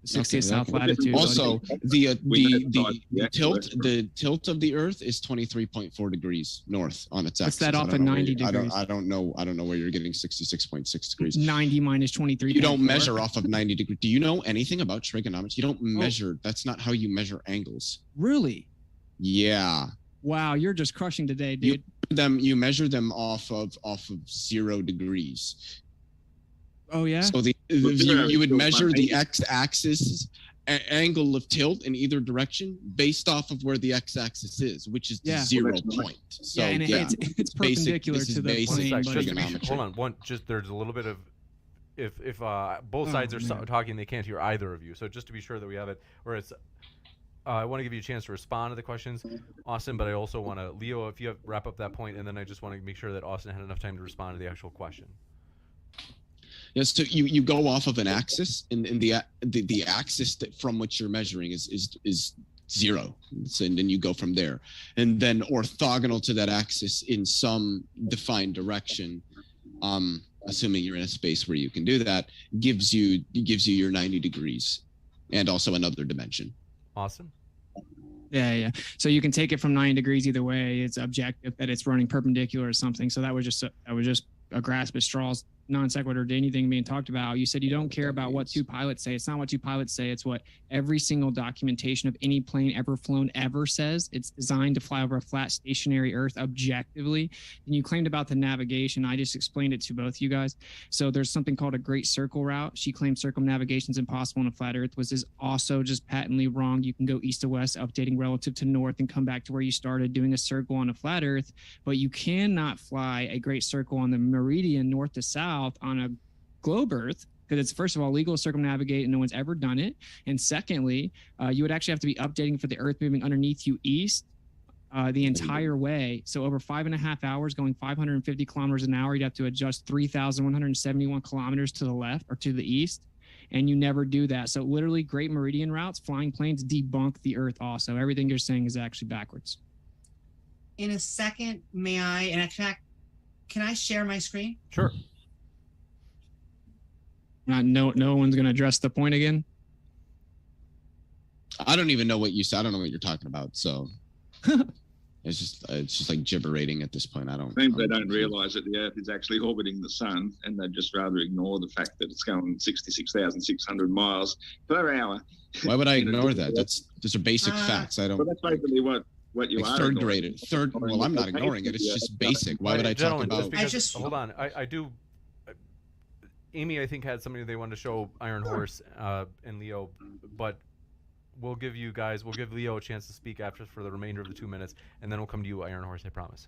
60 Okay, south okay. latitude. Also, the tilt of the Earth is 23.4 degrees north on its axis. What's that off at 90 degrees? I don't know where you're getting 66.6 degrees. 90 minus 23. You don't measure off of 90 degrees. Do you know anything about trigonometry? You don't measure. That's not how you measure angles. Really? Yeah. Wow, you're just crushing today, dude. You measure them off of 0 degrees. Oh yeah. So you would measure the x-axis angle of tilt in either direction based off of where the x-axis is, which is the 0 point. So it's perpendicular to the plane. Hold on, there's a little bit of if both sides are talking, they can't hear either of you. So just to be sure that we have it, or it's. I want to give you a chance to respond to the questions, Austin, but I also want to, Leo, if you wrap up that point, and then I just want to make sure that Austin had enough time to respond to the actual question. Yes, so you go off of an axis, and the axis from which you're measuring is 0, and then you go from there, and then orthogonal to that axis in some defined direction, assuming you're in a space where you can do that, gives you your 90 degrees, and also another dimension. Awesome. Yeah. So you can take it from 90 degrees either way. It's objective that it's running perpendicular or something. So that was just a grasp at straws, non sequitur to anything being talked about. You said you don't care about what two pilots say. It's not what two pilots say. It's what every single documentation of any plane ever flown ever says. It's designed to fly over a flat, stationary Earth objectively. And you claimed about the navigation. I just explained it to both you guys. So there's something called a Great Circle route. She claimed circumnavigation is impossible on a flat Earth. Was this also just patently wrong? You can go east to west, updating relative to north, and come back to where you started doing a circle on a flat Earth. But you cannot fly a Great Circle on the meridian north to south on a globe Earth, because it's, first of all, legal to circumnavigate and no one's ever done it. And secondly, you would actually have to be updating for the Earth moving underneath you east the entire way. So over 5.5 hours going 550 kilometers an hour, you'd have to adjust 3,171 kilometers to the left or to the east. And you never do that. So literally great meridian routes, flying planes debunk the Earth also. Everything you're saying is actually backwards. In a second, may I, and in fact, can I share my screen? Sure. No one's going to address the point again. I don't even know what you said. I don't know what you're talking about. So it's just like gibberating at this point. I think they don't realise that the Earth is actually orbiting the Sun, and they'd just rather ignore the fact that it's going 66,600 miles per hour. Why would I ignore that? Those are basic facts. I don't. But that's basically what you like are. Third grade. Well, I'm not ignoring it. It's just basic. Why would I talk about? Hold on. I do. Amy, I think, had something they wanted to show Iron Horse and Leo, but we'll give Leo a chance to speak after for the remainder of the 2 minutes, and then we'll come to you, Iron Horse, I promise.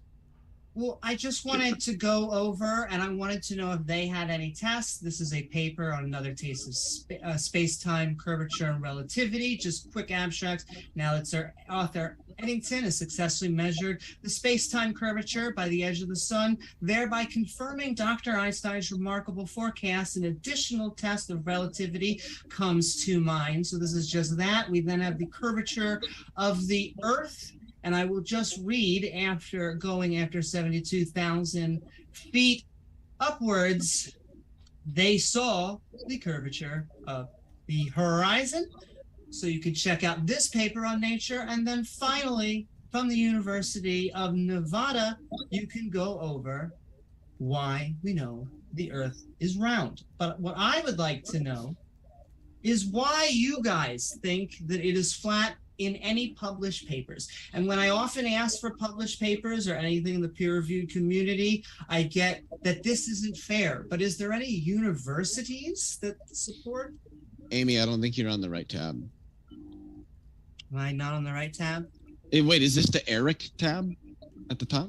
Well, I just wanted to go over, and I wanted to know if they had any tests. This is a paper on another taste of space-time curvature and relativity, just quick abstracts. Now it's our author, Eddington, has successfully measured the space-time curvature by the edge of the sun, thereby confirming Dr. Einstein's remarkable forecast. An additional test of relativity comes to mind. So this is just that. We then have the curvature of the Earth. And I will just read, after going after 72,000 feet upwards, they saw the curvature of the horizon. So you can check out this paper on Nature. And then finally, from the University of Nevada, you can go over why we know the Earth is round. But what I would like to know is why you guys think that it is flat in any published papers. And when I often ask for published papers or anything in the peer-reviewed community, I get that this isn't fair. But is there any universities that support? Amy, I don't think you're on the right tab. Am I not on the right tab? Wait, is this the Eric tab at the top?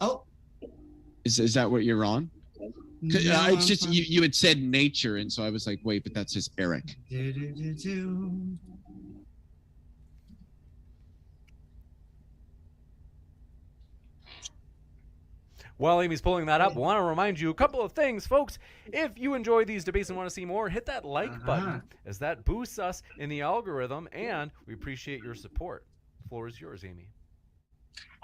Oh. Is that what you're on? No, it's just you had said Nature, and so I was like, wait, but that says Eric. While Amy's pulling that up, I want to remind you a couple of things, folks. If you enjoy these debates and want to see more, hit that like button, as that boosts us in the algorithm, and we appreciate your support. The floor is yours, Amy.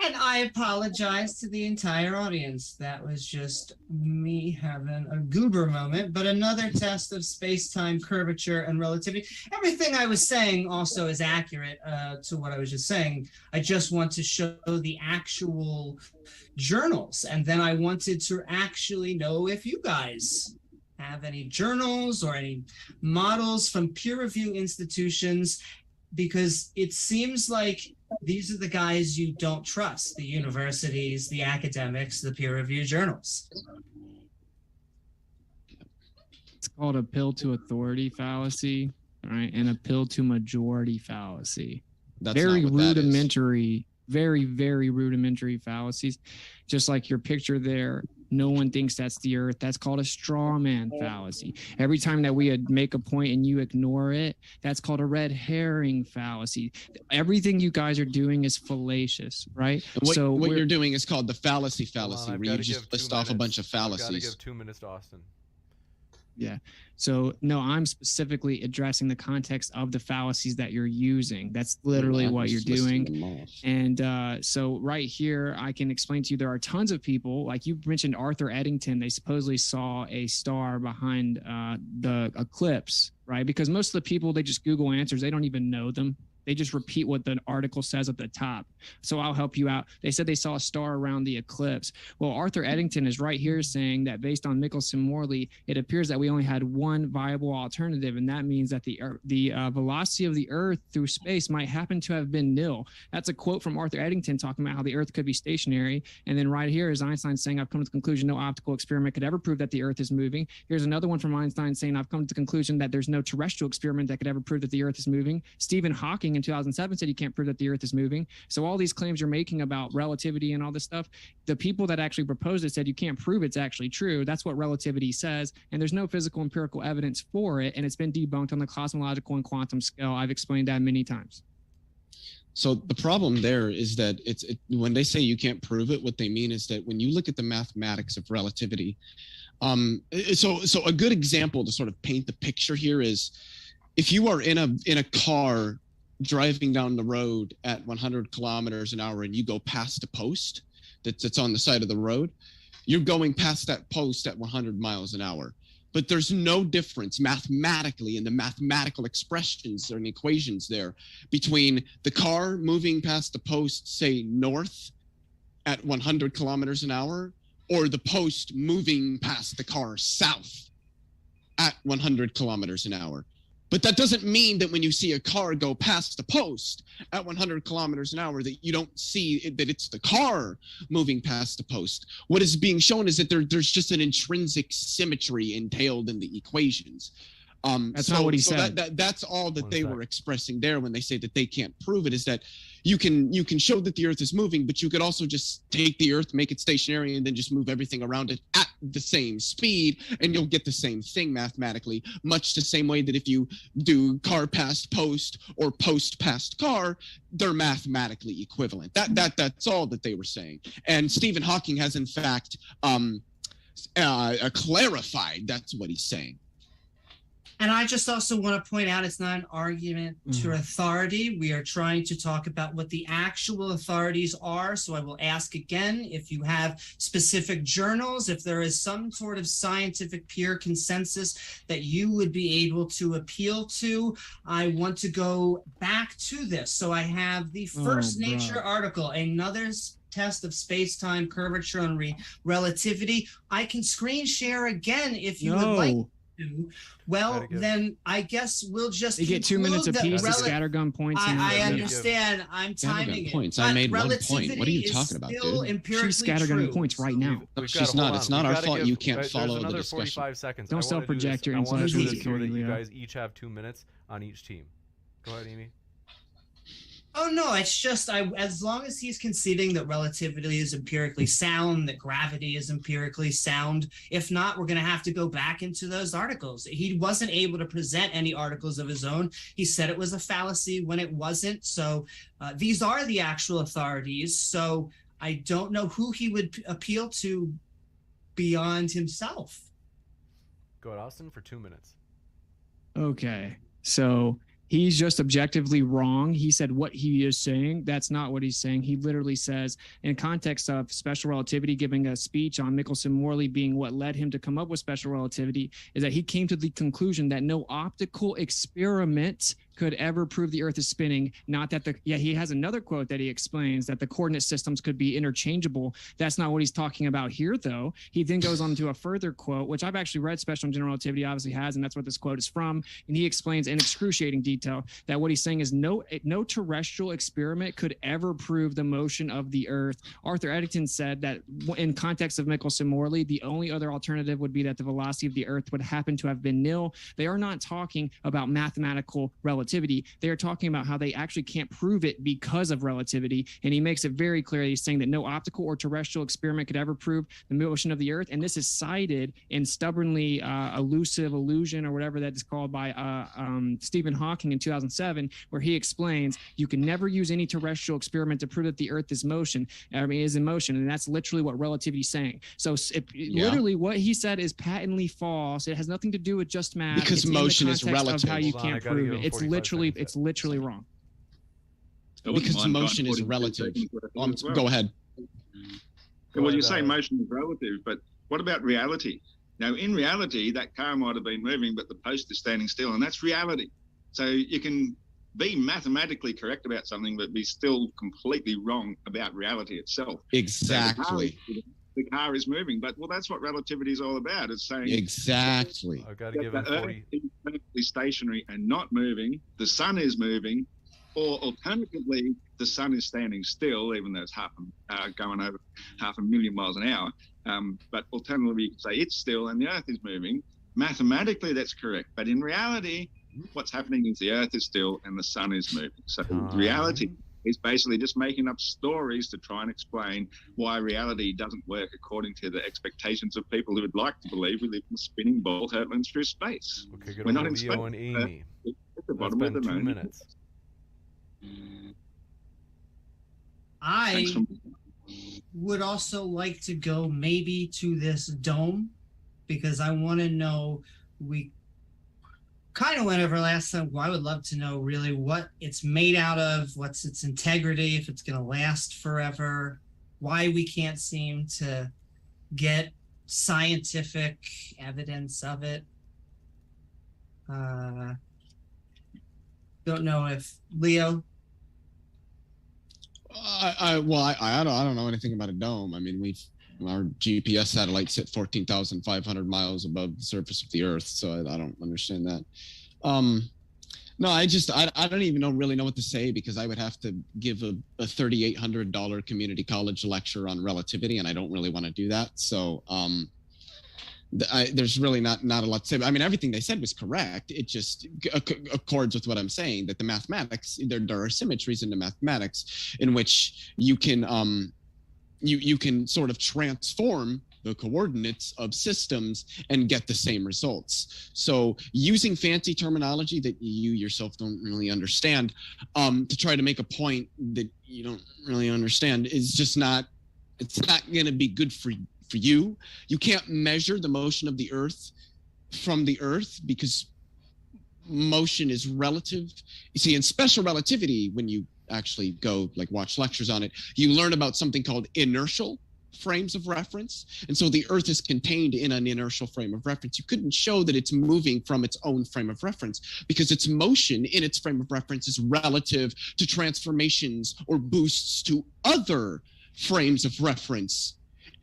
And I apologize to the entire audience. That was just me having a goober moment, but another test of space-time curvature and relativity. Everything I was saying also is accurate to what I was just saying. I just want to show the actual journals, and then I wanted to actually know if you guys have any journals or any models from peer review institutions, because it seems like these are the guys you don't trust: the universities, the academics, the peer review journals. It's called appeal to authority fallacy, right? And appeal to majority fallacy. That's very not what that is. rudimentary, very, very rudimentary fallacies. Just like your picture there, no one thinks that's the Earth. That's called a straw man fallacy. Every time that we make a point and you ignore it, that's called a red herring fallacy. Everything you guys are doing is fallacious, right? And what you're doing is called the fallacy where you gotta just give list 2 off a minutes. bunch of I've gotta fallacies. give 2 minutes to Austin. Yeah. So no, I'm specifically addressing the context of the fallacies that you're using. That's literally I'm what you're just listing doing. them off. And so right here, I can explain to you, there are tons of people, like you mentioned Arthur Eddington, they supposedly saw a star behind the eclipse, right? Because most of the people, they just Google answers. They don't even know them. They just repeat what the article says at the top. So I'll help you out. They said they saw a star around the eclipse. Well, Arthur Eddington is right here saying that based on Michelson-Morley, it appears that we only had one viable alternative, and that means that the velocity of the Earth through space might happen to have been nil. That's a quote from Arthur Eddington talking about how the Earth could be stationary. And then right here is Einstein saying, I've come to the conclusion no optical experiment could ever prove that the Earth is moving. Here's another one from Einstein saying, I've come to the conclusion that there's no terrestrial experiment that could ever prove that the Earth is moving. Stephen Hawking in 2007 said you can't prove that the Earth is moving. So all these claims you're making about relativity and all this stuff, the people that actually proposed it said you can't prove it's actually true. That's what relativity says, and there's no physical empirical evidence for it, and it's been debunked on the cosmological and quantum scale. I've explained that many times. So the problem there is that when they say you can't prove it, what they mean is that when you look at the mathematics of relativity, so a good example to sort of paint the picture here is if you are in a car driving down the road at 100 kilometers an hour and you go past a post that's on the side of the road, you're going past that post at 100 miles an hour. But there's no difference mathematically in the mathematical expressions and equations there between the car moving past the post, say north at 100 kilometers an hour, or the post moving past the car south at 100 kilometers an hour. But that doesn't mean that when you see a car go past the post at 100 kilometers an hour that you don't see that it's the car moving past the post. What is being shown is that there's just an intrinsic symmetry entailed in the equations. That's not what he said. That's all that they were expressing there when they say that they can't prove it, is that you can show that the Earth is moving, but you could also just take the Earth, make it stationary, and then just move everything around it at the same speed, and you'll get the same thing mathematically, much the same way that if you do car past post or post past car, they're mathematically equivalent. That's all that they were saying. And Stephen Hawking has in fact clarified that's what he's saying. And I just also want to point out it's not an argument to authority. We are trying to talk about what the actual authorities are. So I will ask again, if you have specific journals, if there is some sort of scientific peer consensus that you would be able to appeal to, I want to go back to this. So I have the first Nature article, another test of space-time curvature and relativity. I can screen share again if you would like. Well, then I guess we'll just. You get 2 minutes apiece. The scattergun points. I understand. I'm timing it. Points. I made 1 point. What are you talking about, dude? She's scattergunning points right now. She's not. It's not our fault. You can't follow the another discussion. 45 seconds. Don't self-project your I want to do intellectual this so that superiority, you Leo. guys each have 2 minutes on each team. Go ahead, Amy. Oh no, it's just as long as he's conceding that relativity is empirically sound, that gravity is empirically sound. If not, we're going to have to go back into those articles. He wasn't able to present any articles of his own. He said it was a fallacy when it wasn't. So these are the actual authorities. So I don't know who he would appeal to beyond himself. Go ahead, Austin, for 2 minutes. Okay, so He's just objectively wrong. He said what he is saying. That's not what he's saying. He literally says, in context of special relativity, giving a speech on Michelson-Morley being what led him to come up with special relativity, is that he came to the conclusion that no optical experiment could ever prove the Earth is spinning. Not that he has another quote that he explains that the coordinate systems could be interchangeable. That's not what he's talking about here, though. He then goes on to a further quote, which I've actually read Special and General Relativity obviously has, and that's what this quote is from. And he explains in excruciating detail that what he's saying is no terrestrial experiment could ever prove the motion of the Earth. Arthur Eddington said that in context of Michelson-Morley, the only other alternative would be that the velocity of the Earth would happen to have been nil. They are not talking about mathematical relativity. They are talking about how they actually can't prove it because of relativity. And he makes it very clear. He's saying that no optical or terrestrial experiment could ever prove the motion of the Earth. And this is cited in stubbornly elusive illusion, or whatever that is called, by Stephen Hawking in 2007, where he explains you can never use any terrestrial experiment to prove that the Earth is in motion. And that's literally what relativity is saying. So literally what he said is patently false. It has nothing to do with just math. Because motion is relative. Of how you can't prove it. It's literally wrong. Because motion is relative. Go ahead. Well, you say motion is relative, but what about reality? Now, in reality, that car might have been moving, but the post is standing still, and that's reality. So you can be mathematically correct about something, but be still completely wrong about reality itself. Exactly. So the car is moving, but that's what relativity is all about. It's saying exactly. I've got to give him 40. The Earth is perfectly stationary and not moving. The sun is moving, or alternatively, the sun is standing still, even though it's going over 500,000 miles an hour. But alternatively, you can say it's still and the Earth is moving. Mathematically, that's correct. But in reality, what's happening is the Earth is still and the sun is moving. So reality is basically just making up stories to try and explain why reality doesn't work according to the expectations of people who would like to believe we live in a spinning ball hurtling through space. Okay, we're not in Leo space. And Amy. At the bottom of the 2 moon. minutes. I would also like to go maybe to this dome, because I want to know, we kind of went over last time. Well, I would love to know really what it's made out of, what's its integrity, if it's going to last forever, why we can't seem to get scientific evidence of it. Don't know if Leo. I don't know anything about a dome. I mean, our GPS satellites sit 14,500 miles above the surface of the Earth, so I don't understand that. No, I don't even really know what to say, because I would have to give a $3,800 community college lecture on relativity, and I don't really want to do that. So there's really not a lot to say. I mean, everything they said was correct. It just accords with what I'm saying, that the mathematics, there are symmetries in the mathematics in which you can you can sort of transform the coordinates of systems and get the same results. So using fancy terminology that you yourself don't really understand to try to make a point that you don't really understand is just not going to be good for you. You can't measure the motion of the Earth from the Earth, because motion is relative. You see, in special relativity, when you actually go watch lectures on it, you learn about something called inertial frames of reference. And so the Earth is contained in an inertial frame of reference. You couldn't show that it's moving from its own frame of reference, because its motion in its frame of reference is relative to transformations or boosts to other frames of reference.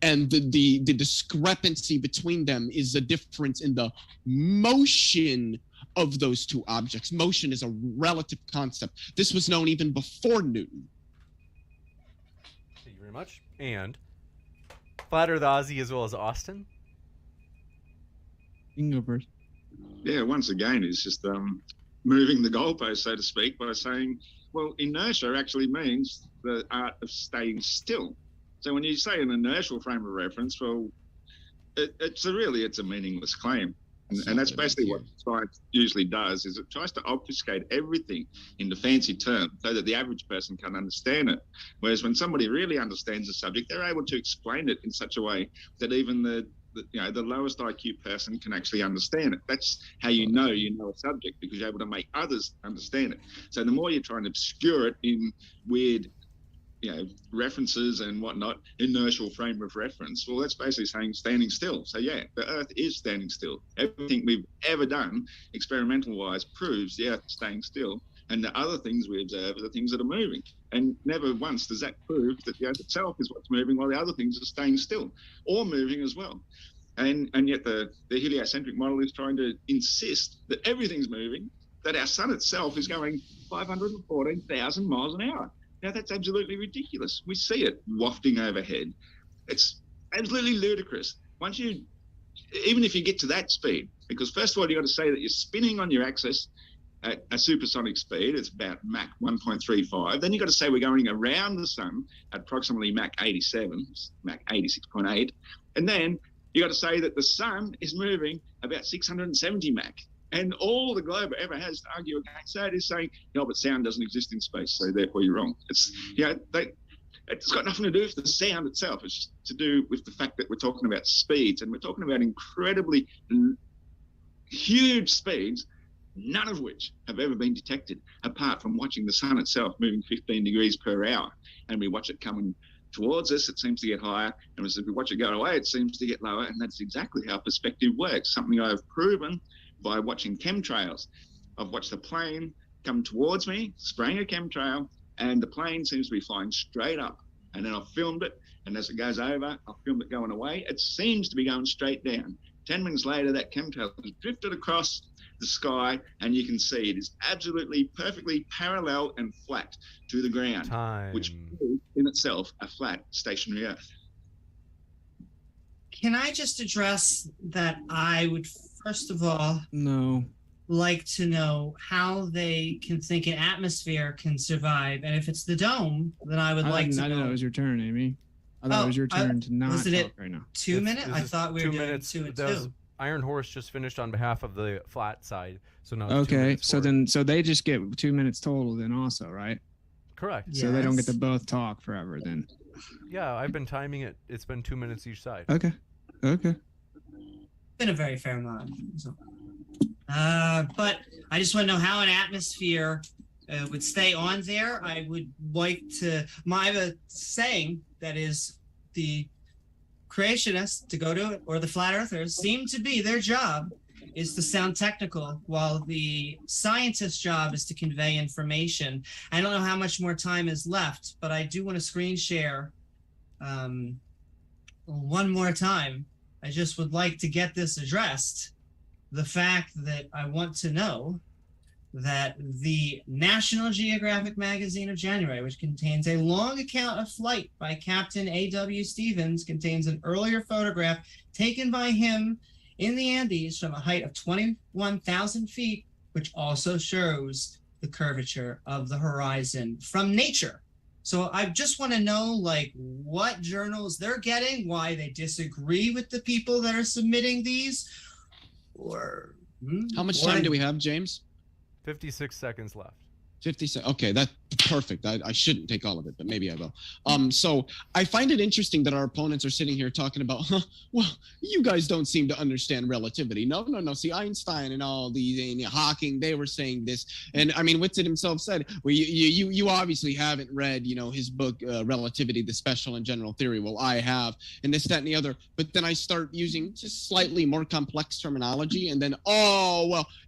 And the discrepancy between them is the difference in the motion of those two objects. Motion is a relative concept. This was known even before Newton. Thank you very much. And Flat Earth Ozzy as well as Austin. You can go first. Yeah, once again, it's just moving the goalpost, so to speak, by saying, well, inertia actually means the art of staying still. So when you say an inertial frame of reference, well, it's a meaningless claim. And that's basically what science usually does, is it tries to obfuscate everything into fancy terms so that the average person can understand it. Whereas when somebody really understands the subject, they're able to explain it in such a way that even the the lowest IQ person can actually understand it. That's how you know a subject, because you're able to make others understand it. So the more you try and obscure it in weird, references and whatnot, inertial frame of reference, well, that's basically saying standing still. So yeah, the Earth is standing still. Everything we've ever done, experimental-wise, proves the Earth is staying still. And the other things we observe are the things that are moving. And never once does that prove that the Earth itself is what's moving while the other things are staying still or moving as well. And yet the heliocentric model is trying to insist that everything's moving, that our sun itself is going 514,000 miles an hour. Now, that's absolutely ridiculous. We see it wafting overhead. It's absolutely ludicrous. Even if you get to that speed, because first of all, you've got to say that you're spinning on your axis at a supersonic speed. It's about Mach 1.35. Then you've got to say we're going around the sun at approximately Mach 87, Mach 86.8. And then you've got to say that the sun is moving about 670 Mach. And all the globe ever has to argue against that is saying, but sound doesn't exist in space, so therefore you're wrong. It's got nothing to do with the sound itself. It's just to do with the fact that we're talking about speeds, and we're talking about incredibly huge speeds, none of which have ever been detected, apart from watching the sun itself moving 15 degrees per hour. And we watch it coming towards us, it seems to get higher, and as we watch it go away, it seems to get lower. And that's exactly how perspective works, something I've proven by watching chemtrails. I've watched a plane come towards me, spraying a chemtrail, and the plane seems to be flying straight up. And then I've filmed it, and as it goes over, I've filmed it going away. It seems to be going straight down. 10 minutes later, that chemtrail has drifted across the sky, and you can see it is absolutely perfectly parallel and flat to the ground, which is in itself a flat stationary Earth. Can I just address that? I would first of all like to know how they can think an atmosphere can survive, and if it's the dome, then I would like to know. I know it was your turn, Amy. I thought it was your turn to not talk right now. 2 minutes? I thought we were doing minutes. 2 and Those 2. Iron Horse just finished on behalf of the flat side, so now. Okay, so they just get 2 minutes total, then also, right? Correct. So they don't get to both talk forever, then. Yeah, I've been timing it. It's been 2 minutes each side. Okay. Been a very fair amount. So. But I just want to know how an atmosphere would stay on there. I would like to. I have a saying that is the creationists, to go to it, or the flat earthers, seem to be their job is to sound technical, while the scientist's job is to convey information. I don't know how much more time is left, but I do want to screen share one more time. I just would like to get this addressed. The fact that I want to know that the National Geographic magazine of January, which contains a long account of flight by Captain A.W. Stevens, contains an earlier photograph taken by him in the Andes from a height of 21,000 feet, which also shows the curvature of the horizon from nature. So I just want to know, what journals they're getting, why they disagree with the people that are submitting these, or... How much time do we have, James? 56 seconds left. 50 seconds. Okay, that's perfect. I shouldn't take all of it, but maybe I will. So I find it interesting that our opponents are sitting here talking about, well, you guys don't seem to understand relativity. No. See, Einstein and all these, and Hawking, they were saying this. And I mean, Whitsitt himself said, well, you obviously haven't read, his book, Relativity, the Special and General Theory. Well, I have, and this, that, and the other. But then I start using just slightly more complex terminology, and then,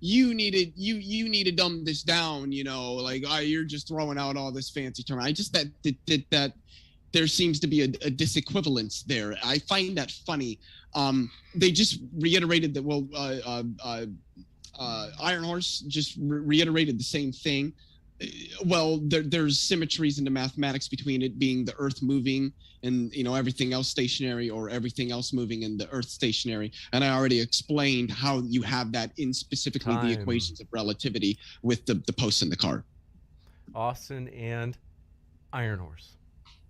you need to dumb this down, you're just throwing out all this fancy term. I just that there seems to be a disequivalence there. I find that funny. They just reiterated that. Iron Horse just reiterated the same thing. Well, there's symmetries in the mathematics between it being the Earth moving and everything else stationary, or everything else moving and the Earth stationary. And I already explained how you have that in specifically the equations of relativity with the posts in the card. Austin and Iron Horse.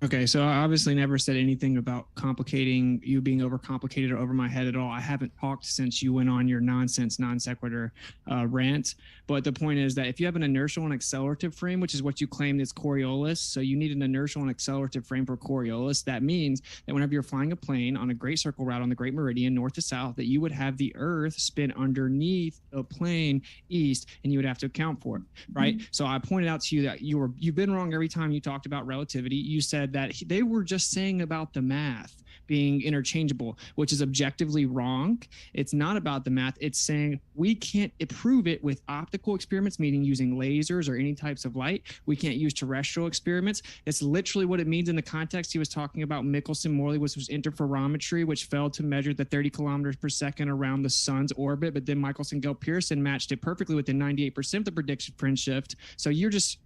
Okay, so I obviously never said anything about complicating you being overcomplicated or over my head at all. I haven't talked since you went on your nonsense, non sequitur rant. But the point is that if you have an inertial and accelerative frame, which is what you claimed is Coriolis, so you need an inertial and accelerative frame for Coriolis. That means that whenever you're flying a plane on a great circle route on the Great Meridian, north to south, that you would have the Earth spin underneath the plane east, and you would have to account for it, right? So I pointed out to you that you've been wrong every time you talked about relativity. You said that they were just saying about the math being interchangeable, which is objectively wrong. It's not about the math. It's saying we can't prove it with optical experiments, meaning using lasers or any types of light. We can't use terrestrial experiments. That's literally what it means in the context he was talking about. Michelson-Morley was interferometry, which failed to measure the 30 kilometers per second around the sun's orbit, but then Michelson-Gale-Pearson matched it perfectly within 98% of the prediction fringe shift. So you're just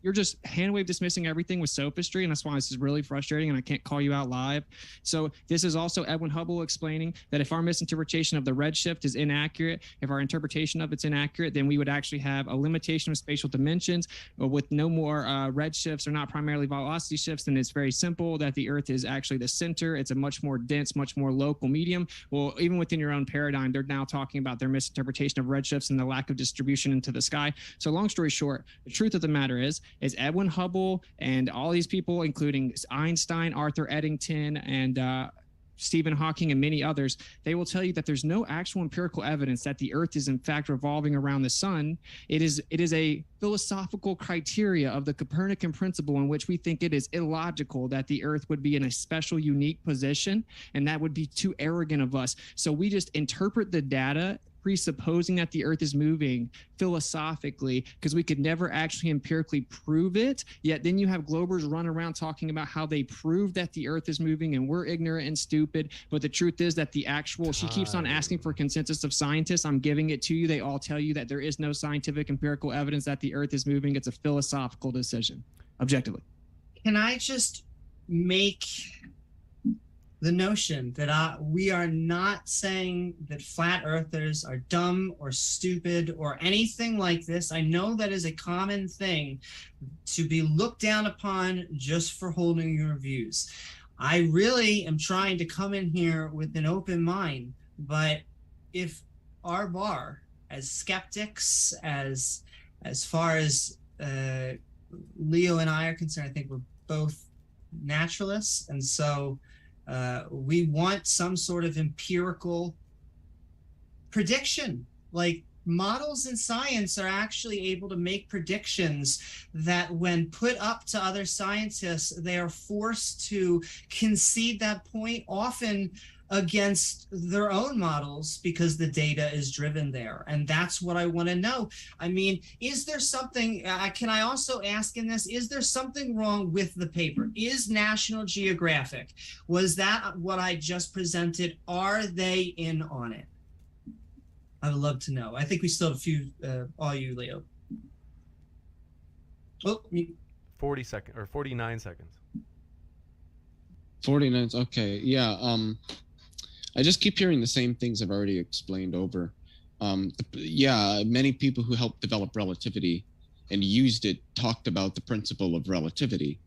hand wave dismissing everything with sophistry, and that's why this is really frustrating, and I can't call you out live. So this is also Edwin Hubble explaining that if our misinterpretation of the redshift is inaccurate, if our interpretation of it's inaccurate, then we would actually have a limitation of spatial dimensions with no more redshifts or not primarily velocity shifts. Then it's very simple that the Earth is actually the center. It's a much more dense, much more local medium. Well, even within your own paradigm, they're now talking about their misinterpretation of redshifts and the lack of distribution into the sky. So long story short, the truth of the matter is Edwin Hubble and all these people, including Einstein, Arthur Eddington, and Stephen Hawking and many others, they will tell you that there's no actual empirical evidence that the Earth is in fact revolving around the sun. It is a philosophical criteria of the Copernican principle in which we think it is illogical that the Earth would be in a special, unique position, and that would be too arrogant of us. So we just interpret the data presupposing that the Earth is moving philosophically, because we could never actually empirically prove it. Yet then you have Globers run around talking about how they prove that the Earth is moving and we're ignorant and stupid. But the truth is that she keeps on asking for consensus of scientists. I'm giving it to you. They all tell you that there is no scientific empirical evidence that the Earth is moving. It's a philosophical decision, objectively. Can I just make the notion that we are not saying that flat earthers are dumb or stupid or anything like this? I know that is a common thing to be looked down upon just for holding your views. I really am trying to come in here with an open mind, but if our bar as skeptics, as far as Leo and I are concerned, I think we're both naturalists, and so we want some sort of empirical prediction. Like, models in science are actually able to make predictions that when put up to other scientists, they are forced to concede that point, often against their own models, because the data is driven there. And that's what I want to know. I mean, is there something, can I also ask in this, is there something wrong with the paper? Is National Geographic, was that what I just presented? Are they in on it? I would love to know. I think we still have a few, all you, Leo. Oh, 40 seconds or 49 seconds. 49. Okay. Yeah. I just keep hearing the same things I've already explained over. Yeah, many people who helped develop relativity and used it talked about the principle of relativity.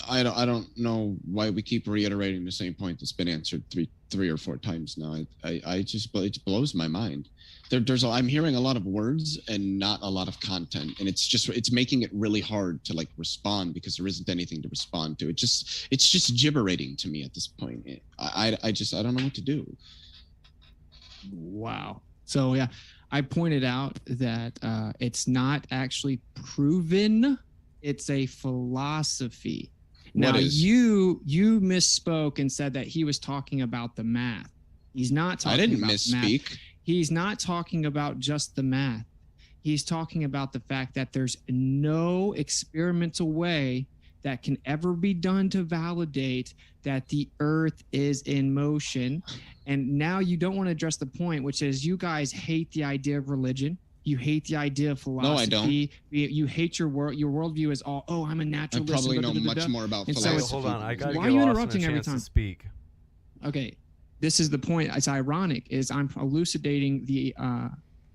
I don't know why we keep reiterating the same point that's been answered three or four times now. I just, it blows my mind. I'm hearing a lot of words and not a lot of content, and it's making it really hard to like respond because there isn't anything to respond to. It's just gibberating to me at this point. I don't know what to do. Wow. So yeah, I pointed out that it's not actually proven. It's a philosophy. Now you misspoke and said that he was talking about the math. He's not talking about math. I didn't misspeak. He's not talking about just the math. He's talking about the fact that there's no experimental way that can ever be done to validate that the Earth is in motion. And now you don't want to address the point, which is you guys hate the idea of religion. You hate the idea of philosophy. No, I don't. You hate your worldview is all, oh, I'm a naturalist. I probably know much more about philosophy. So hold on, I got to why are you interrupting every time? To speak. Okay, this is the point. It's ironic. Is I'm elucidating the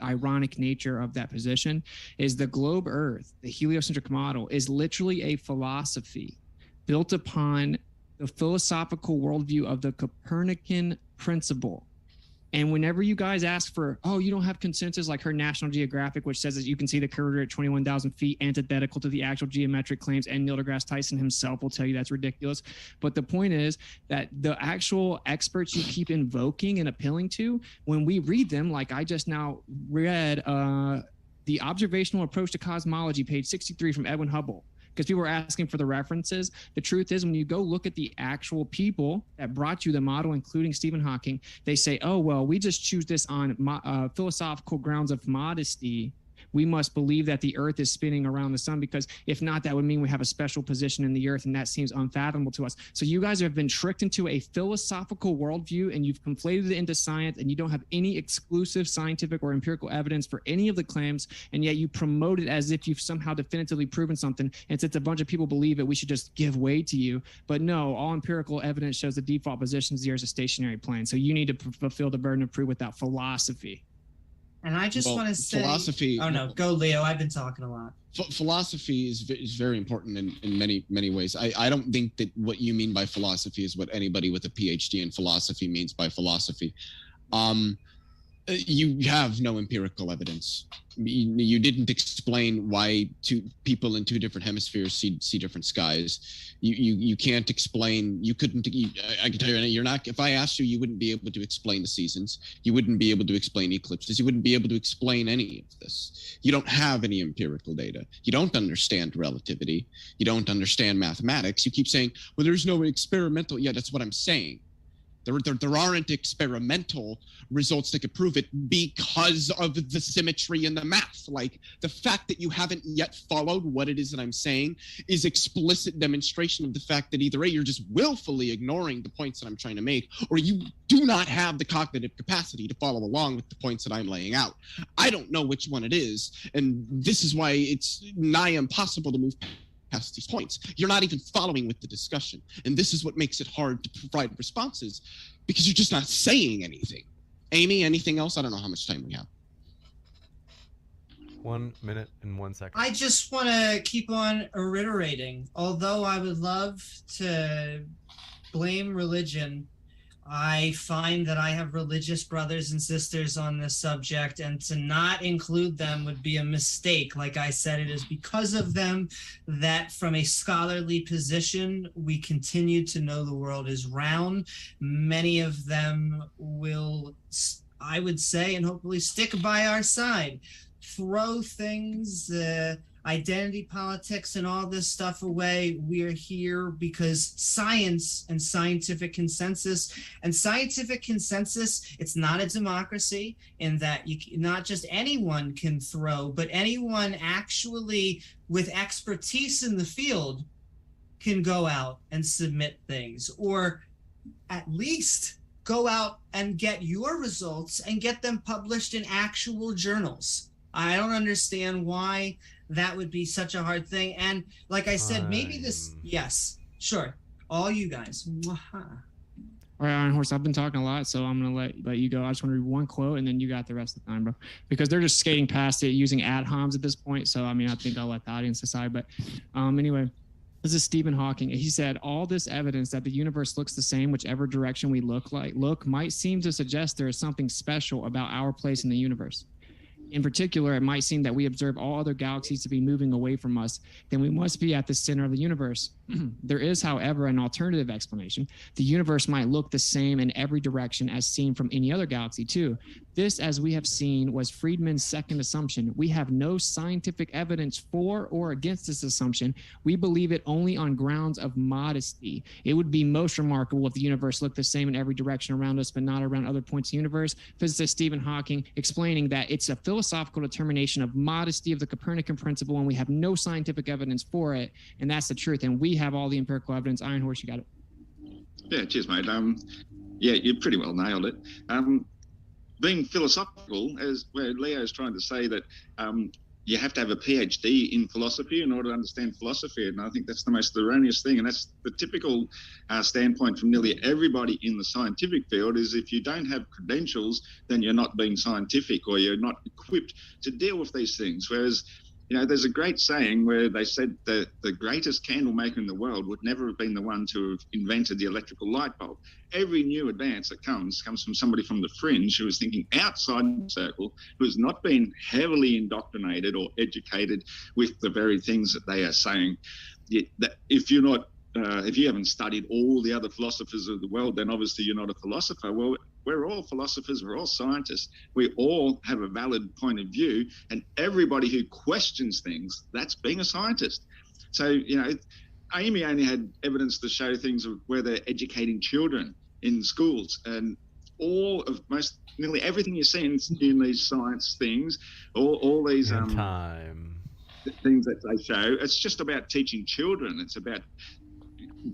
ironic nature of that position. Is the globe Earth, the heliocentric model, is literally a philosophy. built upon the philosophical worldview of the Copernican principle. And whenever you guys ask for, oh, you don't have consensus, like her National Geographic, which says that you can see the curvature at 21,000 feet, antithetical to the actual geometric claims, and Neil deGrasse Tyson himself will tell you that's ridiculous. But the point is that the actual experts you keep invoking and appealing to, when we read them, like I just now read The Observational Approach to Cosmology, page 63 from Edwin Hubble, because people were asking for the references. The truth is, when you go look at the actual people that brought you the model, including Stephen Hawking, they say, oh, well, we just choose this on philosophical grounds of modesty. We must believe that the earth is spinning around the sun, because if not, that would mean we have a special position in the earth, and that seems unfathomable to us. So you guys have been tricked into a philosophical worldview, and you've conflated it into science, and you don't have any exclusive scientific or empirical evidence for any of the claims, and yet you promote it as if you've somehow definitively proven something. And since a bunch of people believe it, we should just give way to you. But no, all empirical evidence shows the default position is the Earth is a stationary plane. So you need to fulfill the burden of proof without philosophy. And I just want to say, philosophy. Oh no, go Leo. I've been talking a lot. Philosophy is very important in many ways. I don't think that what you mean by philosophy is what anybody with a PhD in philosophy means by philosophy. You have no empirical evidence. You didn't explain why two people in two different hemispheres see different skies. You can't explain. You couldn't. I can tell you, you're not. If I asked you, you wouldn't be able to explain the seasons. You wouldn't be able to explain eclipses. You wouldn't be able to explain any of this. You don't have any empirical data. You don't understand relativity. You don't understand mathematics. You keep saying, well, there's no experimental. Yeah, that's what I'm saying. There aren't experimental results that could prove it because of the symmetry in the math. Like, the fact that you haven't yet followed what it is that I'm saying is explicit demonstration of the fact that either A, you're just willfully ignoring the points that I'm trying to make, or you do not have the cognitive capacity to follow along with the points that I'm laying out. I don't know which one it is, and this is why it's nigh impossible to move past these points. You're not even following with the discussion. And this is what makes it hard to provide responses, because you're just not saying anything. Amy, anything else? I don't know how much time we have. 1 minute and 1 second. I just want to keep on reiterating, although I would love to blame religion, I find that I have religious brothers and sisters on this subject, and to not include them would be a mistake. Like I said, it is because of them that from a scholarly position, we continue to know the world is round. Many of them will, I would say, and hopefully stick by our side. Throw things, identity politics and all this stuff away. We're here because science and scientific consensus, it's not a democracy in that not just anyone can throw, but anyone actually with expertise in the field can go out and submit things, or at least go out and get your results and get them published in actual journals. I don't understand why that would be such a hard thing. And like I said, maybe this, yes, sure. All you guys. Mwah. All right, Iron Horse, I've been talking a lot, so I'm going to let you go. I just want to read one quote, and then you got the rest of the time, bro. Because they're just skating past it using ad homs at this point. So, I mean, I think I'll let the audience decide. But anyway, this is Stephen Hawking. He said, all this evidence that the universe looks the same, whichever direction we look, might seem to suggest there is something special about our place in the universe. In particular, it might seem that we observe all other galaxies to be moving away from us, then we must be at the center of the universe. There is, however, an alternative explanation. The universe might look the same in every direction as seen from any other galaxy, too. This, as we have seen, was Friedman's second assumption. We have no scientific evidence for or against this assumption. We believe it only on grounds of modesty. It would be most remarkable if the universe looked the same in every direction around us, but not around other points of the universe. Physicist Stephen Hawking explaining that it's a philosophical determination of modesty of the Copernican principle, and we have no scientific evidence for it, and that's the truth. And we have all the empirical evidence. Iron Horse, you got it. Yeah, cheers, mate. Yeah, you pretty well nailed it. Being philosophical, as where Leo's trying to say that you have to have a PhD in philosophy in order to understand philosophy, and I think that's the most erroneous thing, and that's the typical standpoint from nearly everybody in the scientific field, is if you don't have credentials, then you're not being scientific, or you're not equipped to deal with these things. Whereas there's a great saying where they said that the greatest candle maker in the world would never have been the one to have invented the electrical light bulb. Every new advance that comes from somebody from the fringe who is thinking outside the circle, who has not been heavily indoctrinated or educated with the very things that they are saying. That if you're not, if you haven't studied all the other philosophers of the world, then obviously you're not a philosopher. Well, we're all philosophers, we're all scientists. We all have a valid point of view, and everybody who questions things, that's being a scientist. So, Amy only had evidence to show things of where they're educating children in schools, and nearly everything you see in these science things, all these things that they show, it's just about teaching children. It's about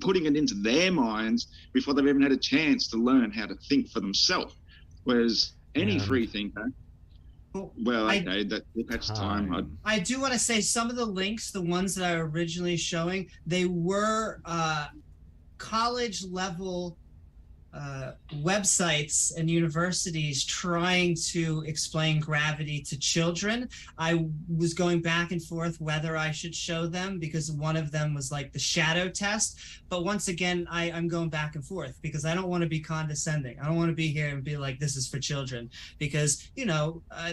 putting it into their minds before they've even had a chance to learn how to think for themselves. Whereas any free thinker, that's time. I do want to say some of the links, the ones that I originally showing, they were college level websites and universities trying to explain gravity to children. I was going back and forth whether I should show them, because one of them was like the shadow test. But once again, I'm going back and forth because I don't want to be condescending. I don't want to be here and be like, this is for children, because,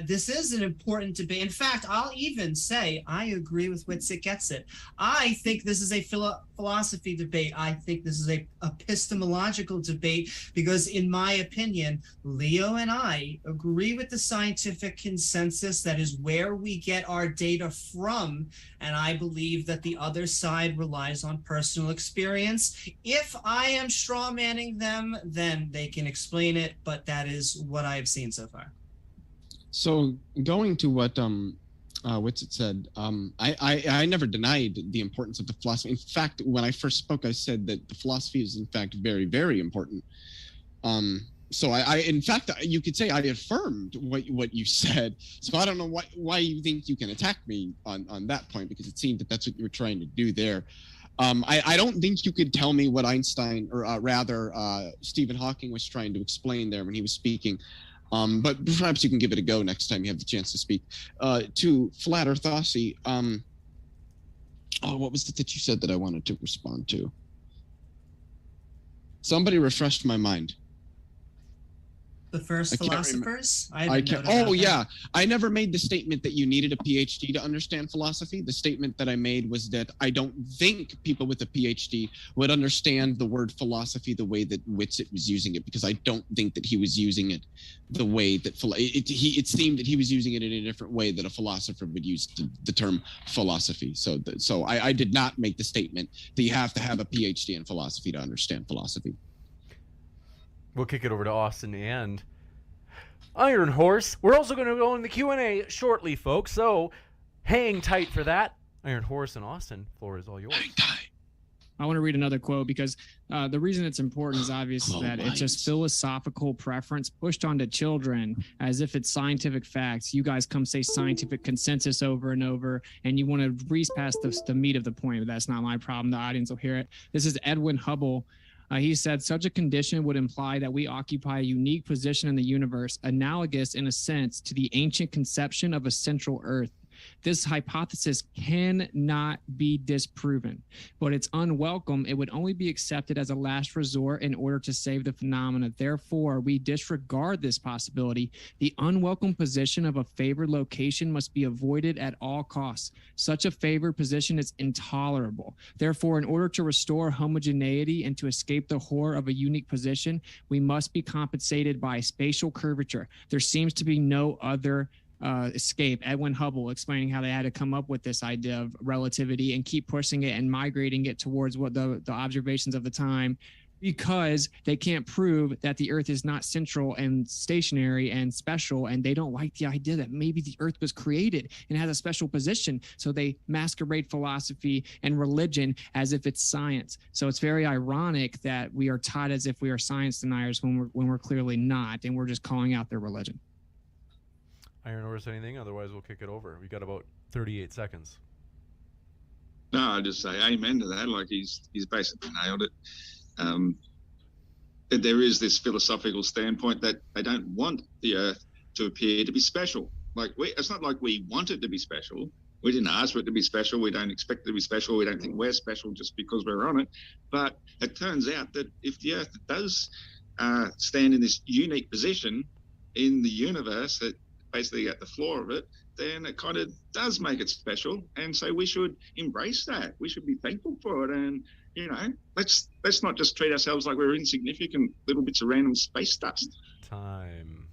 this is an important debate. In fact, I'll even say I agree with Witsit Gets It. I think this is a philosophy debate. I think this is a epistemological debate, because in my opinion, Leo and I agree with the scientific consensus. That is where we get our data from. And I believe that the other side relies on personal experience. If I am straw manning them, then they can explain it. But that is what I've seen so far. So going to what Witsit said, I never denied the importance of the philosophy. In fact, when I first spoke, I said that the philosophy is in fact very, very important. So in fact, you could say I affirmed what you said. So I don't know why you think you can attack me on that point, because it seemed that that's what you were trying to do there. I don't think you could tell me what Einstein, or rather Stephen Hawking, was trying to explain there when he was speaking. But perhaps you can give it a go next time you have the chance to speak. To Flat Earth Aussie, what was it that you said that I wanted to respond to? Somebody refreshed my mind. The first philosophers? Yeah. I never made the statement that you needed a PhD to understand philosophy. The statement that I made was that I don't think people with a PhD would understand the word philosophy the way that Witsit was using it, because I don't think that he was using it the way that it seemed that he was using it in a different way that a philosopher would use the term philosophy. So I did not make the statement that you have to have a PhD in philosophy to understand philosophy. We'll kick it over to Austin and Iron Horse. We're also going to go in the Q&A shortly, folks, so hang tight for that. Iron Horse and Austin, floor is all yours. Hang tight. I want to read another quote because the reason it's important is obvious that it's just philosophical preference pushed onto children as if it's scientific facts. You guys come say scientific consensus over and over, and you want to breeze past the meat of the point, but that's not my problem. The audience will hear it. This is Edwin Hubble. He said, such a condition would imply that we occupy a unique position in the universe, analogous in a sense to the ancient conception of a central Earth. This hypothesis cannot be disproven, but it's unwelcome. It would only be accepted as a last resort in order to save the phenomena. Therefore, we disregard this possibility. The unwelcome position of a favored location must be avoided at all costs. Such a favored position is intolerable. Therefore, in order to restore homogeneity and to escape the horror of a unique position, we must be compensated by spatial curvature. There seems to be no other escape. Edwin Hubble explaining how they had to come up with this idea of relativity and keep pushing it and migrating it towards what the observations of the time, because they can't prove that the Earth is not central and stationary and special, and they don't like the idea that maybe the Earth was created and has a special position. So they masquerade philosophy and religion as if it's science. So it's very ironic that we are taught as if we are science deniers when we're clearly not, and we're just calling out their religion. Iron Horse, anything? Otherwise, we'll kick it over. We've got about 38 seconds. No, I'll just say amen to that. Like he's basically nailed it. There is this philosophical standpoint that they don't want the Earth to appear to be special. Like it's not like we want it to be special. We didn't ask for it to be special. We don't expect it to be special. We don't think we're special just because we're on it. But it turns out that if the Earth does stand in this unique position in the universe, that basically at the floor of it, then it kind of does make it special. And so we should embrace that. We should be thankful for it. And, you know, let's not just treat ourselves like we're insignificant little bits of random space dust. Time.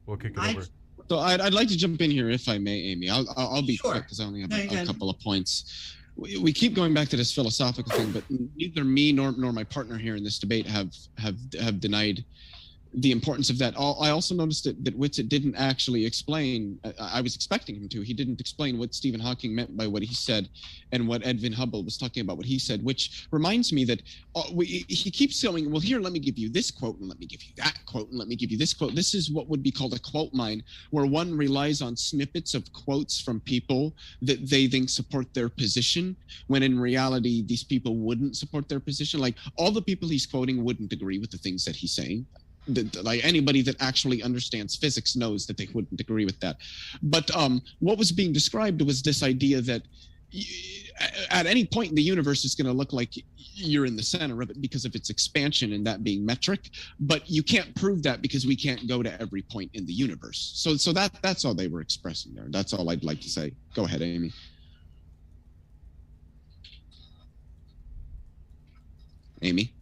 We'll kick it over. So I'd like to jump in here if I may, Amy. I'll be quick because I only have a couple of points. We keep going back to this philosophical thing, but neither me nor my partner here in this debate have denied the importance of that. I also noticed that Whitsitt didn't actually explain. I was expecting him to. He didn't explain what Stephen Hawking meant by what he said, and what Edwin Hubble was talking about what he said, which reminds me that he keeps going, well, here, let me give you this quote, and let me give you that quote, and let me give you this quote. This is what would be called a quote mine, where one relies on snippets of quotes from people that they think support their position, when in reality, these people wouldn't support their position. Like, all the people he's quoting wouldn't agree with the things that he's saying. Like, anybody that actually understands physics knows that they wouldn't agree with that. But what was being described was this idea that at any point in the universe, it's going to look like you're in the center of it because of its expansion and that being metric. But you can't prove that because we can't go to every point in the universe. So that's all they were expressing there. That's all I'd like to say. Go ahead, Amy. Amy?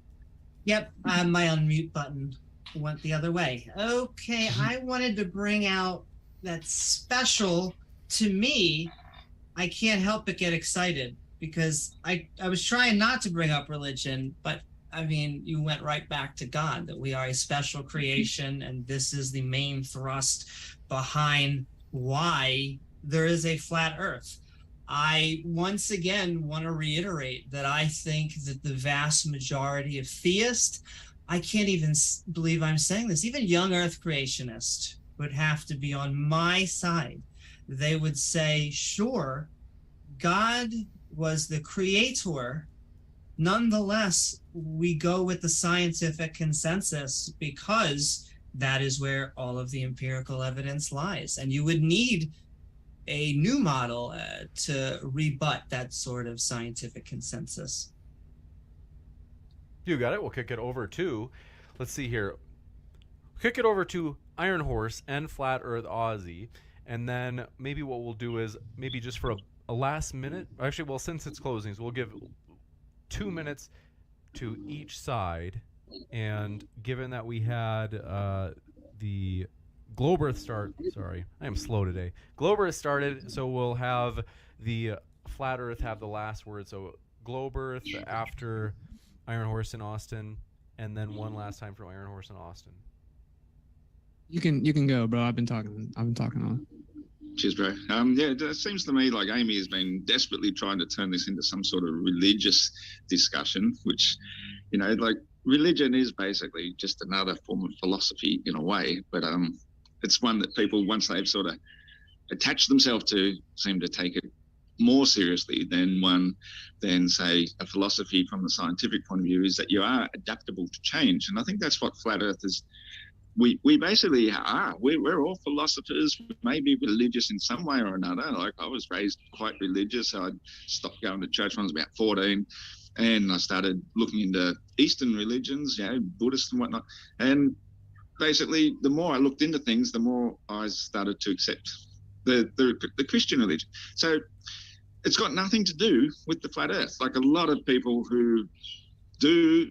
Yep, my unmute button went the other way. Okay, I wanted to bring out that special. To me, I can't help but get excited because I was trying not to bring up religion, but I mean, you went right back to God, that we are a special creation, and this is the main thrust behind why there is a flat earth. I once again want to reiterate that I think that the vast majority of theists, I can't even believe I'm saying this, even young earth creationists would have to be on my side. They would say, sure, God was the creator. Nonetheless, we go with the scientific consensus because that is where all of the empirical evidence lies. And you would need a new model to rebut that sort of scientific consensus. You got it. We'll kick it over to, let's see here. Kick it over to Iron Horse and Flat Earth Aussie. And then maybe what we'll do is maybe just for a last minute. Actually, well, since it's closings, we'll give 2 minutes to each side. And given that we had the Globe Earth start, sorry, I am slow today. Globe Earth started, so we'll have the Flat Earth have the last word. So Globe Earth after Iron Horse in Austin, and then one last time from Iron Horse in Austin. You can go, bro. I've been talking on. Cheers, bro. Yeah, it seems to me like Amy has been desperately trying to turn this into some sort of religious discussion, which, you know, like religion is basically just another form of philosophy in a way, but it's one that people, once they've sort of attached themselves to, seem to take it more seriously than say a philosophy from the scientific point of view, is that you are adaptable to change. And I think that's what Flat Earth is. We basically are. We're all philosophers, maybe religious in some way or another. Like, I was raised quite religious. So I stopped going to church when I was about 14, and I started looking into Eastern religions, you know, Buddhist and whatnot. And basically, the more I looked into things, the more I started to accept the Christian religion. So it's got nothing to do with the flat earth. Like, a lot of people who do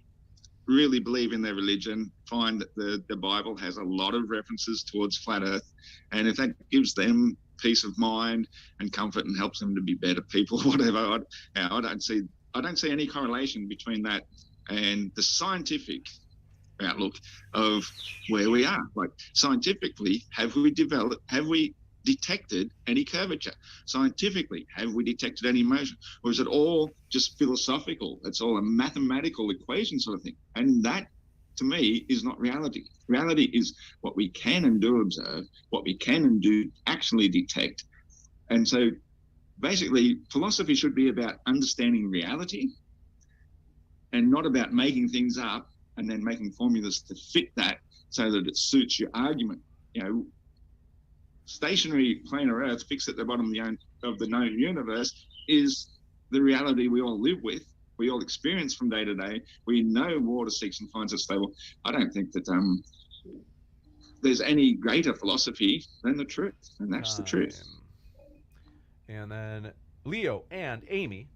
really believe in their religion find that the Bible has a lot of references towards flat earth, and if that gives them peace of mind and comfort and helps them to be better people, whatever, I don't see any correlation between that and the scientific outlook of where we are. Like, scientifically, have we detected any curvature? Scientifically, have we detected any motion? Or is it all just philosophical? It's all a mathematical equation sort of thing. And that, to me, is not reality. Reality is what we can and do observe, what we can and do actually detect. And so basically, philosophy should be about understanding reality and not about making things up and then making formulas to fit that so that it suits your argument. You know, stationary planar Earth fixed at the bottom of the of the known universe is the reality we all live with, we all experience from day to day. We know water seeks and finds us stable. I don't think that there's any greater philosophy than the truth, and that's the truth. And then Leo and Amy.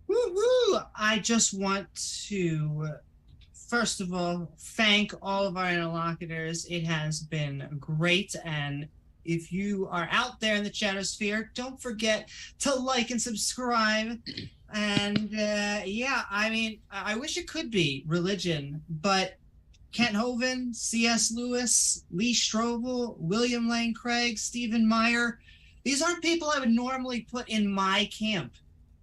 Woo-hoo! I just want to, first of all, thank all of our interlocutors. It has been great, and if you are out there in the chatosphere, don't forget to like and subscribe. And yeah, I mean, I wish it could be religion, but Kent Hovind, C.S. Lewis, Lee Strobel, William Lane Craig, Stephen Meyer, these aren't people I would normally put in my camp,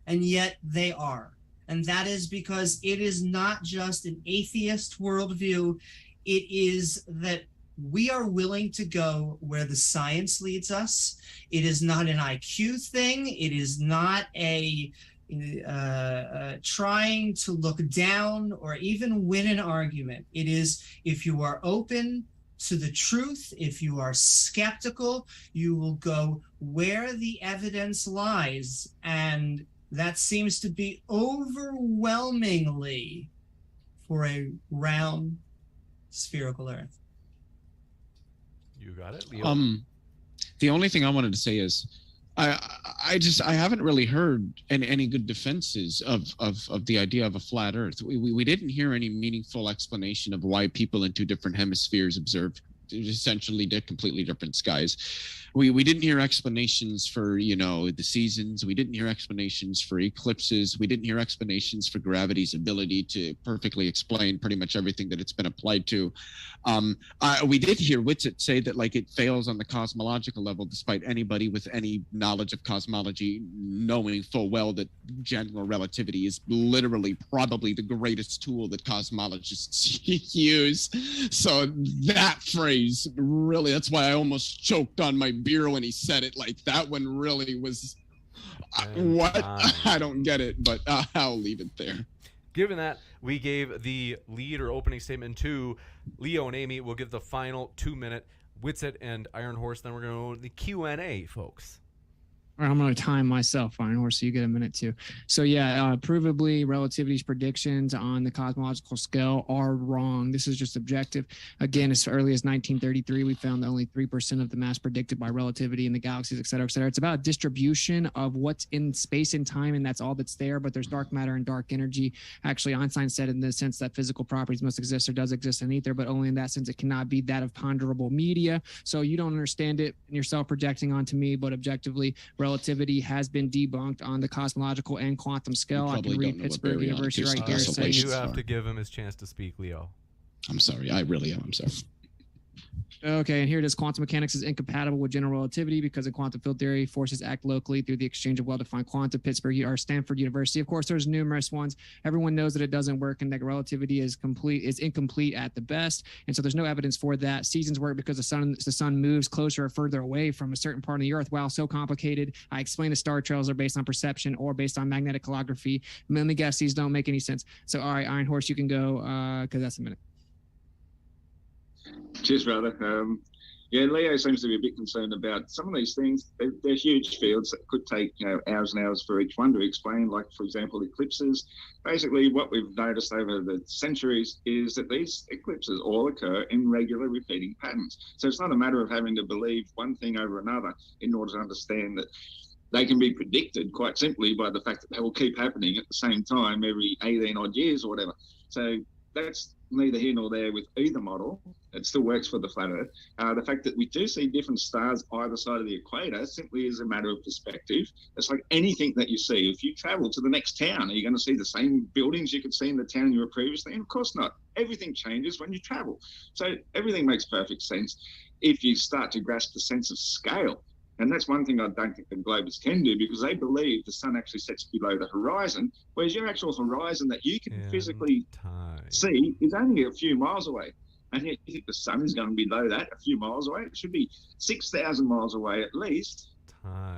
and yet they are. And that is because it is not just an atheist worldview. It is that we are willing to go where the science leads us. It is not an IQ thing. It is not a trying to look down or even win an argument. It is, if you are open to the truth, if you are skeptical, you will go where the evidence lies. And that seems to be overwhelmingly for a round spherical Earth. You got it, Leo. The only thing I wanted to say is I haven't really heard any good defenses of the idea of a flat Earth. We didn't hear any meaningful explanation of why people in two different hemispheres observed essentially completely different skies. We didn't hear explanations for, the seasons. We didn't hear explanations for eclipses. We didn't hear explanations for gravity's ability to perfectly explain pretty much everything that it's been applied to. We did hear Whitsitt say that it fails on the cosmological level, despite anybody with any knowledge of cosmology knowing full well that general relativity is literally probably the greatest tool that cosmologists use. So that phrase really, that's why I almost choked on my beer when he said it. That one really was what? I don't get it, but I'll leave it there. Given that we gave the lead or opening statement to Leo and Amy, we'll give the final 2-minute Whitsitt and Iron Horse. Then we're going to go to the Q&A, folks. All right, I'm going to time myself, Iron Horse, so you get a minute too. So yeah, provably relativity's predictions on the cosmological scale are wrong. This is just objective. Again, as early as 1933, we found that only 3% of the mass predicted by relativity in the galaxies, et cetera, et cetera. It's about a distribution of what's in space and time, and that's all that's there, but there's dark matter and dark energy. Actually, Einstein said in the sense that physical properties must exist or does exist in ether, but only in that sense. It cannot be that of ponderable media. So you don't understand it, and you're self-projecting onto me, but objectively, relativity has been debunked on the cosmological and quantum scale. I can read Pittsburgh University right here saying you have to give him his chance to speak, Leo. I'm sorry. I really am. I'm sorry. Okay, and here it is. Quantum mechanics is incompatible with general relativity because in quantum field theory, forces act locally through the exchange of well-defined quanta. Pittsburgh or Stanford University. Of course, there's numerous ones. Everyone knows that it doesn't work and that relativity is incomplete at the best. And so there's no evidence for that. Seasons work because the sun moves closer or further away from a certain part of the Earth. Wow, so complicated. I explained the star trails are based on perception or based on magnetic holography. Let me guess, these don't make any sense. So, all right, Iron Horse, you can go because that's a minute. Cheers, brother. Yeah, Leo seems to be a bit concerned about some of these things. They're huge fields that could take hours and hours for each one to explain, like, for example, eclipses. Basically, what we've noticed over the centuries is that these eclipses all occur in regular repeating patterns. So it's not a matter of having to believe one thing over another in order to understand that they can be predicted quite simply by the fact that they will keep happening at the same time every 18 odd years or whatever. So that's neither here nor there with either model. It still works for the flat Earth. The fact that we do see different stars either side of the equator simply is a matter of perspective. It's like anything that you see. If you travel to the next town, are you going to see the same buildings you could see in the town you were previously in? Of course not. Everything changes when you travel. So everything makes perfect sense if you start to grasp the sense of scale. And that's one thing I don't think the globers can do, because they believe the sun actually sets below the horizon, whereas your actual horizon that you can physically see is only a few miles away. And yet you think the sun is going to be below that, a few miles away. It should be 6,000 miles away at least,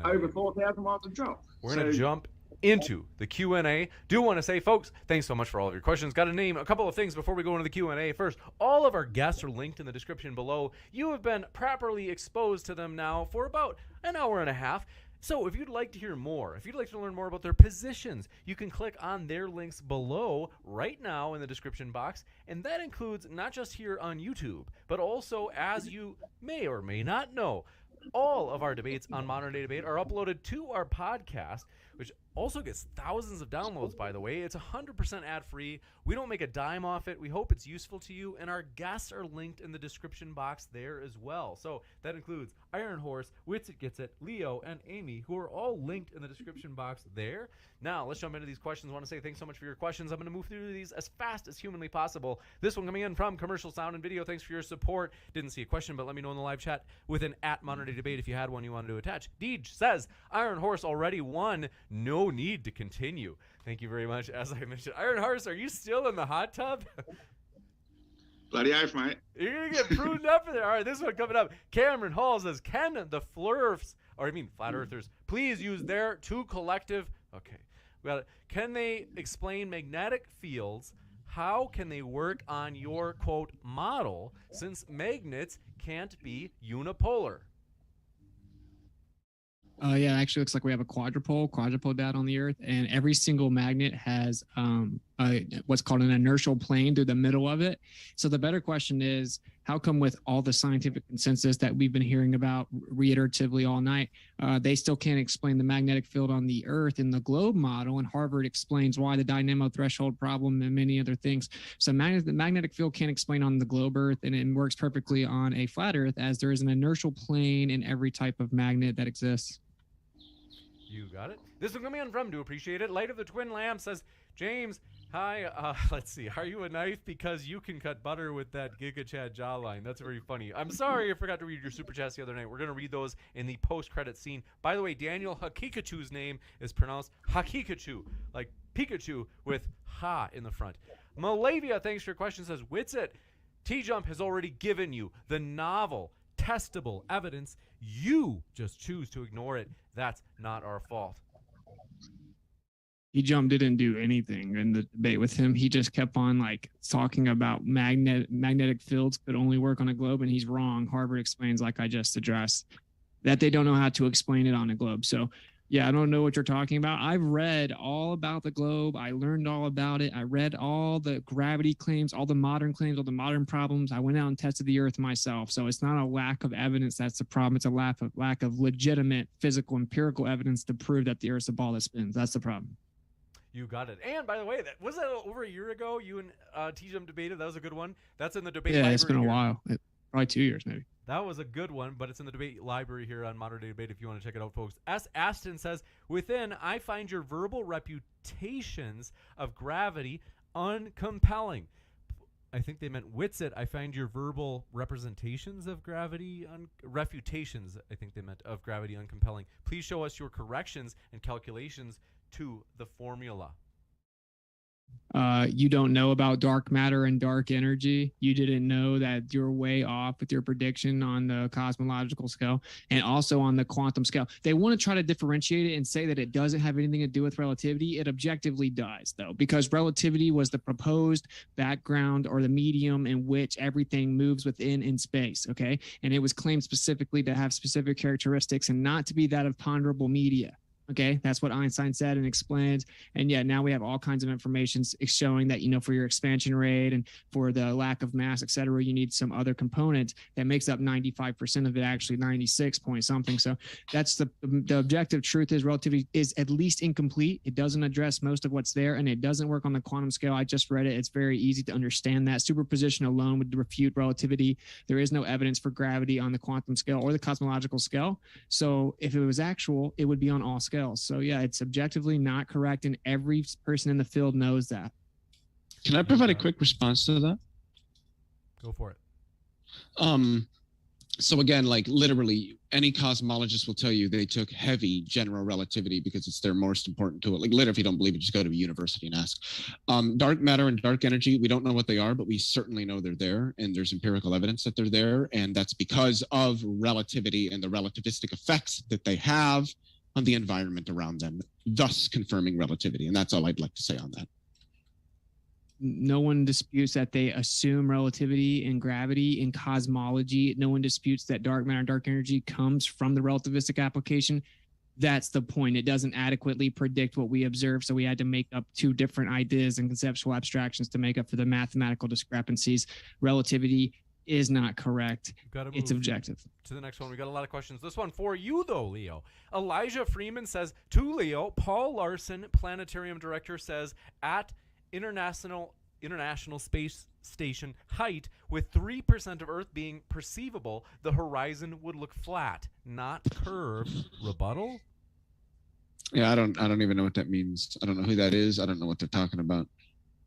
over 4,000 miles to drop. We're going to jump into the Q&A. Do want to say, folks, thanks so much for all of your questions. Got to name a couple of things before we go into the Q&A. First, all of our guests are linked in the description below. You have been properly exposed to them now for about an hour and a half. So if you'd like to hear more, if you'd like to learn more about their positions, you can click on their links below right now in the description box. And that includes not just here on YouTube, but also, as you may or may not know, all of our debates on Modern Day Debate are uploaded to our podcast, which also gets thousands of downloads, by the way. It's 100% ad-free. We don't make a dime off it. We hope it's useful to you, and our guests are linked in the description box there as well. So that includes Iron Horse, Witsit Gets It, Leo, and Amy, who are all linked in the description box there. Now, let's jump into these questions. I want to say thanks so much for your questions. I'm going to move through these as fast as humanly possible. This one coming in from Commercial Sound and Video. Thanks for your support. Didn't see a question, but let me know in the live chat with an @Modern Day Debate if you had one you wanted to attach. Deej says, Iron Horse already won. No need to continue. Thank you very much. As I mentioned, Iron Horse, are you still in the hot tub? Bloody oath, mate. You're going to get pruned up in there. All right, this one coming up. Cameron Hall says, can the flat earthers, please use their two collective... Okay, we got it. Can they explain magnetic fields? How can they work on your, quote, model, since magnets can't be unipolar? Yeah, it actually looks like we have a quadrupole data on the Earth, and every single magnet has what's called an inertial plane through the middle of it. So the better question is, how come with all the scientific consensus that we've been hearing about reiteratively all night, they still can't explain the magnetic field on the Earth in the globe model, and Harvard explains why the dynamo threshold problem and many other things. So the magnetic field can't explain on the globe Earth, and it works perfectly on a flat Earth, as there is an inertial plane in every type of magnet that exists. You got it. This one coming in from Do Appreciate It. Light of the Twin Lamb says, James, hi, let's see. Are you a knife? Because you can cut butter with that Giga Chad jawline. That's very funny. I'm sorry I forgot to read your super chats the other night. We're going to read those in the post-credit scene. By the way, Daniel Hakikachu's name is pronounced Hakikachu, like Pikachu with ha in the front. Malavia, thanks for your question, says, Witsit, T-Jump has already given you the novel, testable evidence. You just choose to ignore it. That's not our fault. T-Jump didn't do anything in the debate with him. He just kept on like talking about magnetic fields could only work on a globe, and he's wrong. Harvard explains, like I just addressed, that they don't know how to explain it on a globe. So yeah, I don't know what you're talking about. I've read all about the globe. I learned all about it. I read all the gravity claims, all the modern claims, all the modern problems. I went out and tested the Earth myself. So it's not a lack of evidence that's the problem. It's a lack of legitimate physical, empirical evidence to prove that the Earth's a ball that spins. That's the problem. You got it. And by the way, was that over a year ago you and T-Jump debated? That was a good one. That's in the debate library. Yeah, it's been a here. while. Probably 2 years maybe. That was a good one, but it's in the debate library here on Modern Day Debate if you want to check it out, folks. S. Aston says, within, I find your verbal reputations of gravity uncompelling. I think they meant Witsit. I find your verbal representations of gravity, refutations, I think they meant, of gravity uncompelling. Please show us your corrections and calculations to the formula. You don't know about dark matter and dark energy. You didn't know that you're way off with your prediction on the cosmological scale and also on the quantum scale. They want to try to differentiate it and say that it doesn't have anything to do with relativity. It objectively does, though, because relativity was the proposed background or the medium in which everything moves within in space, okay? And it was claimed specifically to have specific characteristics and not to be that of ponderable media. Okay, that's what Einstein said and explained. And yet now we have all kinds of information showing that, you know, for your expansion rate and for the lack of mass, et cetera, you need some other component that makes up 95% of it, actually 96 point something. So that's the objective truth is relativity is at least incomplete. It doesn't address most of what's there, and it doesn't work on the quantum scale. I just read it. It's very easy to understand that. Superposition alone would refute relativity. There is no evidence for gravity on the quantum scale or the cosmological scale. So if it was actual, it would be on all scales. So yeah, it's objectively not correct, and every person in the field knows that. Can I provide a quick response to that? Go for it. So again, like literally any cosmologist will tell you they took heavy general relativity because it's their most important tool. Like literally, if you don't believe it, just go to a university and ask. Dark matter and dark energy, we don't know what they are, but we certainly know they're there, and there's empirical evidence that they're there, and that's because of relativity and the relativistic effects that they have on the environment around them, thus confirming relativity. And that's all I'd like to say on that. No one disputes that they assume relativity in gravity, in cosmology. No one disputes that dark matter and dark energy comes from the relativistic application. That's the point. It doesn't adequately predict what we observe, so we had to make up two different ideas and conceptual abstractions to make up for the mathematical discrepancies. Relativity is not correct. It's objective. To the next one. We got a lot of questions. This one for you, though, Leo. Elijah Freeman says, to Leo, Paul Larson, planetarium director, says, at International Space Station height, with 3% of Earth being perceivable, the horizon would look flat, not curved. Rebuttal? Yeah, I don't even know what that means. I don't know who that is. I don't know what they're talking about.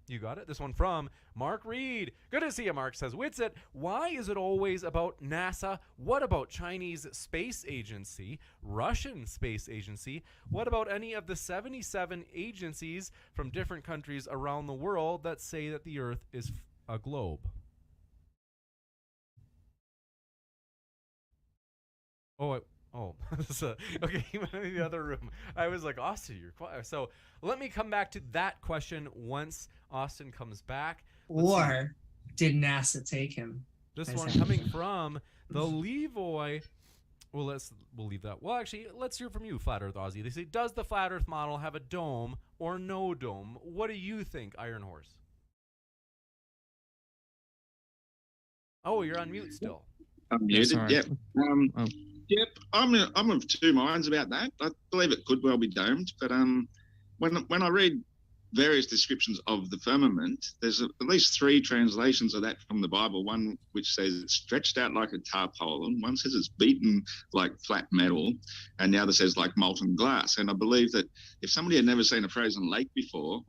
You got it. This one from Mark Reed. Good to see you, Mark. Says, Witsit, why is it always about NASA? What about Chinese Space Agency, Russian Space Agency? What about any of the 77 agencies from different countries around the world that say that the Earth is a globe? So, okay, he went in the other room. I was like, Austin, you're quiet. So let me come back to that question once Austin comes back. Or did NASA take him? This one coming from the Levoy. Well, we'll leave that. Well, actually, let's hear from you, Flat Earth Aussie. They say, does the Flat Earth model have a dome or no dome? What do you think, Iron Horse? Oh, you're on mute still. I'm muted. Yep. Yep. I'm of two minds about that. I believe it could well be domed, but when I read various descriptions of the firmament, there's at least three translations of that from the Bible. One which says it's stretched out like a tarpaulin. One says it's beaten like flat metal, and the other says like molten glass. And I believe that if somebody had never seen a frozen lake before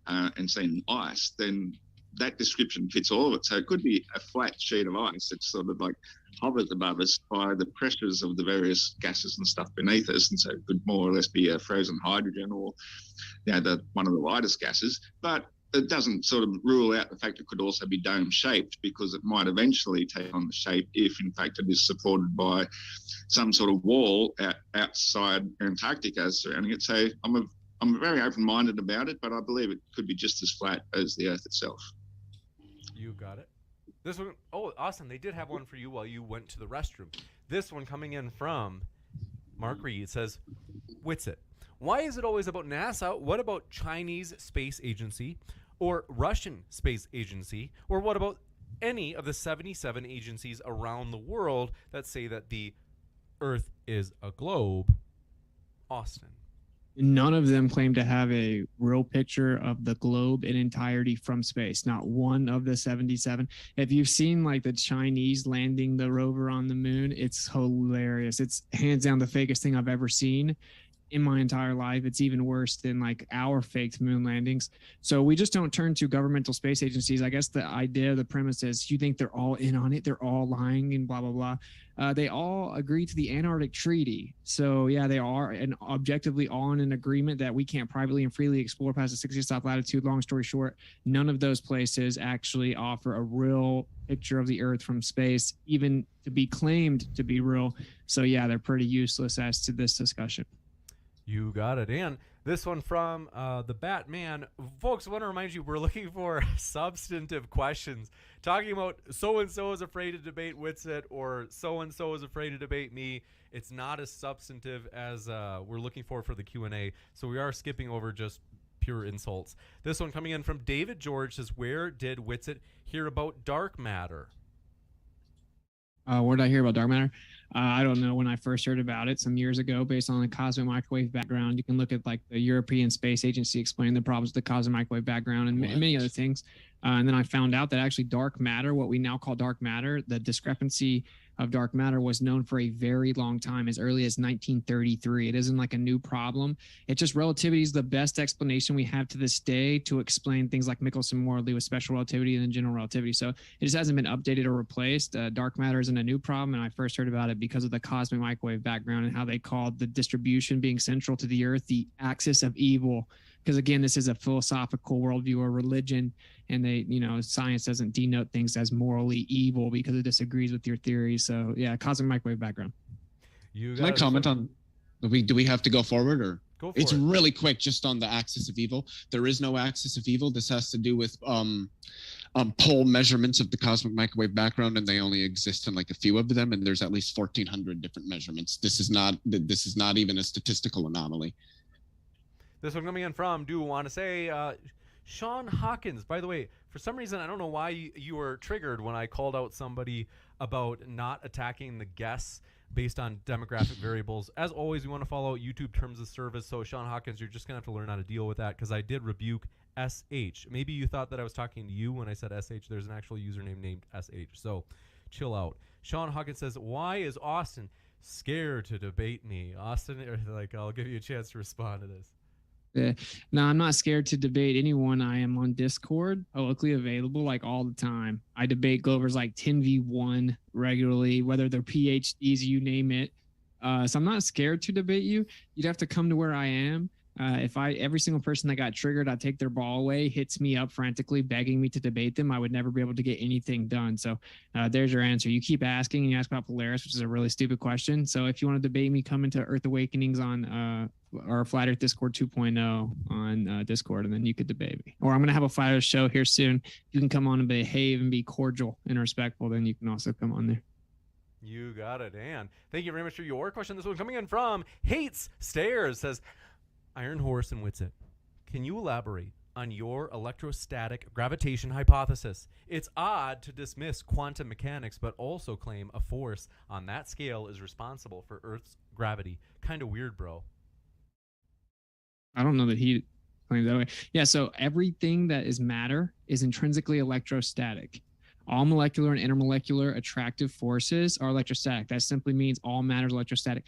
and seen ice, then that description fits all of it. So it could be a flat sheet of ice that sort of like hovers above us by the pressures of the various gases and stuff beneath us, and so it could more or less be a frozen hydrogen or, one of the lightest gases. But it doesn't sort of rule out the fact it could also be dome-shaped, because it might eventually take on the shape if, in fact, it is supported by some sort of wall outside Antarctica surrounding it. So I'm very open-minded about it, but I believe it could be just as flat as the Earth itself. You got it. This one, Austin, they did have one for you while you went to the restroom. This one coming in from Mark Reed says, Witsit, why is it always about NASA? What about Chinese Space Agency or Russian Space Agency? Or what about any of the 77 agencies around the world that say that the Earth is a globe? Austin. None of them claim to have a real picture of the globe in entirety from space. Not one of the 77. If you've seen like the Chinese landing the rover on the moon, it's hilarious. It's hands down the fakest thing I've ever seen in my entire life. It's even worse than like our faked moon landings. So we just don't turn to governmental space agencies. I guess the idea, the premise is you think they're all in on it. They're all lying and blah, blah, blah. They all agree to the Antarctic Treaty. So yeah, they are and objectively all in an agreement that we can't privately and freely explore past the 60 south latitude. Long story short, none of those places actually offer a real picture of the Earth from space, even to be claimed to be real. So yeah, they're pretty useless as to this discussion. You got it. And this one from the Batman. Folks, I want to remind you, we're looking for substantive questions. Talking about so-and-so is afraid to debate Witsit or so-and-so is afraid to debate me. It's not as substantive as we're looking for the Q&A. So we are skipping over just pure insults. This one coming in from David George says, where did Witsit hear about dark matter? Where did I hear about dark matter? I don't know when I first heard about it some years ago based on the cosmic microwave background. You can look at like the European Space Agency explaining the problems with the cosmic microwave background and many other things. And then I found out that actually dark matter, what we now call dark matter, the discrepancy of dark matter was known for a very long time, as early as 1933. It isn't like a new problem. It's just relativity is the best explanation we have to this day to explain things like Michelson-Morley with special relativity and then general relativity. So it just hasn't been updated or replaced. Dark matter isn't a new problem, and I first heard about it because of the cosmic microwave background and how they called the distribution being central to the Earth the axis of evil. Because again, this is a philosophical worldview or religion, and they, science doesn't denote things as morally evil because it disagrees with your theories. So yeah, cosmic microwave background. Can I comment on Do we have to go forward or? Go for It's it. really quick, just on the axis of evil. There is no axis of evil. This has to do with pole measurements of the cosmic microwave background, and they only exist in like a few of them. And there's at least 1,400 different measurements. This is not even a statistical anomaly. This one coming in from, do want to say, Sean Hawkins. By the way, for some reason, I don't know why you were triggered when I called out somebody about not attacking the guests based on demographic variables. As always, we want to follow YouTube terms of service. So, Sean Hawkins, you're just going to have to learn how to deal with that, because I did rebuke SH. Maybe you thought that I was talking to you when I said SH. There's an actual username named SH. So, chill out. Sean Hawkins says, why is Austin scared to debate me? Austin, I'll give you a chance to respond to this. No, I'm not scared to debate anyone. I am on Discord, locally available, like all the time. I debate Glovers like 10v1 regularly, whether they're PhDs, you name it. So I'm not scared to debate you. You'd have to come to where I am. If every single person that got triggered, I take their ball away, hits me up frantically, begging me to debate them, I would never be able to get anything done. So there's your answer. You keep asking, and you ask about Polaris, which is a really stupid question. So if you want to debate me, come into Earth Awakenings on our Flat Earth Discord 2.0 on Discord, and then you could debate me. Or I'm going to have a Flat Earth show here soon. You can come on and behave and be cordial and respectful. Then you can also come on there. You got it, and thank you very much for your question. This one coming in from Hates Stairs says, Iron Horse and Witsit, can you elaborate on your electrostatic gravitation hypothesis? It's odd to dismiss quantum mechanics, but also claim a force on that scale is responsible for Earth's gravity. Kind of weird, bro. I don't know that he claims that way. Yeah, so everything that is matter is intrinsically electrostatic. All molecular and intermolecular attractive forces are electrostatic. That simply means all matter is electrostatic.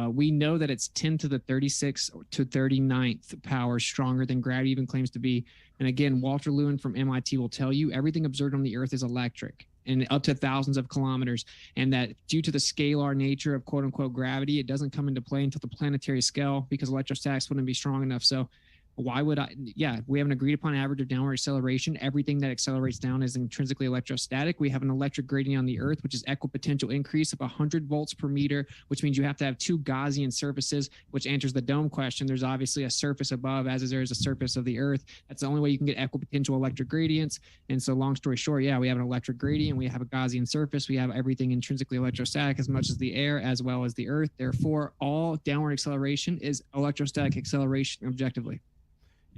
We know that it's 10 to the 36 to 39th power stronger than gravity even claims to be. And again, Walter Lewin from MIT will tell you everything observed on the Earth is electric and up to thousands of kilometers. And that due to the scalar nature of quote unquote gravity, it doesn't come into play until the planetary scale because electrostatics wouldn't be strong enough. So why would I? Yeah, we have an agreed upon average of downward acceleration. Everything that accelerates down is intrinsically electrostatic. We have an electric gradient on the Earth, which is equipotential increase of 100 volts per meter, which means you have to have two Gaussian surfaces, which answers the dome question. There's obviously a surface above, as there is a surface of the Earth. That's the only way you can get equipotential electric gradients. And so long story short, yeah, we have an electric gradient. We have a Gaussian surface. We have everything intrinsically electrostatic as much as the air as well as the Earth. Therefore, all downward acceleration is electrostatic acceleration objectively.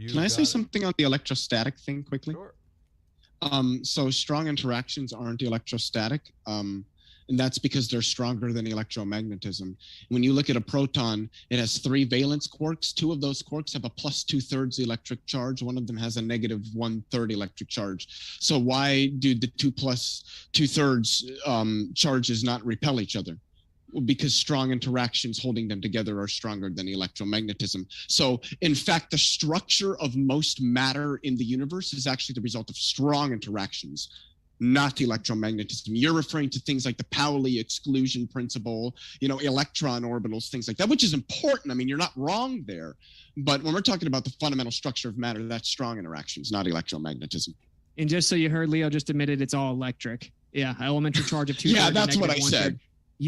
Can I say something on the electrostatic thing quickly? Sure. So strong interactions aren't electrostatic, and that's because they're stronger than electromagnetism. When you look at a proton, it has 3 valence quarks. 2 of those quarks have a plus 2/3 electric charge. One of them has a negative 1/3 electric charge. So why do the 2 plus 2/3 charges not repel each other? Because strong interactions holding them together are stronger than electromagnetism. So in fact, the structure of most matter in the universe is actually the result of strong interactions, not electromagnetism. You're referring to things like the Pauli exclusion principle, electron orbitals, things like that, which is important. I mean, you're not wrong there. But when we're talking about the fundamental structure of matter, that's strong interactions, not electromagnetism. And just so you heard, Leo just admitted it's all electric. Yeah, elementary charge of 2. Yeah, that's what I said.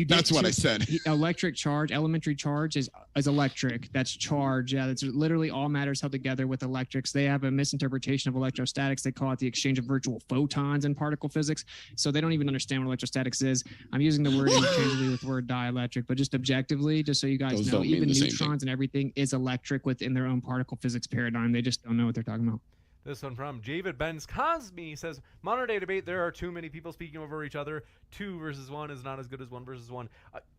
That's what I said. Electric charge, elementary charge is electric. That's charge. Yeah, that's literally all matters held together with electrics. They have a misinterpretation of electrostatics. They call it the exchange of virtual photons in particle physics. So they don't even understand what electrostatics is. I'm using the word interchangeably with the word dielectric, but just objectively, just so you guys know, even neutrons and everything is electric within their own particle physics paradigm. They just don't know what they're talking about. This one from David Benz Cosme says, modern day debate, there are too many people speaking over each other. 2 versus 1 is not as good as 1 versus 1.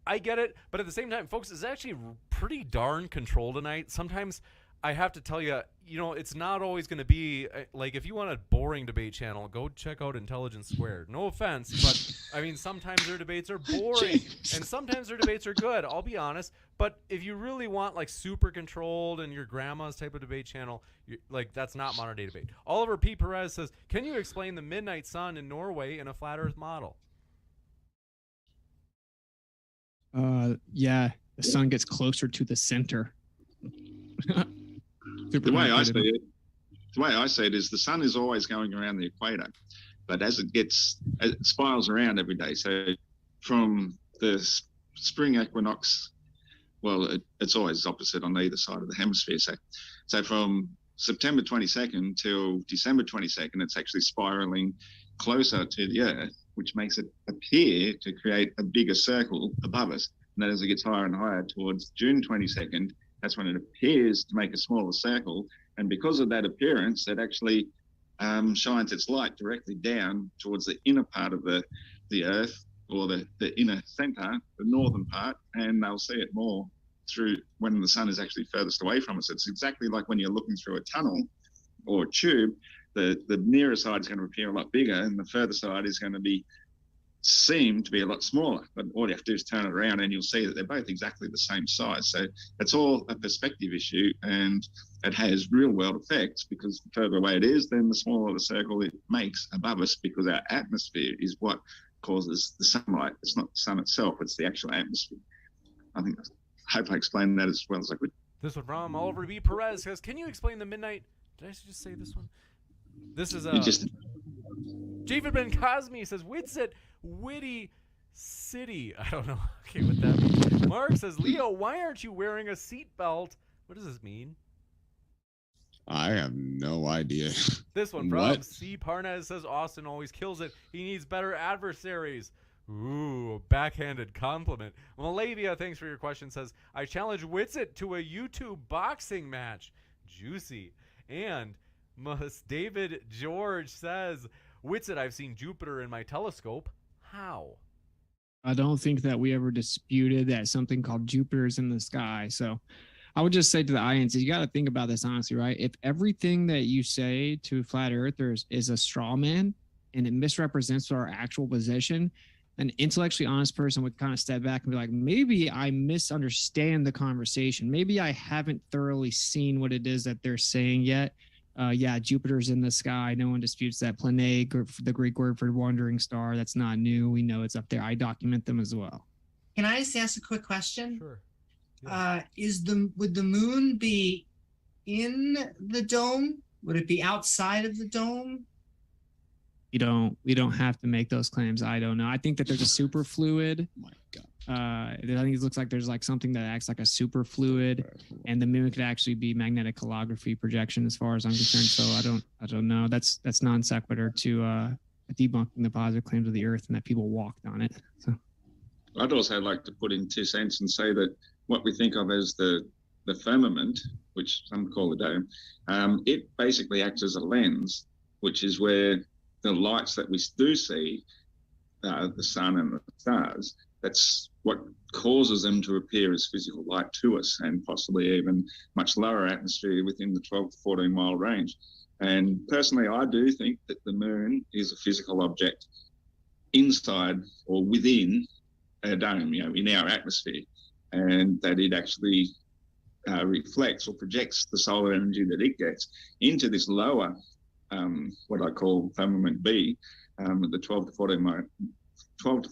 I get it, but at the same time, folks, it's actually pretty darn controlled tonight. Sometimes I have to tell you, it's not always going to be, like, if you want a boring debate channel, go check out Intelligence Squared. No offense, but, I mean, sometimes their debates are boring, and sometimes their debates are good, I'll be honest. But if you really want, like, super controlled and your grandma's type of debate channel, that's not modern day debate. Oliver P. Perez says, can you explain the midnight sun in Norway in a flat Earth model? Yeah, the sun gets closer to the center. The way I see it is the sun is always going around the equator, but as it spirals around every day. So from the spring equinox, it's always opposite on either side of the hemisphere. So from September 22nd till December 22nd, it's actually spiraling closer to the Earth, which makes it appear to create a bigger circle above us. And then as it gets higher and higher towards June 22nd, that's when it appears to make a smaller circle. And because of that appearance, it actually shines its light directly down towards the inner part of the Earth, or the inner center, the northern part, and they'll see it more through when the sun is actually furthest away from us. It's exactly like when you're looking through a tunnel or a tube, the nearer side is going to appear a lot bigger and the further side is going to seem to be a lot smaller. But all you have to do is turn it around and you'll see that they're both exactly the same size. So it's all a perspective issue, and it has real world effects, because the further away it is, then the smaller the circle it makes above us, because our atmosphere is what causes the sunlight. It's not the sun itself, it's the actual atmosphere. I hope I explained that as well as I could. This one from Oliver B. Perez says, can you explain the midnight? Did I just say this one? This is David Ben Cosme says, Witsit, Witty City. I don't know. Okay, what that means. Mark says, Leo, why aren't you wearing a seatbelt? What does this mean? I have no idea. This one from C. Parnez says, Austin always kills it. He needs better adversaries. Ooh, backhanded compliment. Malavia, thanks for your question, says, I challenge Witsit to a YouTube boxing match. Juicy. And David George says, Witsit, I've seen Jupiter in my telescope. How? I don't think that we ever disputed that something called Jupiter's in the sky. So I would just say to the audience, you got to think about this honestly, right? If everything that you say to flat earthers is a straw man and it misrepresents our actual position, an intellectually honest person would kind of step back and be like, maybe I misunderstand the conversation. Maybe I haven't thoroughly seen what it is that they're saying yet. Yeah, Jupiter's in the sky. No one disputes that. Planete, the Greek word for wandering star, that's not new. We know it's up there. I document them as well. Can I just ask a quick question? Sure. Yeah. Would the moon be in the dome? Would it be outside of the dome? We don't have to make those claims. I don't know. I think that there's a superfluid. Oh my God. I think it looks like there's like something that acts like a superfluid, and the moon could actually be magnetic holography projection, as far as I'm concerned. So I don't know. That's non sequitur to debunking the positive claims of the Earth and that people walked on it. So I'd also like to put in 2 cents and say that what we think of as the firmament, which some call the dome, it basically acts as a lens, which is where the lights that we do see, the sun and the stars, that's what causes them to appear as physical light to us, and possibly even much lower atmosphere within the 12 to 14 mile range. And personally, I do think that the moon is a physical object inside or within a dome, in our atmosphere, and that it actually reflects or projects the solar energy that it gets into this lower, what I call firmament B, the 12 to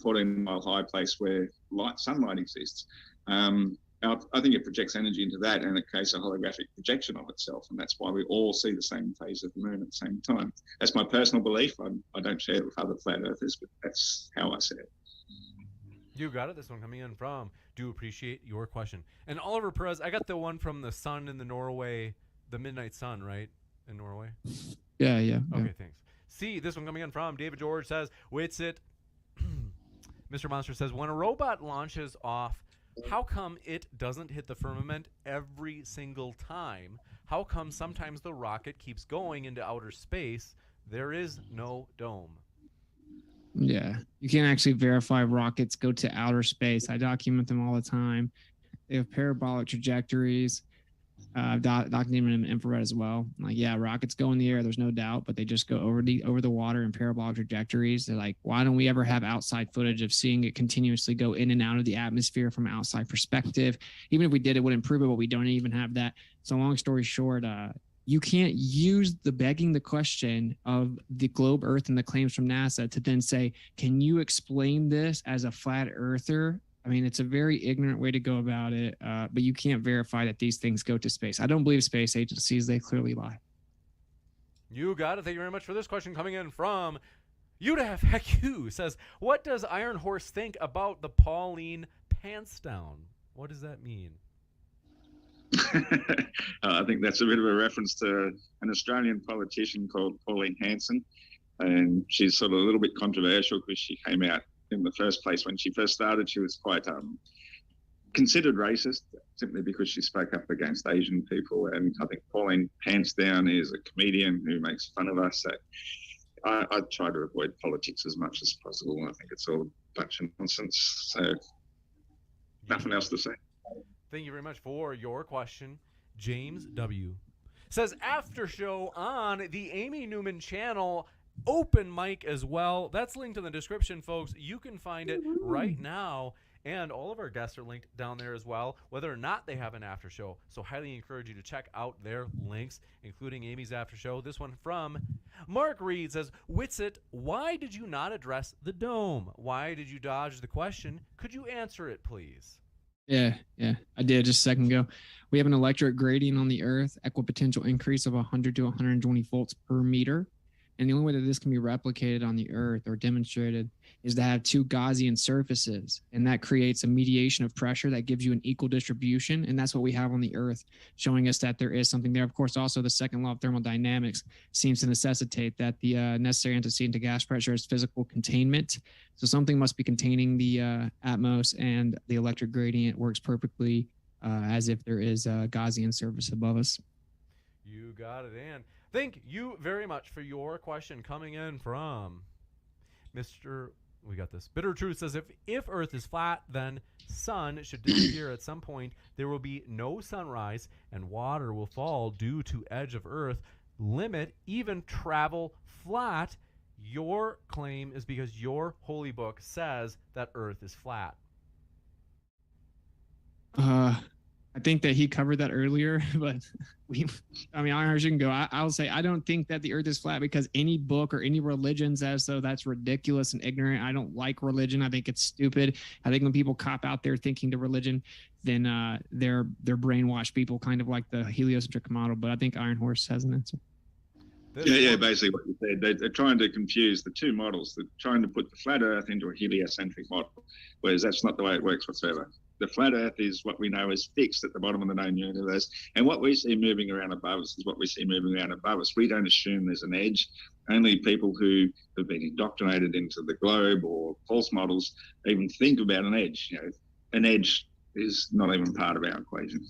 14 mile high place where sunlight exists. I think it projects energy into that, and it creates a holographic projection of itself, and that's why we all see the same phase of the moon at the same time. That's my personal belief. I don't share it with other flat earthers, but that's how I see it. You got it. This one coming in from Do Appreciate Your Question. And Oliver Perez, I got the one from the sun in the Norway, the midnight sun, right? In Norway? Yeah. Okay, thanks. See, this one coming in from David George says, Witsit. Mr. Monster says, when a robot launches off, how come it doesn't hit the firmament every single time? How come sometimes the rocket keeps going into outer space? There is no dome. Yeah, you can't actually verify rockets go to outer space. I document them all the time. They have parabolic trajectories. Documented them in infrared as well. Like, yeah, rockets go in the air, there's no doubt, but they just go over the water in parabolic trajectories. They're like, why don't we ever have outside footage of seeing it continuously go in and out of the atmosphere from an outside perspective? Even if we did, it wouldn't prove it, but we don't even have that. So long story short, you can't use begging the question of the globe Earth and the claims from NASA to then say, can you explain this as a flat earther? I mean, it's a very ignorant way to go about it, but you can't verify that these things go to space. I don't believe space agencies. They clearly lie. You got it. Thank you very much for this question coming in from UDF says, what does Iron Horse think about the Pauline Pants Down? What does that mean? I think that's a bit of a reference to an Australian politician called Pauline Hanson, and she's sort of a little bit controversial because she came out in the first place when she first started. She was quite considered racist simply because she spoke up against Asian people, and I think Pauline Hansdown is a comedian who makes fun of us. So I try to avoid politics as much as possible. I think it's all a bunch of nonsense. So nothing else to say. Thank you very much for your question. James W. says after show on the Amy Newman channel, open mic as well. That's linked in the description, folks. You can find it right now. And all of our guests are linked down there as well, whether or not they have an after show. So highly encourage you to check out their links, including Amy's after show. This one from Mark Reed says, Witsit, why did you not address the dome? Why did you dodge the question? Could you answer it, please? Yeah, I did just a second ago. We have an electric gradient on the Earth, equipotential increase of 100 to 120 volts per meter. And the only way that this can be replicated on the Earth or demonstrated is to have two Gaussian surfaces. And that creates a mediation of pressure that gives you an equal distribution. And that's what we have on the Earth, showing us that there is something there. Of course, also the second law of thermodynamics seems to necessitate that the necessary antecedent to gas pressure is physical containment. So something must be containing the atmos, and the electric gradient works perfectly as if there is a Gaussian surface above us. You got it, Ann. Thank you very much for your question coming in from Mr. We got this. Bitter Truth says, if Earth is flat, then sun should disappear at some point. There will be no sunrise, and water will fall due to edge of Earth. Limit, even travel flat. Your claim is because your holy book says that Earth is flat. I think that he covered that earlier, but I can go. I'll say I don't think that the Earth is flat because any book or any religion says so. That's ridiculous and ignorant. I don't like religion. I think it's stupid. I think when people cop out there thinking to religion, then they're brainwashed people, kind of like the heliocentric model. But I think Iron Horse has an answer. Yeah, basically what you said. They're trying to confuse the two models. They're trying to put the flat Earth into a heliocentric model, whereas that's not the way it works whatsoever. The flat Earth is what we know is fixed at the bottom of the known universe, and what we see moving around above us is what we see moving around above us. We don't assume there's an edge. Only people who have been indoctrinated into the globe or false models even think about an edge. An edge is not even part of our equation.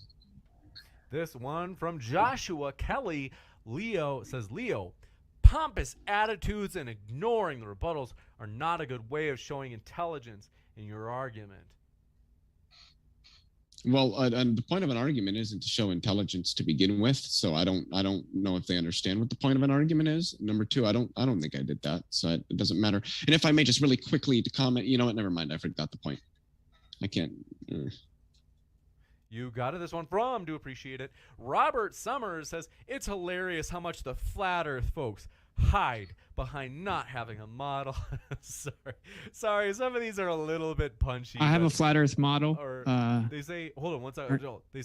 This one from Joshua Kelly. Leo says, pompous attitudes and ignoring the rebuttals are not a good way of showing intelligence in your argument. Well, and the point of an argument isn't to show intelligence to begin with, so I don't know if they understand what the point of an argument is. Number two, I don't think I did that, so it doesn't matter. And if I may just really quickly to comment, you know what? Never mind, I forgot the point. I can't. You got it. This one from, do appreciate it. Robert Summers says, it's hilarious how much the flat Earth folks hide behind not having a model. Sorry, some of these are a little bit punchy. I have a flat Earth model. Or they say, hold on one second.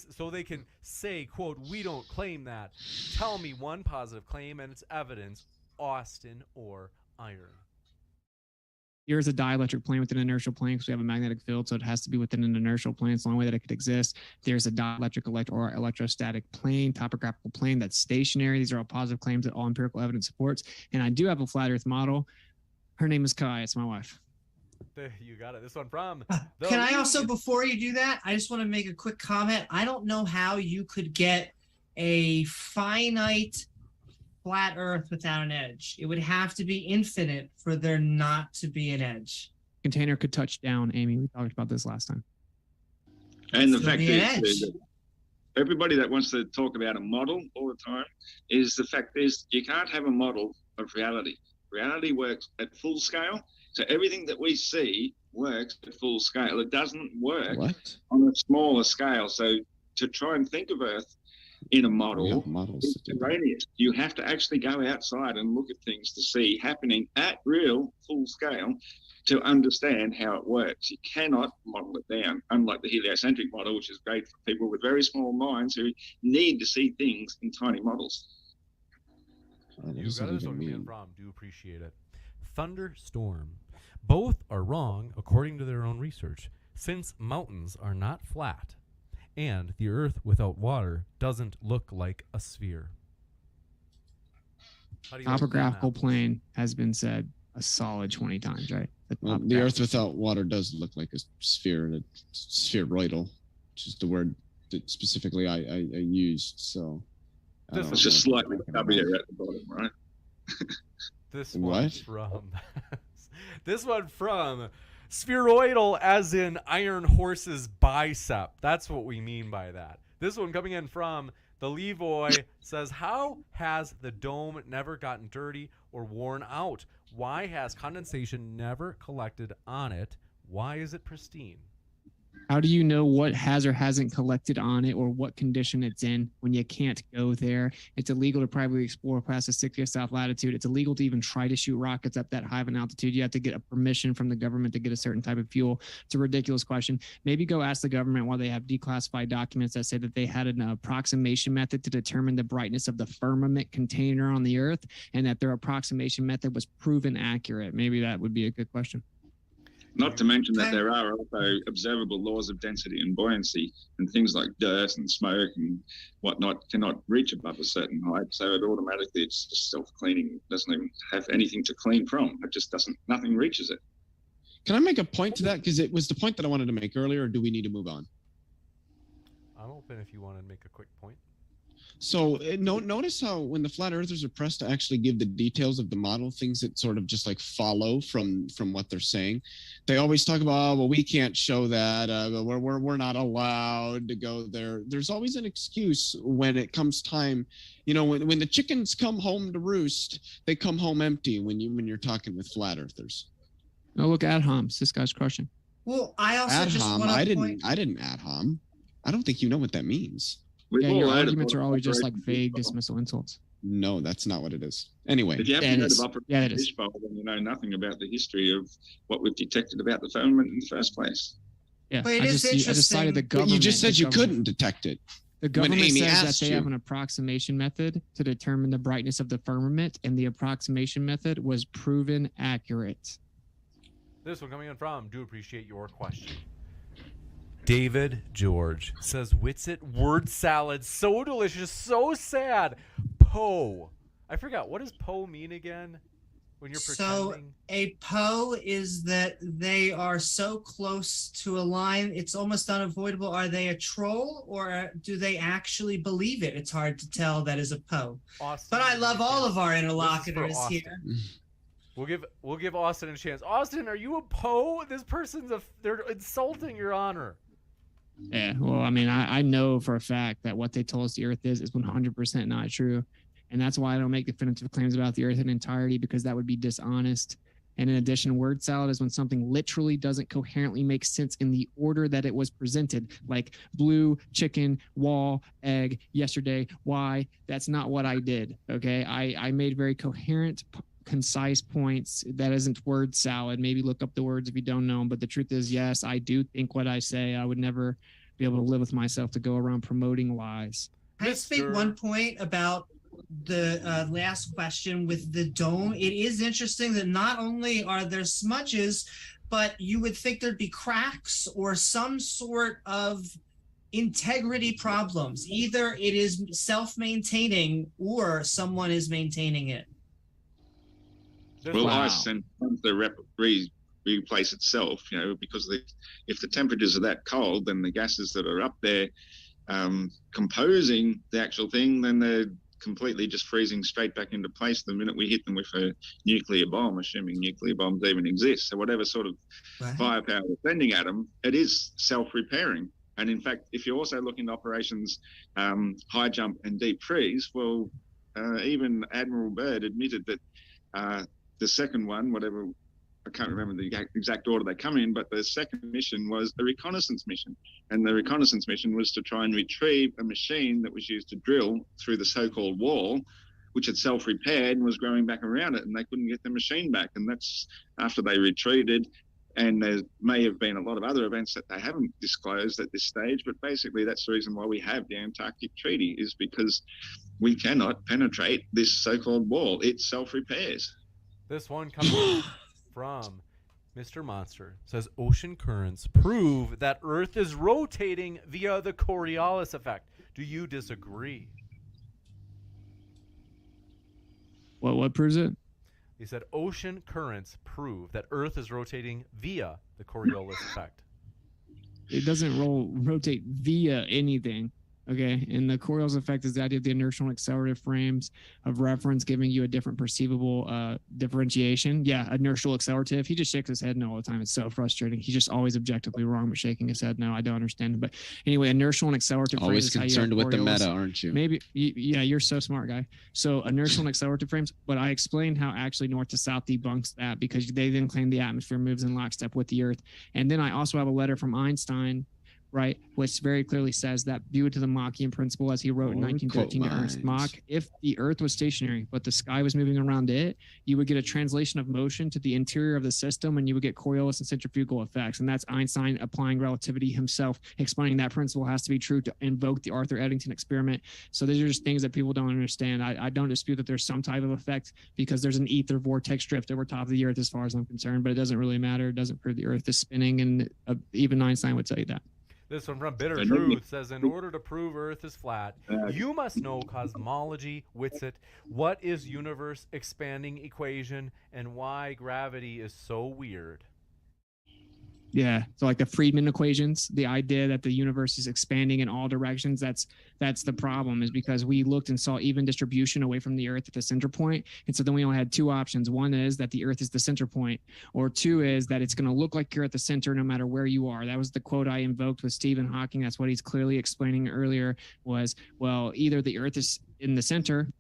So they can say, quote, we don't claim that. Tell me one positive claim and its evidence, Austin or iron. Here's a dielectric plane with an inertial plane because we have a magnetic field, so it has to be within an inertial plane. It's the only way that it could exist. There's a dielectric or electrostatic plane, topographical plane that's stationary. These are all positive claims that all empirical evidence supports. And I do have a flat Earth model. Her name is Kai. It's my wife. You got it. This one from. Can I also, before you do that, I just want to make a quick comment. I don't know how you could get a finite flat Earth without an edge. It would have to be infinite for there not to be an edge. Container could touch down, Amy. We talked about this last time. And the fact is, everybody that wants to talk about a model all the time is the fact is you can't have a model of reality. Reality works at full scale. So everything that we see works at full scale. It doesn't work on a smaller scale. So to try and think of Earth in a model, it's erroneous. You have to actually go outside and look at things to see happening at real full scale to understand how it works. You cannot model it down, unlike the heliocentric model, which is great for people with very small minds who need to see things in tiny models. You got this one from. Do appreciate it. Thunderstorm. Both are wrong according to their own research. since mountains are not flat and the Earth without water doesn't look like a sphere? Topographical plane has been said a solid 20 times, right? Well, the Earth without water does look like a sphere, and it's spheroidal, which is the word that specifically I used. So it's just slightly chubbier at the bottom, right? This one from spheroidal, as in Iron Horse's bicep. That's what we mean by that. This one coming in from the Levoy says, how has the dome never gotten dirty or worn out? Why has condensation never collected on it? Why is it pristine? How do you know what has or hasn't collected on it or what condition it's in when you can't go there? It's illegal to privately explore past the 60th south latitude. It's illegal to even try to shoot rockets up that high of an altitude. You have to get a permission from the government to get a certain type of fuel. It's a ridiculous question. Maybe go ask the government why they have declassified documents that say that they had an approximation method to determine the brightness of the firmament container on the Earth, and that their approximation method was proven accurate. Maybe that would be a good question. Not to mention that there are also observable laws of density and buoyancy, and things like dirt and smoke and whatnot cannot reach above a certain height. So it automatically, it's just self-cleaning. It doesn't even have anything to clean from. It just doesn't, nothing reaches it. Can I make a point to that? Because it was the point that I wanted to make earlier, or do we need to move on? I'm open if you want to make a quick point. So notice how when the flat earthers are pressed to actually give the details of the model, things that sort of just like follow from what they're saying, they always talk about, oh, well, we can't show that. We're not allowed to go there. There's always an excuse when it comes time. You know, when the chickens come home to roost, they come home empty when you're talking with flat earthers. Oh, look, Adhams. This guy's crushing. Well, I also just want to point. I didn't Adham. I don't think you know what that means. Yeah, your arguments are always just like vague dismissal insults. No, that's not what it is. Anyway, if you haven't heard of Operation Fishbowl, then you know nothing about the history of what we've detected about the firmament in the first place. Yeah, but it is interesting. I decided the government. But you just said you couldn't detect it. The government says that they have an approximation method to determine the brightness of the firmament, and the approximation method was proven accurate. This one coming in from, do appreciate your question. David George says, Witsit word salad, so delicious, so sad. Poe. I forgot, what does Poe mean again? When you're pretending? So a Poe is that they are so close to a line, it's almost unavoidable. Are they a troll, or do they actually believe it? It's hard to tell that is a Poe. But I love all of our interlocutors here. We'll give Austin a chance. Austin, are you a Poe? This person's they're insulting your honor. Yeah, well, I mean, I know for a fact that what they told us the Earth is 100% not true. And that's why I don't make definitive claims about the Earth in entirety, because that would be dishonest. And in addition, word salad is when something literally doesn't coherently make sense in the order that it was presented, like blue, chicken, wall, egg, yesterday, why. That's not what I did, okay? I made very coherent, concise points. That isn't word salad. Maybe look up the words if you don't know them. But the truth is, yes, I do think what I say. I would never be able to live with myself to go around promoting lies. Can I just make one point about the last question with the dome? It is interesting that not only are there smudges, but you would think there'd be cracks or some sort of integrity problems. Either it is self-maintaining or someone is maintaining it. Well, ice and the replace itself, you know, because if the temperatures are that cold, then the gases that are up there composing the actual thing, then they're completely just freezing straight back into place the minute we hit them with a nuclear bomb, assuming nuclear bombs even exist. So whatever sort of firepower we're sending at them, it is self-repairing. And in fact, if you also look into operations high jump and deep freeze, well, even Admiral Byrd admitted that the second one, whatever, I can't remember the exact order they come in, but the second mission was a reconnaissance mission. And the reconnaissance mission was to try and retrieve a machine that was used to drill through the so-called wall, which had self-repaired and was growing back around it, and they couldn't get the machine back. And that's after they retreated. And there may have been a lot of other events that they haven't disclosed at this stage, but basically that's the reason why we have the Antarctic Treaty, is because we cannot penetrate this so-called wall. It self-repairs. This one coming from Mr. Monster says ocean currents prove that Earth is rotating via the Coriolis effect. Do you disagree? What proves it? He said ocean currents prove that Earth is rotating via the Coriolis effect. It doesn't rotate via anything. Okay, and the Coriolis effect is the idea of the inertial and accelerative frames of reference giving you a different perceivable differentiation. Yeah, inertial accelerative. He just shakes his head no all the time. It's so frustrating. He's just always objectively wrong, but shaking his head no. I don't understand. But anyway, inertial and accelerative always frames. Concerned with the meta, aren't you? Maybe. Yeah, you're so smart, guy. So inertial and accelerative frames. But I explained how actually north to south debunks that because they then claim the atmosphere moves in lockstep with the Earth. And then I also have a letter from Einstein, right, which very clearly says that due to the Machian principle, as he wrote in 1913 to Ernst Mach, if the Earth was stationary but the sky was moving around it, you would get a translation of motion to the interior of the system, and you would get Coriolis and centrifugal effects. And that's Einstein applying relativity himself, explaining that principle has to be true to invoke the Arthur Eddington experiment. So these are just things that people don't understand. I don't dispute that there's some type of effect because there's an ether vortex drift over top of the Earth as far as I'm concerned, but it doesn't really matter. It doesn't prove the Earth is spinning, and even Einstein would tell you that. This one from Bitter Truth says, in order to prove Earth is flat, you must know cosmology, Witsit, what is universe expanding equation, and why gravity is so weird. Yeah, so like the Friedman equations, the idea that the universe is expanding in all directions, that's the problem, is because we looked and saw even distribution away from the Earth at the center point. And so then we only had two options. One is that the Earth is the center point, or two is that it's going to look like you're at the center no matter where you are. That was the quote I invoked with Stephen Hawking. That's what he's clearly explaining earlier was, well, either the Earth is in the center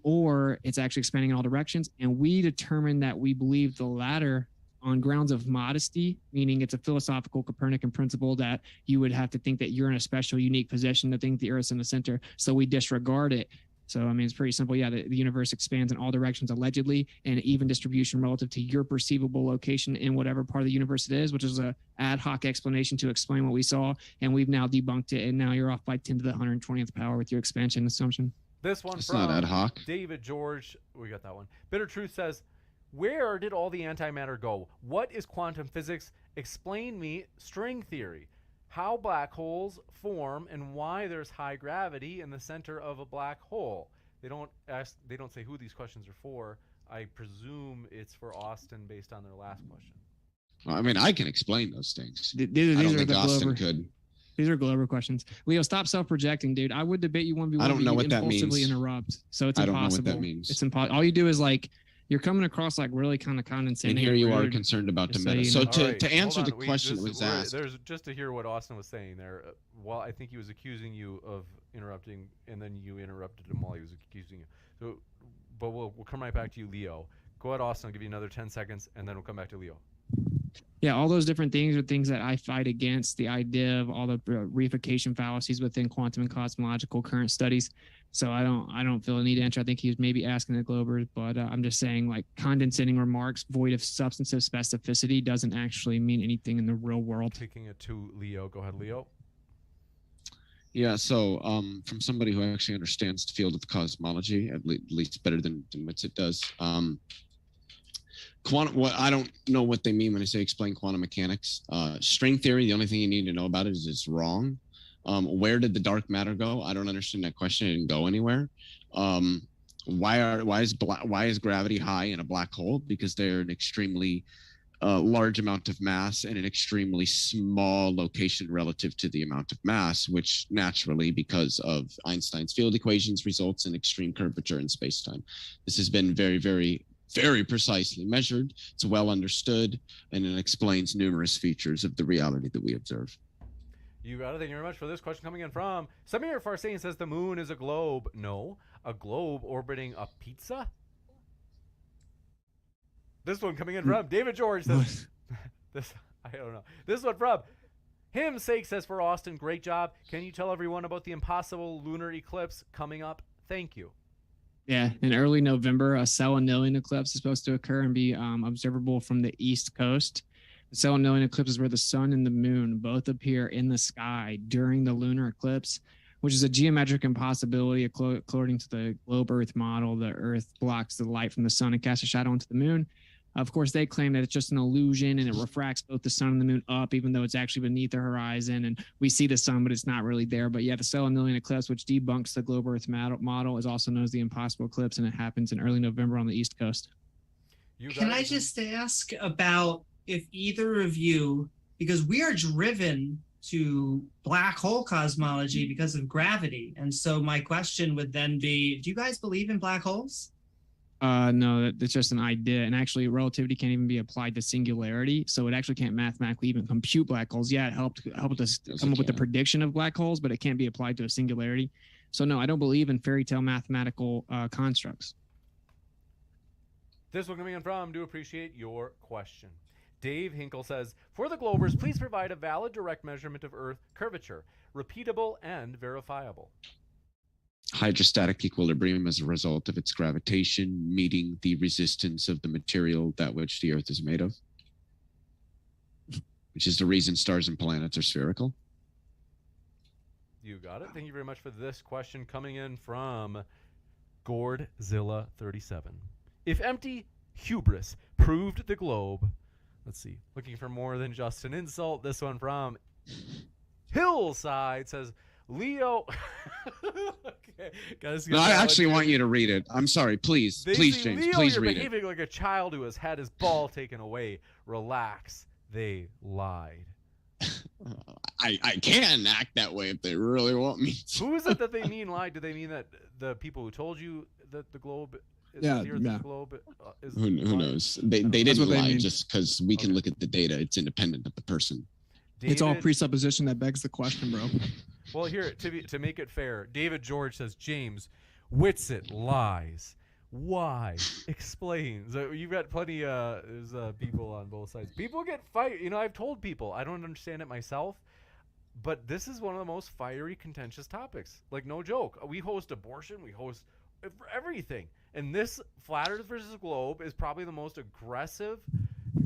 or it's actually expanding in all directions. And we determined that we believe the latter on grounds of modesty, meaning it's a philosophical Copernican principle that you would have to think that you're in a special, unique position to think the Earth's in the center. So we disregard it. So, I mean, it's pretty simple. Yeah, the universe expands in all directions allegedly, and even distribution relative to your perceivable location in whatever part of the universe it is, which is a ad hoc explanation to explain what we saw. And we've now debunked it, and now you're off by 10 to the 120th power with your expansion assumption. This one It's from not ad hoc. David George. We got that one. Bitter Truth says, where did all the antimatter go? What is quantum physics? Explain me string theory. How black holes form and why there's high gravity in the center of a black hole. They don't say who these questions are for. I presume it's for Austin based on their last question. Well, I mean, I can explain those things. These I don't are think the Austin Glover. could. These are Glover questions. Leo, stop self-projecting, dude. I would debate you 1v1. I don't know what that impulsively means. interrupt. So it's I don't know impossible. what that means. It's impossible. All you do is like, you're coming across like really kind of condescending. And here you are rude, concerned about the just meta. you So know. to answer the question that was asked, There's just to hear what Austin was saying there. Well, I think he was accusing you of interrupting, and then you interrupted him while he was accusing you. So, but we'll come right back to you, Leo. Go ahead, Austin. I'll give you another 10 seconds, and then we'll come back to Leo. Yeah, all those different things are things that I fight against. The idea of all the reification fallacies within quantum and cosmological current studies. So I don't feel a need to answer. I think he was maybe asking the Globers, but I'm just saying like condescending remarks void of substantive specificity doesn't actually mean anything in the real world. Taking it to Leo. Go ahead, Leo. yeah. So from somebody who actually understands the field of cosmology, at least better than Witsit does. What I don't know what they mean when they say explain quantum mechanics. String theory, the only thing you need to know about it is it's wrong. Where did the dark matter go? I don't understand that question. It didn't go anywhere. Why is gravity high in a black hole? Because they're an extremely large amount of mass and an extremely small location relative to the amount of mass, which naturally, because of Einstein's field equations, results in extreme curvature in spacetime. This has been very, very, very precisely measured. It's well understood, and it explains numerous features of the reality that we observe. You got it. Thank you very much for this question coming in from Samir Farsain says the moon is a globe. No, a globe orbiting a pizza. This one coming in from David George says this. I don't know. This one from him. Sake says for Austin, great job. Can you tell everyone about the impossible lunar eclipse coming up? Thank you. Yeah, in early November, a Selenilian eclipse is supposed to occur and be observable from the east coast. The Selenilian eclipse is where the sun and the moon both appear in the sky during the lunar eclipse, which is a geometric impossibility according to the globe Earth model. The Earth blocks the light from the sun and casts a shadow onto the moon. Of course, they claim that it's just an illusion and it refracts both the sun and the moon up, even though it's actually beneath the horizon. And we see the sun, but it's not really there. But yeah, the stellar eclipse, which debunks the globe Earth model, is also known as the impossible eclipse, and it happens in early November on the East Coast. Can I just ask about if either of you, because we are driven to black hole cosmology because of gravity. And so my question would then be, do you guys believe in black holes? No, that's just an idea. And actually, relativity can't even be applied to singularity. So it actually can't mathematically even compute black holes. Yeah, it helped us come up with the prediction of black holes, but it can't be applied to a singularity. So no, I don't believe in fairy tale mathematical constructs. This one coming in from, do appreciate your question. Dave Hinkle says, for the Globers, please provide a valid direct measurement of Earth curvature, repeatable and verifiable. Hydrostatic equilibrium as a result of its gravitation meeting the resistance of the material that which the Earth is made of, which is the reason stars and planets are spherical. You got it. Thank you very much for this question coming in from Gourdzilla37. If empty hubris proved the globe, let's see, looking for more than just an insult. This one from Hillside says, Leo. Okay, guys, no, I actually want you to read it. I'm sorry. Please, James, Leo, please you're read it. behaving like a child who has had his ball taken away. Relax. They lied. I can act that way if they really want me to. Who is it that they mean lied? Do they mean that the people who told you that the globe is Yeah, the Earth's yeah. globe is Who knows? They didn't lie just because we can look at the data. It's independent of the person. It's all David- presupposition that begs the question, bro. Well, here, to make it fair, David George says, James, Whitsitt lies. Why? Explain. So you've got plenty, there's people on both sides. People get fired. You know, I've told people, I don't understand it myself, but this is one of the most fiery, contentious topics. Like, no joke. We host abortion. We host everything. And this Flat Earth versus Globe is probably the most aggressive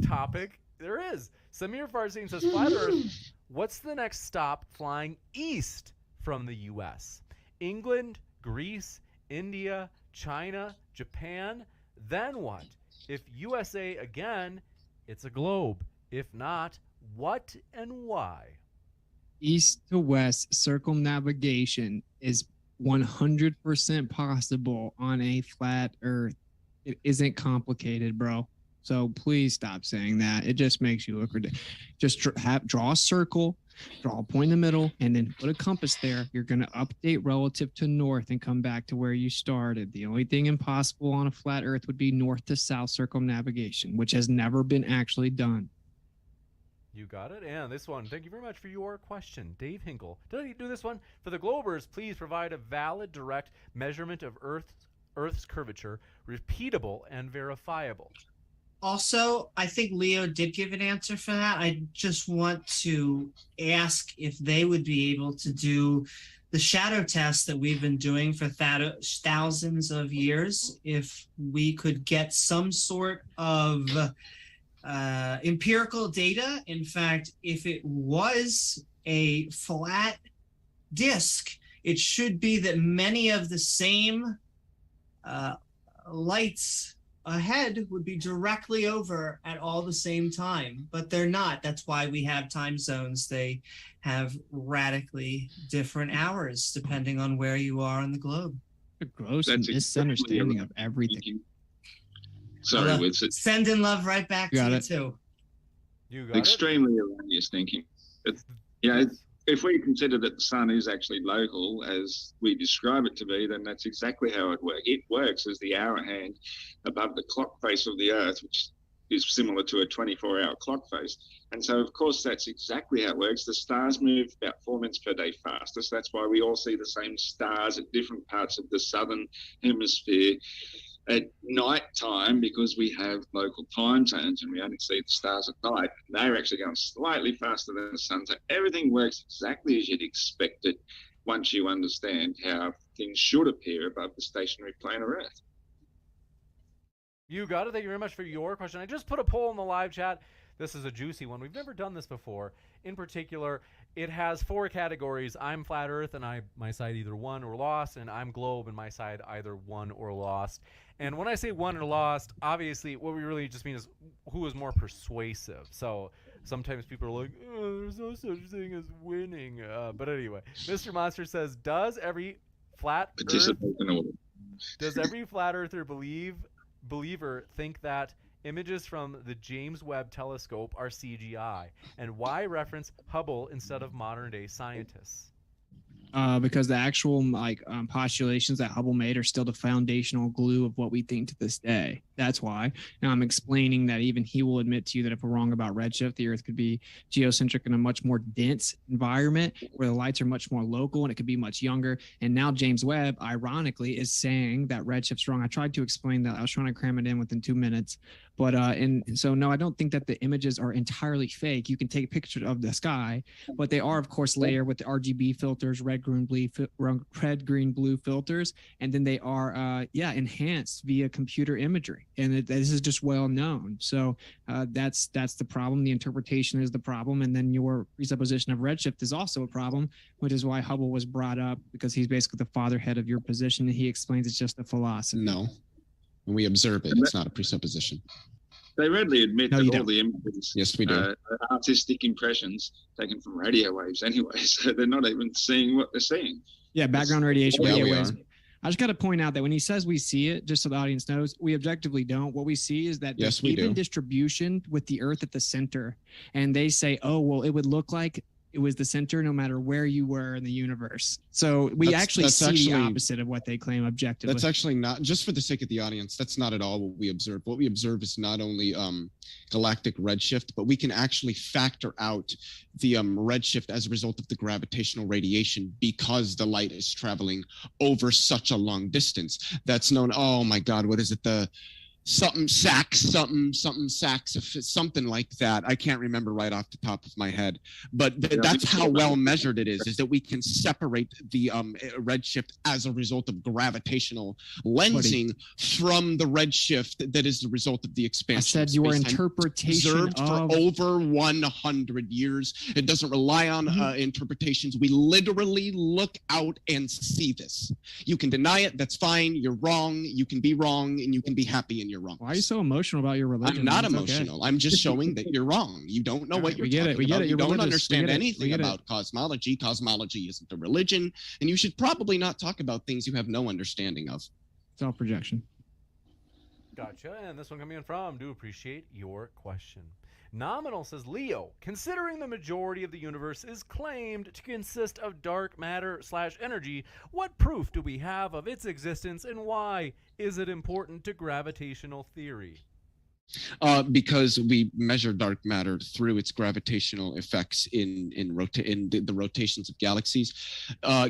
topic there is. Samir Farzin says, Flat Earth, what's the next stop flying east from the U.S.? England, Greece, India, China, Japan? Then what? If USA again, it's a globe. If not, what and why? East to west circumnavigation is 100% possible on a flat Earth. It isn't complicated, bro. So please stop saying that. It just makes you look ridiculous. Just draw a circle, draw a point in the middle, and then put a compass there. You're going to update relative to north and come back to where you started. The only thing impossible on a flat Earth would be north to south circumnavigation, which has never been actually done. You got it. And this one, thank you very much for your question. Dave Hinkle. Did I do this one? For the Globers, please provide a valid direct measurement of Earth's curvature, repeatable and verifiable. Also, I think Leo did give an answer for that. I just want to ask if they would be able to do the shadow test that we've been doing for thousands of years, if we could get some sort of empirical data. In fact, if it was a flat disk, it should be that many of the same lights ahead would be directly over at all the same time, but they're not. That's why we have time zones. They have radically different hours depending on where you are on the globe. A gross misunderstanding of everything. Sorry, Whitsitt. Sending love right back to you too. You got Extremely erroneous thinking. If we consider that the sun is actually local, as we describe it to be, then that's exactly how it works. It works as the hour hand above the clock face of the Earth, which is similar to a 24-hour clock face. And so, of course, that's exactly how it works. The stars move about 4 minutes per day faster. So that's why we all see the same stars at different parts of the southern hemisphere at night time, because we have local time zones and we only see the stars at night. They're actually going slightly faster than the sun. So everything works exactly as you'd expect it once you understand how things should appear above the stationary planar Earth. You got it. Thank you very much for your question. I just put a poll in the live chat. This is a juicy one. We've never done this before. In particular, it has 4 categories. I'm flat Earth, and my side either won or lost, and I'm globe, and my side either won or lost. And when I say won or lost, obviously what we really just mean is who is more persuasive. So sometimes people are like, oh, there's no such thing as winning. But anyway, Mr. Monster says, does every flat earther believer think that images from the James Webb Telescope are CGI? And why reference Hubble instead of modern-day scientists? Because the actual postulations that Hubble made are still the foundational glue of what we think to this day. That's why. Now I'm explaining that even he will admit to you that if we're wrong about redshift, the Earth could be geocentric in a much more dense environment where the lights are much more local and it could be much younger. And now James Webb, ironically, is saying that redshift's wrong. I tried to explain that. I was trying to cram it in within 2 minutes. But and so no, I don't think that the images are entirely fake. You can take pictures of the sky, but they are of course layered with the RGB filters, red, green, blue filters, and then they are enhanced via computer imagery, and this is just well known. So that's the problem. The interpretation is the problem, and then your presupposition of redshift is also a problem, which is why Hubble was brought up, because he's basically the fatherhead of your position, and he explains it's just a philosophy. No. When we observe it, it's not a presupposition. They readily admit that all the images yes, we do. Are artistic impressions taken from radio waves anyway, so they're not even seeing what they're seeing. Yeah, background radiation, radio waves. Are. I just got to point out that when he says we see it, just so the audience knows, we objectively don't. What we see is that yes, there's even distribution with the Earth at the center. And they say, oh, well, it would look like it was the center no matter where you were in the universe. So we actually see the opposite of what they claim objectively. That's actually not, just for the sake of the audience, that's not at all what we observe. What we observe is not only galactic redshift, but we can actually factor out the redshift as a result of the gravitational radiation because the light is traveling over such a long distance. That's known, oh my God, what is it? The something like that. I can't remember right off the top of my head, but that's how well measured it is that we can separate the redshift as a result of gravitational lensing from the redshift that is the result of the expansion. I said your interpretation observed for over 100 years. It doesn't rely on interpretations. We literally look out and see this. You can deny it, that's fine. You're wrong. You can be wrong, and you can be happy and you're wrong. Why are you so emotional about your religion? I'm not emotional. Okay. I'm just showing that you're wrong. You don't know what you're talking about. You don't understand anything about cosmology. Cosmology isn't a religion, and you should probably not talk about things you have no understanding of. Self-projection. Gotcha. And this one coming in from, do appreciate your question. Nominal says, Leo, considering the majority of the universe is claimed to consist of dark matter/energy, what proof do we have of its existence, and why is it important to gravitational theory? Because we measure dark matter through its gravitational effects in the rotations of galaxies.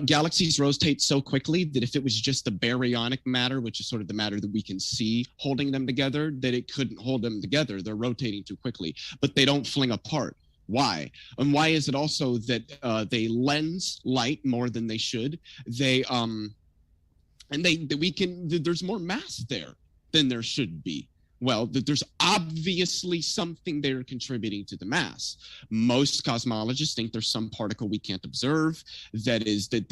Galaxies rotate so quickly that if it was just the baryonic matter, which is sort of the matter that we can see holding them together, that it couldn't hold them together. They're rotating too quickly, but they don't fling apart. Why? And why is it also that they lens light more than they should? There's more mass there than there should be. Well, there's obviously something there contributing to the mass. Most cosmologists think there's some particle we can't observe that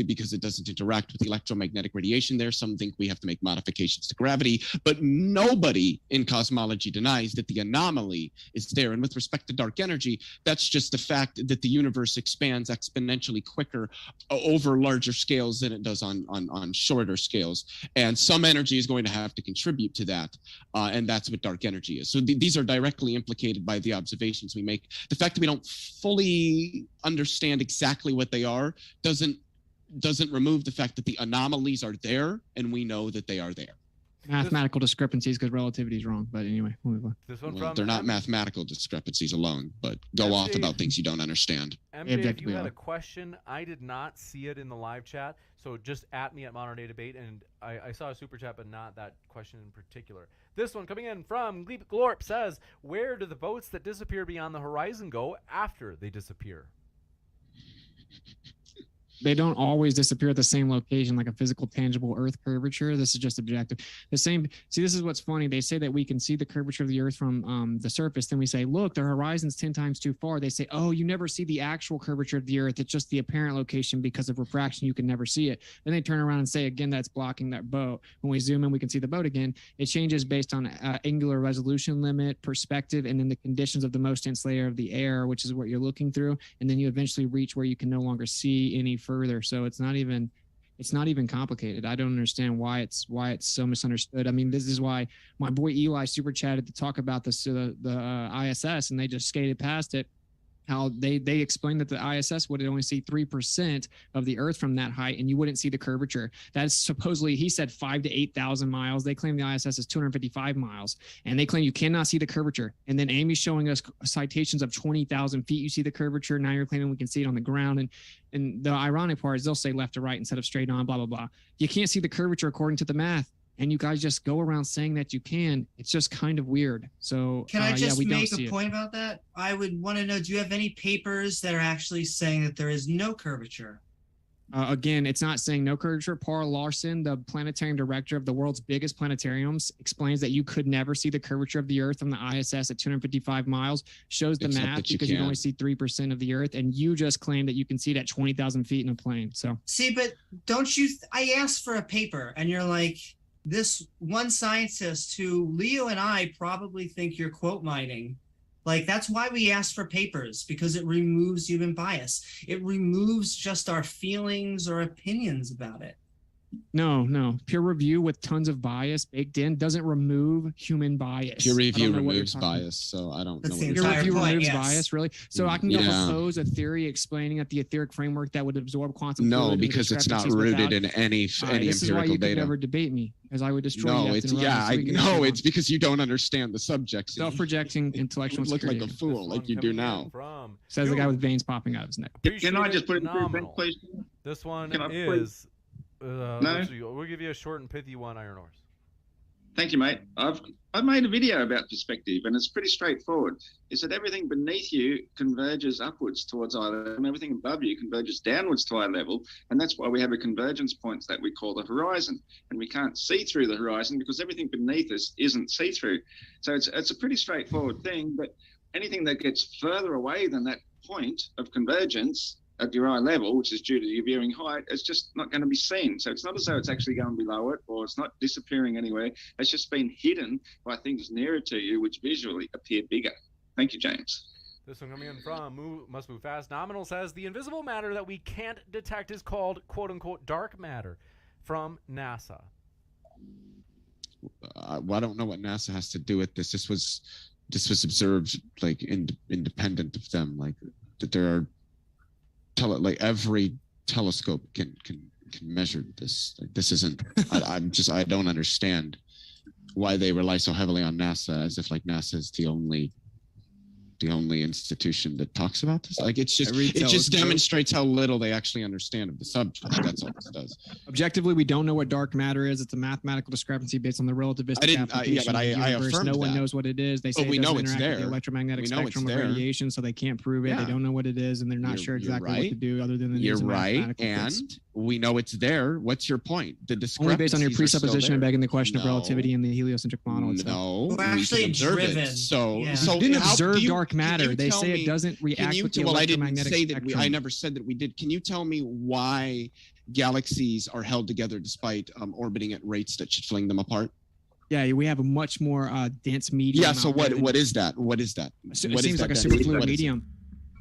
because it doesn't interact with electromagnetic radiation there. Some think we have to make modifications to gravity, but nobody in cosmology denies that the anomaly is there. And with respect to dark energy, that's just the fact that the universe expands exponentially quicker over larger scales than it does on shorter scales. And some energy is going to have to contribute to that. And that's what dark energy is. So these are directly implicated by the observations we make. The fact that we don't fully understand exactly what they are doesn't remove the fact that the anomalies are there, and we know that they are there. Mathematical discrepancies because relativity is wrong. But anyway, we'll move on. This one they're not mathematical discrepancies alone, but go off about things you don't understand. MJ, if you had a question, I did not see it in the live chat, so just at me at Modern Day Debate, and I saw a super chat, but not that question in particular. This one coming in from Gleep Glorp says, where do the boats that disappear beyond the horizon go after they disappear? they don't always disappear at the same location, like a physical, tangible Earth curvature. This is just objective. The same. See, this is what's funny. They say that we can see the curvature of the Earth from the surface. Then we say, look, the horizon's 10 times too far. They say, oh, you never see the actual curvature of the Earth. It's just the apparent location because of refraction. You can never see it. Then they turn around and say, again, that's blocking that boat. When we zoom in, we can see the boat again. It changes based on angular resolution limit, perspective, and then the conditions of the most dense layer of the air, which is what you're looking through. And then you eventually reach where you can no longer see any further. So it's not even complicated. I don't understand why it's so misunderstood. I mean, this is why my boy Eli super chatted to talk about this to the ISS, and they just skated past it. How they explained that the ISS would only see 3% of the Earth from that height, and you wouldn't see the curvature. That's supposedly, he said 5,000 to 8,000 miles. They claim the ISS is 255 miles, and they claim you cannot see the curvature. And then Amy's showing us citations of 20,000 feet. You see the curvature. Now you're claiming we can see it on the ground. And the ironic part is they'll say left to right instead of straight on, blah, blah, blah. You can't see the curvature according to the math. And you guys just go around saying that you can. It's just kind of weird. So can I just we make don't see a point about that? I would want to know, do you have any papers that are actually saying that there is no curvature? Again, it's not saying no curvature. Paul Larson, the planetarium director of the world's biggest planetariums, explains that you could never see the curvature of the Earth from the ISS at 255 miles, shows the Except math that you because you can can. only see 3% of the Earth, and you just claim that you can see it at 20,000 feet in a plane. So See, but don't you, I asked for a paper and you're like, this one scientist who Leo and I probably think you're quote mining. Like, that's why we ask for papers, because it removes human bias. It removes just our feelings or opinions about it. no, peer review with tons of bias baked in doesn't remove human bias. Peer I review don't know what you're removes talking about. bias, so I don't That's know. the What Peer you're review point, removes yes. bias, really? So I can go Yeah. propose a theory explaining that the etheric framework that would absorb quantum No, fluid and the because it's not discrepancies rooted without- in any All right, this is why empirical you could data. never debate me, because I would destroy you. No, left it's and right, yeah, so we can move no, on. it's because you don't understand the subjects. Self-projecting intellectual You look like a insecurity. fool, like you do now. From Says the guy with veins popping out of his neck. Can I just put it through, Phenomenal. please? This one Can I is. No? let's see, we'll give you a short and pithy one, Iron Ores. Thank you, mate. I've made a video about perspective, and it's pretty straightforward. Is that everything beneath you converges upwards towards eye level, and everything above you converges downwards to eye level, and that's why we have a convergence point that we call the horizon, and we can't see through the horizon because everything beneath us isn't see-through. So it's a pretty straightforward thing, but anything that gets further away than that point of convergence at your eye level, which is due to your viewing height, it's just not going to be seen. So it's not as though it's actually going below it, or it's not disappearing anywhere. It's just been hidden by things nearer to you, which visually appear bigger. Thank you, James. This one coming in from Must Move Fast. Nominal says the invisible matter that we can't detect is called quote-unquote dark matter from NASA. Well, I don't know what NASA has to do with this. This was observed like independent of them, like that there are like every telescope can measure this. Like this isn't. I don't understand why they rely so heavily on NASA, as if like NASA is the only institution that talks about this. Like it just demonstrates how little they actually understand of the subject. That's all this does. Objectively, we don't know what dark matter is. It's a mathematical discrepancy based on the relativistic application but of the I universe. affirmed No one that. knows what it is. They say we it doesn't know it's interact with there. the electromagnetic We know spectrum it's of there. radiation, so they can't prove it. Yeah. They don't know what it is, and they're not sure exactly what to do other than You're use a right, mathematical and fix. we know it's there. What's your point? The Only based on your discrepancies are still presupposition and there. begging the question of No. relativity in the heliocentric model itself. No, We're we can actually observe driven. it. So, Yeah. so You didn't how- observe do you- dark can matter. you They tell say me- it doesn't can react you with the well, I didn't electromagnetic say that. spectrum. I never said that we did. Can you tell me why galaxies are held together despite orbiting at rates that should fling them apart? Yeah, we have a much more dense medium. Yeah. So out there than- what is that? What is that? So What it is seems that like a density? superfluid What is it? medium.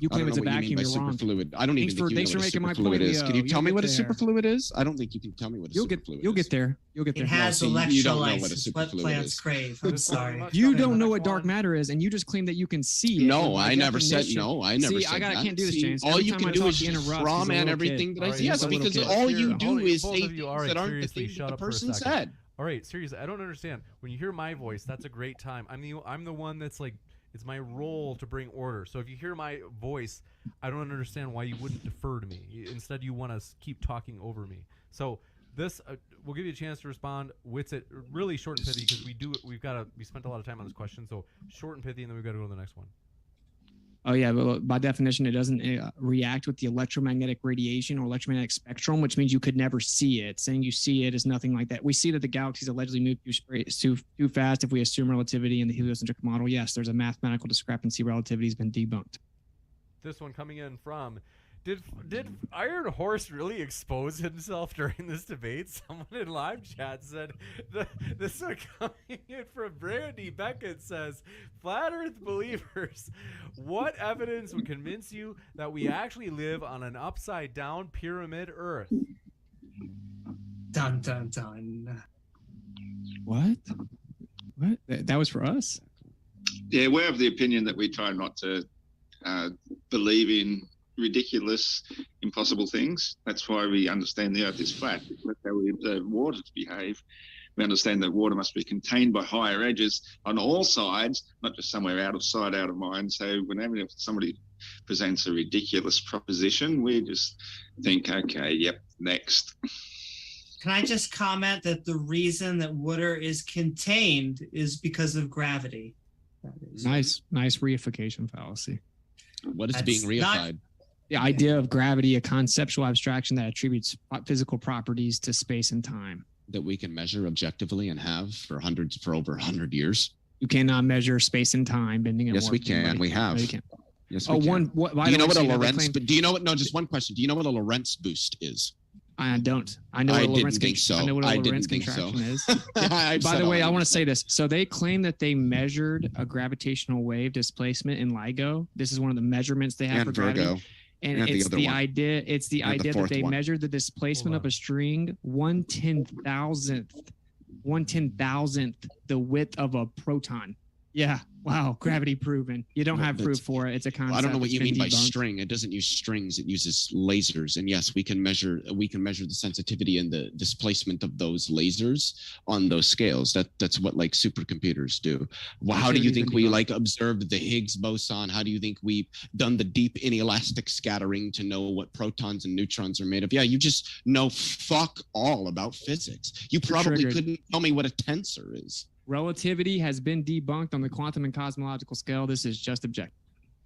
You I claim don't it's a know what you vacuum. mean You're by wrong. superfluid. I don't even think you know Thanks for what a making my superfluid point, is. Can you Leo. tell me You'll what a get there. superfluid is? I don't think you can tell me what a superfluid is. You'll get there. You'll get there. It has see, you don't know what a electrolytes. What superfluid plants is. crave. I'm sorry. You don't know what dark matter is, and you just claim that you can see it. No, with I my never said definition. no. I never See, said I that. can't do this, See, James. all Every you time can I do talk, is you just interrupt. straw He's a man little everything kid. that I All say. right, Yes, he's a little because kid. all you do is both say of you, all things right, that aren't the seriously, things shut that the up for a person second. said. All right, seriously, I don't understand. When you hear my voice, that's a great time. I'm the one that's like, it's my role to bring order. So if you hear my voice, I don't understand why you wouldn't defer to me. Instead, you want to keep talking over me. So this, we'll give you a chance to respond with it really short and pithy, because we spent a lot of time on this question. So short and pithy, and then we've got to go to the next one. Oh yeah, but by definition, it doesn't react with the electromagnetic radiation or electromagnetic spectrum, which means you could never see it. Saying you see it is nothing like that. We see that the galaxies allegedly move too fast if we assume relativity in the heliocentric model. Yes, there's a mathematical discrepancy. Relativity has been debunked. This one coming in from, did Iron Horse really expose himself during this debate? Someone in live chat said, this one coming in from Brandy Beckett says, flat earth believers, what evidence would convince you that we actually live on an upside down pyramid earth? Dun, dun, dun. What? That was for us? Yeah, we're of the opinion that we try not to believe in ridiculous, impossible things. That's why we understand the Earth is flat. That's how we observe water to behave. We understand that water must be contained by higher edges on all sides, not just somewhere out of sight, out of mind. So whenever somebody presents a ridiculous proposition, we just think, okay, yep, next. Can I just comment that the reason that water is contained is because of gravity? Nice reification fallacy. What is being reified? The idea of gravity, a conceptual abstraction that attributes physical properties to space and time. That we can measure objectively and have for over 100 years. You cannot measure space and time bending and yes, we can. We have. No, you can't. Yes, we can. Do you know what a Lorentz? But do you know what? No, just one question. Do you know what a Lorentz boost is? I don't. I know what a Lorentz contraction is. By the way, I want to say this. So they claim that they measured a gravitational wave displacement in LIGO. This is one of the measurements they have for gravity. And it's the idea. It's the idea that they measured the displacement of a string 1/10,000th the width of a proton. Yeah. Wow. Gravity proven. You don't have proof for it. It's a concept. I don't know what you mean by string. It doesn't use strings. It uses lasers. And yes, we can measure the sensitivity and the displacement of those lasers on those scales. That's what like supercomputers do. Well, how do you think we like observed the Higgs boson? How do you think we've done the deep inelastic scattering to know what protons and neutrons are made of? Yeah, you just know fuck all about physics. You probably couldn't tell me what a tensor is. Relativity has been debunked on the quantum and cosmological scale. This is just objective.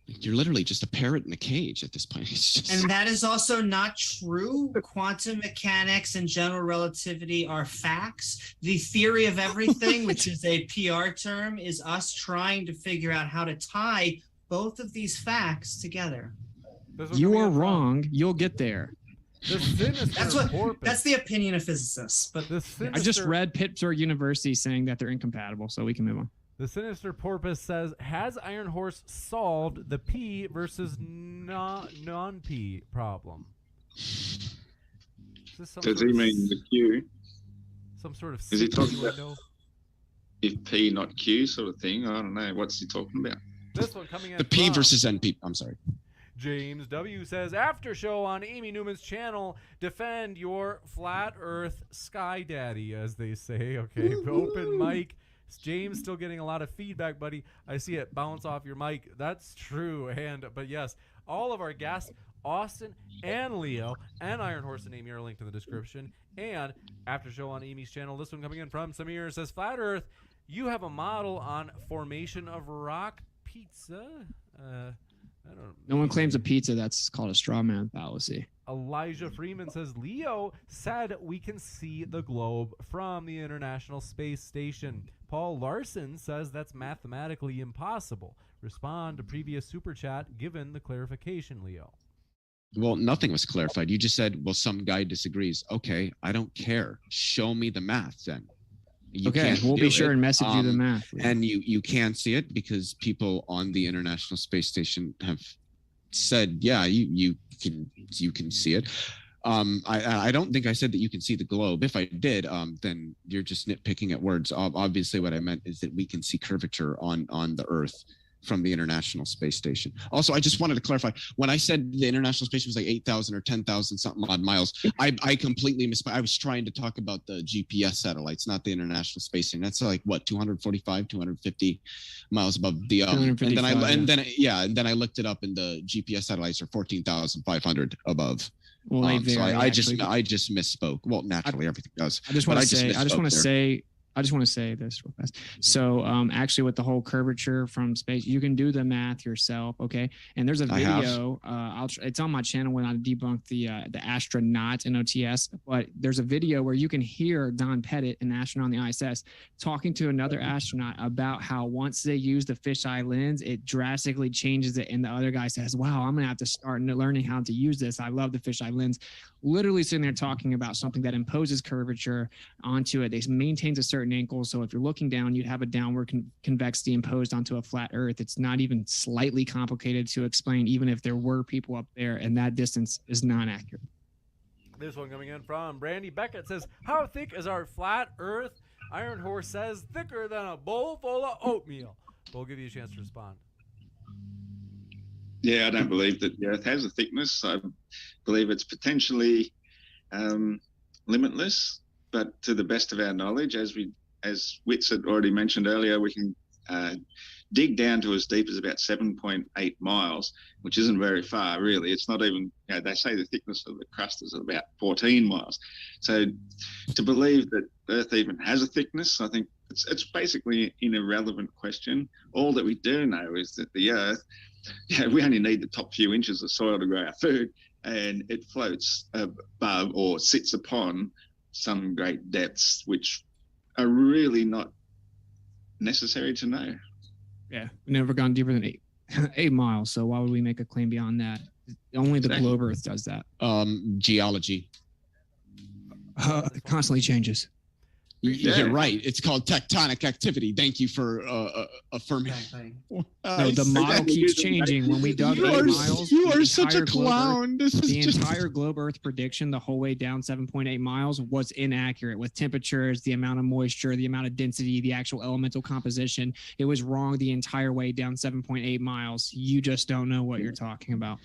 You're literally just a parrot in a cage at this point. And that is also not true. Quantum mechanics and general relativity are facts. The theory of everything, which is a PR term, is us trying to figure out how to tie both of these facts together. You are wrong. You'll get there. That's the opinion of physicists. But I just read Pittsburgh University saying that they're incompatible, so we can move on. The Sinister Porpoise says, has Iron Horse solved the P versus non-P problem? Does he mean the Q? Some sort of is he talking about if P not Q sort of thing? I don't know. What's he talking about? This one coming in the P versus NP. I'm sorry. James W. says, after show on Amy Newman's channel, defend your flat earth sky daddy, as they say. Okay, open mic. James still getting a lot of feedback, buddy. I see it bounce off your mic. That's true. But yes, all of our guests, Austin and Leo and Iron Horse and Amy, are linked in the description. And after show on Amy's channel, this one coming in from Samir says, flat earth, you have a model on formation of rock pizza. No one claims a pizza. That's called a straw man fallacy. Elijah Freeman says, Leo said we can see the globe from the International Space Station. Paul Larson says that's mathematically impossible. Respond to previous super chat given the clarification, Leo. Well, nothing was clarified. You just said, well, some guy disagrees. Okay, I don't care. Show me the math then. We'll be sure and message you the math. And you can see it because people on the International Space Station have said, yeah, you can see it. I don't think I said that you can see the globe. If I did, then you're just nitpicking at words. Obviously, what I meant is that we can see curvature on the Earth from the International Space Station. Also, I just wanted to clarify, when I said the International Space Station was like 8,000 or 10,000 something odd miles, I completely misspoke. I was trying to talk about the GPS satellites, not the International Space Station. That's like what, 245, 250 miles above the and then I looked it up, and the GPS satellites are 14,500 above. Well, so I just misspoke. Well, naturally everything does. I just want to say I just want to say this real fast. So actually with the whole curvature from space, you can do the math yourself. Okay. And there's a video, it's on my channel when I debunked the astronaut NOTS, but there's a video where you can hear Don Pettit, an astronaut on the ISS, talking to another astronaut about how once they use the fisheye lens, it drastically changes it. And the other guy says, wow, I'm going to have to start learning how to use this. I love the fisheye lens. Literally sitting there talking about something that imposes curvature onto it. It maintains a certain angle. So if you're looking down, you'd have a downward convexity imposed onto a flat Earth. It's not even slightly complicated to explain, even if there were people up there, and that distance is not accurate. This one coming in from Brandy Beckett says, how thick is our flat Earth? Iron Horse says, thicker than a bowl full of oatmeal. We'll give you a chance to respond. Yeah, I don't believe that the Earth has a thickness. I believe it's potentially limitless, but to the best of our knowledge, as Witz had already mentioned earlier, we can dig down to as deep as about 7.8 miles, which isn't very far, really. It's not even, they say the thickness of the crust is about 14 miles. So to believe that Earth even has a thickness, I think it's basically an irrelevant question. All that we do know is that the Earth, we only need the top few inches of soil to grow our food, and it floats above or sits upon some great depths, which are really not necessary to know. Yeah, we've never gone deeper than 8 miles. So why would we make a claim beyond that? Only the globe Earth does that. Geology. It constantly changes. You're right. It's called tectonic activity. Thank you for affirming. No, the model keeps changing. When we dug 8 miles, you are such a clown. The entire globe Earth prediction, the whole way down 7.8 miles, was inaccurate with temperatures, the amount of moisture, the amount of density, the actual elemental composition. It was wrong the entire way down 7.8 miles. You just don't know what you're talking about.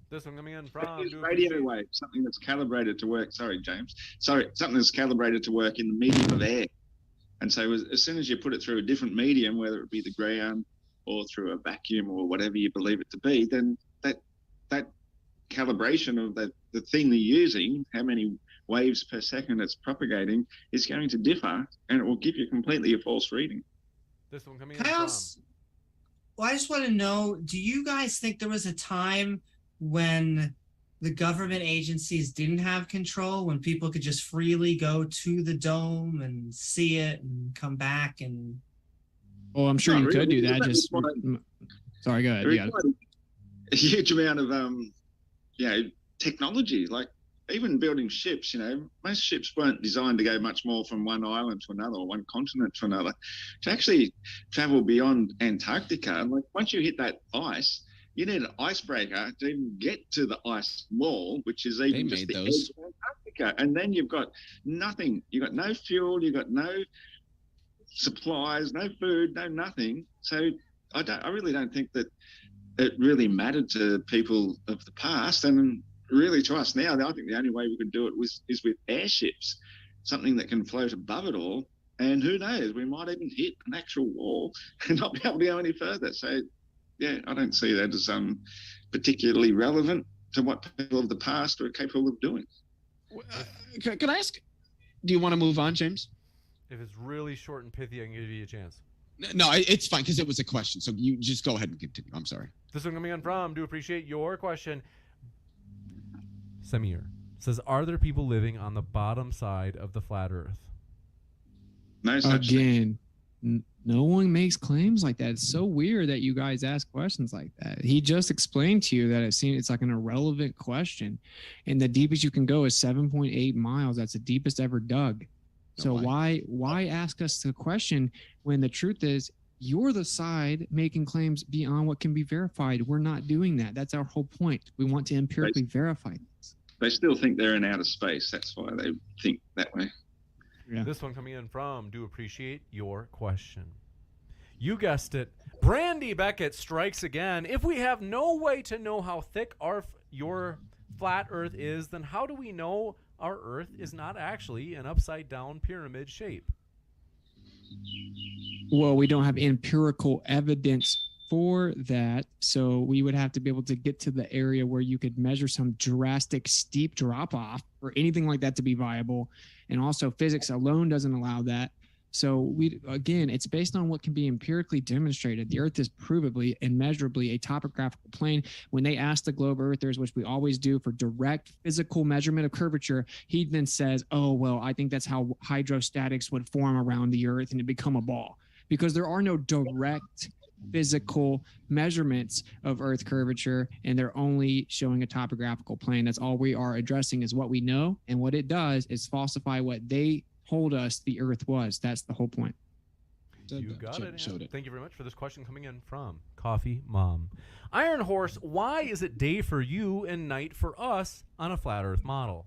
This one coming in from radio wave, something that's calibrated to work. Sorry, James. Something that's calibrated to work in the medium of air. And so as soon as you put it through a different medium, whether it be the ground or through a vacuum or whatever you believe it to be, then that calibration of the thing they're using, how many waves per second it's propagating, is going to differ, and it will give you completely a false reading. This one coming in from. Well, I just want to know, do you guys think there was a time when the government agencies didn't have control, when people could just freely go to the dome and see it and come back? And well, I'm sure you could do that. Just sorry, go ahead. There's a huge amount of technology, like even building ships. Most ships weren't designed to go much more from one island to another or one continent to another. To actually travel beyond Antarctica, and like once you hit that ice, you need an icebreaker to even get to the ice wall, which is even just the edge of Antarctica. And then you've got nothing. You've got no fuel. You've got no supplies, no food, no nothing. So I really don't think that it really mattered to people of the past. And really to us now, I think the only way we could do it is with airships, something that can float above it all. And who knows, we might even hit an actual wall and not be able to go any further. So yeah, I don't see that as particularly relevant to what people of the past are capable of doing. Can I ask, do you want to move on, James? If it's really short and pithy, I can give you a chance. No, it's fine because it was a question. So you just go ahead and continue. I'm sorry. This one coming in from, do appreciate your question. Samir says, are there people living on the bottom side of the flat Earth? No such thing. No one makes claims like that. It's so weird that you guys ask questions like that. He just explained to you that it's like an irrelevant question, and the deepest you can go is 7.8 miles. That's the deepest ever dug. So why ask us the question when the truth is you're the side making claims beyond what can be verified? We're not doing that. That's our whole point. We want to empirically verify this. They still think they're in outer space. That's why they think that way. Yeah. This one coming in from, do appreciate your question. You guessed it. Brandy Beckett strikes again. If we have no way to know how thick your flat Earth is, then how do we know our Earth is not actually an upside down pyramid shape? Well, we don't have empirical evidence for that. So we would have to be able to get to the area where you could measure some drastic steep drop off for anything like that to be viable. And also physics alone doesn't allow that. So it's based on what can be empirically demonstrated. The Earth is provably and measurably a topographical plane. When they ask the globe earthers, which we always do for direct physical measurement of curvature, he then says, oh, well, I think that's how hydrostatics would form around the Earth and it become a ball. Because there are no direct physical measurements of Earth curvature, and they're only showing a topographical plane. That's all we are addressing is what we know, and what it does is falsify what they told us the Earth was. That's the whole point. You got it. Thank you very much for this question coming in from Coffee Mom. Iron Horse, why is it day for you and night for us on a flat Earth model?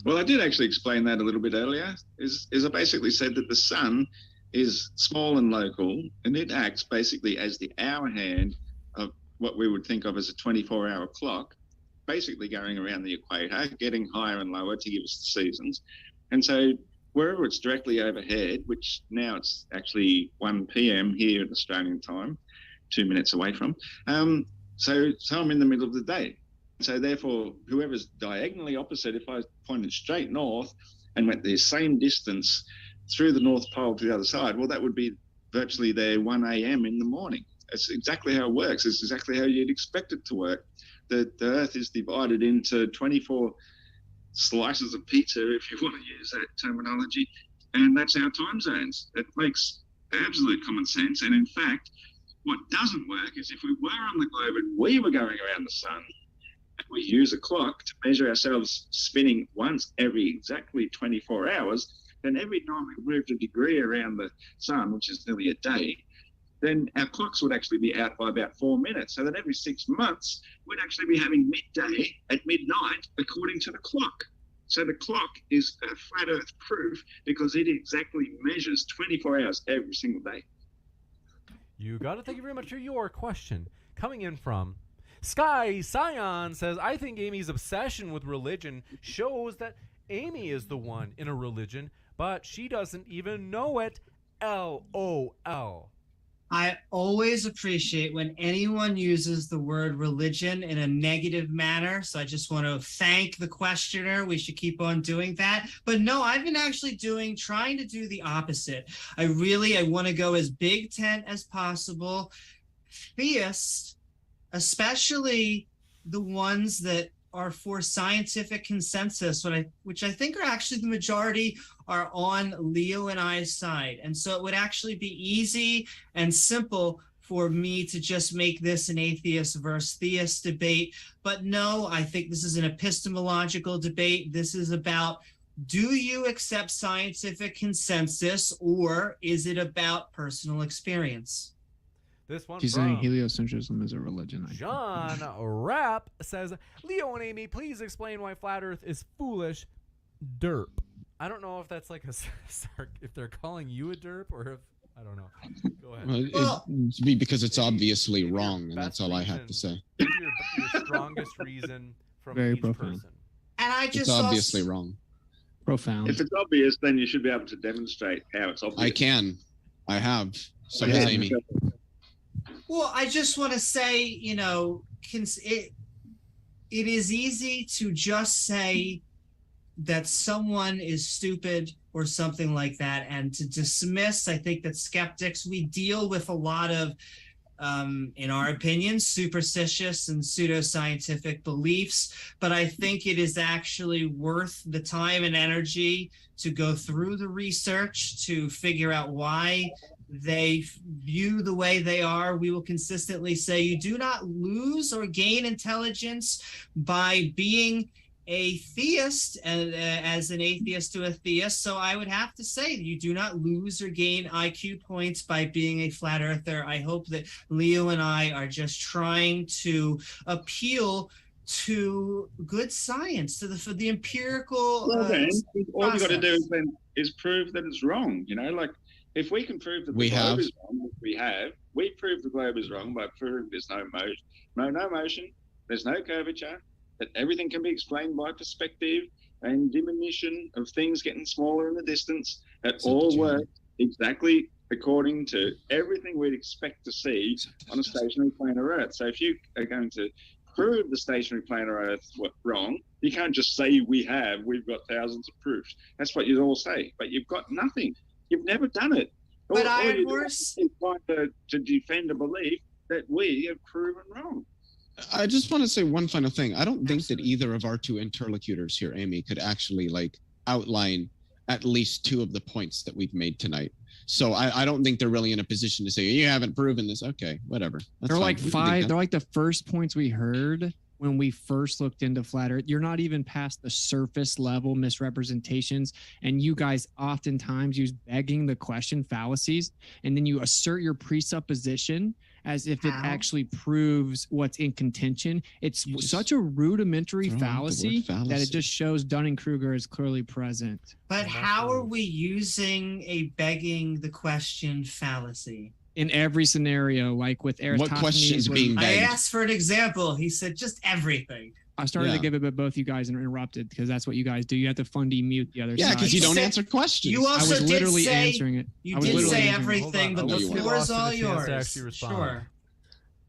Well, I did actually explain that a little bit earlier. Is I basically said that the sun is small and local, and it acts basically as the hour hand of what we would think of as a 24-hour clock, basically going around the equator, getting higher and lower to give us the seasons. And so wherever it's directly overhead, which now it's actually 1 p.m. here at Australian time, 2 minutes away from, so I'm in the middle of the day. So therefore, whoever's diagonally opposite, if I pointed straight north and went the same distance through the North Pole to the other side, well, that would be virtually there 1 a.m. in the morning. That's exactly how it works. It's exactly how you'd expect it to work. The Earth is divided into 24 slices of pizza, if you want to use that terminology, and that's our time zones. It makes absolute common sense. And in fact, what doesn't work is if we were on the globe and we were going around the sun, and we use a clock to measure ourselves spinning once every exactly 24 hours, then every time we moved a degree around the sun, which is nearly a day, then our clocks would actually be out by about 4 minutes. So that every 6 months, we'd actually be having midday at midnight according to the clock. So the clock is a flat Earth proof because it exactly measures 24 hours every single day. You got it. Thank you very much for your question. Coming in from Sky Scion says, I think Amy's obsession with religion shows that Amy is the one in a religion, but she doesn't even know it. LOL. I always appreciate when anyone uses the word religion in a negative manner. So I just want to thank the questioner. We should keep on doing that. But no, I've been actually trying to do the opposite. I want to go as Big Tent as possible. Theists, especially the ones that are for scientific consensus, which I think are actually the majority, are on Leo and I's side. And so it would actually be easy and simple for me to just make this an atheist versus theist debate. But no, I think this is an epistemological debate. This is about, do you accept scientific consensus, or is it about personal experience? This one She's saying heliocentrism is a religion. John Rapp says, Leo and Amy, please explain why flat Earth is foolish derp. I don't know if that's like if they're calling you a derp or if, I don't know. Go ahead. Well, it'd be because it's obviously wrong, and that's all I have to say. Your strongest reason from Very each profound. person. And I just It's obviously wrong. Profound. If it's obvious, then you should be able to demonstrate how it's obvious. I can. I have. So has Amy. Well, I just want to say, it is easy to just say that someone is stupid or something like that, and to dismiss. I think that skeptics, we deal with a lot of, in our opinion, superstitious and pseudoscientific beliefs, but I think it is actually worth the time and energy to go through the research to figure out why they view the way they are. We will consistently say you do not lose or gain intelligence by being a theist, as an atheist to a theist. So I would have to say you do not lose or gain IQ points by being a flat earther. I hope that Leo and I are just trying to appeal to good science, to the empirical. Well, then, all you got to do is prove that it's wrong. Like, if we can prove that the globe is wrong, which we prove the globe is wrong by proving there's no motion, there's no curvature, that everything can be explained by perspective and diminution of things getting smaller in the distance. That all works exactly according to everything we'd expect to see on a stationary planet Earth. So if you are going to prove the stationary planar Earth wrong. You can't just say we've got thousands of proofs. That's what you all say, but you've got nothing. You've never done it. But all Iron you do Horse, is try to defend a belief that we have proven wrong. I just want to say one final thing. I don't think that either of our two interlocutors here, Amy, could actually like outline at least two of the points that we've made tonight. So I don't think they're really in a position to say, you haven't proven this. Okay, whatever. That's They're fine. like We can do five. that. They're like the first points we heard when we first looked into flat Earth. You're not even past the surface level misrepresentations, and you guys oftentimes use begging the question fallacies, and then you assert your presupposition as if it actually proves what's in contention. It's such a rudimentary throw out the word fallacy that fallacy. it just shows Dunning-Kruger is clearly present. but how are we using a begging the question fallacy? In every scenario, like with Aristophanes. question's where- being I asked for an example. He said just everything. I started to Yeah. give it, but both you guys interrupted because that's what you guys do. You have to fundy mute the other Yeah, side. 'cause you don't answer questions. You I also was did literally say answering it. you I was did literally say answering it. everything, but the floor is all yours. Sure.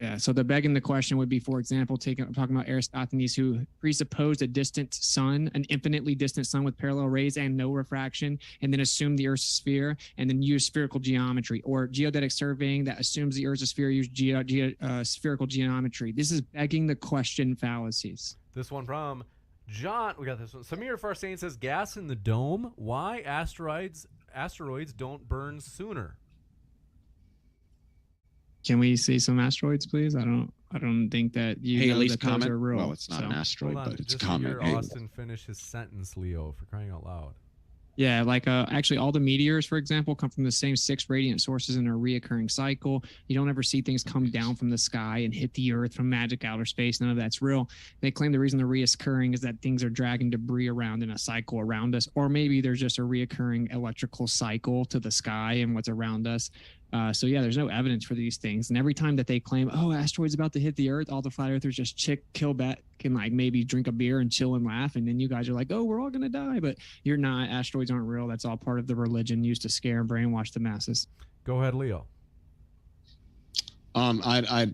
Yeah, so the begging the question would be, for example, talking about Aristophanes, who presupposed a distant sun, an infinitely distant sun with parallel rays and no refraction, and then assumed the Earth's sphere, and then used spherical geometry, or geodetic surveying that assumes the Earth's sphere used spherical geometry. This is begging the question fallacies. This one from John. We got this one. Samir Farsain says, gas in the dome. Why asteroids don't burn sooner? Can we see some asteroids, please? I don't think that you know Haley's that those comet? are real. Well, it's not an asteroid, Hold on, but it's a just comet. hear Hey. Austin finish his sentence, Leo, for crying out loud. Yeah, like actually all the meteors, for example, come from the same 6 radiant sources in a reoccurring cycle. You don't ever see things come down from the sky and hit the Earth from magic outer space. None of that's real. They claim the reason they're reoccurring is that things are dragging debris around in a cycle around us, or maybe there's just a reoccurring electrical cycle to the sky and what's around us. So yeah, there's no evidence for these things. And every time that they claim, oh, asteroids about to hit the Earth, all the flat earthers just kill back and like maybe drink a beer and chill and laugh. And then you guys are like, oh, we're all going to die. But you're not. Asteroids aren't real. That's all part of the religion used to scare and brainwash the masses. Go ahead, Leo. I